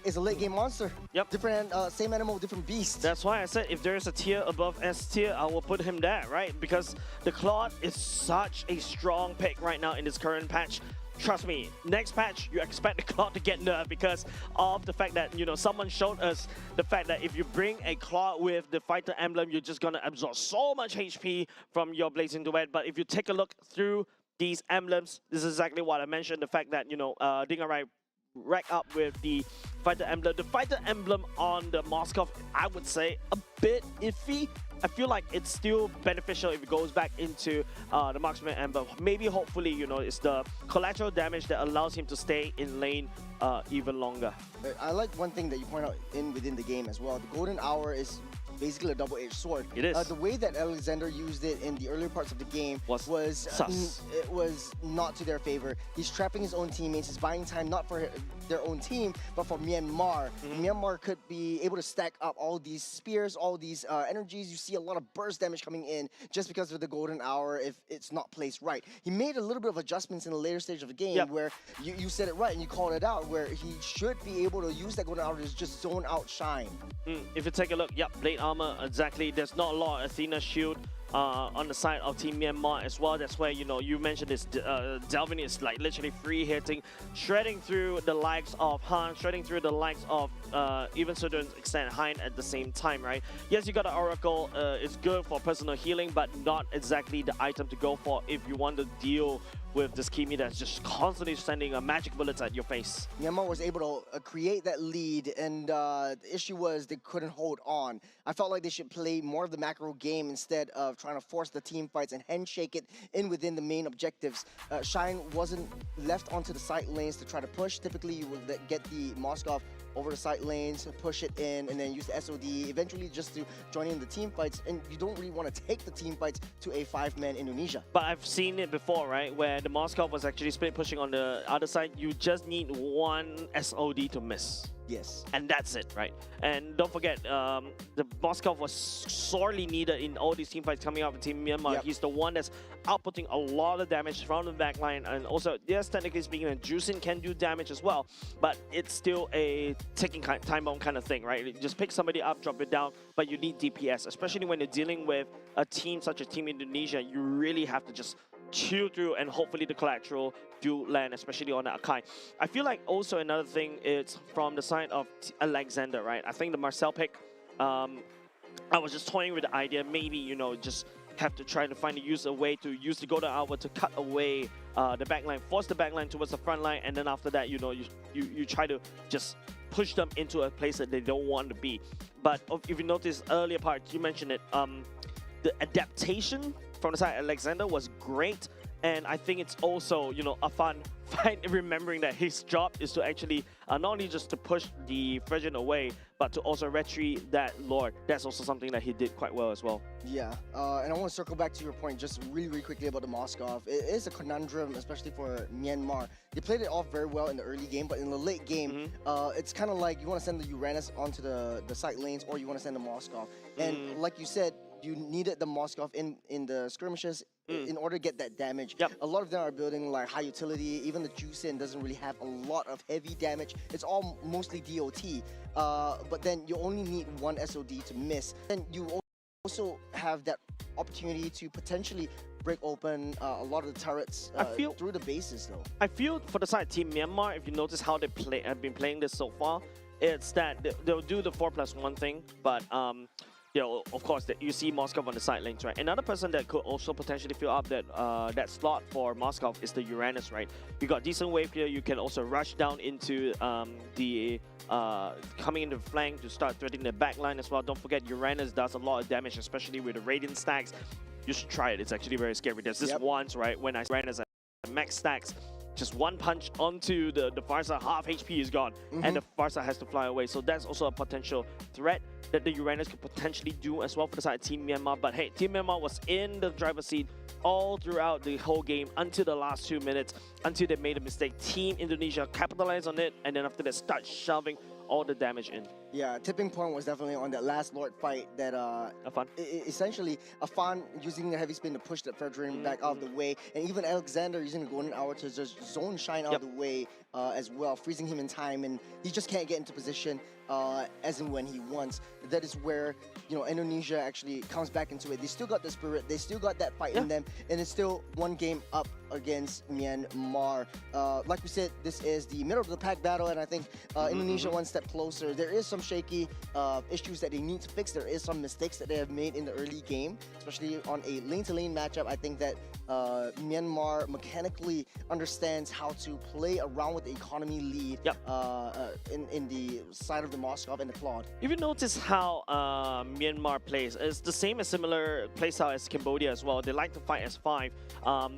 is a late game monster. Yep. Different, same animal, different beast. That's why I said if there is a tier above S tier, I will put him there, right? Because the Claude is such a strong pick right now in this current patch. Trust me, next patch, you expect the Claude to get nerfed because of the fact that, someone showed us the fact that if you bring a Claude with the fighter emblem, you're just going to absorb so much HP from your Blazing Duet. But if you take a look through these emblems, this is exactly what I mentioned, the fact that, Dingarai rack up with the fighter emblem. The fighter emblem on the Moskov, I would say, a bit iffy. I feel like it's still beneficial if it goes back into the marksman emblem. Maybe, hopefully, it's the collateral damage that allows him to stay in lane even longer. I like one thing that you point out within the game as well. The Golden Hour is basically a double-edged sword. It is. The way that Alexander used it in the earlier parts of the game was it was not to their favor. He's trapping his own teammates. He's buying time not for their own team, but for Myanmar. Myanmar could be able to stack up all these spears, all these energies. You see a lot of burst damage coming in just because of the Golden Hour if it's not placed right. He made a little bit of adjustments in the later stage of the game where you said it right and you called it out, where he should be able to use that Golden Hour to just zone out Shine. If you take a look, blade armor, exactly. There's not a lot of Athena shield on the side of Team Myanmar as well. That's where, you mentioned this, Delvin is like literally free hitting, shredding through the likes of Han, shredding through the likes of even to an extent Hein at the same time, right? Yes, you got an Oracle, it's good for personal healing, but not exactly the item to go for if you want to deal with this Kimi that's just constantly sending magic bullets at your face. Myanmar was able to create that lead, and the issue was they couldn't hold on. I felt like they should play more of the macro game instead of trying to force the team fights and handshake it in within the main objectives. Shine wasn't left onto the side lanes to try to push. Typically, you would get the Moskov over the side lanes, push it in, and then use the SOD, eventually just to join in the team fights, and you don't really want to take the team fights to a 5-man Indonesia. But I've seen it before, right, where the Moskov was actually split pushing on the other side. You just need one SOD to miss. Yes. And that's it, right? And don't forget, the Moskov was sorely needed in all these team fights coming out of Team Myanmar. He's the one that's outputting a lot of damage from the backline. And also, yes, technically speaking, Juicing can do damage as well, but it's still a ticking time bomb kind of thing, right? You just pick somebody up, drop it down, but you need DPS, especially when you're dealing with a team such as Team Indonesia. You really have to just chew through, and hopefully the collateral do land, especially on the Akai. I feel like also another thing is from the side of Alexander, right? I think the Marcel pick, I was just toying with the idea, maybe, just have to try to use a way to use the Golden Hour to cut away the backline, force the backline towards the front line, and then after that, you try to just push them into a place that they don't want to be. But if you notice earlier part, you mentioned it, the adaptation from the side of Alexander was great, and I think it's also, a fun fight remembering that his job is to actually not only just to push the Frisian away, but to also retreat that Lord. That's also something that he did quite well as well. Yeah, and I want to circle back to your point just really quickly about the Moskov. It is a conundrum, especially for Myanmar. They played it off very well in the early game, but in the late game, it's kind of like you want to send the Uranus onto the side lanes, or you want to send the Moskov. And like you said, you needed the Moskov in the skirmishes in order to get that damage. A lot of them are building like high utility. Even the Juicin doesn't really have a lot of heavy damage. It's all mostly DOT. But then you only need one SOD to miss. And you also have that opportunity to potentially break open a lot of the turrets through the bases though. I feel for the side Team Myanmar, if you notice how they have been playing this so far, it's that they'll do the 4+1 thing, but you know, of course, that you see Moskov on the side lanes, right? Another person that could also potentially fill up that slot for Moskov is the Uranus, right? You got decent wave here. You can also rush down into coming into the flank to start threatening the back line as well. Don't forget, Uranus does a lot of damage, especially with the Radiant stacks. You should try it. It's actually very scary. There's this once, right, when I ran as a max stacks, just one punch onto the Farsa, half HP is gone, and the Farsa has to fly away. So that's also a potential threat that the Uranus could potentially do as well for the side of Team Myanmar. But hey, Team Myanmar was in the driver's seat all throughout the whole game until the last 2 minutes, until they made a mistake. Team Indonesia capitalized on it, and then after that start shoving all the damage in. Yeah, tipping point was definitely on that last Lord fight that Afan. Essentially Afan using the heavy spin to push that Fredrin back out of the way, and even Alexander using the golden hour to just zone shine out of the way as well, freezing him in time, and he just can't get into position as and when he wants. That is where, you know, Indonesia actually comes back into it. They still got the spirit, they still got that fight in them, and it's still one game up against Myanmar. Like we said, this is the middle of the pack battle, and I think Indonesia one step closer. There is some shaky issues that they need to fix. There is some mistakes that they have made in the early game, especially on a lane-to-lane matchup. I think that Myanmar mechanically understands how to play around with the economy lead in the side of the Moskov and the Claude. If you notice how Myanmar plays, it's the same as similar playstyle as Cambodia as well. They like to fight as 5.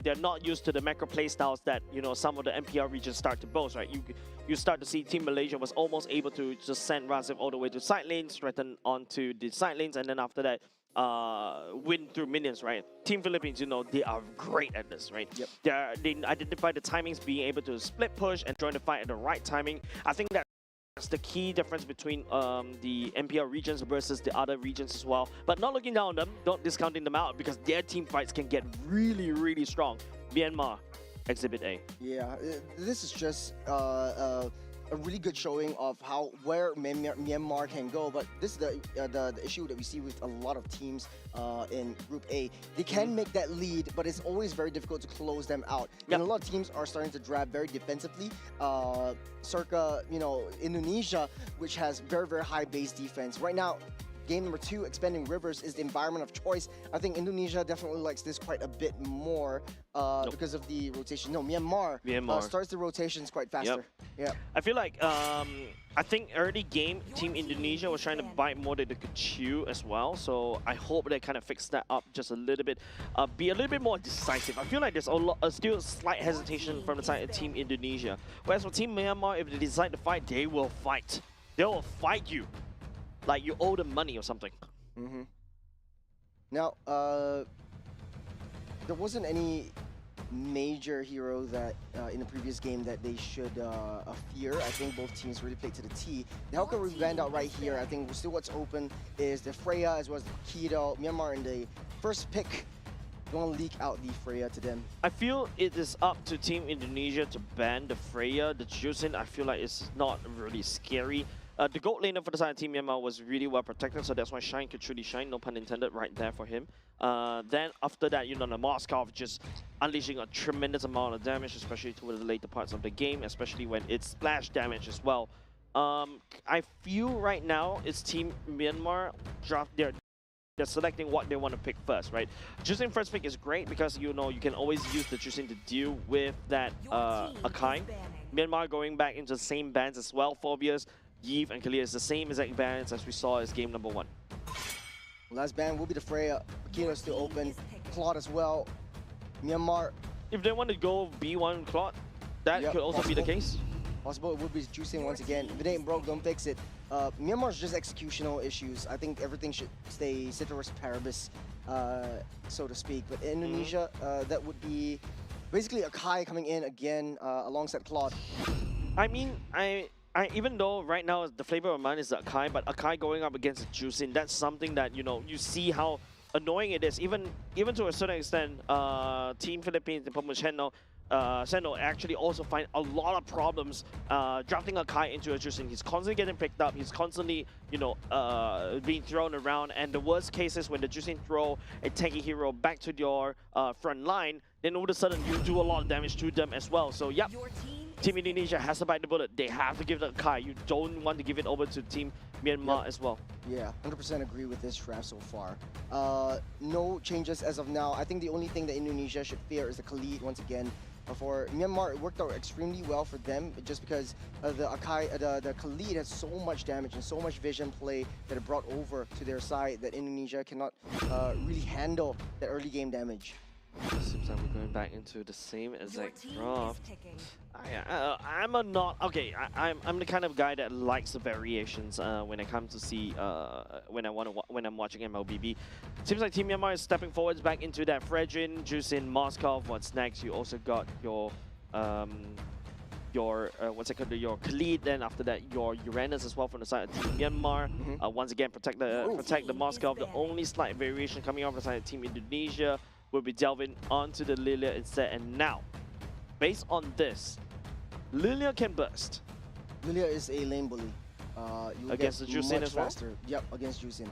They're not used to the macro playstyles that, you know, some of the MPR regions start to boast, right? You start to see Team Malaysia was almost able to just send Raziv all the way to side lanes, threaten onto the side lanes, and then after that, win through minions, right? Team Philippines, you know, they are great at this, right? They identify the timings, being able to split push and join the fight at the right timing. I think that's the key difference between the MPL regions versus the other regions as well. But not looking down on them, not discounting them out, because their team fights can get really, really strong. Myanmar, Exhibit A. Yeah, this is just a really good showing of where Myanmar can go, but this is the issue that we see with a lot of teams in Group A. They can make that lead, but it's always very difficult to close them out. And a lot of teams are starting to drive very defensively, circa, you know, Indonesia, which has very, very high base defense. Right now, game number 2, Expanding Rivers, is the environment of choice. I think Indonesia definitely likes this quite a bit more because of the rotation. No, Myanmar starts the rotations quite faster. I feel like, I think early game, Team Indonesia was trying to bite more than they could chew as well. So I hope they kind of fix that up just a little bit. Be a little bit more decisive. I feel like there's still slight hesitation from the side of Team Indonesia. Whereas for Team Myanmar, if they decide to fight, they will fight. They will fight you. Like you owe them money or something. Now, there wasn't any major hero that in the previous game that they should fear. I think both teams really played to the T. The Hellcat will land out right here. I think still what's open is the Freya as well as the Kido. Myanmar in the first pick. You want to leak out the Freya to them. I feel it is up to Team Indonesia to ban the Freya. The Juicin, I feel like it's not really scary. The gold laner for the side of Team Myanmar was really well protected, so that's why Shine could truly shine, no pun intended, right there for him. Then after that, you know, the Moskov just unleashing a tremendous amount of damage, especially toward the later parts of the game, especially when it's splash damage as well. I feel right now it's Team Myanmar they're selecting what they want to pick first, right? Choosing first pick is great because, you know, you can always use the choosing to deal with that Akai. Myanmar going back into the same bands as well, Phobias. Yves and Kalia is the same exact bands as we saw as game number 1. Last ban will be the Freya. Akira is still open. Claude as well. Myanmar. If they want to go B1 Claude, That Yep, could also be the possible. case. Possible it would be juicing once again. If it ain't broke, don't fix it. Myanmar's just executional issues. I think everything should stay ceteris paribus, so to speak. But Indonesia, that would be basically Akai coming in again alongside Claude. I mean, I even though right now the flavor of mine is the Akai, but Akai going up against Juicin, that's something that, you know, you see how annoying it is. Even to a certain extent, Team Philippines and Pomucheno, Seno actually also find a lot of problems drafting Akai into a Juicin. He's constantly getting picked up. He's constantly, you know, being thrown around. And the worst case is when the Juicin throw a tanky hero back to your front line, then all of a sudden you do a lot of damage to them as well. So, yep. Team Indonesia has to bite the bullet. They have to give it to Kai. You don't want to give it over to Team Myanmar as well. Yeah, 100% agree with this draft so far. No changes as of now. I think the only thing that Indonesia should fear is the Khalid once again. For Myanmar, it worked out extremely well for them just because the Khalid has so much damage and so much vision play that it brought over to their side that Indonesia cannot really handle the early game damage. Seems like we're going back into the same exact draft. I'm I'm the kind of guy that likes the variations when it comes to see when I'm watching MLBB. Seems like Team Myanmar is stepping forwards back into that Fredrin, Juicin, Moskov. What's next? You also got your your Khalid. Then after that, your Uranus as well from the side of Team Myanmar. Once again, protect the Moskov. The only slight variation coming off the side of Team Indonesia will be delving onto the Lilia instead. And now, based on this, Lilia can burst. Lilia is a lane bully. Against the Juicin as well? Faster. Yep, against Juicin.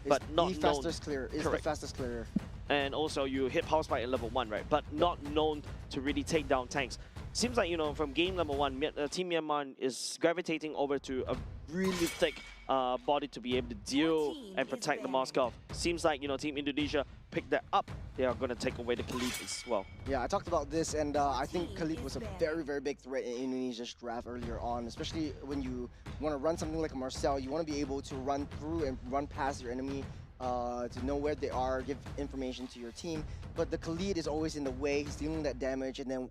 But not the fastest clear. Is the fastest clearer. And also you hit power spike at level 1, right? But not known to really take down tanks. Seems like, you know, from game number 1, Team Myanmar is gravitating over to a really thick body to be able to deal and protect the Moskov. Seems like, you know, Team Indonesia picked that up. They are going to take away the Khalid as well. Yeah, I talked about this, and I think Khalid was a very, very big threat in Indonesia's draft earlier on, especially when you want to run something like a Marcel. You want to be able to run through and run past your enemy to know where they are, give information to your team. But the Khalid is always in the way. He's dealing that damage, and then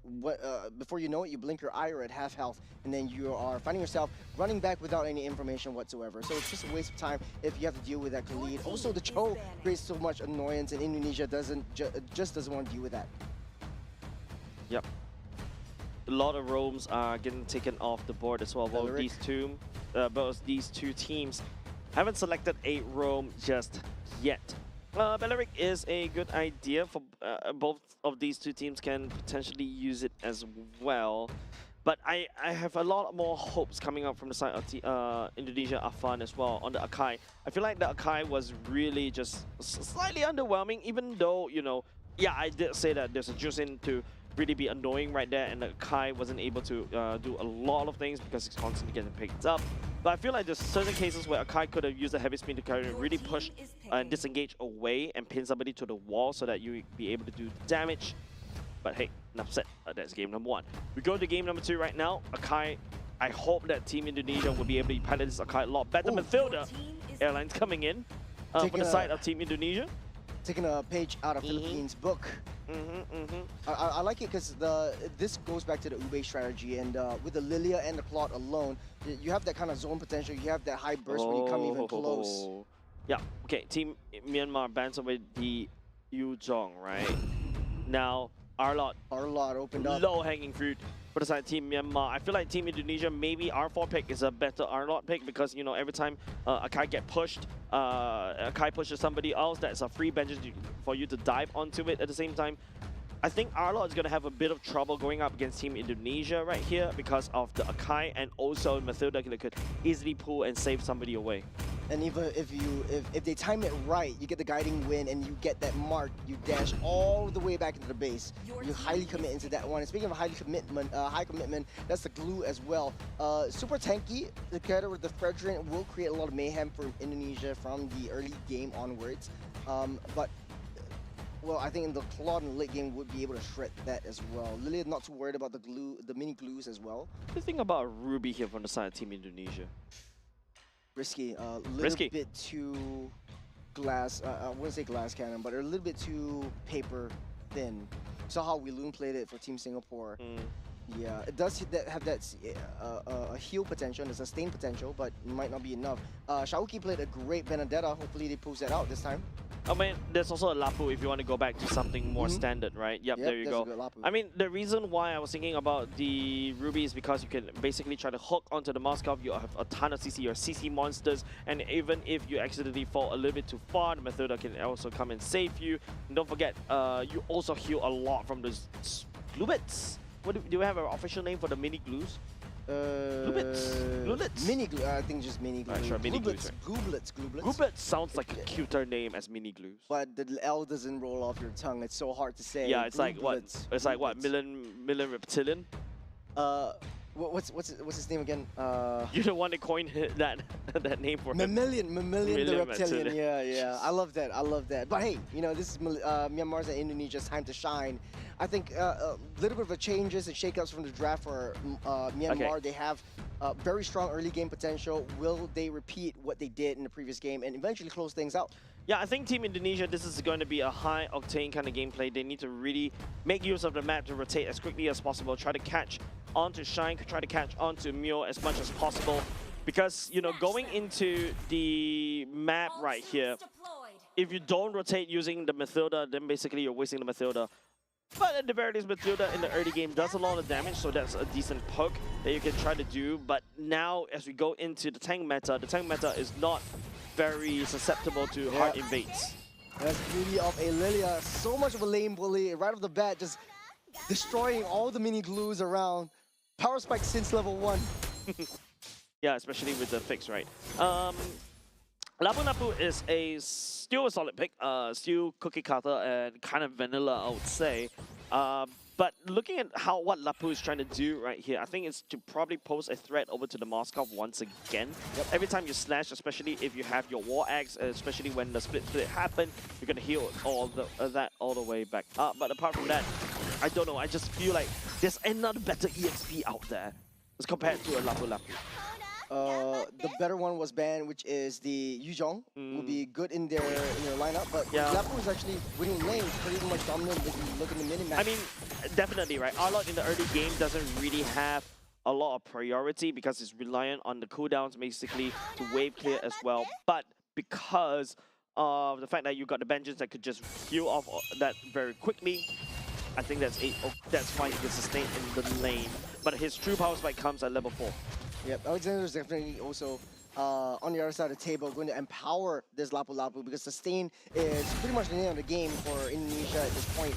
before you know it, you blink your eye, you're at half health, and then you are finding yourself running back without any information whatsoever. So it's just a waste of time if you have to deal with that Khalid. Also, the Cho creates so much annoyance, and Indonesia just doesn't want to deal with that. Yep. A lot of roams are getting taken off the board as well. Both these two teams haven't selected a roam just yet. Belleric is a good idea for both of these two teams can potentially use it as well. But I have a lot more hopes coming up from the side of Indonesia Afan as well on the Akai. I feel like the Akai was really just slightly underwhelming, even though, you know, yeah, I did say that there's a Juicin to really be annoying right there, and the Kai wasn't able to do a lot of things because he's constantly getting picked up. But I feel like there's certain cases where Akai could have used a heavy spin to kind of really push and disengage away and pin somebody to the wall so that you be able to do damage. But hey, enough said. That's game number 1. We go to game number 2 right now. Akai, I hope that Team Indonesia will be able to pilot this Akai a lot better. Midfielder Airlines coming in from the side of Team Indonesia. Taking a page out of Philippines' book. I like it because this goes back to the Ube strategy, and with the Lilia and the Claude alone, you have that kind of zone potential. You have that high burst when you come even close. Yeah. Okay. Team Myanmar bans away the Yuzhong, right? Now Arlot opened up. Low-hanging fruit for the side of Team Myanmar. I feel like Team Indonesia, maybe R4 pick is a better Arlot pick because, you know, every time Akai get pushed, Akai pushes somebody else, that's a free bench for you to dive onto it at the same time. I think Arlot is going to have a bit of trouble going up against Team Indonesia right here because of the Akai, and also Mathilda could easily pull and save somebody away. And even if they time it right, you get the guiding win and you get that mark, you dash all the way back into the base. You highly commit into that one. And speaking of high commitment, that's the glue as well. Super tanky together with the Fredrin will create a lot of mayhem for Indonesia from the early game onwards. But well, I think in the Claude in the late game would be able to shred that as well. Lily not too worried about the mini glues as well. What do you think about Ruby here from the side of Team Indonesia? Risky, a little bit too glass, I wouldn't say glass cannon, but a little bit too paper thin. Saw how Wiloon played it for Team Singapore. Yeah, it does have that heal potential and a sustain potential, but it might not be enough. Shaoki played a great Benedetta. Hopefully they pulls that out this time. I mean, there's also a Lapu if you want to go back to something more standard, right? Yep, there you there's go. a good Lapu. I mean, the reason why I was thinking about the Ruby is because you can basically try to hook onto the Moskov. You have a ton of CC, your CC monsters, and even if you accidentally fall a little bit too far, the Methoda can also come and save you. And don't forget, you also heal a lot from those glubits. What do we have an official name for the mini glues? Glulets? Mini glue. I think just mini glue. Sure, mini glues. Gooblets. Glubits sounds like a cuter name as mini glues. But the L doesn't roll off your tongue. It's so hard to say. Yeah, it's like what? Gooblets. It's like what? Gooblets. Million reptilian? What's his name again? You're the one that coined that that name for him. Mammalian the Mammalian reptilian. reptilian. Yeah. I love that. But hey, you know, this is Myanmar's and Indonesia's time to shine. I think a little bit of a changes and shakeups from the draft for Myanmar. Okay. They have very strong early game potential. Will they repeat what they did in the previous game and eventually close things out? Yeah, I think Team Indonesia, this is going to be a high-octane kind of gameplay. They need to really make use of the map to rotate as quickly as possible, try to catch onto Shine, try to catch onto Mio as much as possible. Because, you know, going into the map right here, if you don't rotate using the Mathilda, then basically you're wasting the Mathilda. But at the very least, Mathilda in the early game does a lot of damage, so that's a decent poke that you can try to do. But now, as we go into the tank meta is not very susceptible to hard invades. That's the beauty of a Lilia. So much of a lane bully right off the bat, just destroying all the mini glues around. Power spike since level 1. Yeah, especially with the fix, right? Lapu Lapu is still a solid pick, still cookie cutter and kind of vanilla, I would say. But looking at what Lapu is trying to do right here, I think it's to probably pose a threat over to the Moskov once again. Yep. Every time you slash, especially if you have your War Axe, especially when the split happen, you're going to heal that all the way back up. But apart from that, I don't know, I just feel like there's another better EXP out there as compared to a Lapu Lapu. The better one was banned, which is the Yuzhong. Will be good in their lineup, but Lapu is actually winning lanes, pretty much dominant if you look in the minimap. I mean, definitely, right? Arlott in the early game doesn't really have a lot of priority because it's reliant on the cooldowns basically to wave clear as well. But because of the fact that you got the Vengeance that could just heal off that very quickly, I think that's why he can sustain in the lane. But his true power spike comes at level 4. Yep, Alexander's definitely also on the other side of the table going to empower this Lapu Lapu because sustain is pretty much the name of the game for Indonesia at this point.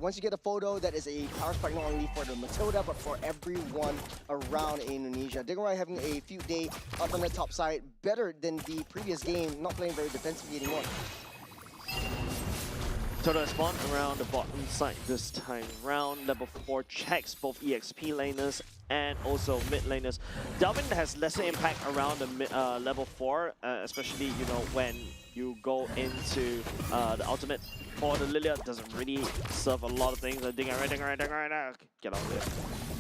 Once you get a photo, that is a power spike not only for the Matilda but for everyone around Indonesia. Dingerai having a few day up on the top side, better than the previous game, not playing very defensively anymore. Total spawn around the bottom side this time round. Level 4 checks both EXP laners and also mid laners. Delvin has lesser impact around the level 4, especially when you go into the ultimate. For the Lilia, doesn't really serve a lot of things. Dingerai, get out of there.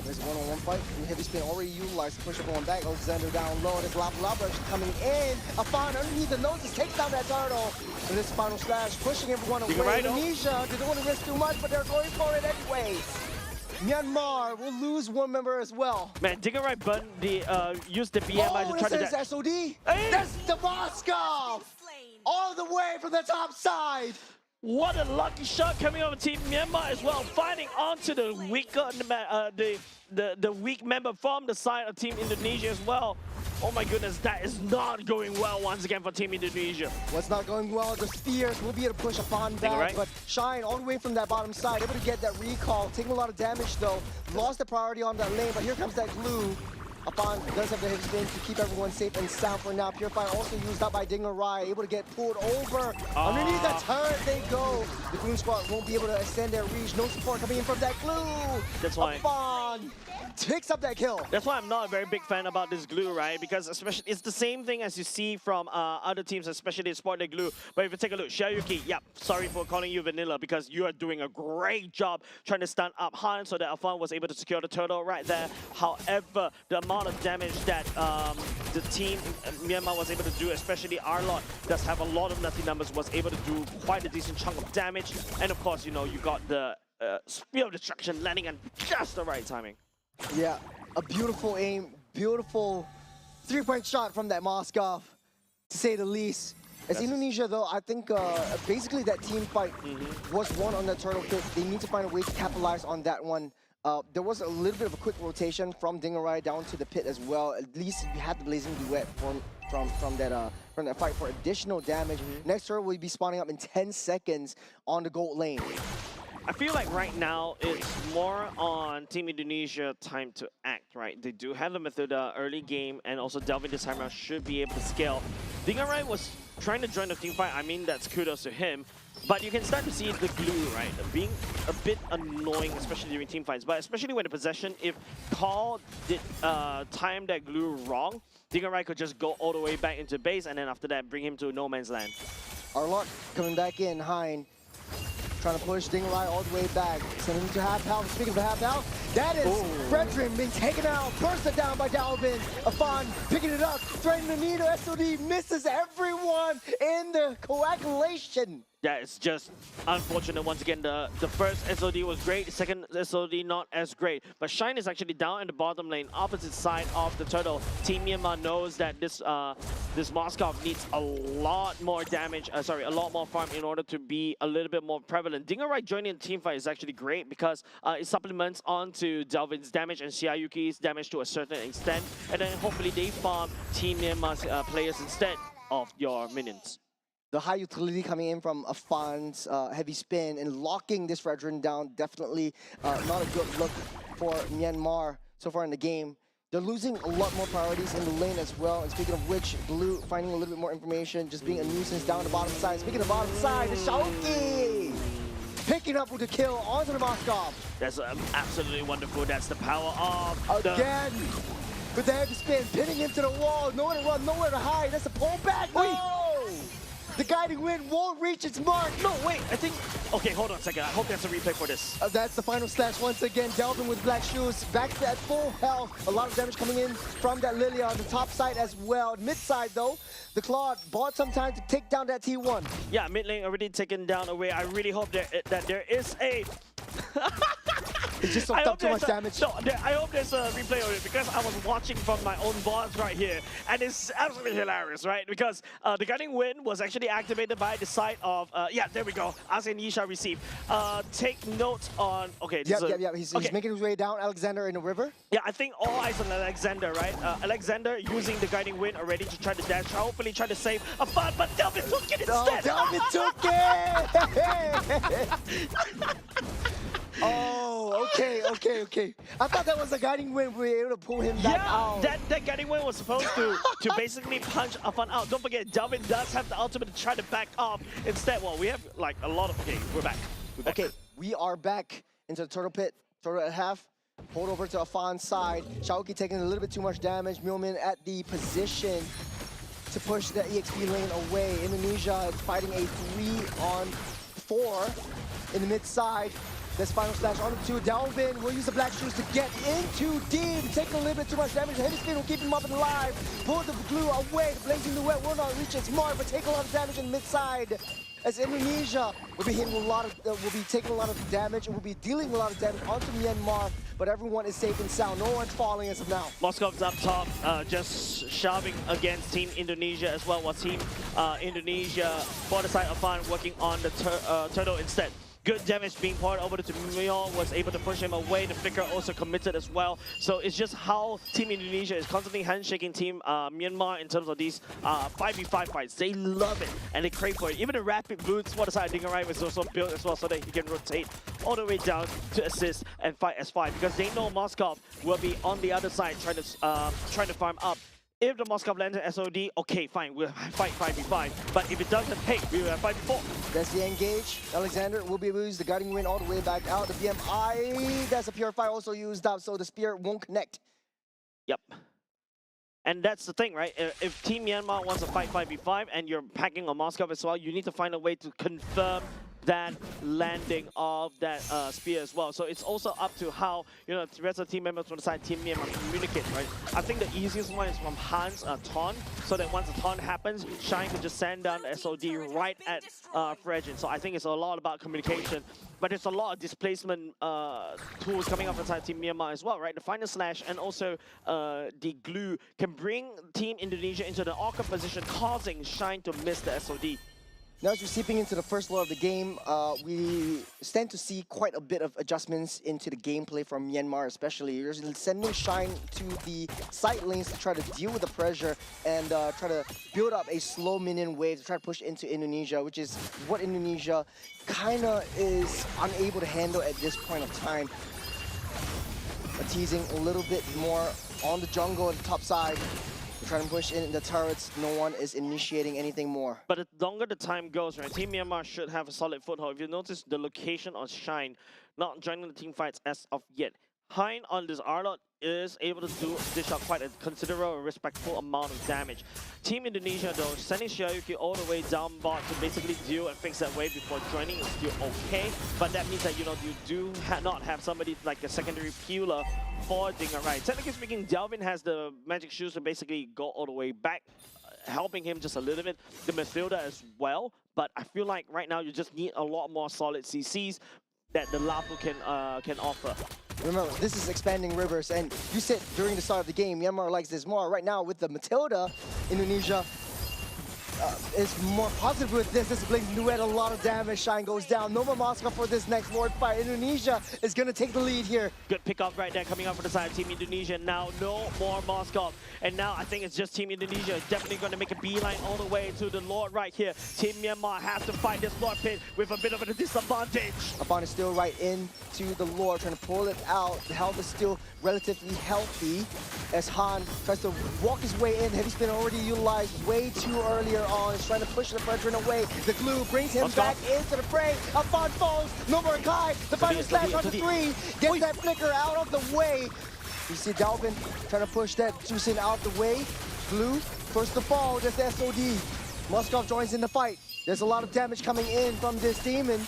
There's a one-on-one fight. Heavy spin already utilized to push everyone back. Alexander down low. There's Lapu Lapu coming in. Afan underneath the noses takes down that turtle. And this final slash pushing everyone away. Indonesia, they don't want to risk too much, but they're going for it anyway. Myanmar will lose one member as well. Man, Dingerai used the BMI to try to... Oh, SOD? Hey. That's the Moskov! All the way from the top side! What a lucky shot coming over Team Myanmar as well, fighting onto the weaker, the weak member from the side of Team Indonesia as well. Oh my goodness, that is not going well once again for Team Indonesia. What's not going well? The Spears will be able to push upon back, but Shine all the way from that bottom side, able to get that recall, taking a lot of damage though. Lost the priority on that lane, but here comes that glue. Upon does have the heavy spin to keep everyone safe and sound for now. Purify also used up by Dingerai, able to get pulled over. Underneath that turret they go. The Gloom Squad won't be able to extend their reach. No support coming in from that glue. That's why. Upon picks up that kill. That's why I'm not a very big fan about this glue, right? Because especially it's the same thing as you see from other teams, especially they sport their glue. But if you take a look, Xiaoyuki, yep, sorry for calling you vanilla because you are doing a great job trying to stun up Han so that Afan was able to secure the turtle right there. However, the amount of damage that the team Myanmar was able to do, especially Arlott, does have a lot of nutty numbers, was able to do quite a decent chunk of damage. And of course, you got the Spear of Destruction landing at just the right timing. Yeah, a beautiful aim, beautiful three-point shot from that Moskov, to say the least. As Indonesia, though, I think basically that team fight was won on the turtle pit. They need to find a way to capitalize on that one. There was a little bit of a quick rotation from Dingarai down to the pit as well. At least you had the Blazing Duet from that fight for additional damage. Next turtle will be spawning up in 10 seconds on the gold lane. I feel like right now it's more on Team Indonesia time to act, right? They do have the method early game, and also Delvin this time around should be able to scale. Dingarai was trying to join the team fight. I mean, that's kudos to him. But you can start to see the glue, right? Being a bit annoying, especially during team fights. But especially when the possession, if Call did time that glue wrong, Dingarai could just go all the way back into base, and then after that, bring him to no man's land. Arlok coming back in, Hein. Trying to push Dingarai all the way back. Sending him to half health. Speaking of half health, that is Fredrin being taken out. Bursted down by Dalvin. Afan picking it up. Threatening the needle. SOD misses everyone in the coagulation. Yeah, it's just unfortunate. Once again, the first SOD was great, the second SOD not as great. But Shine is actually down in the bottom lane, opposite side of the turtle. Team Myanmar knows that this Moskov needs a lot more damage, a lot more farm in order to be a little bit more prevalent. Dingarai joining the team fight is actually great because it supplements onto Delvin's damage and Xiayuki's damage to a certain extent. And then hopefully they farm Team Myanmar's players instead of your minions. The high utility coming in from Afan's heavy spin and locking this Fredrin down, definitely not a good look for Myanmar so far in the game. They're losing a lot more priorities in the lane as well. And speaking of which, Blue finding a little bit more information, just being a nuisance down the bottom side. Speaking of bottom side, the Shaoki picking up with the kill onto the Moskov. That's absolutely wonderful. That's the power of again. With the heavy spin, pinning him to the wall, nowhere to run, nowhere to hide. That's a pullback. No! The guiding wind won't reach its mark. No, wait, I think... Okay, hold on a second. I hope there's a replay for this. That's the final slash once again. Delvin with black shoes, back to at full health. A lot of damage coming in from that Lilia on the top side as well. Mid side though, the Claude bought some time to take down that T1. Yeah, mid lane already taken down away. I really hope that there is a... It just soaked up too much damage. No, I hope there's a replay of it because I was watching from my own boards right here, and it's absolutely hilarious, right? Because the guiding wind was actually activated by the side of yeah, there we go. As in Yisha received. Take note on Yep. He's making his way down. Alexander in the river. Yeah, I think all eyes on Alexander, right? Alexander using the guiding wind already to try to dash, hopefully try to save Afan, but Delvin took it instead. Delvin took it. Oh, okay. I thought that was a guiding wind. We were able to pull him back out. That guiding wind was supposed to basically punch Afan out. Don't forget, Delvin does have the ultimate to try to back off. Instead, well, we have like a lot of... Okay, we're back. Okay, we are back into the turtle pit. Turtle at half. Hold over to Afan's side. Shaoki taking a little bit too much damage. Millman at the position to push the EXP lane away. Indonesia is fighting a 3-on-4 in the mid side. This final slash on the two. Delvin will use the black shoes to get into deep. Take a little bit too much damage. The heavy spin will keep him up and alive. Pull the glue away. The blazing duet will not reach its mark, but take a lot of damage in the mid side. As Indonesia will be hitting a lot of, will be taking a lot of damage and will be dealing a lot of damage onto Myanmar. But everyone is safe and sound. No one's falling as of now. Moskov's up top, just shoving against Team Indonesia as well. Was Team Indonesia for the side of Fan working on the turtle instead. Good damage being poured over to Myon, was able to push him away. The flicker also committed as well. So it's just how Team Indonesia is constantly handshaking Team Myanmar in terms of these 5v5 fights. They love it and they crave for it. Even the rapid boots for the side of Dingarai was also built as well so that he can rotate all the way down to assist and fight S5 because they know Moskov will be on the other side trying to farm up. If the Moskov lands an SOD, okay, fine, we'll fight 5v5. But if it doesn't, hey, we will have 5v4. That's the engage. Alexander will be able to use the guiding wind all the way back out. The BMI, that's a Purify also used up, so the spear won't connect. Yep. And that's the thing, right? If Team Myanmar wants to fight 5v5 and you're packing on Moskov as well, you need to find a way to confirm that landing of that spear as well. So it's also up to how, you know, the rest of the team members from the side Team Myanmar communicate, right? I think the easiest one is from Han's taunt, so that once the taunt happens, Shine can just send down the SOD right at Fredjin. So I think it's a lot about communication, but there's a lot of displacement tools coming up inside Team Myanmar as well, right? The Final Slash and also the Glue can bring Team Indonesia into the awkward position, causing Shine to miss the SOD. Now as we're seeping into the first lore of the game, we stand to see quite a bit of adjustments into the gameplay from Myanmar especially. You're sending Shine to the side lanes to try to deal with the pressure and try to build up a slow minion wave to try to push into Indonesia, which is what Indonesia kind of is unable to handle at this point of time. Teasing a little bit more on the jungle on the top side. Trying to push in the turrets, no one is initiating anything more. But the longer the time goes, right, Team Myanmar should have a solid foothold. If you notice the location of Shine, not joining the team fights as of yet. Hein on this Arlot is able to dish out quite a considerable and respectful amount of damage. Team Indonesia though, sending Xiaoyuki all the way down bot to basically deal and fix that wave before joining is still okay, but that means that, you know, you do not have somebody like a secondary peeler for Dingarai. Technically speaking, Delvin has the magic shoes to basically go all the way back, helping him just a little bit. The Mathilda as well, but I feel like right now you just need a lot more solid CCs that the Lapu can offer. Remember, this is expanding rivers, and you said during the start of the game, Myanmar likes this more. Right now, with the Matilda, Indonesia is more positive with this. This Blink Duet, a lot of damage. Shine goes down. No more Moscow for this next Lord fight. Indonesia is going to take the lead here. Good pick up right there coming up for the side of Team Indonesia. Now, no more Moscow. And now I think it's just Team Indonesia definitely going to make a beeline all the way to the Lord right here. Team Myanmar has to fight this Lord pit with a bit of a disadvantage. Afan is still right into the Lord, trying to pull it out. The health is still relatively healthy as Han tries to walk his way in. Heavy spin already utilized way too earlier on. He's trying to push the Fredrin away. The glue brings him back into the fray. Afan falls. No more Kai. The final slash on the 3. Gets that flicker out of the way. You see Dalvin trying to push that Jusin out of the way. Blue, first to fall, just SOD. Moskov joins in the fight. There's a lot of damage coming in from this team, and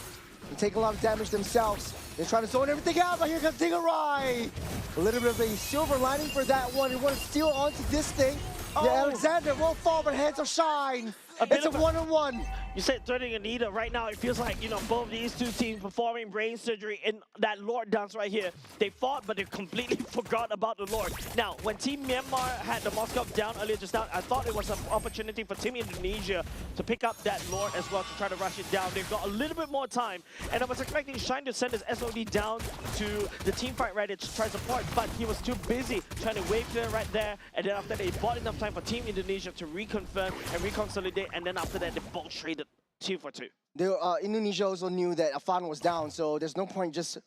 they take a lot of damage themselves. They're trying to zone everything out, but here comes Dingarai. A little bit of a silver lining for that one. He want to steal onto this thing. Oh. Yeah, Alexander will fall, but hands of Shine. It's a one-on-one. You said threatening Anita. Right now, it feels like, you know, both these two teams performing brain surgery in that Lord dance right here. They fought, but they completely forgot about the Lord. Now, when Team Myanmar had the Moscow down earlier just now, I thought it was an opportunity for Team Indonesia to pick up that Lord as well to try to rush it down. They've got a little bit more time, and I was expecting Shine to send his SOD down to the team fight right to try support, but he was too busy trying to wave clear right there, and then after that, they bought enough time for Team Indonesia to reconfirm and reconsolidate, and then after that, they both traded 2 for 2. Indonesia also knew that Afan was down, so there's no point just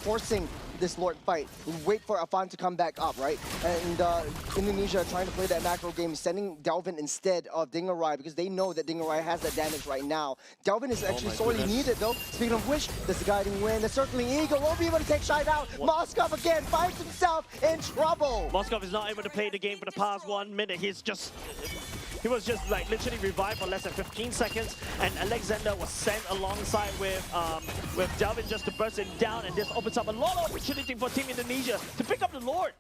forcing this Lord fight. We wait for Afan to come back up, right? And Indonesia trying to play that macro game, sending Delvin instead of Dingarai because they know that Dingarai has that damage right now. Delvin is actually sorely needed though. Speaking of which, there's the guiding wind. There's certainly Eagle won't be able to take Shine out. Moskov again finds himself in trouble. Moskov is not able to play the game for the past 1 minute. He was just like literally revived for less than 15 seconds, and Alexander was sent alongside with Delvin just to burst him down, and this opens up a lot of opportunity for Team Indonesia to pick up the Lord.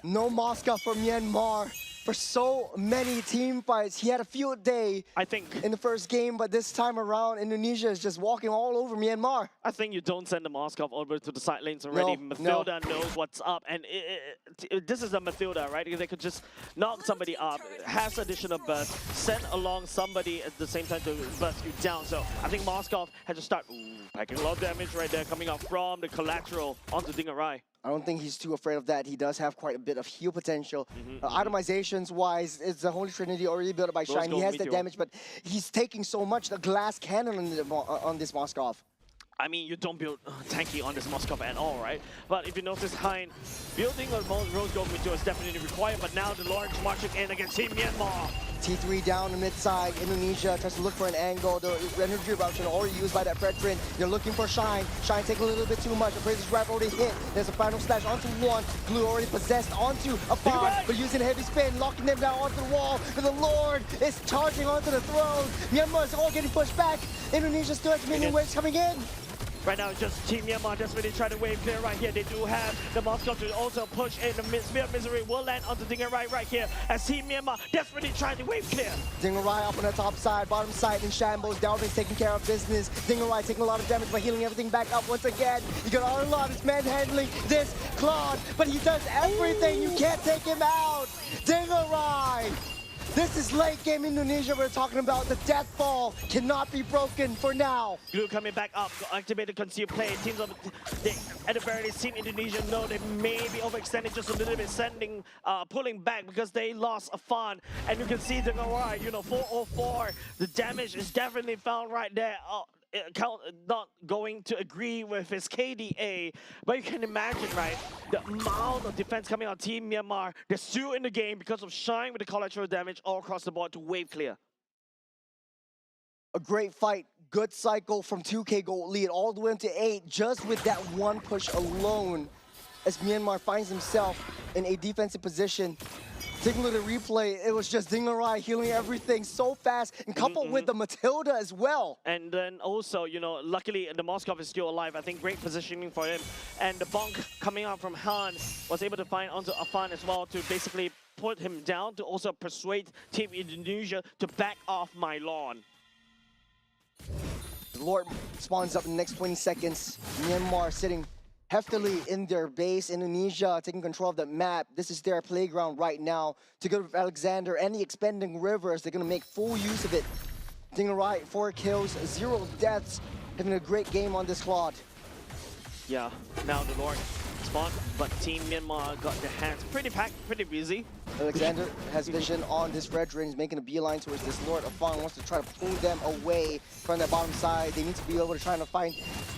No Moscow for Myanmar for so many team fights. He had a field day, I think, in the first game, but this time around, Indonesia is just walking all over Myanmar. I think you don't send the Moskov over to the side lanes already. Mathilda knows what's up, and this is a Mathilda, right? They could just knock somebody up, has additional burst, send along somebody at the same time to burst you down. So I think Moskov had to start packing a lot of damage right there, coming up from the collateral onto Dingarai. I don't think he's too afraid of that. He does have quite a bit of heal potential. Itemizations-wise, it's the Holy Trinity already built up by Shine. He has the damage, but he's taking so much. The glass cannon on this Moskov. I mean, you don't build tanky on this Moskov at all, right? But if you notice, Hein, building a Rose Gold Meteor is definitely required, but now the Lord's marching in against Team Myanmar. T3 down the mid side. Indonesia tries to look for an angle. The energy eruption already used by that Fredrin. They're looking for Shine. Shine taking a little bit too much. The Appraiser's Grab already hit. There's a final slash onto one. Blue already possessed onto a Fawn, but using a heavy spin, locking them down onto the wall. But the Lord is charging onto the throne. Myanmar is all getting pushed back. Indonesia still has minion waves coming in. Right now, just Team Myanmar desperately trying to wave clear right here. They do have the Moscow to also push in. The Spear of Misery will land onto Dingarai right here as Team Myanmar desperately trying to wave clear. Dingarai up on the top side, bottom side in shambles. Dalvin's taking care of business. Dingarai taking a lot of damage by healing everything back up once again. You got Arlon is manhandling this Claude, but he does everything. You can't take him out. Dingarai! This is late game Indonesia. We're talking about the death ball cannot be broken for now. Glue coming back up, activated concealed play. Teams of at the very least, Team Indonesia know they may be overextending just a little bit, pulling back because they lost a Fawn. And you can see the Nagoya, 404. The damage is definitely found right there. Not going to agree with his KDA, but you can imagine, right, the amount of defense coming out Team Myanmar. They're still in the game because of Shine with the collateral damage all across the board to wave clear. A great fight, good cycle from 2K gold lead all the way into 8 just with that one push alone as Myanmar finds himself in a defensive position. Taking a look at the replay, it was just Dingarai healing everything so fast and coupled with the Matilda as well. And then also, luckily the Moskov is still alive. I think great positioning for him. And the bonk coming out from Han was able to find onto Afan as well to basically put him down to also persuade Team Indonesia to back off my lawn. The Lord spawns up in the next 20 seconds. Myanmar sitting heftily in their base. Indonesia taking control of the map. This is their playground right now. To go with Alexander and the expanding rivers, they're going to make full use of it. Dingarai, 4 kills, 0 deaths. Having a great game on this Claude. Yeah, now the Lord spawned, but Team Myanmar got their hands pretty packed, pretty busy. Alexander has vision on this Fredrin. He's making a beeline towards this Lord Afan. Wants to try to pull them away from that bottom side. They need to be able to try to find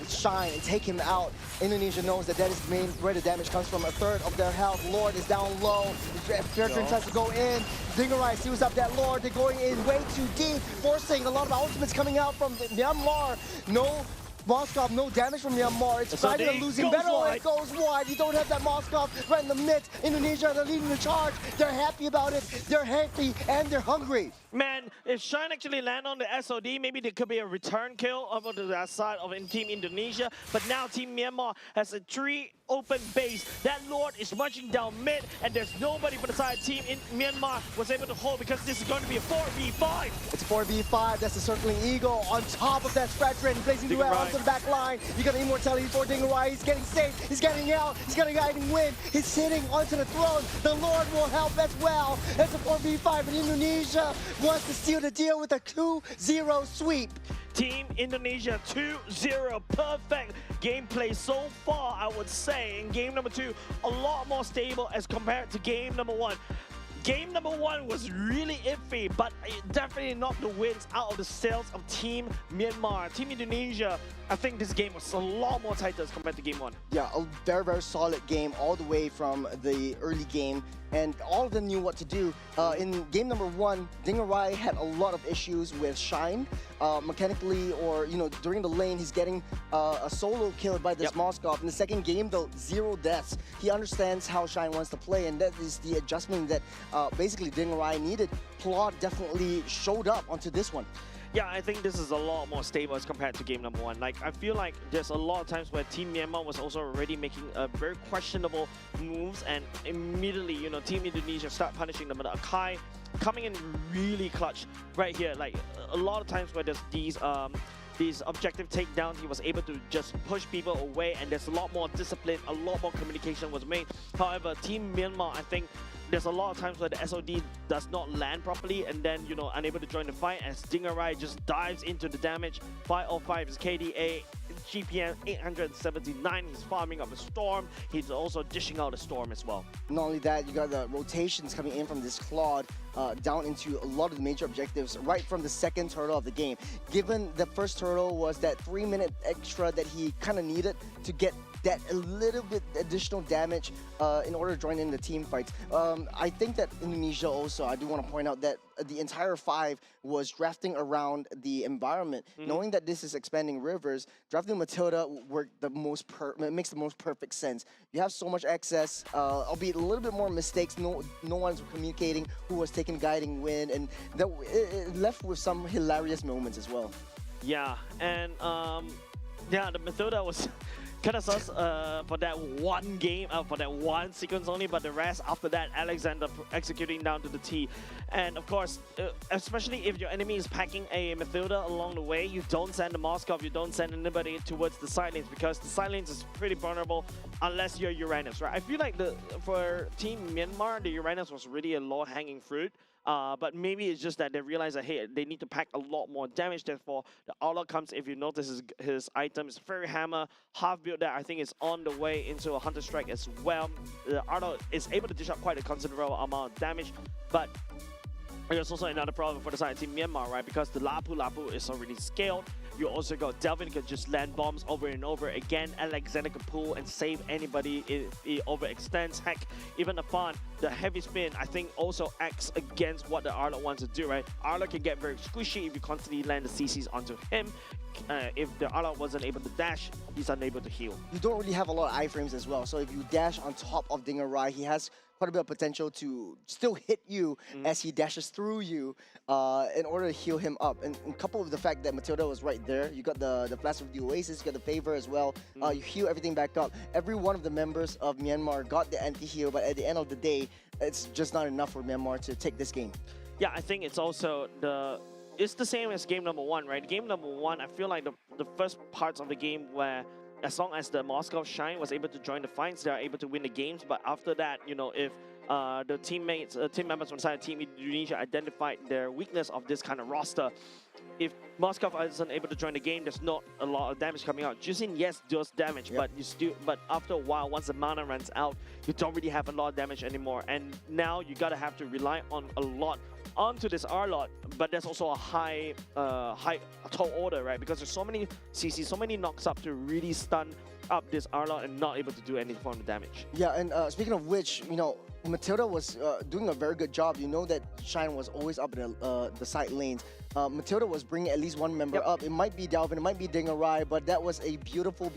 Shine and take him out. Indonesia knows that is main where the damage comes from. A third of their health. Lord is down low. Fredrin tries to go in. Dingarai seals up that Lord. They're going in way too deep, forcing a lot of ultimates coming out from Myanmar. No Moskov, no damage from Myanmar. It's exciting and losing battle. It goes wide. You don't have that Moskov right in the midst. Indonesia, they're leading the charge. They're happy about it. They're happy and they're hungry. Man, if Shine actually land on the SOD, maybe there could be a return kill over to that side of Team Indonesia. But now Team Myanmar has a 3 open base. That Lord is marching down mid, and there's nobody from the side. Team Myanmar was able to hold because this is going to be a 4v5. It's a 4v5. That's the circling eagle on top of that Fredrin, blazing through onto the back line. You got immortality for Dingarai. He's getting safe. He's getting out. He's got a guiding win. He's sitting onto the throne. The Lord will help as well. It's a 4v5 in Indonesia. Wants to seal the deal with a 2-0 sweep. Team Indonesia 2-0. Perfect gameplay so far, I would say. In game number 2, a lot more stable as compared to game number 1. Game number 1 was really iffy, but definitely not the wins out of the sails of Team Myanmar. Team Indonesia, I think this game was a lot more tighter as compared to game 1. Yeah, a very, very solid game all the way from the early game. And all of them knew what to do. In game number 1, Dingarai had a lot of issues with Shine. Mechanically, or during the lane, he's getting a solo killed by this Moskov. In the second game, though, 0 deaths. He understands how Shine wants to play, and that is the adjustment that basically Dingarai needed. Plot definitely showed up onto this one. Yeah, I think this is a lot more stable as compared to game number 1. Like, I feel like there's a lot of times where Team Myanmar was also already making very questionable moves, and immediately, Team Indonesia start punishing them. But Akai coming in really clutch right here. Like, a lot of times where there's these objective takedowns, he was able to just push people away, and there's a lot more discipline, a lot more communication was made. However, Team Myanmar, I think, there's a lot of times where the SOD does not land properly and then, unable to join the fight as Dingarai just dives into the damage. 505 is KDA, GPM 879. He's farming up a Storm. He's also dishing out a Storm as well. Not only that, you got the rotations coming in from this Claude down into a lot of the major objectives right from the second turtle of the game. Given the first turtle was that 3-minute extra that he kind of needed to get that a little bit additional damage in order to join in the team fights. I think that Indonesia also, I do want to point out that the entire 5 was drafting around the environment. Knowing that this is expanding rivers, drafting Matilda worked the most makes the most perfect sense. You have so much excess, albeit a little bit more mistakes. No one's communicating who was taking guiding wind, and it left with some hilarious moments as well. Yeah, and yeah, the Matilda was kind of sus for that one game, for that one sequence only, but the rest after that, Alexander executing down to the T. And of course, especially if your enemy is packing a Matilda along the way, you don't send the Moskov, you don't send anybody towards the side lanes, because the side lanes is pretty vulnerable unless you're Uranus, right? I feel like for Team Myanmar, the Uranus was really a low-hanging fruit. But maybe it's just that they realize that, hey, they need to pack a lot more damage. Therefore, the Arlot comes, if you notice his item is Fairy Hammer, half build that I think is on the way into a Hunter Strike as well. The Arlot is able to dish out quite a considerable amount of damage, but there's also another problem for the side of Team Myanmar, right? Because the Lapu is already scaled. You also got Delvin who can just land bombs over and over again. Alexander can pull and save anybody if he overextends. Heck, even Afan, the heavy spin, I think also acts against what the Arlot wants to do, right? Arlot can get very squishy if you constantly land the CCs onto him. If the Arlot wasn't able to dash, he's unable to heal. You don't really have a lot of iframes as well, so if you dash on top of Dingarai, he has quite a bit of potential to still hit you as he dashes through you in order to heal him up. And coupled with the fact that Matilda was right there, you got the Flash of the Oasis, you got the Favor as well, you heal everything back up. Every one of the members of Myanmar got the anti-heal, but at the end of the day, it's just not enough for Myanmar to take this game. Yeah, I think it's also it's the same as game number 1, right? Game number 1, I feel like the first parts of the game where as long as the Moscow Shine was able to join the fights, they are able to win the games. But after that, you know, if the team members from side of Team Indonesia identified their weakness of this kind of roster, if Moscow isn't able to join the game, there's not a lot of damage coming out. Jushin, yes, does damage, but after a while, once the mana runs out, you don't really have a lot of damage anymore. And now you gotta have to rely on a lot onto this Arlot, but there's also a high tall order, right? Because there's so many CC, so many knocks up to really stun up this Arlot and not able to do any form of damage. Yeah, and speaking of which, you know, Matilda was doing a very good job. You know that Shine was always up in the side lanes. Matilda was bringing at least one member up. It might be Dalvin, it might be Dingarai, but that was a beautiful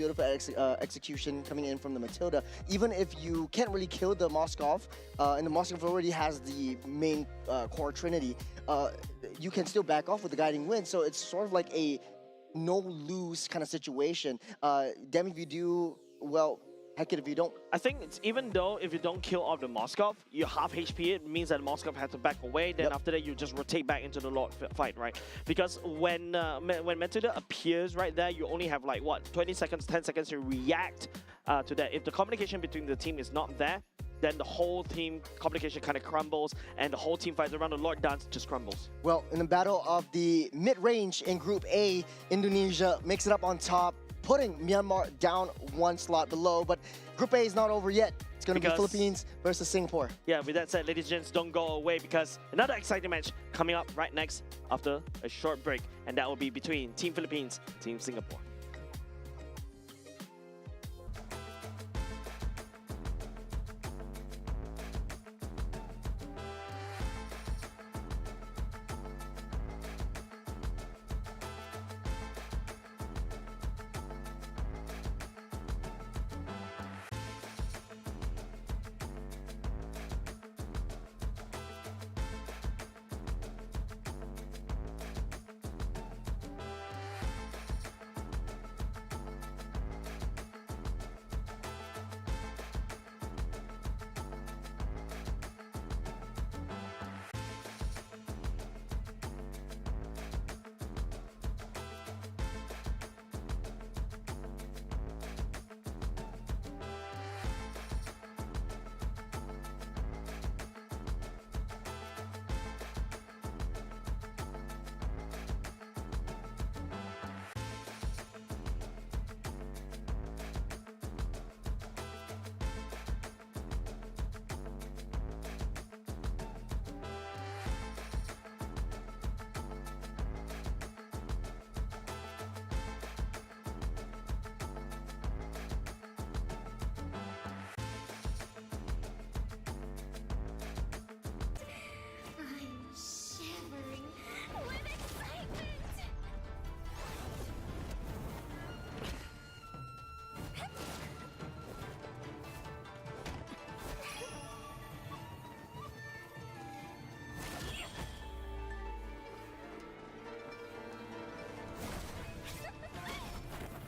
execution coming in from the Matilda. Even if you can't really kill the Moskov, and the Moskov already has the main core trinity, you can still back off with the Guiding Wind. So it's sort of like a no-lose kind of situation. Damn if you do, well, heck it if you don't. I think it's, even though if you don't kill off the Moskov, you half HP it means that Moskov has to back away. Then after that, you just rotate back into the Lord fight, right? Because when Matilda appears right there, you only have like what, 20 seconds, 10 seconds to react to that. If the communication between the team is not there, then the whole team communication kind of crumbles, and the whole team fight around the Lord Dance just crumbles. Well, in the battle of the mid-range in Group A, Indonesia makes it up on top, putting Myanmar down one slot below. But Group A is not over yet. It's going to be Philippines versus Singapore. Yeah, with that said, ladies and gents, don't go away, because another exciting match coming up right next after a short break, and that will be between Team Philippines and Team Singapore.